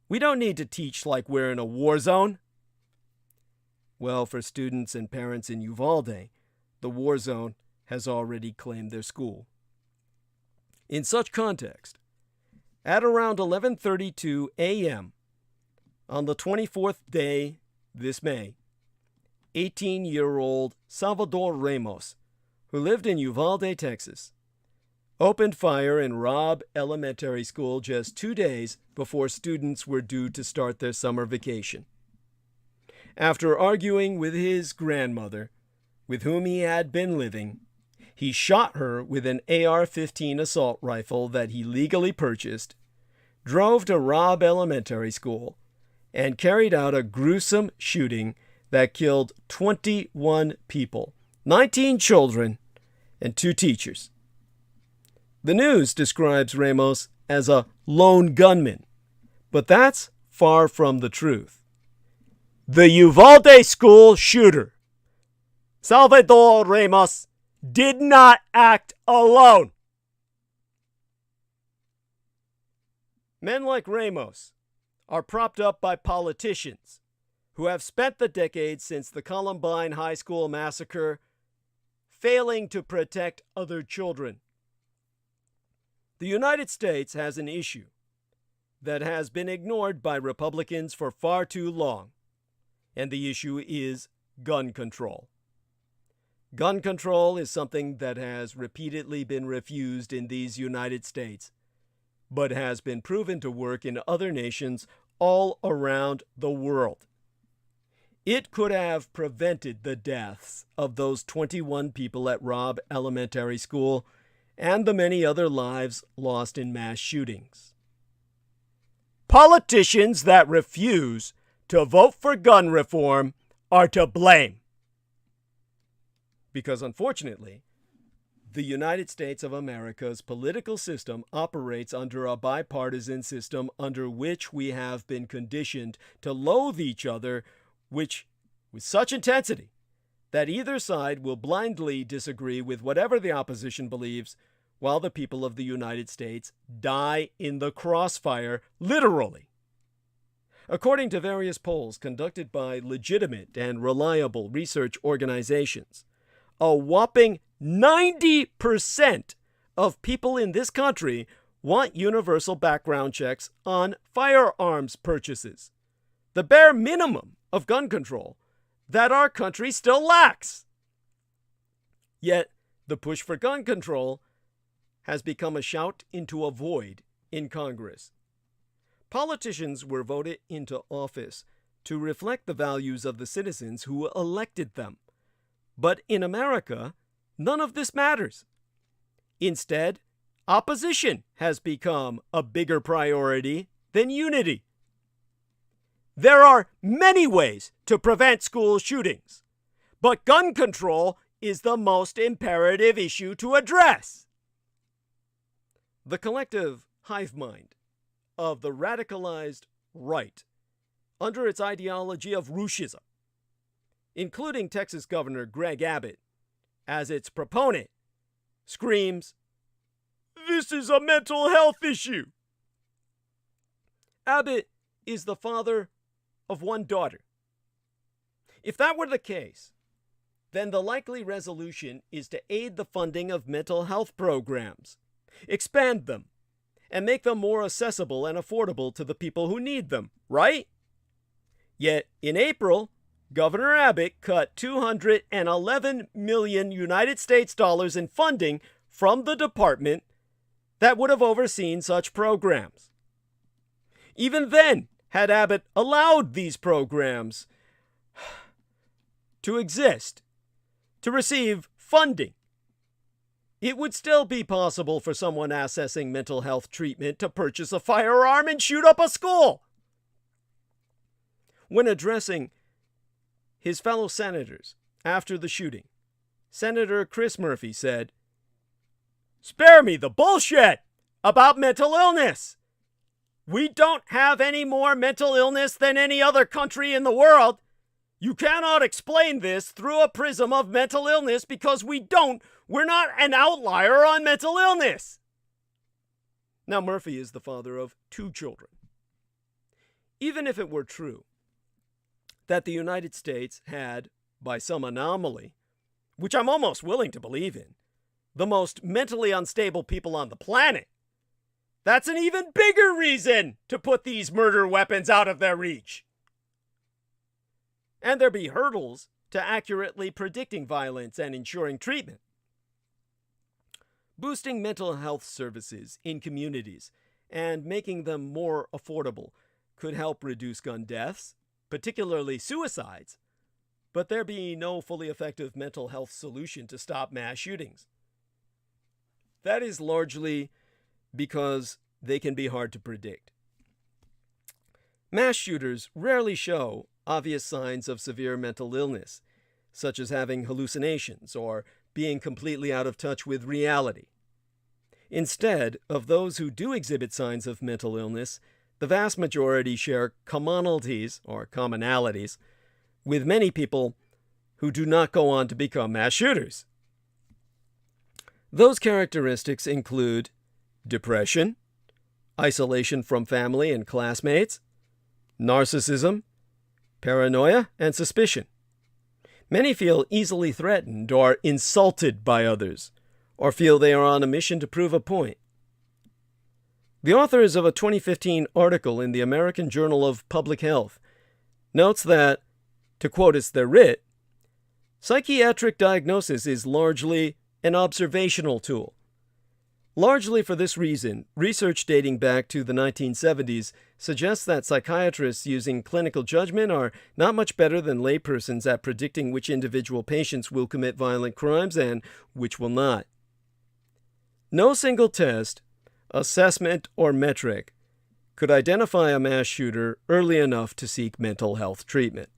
We don't need to teach like we're in a war zone." Well, for students and parents in Uvalde, the war zone has already claimed their school. In such context, at around 11:32 a.m., on the 24th day this May, 18-year-old Salvador Ramos, who lived in Uvalde, Texas, opened fire in Robb Elementary School just 2 days before students were due to start their summer vacation. After arguing with his grandmother, with whom he had been living, he shot her with an AR-15 assault rifle that he legally purchased, drove to Robb Elementary School, and carried out a gruesome shooting that killed 21 people, 19 children, and 2 teachers. The news describes Ramos as a lone gunman, but that's far from the truth. The Uvalde school shooter, Salvador Ramos, did not act alone. Men like Ramos are propped up by politicians who have spent the decades since the Columbine High School massacre failing to protect other children. The United States has an issue that has been ignored by Republicans for far too long, and the issue is gun control. Gun control is something that has repeatedly been refused in these United States, but has been proven to work in other nations all around the world. It could have prevented the deaths of those 21 people at Robb Elementary School and the many other lives lost in mass shootings. Politicians that refuse to vote for gun reform are to blame. Because unfortunately, the United States of America's political system operates under a bipartisan system under which we have been conditioned to loathe each other, which with such intensity that either side will blindly disagree with whatever the opposition believes, while the people of the United States die in the crossfire, literally. According to various polls conducted by legitimate and reliable research organizations, a whopping 90% of people in this country want universal background checks on firearms purchases, the bare minimum of gun control that our country still lacks. Yet, the push for gun control has become a shout into a void in Congress. Politicians were voted into office to reflect the values of the citizens who elected them. But in America, none of this matters. Instead, opposition has become a bigger priority than unity. There are many ways to prevent school shootings, but gun control is the most imperative issue to address. The collective hive mind of the radicalized right, under its ideology of Rushism, including Texas Governor Greg Abbott as its proponent, screams, "This is a mental health issue." Abbott is the father of one daughter. If that were the case, then the likely resolution is to aid the funding of mental health programs, expand them, and make them more accessible and affordable to the people who need them, right? Yet, in April, Governor Abbott cut $211 million United States dollars in funding from the department that would have overseen such programs. Even then, had Abbott allowed these programs to exist, to receive funding, it would still be possible for someone accessing mental health treatment to purchase a firearm and shoot up a school. When addressing his fellow senators after the shooting, Senator Chris Murphy said, "Spare me the bullshit about mental illness. We don't have any more mental illness than any other country in the world. You cannot explain this through a prism of mental illness because we're not an outlier on mental illness." Now, Murphy is the father of 2 children. Even if it were true that the United States had, by some anomaly, which I'm almost willing to believe in, the most mentally unstable people on the planet, that's an even bigger reason to put these murder weapons out of their reach. And there be hurdles to accurately predicting violence and ensuring treatment. Boosting mental health services in communities and making them more affordable could help reduce gun deaths, particularly suicides, but there be no fully effective mental health solution to stop mass shootings. That is largely because they can be hard to predict. Mass shooters rarely show obvious signs of severe mental illness, such as having hallucinations or being completely out of touch with reality. Instead, of those who do exhibit signs of mental illness, the vast majority share commonalities with many people who do not go on to become mass shooters. Those characteristics include depression, isolation from family and classmates, narcissism, paranoia, and suspicion. Many feel easily threatened or insulted by others, or feel they are on a mission to prove a point. The authors of a 2015 article in the American Journal of Public Health notes that, to quote as their writ, psychiatric diagnosis is largely an observational tool. Largely for this reason, research dating back to the 1970s suggests that psychiatrists using clinical judgment are not much better than laypersons at predicting which individual patients will commit violent crimes and which will not. No single test, assessment, or metric could identify a mass shooter early enough to seek mental health treatment.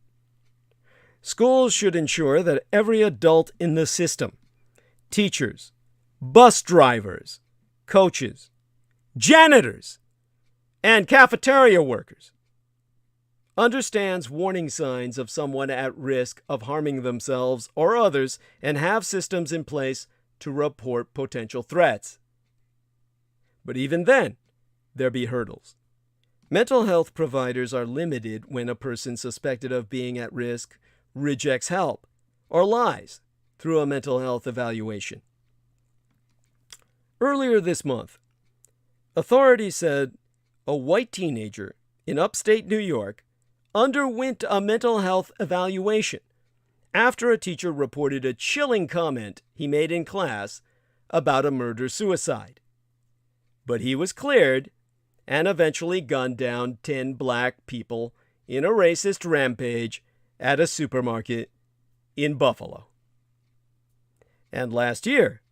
Schools should ensure that every adult in the system, teachers, bus drivers, coaches, janitors, and cafeteria workers, understands warning signs of someone at risk of harming themselves or others and have systems in place to report potential threats. But even then, there be hurdles. Mental health providers are limited when a person suspected of being at risk rejects help or lies through a mental health evaluation. Earlier this month, authorities said a white teenager in upstate New York underwent a mental health evaluation after a teacher reported a chilling comment he made in class about a murder-suicide. But he was cleared and eventually gunned down 10 black people in a racist rampage at a supermarket in Buffalo. And last year,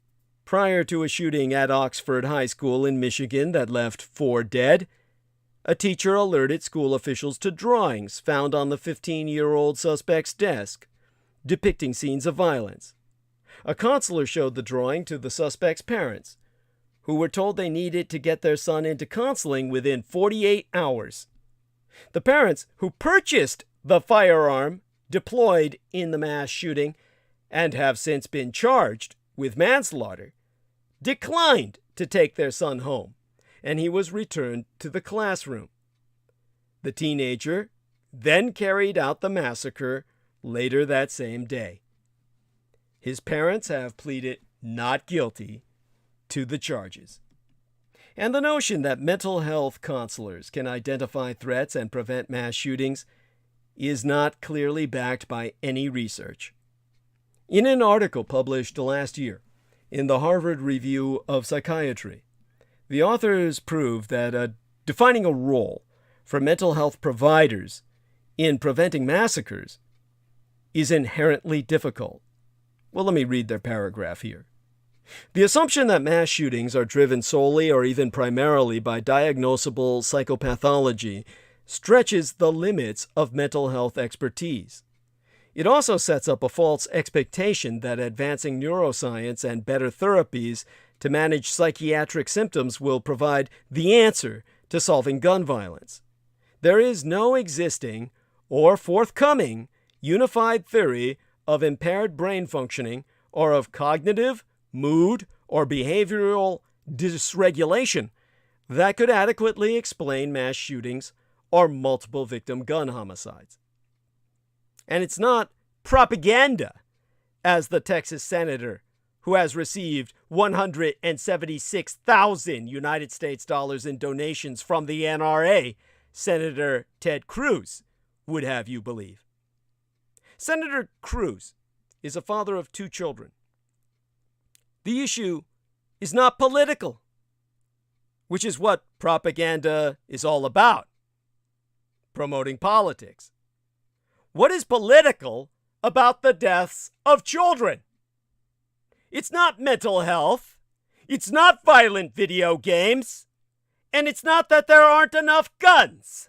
prior to a shooting at Oxford High School in Michigan that left 4 dead, a teacher alerted school officials to drawings found on the 15-year-old suspect's desk depicting scenes of violence. A counselor showed the drawing to the suspect's parents, who were told they needed to get their son into counseling within 48 hours. The parents, who purchased the firearm deployed in the mass shooting and have since been charged with manslaughter, declined to take their son home, and he was returned to the classroom. The teenager then carried out the massacre later that same day. His parents have pleaded not guilty to the charges. And the notion that mental health counselors can identify threats and prevent mass shootings is not clearly backed by any research. In an article published last year in the Harvard Review of Psychiatry, the authors proved that defining a role for mental health providers in preventing massacres is inherently difficult. Well, let me read their paragraph here. The assumption that mass shootings are driven solely or even primarily by diagnosable psychopathology stretches the limits of mental health expertise. It also sets up a false expectation that advancing neuroscience and better therapies to manage psychiatric symptoms will provide the answer to solving gun violence. There is no existing or forthcoming unified theory of impaired brain functioning or of cognitive, mood, or behavioral dysregulation that could adequately explain mass shootings or multiple victim gun homicides. And it's not propaganda, as the Texas senator who has received 176,000 United States dollars in donations from the NRA, Senator Ted Cruz, would have you believe. Senator Cruz is a father of 2 children. The issue is not political, which is what propaganda is all about, promoting politics. What is political about the deaths of children? It's not mental health. It's not violent video games. And it's not that there aren't enough guns.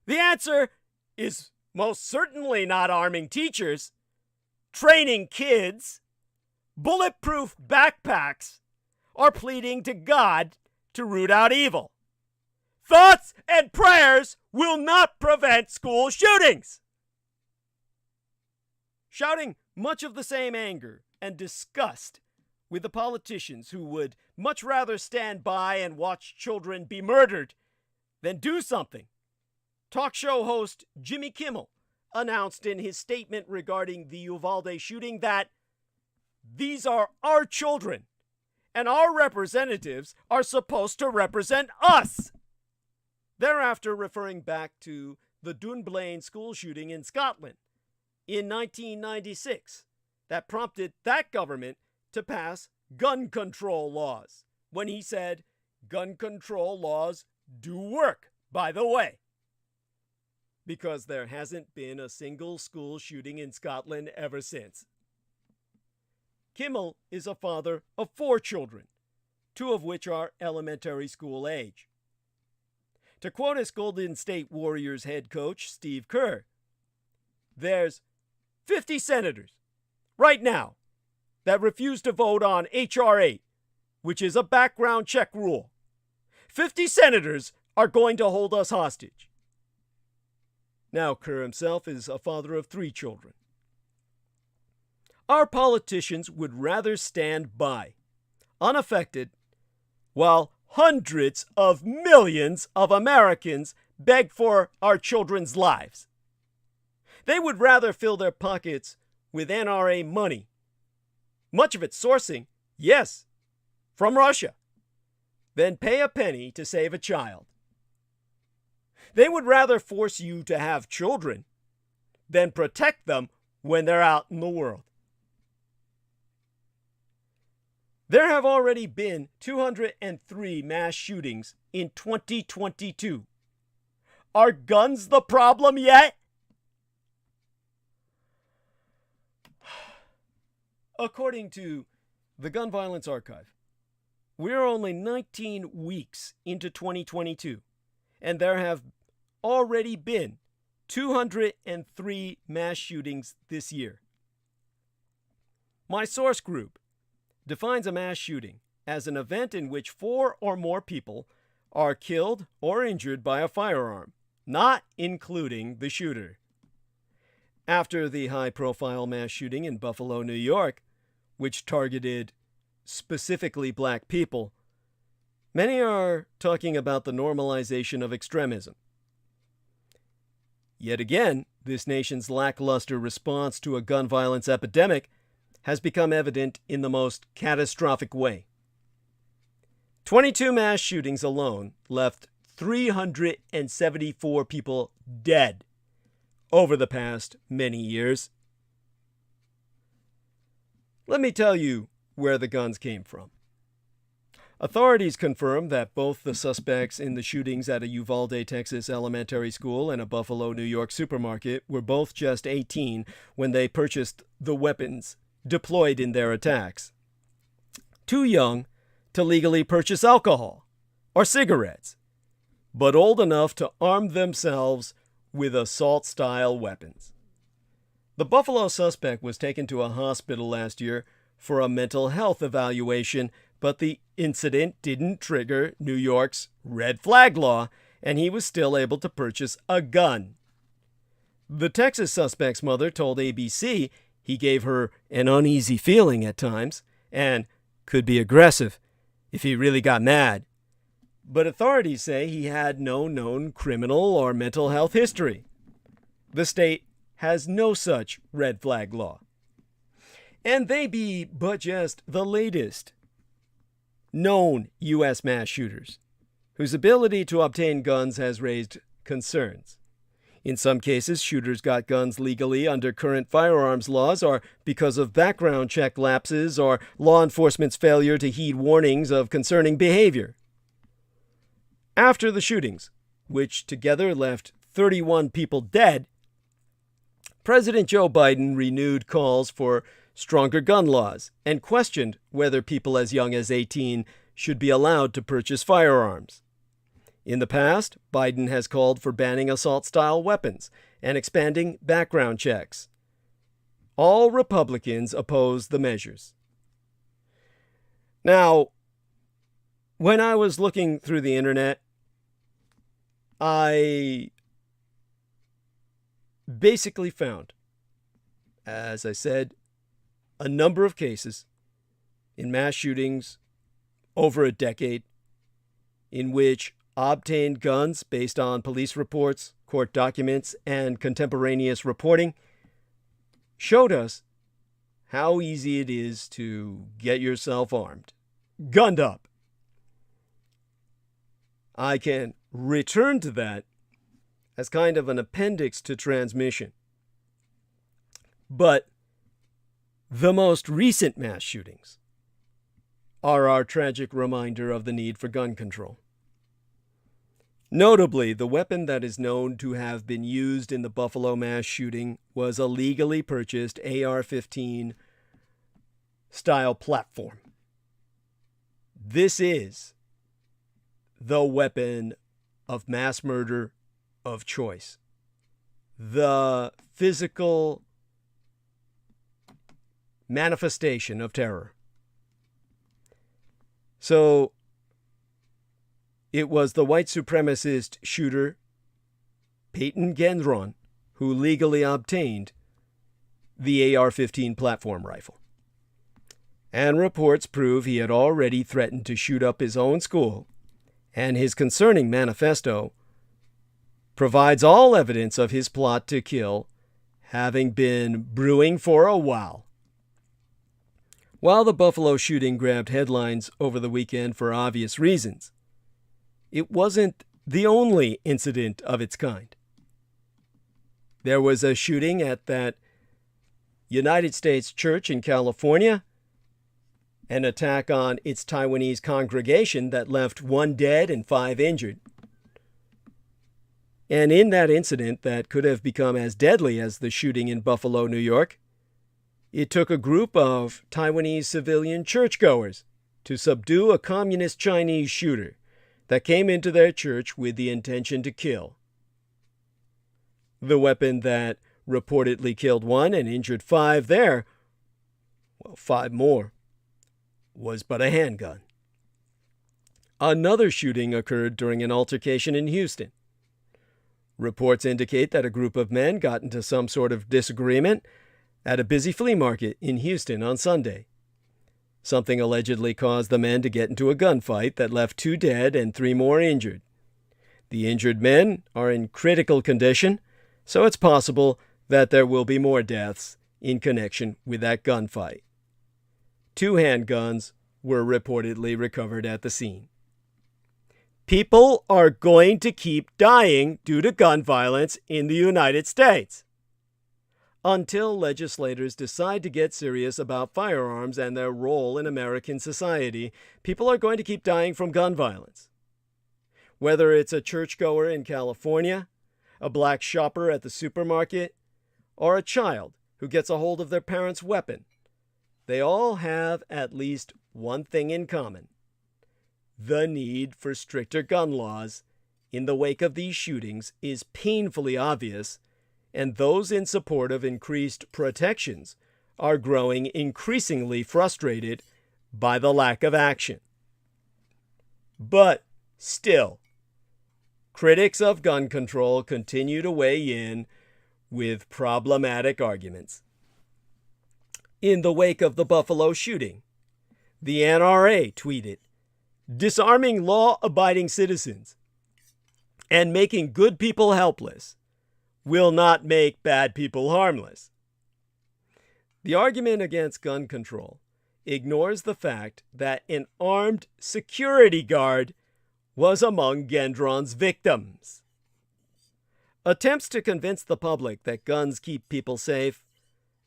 The answer is most certainly not arming teachers, training kids, bulletproof backpacks, or pleading to God to root out evil. Thoughts and prayers will not prevent school shootings. Shouting much of the same anger and disgust with the politicians who would much rather stand by and watch children be murdered than do something. Talk show host Jimmy Kimmel announced in his statement regarding the Uvalde shooting that these are our children and our representatives are supposed to represent us. Thereafter referring back to the Dunblane school shooting in Scotland in 1996 that prompted that government to pass gun control laws when he said, gun control laws do work, by the way. Because there hasn't been a single school shooting in Scotland ever since. Kimmel is a father of 4 children, 2 of which are elementary school age. To quote his Golden State Warriors head coach, Steve Kerr, there's 50 senators right now that refuse to vote on H.R. 8, which is a background check rule. 50 senators are going to hold us hostage. Now, Kerr himself is a father of 3 children. Our politicians would rather stand by, unaffected, while hundreds of millions of Americans beg for our children's lives. They would rather fill their pockets with NRA money, much of it sourcing, yes, from Russia, than pay a penny to save a child. They would rather force you to have children than protect them when they're out in the world. There have already been 203 mass shootings in 2022. Are guns the problem yet? According to the Gun Violence Archive, we're only 19 weeks into 2022, and there have already been 203 mass shootings this year. My source group defines a mass shooting as an event in which 4 or more people are killed or injured by a firearm, not including the shooter. After the high-profile mass shooting in Buffalo, New York, which targeted specifically black people, many are talking about the normalization of extremism. Yet again, this nation's lackluster response to a gun violence epidemic has become evident in the most catastrophic way. 22 mass shootings alone left 374 people dead over the past many years. Let me tell you where the guns came from. Authorities confirm that both the suspects in the shootings at a Uvalde, Texas elementary school and a Buffalo, New York supermarket were both just 18 when they purchased the weapons deployed in their attacks. Too young to legally purchase alcohol or cigarettes, but old enough to arm themselves with assault-style weapons. The Buffalo suspect was taken to a hospital last year for a mental health evaluation, but the incident didn't trigger New York's red flag law, and he was still able to purchase a gun. The Texas suspect's mother told ABC he gave her an uneasy feeling at times and could be aggressive if he really got mad. But authorities say he had no known criminal or mental health history. The state has no such red flag law. And they be but just the latest known U.S. mass shooters, whose ability to obtain guns has raised concerns. In some cases, shooters got guns legally under current firearms laws or because of background check lapses or law enforcement's failure to heed warnings of concerning behavior. After the shootings, which together left 31 people dead, President Joe Biden renewed calls for stronger gun laws and questioned whether people as young as 18 should be allowed to purchase firearms. In the past, Biden has called for banning assault-style weapons and expanding background checks. All Republicans oppose the measures. Now, when I was looking through the internet, I basically found, as I said, a number of cases in mass shootings over a decade, in which obtained guns based on police reports, court documents, and contemporaneous reporting showed us how easy it is to get yourself armed, gunned up. I can return to that as kind of an appendix to transmission. But the most recent mass shootings are our tragic reminder of the need for gun control. Notably, the weapon that is known to have been used in the Buffalo mass shooting was a legally purchased AR-15 style platform. This is the weapon of mass murder of choice. The physical manifestation of terror. So, it was the white supremacist shooter Peyton Gendron who legally obtained the AR-15 platform rifle. And reports prove he had already threatened to shoot up his own school, and his concerning manifesto provides all evidence of his plot to kill having been brewing for a while. While the Buffalo shooting grabbed headlines over the weekend for obvious reasons, it wasn't the only incident of its kind. There was a shooting at that United States church in California, an attack on its Taiwanese congregation that left 1 dead and 5 injured. And in that incident that could have become as deadly as the shooting in Buffalo, New York, it took a group of Taiwanese civilian churchgoers to subdue a communist Chinese shooter that came into their church with the intention to kill. The weapon that reportedly killed 1 and injured 5 there, 5 more, was but a handgun. Another shooting occurred during an altercation in Houston. Reports indicate that a group of men got into some sort of disagreement at a busy flea market in Houston on Sunday. Something allegedly caused the men to get into a gunfight that left 2 dead and 3 more injured. The injured men are in critical condition, so it's possible that there will be more deaths in connection with that gunfight. 2 handguns were reportedly recovered at the scene. People are going to keep dying due to gun violence in the United States until legislators decide to get serious about firearms and their role in American society. People are going to keep dying from gun violence. Whether it's a churchgoer in California, a black shopper at the supermarket, or a child who gets a hold of their parents' weapon, they all have at least one thing in common: the need for stricter gun laws in the wake of these shootings is painfully obvious, and those in support of increased protections are growing increasingly frustrated by the lack of action. But still, critics of gun control continue to weigh in with problematic arguments. In the wake of the Buffalo shooting, the NRA tweeted, "Disarming law-abiding citizens and making good people helpless will not make bad people harmless." The argument against gun control ignores the fact that an armed security guard was among Gendron's victims. Attempts to convince the public that guns keep people safe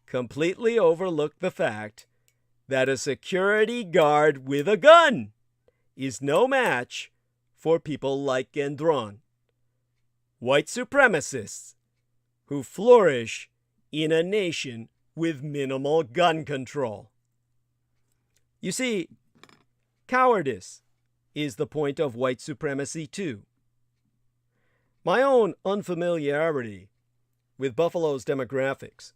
completely overlook the fact that a security guard with a gun is no match for people like Gendron, white supremacists who flourish in a nation with minimal gun control. You see, cowardice is the point of white supremacy too. My own unfamiliarity with Buffalo's demographics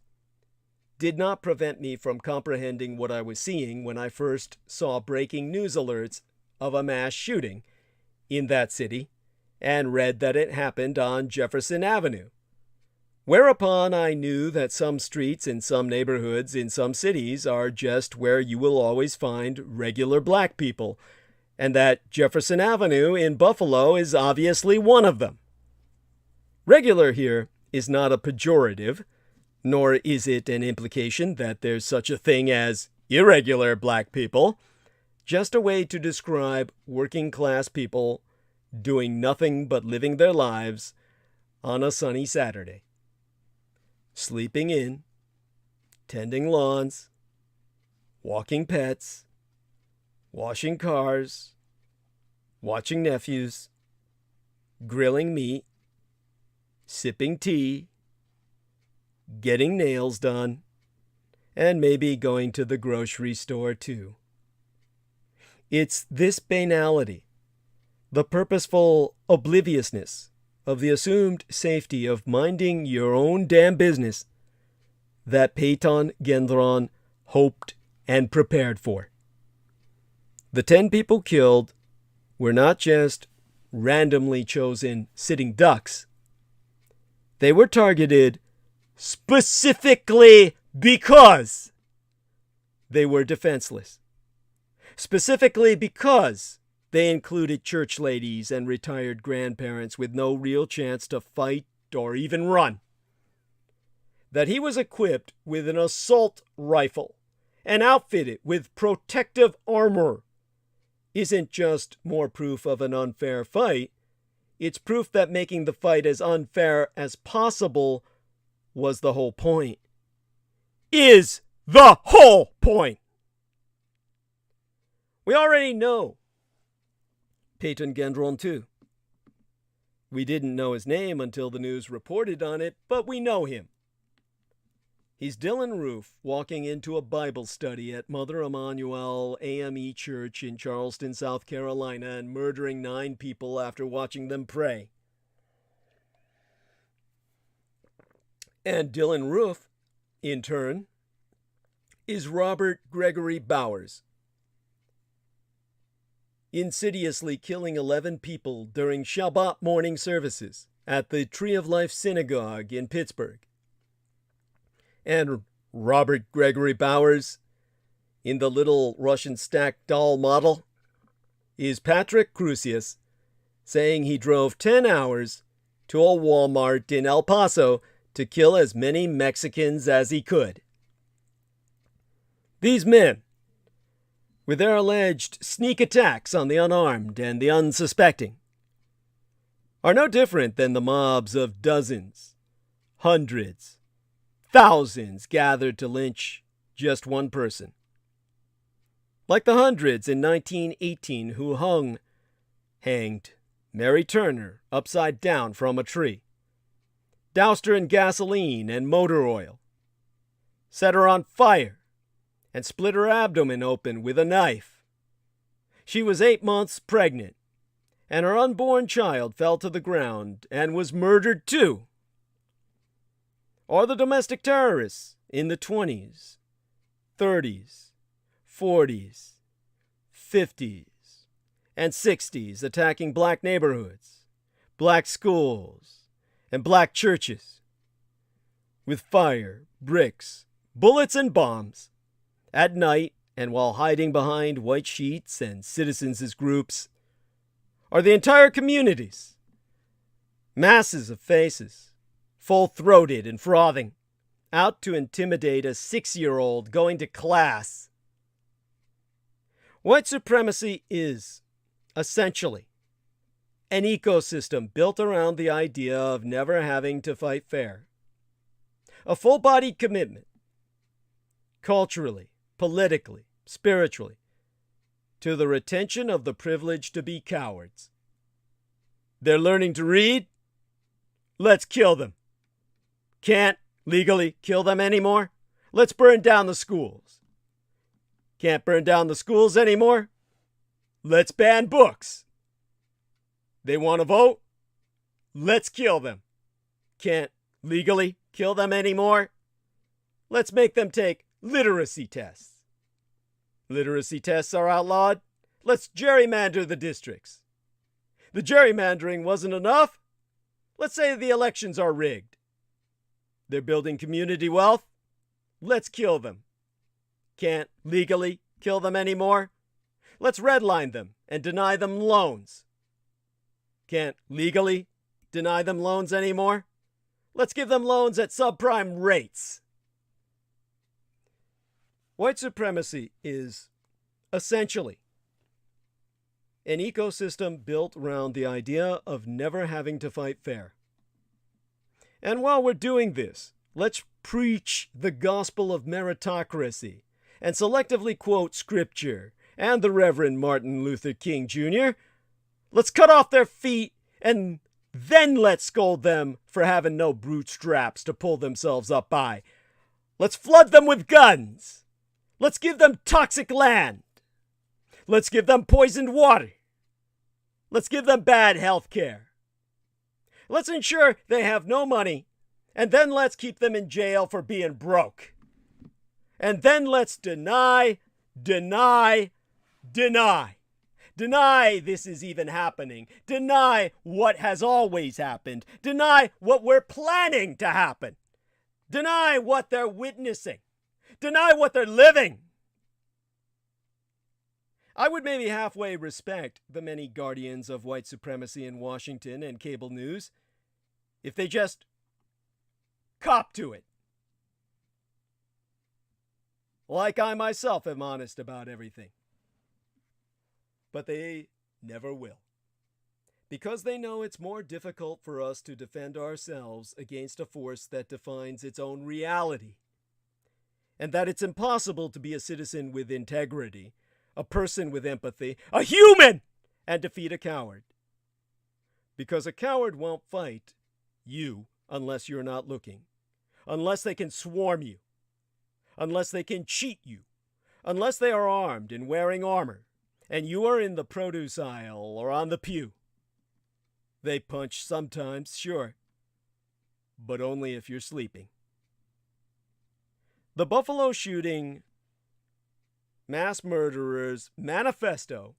did not prevent me from comprehending what I was seeing when I first saw breaking news alerts of a mass shooting in that city and read that it happened on Jefferson Avenue, Whereupon I knew that some streets in some neighborhoods in some cities are just where you will always find regular black people, and that Jefferson Avenue in Buffalo is obviously one of them. Regular here is not a pejorative, nor is it an implication that there's such a thing as irregular black people, just a way to describe working class people doing nothing but living their lives on a sunny Saturday. Sleeping in, tending lawns, walking pets, washing cars, watching nephews, grilling meat, sipping tea, getting nails done, and maybe going to the grocery store too. It's this banality, the purposeful obliviousness of the assumed safety of minding your own damn business, that Peyton Gendron hoped and prepared for. The 10 people killed were not just randomly chosen sitting ducks. They were targeted specifically because they were defenseless. Specifically because they included church ladies and retired grandparents with no real chance to fight or even run. That he was equipped with an assault rifle and outfitted with protective armor isn't just more proof of an unfair fight, it's proof that making the fight as unfair as possible was the whole point. Is the whole point. We already know Peyton Gendron too. We didn't know his name until the news reported on it, but we know him. He's Dylan Roof walking into a Bible study at Mother Emanuel AME Church in Charleston, South Carolina, and murdering 9 people after watching them pray. And Dylan Roof, in turn, is Robert Gregory Bowers, insidiously killing 11 people during Shabbat morning services at the Tree of Life Synagogue in Pittsburgh. And Robert Gregory Bowers, in the little Russian stack doll model, is Patrick Crusius, saying he drove 10 hours to a Walmart in El Paso to kill as many Mexicans as he could. These men, with their alleged sneak attacks on the unarmed and the unsuspecting, are no different than the mobs of dozens, hundreds, thousands gathered to lynch just one person. Like the hundreds in 1918 who hanged Mary Turner upside down from a tree, doused her in gasoline and motor oil, set her on fire, and split her abdomen open with a knife. She was 8 months pregnant, and her unborn child fell to the ground and was murdered too. Or the domestic terrorists in the 20s, 30s, 40s, 50s, and 60s attacking black neighborhoods, black schools, and black churches with fire, bricks, bullets, and bombs at night and while hiding behind white sheets and citizens' groups, or the entire communities, masses of faces, full-throated and frothing, out to intimidate a 6-year-old going to class. White supremacy is, essentially, an ecosystem built around the idea of never having to fight fair. A full-bodied commitment, culturally, politically, spiritually, to the retention of the privilege to be cowards. They're learning to read? Let's kill them. Can't legally kill them anymore? Let's burn down the schools. Can't burn down the schools anymore? Let's ban books. They want to vote? Let's kill them. Can't legally kill them anymore? Let's make them take literacy tests. Literacy tests are outlawed? Let's gerrymander the districts. The gerrymandering wasn't enough? Let's say the elections are rigged. They're building community wealth? Let's kill them. Can't legally kill them anymore? Let's redline them and deny them loans. Can't legally deny them loans anymore? Let's give them loans at subprime rates. White supremacy is essentially an ecosystem built around the idea of never having to fight fair. And while we're doing this, let's preach the gospel of meritocracy and selectively quote scripture and the Reverend Martin Luther King Jr. Let's cut off their feet and then let's scold them for having no bootstraps to pull themselves up by. Let's flood them with guns. Let's give them toxic land. Let's give them poisoned water. Let's give them bad health care. Let's ensure they have no money, and then let's keep them in jail for being broke. And then let's deny this is even happening. Deny what has always happened. Deny what we're planning to happen. Deny what they're witnessing. Deny what they're living. I would maybe halfway respect the many guardians of white supremacy in Washington and cable news if they just cop to it. Like I myself am honest about everything. But they never will. Because they know it's more difficult for us to defend ourselves against a force that defines its own reality. And that it's impossible to be a citizen with integrity, a person with empathy, a human, and defeat a coward. Because a coward won't fight you unless you're not looking, unless they can swarm you, unless they can cheat you, unless they are armed and wearing armor, and you are in the produce aisle or on the pew. They punch sometimes, sure, but only if you're sleeping. The Buffalo shooting mass murderers manifesto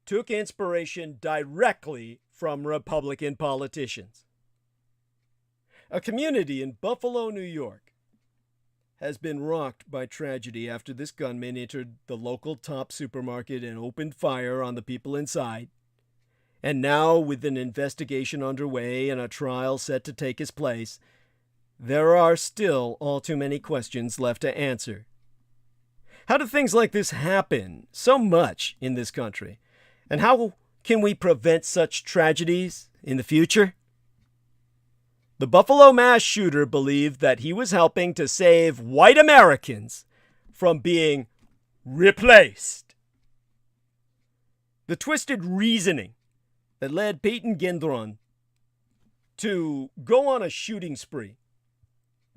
took inspiration directly from Republican politicians. A community in Buffalo, New York, has been rocked by tragedy after this gunman entered the local Top supermarket and opened fire on the people inside. And now, with an investigation underway and a trial set to take its place, there are still all too many questions left to answer. How do things like this happen so much in this country? And how can we prevent such tragedies in the future? The Buffalo mass shooter believed that he was helping to save white Americans from being replaced. The twisted reasoning that led Peyton Gendron to go on a shooting spree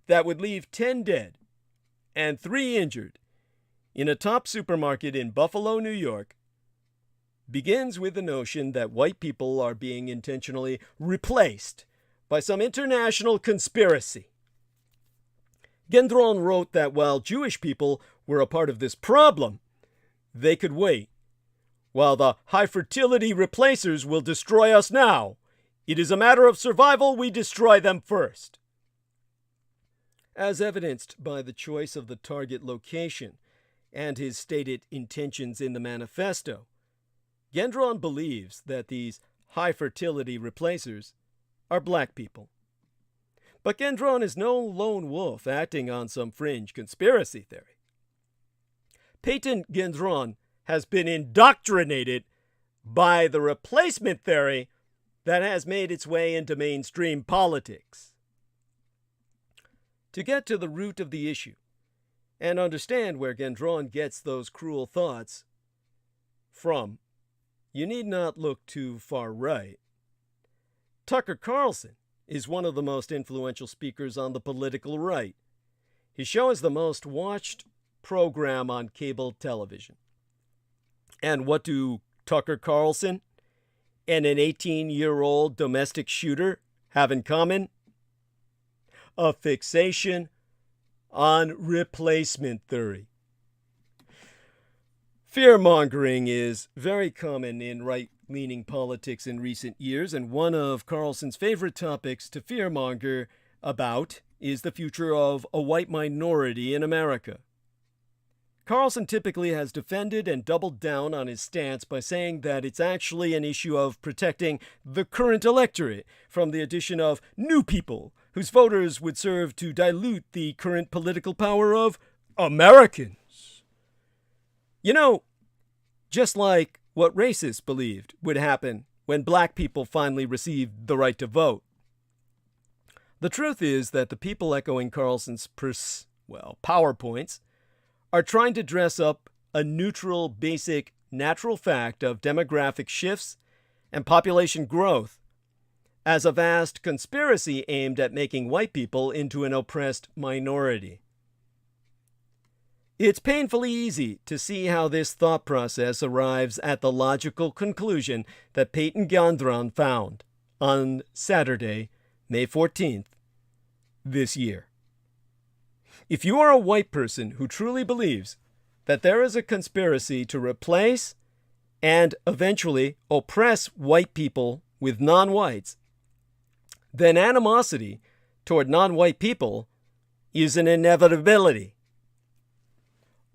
that would leave 10 dead and 3 injured in a Top supermarket in Buffalo, New York, begins with the notion that white people are being intentionally replaced by some international conspiracy. Gendron wrote that while Jewish people were a part of this problem, they could wait. While the high-fertility replacers will destroy us now, it is a matter of survival we destroy them first. As evidenced by the choice of the target location and his stated intentions in the manifesto, Gendron believes that these high-fertility replacers are black people. But Gendron is no lone wolf acting on some fringe conspiracy theory. Peyton Gendron has been indoctrinated by the replacement theory that has made its way into mainstream politics. To get to the root of the issue and understand where Gendron gets those cruel thoughts from, you need not look too far right. Tucker Carlson is one of the most influential speakers on the political right. His show is the most watched program on cable television. And what do Tucker Carlson and an 18-year-old domestic shooter have in common? A fixation on replacement theory. Fear-mongering is very common in right-leaning politics in recent years, and one of Carlson's favorite topics to fear-monger about is the future of a white minority in America. Carlson typically has defended and doubled down on his stance by saying that it's actually an issue of protecting the current electorate from the addition of new people whose voters would serve to dilute the current political power of Americans. You know, just like what racists believed would happen when black people finally received the right to vote. The truth is that the people echoing Carlson's PowerPoints are trying to dress up a neutral, basic, natural fact of demographic shifts and population growth as a vast conspiracy aimed at making white people into an oppressed minority. It's painfully easy to see how this thought process arrives at the logical conclusion that Peyton Gondron found on Saturday, May 14th, this year. If you are a white person who truly believes that there is a conspiracy to replace and eventually oppress white people with non-whites, then animosity toward non-white people is an inevitability.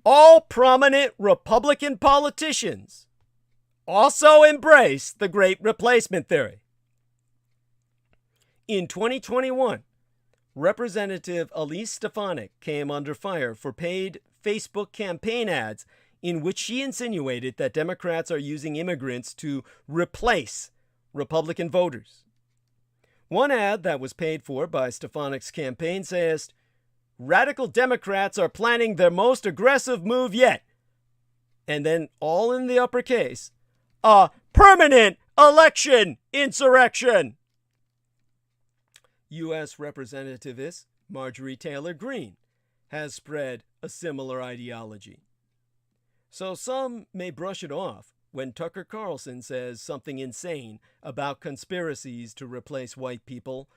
All prominent Republican politicians also embrace the Great Replacement theory. In 2021, Representative Elise Stefanik came under fire for paid Facebook campaign ads in which she insinuated that Democrats are using immigrants to replace Republican voters. One ad that was paid for by Stefanik's campaign says, "Radical Democrats are planning their most aggressive move yet." And then, all in the uppercase, "a permanent election insurrection." U.S. Representative Marjorie Taylor Greene has spread a similar ideology. So some may brush it off when Tucker Carlson says something insane about conspiracies to replace white people,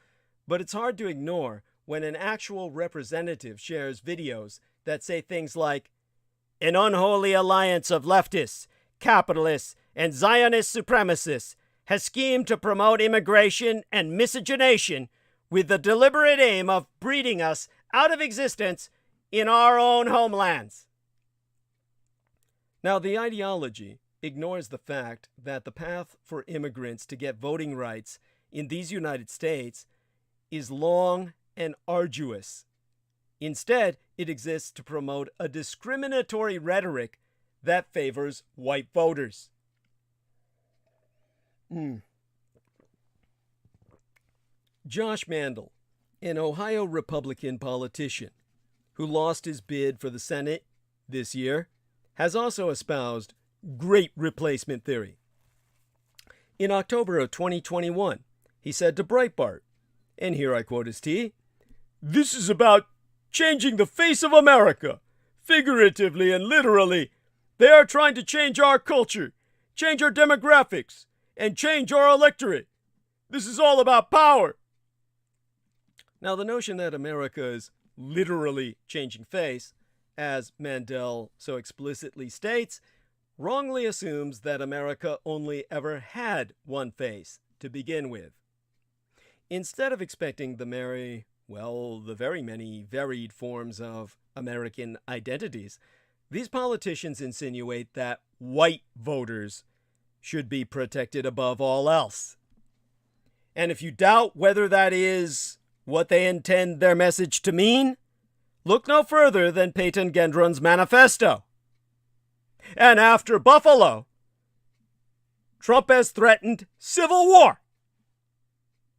but it's hard to ignore when an actual representative shares videos that say things like, "An unholy alliance of leftists, capitalists, and Zionist supremacists has schemed to promote immigration and miscegenation with the deliberate aim of breeding us out of existence in our own homelands." Now, the ideology ignores the fact that the path for immigrants to get voting rights in these United States is long and arduous. Instead, it exists to promote a discriminatory rhetoric that favors white voters. Josh Mandel, an Ohio Republican politician who lost his bid for the Senate this year, has also espoused Great Replacement theory. In October of 2021, he said to Breitbart, and here I quote his T, "This is about changing the face of America, figuratively and literally. They are trying to change our culture, change our demographics, and change our electorate. This is all about power." Now, the notion that America is literally changing face, as Mandel so explicitly states, wrongly assumes that America only ever had one face to begin with. Instead of expecting the very many varied forms of American identities, these politicians insinuate that white voters should be protected above all else. And if you doubt whether that is what they intend their message to mean, look no further than Peyton Gendron's manifesto. And after Buffalo, Trump has threatened civil war.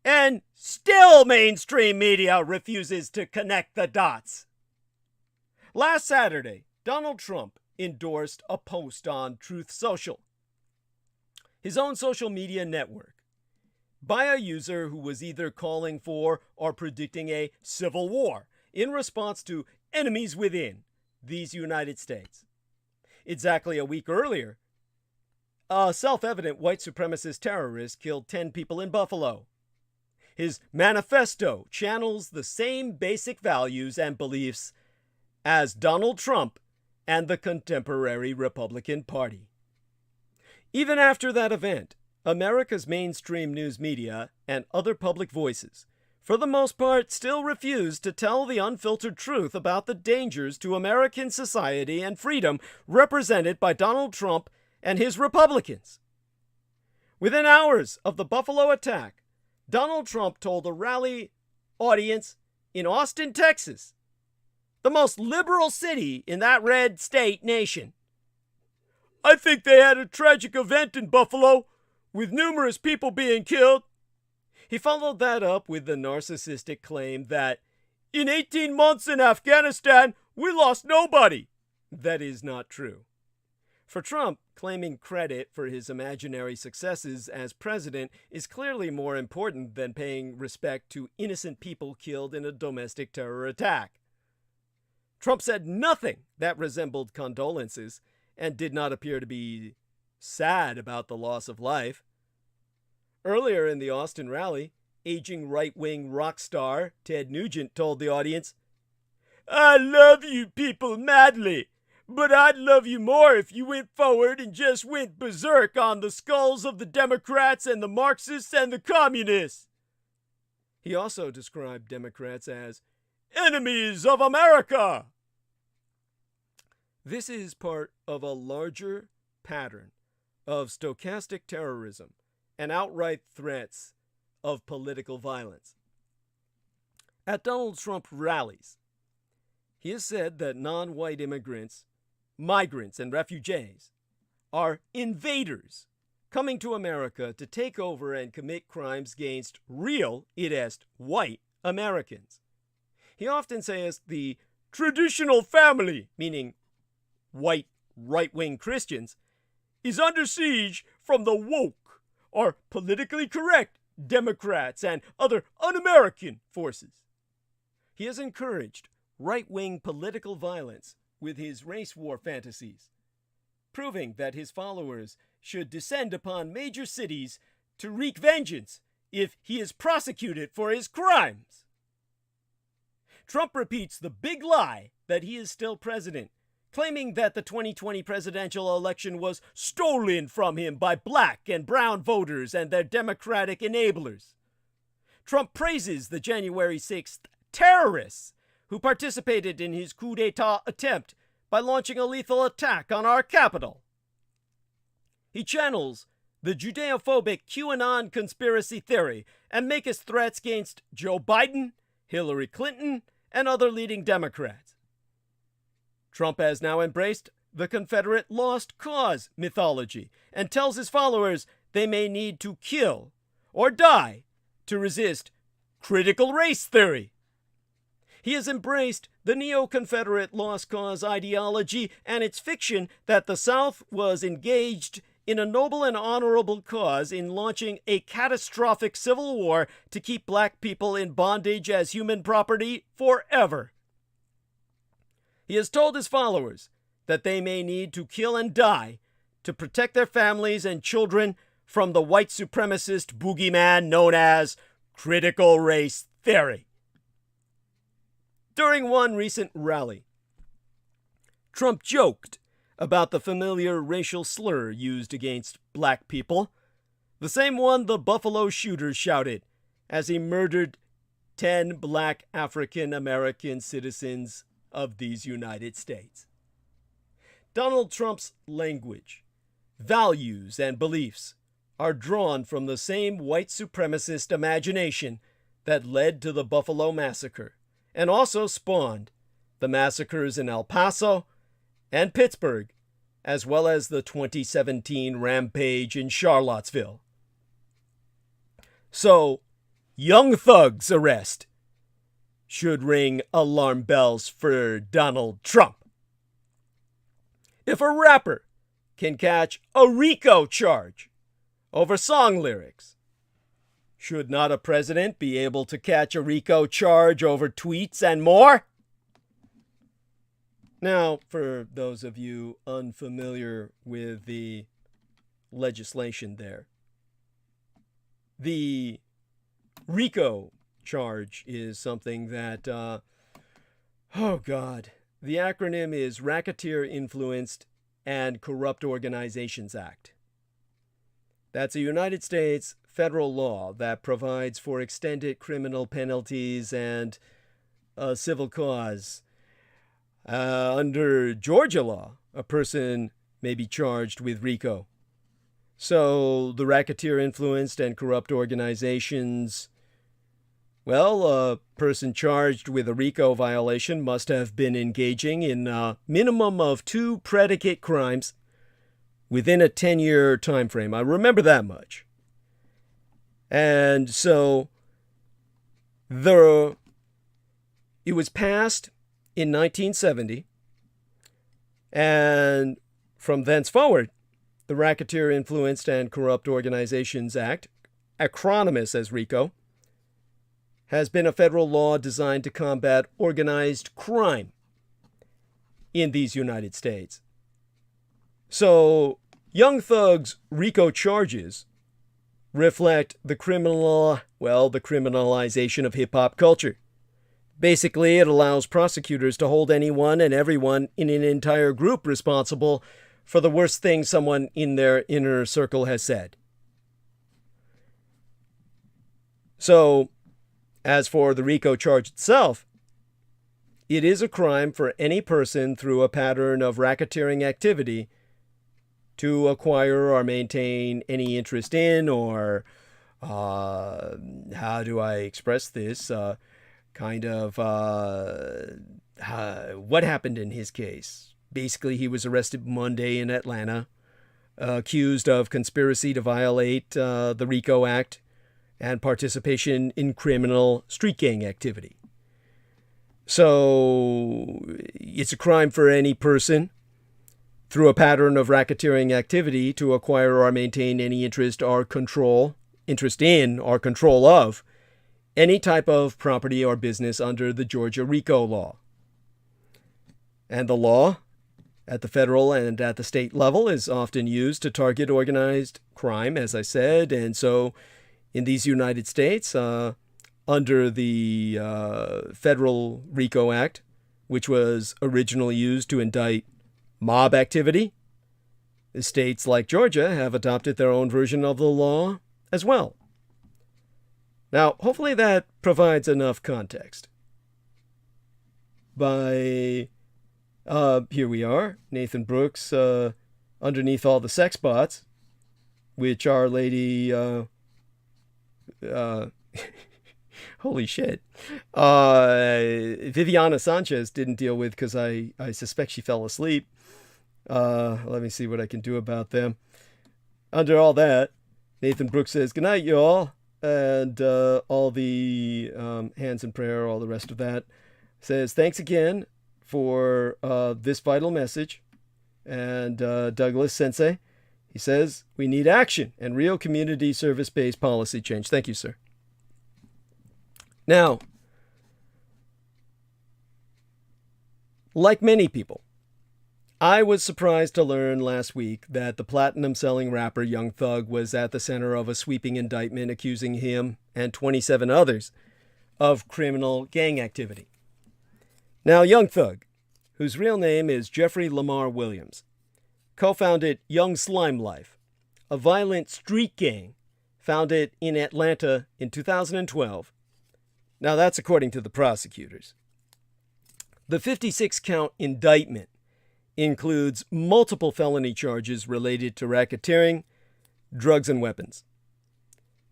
And still mainstream media refuses to connect the dots. Last Saturday, Donald Trump endorsed a post on Truth Social, his own social media network, by a user who was either calling for or predicting a civil war in response to enemies within these United States. Exactly a week earlier, a self-evident white supremacist terrorist killed 10 people in Buffalo. His manifesto channels the same basic values and beliefs as Donald Trump and the contemporary Republican Party. Even after that event, America's mainstream news media and other public voices for the most part, still refuse to tell the unfiltered truth about the dangers to American society and freedom represented by Donald Trump and his Republicans. Within hours of the Buffalo attack, Donald Trump told a rally audience in Austin, Texas, the most liberal city in that red state nation, "I think they had a tragic event in Buffalo, with numerous people being killed." He followed that up with the narcissistic claim that, "In 18 months in Afghanistan, we lost nobody." That is not true. For Trump, claiming credit for his imaginary successes as president is clearly more important than paying respect to innocent people killed in a domestic terror attack. Trump said nothing that resembled condolences and did not appear to be sad about the loss of life. Earlier in the Austin rally, aging right-wing rock star Ted Nugent told the audience, "I love you people madly, but I'd love you more if you went forward and just went berserk on the skulls of the Democrats and the Marxists and the Communists." He also described Democrats as enemies of America. This is part of a larger pattern of stochastic terrorism and outright threats of political violence. At Donald Trump rallies, he has said that non-white immigrants, migrants, and refugees are invaders coming to America to take over and commit crimes against real, it est, white Americans. He often says the traditional family, meaning white right-wing Christians, is under siege from the woke or politically correct Democrats and other un-American forces. He has encouraged right-wing political violence with his race war fantasies, proving that his followers should descend upon major cities to wreak vengeance if he is prosecuted for his crimes. Trump repeats the big lie that he is still president, claiming that the 2020 presidential election was stolen from him by black and brown voters and their Democratic enablers. Trump praises the January 6th terrorists who participated in his coup d'etat attempt by launching a lethal attack on our Capitol. He channels the Judeo-phobic QAnon conspiracy theory and makes threats against Joe Biden, Hillary Clinton, and other leading Democrats. Trump has now embraced the Confederate lost cause mythology and tells his followers they may need to kill or die to resist critical race theory. He has embraced the neo-Confederate lost cause ideology and its fiction that the South was engaged in a noble and honorable cause in launching a catastrophic civil war to keep black people in bondage as human property forever. He has told his followers that they may need to kill and die to protect their families and children from the white supremacist boogeyman known as critical race theory. During one recent rally, Trump joked about the familiar racial slur used against black people, the same one the Buffalo shooter shouted as he murdered 10 black African American citizens of these United States. Donald Trump's language, values, and beliefs are drawn from the same white supremacist imagination that led to the Buffalo Massacre and also spawned the massacres in El Paso and Pittsburgh, as well as the 2017 rampage in Charlottesville. So, Young Thug's arrest should ring alarm bells for Donald Trump. If a rapper can catch a RICO charge over song lyrics, should not a president be able to catch a RICO charge over tweets and more? Now, for those of you unfamiliar with the legislation there, the RICO charge is something that, the acronym is Racketeer Influenced and Corrupt Organizations Act. That's a United States federal law that provides for extended criminal penalties and a civil cause. Under Georgia law, a person may be charged with RICO. So the racketeer-influenced and corrupt organizations, well, a person charged with a RICO violation must have been engaging in a minimum of 2 predicate crimes within a 10-year time frame. I remember that much. And so it was passed in 1970, and from thenceforward, the Racketeer Influenced and Corrupt Organizations Act, acronymous as RICO, has been a federal law designed to combat organized crime in these United States. So, Young Thug's RICO charges reflect the criminalization of hip-hop culture. Basically, it allows prosecutors to hold anyone and everyone in an entire group responsible for the worst thing someone in their inner circle has said. So, as for the RICO charge itself, it is a crime for any person through a pattern of racketeering activity to acquire or maintain any interest in, or how do I express this? What happened in his case? Basically, he was arrested Monday in Atlanta, accused of conspiracy to violate the RICO Act and participation in criminal street gang activity. So it's a crime for any person through a pattern of racketeering activity to acquire or maintain any interest in or control of any type of property or business under the Georgia RICO law. And the law at the federal and at the state level is often used to target organized crime, as I said. And so in these United States, under the federal RICO Act, which was originally used to indict mob activity, states like Georgia have adopted their own version of the law as well. Now, hopefully that provides enough context. Here we are, Nathan Brooks, underneath all the sex bots, which Our Lady, holy shit, Viviana Sanchez didn't deal with because I suspect she fell asleep. Let me see what I can do about them. Under all that, Nathan Brooks says, "Good night, y'all." And all the hands in prayer, all the rest of that, says, "Thanks again for this vital message." And Douglas Sensei, he says, "We need action and real community service-based policy change." Thank you, sir. Now, like many people, I was surprised to learn last week that the platinum-selling rapper Young Thug was at the center of a sweeping indictment accusing him and 27 others of criminal gang activity. Now, Young Thug, whose real name is Jeffrey Lamar Williams, co-founded Young Slime Life, a violent street gang founded in Atlanta in 2012. Now, that's according to the prosecutors. The 56-count indictment includes multiple felony charges related to racketeering, drugs, and weapons.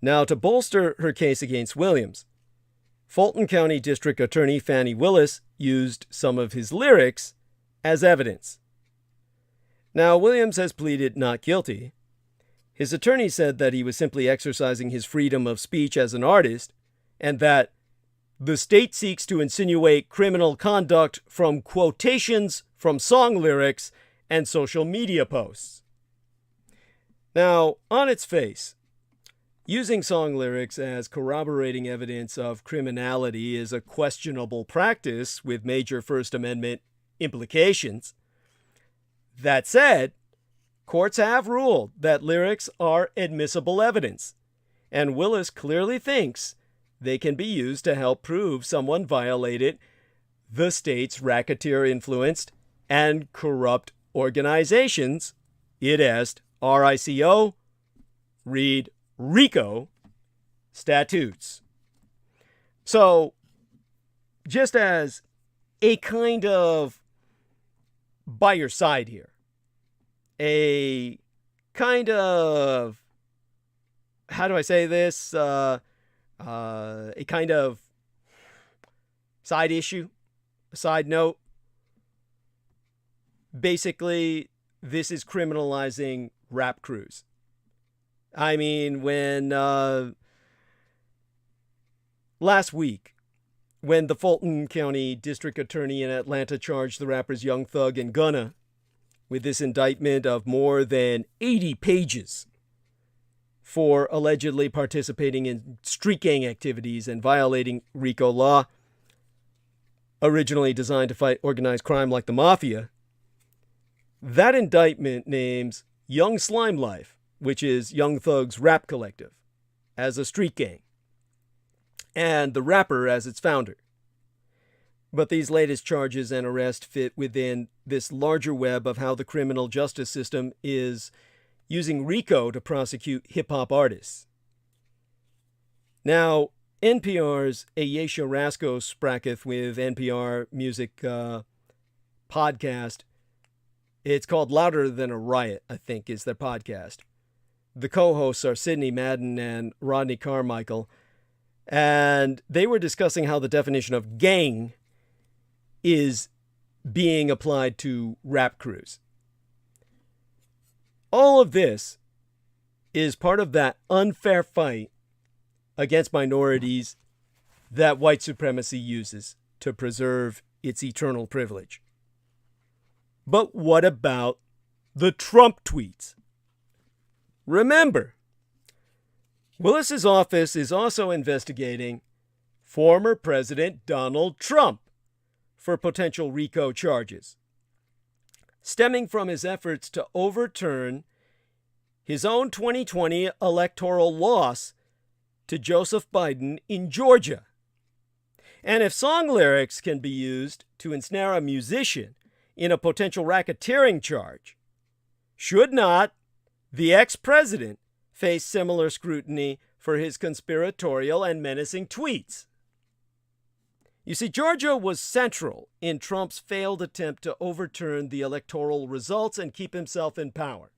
Now, to bolster her case against Williams, Fulton County District Attorney Fannie Willis used some of his lyrics as evidence. Now, Williams has pleaded not guilty. His attorney said that he was simply exercising his freedom of speech as an artist, and that the state seeks to insinuate criminal conduct from quotations from song lyrics and social media posts. Now, on its face, using song lyrics as corroborating evidence of criminality is a questionable practice with major First Amendment implications. That said, courts have ruled that lyrics are admissible evidence, and Willis clearly thinks they can be used to help prove someone violated the state's racketeer-influenced and corrupt organizations, id est, RICO, read RICO statutes. So, just as a kind of by your side here, a kind of, how do I say this? A kind of side issue, a side note. Basically, this is criminalizing rap crews. I mean, when last week, when the Fulton County District Attorney in Atlanta charged the rappers Young Thug and Gunna with this indictment of more than 80 pages for allegedly participating in street gang activities and violating RICO law, originally designed to fight organized crime like the mafia, that indictment names Young Slime Life, which is Young Thug's rap collective, as a street gang, and the rapper as its founder. But these latest charges and arrest fit within this larger web of how the criminal justice system is using RICO to prosecute hip-hop artists. Now, NPR's Ayesha Rasco Spracketh with NPR Music podcast, it's called Louder Than a Riot, I think, is their podcast. The co-hosts are Sidney Madden and Rodney Carmichael, and they were discussing how the definition of gang is being applied to rap crews. All of this is part of that unfair fight against minorities that white supremacy uses to preserve its eternal privilege. But what about the Trump tweets? Remember, Willis's office is also investigating former President Donald Trump for potential RICO charges, stemming from his efforts to overturn his own 2020 electoral loss to Joseph Biden in Georgia. And if song lyrics can be used to ensnare a musician in a potential racketeering charge, should not the ex-president face similar scrutiny for his conspiratorial and menacing tweets? You see, Georgia was central in Trump's failed attempt to overturn the electoral results and keep himself in power.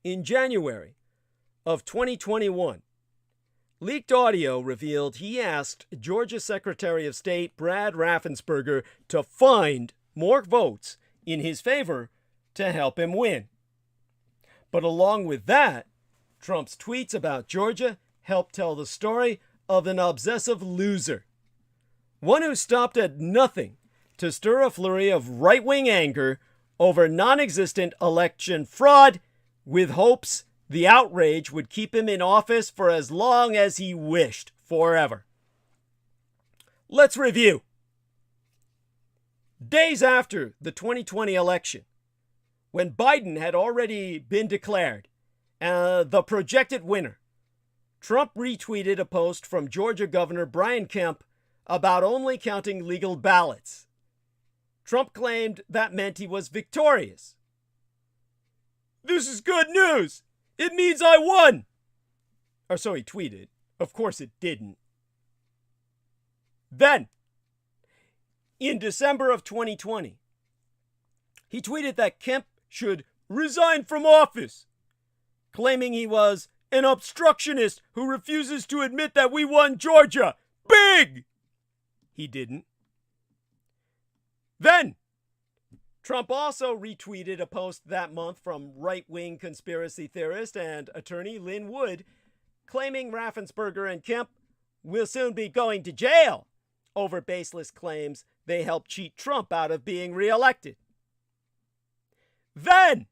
In January of 2021, leaked audio revealed he asked Georgia Secretary of State Brad Raffensperger to find more votes in his favor to help him win. But along with that, Trump's tweets about Georgia helped tell the story of an obsessive loser, one who stopped at nothing to stir a flurry of right-wing anger over non-existent election fraud, with hopes the outrage would keep him in office for as long as he wished, forever. Let's review. Days after the 2020 election, when Biden had already been declared the projected winner, Trump retweeted a post from Georgia Governor Brian Kemp about only counting legal ballots. Trump claimed that meant he was victorious. "This is good news! It means I won!" Or so he tweeted. Of course it didn't. Then, in December of 2020, he tweeted that Kemp should resign from office, claiming he was an obstructionist who refuses to admit that we won Georgia. Big! He didn't. Then, Trump also retweeted a post that month from right-wing conspiracy theorist and attorney Lynn Wood, claiming Raffensperger and Kemp will soon be going to jail over baseless claims they helped cheat Trump out of being reelected. Then,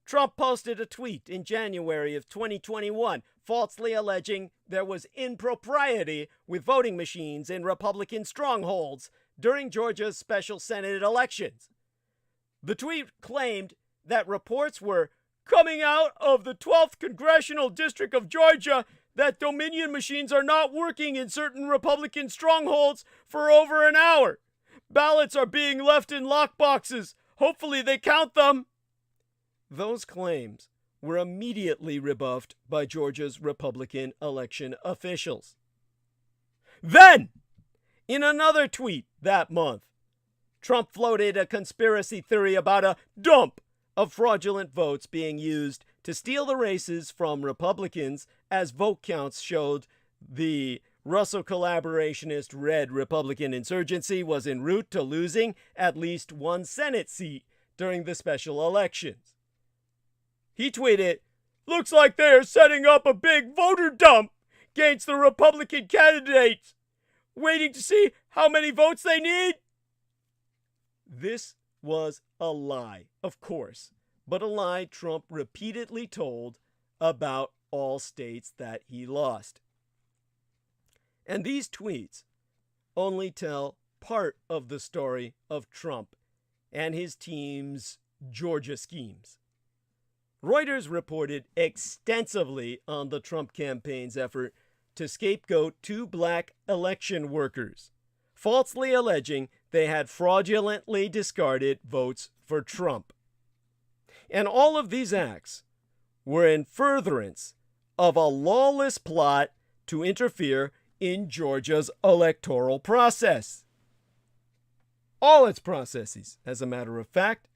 Trump posted a tweet in January of 2021, falsely alleging there was impropriety with voting machines in Republican strongholds during Georgia's special Senate elections. The tweet claimed that reports were coming out of the 12th Congressional District of Georgia that Dominion machines are not working in certain Republican strongholds for over an hour. Ballots are being left in lockboxes. Hopefully they count them. Those claims were immediately rebuffed by Georgia's Republican election officials. Then, in another tweet that month, Trump floated a conspiracy theory about a dump of fraudulent votes being used to steal the races from Republicans, as vote counts showed the Russo collaborationist Red Republican insurgency was en route to losing at least one Senate seat during the special elections. He tweeted, "Looks like they are setting up a big voter dump against the Republican candidates, waiting to see how many votes they need." This was a lie, of course, but a lie Trump repeatedly told about all states that he lost. And these tweets only tell part of the story of Trump and his team's Georgia schemes. Reuters reported extensively on the Trump campaign's effort to scapegoat 2 black election workers, falsely alleging they had fraudulently discarded votes for Trump. And all of these acts were in furtherance of a lawless plot to interfere in Georgia's electoral process. All its processes, as a matter of fact.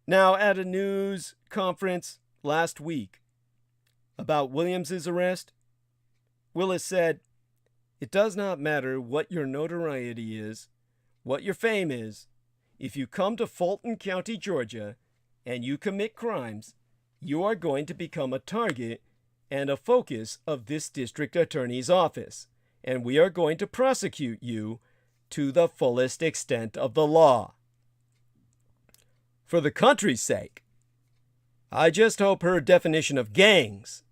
Now, at a news conference last week about Williams's arrest, Willis said, "It does not matter what your notoriety is, what your fame is. If you come to Fulton County, Georgia, and you commit crimes, you are going to become a target and a focus of this district attorney's office, and we are going to prosecute you to the fullest extent of the law. For the country's sake, I just hope her definition of gangs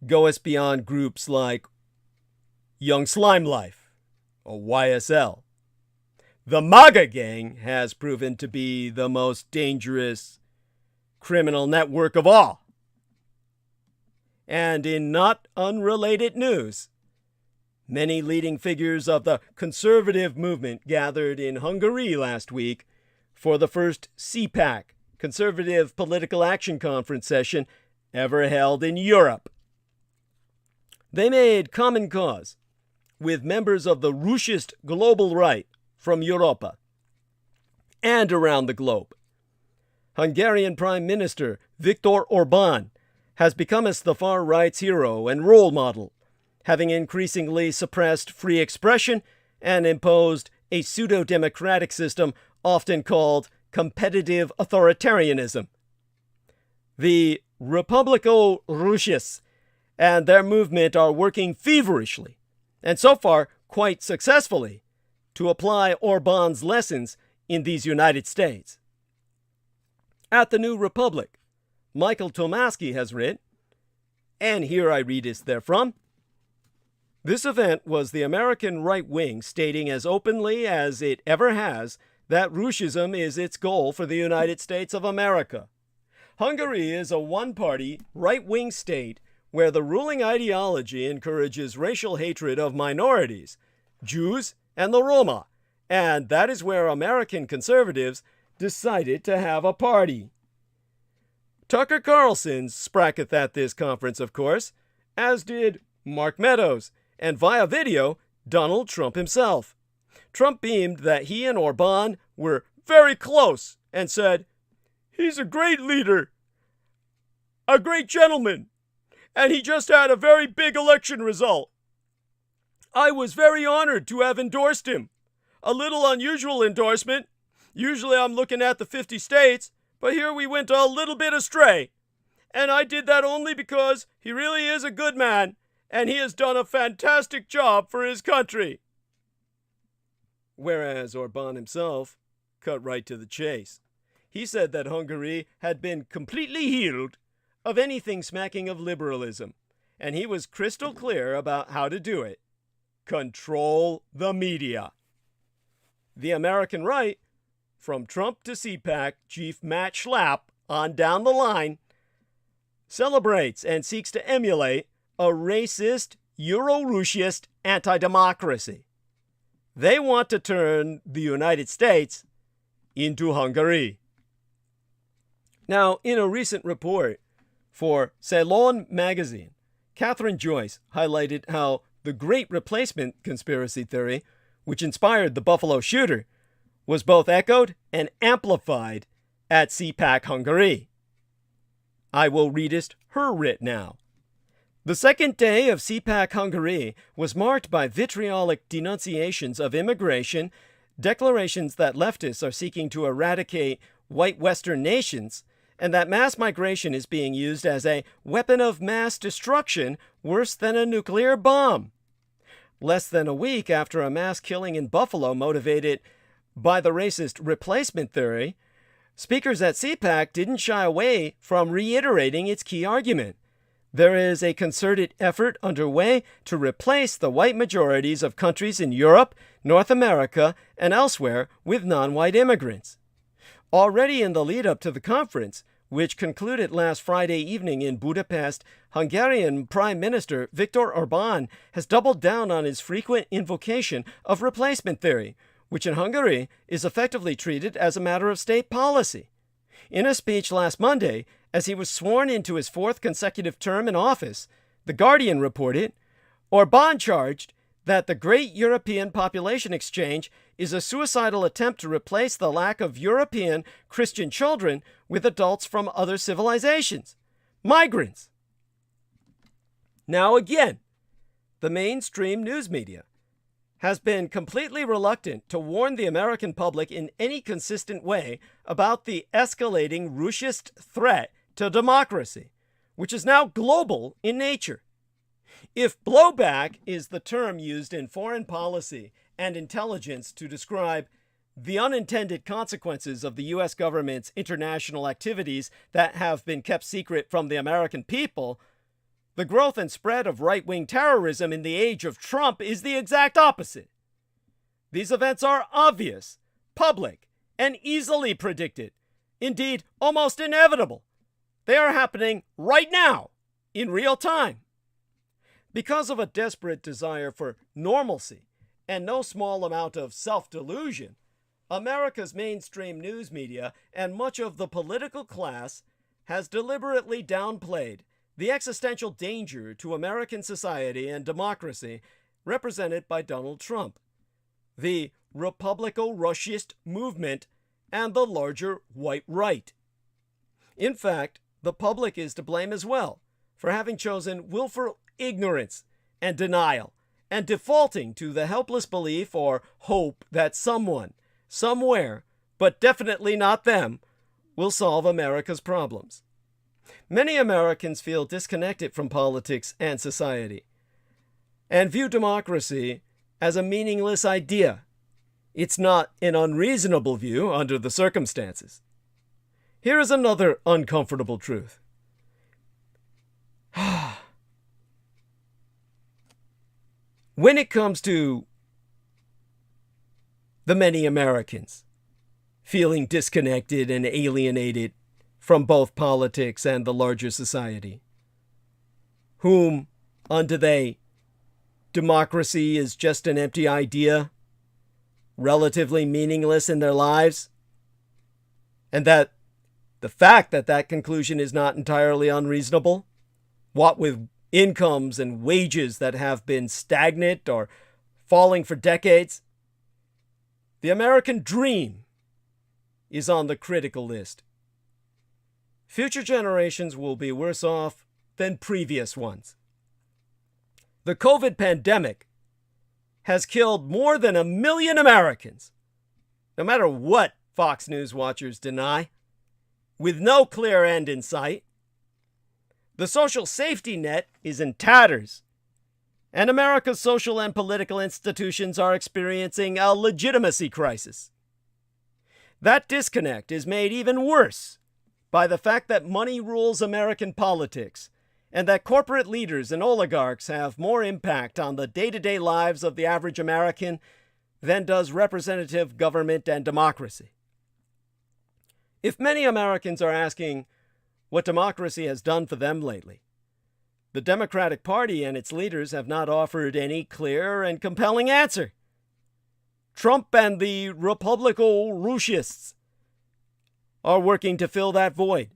goes beyond groups like Young Slime Life or YSL. The MAGA gang has proven to be the most dangerous criminal network of all." And in not unrelated news, many leading figures of the conservative movement gathered in Hungary last week for the first CPAC, Conservative Political Action Conference session ever held in Europe. They made common cause with members of the Rúsist global right from Europa and around the globe. Hungarian Prime Minister Viktor Orbán has become as the far right's hero and role model, having increasingly suppressed free expression and imposed a pseudo-democratic system often called competitive authoritarianism. The Republiko-Rússis and their movement are working feverishly, and so far quite successfully, to apply Orbán's lessons in these United States. At the New Republic, Michael Tomasky has written, and here I read it therefrom, "This event was the American right wing stating as openly as it ever has that Rússism is its goal for the United States of America. Hungary is a one-party, right-wing state where the ruling ideology encourages racial hatred of minorities, Jews, and the Roma, and that is where American conservatives decided to have a party." Tucker Carlson spracketh at this conference, of course, as did Mark Meadows, and via video, Donald Trump himself. Trump beamed that he and Orbán were very close and said, "He's a great leader, a great gentleman, and he just had a very big election result. I was very honored to have endorsed him. A little unusual endorsement. Usually I'm looking at the 50 states, but here we went a little bit astray. And I did that only because he really is a good man, and he has done a fantastic job for his country." Whereas Orbán himself cut right to the chase. He said that Hungary had been completely healed of anything smacking of liberalism, and he was crystal clear about how to do it. Control the media. The American right, from Trump to CPAC chief Matt Schlapp on down the line, celebrates and seeks to emulate a racist, Euro-Russist anti-democracy. They want to turn the United States into Hungary. Now, in a recent report for Salon magazine, Catherine Joyce highlighted how the Great Replacement conspiracy theory, which inspired the Buffalo shooter, was both echoed and amplified at CPAC Hungary. I will readest her writ now. The second day of CPAC Hungary was marked by vitriolic denunciations of immigration, declarations that leftists are seeking to eradicate white Western nations, and that mass migration is being used as a weapon of mass destruction worse than a nuclear bomb. Less than a week after a mass killing in Buffalo motivated by the racist replacement theory, speakers at CPAC didn't shy away from reiterating its key argument. There is a concerted effort underway to replace the white majorities of countries in Europe, North America, and elsewhere with non-white immigrants. Already in the lead-up to the conference, which concluded last Friday evening in Budapest, Hungarian Prime Minister Viktor Orbán has doubled down on his frequent invocation of replacement theory, which in Hungary is effectively treated as a matter of state policy. In a speech last Monday, as he was sworn into his fourth consecutive term in office, The Guardian reported, Orbán charged that the Great European Population Exchange is a suicidal attempt to replace the lack of European Christian children with adults from other civilizations, migrants. Now again, the mainstream news media has been completely reluctant to warn the American public in any consistent way about the escalating Russist threat to democracy, which is now global in nature. If blowback is the term used in foreign policy and intelligence to describe the unintended consequences of the U.S. government's international activities that have been kept secret from the American people, the growth and spread of right-wing terrorism in the age of Trump is the exact opposite. These events are obvious, public, and easily predicted. Indeed, almost inevitable. They are happening right now, in real time. Because of a desperate desire for normalcy and no small amount of self-delusion, America's mainstream news media and much of the political class has deliberately downplayed the existential danger to American society and democracy represented by Donald Trump, the Republico-Russist movement, and the larger white right. In fact, the public is to blame as well for having chosen willful ignorance and denial and defaulting to the helpless belief or hope that someone, somewhere, but definitely not them, will solve America's problems. Many Americans feel disconnected from politics and society and view democracy as a meaningless idea. It's not an unreasonable view under the circumstances. Here is another uncomfortable truth. When it comes to the many Americans feeling disconnected and alienated from both politics and the larger society, whom, unto they, democracy is just an empty idea, relatively meaningless in their lives, and that the fact that that conclusion is not entirely unreasonable, what with incomes and wages that have been stagnant or falling for decades, the American dream is on the critical list. Future generations will be worse off than previous ones. The COVID pandemic has killed more than 1 million Americans, no matter what Fox News watchers deny, with no clear end in sight. The social safety net is in tatters, and America's social and political institutions are experiencing a legitimacy crisis. That disconnect is made even worse by the fact that money rules American politics, and that corporate leaders and oligarchs have more impact on the day-to-day lives of the average American than does representative government and democracy. If many Americans are asking what democracy has done for them lately, the Democratic Party and its leaders have not offered any clear and compelling answer. Trump and the Republico-Russists are working to fill that void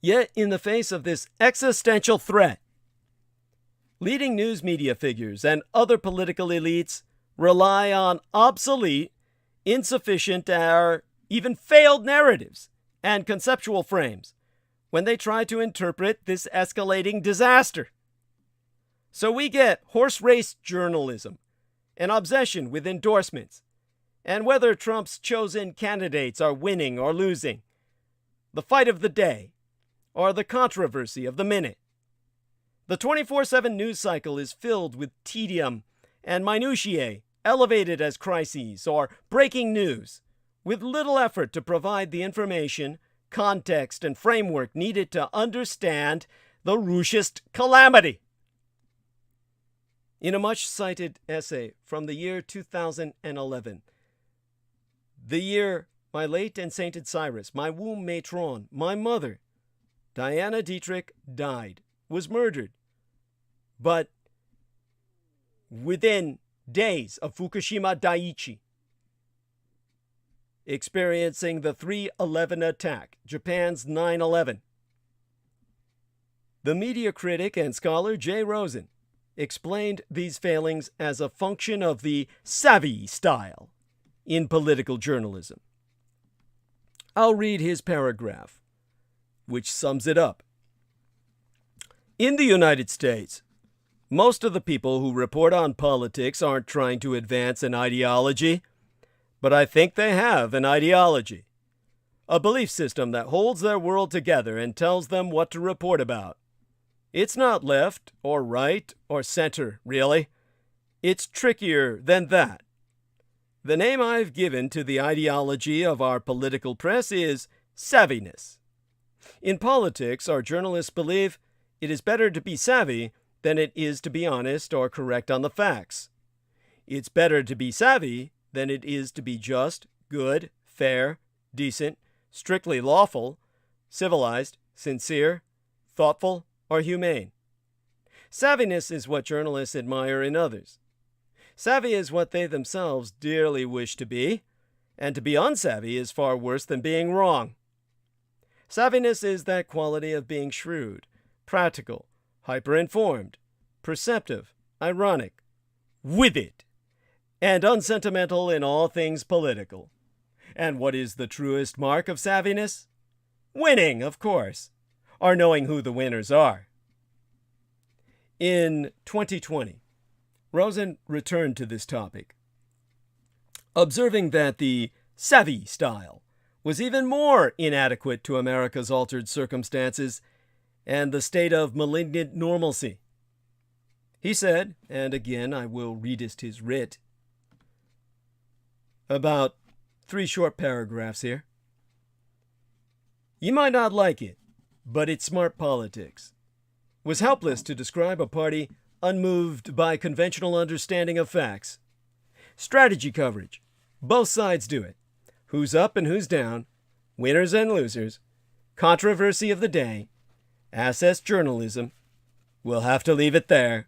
Yet, in the face of this existential threat, leading news media figures and other political elites rely on obsolete, insufficient, or even failed narratives and conceptual frames when they try to interpret this escalating disaster. So we get horse race journalism, an obsession with endorsements, and whether Trump's chosen candidates are winning or losing, the fight of the day, or the controversy of the minute. The 24/7 news cycle is filled with tedium and minutiae, elevated as crises or breaking news, with little effort to provide the information, context, and framework needed to understand the Römischens calamity. In a much-cited essay from the year 2011, the year my late and sainted Cyrus, my womb matron, my mother, Diana Dietrich, died, was murdered, but within days of Fukushima Daiichi, experiencing the 3/11 attack, Japan's 9/11. The media critic and scholar Jay Rosen explained these failings as a function of the savvy style in political journalism. I'll read his paragraph, which sums it up. In the United States, most of the people who report on politics aren't trying to advance an ideology, but I think they have an ideology, a belief system that holds their world together and tells them what to report about. It's not left or right or center, really. It's trickier than that. The name I've given to the ideology of our political press is savviness. In politics, our journalists believe it is better to be savvy than it is to be honest or correct on the facts. It's better to be savvy than it is to be just, good, fair, decent, strictly lawful, civilized, sincere, thoughtful, or humane. Savviness is what journalists admire in others. Savvy is what they themselves dearly wish to be, and to be unsavvy is far worse than being wrong. Savviness is that quality of being shrewd, practical, hyper-informed, perceptive, ironic, with it, and unsentimental in all things political. And what is the truest mark of savviness? Winning, of course, or knowing who the winners are. In 2020, Rosen returned to this topic, observing that the savvy style was even more inadequate to America's altered circumstances and the state of malignant normalcy. He said, and again I will readist his writ, about 3 short paragraphs here. You might not like it, but it's smart politics. Was helpless to describe a party unmoved by conventional understanding of facts. Strategy coverage. Both sides do it. Who's up and who's down. Winners and losers. Controversy of the day. Assess journalism. We'll have to leave it there.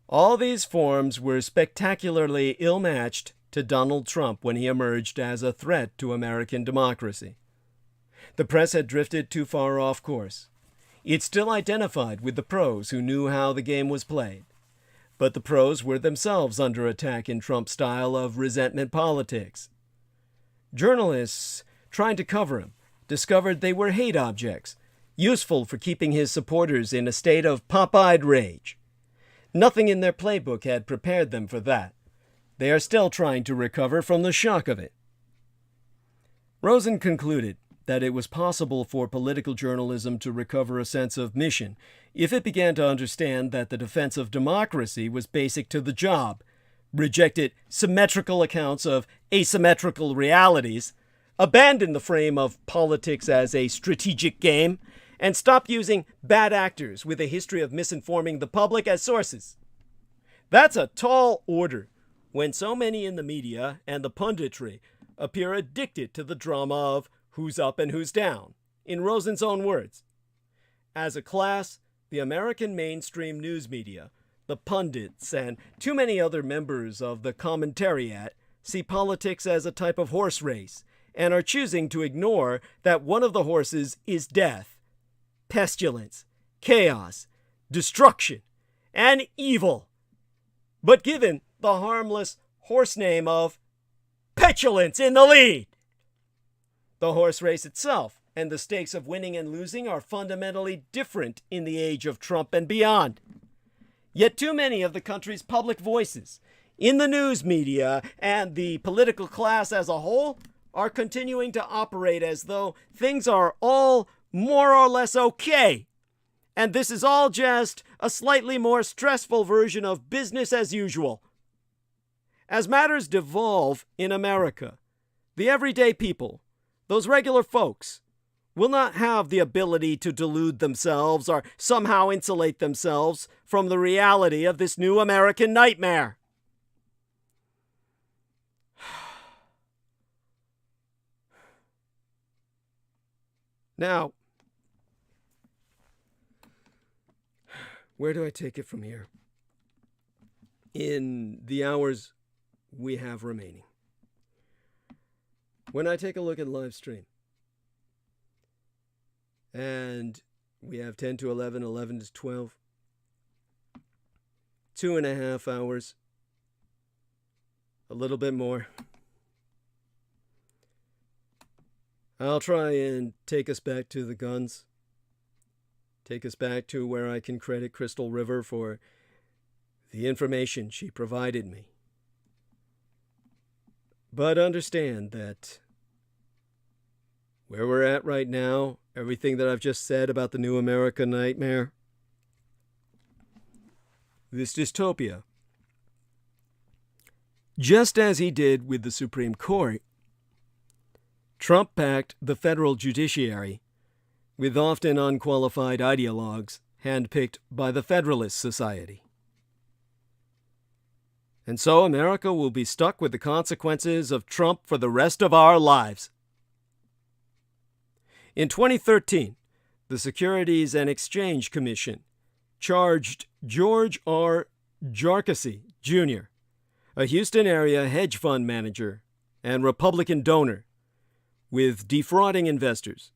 All these forms were spectacularly ill-matched to Donald Trump when he emerged as a threat to American democracy. The press had drifted too far off course. It still identified with the pros who knew how the game was played. But the pros were themselves under attack in Trump's style of resentment politics. Journalists, trying to cover him, discovered they were hate objects, useful for keeping his supporters in a state of pop-eyed rage. Nothing in their playbook had prepared them for that. They are still trying to recover from the shock of it. Rosen concluded that it was possible for political journalism to recover a sense of mission if it began to understand that the defense of democracy was basic to the job, rejected symmetrical accounts of asymmetrical realities, abandoned the frame of politics as a strategic game, and stopped using bad actors with a history of misinforming the public as sources. That's a tall order when so many in the media and the punditry appear addicted to the drama of who's up and who's down, in Rosen's own words. As a class, the American mainstream news media, the pundits, and too many other members of the commentariat see politics as a type of horse race and are choosing to ignore that one of the horses is death, pestilence, chaos, destruction, and evil, but given the harmless horse name of petulance in the lead. The horse race itself and the stakes of winning and losing are fundamentally different in the age of Trump and beyond. Yet too many of the country's public voices, in the news media and the political class as a whole, are continuing to operate as though things are all more or less okay. And this is all just a slightly more stressful version of business as usual. As matters devolve in America, the everyday people, those regular folks, will not have the ability to delude themselves or somehow insulate themselves from the reality of this new American nightmare. Now, where do I take it from here? In the hours we have remaining. When I take a look at live stream, and we have 10 to 11, 11 to 12, 2.5 hours, a little bit more. I'll try and take us back to the guns. Take us back to where I can credit Crystal River for the information she provided me. But understand that where we're at right now, everything that I've just said about the new America nightmare, this dystopia, just as he did with the Supreme Court, Trump packed the federal judiciary with often unqualified ideologues handpicked by the Federalist Society. And so America will be stuck with the consequences of Trump for the rest of our lives. In 2013, the Securities and Exchange Commission charged George R. Jarkisy, Jr., a Houston area hedge fund manager and Republican donor, with defrauding investors.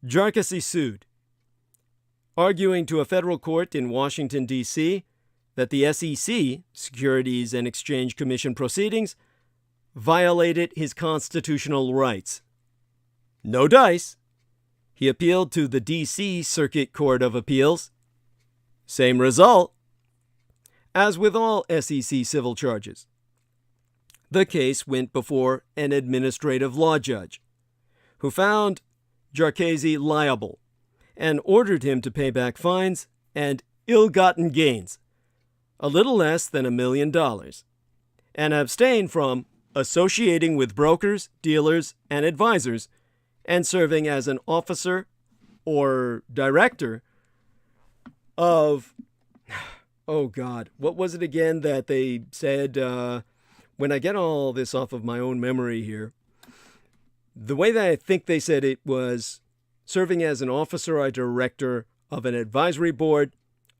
Jarkisy sued, arguing to a federal court in Washington, D.C., that the SEC, Securities and Exchange Commission proceedings, violated his constitutional rights. No dice. He appealed to the D.C. Circuit Court of Appeals. Same result. As with all SEC civil charges, the case went before an administrative law judge, who found Jarkisy liable and ordered him to pay back fines and ill-gotten gains, a little less than $1 million, and abstain from associating with brokers, dealers, and advisors, and serving as an officer or director of, oh God, what was it again that they said, when I get all this off of my own memory here, the way that I think they said it was serving as an officer or director of an advisory board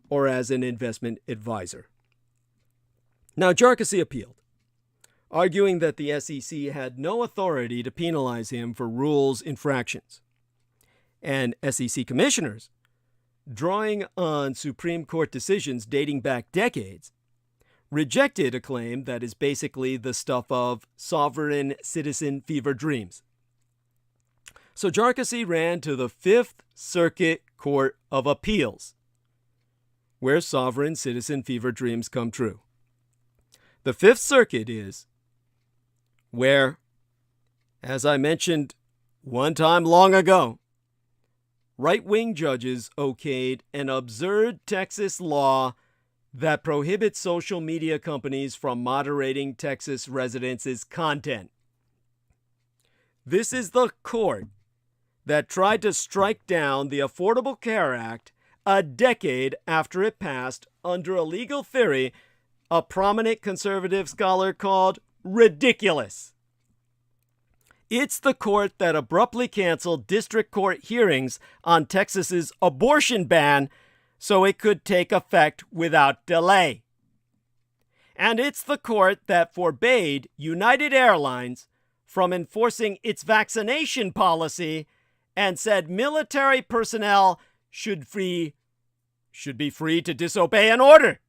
or as an investment advisor. Now, Jarkisy appealed, arguing that the SEC had no authority to penalize him for rules infractions. And SEC commissioners, drawing on Supreme Court decisions dating back decades, rejected a claim that is basically the stuff of sovereign citizen fever dreams. So Jarkisy ran to the Fifth Circuit Court of Appeals, where sovereign citizen fever dreams come true. The Fifth Circuit is where, as I mentioned one time long ago, right-wing judges okayed an absurd Texas law that prohibits social media companies from moderating Texas residents' content. This is the court that tried to strike down the Affordable Care Act a decade after it passed under a legal theory a prominent conservative scholar called ridiculous. It's the court that abruptly canceled district court hearings on Texas's abortion ban so it could take effect without delay. And it's the court that forbade United Airlines from enforcing its vaccination policy and said military personnel should be free to disobey an order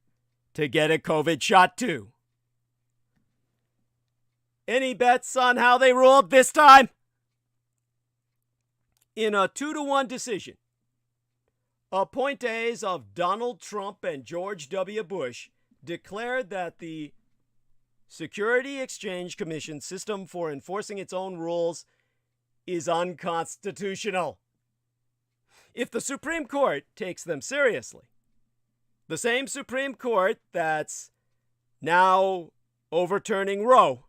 to get a COVID shot too. Any bets on how they ruled this time? In a 2-1 decision, appointees of Donald Trump and George W. Bush declared that the Security Exchange Commission system for enforcing its own rules is unconstitutional. If the Supreme Court takes them seriously, the same Supreme Court that's now overturning Roe,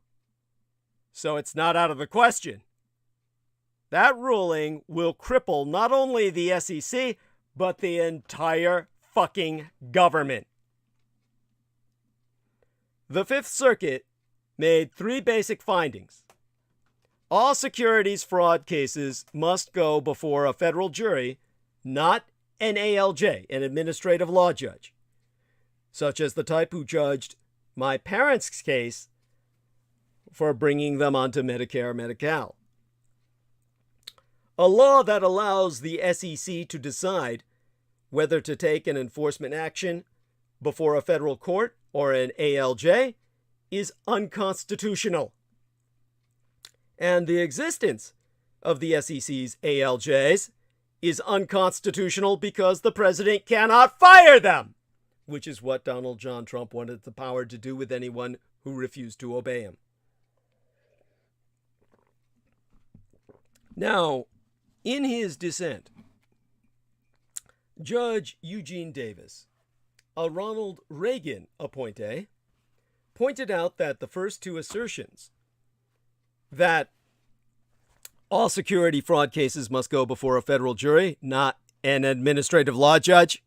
so it's not out of the question, that ruling will cripple not only the SEC, but the entire fucking government. The Fifth Circuit made 3 basic findings. All securities fraud cases must go before a federal jury, not an ALJ, an administrative law judge, such as the type who judged my parents' case for bringing them onto Medicare Medi-Cal. A law that allows the SEC to decide whether to take an enforcement action before a federal court or an ALJ is unconstitutional. And the existence of the SEC's ALJs is unconstitutional because the president cannot fire them, which is what Donald John Trump wanted the power to do with anyone who refused to obey him. Now, in his dissent, Judge Eugene Davis, a Ronald Reagan appointee, pointed out that the first 2 assertions, that all security fraud cases must go before a federal jury, not an administrative law judge,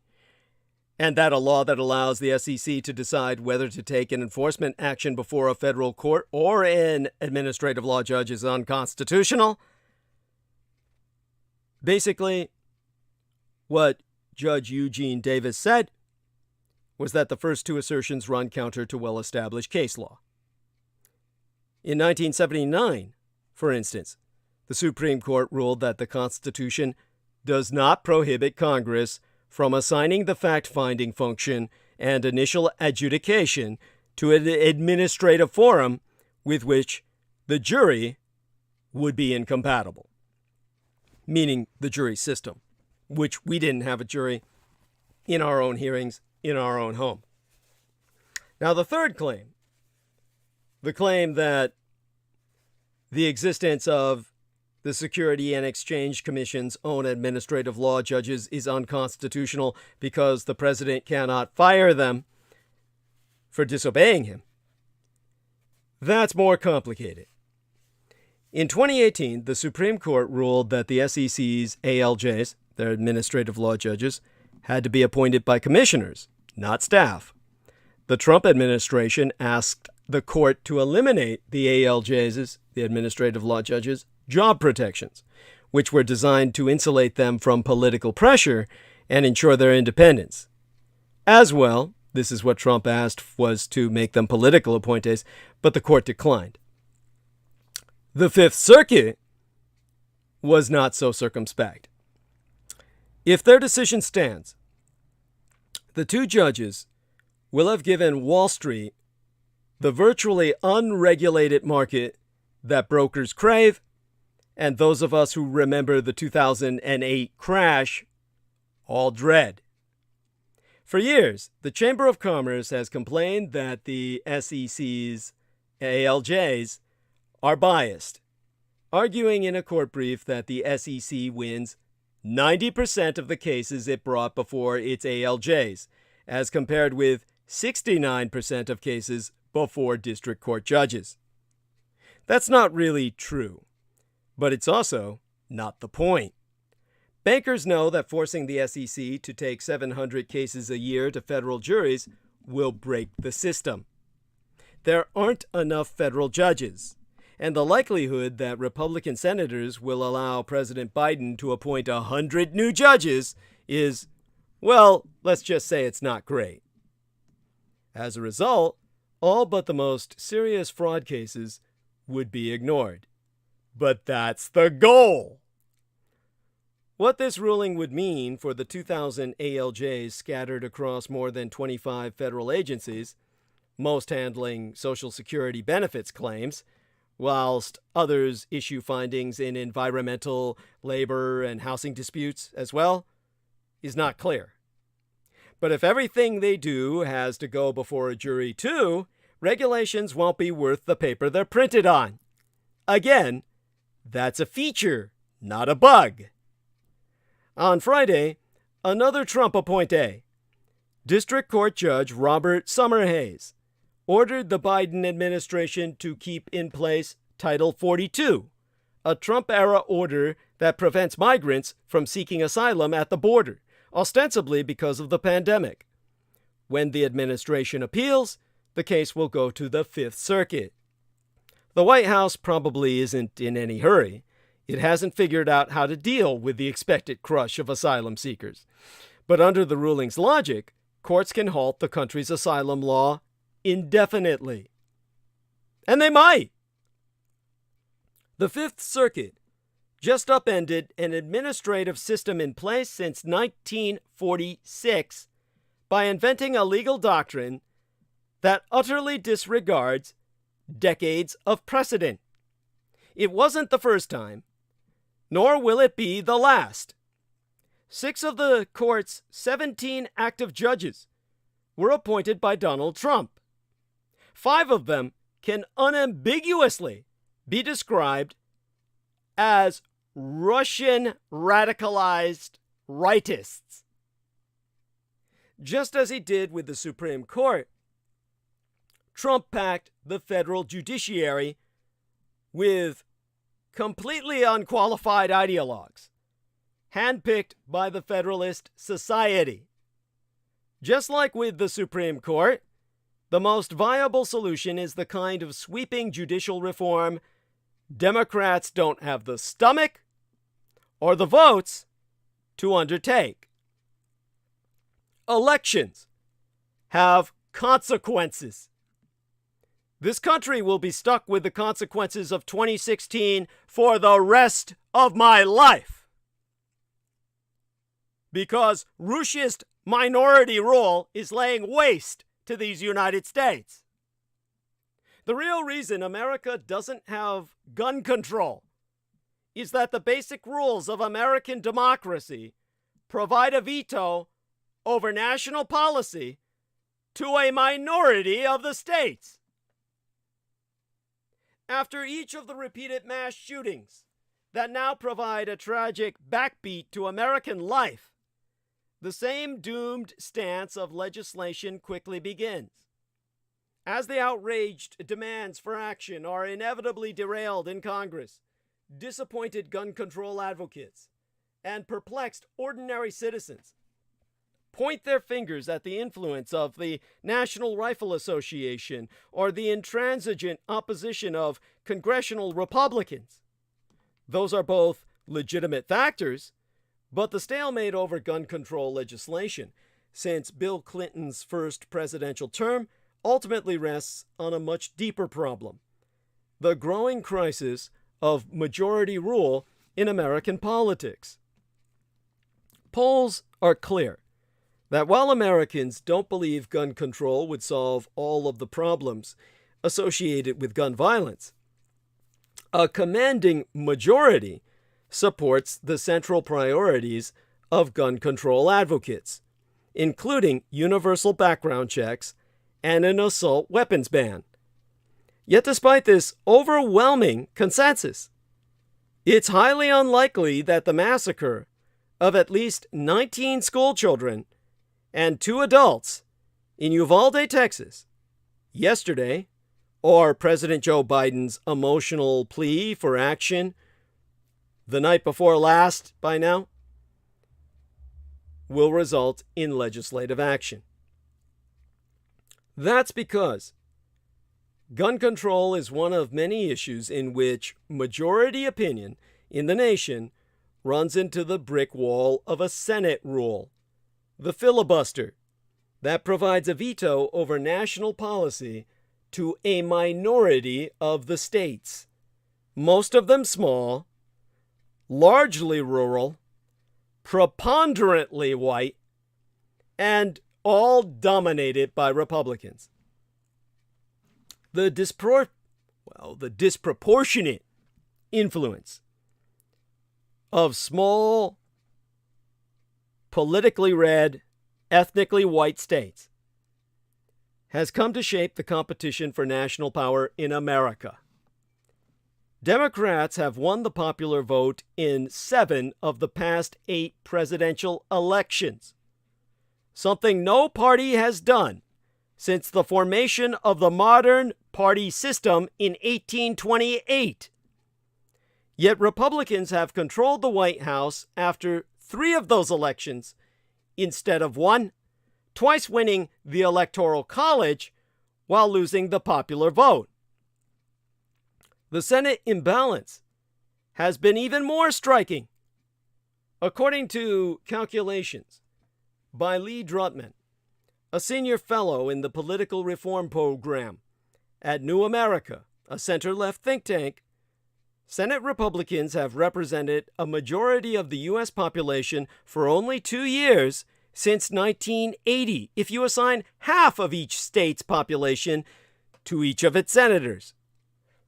and that a law that allows the SEC to decide whether to take an enforcement action before a federal court or an administrative law judge is unconstitutional. Basically, what Judge Eugene Davis said was that the first 2 assertions run counter to well-established case law. In 1979, for instance, the Supreme Court ruled that the Constitution does not prohibit Congress from assigning the fact-finding function and initial adjudication to an administrative forum with which the jury would be incompatible, meaning the jury system, which we didn't have a jury in our own hearings, in our own home. Now, the third claim, the claim that the existence of the Security and Exchange Commission's own administrative law judges is unconstitutional because the president cannot fire them for disobeying him. That's more complicated. In 2018, the Supreme Court ruled that the SEC's ALJs, their administrative law judges, had to be appointed by commissioners, not staff. The Trump administration asked the court to eliminate the ALJs, the administrative law judges, job protections, which were designed to insulate them from political pressure and ensure their independence. As well, this is what Trump asked, was to make them political appointees, but the court declined. The Fifth Circuit was not so circumspect. If their decision stands, the 2 judges will have given Wall Street the virtually unregulated market that brokers crave, and those of us who remember the 2008 crash all dread. For years, the Chamber of Commerce has complained that the SEC's ALJs are biased, arguing in a court brief that the SEC wins 90% of the cases it brought before its ALJs, as compared with 69% of cases before district court judges. That's not really true, but it's also not the point. Bankers know that forcing the SEC to take 700 cases a year to federal juries will break the system. There aren't enough federal judges, and the likelihood that Republican senators will allow President Biden to appoint 100 new judges is, well, let's just say it's not great. As a result, all but the most serious fraud cases would be ignored. But that's the goal. What this ruling would mean for the 2,000 ALJs scattered across more than 25 federal agencies, most handling Social Security benefits claims, whilst others issue findings in environmental, labor, and housing disputes as well, is not clear. But if everything they do has to go before a jury too, regulations won't be worth the paper they're printed on. Again, that's a feature, not a bug. On Friday, another Trump appointee, District Court Judge Robert Summerhays, ordered the Biden administration to keep in place Title 42, a Trump-era order that prevents migrants from seeking asylum at the border, ostensibly because of the pandemic. When the administration appeals, the case will go to the Fifth Circuit. The White House probably isn't in any hurry. It hasn't figured out how to deal with the expected crush of asylum seekers. But under the ruling's logic, courts can halt the country's asylum law indefinitely. And they might. The Fifth Circuit just upended an administrative system in place since 1946 by inventing a legal doctrine that utterly disregards decades of precedent. It wasn't the first time, nor will it be the last. 6 of the court's 17 active judges were appointed by Donald Trump. 5 of them can unambiguously be described as Russian radicalized rightists. Just as he did with the Supreme Court, Trump packed the federal judiciary with completely unqualified ideologues, handpicked by the Federalist Society. Just like with the Supreme Court, the most viable solution is the kind of sweeping judicial reform Democrats don't have the stomach or the votes to undertake. Elections have consequences. This country will be stuck with the consequences of 2016 for the rest of my life. Because Russian minority rule is laying waste to these United States. The real reason America doesn't have gun control is that the basic rules of American democracy provide a veto over national policy to a minority of the states. After each of the repeated mass shootings that now provide a tragic backbeat to American life, the same doomed stance of legislation quickly begins. As the outraged demands for action are inevitably derailed in Congress, disappointed gun control advocates and perplexed ordinary citizens point their fingers at the influence of the National Rifle Association or the intransigent opposition of congressional Republicans. Those are both legitimate factors, but the stalemate over gun control legislation since Bill Clinton's first presidential term ultimately rests on a much deeper problem: the growing crisis of majority rule in American politics. Polls are clear that while Americans don't believe gun control would solve all of the problems associated with gun violence, a commanding majority supports the central priorities of gun control advocates, including universal background checks and an assault weapons ban. Yet despite this overwhelming consensus, it's highly unlikely that the massacre of at least 19 schoolchildren and 2 adults in Uvalde, Texas, yesterday, or President Joe Biden's emotional plea for action the night before last by now, will result in legislative action. That's because gun control is one of many issues in which majority opinion in the nation runs into the brick wall of a Senate rule, the filibuster, that provides a veto over national policy to a minority of the states, most of them small, largely rural, preponderantly white, and all dominated by Republicans. The disproportionate influence of small, politically red, ethnically white states has come to shape the competition for national power in America. Democrats have won the popular vote in 7 of the past 8 presidential elections, something no party has done since the formation of the modern party system in 1828. Yet Republicans have controlled the White House after 3 of those elections instead of 1, twice winning the Electoral College while losing the popular vote. The Senate imbalance has been even more striking. According to calculations by Lee Drutman, a senior fellow in the Political Reform Program at New America, a center-left think tank, Senate Republicans have represented a majority of the U.S. population for only 2 years since 1980, if you assign half of each state's population to each of its senators.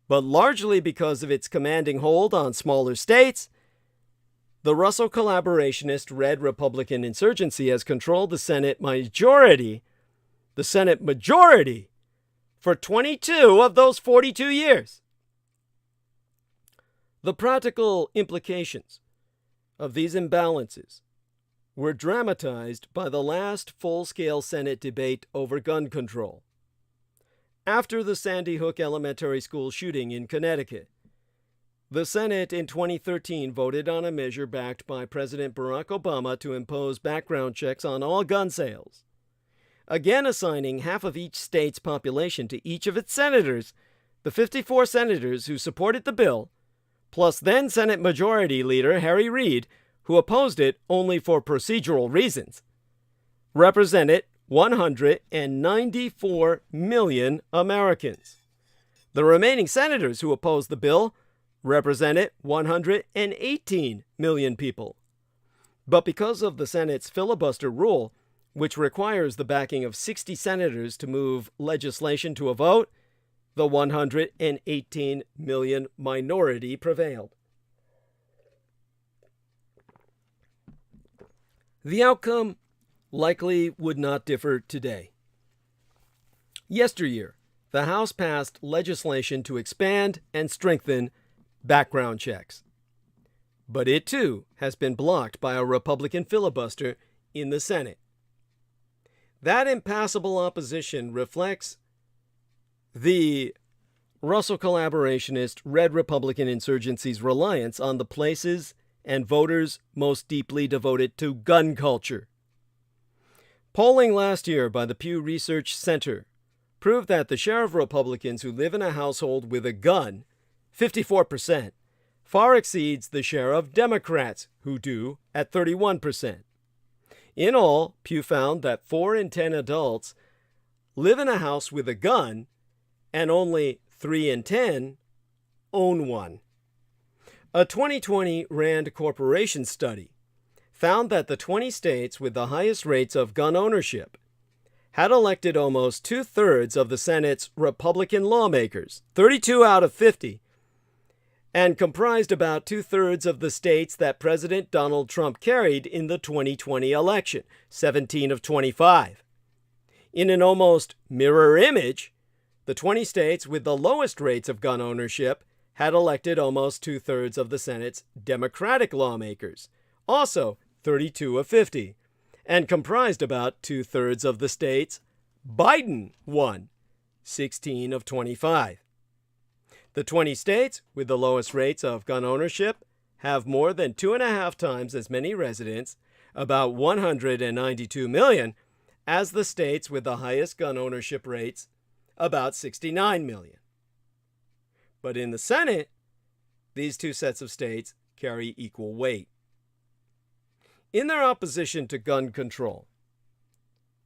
But largely because of its commanding hold on smaller states, the Russell collaborationist red Republican insurgency has controlled the Senate majority for 22 of those 42 years. The practical implications of these imbalances were dramatized by the last full-scale Senate debate over gun control. After the Sandy Hook Elementary School shooting in Connecticut, the Senate in 2013 voted on a measure backed by President Barack Obama to impose background checks on all gun sales, again assigning half of each state's population to each of its senators. The 54 senators who supported the bill, plus then Senate Majority Leader Harry Reid, who opposed it only for procedural reasons, represented 194 million Americans. The remaining senators who opposed the bill represented 118 million people. But because of the Senate's filibuster rule, which requires the backing of 60 senators to move legislation to a vote, the 118 million minority prevailed. The outcome likely would not differ today. Yesteryear, the House passed legislation to expand and strengthen background checks. But it too has been blocked by a Republican filibuster in the Senate. That impassable opposition reflects the Russell collaborationist red Republican insurgency's reliance on the places and voters most deeply devoted to gun culture. Polling last year by the Pew Research Center proved that the share of Republicans who live in a household with a gun, 54%, far exceeds the share of Democrats who do at 31%. In all, Pew found that 4 in 10 adults live in a house with a gun, and only 3 in 10 own one. A 2020 Rand Corporation study found that the 20 states with the highest rates of gun ownership had elected almost 2/3 of the Senate's Republican lawmakers, 32 out of 50, and comprised about 2/3 of the states that President Donald Trump carried in the 2020 election, 17 of 25. In an almost mirror image, the 20 states with the lowest rates of gun ownership had elected almost 2/3 of the Senate's Democratic lawmakers, also 32 of 50, and comprised about 2/3 of the states Biden won, 16 of 25. The 20 states with the lowest rates of gun ownership have more than 2.5 times as many residents, about 192 million, as the states with the highest gun ownership rates, about 69 million. But in the Senate, these two sets of states carry equal weight. In their opposition to gun control,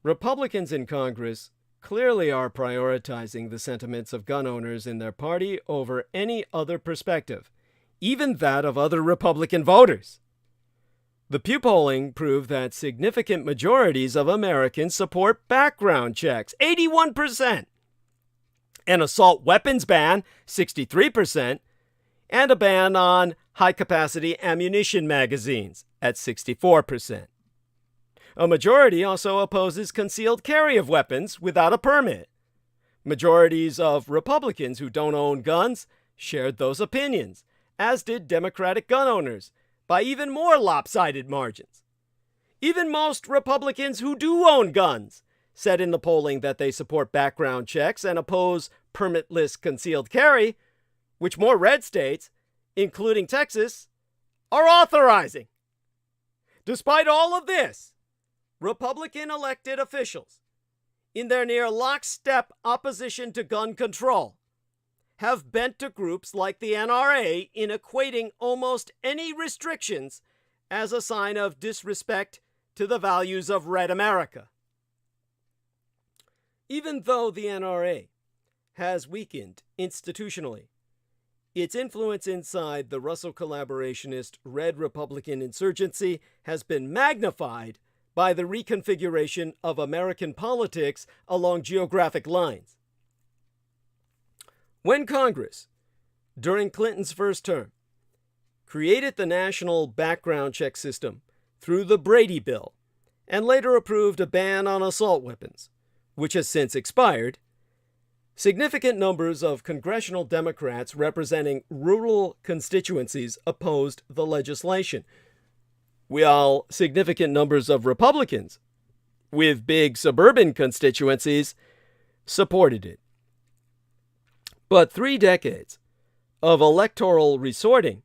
Republicans in Congress clearly are prioritizing the sentiments of gun owners in their party over any other perspective, even that of other Republican voters. The Pew polling proved that significant majorities of Americans support background checks, 81%, an assault weapons ban, 63%, and a ban on high-capacity ammunition magazines at 64%. A majority also opposes concealed carry of weapons without a permit. Majorities of Republicans who don't own guns shared those opinions, as did Democratic gun owners, by even more lopsided margins. Even most Republicans who do own guns said in the polling that they support background checks and oppose permitless concealed carry, which more red states, including Texas, are authorizing. Despite all of this, Republican elected officials, in their near lockstep opposition to gun control, have bent to groups like the NRA in equating almost any restrictions as a sign of disrespect to the values of Red America. Even though the NRA has weakened institutionally, its influence inside the Russo collaborationist Red Republican insurgency has been magnified by the reconfiguration of American politics along geographic lines. When Congress, during Clinton's first term, created the national background check system through the Brady Bill and later approved a ban on assault weapons, which has since expired, significant numbers of congressional Democrats representing rural constituencies opposed the legislation, while significant numbers of Republicans with big suburban constituencies supported it. But 3 decades of electoral resorting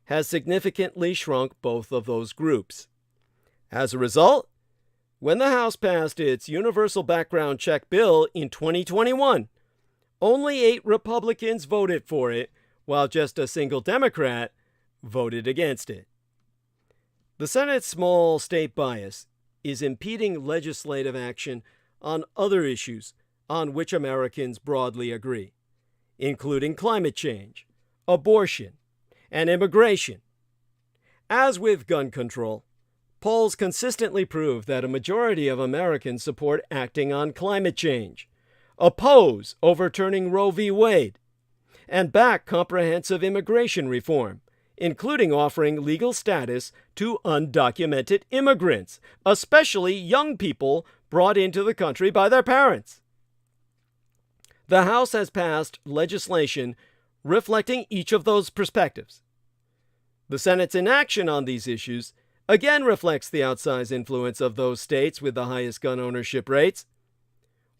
has significantly shrunk both of those groups. As a result, when the House passed its universal background check bill in 2021, only 8 Republicans voted for it, while just a single Democrat voted against it. The Senate's small state bias is impeding legislative action on other issues on which Americans broadly agree, including climate change, abortion, and immigration. As with gun control, polls consistently prove that a majority of Americans support acting on climate change, oppose overturning Roe v. Wade, and back comprehensive immigration reform, including offering legal status to undocumented immigrants, especially young people brought into the country by their parents. The House has passed legislation reflecting each of those perspectives. The Senate's inaction on these issues again reflects the outsized influence of those states with the highest gun ownership rates,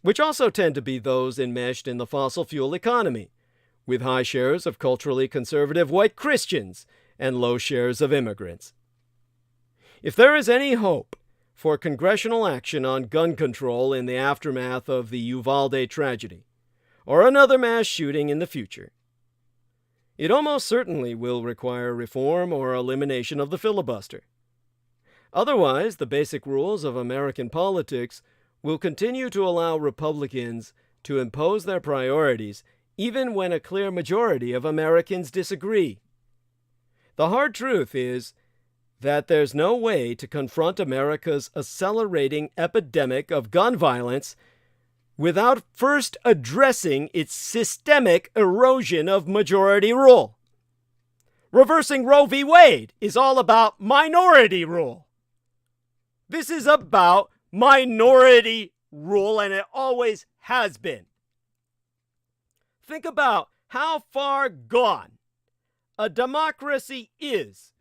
which also tend to be those enmeshed in the fossil fuel economy, with high shares of culturally conservative white Christians and low shares of immigrants. If there is any hope for congressional action on gun control in the aftermath of the Uvalde tragedy, or another mass shooting in the future, it almost certainly will require reform or elimination of the filibuster. Otherwise, the basic rules of American politics will continue to allow Republicans to impose their priorities even when a clear majority of Americans disagree. The hard truth is that there's no way to confront America's accelerating epidemic of gun violence without first addressing its systemic erosion of majority rule. Reversing Roe v. Wade is all about minority rule. This is about minority rule, and it always has been. Think about how far gone a democracy is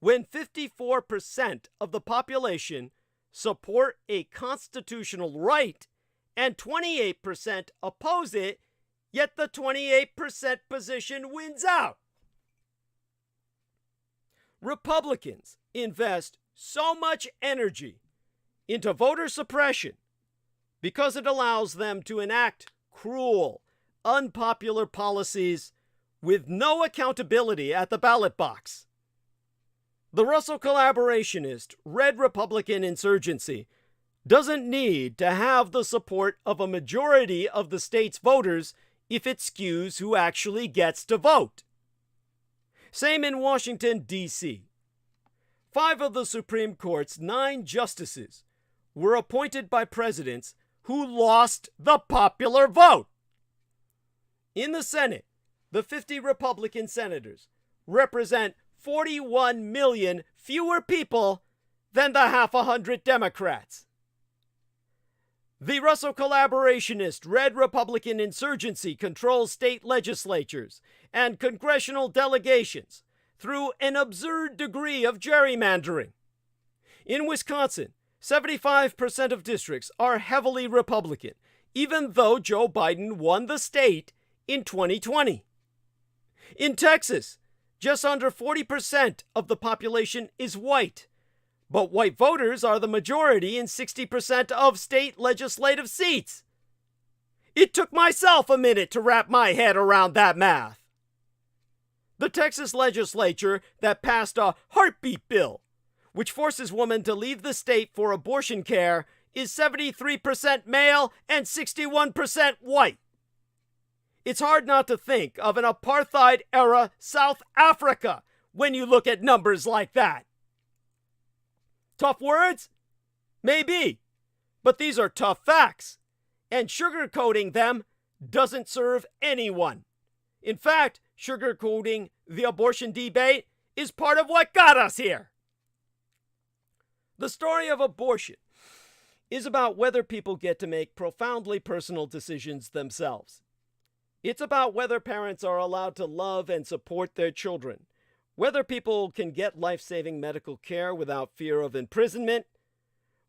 when 54% of the population support a constitutional right and 28% oppose it, yet the 28% position wins out. Republicans invest so much energy into voter suppression because it allows them to enact cruel, unpopular policies with no accountability at the ballot box. The Russo collaborationist Red Republican insurgency doesn't need to have the support of a majority of the state's voters if it skews who actually gets to vote. Same in Washington, D.C. 5 of the Supreme Court's 9 justices were appointed by presidents who lost the popular vote. In the Senate, the 50 Republican senators represent 41 million fewer people than the half a hundred Democrats. The Russo collaborationist Red Republican insurgency controls state legislatures and congressional delegations through an absurd degree of gerrymandering. In Wisconsin, 75% of districts are heavily Republican, even though Joe Biden won the state in 2020. In Texas, just under 40% of the population is white, but white voters are the majority in 60% of state legislative seats. It took myself a minute to wrap my head around that math. The Texas legislature that passed a heartbeat bill, which forces women to leave the state for abortion care, is 73% male and 61% white. It's hard not to think of an apartheid-era South Africa when you look at numbers like that. Tough words? Maybe. But these are tough facts, and sugarcoating them doesn't serve anyone. In fact, sugarcoating the abortion debate is part of what got us here. The story of abortion is about whether people get to make profoundly personal decisions themselves. It's about whether parents are allowed to love and support their children, whether people can get life-saving medical care without fear of imprisonment,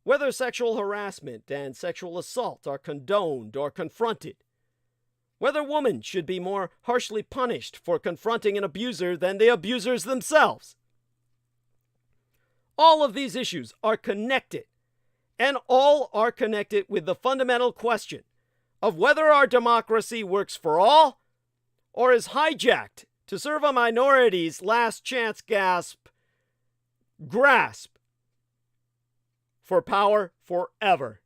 whether sexual harassment and sexual assault are condoned or confronted, whether women should be more harshly punished for confronting an abuser than the abusers themselves. All of these issues are connected, and all are connected with the fundamental question of whether our democracy works for all or is hijacked to serve a minority's last chance grasp for power forever.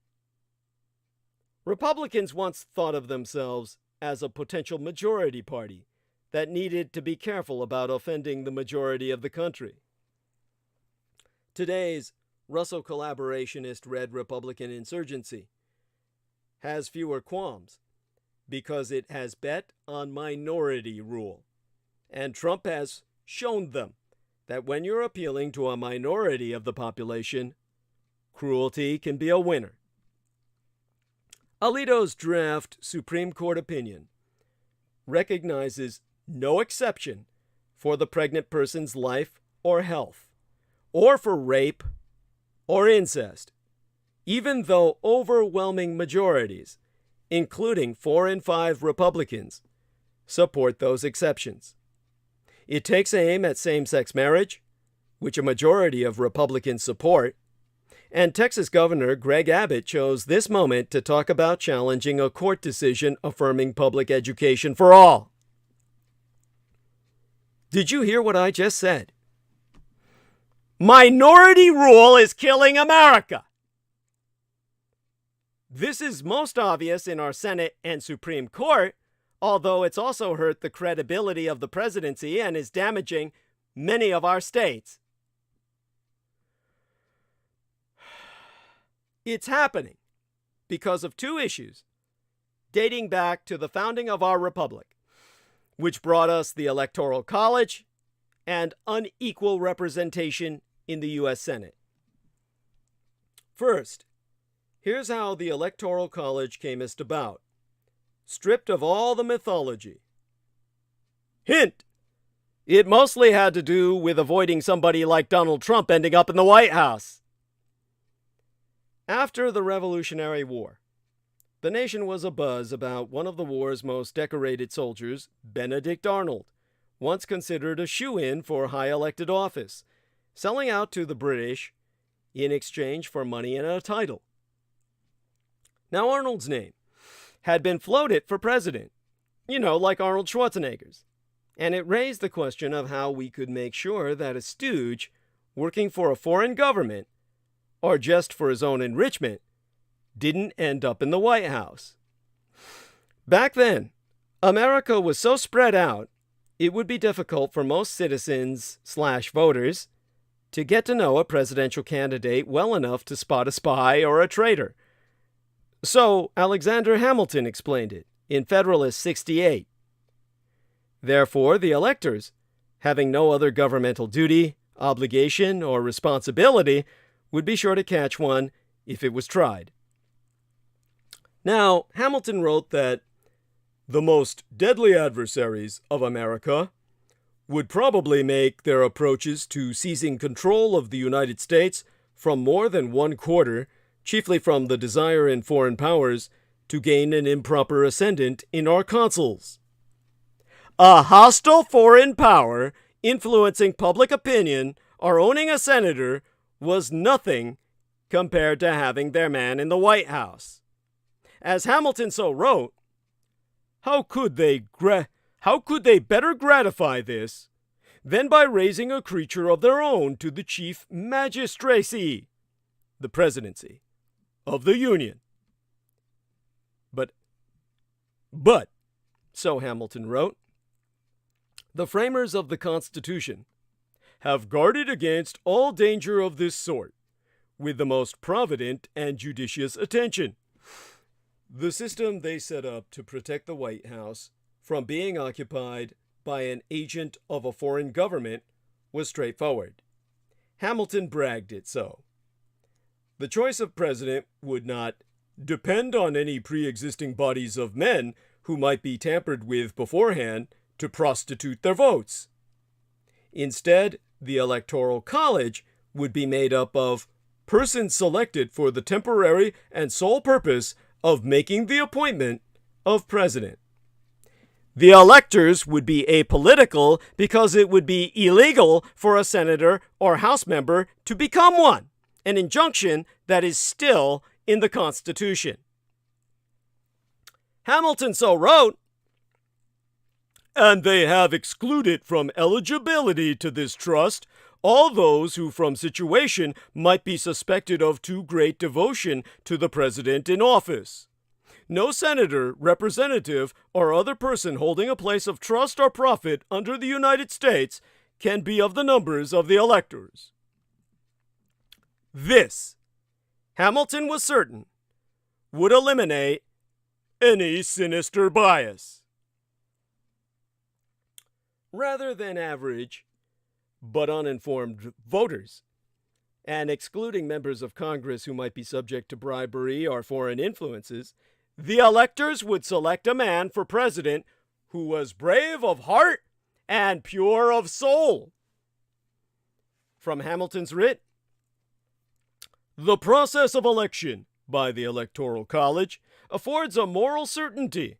Republicans once thought of themselves as a potential majority party that needed to be careful about offending the majority of the country. Today's Russo collaborationist Red Republican insurgency has fewer qualms because it has bet on minority rule. And Trump has shown them that when you're appealing to a minority of the population, cruelty can be a winner. Alito's draft Supreme Court opinion recognizes no exception for the pregnant person's life or health, or for rape or incest, even though overwhelming majorities, including 4 in 5 Republicans, support those exceptions. It takes aim at same-sex marriage, which a majority of Republicans support, and Texas Governor Greg Abbott chose this moment to talk about challenging a court decision affirming public education for all. Did you hear what I just said? Minority rule is killing America. This is most obvious in our Senate and Supreme Court, although it's also hurt the credibility of the presidency and is damaging many of our states. It's happening because of 2 issues dating back to the founding of our republic, which brought us the Electoral College and unequal representation in the U.S. Senate. First, here's how the Electoral College came about, stripped of all the mythology. Hint! It mostly had to do with avoiding somebody like Donald Trump ending up in the White House. After the Revolutionary War, the nation was abuzz about one of the war's most decorated soldiers, Benedict Arnold, once considered a shoo-in for high elected office, selling out to the British in exchange for money and a title. Now, Arnold's name had been floated for president, like Arnold Schwarzenegger's, and it raised the question of how we could make sure that a stooge working for a foreign government, or just for his own enrichment, didn't end up in the White House. Back then, America was so spread out, it would be difficult for most citizens/voters to get to know a presidential candidate well enough to spot a spy or a traitor. So Alexander Hamilton explained it in Federalist 68. Therefore, the electors, having no other governmental duty, obligation, or responsibility, would be sure to catch one if it was tried. Now, Hamilton wrote that the most deadly adversaries of America would probably make their approaches to seizing control of the United States from more than one quarter, chiefly from the desire in foreign powers to gain an improper ascendant in our consuls. A hostile foreign power influencing public opinion or owning a senator was nothing compared to having their man in the White House. As Hamilton so wrote, how could they better gratify this than by raising a creature of their own to the chief magistracy, the presidency, of the Union? But, so Hamilton wrote, the framers of the Constitution have guarded against all danger of this sort with the most provident and judicious attention. The system they set up to protect the White House from being occupied by an agent of a foreign government was straightforward. Hamilton bragged it so. The choice of president would not depend on any pre-existing bodies of men who might be tampered with beforehand to prostitute their votes. Instead, the Electoral College would be made up of persons selected for the temporary and sole purpose of making the appointment of president. The electors would be apolitical because it would be illegal for a senator or House member to become one, an injunction that is still in the Constitution. Hamilton so wrote, and they have excluded from eligibility to this trust all those who from situation might be suspected of too great devotion to the president in office. No senator, representative, or other person holding a place of trust or profit under the United States can be of the numbers of the electors. This, Hamilton was certain, would eliminate any sinister bias. Rather than average but uninformed voters, and excluding members of Congress who might be subject to bribery or foreign influences, the electors would select a man for president who was brave of heart and pure of soul. From Hamilton's writ, the process of election by the Electoral College affords a moral certainty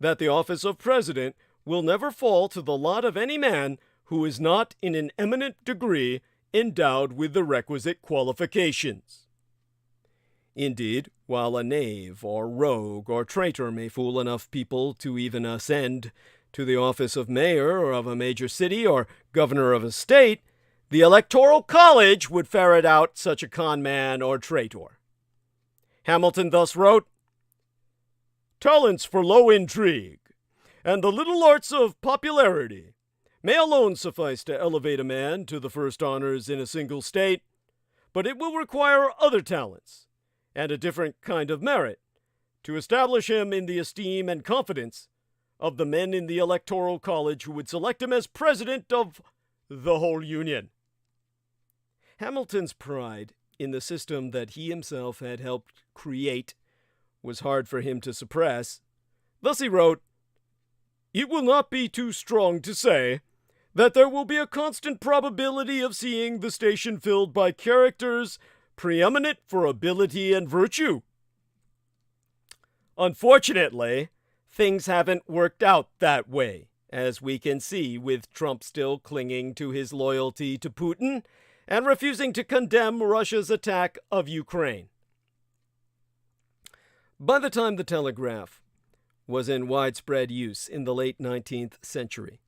that the office of president will never fall to the lot of any man who is not in an eminent degree endowed with the requisite qualifications. Indeed, while a knave or rogue or traitor may fool enough people to even ascend to the office of mayor of a major city or governor of a state, the Electoral College would ferret out such a con man or traitor. Hamilton thus wrote, talents for low intrigue and the little arts of popularity may alone suffice to elevate a man to the first honors in a single state, but it will require other talents and a different kind of merit to establish him in the esteem and confidence of the men in the Electoral College who would select him as president of the whole Union. Hamilton's pride in the system that he himself had helped create was hard for him to suppress. Thus he wrote, it will not be too strong to say that there will be a constant probability of seeing the station filled by characters preeminent for ability and virtue. Unfortunately, things haven't worked out that way, as we can see with Trump still clinging to his loyalty to Putin and refusing to condemn Russia's attack of Ukraine. By the time the telegraph was in widespread use in the late 19th century,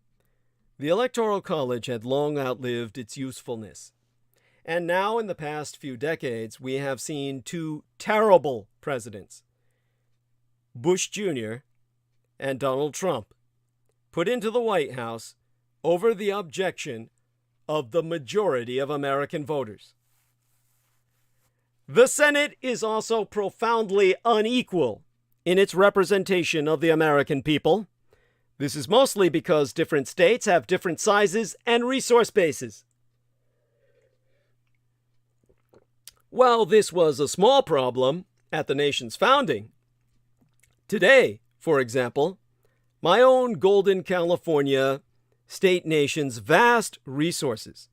the Electoral College had long outlived its usefulness. And now, in the past few decades, we have seen two terrible presidents, Bush Jr. and Donald Trump, put into the White House over the objection of the majority of American voters. The Senate is also profoundly unequal in its representation of the American people. This is mostly because different states have different sizes and resource bases. While this was a small problem at the nation's founding, today, for example, my own golden California state nation's vast resources,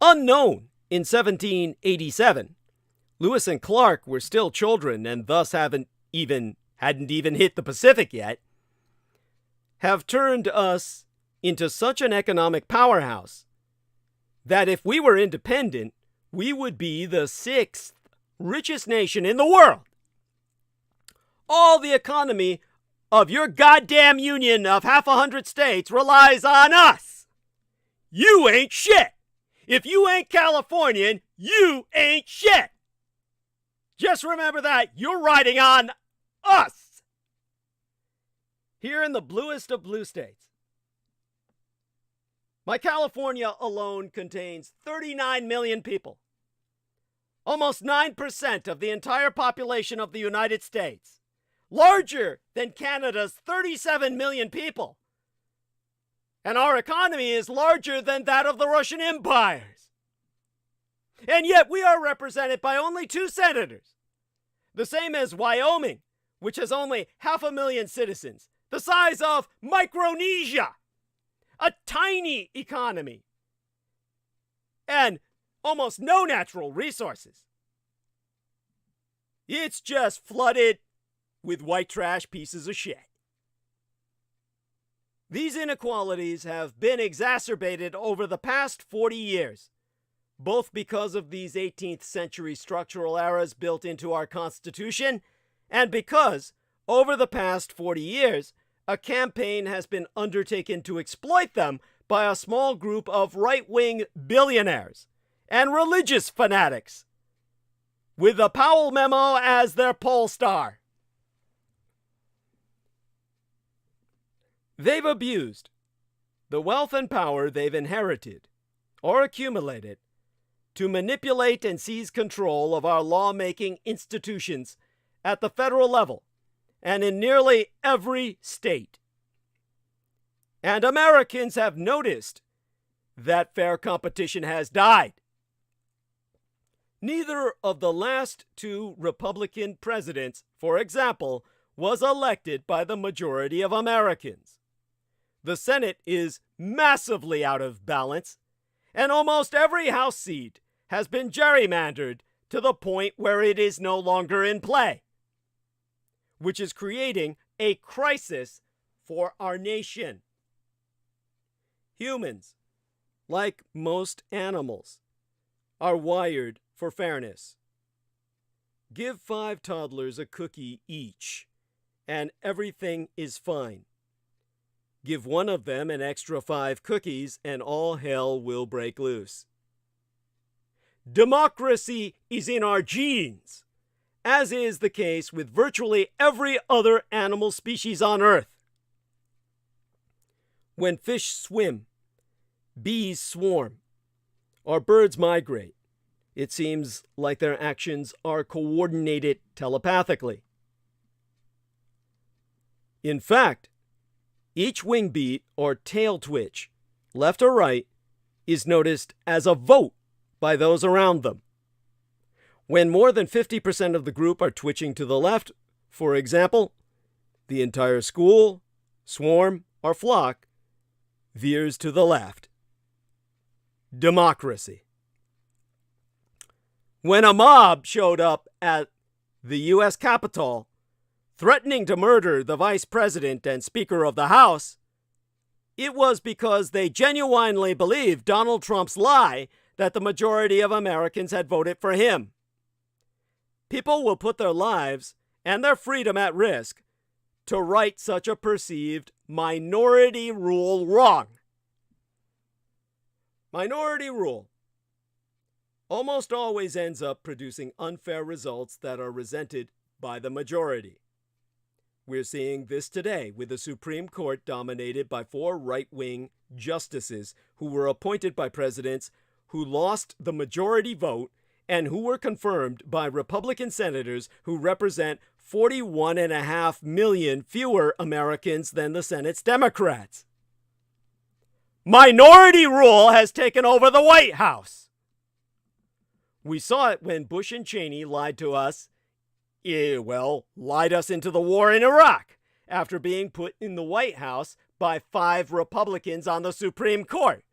unknown in 1787, Lewis and Clark were still children and thus hadn't even hit the Pacific yet, have turned us into such an economic powerhouse that if we were independent, we would be the 6th richest nation in the world. All the economy of your goddamn union of 100 states relies on us. You ain't shit. If you ain't Californian, you ain't shit. Just remember that. You're riding on us. Here in the bluest of blue states, my California alone contains 39 million people, almost 9% of the entire population of the United States, larger than Canada's 37 million people, and our economy is larger than that of the Russian empires. And yet we are represented by only 2 senators, the same as Wyoming, which has only 500,000 citizens, the size of Micronesia, a tiny economy, and almost no natural resources. It's just flooded with white trash pieces of shit. These inequalities have been exacerbated over the past 40 years, both because of these 18th century structural errors built into our Constitution, and because, over the past 40 years, a campaign has been undertaken to exploit them by a small group of right-wing billionaires and religious fanatics, with the Powell Memo as their pole star. They've abused the wealth and power they've inherited or accumulated to manipulate and seize control of our lawmaking institutions at the federal level and in nearly every state. And Americans have noticed that fair competition has died. Neither of the last 2 Republican presidents, for example, was elected by the majority of Americans. The Senate is massively out of balance, and almost every House seat has been gerrymandered to the point where it is no longer in play, which is creating a crisis for our nation. Humans, like most animals, are wired for fairness. Give 5 toddlers a cookie each, and everything is fine. Give one of them an extra 5 cookies, and all hell will break loose. Democracy is in our genes, as is the case with virtually every other animal species on Earth. When fish swim, bees swarm, or birds migrate, it seems like their actions are coordinated telepathically. In fact, each wing beat or tail twitch, left or right, is noticed as a vote by those around them. When more than 50% of the group are twitching to the left, for example, the entire school, swarm, or flock veers to the left. Democracy. When a mob showed up at the U.S. Capitol, threatening to murder the Vice President and Speaker of the House, it was because they genuinely believed Donald Trump's lie that the majority of Americans had voted for him. People will put their lives and their freedom at risk to right such a perceived minority rule wrong. Minority rule almost always ends up producing unfair results that are resented by the majority. We're seeing this today with a Supreme Court dominated by 4 right-wing justices who were appointed by presidents who lost the majority vote and who were confirmed by Republican senators who represent 41.5 million fewer Americans than the Senate's Democrats. Minority rule has taken over the White House. We saw it when Bush and Cheney lied to us, lied us into the war in Iraq after being put in the White House by 5 Republicans on the Supreme Court,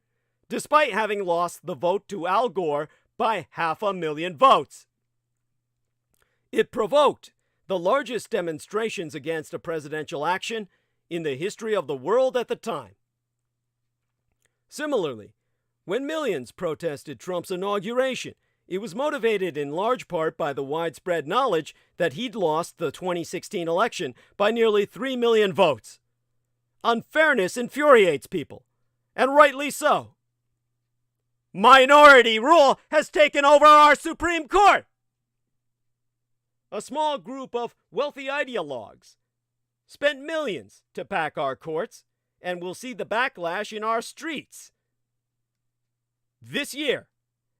despite having lost the vote to Al Gore by 500,000 votes. It provoked the largest demonstrations against a presidential action in the history of the world at the time. Similarly, when millions protested Trump's inauguration, it was motivated in large part by the widespread knowledge that he'd lost the 2016 election by nearly 3 million votes. Unfairness infuriates people, and rightly so. Minority rule has taken over our Supreme Court. A small group of wealthy ideologues spent millions to pack our courts, and we'll see the backlash in our streets this year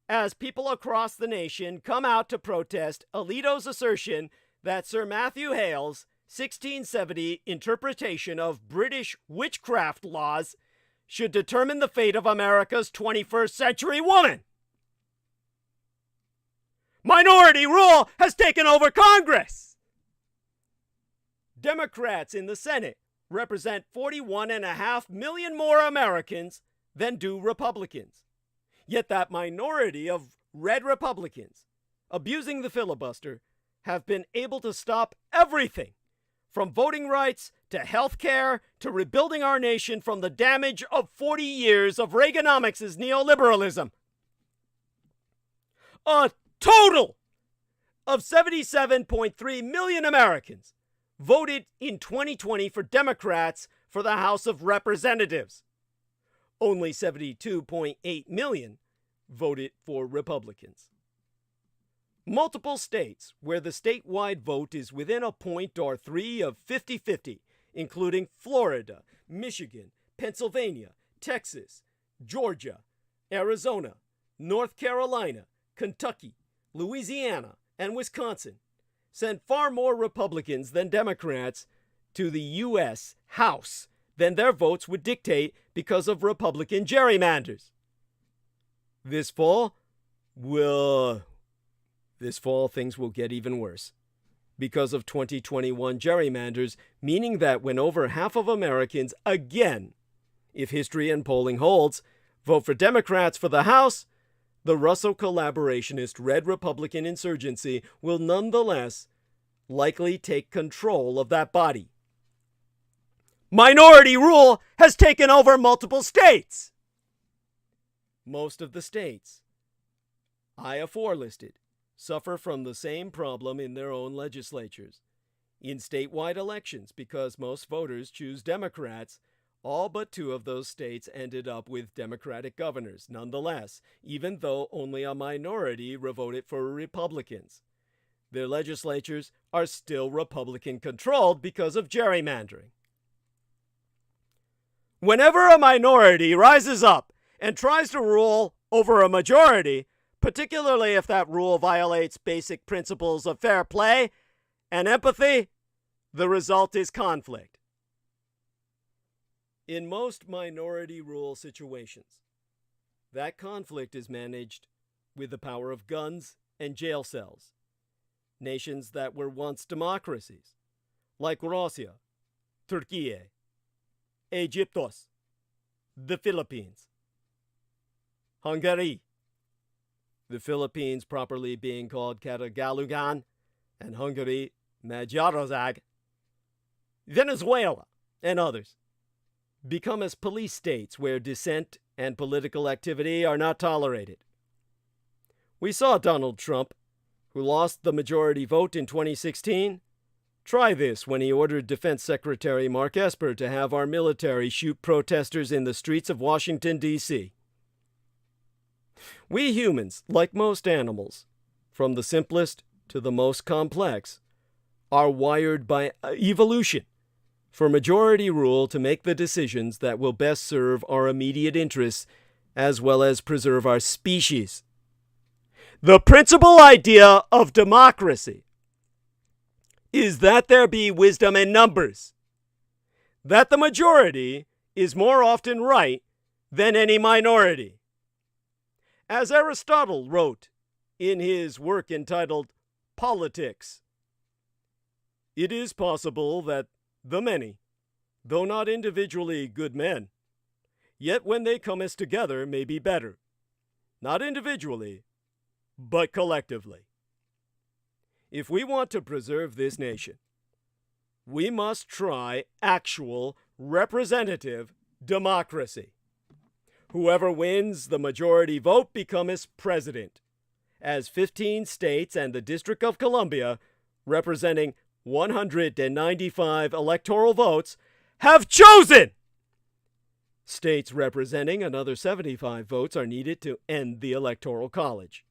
as people across the nation come out to protest Alito's assertion that Sir Matthew Hale's 1670 interpretation of British witchcraft laws should determine the fate of America's 21st century woman. Minority rule has taken over Congress. Democrats in the Senate represent 41.5 million more Americans than do Republicans. Yet that minority of red Republicans, abusing the filibuster, have been able to stop everything from voting rights to health care to rebuilding our nation from the damage of 40 years of Reaganomics' neoliberalism. A total of 77.3 million Americans voted in 2020 for Democrats for the House of Representatives. Only 72.8 million voted for Republicans. Multiple states where the statewide vote is within a point or 3 of 50-50, including Florida, Michigan, Pennsylvania, Texas, Georgia, Arizona, North Carolina, Kentucky, Louisiana, and Wisconsin, sent far more Republicans than Democrats to the U.S. House than their votes would dictate because of Republican gerrymanders. This fall, things will get even worse because of 2021 gerrymanders, meaning that when over half of Americans again, if history and polling holds, vote for Democrats for the House, the Russo collaborationist Red Republican insurgency will nonetheless likely take control of that body. Minority rule has taken over multiple states. Most of the states I aforelisted suffer from the same problem in their own legislatures. In statewide elections, because most voters choose Democrats, all but 2 of those states ended up with Democratic governors, nonetheless, even though only a minority voted for Republicans. Their legislatures are still Republican-controlled because of gerrymandering. Whenever a minority rises up and tries to rule over a majority, particularly if that rule violates basic principles of fair play and empathy, the result is conflict. In most minority rule situations, that conflict is managed with the power of guns and jail cells. Nations that were once democracies, like Russia, Turkey, Egyptos, the Philippines, Hungary, the Philippines properly being called Katagalugan, and Hungary, Magyarország, Venezuela, and others, become as police states where dissent and political activity are not tolerated. We saw Donald Trump, who lost the majority vote in 2016, try this when he ordered Defense Secretary Mark Esper to have our military shoot protesters in the streets of Washington, D.C. We humans, like most animals, from the simplest to the most complex, are wired by evolution for majority rule to make the decisions that will best serve our immediate interests as well as preserve our species. The principal idea of democracy is that there be wisdom in numbers, that the majority is more often right than any minority. As Aristotle wrote in his work entitled Politics, it is possible that the many, though not individually good men, yet when they come as together may be better, not individually, but collectively. If we want to preserve this nation, we must try actual representative democracy. Whoever wins the majority vote becomes president, as 15 states and the District of Columbia, representing 195 electoral votes, have chosen. States representing another 75 votes are needed to end the Electoral College.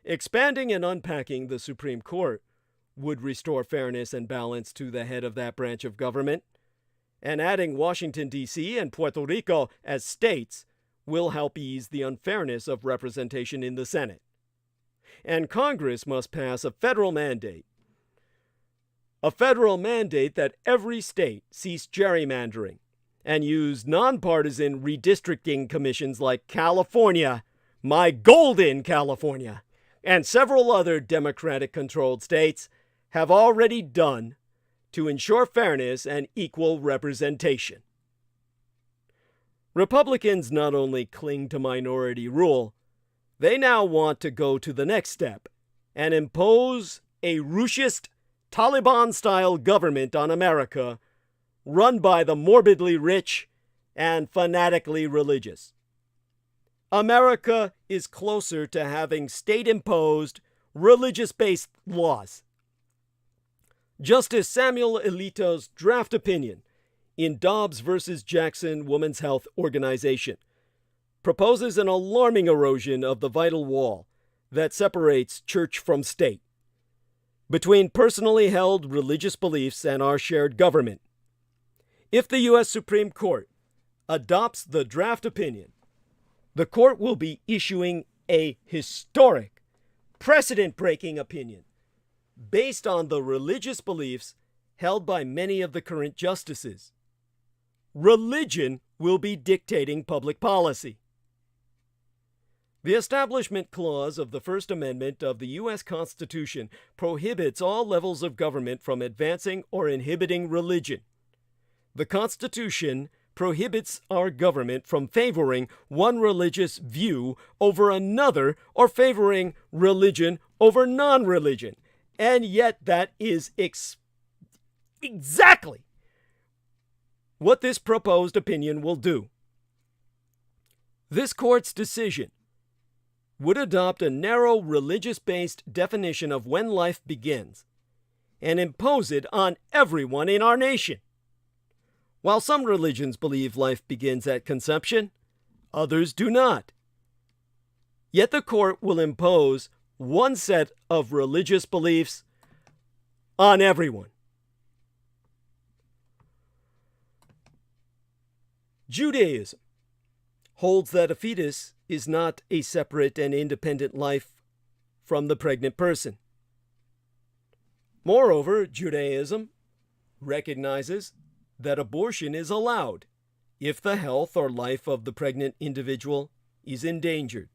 Expanding and unpacking the Supreme Court would restore fairness and balance to the head of that branch of government, and adding Washington, D.C. and Puerto Rico as states will help ease the unfairness of representation in the Senate. And Congress must pass a federal mandate that every state cease gerrymandering and use nonpartisan redistricting commissions like California, my golden California, and several other Democratic-controlled states have already done to ensure fairness and equal representation. Republicans not only cling to minority rule, they now want to go to the next step and impose a Römischens Taliban-style government on America run by the morbidly rich and fanatically religious. America is closer to having state-imposed, religious-based laws. Justice Samuel Alito's draft opinion in Dobbs versus Jackson Women's Health Organization proposes an alarming erosion of the vital wall that separates church from state, between personally held religious beliefs and our shared government. If the U.S. Supreme Court adopts the draft opinion, the court will be issuing a historic, precedent-breaking opinion based on the religious beliefs held by many of the current justices. Religion will be dictating public policy. The Establishment Clause of the First Amendment of the U.S. Constitution prohibits all levels of government from advancing or inhibiting religion. The Constitution prohibits our government from favoring one religious view over another or favoring religion over non-religion. And yet that is exactly what this proposed opinion will do. This court's decision would adopt a narrow religious-based definition of when life begins and impose it on everyone in our nation. While some religions believe life begins at conception, others do not. Yet the court will impose one set of religious beliefs on everyone. Judaism holds that a fetus is not a separate and independent life from the pregnant person. Moreover, Judaism recognizes that abortion is allowed if the health or life of the pregnant individual is endangered.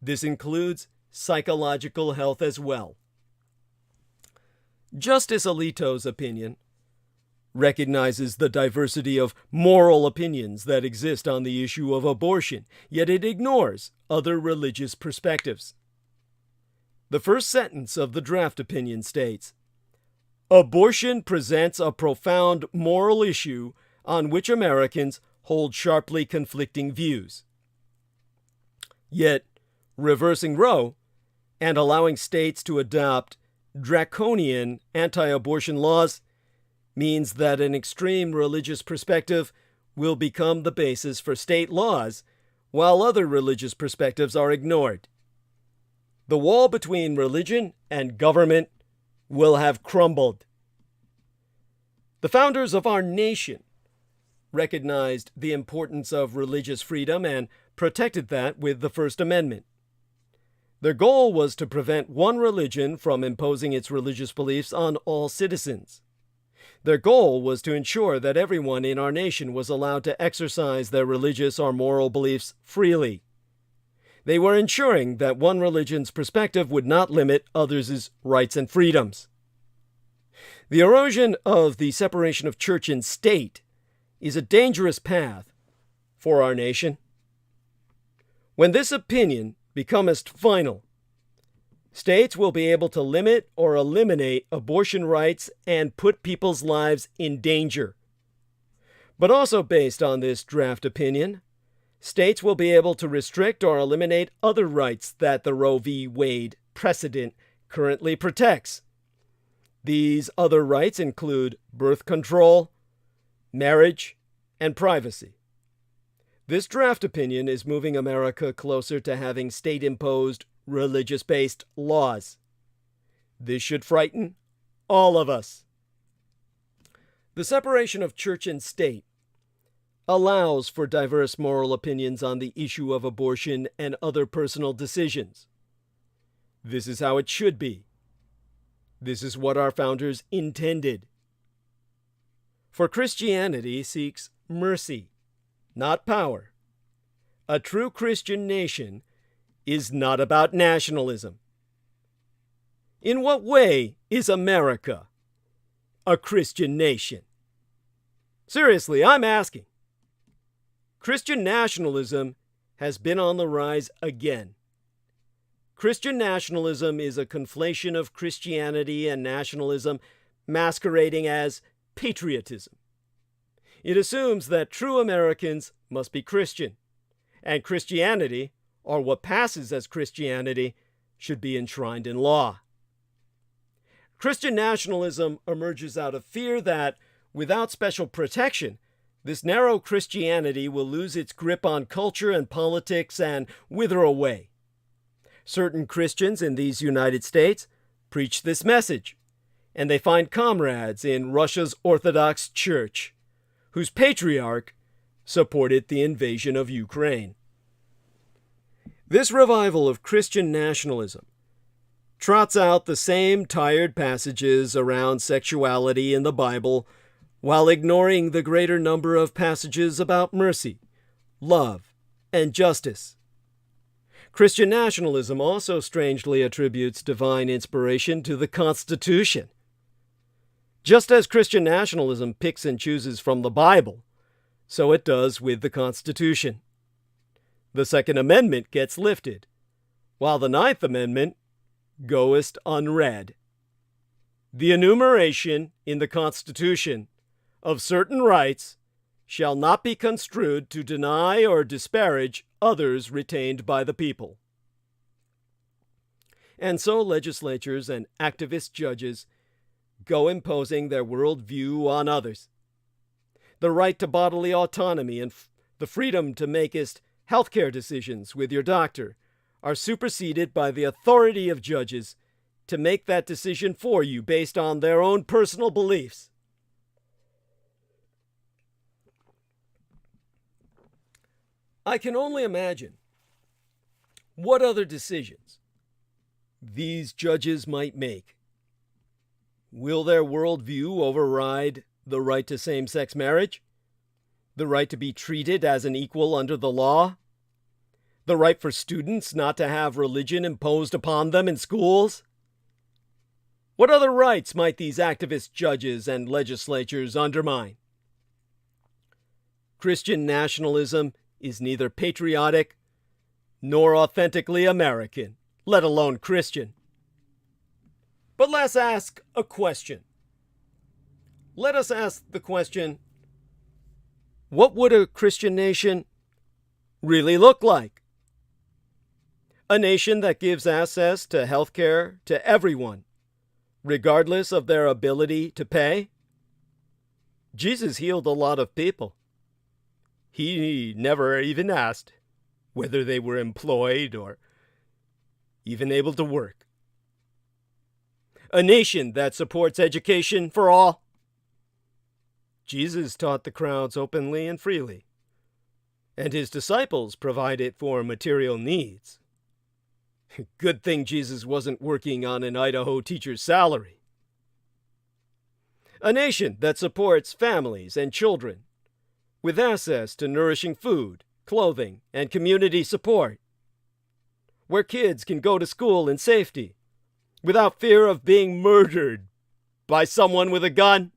This includes psychological health as well. Justice Alito's opinion recognizes the diversity of moral opinions that exist on the issue of abortion, yet it ignores other religious perspectives. The first sentence of the draft opinion states, "Abortion presents a profound moral issue on which Americans hold sharply conflicting views." Yet, reversing Roe and allowing states to adopt draconian anti-abortion laws means that an extreme religious perspective will become the basis for state laws, while other religious perspectives are ignored. The wall between religion and government will have crumbled. The founders of our nation recognized the importance of religious freedom and protected that with the First Amendment. Their goal was to prevent one religion from imposing its religious beliefs on all citizens. Their goal was to ensure that everyone in our nation was allowed to exercise their religious or moral beliefs freely. They were ensuring that one religion's perspective would not limit others' rights and freedoms. The erosion of the separation of church and state is a dangerous path for our nation. When this opinion becometh final, states will be able to limit or eliminate abortion rights and put people's lives in danger. But also based on this draft opinion, states will be able to restrict or eliminate other rights that the Roe v. Wade precedent currently protects. These other rights include birth control, marriage, and privacy. This draft opinion is moving America closer to having state-imposed, religious-based laws. This should frighten all of us. The separation of church and state allows for diverse moral opinions on the issue of abortion and other personal decisions. This is how it should be. This is what our founders intended. For Christianity seeks mercy, not power. A true Christian nation is not about nationalism. In what way is America a Christian nation? Seriously, I'm asking. Christian nationalism has been on the rise again. Christian nationalism is a conflation of Christianity and nationalism masquerading as patriotism. It assumes that true Americans must be Christian, and Christianity, or what passes as Christianity, should be enshrined in law. Christian nationalism emerges out of fear that, without special protection, this narrow Christianity will lose its grip on culture and politics and wither away. Certain Christians in these United States preach this message, and they find comrades in Russia's Orthodox Church, whose patriarch supported the invasion of Ukraine. This revival of Christian nationalism trots out the same tired passages around sexuality in the Bible while ignoring the greater number of passages about mercy, love, and justice. Christian nationalism also strangely attributes divine inspiration to the Constitution. Just as Christian nationalism picks and chooses from the Bible, so it does with the Constitution. The Second Amendment gets lifted, while the Ninth Amendment goeth unread. The enumeration in the Constitution of certain rights shall not be construed to deny or disparage others retained by the people. And so legislatures and activist judges go imposing their worldview on others. The right to bodily autonomy and the freedom to makest healthcare decisions with your doctor are superseded by the authority of judges to make that decision for you based on their own personal beliefs. I can only imagine what other decisions these judges might make. Will their worldview override the right to same-sex marriage? The right to be treated as an equal under the law? The right for students not to have religion imposed upon them in schools? What other rights might these activist judges and legislatures undermine? Christian nationalism is neither patriotic nor authentically American, let alone Christian. But let's ask a question. Let us ask the question, what would a Christian nation really look like? A nation that gives access to health care to everyone, regardless of their ability to pay? Jesus healed a lot of people. He never even asked whether they were employed or even able to work. A nation that supports education for all. Jesus taught the crowds openly and freely, and his disciples provided for material needs. Good thing Jesus wasn't working on an Idaho teacher's salary. A nation that supports families and children with access to nourishing food, clothing, and community support, where kids can go to school in safety without fear of being murdered by someone with a gun.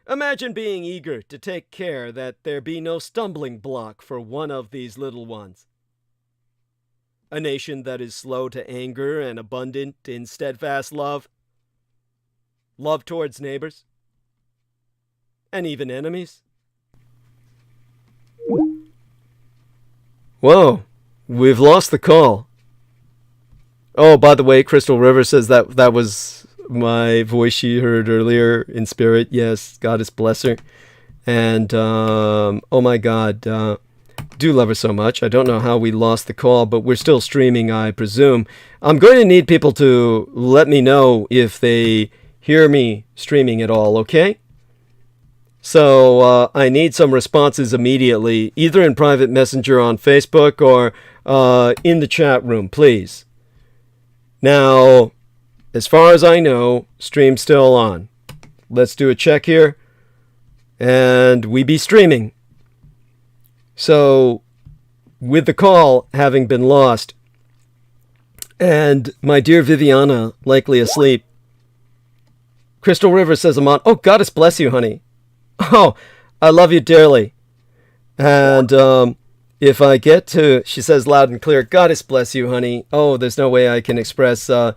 Imagine being eager to take care that there be no stumbling block for one of these little ones. A nation that is slow to anger and abundant in steadfast love, love towards neighbors, and even enemies. Whoa, we've lost the call. Oh, by the way, Crystal River says that was my voice she heard earlier in spirit. Yes, Goddess bless her. And, oh my God, do love her so much. I don't know how we lost the call, but we're still streaming, I presume. I'm going to need people to let me know if they hear me streaming at all, okay? So I need some responses immediately, either in private messenger on Facebook or in the chat room, please. Now, as far as I know, stream's still on. Let's do a check here. And we be streaming. So, with the call having been lost, and my dear Viviana likely asleep, Crystal River says I'm on. Oh, Goddess bless you, honey. Oh, I love you dearly. And if I get to, she says loud and clear, Goddess bless you, honey. Oh, there's no way I can express how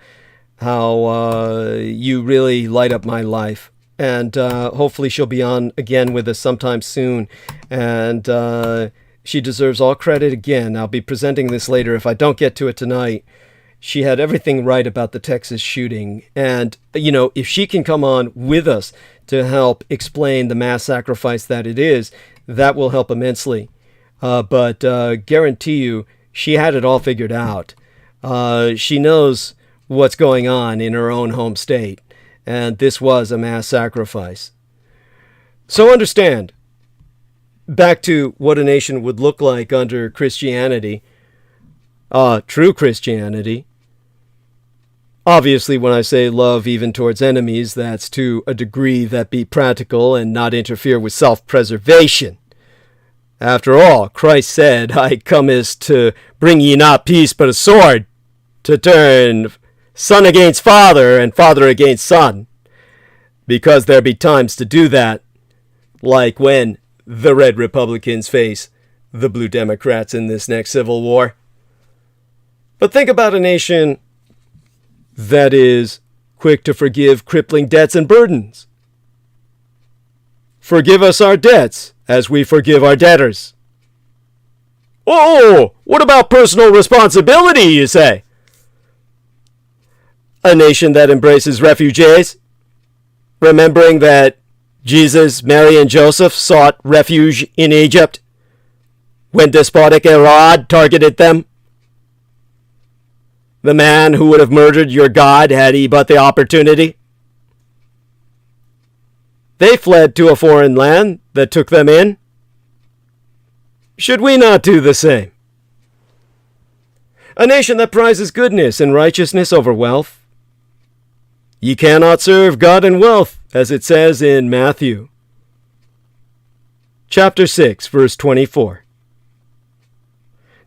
you really light up my life. And hopefully she'll be on again with us sometime soon. And she deserves all credit again. I'll be presenting this later if I don't get to it tonight. She had everything right about the Texas shooting. And, you know, if she can come on with us to help explain the mass sacrifice that it is, that will help immensely. But guarantee you, she had it all figured out. She knows what's going on in her own home state. And this was a mass sacrifice. So understand, back to what a nation would look like under Christianity, true Christianity. Obviously, when I say love even towards enemies, that's to a degree that be practical and not interfere with self-preservation. After all, Christ said, I comest to bring ye not peace but a sword, to turn son against father and father against son, because there be times to do that, like when the Red Republicans face the Blue Democrats in this next civil war. But think about a nation that is quick to forgive crippling debts and burdens. Forgive us our debts as we forgive our debtors. Oh, what about personal responsibility, you say? A nation that embraces refugees, remembering that Jesus, Mary, and Joseph sought refuge in Egypt when despotic Herod targeted them. The man who would have murdered your God had he but the opportunity. They fled to a foreign land that took them in. Should we not do the same? A nation that prizes goodness and righteousness over wealth. Ye cannot serve God and wealth, as it says in Matthew. Chapter 6, verse 24.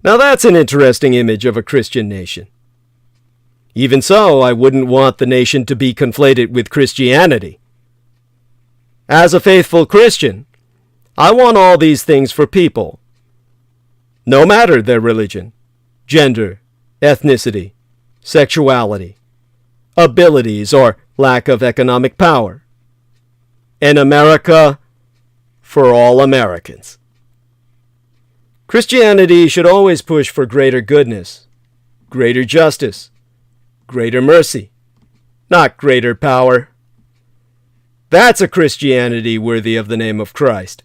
Now that's an interesting image of a Christian nation. Even so, I wouldn't want the nation to be conflated with Christianity. As a faithful Christian, I want all these things for people, no matter their religion, gender, ethnicity, sexuality, abilities, or lack of economic power. In America, for all Americans. Christianity should always push for greater goodness, greater justice, greater mercy, not greater power. That's a Christianity worthy of the name of Christ.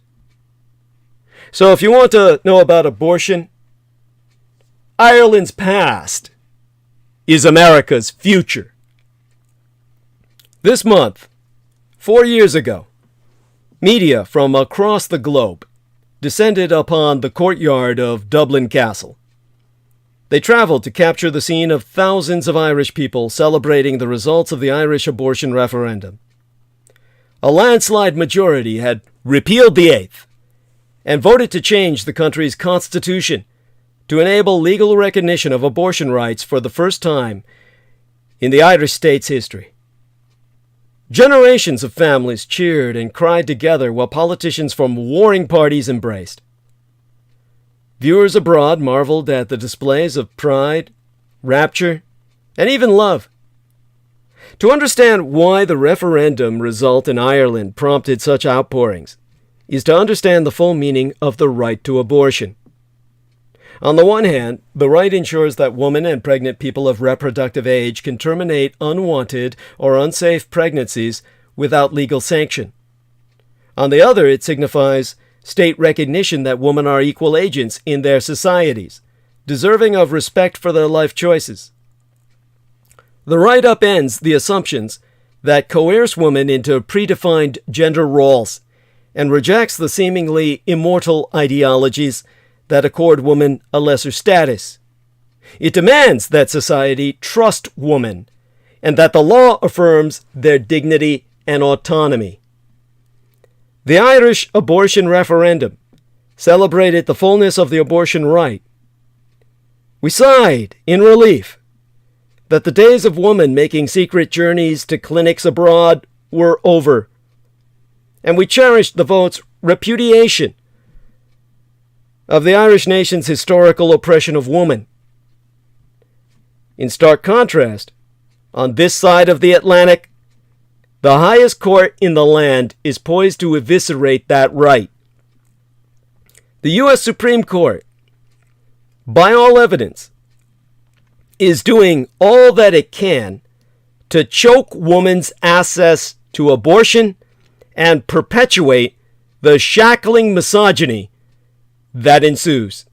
So if you want to know about abortion, Ireland's past is America's future. This month, 4 years ago, media from across the globe descended upon the courtyard of Dublin Castle. They traveled to capture the scene of thousands of Irish people celebrating the results of the Irish abortion referendum. A landslide majority had repealed the Eighth and voted to change the country's constitution to enable legal recognition of abortion rights for the first time in the Irish state's history. Generations of families cheered and cried together while politicians from warring parties embraced. Viewers abroad marveled at the displays of pride, rapture, and even love. To understand why the referendum result in Ireland prompted such outpourings is to understand the full meaning of the right to abortion. On the one hand, the right ensures that women and pregnant people of reproductive age can terminate unwanted or unsafe pregnancies without legal sanction. On the other, it signifies state recognition that women are equal agents in their societies, deserving of respect for their life choices. The right upends the assumptions that coerce women into predefined gender roles and rejects the seemingly immortal ideologies that accord women a lesser status. It demands that society trust women and that the law affirms their dignity and autonomy. The Irish abortion referendum celebrated the fullness of the abortion right. We sighed in relief that the days of women making secret journeys to clinics abroad were over, and we cherished the vote's repudiation of the Irish nation's historical oppression of woman. In stark contrast, on this side of the Atlantic, the highest court in the land is poised to eviscerate that right. The U.S. Supreme Court, by all evidence, is doing all that it can to choke women's access to abortion and perpetuate the shackling misogyny that ensues.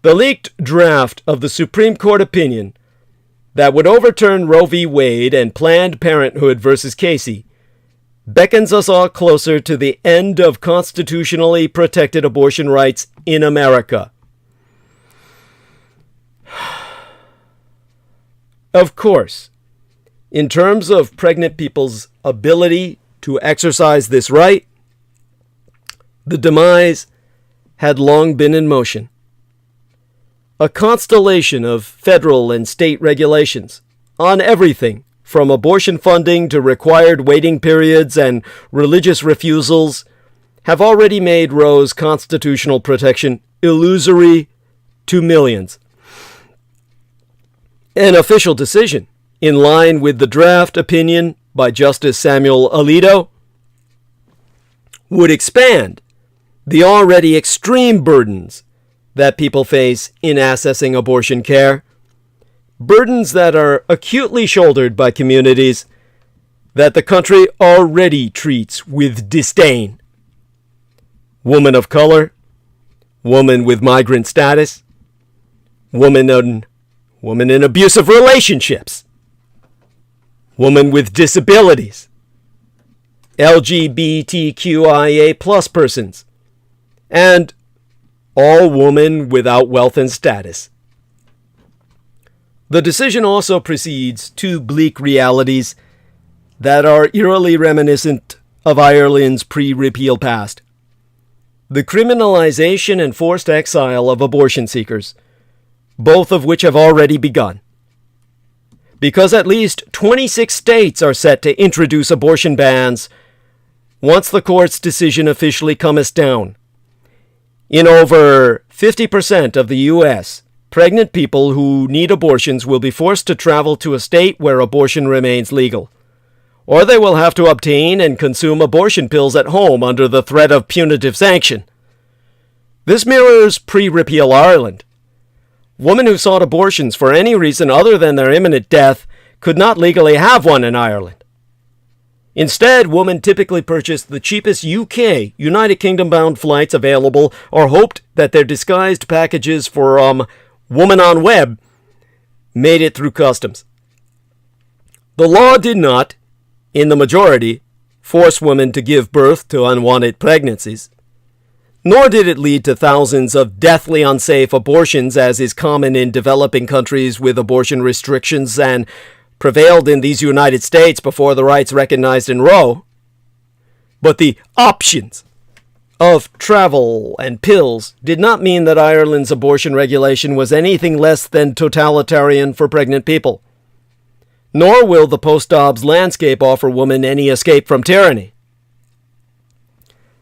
The leaked draft of the Supreme Court opinion that would overturn Roe v. Wade and Planned Parenthood versus Casey beckons us all closer to the end of constitutionally protected abortion rights in America. Of course, in terms of pregnant people's ability to exercise this right, the demise had long been in motion. A constellation of federal and state regulations on everything from abortion funding to required waiting periods and religious refusals have already made Roe's constitutional protection illusory to millions. An official decision, in line with the draft opinion by Justice Samuel Alito, would expand the already extreme burdens that people face in accessing abortion care, burdens that are acutely shouldered by communities that the country already treats with disdain. Women of color, women with migrant status, women in abusive relationships, women with disabilities, LGBTQIA+ persons, and all women without wealth and status. The decision also precedes two bleak realities that are eerily reminiscent of Ireland's pre-repeal past: the criminalization and forced exile of abortion seekers, both of which have already begun. Because at least 26 states are set to introduce abortion bans once the court's decision officially comes down. In over 50% of the U.S., pregnant people who need abortions will be forced to travel to a state where abortion remains legal, or they will have to obtain and consume abortion pills at home under the threat of punitive sanction. This mirrors pre-repeal Ireland. Women who sought abortions for any reason other than their imminent death could not legally have one in Ireland. Instead, women typically purchased the cheapest UK, United Kingdom-bound flights available or hoped that their disguised packages for Woman on Web made it through customs. The law did not, in the majority, force women to give birth to unwanted pregnancies, nor did it lead to thousands of deathly unsafe abortions, as is common in developing countries with abortion restrictions and prevailed in these United States before the rights recognized in Roe. But the options of travel and pills did not mean that Ireland's abortion regulation was anything less than totalitarian for pregnant people. Nor will the post-Dobbs landscape offer women any escape from tyranny.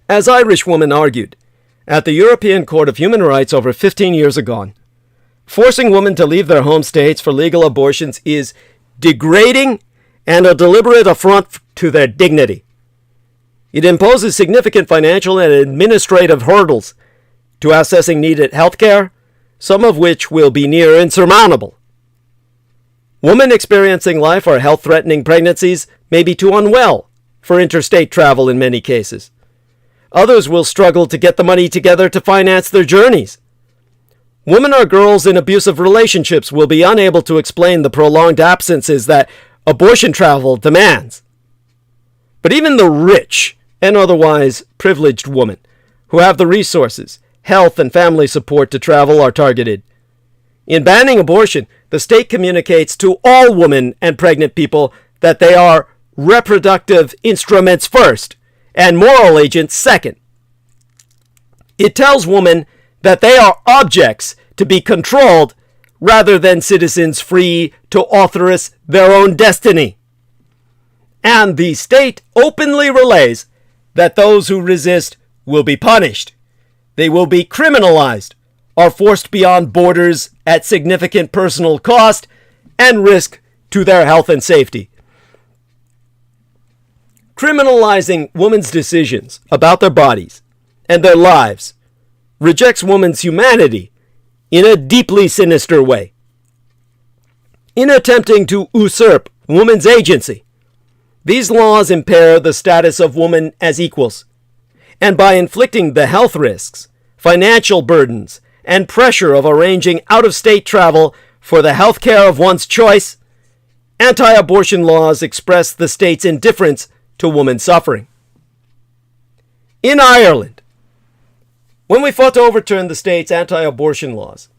As Irish women argued at the European Court of Human Rights over 15 years ago, forcing women to leave their home states for legal abortions is degrading and a deliberate affront to their dignity. It imposes significant financial and administrative hurdles to accessing needed health care, some of which will be near insurmountable. Women experiencing life or health-threatening pregnancies may be too unwell for interstate travel in many cases. Others will struggle to get the money together to finance their journeys. Women or girls in abusive relationships will be unable to explain the prolonged absences that abortion travel demands. But even the rich and otherwise privileged women who have the resources, health, and family support to travel are targeted. In banning abortion, the state communicates to all women and pregnant people that they are reproductive instruments first and moral agents second. It tells women that they are objects to be controlled rather than citizens free to authorize their own destiny. And the state openly relays that those who resist will be punished. They will be criminalized, are forced beyond borders at significant personal cost and risk to their health and safety. Criminalizing women's decisions about their bodies and their lives rejects women's humanity in a deeply sinister way. In attempting to usurp women's agency, these laws impair the status of women as equals, and by inflicting the health risks, financial burdens, and pressure of arranging out-of-state travel for the health care of one's choice, anti-abortion laws express the state's indifference to women's suffering. In Ireland, when we fought to overturn the state's anti-abortion laws,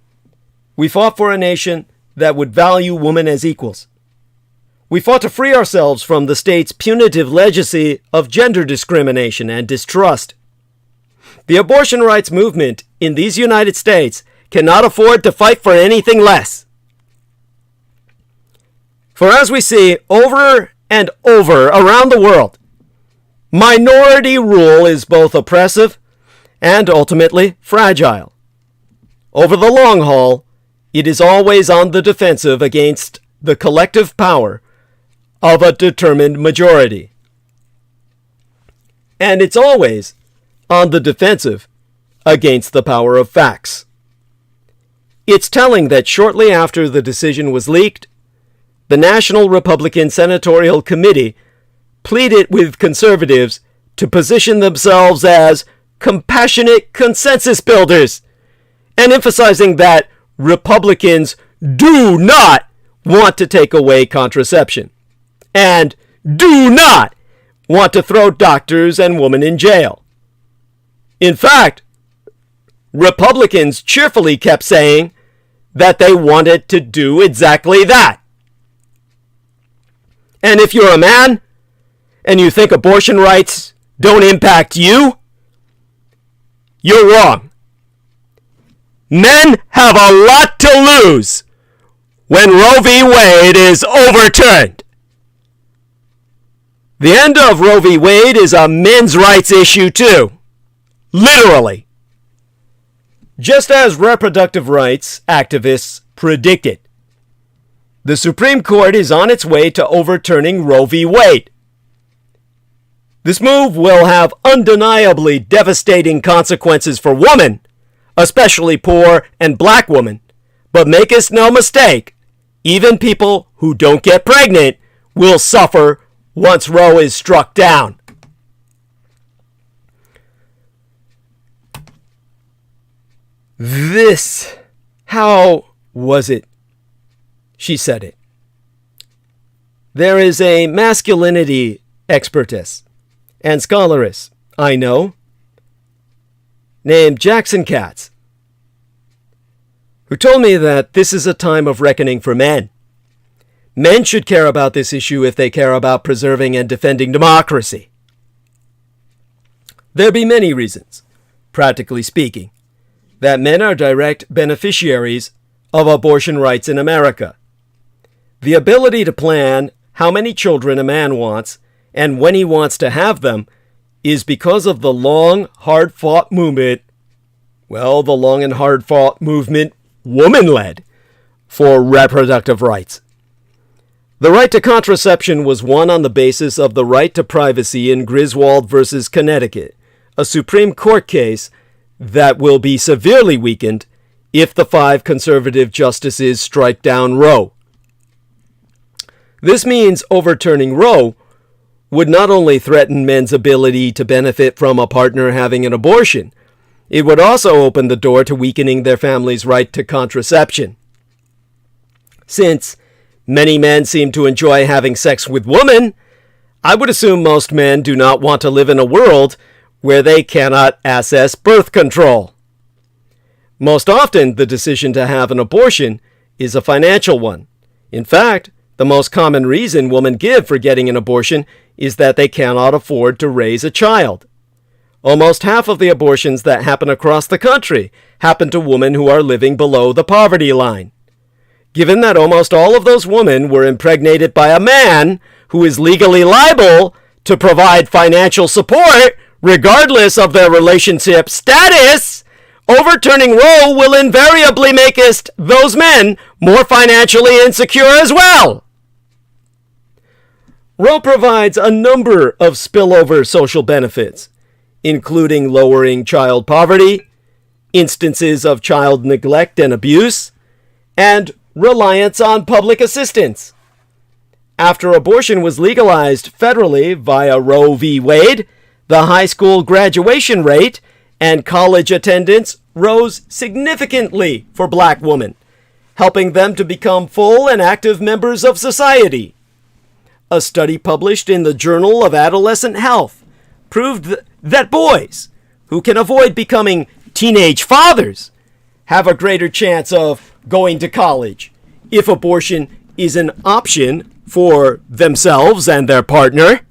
we fought for a nation that would value women as equals. We fought to free ourselves from the state's punitive legacy of gender discrimination and distrust. The abortion rights movement in these United States cannot afford to fight for anything less. For as we see over and over around the world, minority rule is both oppressive and ultimately fragile. Over the long haul, it is always on the defensive against the collective power of a determined majority. And it's always on the defensive against the power of facts. It's telling that shortly after the decision was leaked, the National Republican Senatorial Committee pleaded with conservatives to position themselves as compassionate consensus builders, and emphasizing that Republicans do not want to take away contraception, and do not want to throw doctors and women in jail. In fact, Republicans cheerfully kept saying that they wanted to do exactly that. And if you're a man and you think abortion rights don't impact you, you're wrong. Men have a lot to lose when Roe v. Wade is overturned. The end of Roe v. Wade is a men's rights issue too. Literally. Just as reproductive rights activists predicted, the Supreme Court is on its way to overturning Roe v. Wade. This move will have undeniably devastating consequences for women, especially poor and black women. But make us no mistake, even people who don't get pregnant will suffer once Roe is struck down. How was it she said it? There is a masculinity expertess and scholaress I know named Jackson Katz, who told me that this is a time of reckoning for men. Men should care about this issue if they care about preserving and defending democracy. There be many reasons, practically speaking, that men are direct beneficiaries of abortion rights in America. The ability to plan how many children a man wants and when he wants to have them is because of the long, hard-fought movement, woman-led, for reproductive rights. The right to contraception was won on the basis of the right to privacy in Griswold versus Connecticut, a Supreme Court case that will be severely weakened if the 5 conservative justices strike down Roe. This means overturning Roe would not only threaten men's ability to benefit from a partner having an abortion, it would also open the door to weakening their family's right to contraception. Since many men seem to enjoy having sex with women, I would assume most men do not want to live in a world where they cannot access birth control. Most often, the decision to have an abortion is a financial one. In fact, the most common reason women give for getting an abortion is that they cannot afford to raise a child. Almost half of the abortions that happen across the country happen to women who are living below the poverty line. Given that almost all of those women were impregnated by a man who is legally liable to provide financial support regardless of their relationship status, overturning Roe will invariably make those men more financially insecure as well. Roe provides a number of spillover social benefits, including lowering child poverty, instances of child neglect and abuse, and reliance on public assistance. After abortion was legalized federally via Roe v. Wade, the high school graduation rate and college attendance rose significantly for black women, helping them to become full and active members of society. A study published in the Journal of Adolescent Health proved that boys who can avoid becoming teenage fathers have a greater chance of going to college if abortion is an option for themselves and their partner.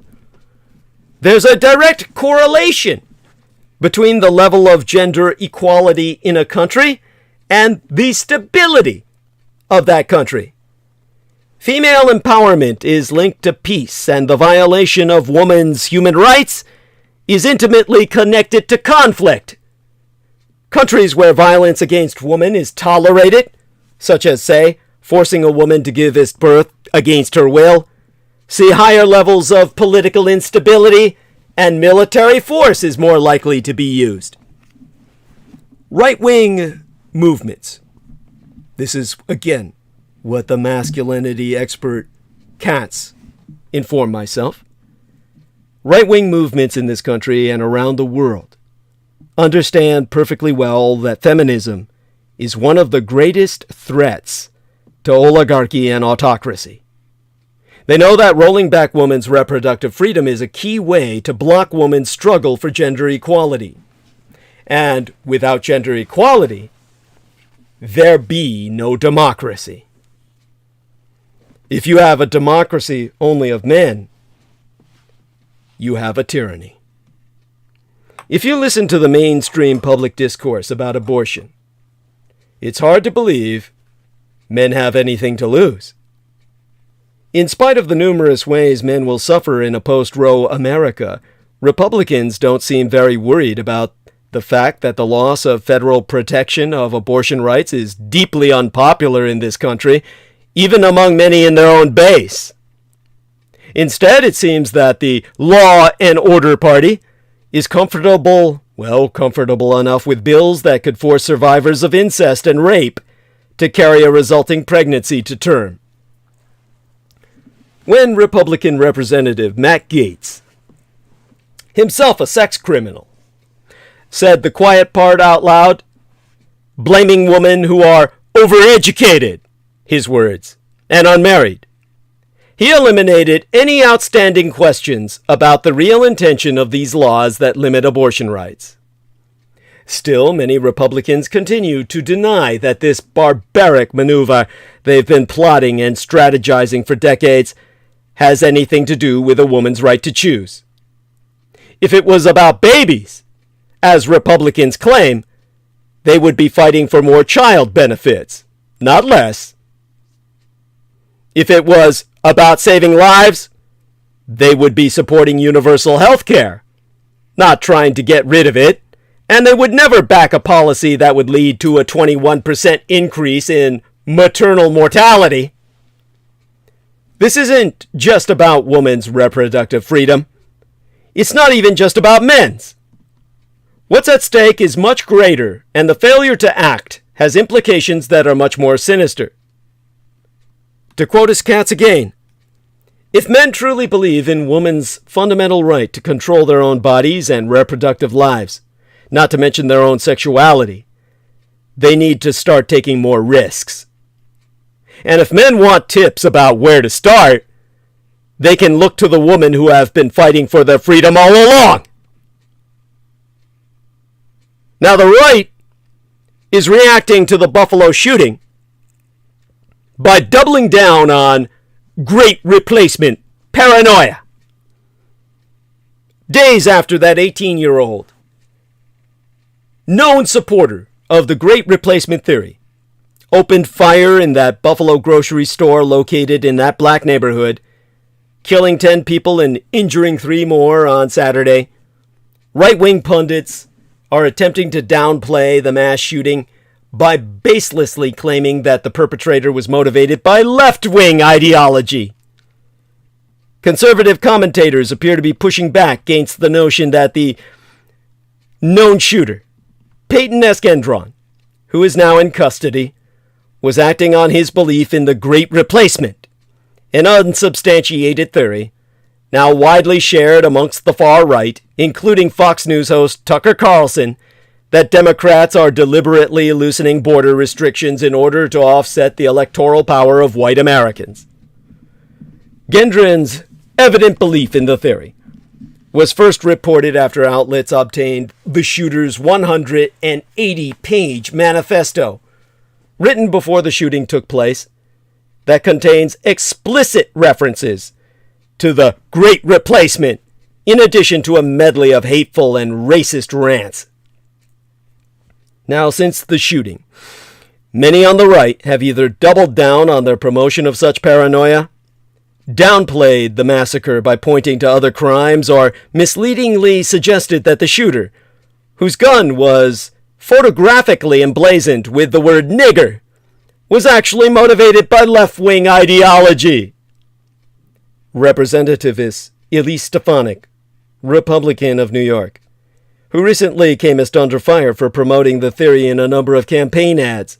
There's a direct correlation between the level of gender equality in a country and the stability of that country. Female empowerment is linked to peace, and the violation of women's human rights is intimately connected to conflict. Countries where violence against women is tolerated, such as, say, forcing a woman to give birth against her will, see higher levels of political instability, and military force is more likely to be used. Right-wing movements. This is, again, what the masculinity expert Katz informed myself. Right-wing movements in this country and around the world understand perfectly well that feminism is one of the greatest threats to oligarchy and autocracy. They know that rolling back women's reproductive freedom is a key way to block women's struggle for gender equality. And without gender equality, there be no democracy. If you have a democracy only of men, you have a tyranny. If you listen to the mainstream public discourse about abortion, it's hard to believe men have anything to lose. In spite of the numerous ways men will suffer in a post-Roe America, Republicans don't seem very worried about the fact that the loss of federal protection of abortion rights is deeply unpopular in this country, even among many in their own base. Instead, it seems that the Law and Order Party is comfortable enough with bills that could force survivors of incest and rape to carry a resulting pregnancy to term. When Republican Representative Matt Gaetz, himself a sex criminal, said the quiet part out loud, blaming women who are overeducated, his words, and unmarried, he eliminated any outstanding questions about the real intention of these laws that limit abortion rights. Still, many Republicans continue to deny that this barbaric maneuver they've been plotting and strategizing for decades has anything to do with a woman's right to choose. If it was about babies, as Republicans claim, they would be fighting for more child benefits, not less. If it was about saving lives, they would be supporting universal health care, not trying to get rid of it, and they would never back a policy that would lead to a 21% increase in maternal mortality. This isn't just about women's reproductive freedom. It's not even just about men's. What's at stake is much greater, and the failure to act has implications that are much more sinister. To quote his cats again, if men truly believe in women's fundamental right to control their own bodies and reproductive lives, not to mention their own sexuality, they need to start taking more risks. And if men want tips about where to start, they can look to the women who have been fighting for their freedom all along. Now the right is reacting to the Buffalo shooting by doubling down on great replacement paranoia. Days after that 18-year-old, known supporter of the great replacement theory, opened fire in that Buffalo grocery store located in that black neighborhood, killing 10 people and injuring 3 more on Saturday, right-wing pundits are attempting to downplay the mass shooting by baselessly claiming that the perpetrator was motivated by left-wing ideology. Conservative commentators appear to be pushing back against the notion that the known shooter, Peyton Eskendron, who is now in custody, was acting on his belief in the Great Replacement, an unsubstantiated theory now widely shared amongst the far right, including Fox News host Tucker Carlson, that Democrats are deliberately loosening border restrictions in order to offset the electoral power of white Americans. Gendron's evident belief in the theory was first reported after outlets obtained the shooter's 180-page manifesto, written before the shooting took place, that contains explicit references to the Great Replacement, in addition to a medley of hateful and racist rants. Now, since the shooting, many on the right have either doubled down on their promotion of such paranoia, downplayed the massacre by pointing to other crimes, or misleadingly suggested that the shooter, whose gun was photographically emblazoned with the word nigger, was actually motivated by left-wing ideology. Representative Elise Stefanik, Republican of New York, who recently came under fire for promoting the theory in a number of campaign ads,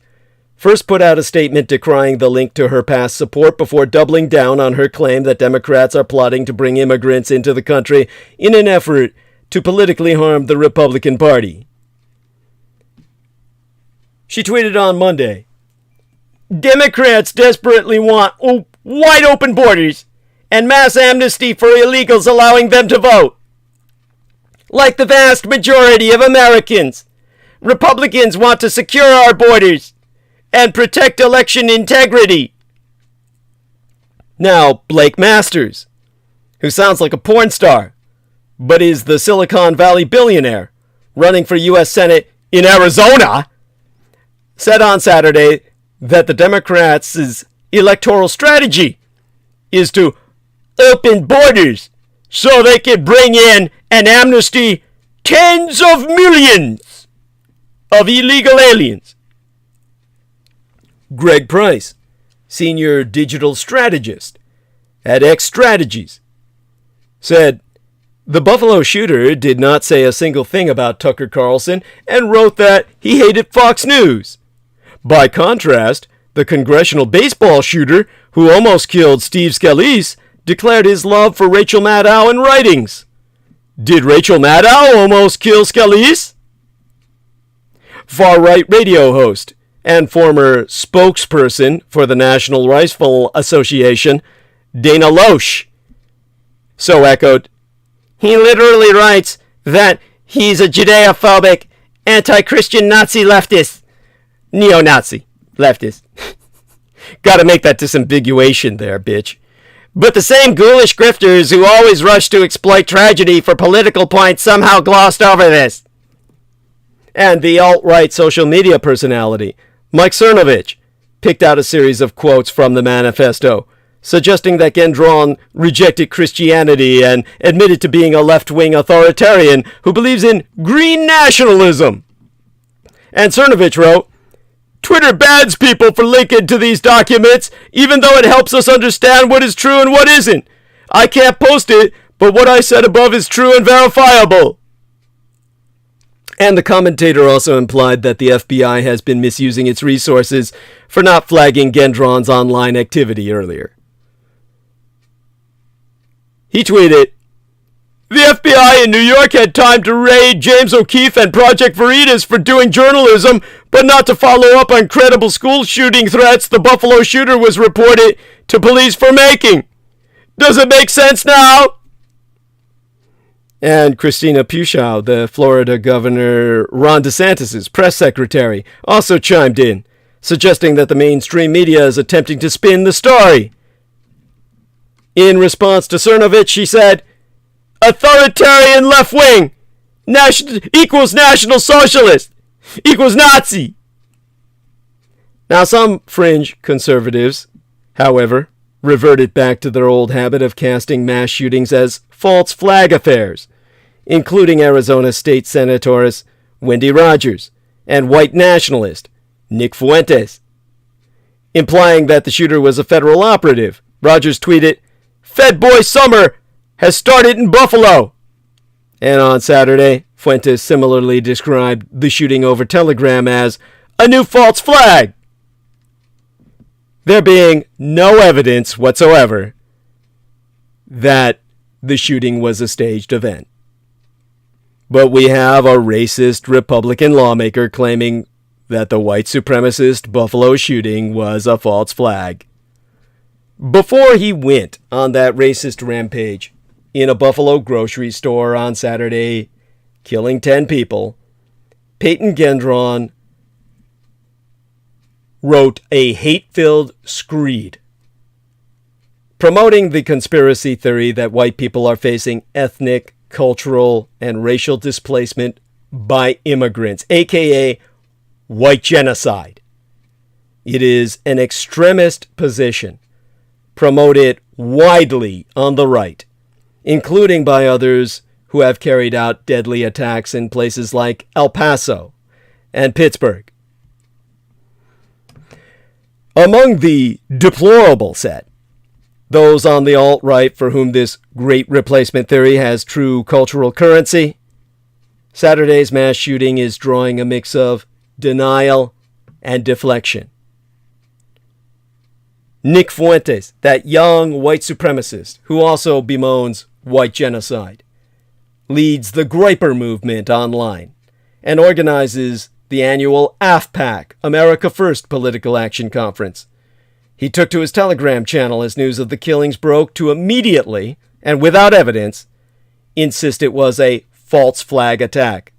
first put out a statement decrying the link to her past support before doubling down on her claim that Democrats are plotting to bring immigrants into the country in an effort to politically harm the Republican Party. She tweeted on Monday, "Democrats desperately want wide open borders and mass amnesty for illegals allowing them to vote. Like the vast majority of Americans, Republicans want to secure our borders and protect election integrity." Now, Blake Masters, who sounds like a porn star, but is the Silicon Valley billionaire running for U.S. Senate in Arizona, said on Saturday that the Democrats' electoral strategy is to open borders so they can bring in and amnesty tens of millions of illegal aliens. Greg Price, senior digital strategist at X Strategies, said, "The Buffalo shooter did not say a single thing about Tucker Carlson and wrote that he hated Fox News. By contrast, the congressional baseball shooter who almost killed Steve Scalise declared his love for Rachel Maddow in writings. Did Rachel Maddow almost kill Scalise?" Far-right radio host and former spokesperson for the National Rifle Association, Dana Loesch so echoed. He literally writes that he's a Judeophobic, anti-Christian Nazi leftist. Neo-Nazi leftist. Gotta make that disambiguation there, bitch. But the same ghoulish grifters who always rush to exploit tragedy for political points somehow glossed over this. And the alt-right social media personality, Mike Cernovich, picked out a series of quotes from the manifesto, suggesting that Gendron rejected Christianity and admitted to being a left-wing authoritarian who believes in green nationalism. And Cernovich wrote, Twitter bans people for linking to these documents, even though it helps us understand what is true and what isn't. I can't post it, but what I said above is true and verifiable. And the commentator also implied that the FBI has been misusing its resources for not flagging Gendron's online activity earlier. He tweeted, the FBI in New York had time to raid James O'Keefe and Project Veritas for doing journalism, but not to follow up on credible school shooting threats the Buffalo shooter was reported to police for making. Does it make sense now? And Christina Pushaw, the Florida Governor Ron DeSantis' press secretary, also chimed in, suggesting that the mainstream media is attempting to spin the story. In response to Cernovich, she said, authoritarian left-wing equals National Socialist equals Nazi. Now, some fringe conservatives, however, reverted back to their old habit of casting mass shootings as false flag affairs, including Arizona State Senatoress Wendy Rogers and white nationalist Nick Fuentes. Implying that the shooter was a federal operative, Rogers tweeted, Fed Boy Summer has started in Buffalo. And on Saturday, Fuentes similarly described the shooting over Telegram as a new false flag. There being no evidence whatsoever that the shooting was a staged event. But we have a racist Republican lawmaker claiming that the white supremacist Buffalo shooting was a false flag. Before he went on that racist rampage in a Buffalo grocery store on Saturday, killing 10 people, Peyton Gendron wrote a hate-filled screed promoting the conspiracy theory that white people are facing ethnic, cultural, and racial displacement by immigrants, aka white genocide. It is an extremist position promoted widely on the right, including by others who have carried out deadly attacks in places like El Paso and Pittsburgh. Among the deplorable set, those on the alt-right for whom this great replacement theory has true cultural currency, Saturday's mass shooting is drawing a mix of denial and deflection. Nick Fuentes, that young white supremacist who also bemoans white genocide, leads the Griper movement online and organizes the annual AFPAC, America First Political Action Conference. He took to his Telegram channel as news of the killings broke to immediately, and without evidence, insist it was a false flag attack.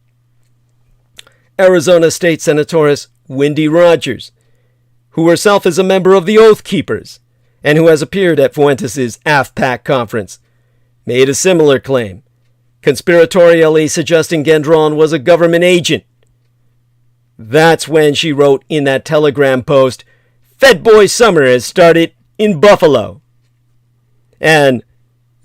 Arizona State Senatoress Wendy Rogers, who herself is a member of the Oath Keepers, and who has appeared at Fuentes' AFPAC conference, made a similar claim, conspiratorially suggesting Gendron was a government agent. That's when she wrote in that Telegram post, Fed Boy Summer has started in Buffalo. And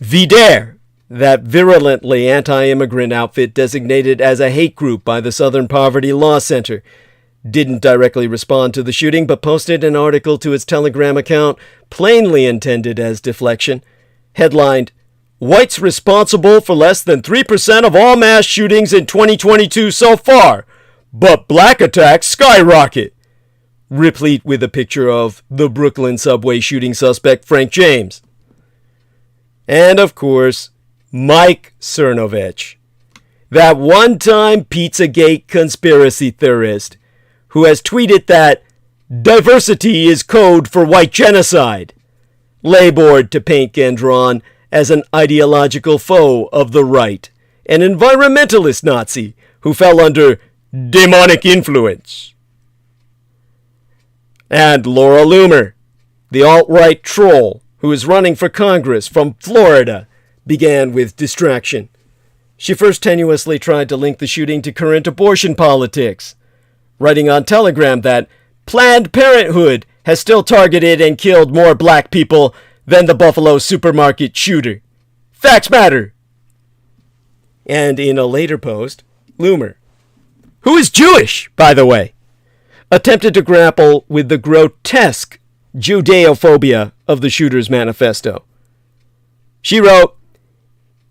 VDARE, that virulently anti-immigrant outfit designated as a hate group by the Southern Poverty Law Center, didn't directly respond to the shooting, but posted an article to its Telegram account plainly intended as deflection, headlined, Whites responsible for less than 3% of all mass shootings in 2022 so far, but black attacks skyrocket, replete with a picture of the Brooklyn subway shooting suspect Frank James. And of course, Mike Cernovich, that one-time Pizzagate conspiracy theorist who has tweeted that diversity is code for white genocide, labored to paint Gendron as an ideological foe of the right, an environmentalist Nazi who fell under demonic influence. And Laura Loomer, the alt-right troll who is running for Congress from Florida, began with distraction. She first tenuously tried to link the shooting to current abortion politics, writing on Telegram that Planned Parenthood has still targeted and killed more black people than the Buffalo supermarket shooter. Facts matter. And in a later post, Loomer, who is Jewish, by the way, attempted to grapple with the grotesque Judeophobia of the shooter's manifesto. She wrote,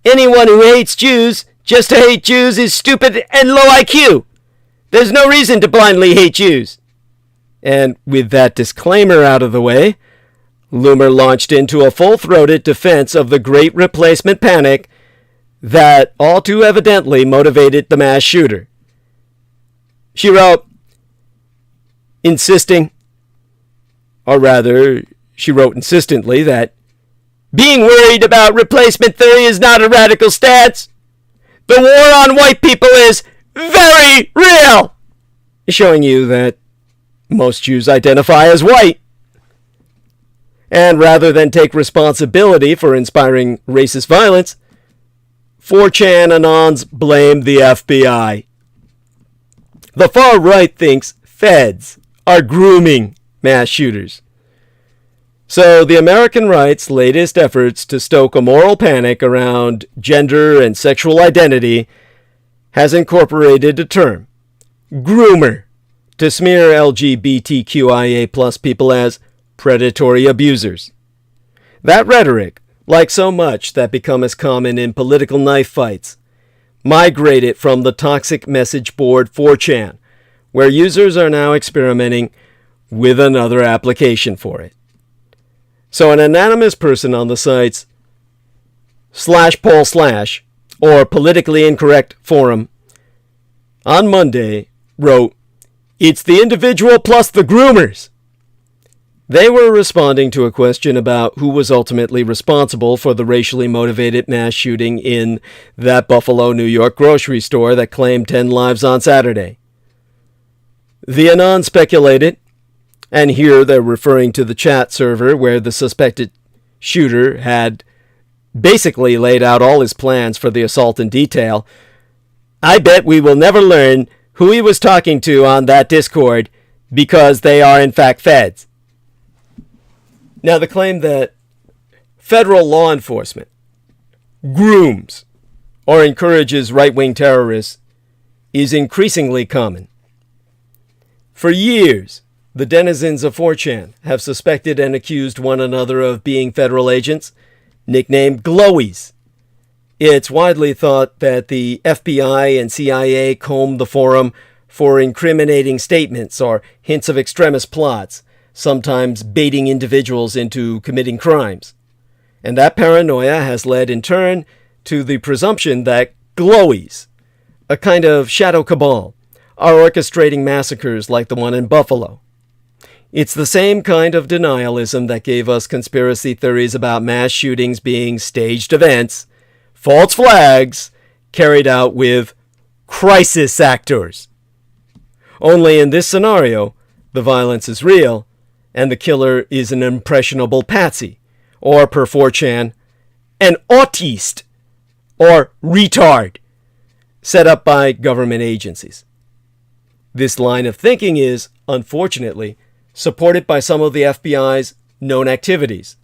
"Anyone who hates Jews just to hate Jews is stupid and low IQ. There's no reason to blindly hate Jews." And with that disclaimer out of the way, Loomer launched into a full-throated defense of the Great Replacement Panic that all too evidently motivated the mass shooter. She wrote, insistently that being worried about replacement theory is not a radical stance. The war on white people is very real, showing you that most Jews identify as white. And rather than take responsibility for inspiring racist violence, 4chan Anons blame the FBI. The far right thinks feds are grooming mass shooters. So the American right's latest efforts to stoke a moral panic around gender and sexual identity has incorporated a term, groomer, to smear LGBTQIA+ people as predatory abusers. That rhetoric, like so much that become as common in political knife fights, migrated from the toxic message board 4chan, where users are now experimenting with another application for it. So an anonymous person on the sites /poll/ or politically incorrect forum on Monday wrote, "It's the individual plus the groomers." They were responding to a question about who was ultimately responsible for the racially motivated mass shooting in that Buffalo, New York grocery store that claimed 10 lives on Saturday. The Anon speculated, and here they're referring to the chat server where the suspected shooter had basically laid out all his plans for the assault in detail. "I bet we will never learn who he was talking to on that Discord because they are in fact feds." Now, the claim that federal law enforcement grooms or encourages right-wing terrorists is increasingly common. For years, the denizens of 4chan have suspected and accused one another of being federal agents, nicknamed Glowies. It's widely thought that the FBI and CIA combed the forum for incriminating statements or hints of extremist plots, sometimes baiting individuals into committing crimes. And that paranoia has led in turn to the presumption that Glowies, a kind of shadow cabal, are orchestrating massacres like the one in Buffalo. It's the same kind of denialism that gave us conspiracy theories about mass shootings being staged events, false flags, carried out with crisis actors. Only in this scenario, the violence is real, and the killer is an impressionable patsy, or per 4chan, an autiste, or retard, set up by government agencies. This line of thinking is, unfortunately, supported by some of the FBI's known activities,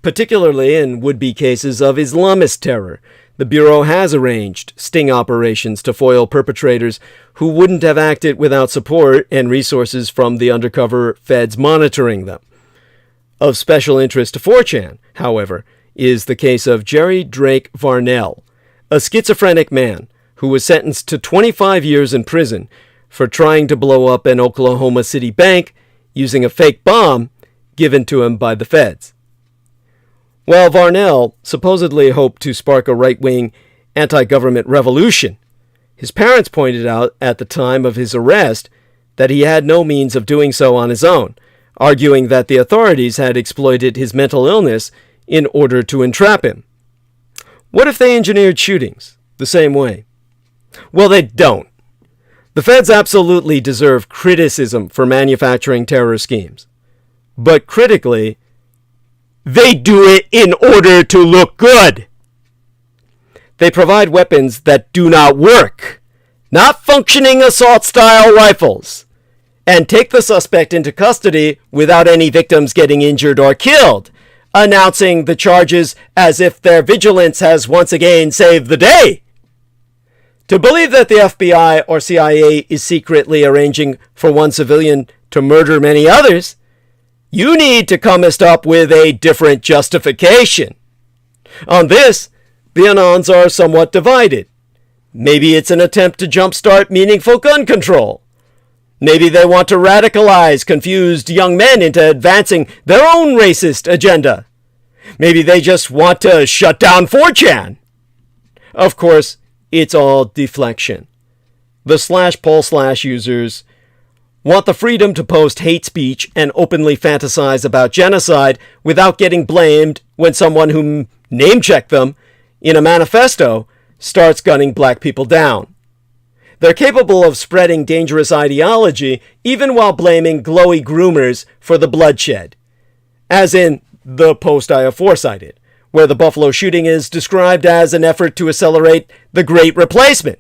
particularly in would-be cases of Islamist terror. The Bureau has arranged sting operations to foil perpetrators who wouldn't have acted without support and resources from the undercover feds monitoring them. Of special interest to 4chan, however, is the case of Jerry Drake Varnell, a schizophrenic man who was sentenced to 25 years in prison for trying to blow up an Oklahoma City bank using a fake bomb given to him by the feds. While Varnell supposedly hoped to spark a right-wing anti-government revolution, his parents pointed out at the time of his arrest that he had no means of doing so on his own, arguing that the authorities had exploited his mental illness in order to entrap him. What if they engineered shootings the same way? Well, they don't. The feds absolutely deserve criticism for manufacturing terror schemes. But critically, they do it in order to look good. They provide weapons that do not work, not functioning assault-style rifles, and take the suspect into custody without any victims getting injured or killed, announcing the charges as if their vigilance has once again saved the day. To believe that the FBI or CIA is secretly arranging for one civilian to murder many others, you need to come up with a different justification. On this, the Anons are somewhat divided. Maybe it's an attempt to jumpstart meaningful gun control. Maybe they want to radicalize confused young men into advancing their own racist agenda. Maybe they just want to shut down 4chan. Of course, it's all deflection. The /Paul/ users want the freedom to post hate speech and openly fantasize about genocide without getting blamed when someone who name-checked them in a manifesto starts gunning black people down. They're capable of spreading dangerous ideology even while blaming glowy groomers for the bloodshed, as in the post I have foresighted, where the Buffalo shooting is described as an effort to accelerate the Great Replacement,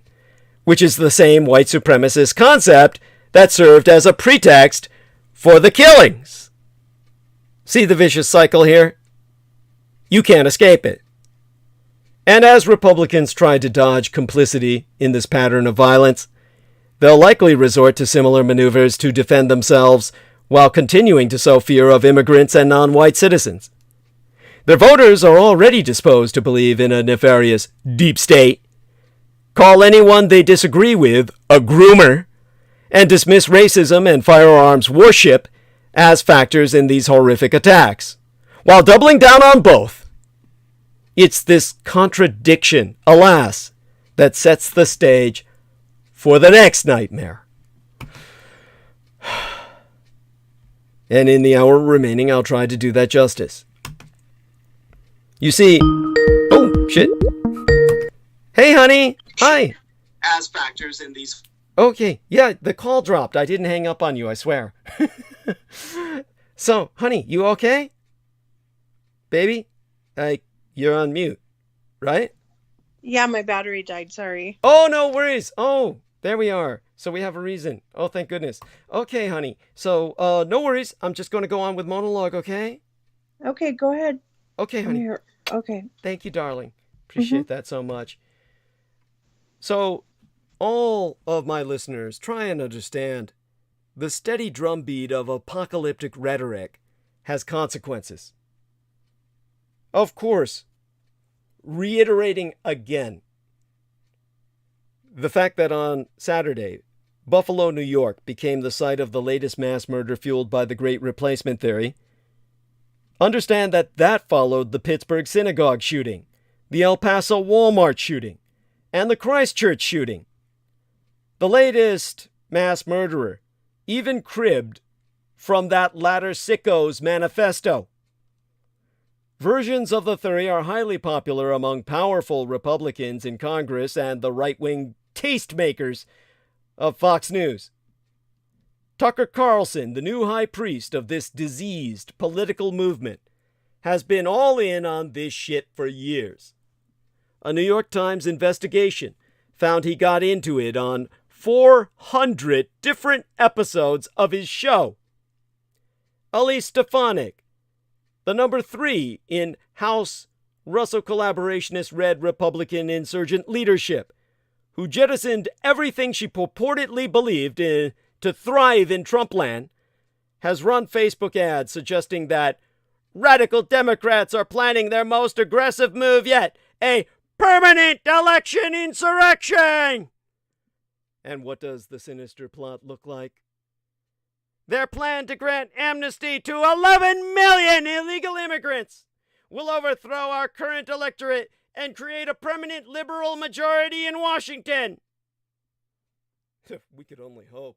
which is the same white supremacist concept that served as a pretext for the killings. See the vicious cycle here? You can't escape it. And as Republicans try to dodge complicity in this pattern of violence, they'll likely resort to similar maneuvers to defend themselves while continuing to sow fear of immigrants and non-white citizens. Their voters are already disposed to believe in a nefarious deep state, call anyone they disagree with a groomer, and dismiss racism and firearms worship as factors in these horrific attacks, while doubling down on both. It's this contradiction, alas, that sets the stage for the next nightmare. And in the hour remaining, I'll try to do that justice. You see... Oh, shit. Hey, honey. Hi.
As factors in these...
Okay, yeah, the call dropped. I didn't hang up on you, I swear. So, honey, you okay? Baby? You're on mute, right?
Yeah, my battery died, sorry.
Oh, no worries. Oh, there we are. So we have a reason. Oh, thank goodness. Okay, honey. So, no worries. I'm just going to go on with monologue, okay?
Okay, go ahead.
Okay,
I'm
honey.
here. Okay.
Thank you, darling. Appreciate that so much. So, all of my listeners, try and understand. The steady drumbeat of apocalyptic rhetoric has consequences. Of course, reiterating again, the fact that on Saturday, Buffalo, New York became the site of the latest mass murder fueled by the Great Replacement theory. Understand that that followed the Pittsburgh synagogue shooting, the El Paso Walmart shooting, and the Christchurch shooting. The latest mass murderer even cribbed from that latter sicko's manifesto. Versions of the theory are highly popular among powerful Republicans in Congress and the right-wing tastemakers of Fox News. Tucker Carlson, the new high priest of this diseased political movement, has been all in on this shit for years. A New York Times investigation found he got into it on 400 different episodes of his show. Elise Stefanik, the number 3 in House Russo collaborationist Red Republican insurgent leadership, who jettisoned everything she purportedly believed in to thrive in Trumpland, has run Facebook ads suggesting that radical Democrats are planning their most aggressive move yet, a permanent election insurrection! And what does the sinister plot look like? Their plan to grant amnesty to 11 million illegal immigrants will overthrow our current electorate and create a permanent liberal majority in Washington. We could only hope.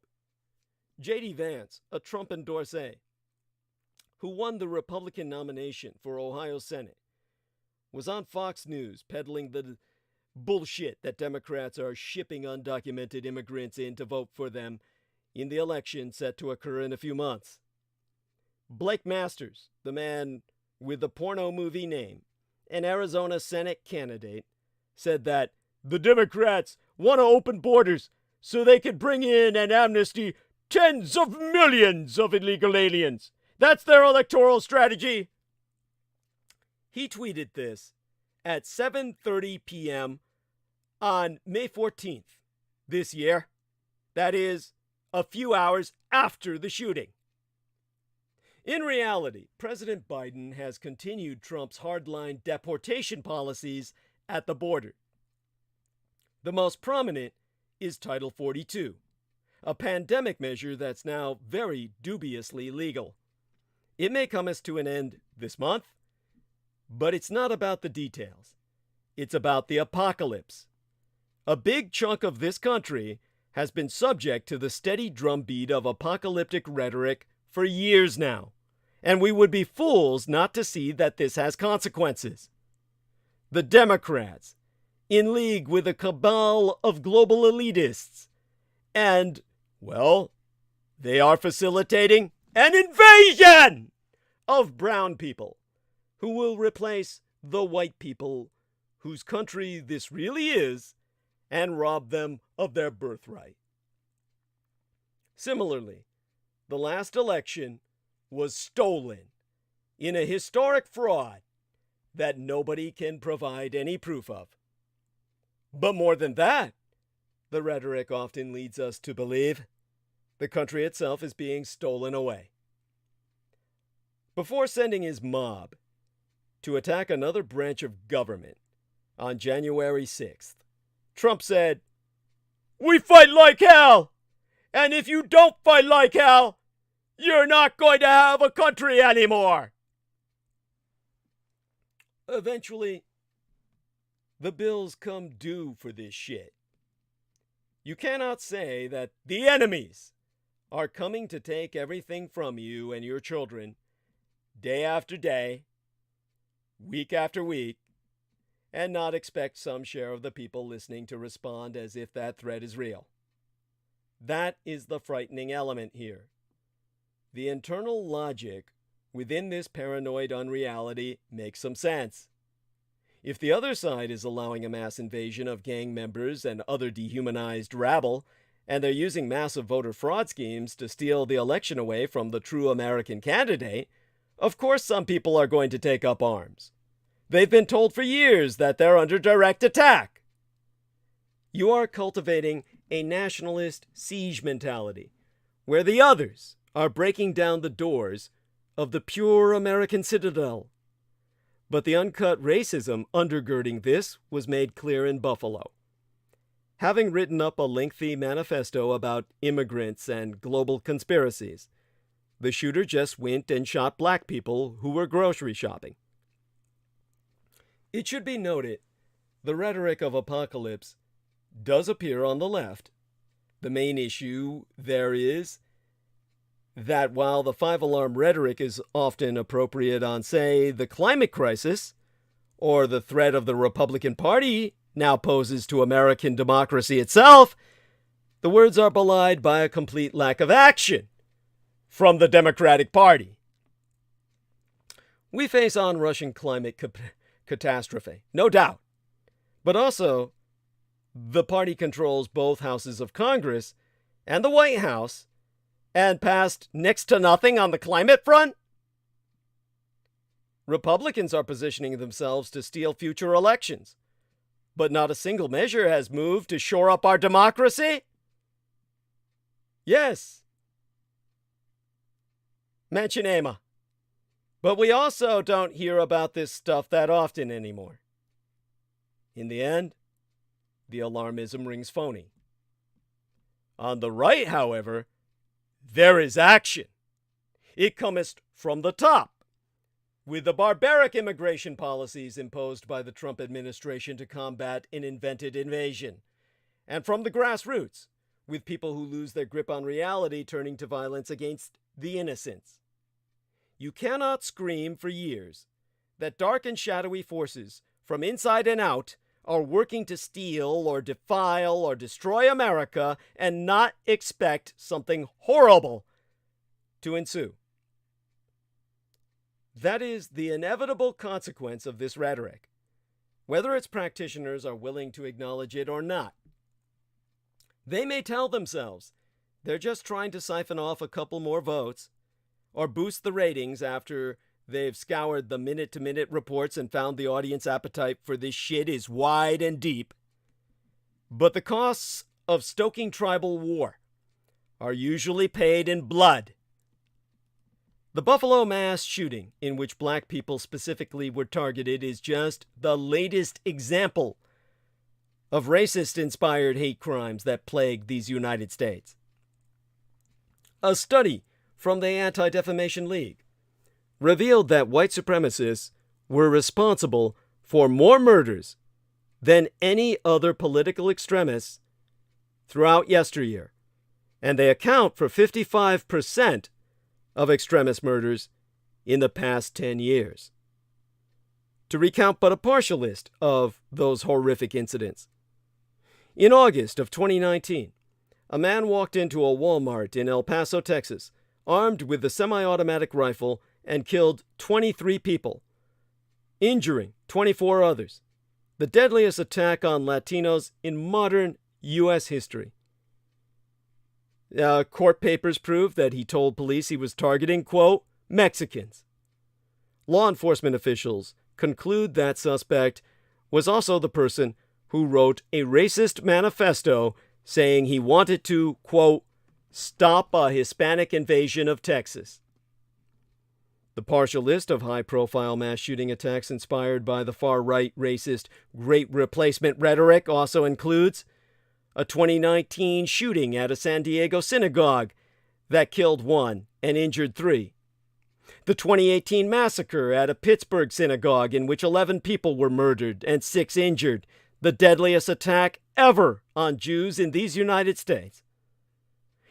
J.D. Vance, a Trump endorsee, who won the Republican nomination for Ohio Senate, was on Fox News peddling the bullshit that Democrats are shipping undocumented immigrants in to vote for them in the election set to occur in a few months. Blake Masters, the man with the porno movie name, an Arizona Senate candidate, said that the Democrats want to open borders so they can bring in and amnesty tens of millions of illegal aliens. That's their electoral strategy. He tweeted this at 7:30 p.m. on May 14th this year. That is, a few hours after the shooting. In reality, President Biden has continued Trump's hardline deportation policies at the border. The most prominent is Title 42, a pandemic measure that's now very dubiously legal. It may come as to an end this month, but it's not about the details. It's about the apocalypse. A big chunk of this country has been subject to the steady drumbeat of apocalyptic rhetoric for years now, and we would be fools not to see that this has consequences. The Democrats, in league with a cabal of global elitists, and, well, they are facilitating an invasion of brown people who will replace the white people whose country this really is and rob them of their birthright. Similarly, the last election was stolen in a historic fraud that nobody can provide any proof of. But more than that, the rhetoric often leads us to believe the country itself is being stolen away. Before sending his mob to attack another branch of government on January 6th, Trump said, "We fight like hell, and if you don't fight like hell, you're not going to have a country anymore." Eventually, the bills come due for this shit. You cannot say that the enemies are coming to take everything from you and your children day after day, week after week, and not expect some share of the people listening to respond as if that threat is real. That is the frightening element here. The internal logic within this paranoid unreality makes some sense. If the other side is allowing a mass invasion of gang members and other dehumanized rabble, and they're using massive voter fraud schemes to steal the election away from the true American candidate, of course some people are going to take up arms. They've been told for years that they're under direct attack. You are cultivating a nationalist siege mentality, where the others are breaking down the doors of the pure American citadel. But the uncut racism undergirding this was made clear in Buffalo. Having written up a lengthy manifesto about immigrants and global conspiracies, the shooter just went and shot black people who were grocery shopping. It should be noted, the rhetoric of apocalypse does appear on the left. The main issue there is that while the five-alarm rhetoric is often appropriate on, say, the climate crisis, or the threat of the Republican Party now poses to American democracy itself, the words are belied by a complete lack of action from the Democratic Party. We face on-rushing climate catastrophe, no doubt, but also the party controls both houses of Congress and the White House, and passed next to nothing on the climate front? Republicans are positioning themselves to steal future elections, but not a single measure has moved to shore up our democracy? Yes. Mention Emma. But we also don't hear about this stuff that often anymore. In the end, the alarmism rings phony. On the right, however, there is action. It cometh from the top, with the barbaric immigration policies imposed by the Trump administration to combat an invented invasion, and from the grassroots, with people who lose their grip on reality turning to violence against the innocents. you cannot scream for years that dark and shadowy forces from inside and out are working to steal or defile or destroy America and not expect something horrible to ensue. That is the inevitable consequence of this rhetoric, whether its practitioners are willing to acknowledge it or not. They may tell themselves they're just trying to siphon off a couple more votes or boost the ratings after they've scoured the minute-to-minute reports and found the audience appetite for this shit is wide and deep. But the costs of stoking tribal war are usually paid in blood. The Buffalo mass shooting, in which black people specifically were targeted, is just the latest example of racist-inspired hate crimes that plague these United States. A study from the Anti-Defamation League revealed that white supremacists were responsible for more murders than any other political extremists throughout yesteryear, and they account for 55% of extremist murders in the past 10 years. To recount but a partial list of those horrific incidents. In August of 2019, a man walked into a Walmart in El Paso, Texas, armed with a semi-automatic rifle and killed 23 people, injuring 24 others. The deadliest attack on Latinos in modern U.S. history. Court papers prove that he told police he was targeting, quote, Mexicans. Law enforcement officials conclude that suspect was also the person who wrote a racist manifesto saying he wanted to, quote, stop a Hispanic invasion of Texas. The partial list of high-profile mass shooting attacks inspired by the far-right racist Great Replacement rhetoric also includes a 2019 shooting at a San Diego synagogue that killed 1 and injured 3. The 2018 massacre at a Pittsburgh synagogue in which 11 people were murdered and 6 injured, the deadliest attack ever on Jews in these United States.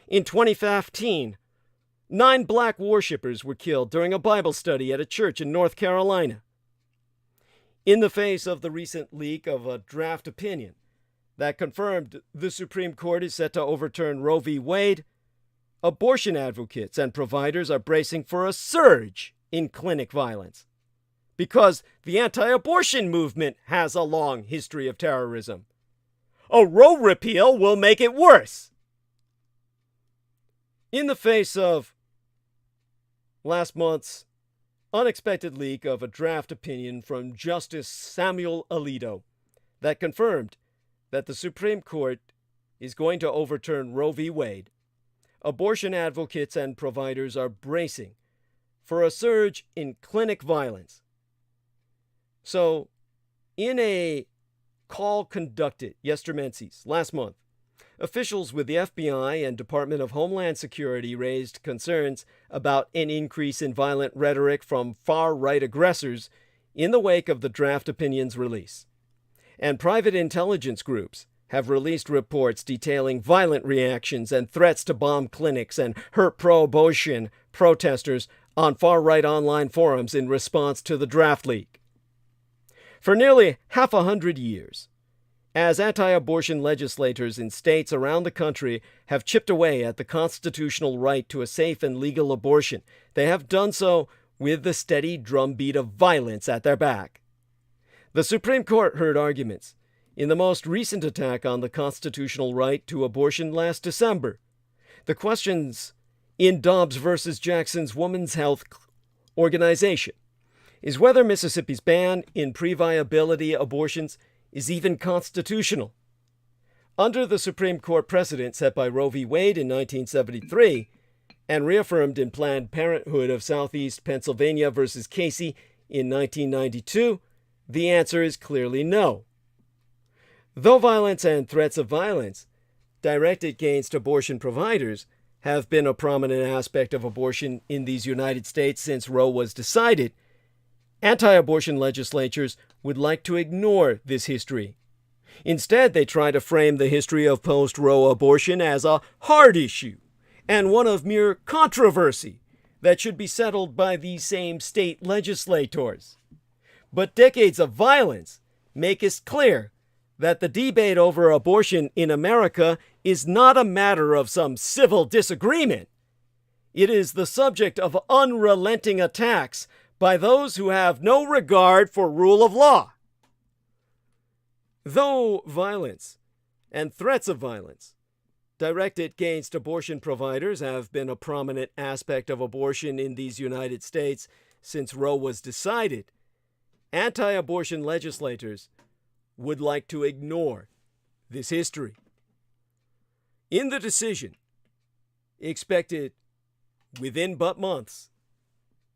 In 2015, 9 black worshippers were killed during a Bible study at a church in North Carolina. In the face of the recent leak of a draft opinion that confirmed the Supreme Court is set to overturn Roe v. Wade, abortion advocates and providers are bracing for a surge in clinic violence because the anti-abortion movement has a long history of terrorism. A Roe repeal will make it worse. In the face of last month's unexpected leak of a draft opinion from Justice Samuel Alito that confirmed that the Supreme Court is going to overturn Roe v. Wade, abortion advocates and providers are bracing for a surge in clinic violence. So, in a call conducted yesterday, last month, officials with the FBI and Department of Homeland Security raised concerns about an increase in violent rhetoric from far-right aggressors in the wake of the draft opinion's release. And private intelligence groups have released reports detailing violent reactions and threats to bomb clinics and hurt pro-abortion protesters on far-right online forums in response to the draft leak. For nearly 500 years, as anti-abortion legislators in states around the country have chipped away at the constitutional right to a safe and legal abortion, they have done so with the steady drumbeat of violence at their back. The Supreme Court heard arguments in the most recent attack on the constitutional right to abortion last December. The questions in Dobbs versus Jackson's Women's Health Organization is whether Mississippi's ban in pre-viability abortions is even constitutional. Under the Supreme Court precedent set by Roe v. Wade in 1973 and reaffirmed in Planned Parenthood of Southeast Pennsylvania versus Casey in 1992, the answer is clearly no. Though violence and threats of violence directed against abortion providers have been a prominent aspect of abortion in these United States since Roe was decided, anti-abortion legislatures would like to ignore this history. Instead, they try to frame the history of post-Roe abortion as a hard issue and one of mere controversy that should be settled by these same state legislators. But decades of violence make it clear that the debate over abortion in America is not a matter of some civil disagreement. It is the subject of unrelenting attacks by those who have no regard for rule of law. Though violence and threats of violence directed against abortion providers have been a prominent aspect of abortion in these United States since Roe was decided, anti-abortion legislators would like to ignore this history. In the decision, expected within but months,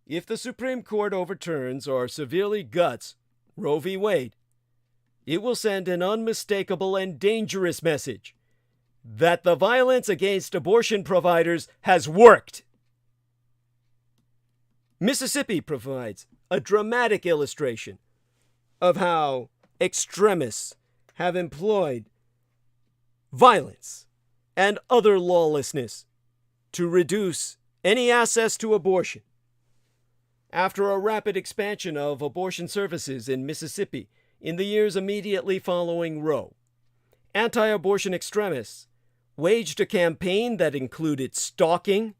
if the Supreme Court overturns or severely guts Roe v. Wade, it will send an unmistakable and dangerous message that the violence against abortion providers has worked. Mississippi provides a dramatic illustration of how extremists have employed violence and other lawlessness to reduce any access to abortion. After a rapid expansion of abortion services in Mississippi in the years immediately following Roe, anti-abortion extremists waged a campaign that included stalking,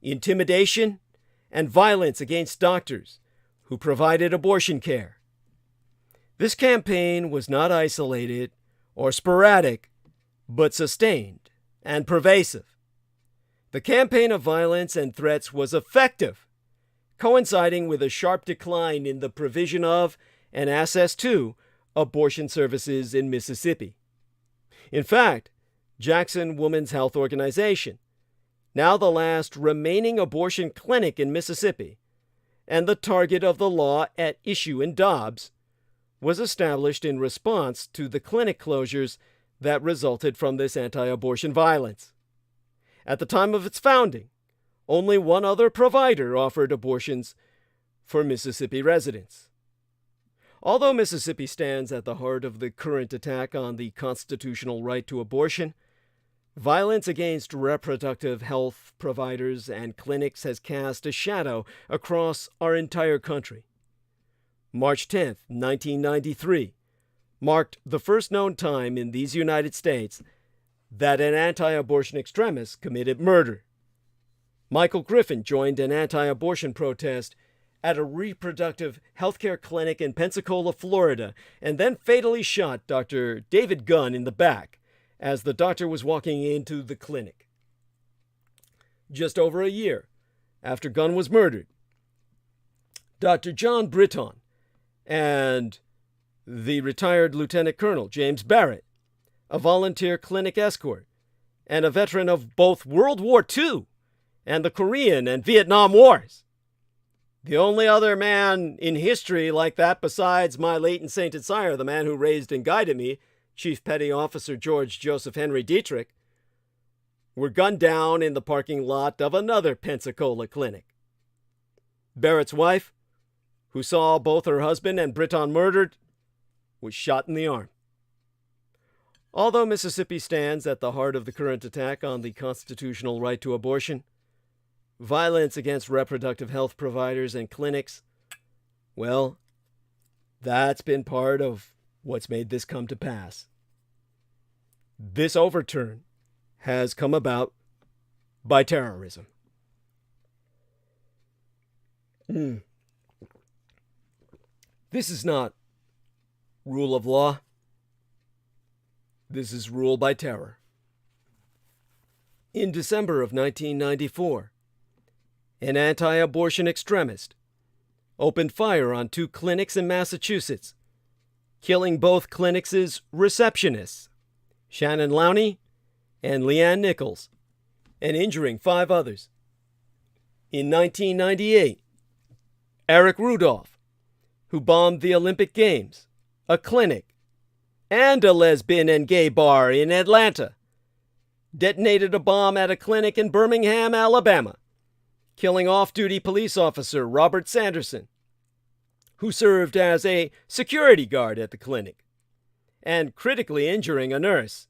intimidation, and violence against doctors who provided abortion care. This campaign was not isolated or sporadic, but sustained and pervasive. The campaign of violence and threats was effective, coinciding with a sharp decline in the provision of and access to abortion services in Mississippi. In fact, Jackson Women's Health Organization, now the last remaining abortion clinic in Mississippi, and the target of the law at issue in Dobbs, was established in response to the clinic closures that resulted from this anti-abortion violence. At the time of its founding, only one other provider offered abortions for Mississippi residents. Although Mississippi stands at the heart of the current attack on the constitutional right to abortion, violence against reproductive health providers and clinics has cast a shadow across our entire country. March 10, 1993, marked the first known time in these United States that an anti-abortion extremist committed murder. Michael Griffin joined an anti-abortion protest at a reproductive healthcare clinic in Pensacola, Florida, and then fatally shot Dr. David Gunn in the back as the doctor was walking into the clinic. Just over a year after Gunn was murdered, Dr. John Britton and the retired Lieutenant Colonel James Barrett, a volunteer clinic escort and a veteran of both World War II and the Korean and Vietnam Wars. The only other man in history like that besides my late and sainted sire, the man who raised and guided me, Chief Petty Officer George Joseph Henry Dietrich, were gunned down in the parking lot of another Pensacola clinic. Barrett's wife, who saw both her husband and Britton murdered, was shot in the arm. Although Mississippi stands at the heart of the current attack on the constitutional right to abortion, violence against reproductive health providers and clinics, well, that's been part of what's made this come to pass. This overturn has come about by terrorism. This is not rule of law. This is rule by terror. In December of 1994, an anti-abortion extremist opened fire on 2 clinics in Massachusetts, killing both clinics' receptionists, Shannon Lowney and Leanne Nichols, and injuring 5 others. In 1998, Eric Rudolph, who bombed the Olympic Games, a clinic, and a lesbian and gay bar in Atlanta, detonated a bomb at a clinic in Birmingham, Alabama, killing off-duty police officer Robert Sanderson, who served as a security guard at the clinic, and critically injuring a nurse.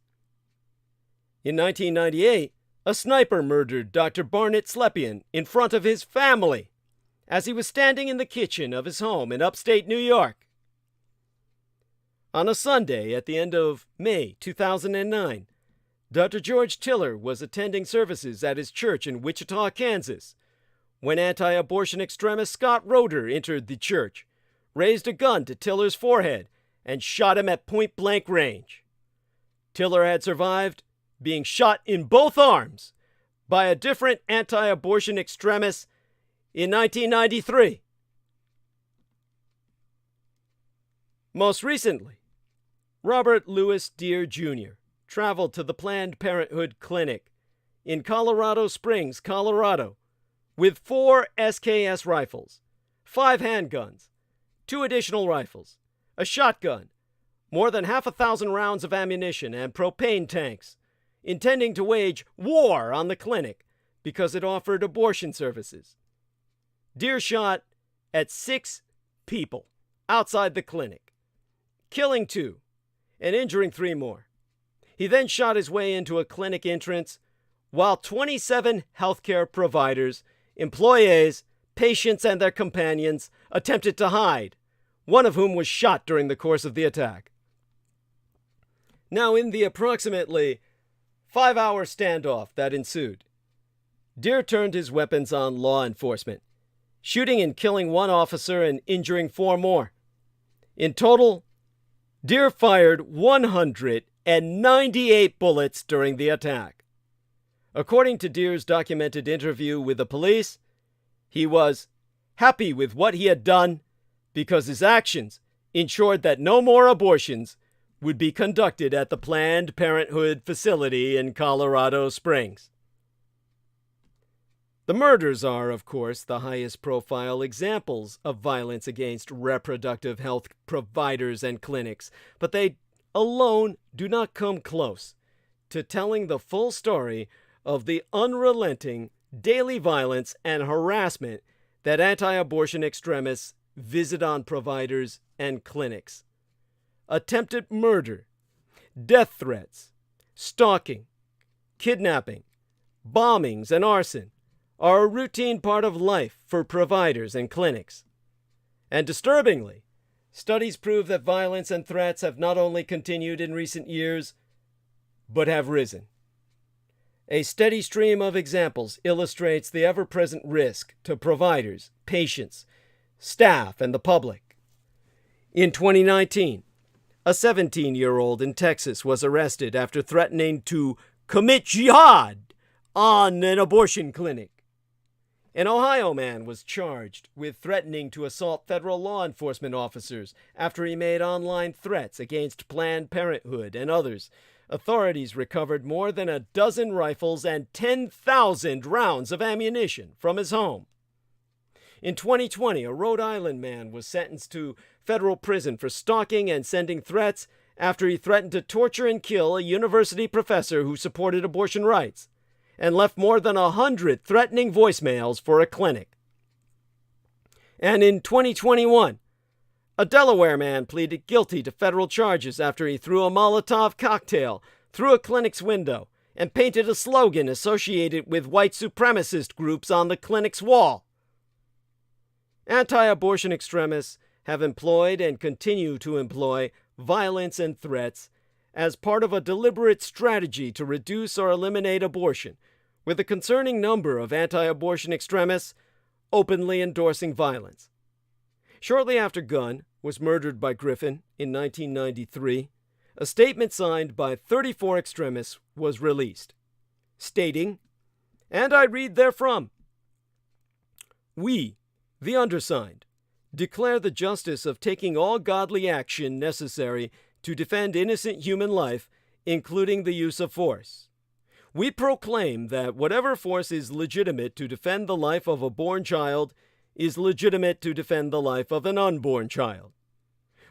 In 1998, A sniper murdered Dr. Barnett Slepian in front of his family as he was standing in the kitchen of his home in upstate New York. On a Sunday at the end of May 2009, Dr. George Tiller was attending services at his church in Wichita, Kansas, when anti-abortion extremist Scott Roeder entered the church, raised a gun to Tiller's forehead, and shot him at point-blank range. Tiller had survived being shot in both arms by a different anti-abortion extremist in 1993. Most recently, Robert Louis Deere Jr. traveled to the Planned Parenthood Clinic in Colorado Springs, Colorado, with 4 SKS rifles, 5 handguns, 2 additional rifles, a shotgun, more than 1,000 rounds of ammunition, and propane tanks, intending to wage war on the clinic because it offered abortion services. Deere shot at 6 people outside the clinic, killing 2 and injuring 3 more. He then shot his way into a clinic entrance while 27 healthcare providers, employees, patients, and their companions attempted to hide, one of whom was shot during the course of the attack. Now, in the approximately 5-hour standoff that ensued, Deere turned his weapons on law enforcement, shooting and killing 1 officer and injuring 4 more. In total, Deere fired 198 bullets during the attack. According to Deere's documented interview with the police, he was happy with what he had done because his actions ensured that no more abortions would be conducted at the Planned Parenthood facility in Colorado Springs. The murders are, of course, the highest profile examples of violence against reproductive health providers and clinics, but they alone do not come close to telling the full story of the unrelenting daily violence and harassment that anti-abortion extremists visit on providers and clinics. Attempted murder, death threats, stalking, kidnapping, bombings, and arson are a routine part of life for providers and clinics. And disturbingly, studies prove that violence and threats have not only continued in recent years, but have risen. A steady stream of examples illustrates the ever-present risk to providers, patients, staff, and the public. In 2019, a 17-year-old in Texas was arrested after threatening to commit jihad on an abortion clinic. An Ohio man was charged with threatening to assault federal law enforcement officers after he made online threats against Planned Parenthood and others. Authorities recovered more than 12 rifles and 10,000 rounds of ammunition from his home. In 2020, a Rhode Island man was sentenced to federal prison for stalking and sending threats after he threatened to torture and kill a university professor who supported abortion rights, and left more than 100 threatening voicemails for a clinic. And in 2021, a Delaware man pleaded guilty to federal charges after he threw a Molotov cocktail through a clinic's window and painted a slogan associated with white supremacist groups on the clinic's wall. Anti-abortion extremists have employed and continue to employ violence and threats as part of a deliberate strategy to reduce or eliminate abortion, with a concerning number of anti-abortion extremists openly endorsing violence. Shortly after Gunn was murdered by Griffin in 1993, a statement signed by 34 extremists was released, stating, and I read therefrom, "We, the undersigned, declare the justice of taking all godly action necessary to defend innocent human life, including the use of force. We proclaim that whatever force is legitimate to defend the life of a born child is legitimate to defend the life of an unborn child.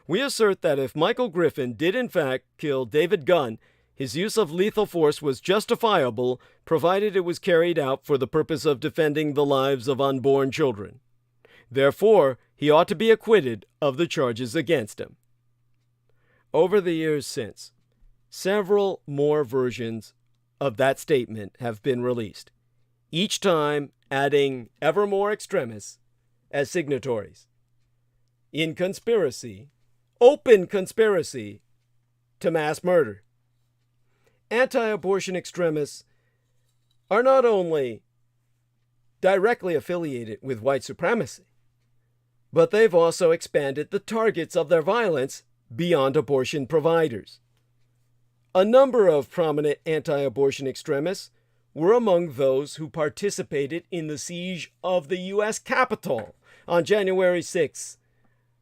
We assert that if Michael Griffin did in fact kill David Gunn, his use of lethal force was justifiable, provided it was carried out for the purpose of defending the lives of unborn children. Therefore, he ought to be acquitted of the charges against him." Over the years since, several more versions of that statement have been released, each time adding ever more extremists as signatories in conspiracy, open conspiracy, to mass murder. Anti-abortion extremists are not only directly affiliated with white supremacy, but they've also expanded the targets of their violence beyond abortion providers. A number of prominent anti-abortion extremists were among those who participated in the siege of the U.S. Capitol on January 6th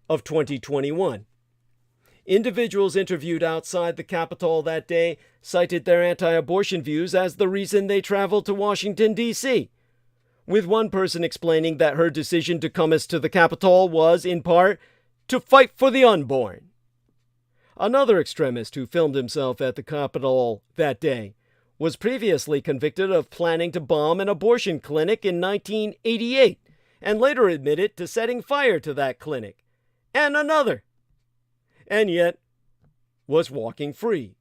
of 2021. Individuals interviewed outside the Capitol that day cited their anti-abortion views as the reason they traveled to Washington, D.C., with one person explaining that her decision to come to the Capitol was, in part, to fight for the unborn. Another extremist who filmed himself at the Capitol that day was previously convicted of planning to bomb an abortion clinic in 1988 and later admitted to setting fire to that clinic and another, and yet was walking free.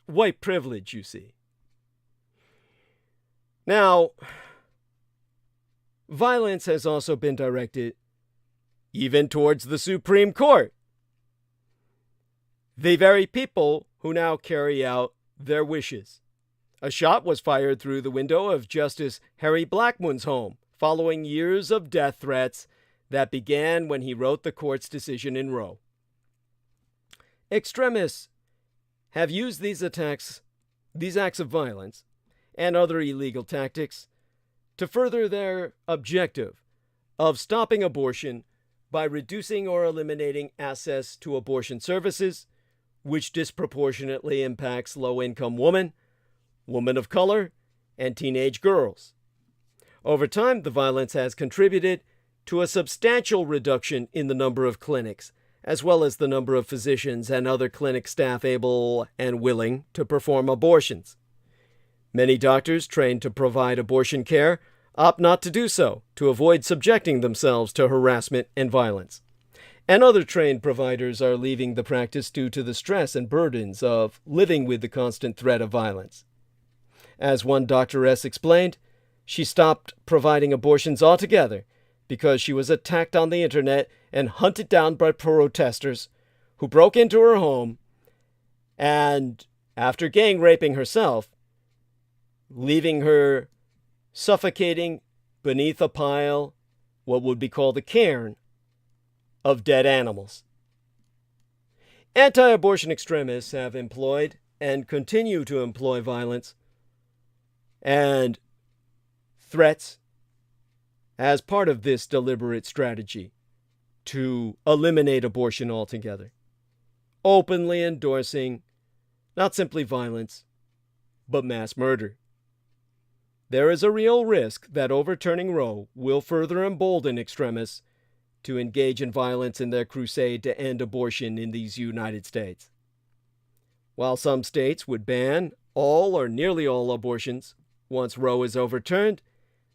White privilege, you see. Now, violence has also been directed even towards the Supreme Court, the very people who now carry out their wishes. A shot was fired through the window of Justice Harry Blackmun's home following years of death threats that began when he wrote the court's decision in Roe. Extremists have used these acts of violence, and other illegal tactics to further their objective of stopping abortion by reducing or eliminating access to abortion services, which disproportionately impacts low-income women, women of color, and teenage girls. Over time, the violence has contributed to a substantial reduction in the number of clinics, as well as the number of physicians and other clinic staff able and willing to perform abortions. Many doctors trained to provide abortion care opt not to do so to avoid subjecting themselves to harassment and violence. And other trained providers are leaving the practice due to the stress and burdens of living with the constant threat of violence. As one doctoress explained, she stopped providing abortions altogether because she was attacked on the internet and hunted down by protesters who broke into her home and, after gang raping herself, leaving her suffocating beneath a pile, what would be called a cairn, of dead animals. Anti-abortion extremists have employed and continue to employ violence and threats as part of this deliberate strategy to eliminate abortion altogether, openly endorsing not simply violence, but mass murder. There is a real risk that overturning Roe will further embolden extremists to engage in violence in their crusade to end abortion in these United States. While some states would ban all or nearly all abortions once Roe is overturned,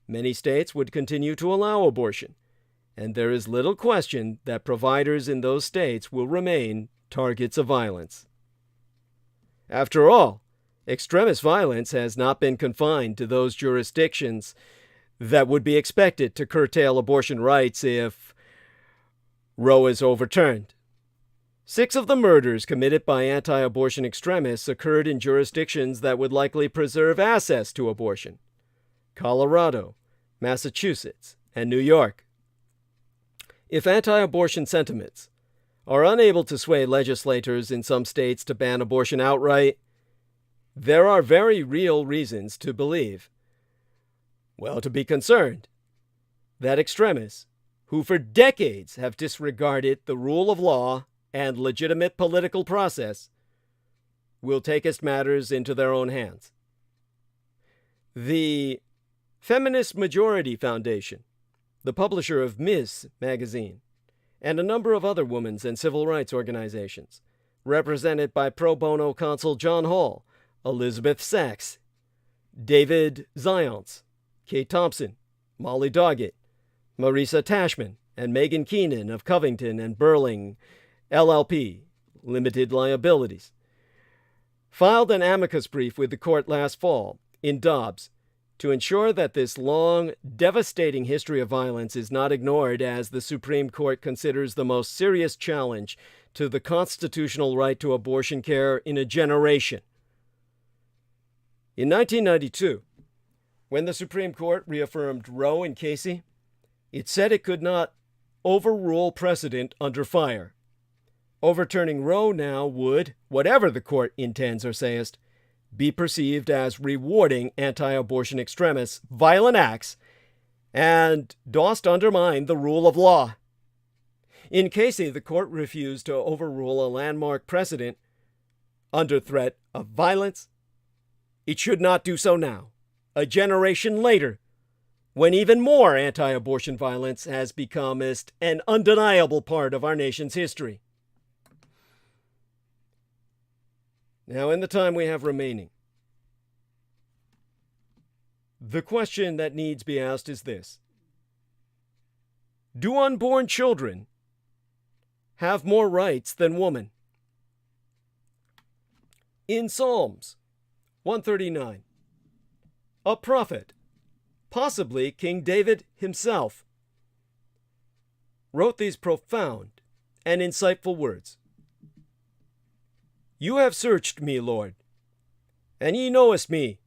many states would continue to allow abortion, and there is little question that providers in those states will remain targets of violence. After all, extremist violence has not been confined to those jurisdictions that would be expected to curtail abortion rights if Roe is overturned. 6 of the murders committed by anti-abortion extremists occurred in jurisdictions that would likely preserve access to abortion: Colorado, Massachusetts, and New York. If anti-abortion sentiments are unable to sway legislators in some states to ban abortion outright, there are very real reasons to believe, to be concerned, that extremists, who for decades have disregarded the rule of law and legitimate political process, will take matters into their own hands. The Feminist Majority Foundation, the publisher of Ms. magazine, and a number of other women's and civil rights organizations, represented by pro bono counsel John Hall, Elizabeth Sachs, David Zions, Kate Thompson, Molly Doggett, Marisa Tashman, and Megan Keenan of Covington and Burling LLP, Limited Liabilities, filed an amicus brief with the court last fall in Dobbs to ensure that this long, devastating history of violence is not ignored as the Supreme Court considers the most serious challenge to the constitutional right to abortion care in a generation. In 1992, when the Supreme Court reaffirmed Roe and Casey, it said it could not overrule precedent under fire. Overturning Roe now would, whatever the court intends or sayest, be perceived as rewarding anti-abortion extremists' violent acts and dost undermine the rule of law. In Casey, the court refused to overrule a landmark precedent under threat of violence. It should not do so now, a generation later, when even more anti-abortion violence has become an undeniable part of our nation's history. Now, in the time we have remaining, the question that needs be asked is this: do unborn children have more rights than women? In Psalms 139, a prophet, possibly King David himself, wrote these profound and insightful words. You have searched me, Lord, and ye knowest me,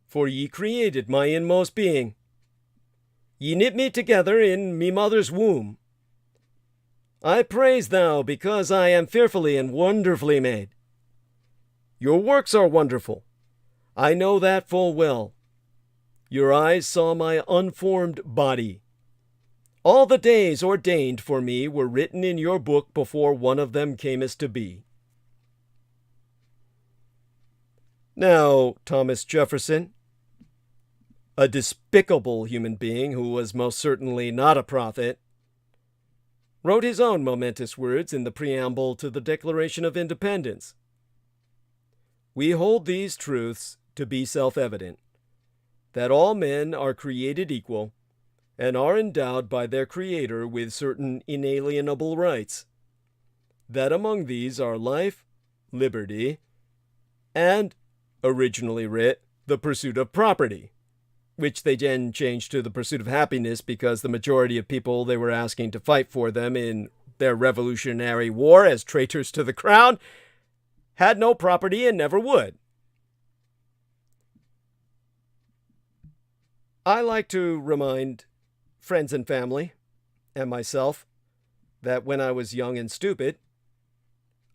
for ye created my inmost being. Ye knit me together in me mother's womb. I praise thou because I am fearfully and wonderfully made. Your works are wonderful. I know that full well. Your eyes saw my unformed body. All the days ordained for me were written in your book before one of them camest to be. Now, Thomas Jefferson, a despicable human being who was most certainly not a prophet, wrote his own momentous words in the preamble to the Declaration of Independence. We hold these truths to be self-evident, that all men are created equal and are endowed by their Creator with certain inalienable rights, that among these are life, liberty, and, originally writ, the pursuit of property, which they then changed to the pursuit of happiness because the majority of people they were asking to fight for them in their Revolutionary War as traitors to the crown had no property and never would. I like to remind friends and family, and myself, that when I was young and stupid,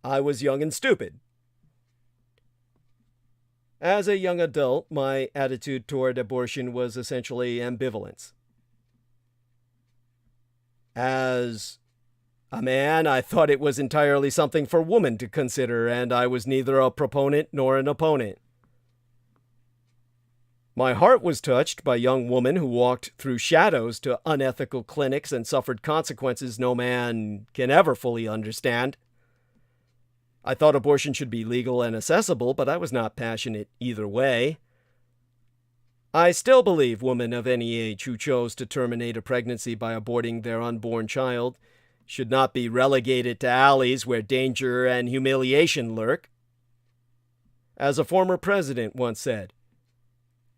I was young and stupid. As a young adult, my attitude toward abortion was essentially ambivalence. As a man, I thought it was entirely something for women to consider, and I was neither a proponent nor an opponent. My heart was touched by young women who walked through shadows to unethical clinics and suffered consequences no man can ever fully understand. I thought abortion should be legal and accessible, but I was not passionate either way. I still believe women of any age who chose to terminate a pregnancy by aborting their unborn child should not be relegated to alleys where danger and humiliation lurk. As a former president once said,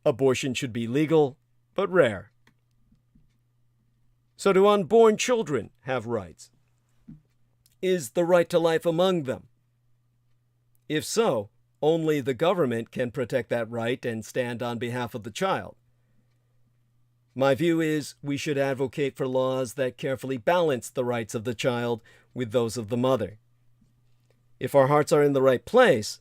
abortion should be legal, but rare. So do unborn children have rights? Is the right to life among them? If so, only the government can protect that right and stand on behalf of the child. My view is we should advocate for laws that carefully balance the rights of the child with those of the mother. If our hearts are in the right place,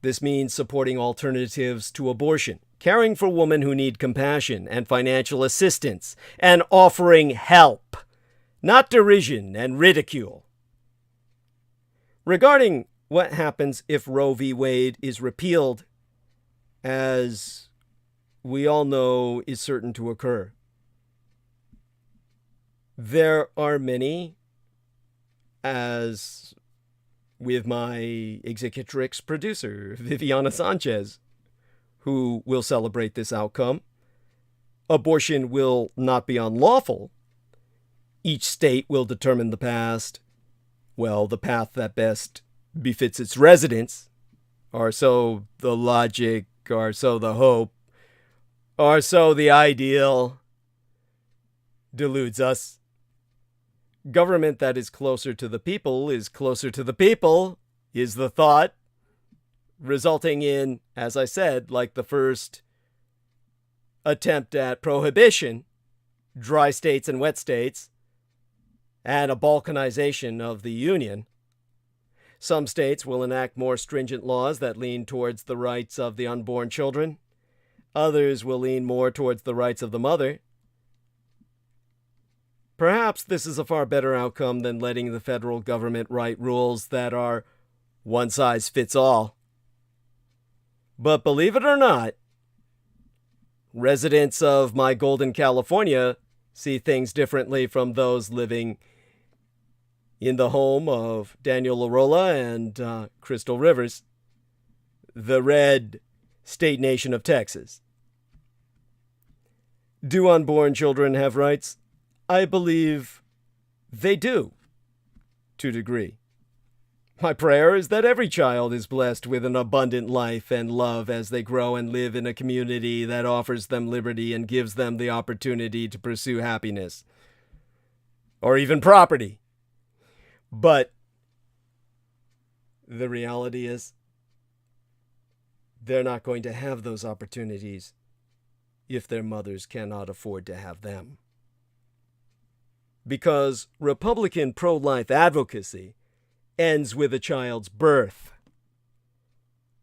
this means supporting alternatives to abortion, caring for women who need compassion and financial assistance, and offering help, not derision and ridicule. Regarding what happens if Roe v. Wade is repealed, as we all know is certain to occur, there are many, as with my executrix producer, Viviana Sanchez, who will celebrate this outcome. Abortion will not be unlawful. Each state will determine the path that best befits its residents, or so the logic, or so the hope, or so the ideal deludes us. Government that is closer to the people is closer to the people, is the thought, resulting in, as I said, like the first attempt at prohibition, dry states and wet states, and a balkanization of the Union. Some states will enact more stringent laws that lean towards the rights of the unborn children. Others will lean more towards the rights of the mother. Perhaps this is a far better outcome than letting the federal government write rules that are one size fits all. But believe it or not, residents of my golden California see things differently from those living in the home of Daniel Larola and Crystal Rivers, the red state nation of Texas. Do unborn children have rights? I believe they do, to a degree. My prayer is that every child is blessed with an abundant life and love as they grow and live in a community that offers them liberty and gives them the opportunity to pursue happiness, or even property. But the reality is, they're not going to have those opportunities if their mothers cannot afford to have them. Because Republican pro-life advocacy ends with a child's birth.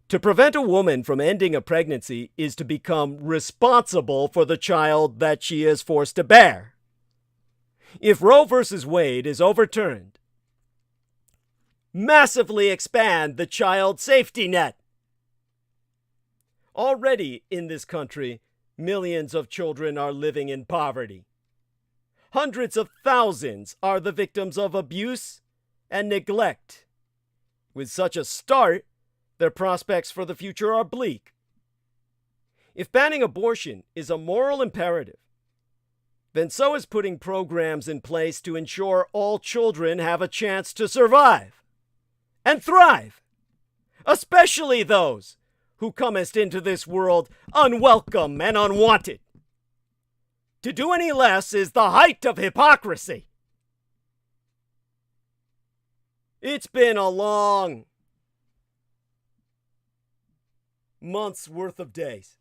To prevent a woman from ending a pregnancy is to become responsible for the child that she is forced to bear. If Roe versus Wade is overturned, massively expand the child safety net. Already in this country, millions of children are living in poverty. Hundreds of thousands are the victims of abuse and neglect. With such a start, their prospects for the future are bleak. If banning abortion is a moral imperative, then so is putting programs in place to ensure all children have a chance to survive and thrive, especially those who comest into this world unwelcome and unwanted. To do any less is the height of hypocrisy. It's been a long month's worth of days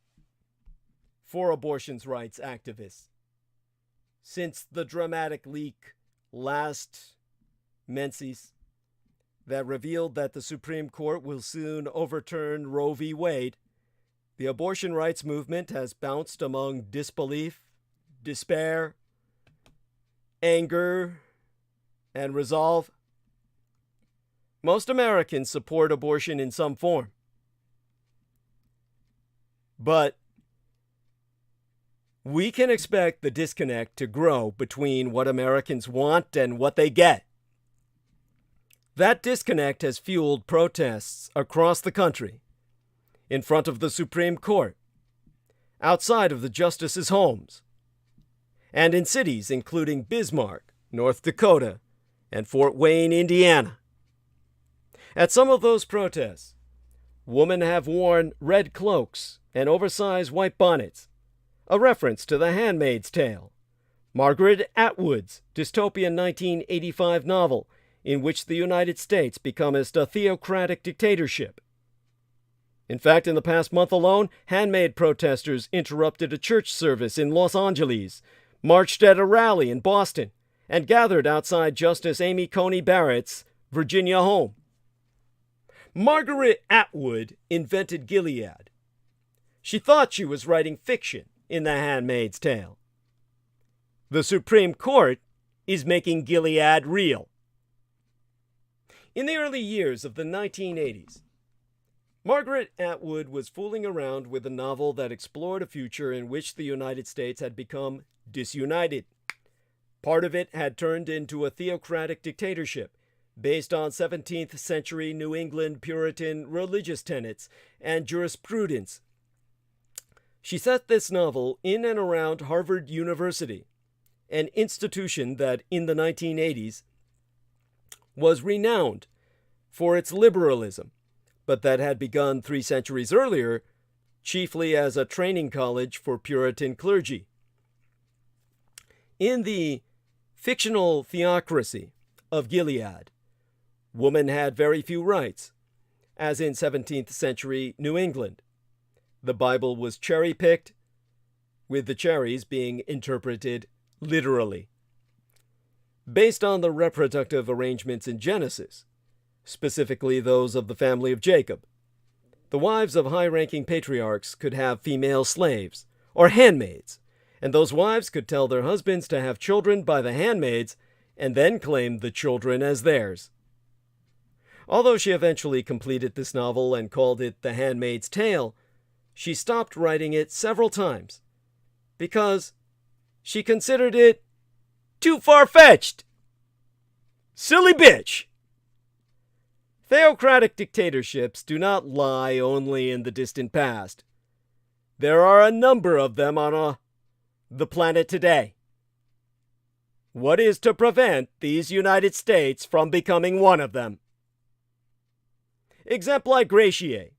for abortion rights activists since the dramatic leak last menses that revealed that the Supreme Court will soon overturn Roe v. Wade. The abortion rights movement has bounced among disbelief, despair, anger, and resolve. Most Americans support abortion in some form. But we can expect the disconnect to grow between what Americans want and what they get. That disconnect has fueled protests across the country, in front of the Supreme Court, outside of the justices' homes, and in cities including Bismarck, North Dakota, and Fort Wayne, Indiana. At some of those protests, women have worn red cloaks and oversized white bonnets, a reference to The Handmaid's Tale, Margaret Atwood's dystopian 1985 novel in which the United States becomes a theocratic dictatorship. In fact, in the past month alone, handmaid protesters interrupted a church service in Los Angeles, marched at a rally in Boston, and gathered outside Justice Amy Coney Barrett's Virginia home. Margaret Atwood invented Gilead. She thought she was writing fiction in The Handmaid's Tale. The Supreme Court is making Gilead real. In the early years of the 1980s, Margaret Atwood was fooling around with a novel that explored a future in which the United States had become disunited. Part of it had turned into a theocratic dictatorship based on 17th century New England Puritan religious tenets and jurisprudence. She set this novel in and around Harvard University, an institution that in the 1980s was renowned for its liberalism, but that had begun 3 centuries earlier, chiefly as a training college for Puritan clergy. In the fictional theocracy of Gilead, woman had very few rights, as in 17th century New England. The Bible was cherry-picked, with the cherries being interpreted literally. Based on the reproductive arrangements in Genesis, specifically those of the family of Jacob, the wives of high-ranking patriarchs could have female slaves, or handmaids, and those wives could tell their husbands to have children by the handmaids and then claim the children as theirs. Although she eventually completed this novel and called it The Handmaid's Tale, she stopped writing it several times because she considered it too far-fetched. Silly bitch! Theocratic dictatorships do not lie only in the distant past. There are a number of them on the planet today. What is to prevent these United States from becoming one of them? Exempli gratiae.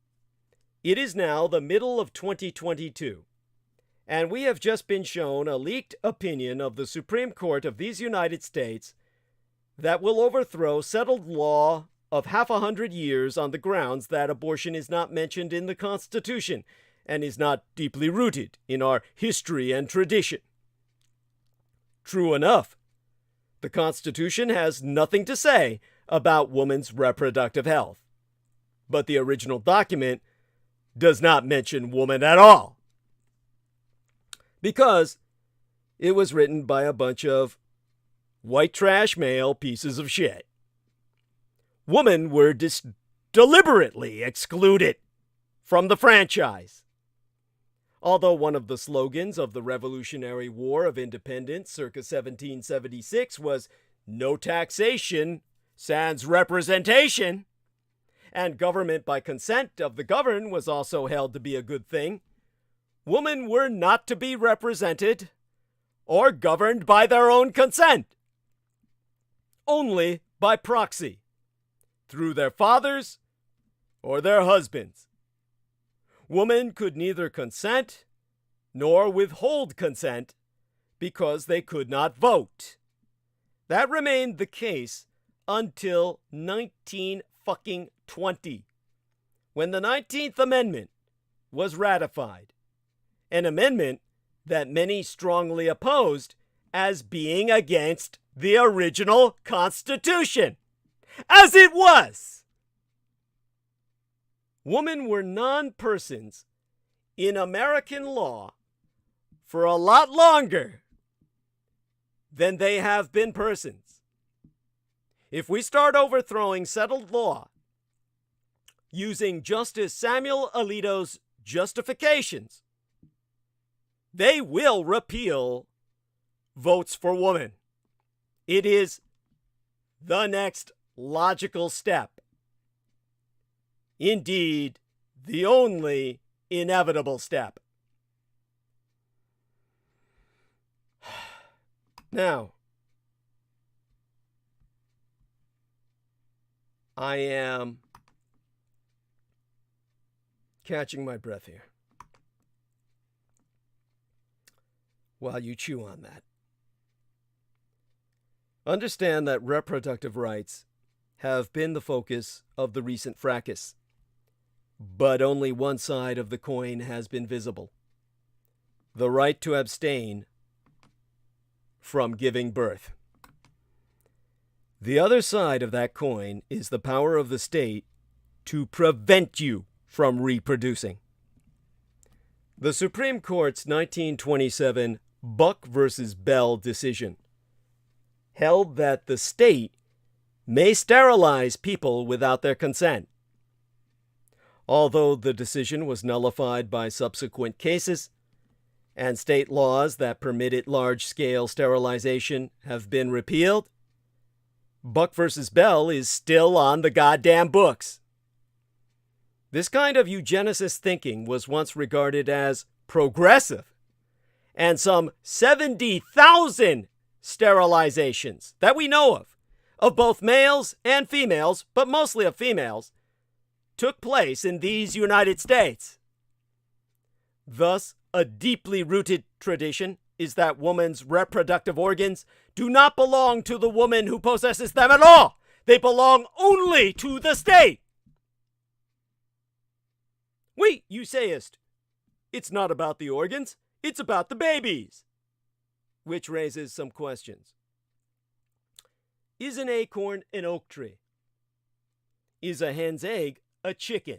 It is now the middle of 2022, and we have just been shown a leaked opinion of the Supreme Court of these United States that will overthrow settled law of 100 years on the grounds that abortion is not mentioned in the Constitution and is not deeply rooted in our history and tradition. True enough, the Constitution has nothing to say about woman's reproductive health, but the original document does not mention woman at all, because it was written by a bunch of white trash male pieces of shit. Women were deliberately excluded from the franchise. Although one of the slogans of the Revolutionary War of Independence circa 1776 was "No taxation sans representation," and government by consent of the governed was also held to be a good thing, women were not to be represented or governed by their own consent, only by proxy, through their fathers or their husbands. Women could neither consent nor withhold consent because they could not vote. That remained the case until 1920, when the 19th Amendment was ratified, an amendment that many strongly opposed as being against the original Constitution, as it was. Women were non-persons in American law for a lot longer than they have been persons. If we start overthrowing settled law using Justice Samuel Alito's justifications, they will repeal votes for women. It is the next logical step. Indeed, the only inevitable step. Now, I am catching my breath here while you chew on that. Understand that reproductive rights have been the focus of the recent fracas, but only one side of the coin has been visible: the right to abstain from giving birth. The other side of that coin is the power of the state to prevent you from reproducing. The Supreme Court's 1927 Buck v. Bell decision held that the state may sterilize people without their consent. Although the decision was nullified by subsequent cases, and state laws that permitted large-scale sterilization have been repealed, Buck v. Bell is still on the goddamn books. This kind of eugenicist thinking was once regarded as progressive, and some 70,000 sterilizations that we know of both males and females, but mostly of females, took place in these United States. Thus, a deeply rooted tradition is that woman's reproductive organs do not belong to the woman who possesses them at all. They belong only to the state. Wait, you sayest, it's not about the organs, it's about the babies. Which raises some questions. Is an acorn an oak tree? Is a hen's egg a chicken?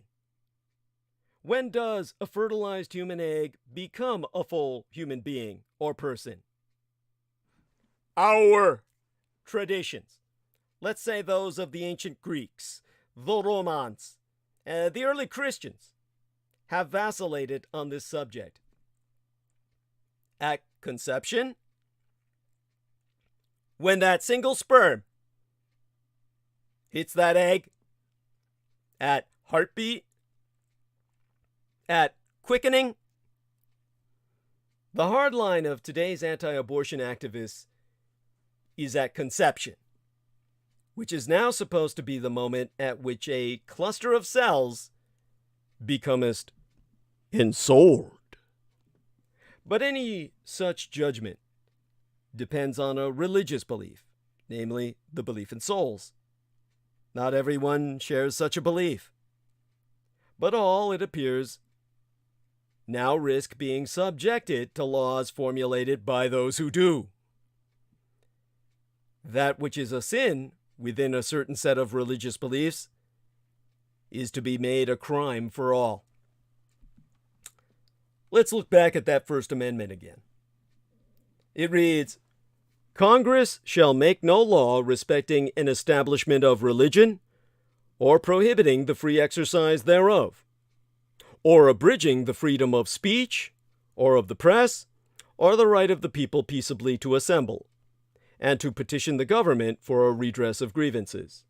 When does a fertilized human egg become a full human being or person? Our traditions, let's say those of the ancient Greeks, the Rōmãns, the early Christians, have vacillated on this subject. At conception, when that single sperm hits that egg, at heartbeat, at quickening, the hard line of today's anti-abortion activists is at conception, which is now supposed to be the moment at which a cluster of cells becomest ensouled. But any such judgment depends on a religious belief, namely the belief in souls. Not everyone shares such a belief, but all, it appears, now risk being subjected to laws formulated by those who do. That which is a sin within a certain set of religious beliefs is to be made a crime for all. Let's look back at that First Amendment again. It reads, Congress shall make no law respecting an establishment of religion, or prohibiting the free exercise thereof, or abridging the freedom of speech, or of the press, or the right of the people peaceably to assemble, and to petition the government for a redress of grievances.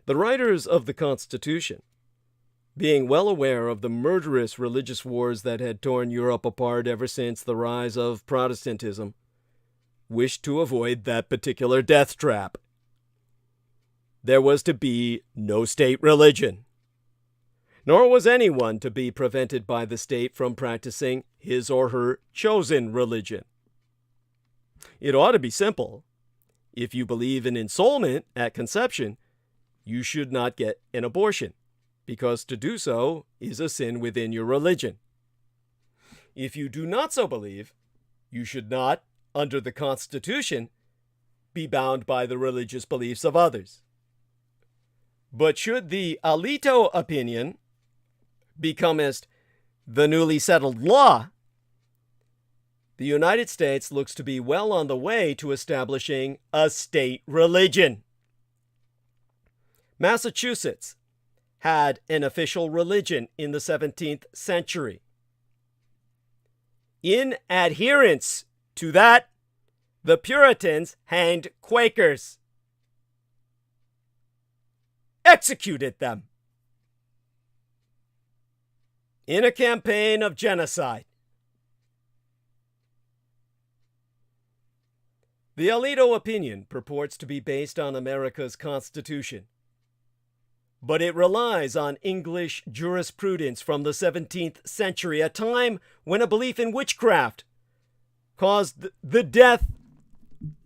The writers of the Constitution, being well aware of the murderous religious wars that had torn Europe apart ever since the rise of Protestantism, wished to avoid that particular death trap. There was to be no state religion, nor was anyone to be prevented by the state from practicing his or her chosen religion. It ought to be simple. If you believe in ensoulment at conception, you should not get an abortion, because to do so is a sin within your religion. If you do not so believe, you should not, under the Constitution, be bound by the religious beliefs of others. But should the Alito opinion becomest the newly settled law, the United States looks to be well on the way to establishing a state religion. Massachusetts had an official religion in the 17th century. In adherence to that, the Puritans hanged Quakers, executed them in a campaign of genocide. The Alito opinion purports to be based on America's Constitution, but it relies on English jurisprudence from the 17th century, a time when a belief in witchcraft caused the death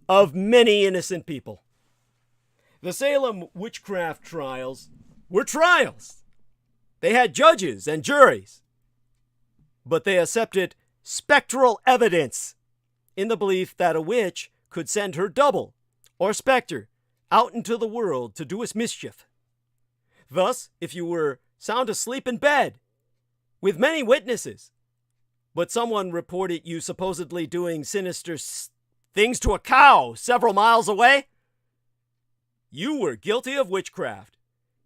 of many innocent people. The Salem witchcraft trials were trials. They had judges and juries, but they accepted spectral evidence in the belief that a witch could send her double or specter out into the world to do us mischief. Thus, if you were sound asleep in bed with many witnesses, but someone reported you supposedly doing sinister things to a cow several miles away, you were guilty of witchcraft.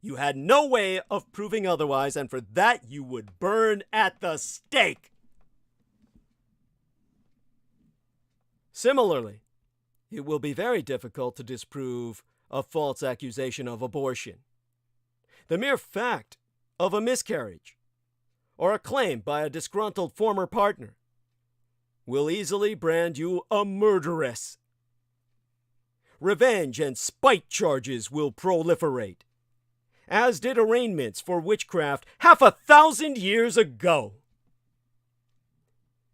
You had no way of proving otherwise, and for that you would burn at the stake. Similarly, it will be very difficult to disprove a false accusation of abortion. The mere fact of a miscarriage or a claim by a disgruntled former partner will easily brand you a murderess. Revenge and spite charges will proliferate, as did arraignments for witchcraft half 1,000 years ago.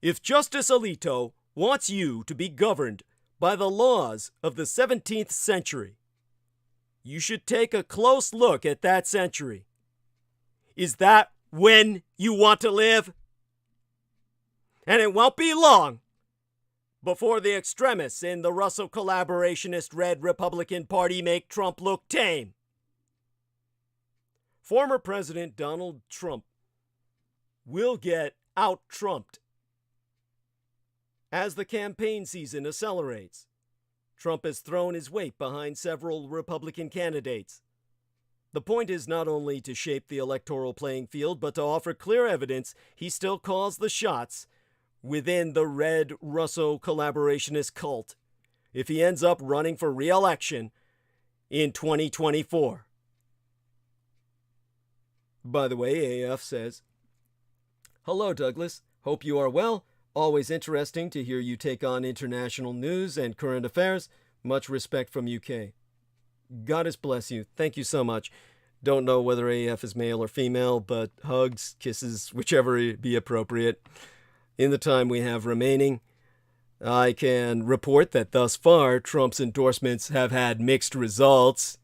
If Justice Alito wants you to be governed by the laws of the 17th century, you should take a close look at that century. Is that when you want to live? And it won't be long before the extremists in the Russo collaborationist Red Republican Party make Trump look tame. Former President Donald Trump will get out-Trumped. As the campaign season accelerates, Trump has thrown his weight behind several Republican candidates. The point is not only to shape the electoral playing field, but to offer clear evidence he still calls the shots within the Red Russo collaborationist cult if he ends up running for re-election in 2024. By the way, AF says, "Hello, Douglas. Hope you are well. Always interesting to hear you take on international news and current affairs. Much respect from UK." Goddess bless you. Thank you so much. Don't know whether AF is male or female, but hugs, kisses, whichever be appropriate. In the time we have remaining, I can report that thus far, Trump's endorsements have had mixed results.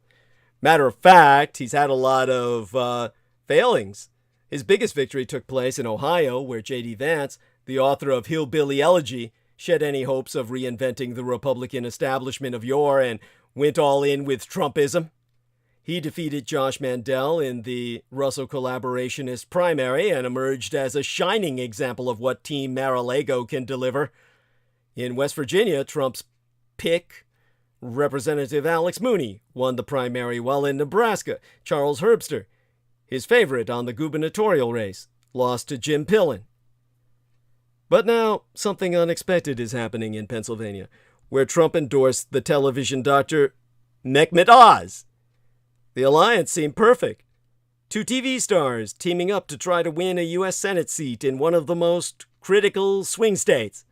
Matter of fact, he's had a lot of failings. His biggest victory took place in Ohio, where J.D. Vance, the author of Hillbilly Elegy, shed any hopes of reinventing the Republican establishment of yore and went all in with Trumpism. He defeated Josh Mandel in the Russo collaborationist primary and emerged as a shining example of what Team Mar-a-Lago can deliver. In West Virginia, Trump's pick, Representative Alex Mooney, won the primary, while in Nebraska, Charles Herbster, his favorite on the gubernatorial race, lost to Jim Pillen. But now, something unexpected is happening in Pennsylvania, where Trump endorsed the television doctor Mehmet Oz. The alliance seemed perfect. Two TV stars teaming up to try to win a U.S. Senate seat in one of the most critical swing states.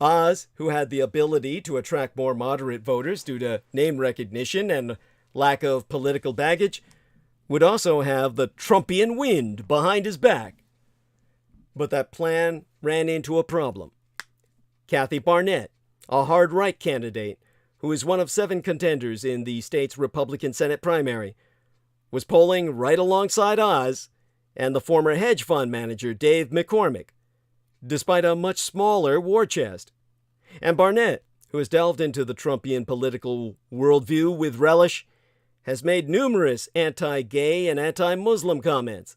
Oz, who had the ability to attract more moderate voters due to name recognition and lack of political baggage, would also have the Trumpian wind behind his back. But that plan ran into a problem. Kathy Barnett, a hard right candidate, who is one of 7 contenders in the state's Republican Senate primary, was polling right alongside Oz and the former hedge fund manager Dave McCormick, despite a much smaller war chest. And Barnett, who has delved into the Trumpian political worldview with relish, has made numerous anti-gay and anti-Muslim comments.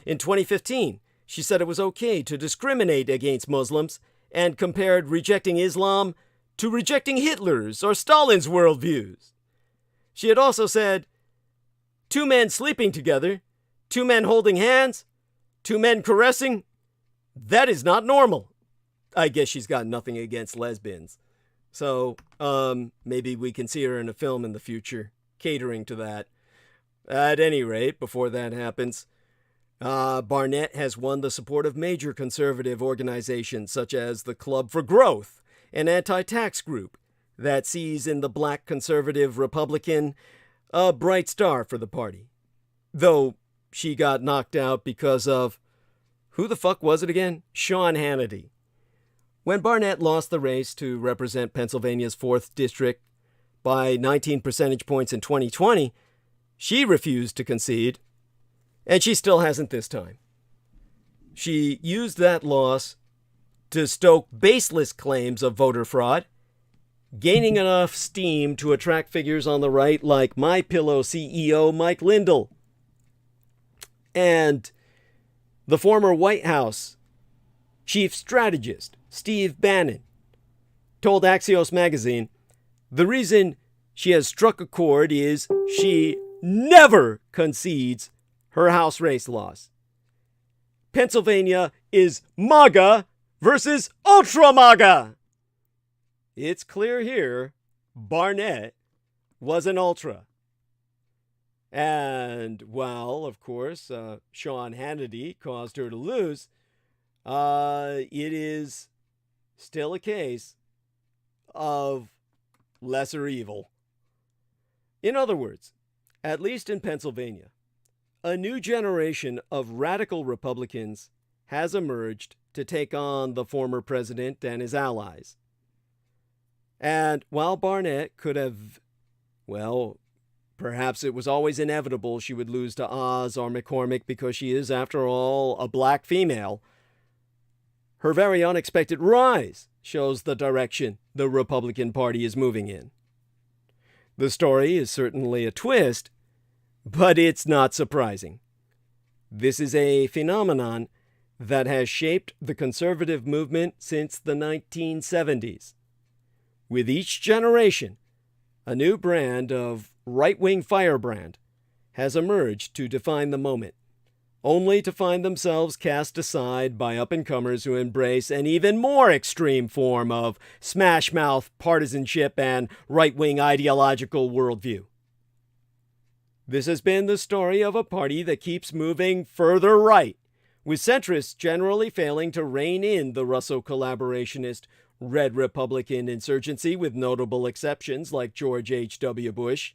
In 2015, she said it was okay to discriminate against Muslims and compared rejecting Islam to rejecting Hitler's or Stalin's worldviews. She had also said, 2 men sleeping together, 2 men holding hands, 2 men caressing, that is not normal. I guess she's got nothing against lesbians. So, maybe we can see her in a film in the future, catering to that. At any rate, before that happens, Barnett has won the support of major conservative organizations such as the Club for Growth, an anti-tax group that sees in the black conservative Republican a bright star for the party. Though she got knocked out because of, who the fuck was it again? Sean Hannity. When Barnett lost the race to represent Pennsylvania's 4th district by 19 percentage points in 2020, she refused to concede, and she still hasn't this time. She used that loss to stoke baseless claims of voter fraud, gaining enough steam to attract figures on the right like MyPillow CEO Mike Lindell and the former White House chief strategist Steve Bannon told Axios magazine the reason she has struck a chord is she never concedes her House race loss. Pennsylvania is MAGA versus Ultra MAGA. It's clear here Barnett was an ultra. And while, of course, Sean Hannity caused her to lose, it is still a case of lesser evil. In other words, at least in Pennsylvania, A new generation of radical Republicans has emerged to take on the former president and his allies. And while Barnett could have, well, perhaps it was always inevitable she would lose to Oz or McCormick because she is, after all, a black female, her very unexpected rise shows the direction the Republican Party is moving in. The story is certainly a twist, but it's not surprising. This is a phenomenon that has shaped the conservative movement since the 1970s. With each generation, a new brand of right-wing firebrand has emerged to define the moment, only to find themselves cast aside by up-and-comers who embrace an even more extreme form of smash-mouth partisanship and right-wing ideological worldview. This has been the story of a party that keeps moving further right, with centrists generally failing to rein in the Russo-collaborationist Red Republican insurgency, with notable exceptions like George H.W. Bush.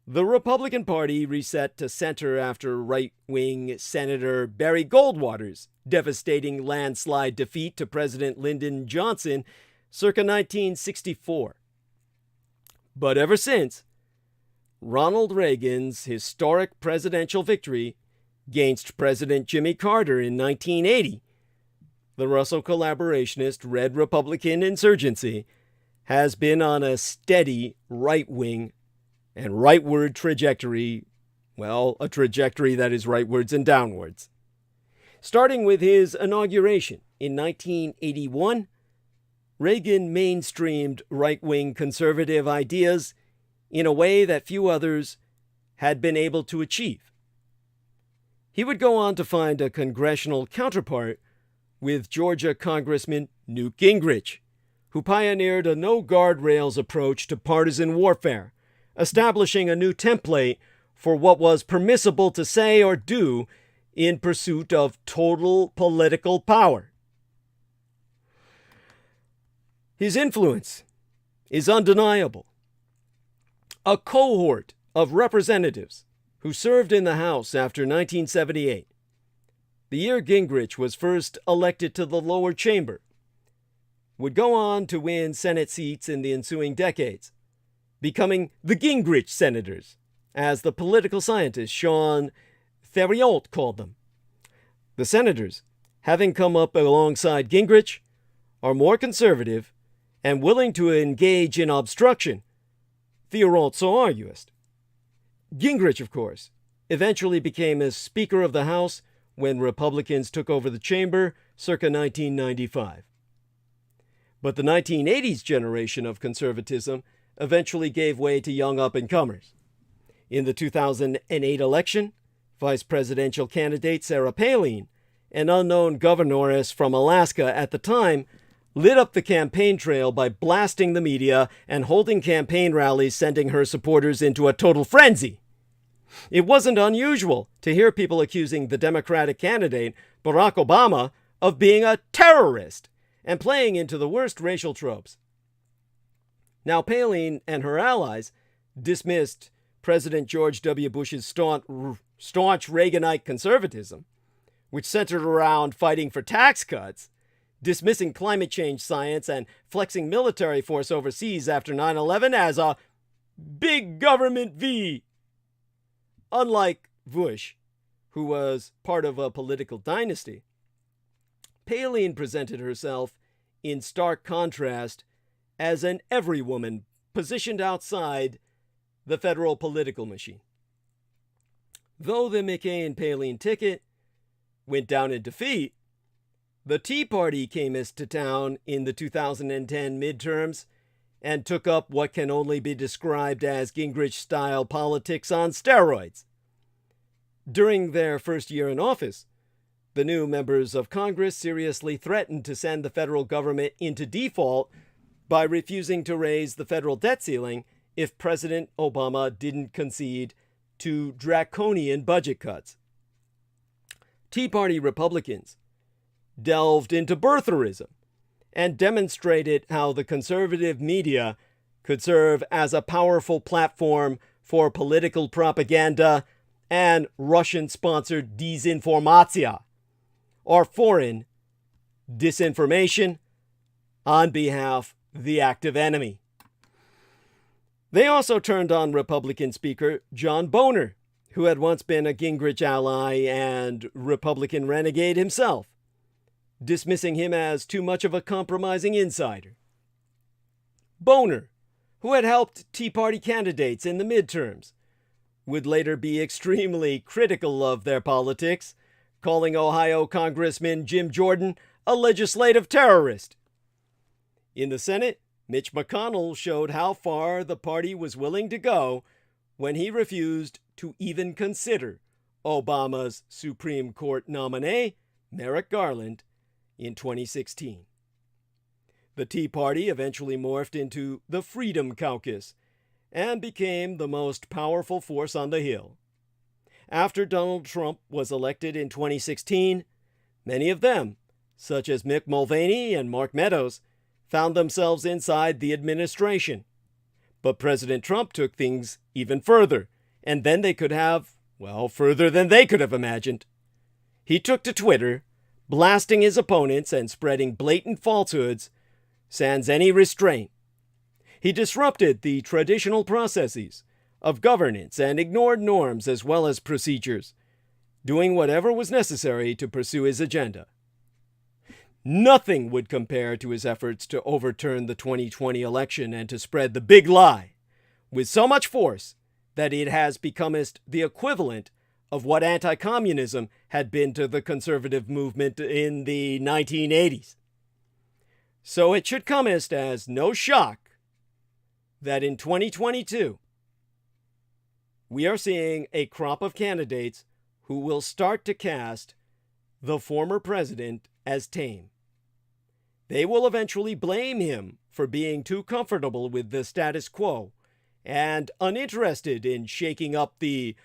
The Republican Party reset to center after right-wing Senator Barry Goldwater's devastating landslide defeat to President Lyndon Johnson circa 1964. But ever since, Ronald Reagan's historic presidential victory against President Jimmy Carter in 1980, the Russo-collaborationist Red Republican insurgency has been on a steady right-wing and rightward trajectory, well, a trajectory that is rightwards and downwards. Starting with his inauguration in 1981, Reagan mainstreamed right-wing conservative ideas in a way that few others had been able to achieve. He would go on to find a congressional counterpart with Georgia Congressman Newt Gingrich, who pioneered a no-guardrails approach to partisan warfare, establishing a new template for what was permissible to say or do in pursuit of total political power. His influence is undeniable. A cohort of representatives who served in the House after 1978, the year Gingrich was first elected to the lower chamber, would go on to win Senate seats in the ensuing decades, becoming the Gingrich Senators, as the political scientist Sean Theriault called them. The senators, having come up alongside Gingrich, are more conservative and willing to engage in obstruction, Theriault so arguest. Gingrich, of course, eventually became as Speaker of the House when Republicans took over the chamber circa 1995. But the 1980s generation of conservatism eventually gave way to young up-and-comers. In the 2008 election, vice presidential candidate Sarah Palin, an unknown governess from Alaska at the time, lit up the campaign trail by blasting the media and holding campaign rallies, sending her supporters into a total frenzy. It wasn't unusual to hear people accusing the Democratic candidate, Barack Obama, of being a terrorist and playing into the worst racial tropes. Now, Palin and her allies dismissed President George W. Bush's staunch Reaganite conservatism, which centered around fighting for tax cuts, dismissing climate change science, and flexing military force overseas after 9/11 as a big government V. Unlike Bush, who was part of a political dynasty, Palin presented herself in stark contrast as an everywoman positioned outside the federal political machine. Though the McCain-Palin ticket went down in defeat, the Tea Party came to town in the 2010 midterms and took up what can only be described as Gingrich-style politics on steroids. During their first year in office, the new members of Congress seriously threatened to send the federal government into default by refusing to raise the federal debt ceiling if President Obama didn't concede to draconian budget cuts. Tea Party Republicans delved into birtherism and demonstrated how the conservative media could serve as a powerful platform for political propaganda and Russian-sponsored dezinformacja, or foreign disinformation on behalf of the active enemy. They also turned on Republican Speaker John Boehner, who had once been a Gingrich ally and Republican renegade himself, dismissing him as too much of a compromising insider. Boehner, who had helped Tea Party candidates in the midterms, would later be extremely critical of their politics, calling Ohio Congressman Jim Jordan a legislative terrorist. In the Senate, Mitch McConnell showed how far the party was willing to go when he refused to even consider Obama's Supreme Court nominee, Merrick Garland, in 2016. The Tea Party eventually morphed into the Freedom Caucus and became the most powerful force on the Hill. After Donald Trump was elected in 2016, many of them, such as Mick Mulvaney and Mark Meadows, found themselves inside the administration. But President Trump took things even further, and then they could have, well, further than they could have imagined. He took to Twitter, blasting his opponents and spreading blatant falsehoods sans any restraint. He disrupted the traditional processes of governance and ignored norms as well as procedures, doing whatever was necessary to pursue his agenda. Nothing would compare to his efforts to overturn the 2020 election and to spread the big lie with so much force that it has become the equivalent of what anti-communism had been to the conservative movement in the 1980s. So it should come as no shock that in 2022, we are seeing a crop of candidates who will start to cast the former president as tame. They will eventually blame him for being too comfortable with the status quo and uninterested in shaking up the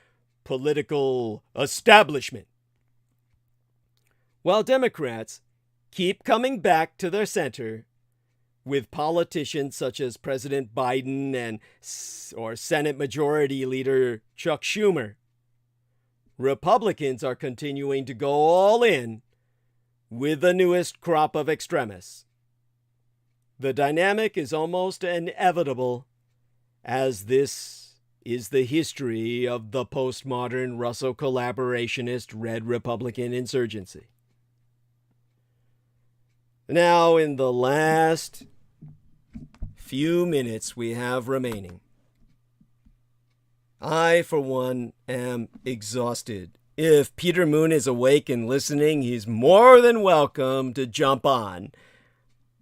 political establishment. While Democrats keep coming back to their center with politicians such as President Biden or Senate Majority Leader Chuck Schumer, Republicans are continuing to go all in with the newest crop of extremists. The dynamic is almost inevitable, as this is the history of the postmodern Russo-collaborationist Red Republican insurgency. Now, in the last few minutes we have remaining, I, for one, am exhausted. If Peter Moon is awake and listening, he's more than welcome to jump on.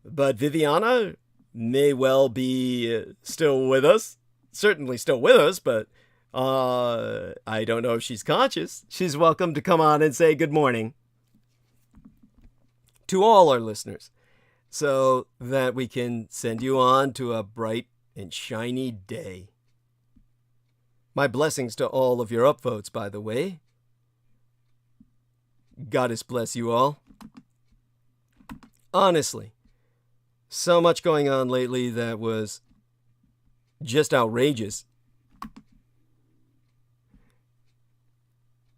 But Viviana may well be still with us. Certainly still with us, but I don't know if she's conscious. She's welcome to come on and say good morning to all our listeners, so that we can send you on to a bright and shiny day. My blessings to all of your upvotes, by the way. Goddess bless you all. Honestly, so much going on lately that was just outrageous.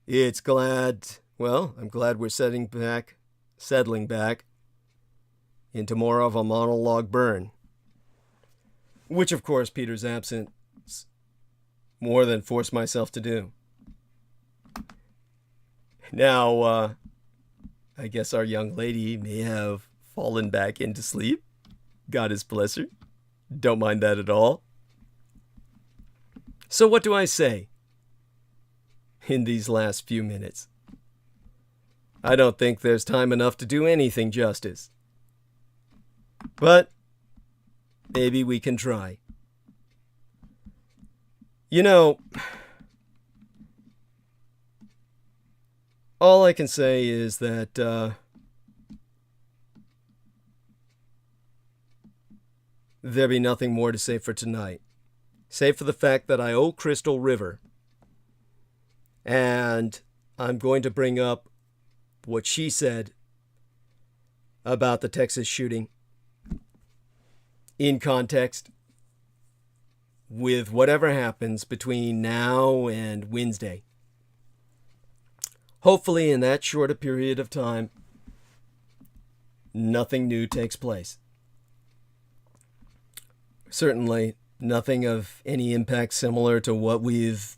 I'm glad we're settling back into more of a monologue burn. Which, of course, Peter's absence more than forced myself to do. Now, I guess our young lady may have fallen back into sleep. Goddess bless her. Don't mind that at all. So what do I say in these last few minutes? I don't think there's time enough to do anything justice. But maybe we can try. You know, all I can say is that there be nothing more to say for tonight, save for the fact that I owe Crystal River. And I'm going to bring up what she said about the Texas shooting in context with whatever happens between now and Wednesday. hopefully in that short a period of time, nothing new takes place. Certainly nothing of any impact similar to what we've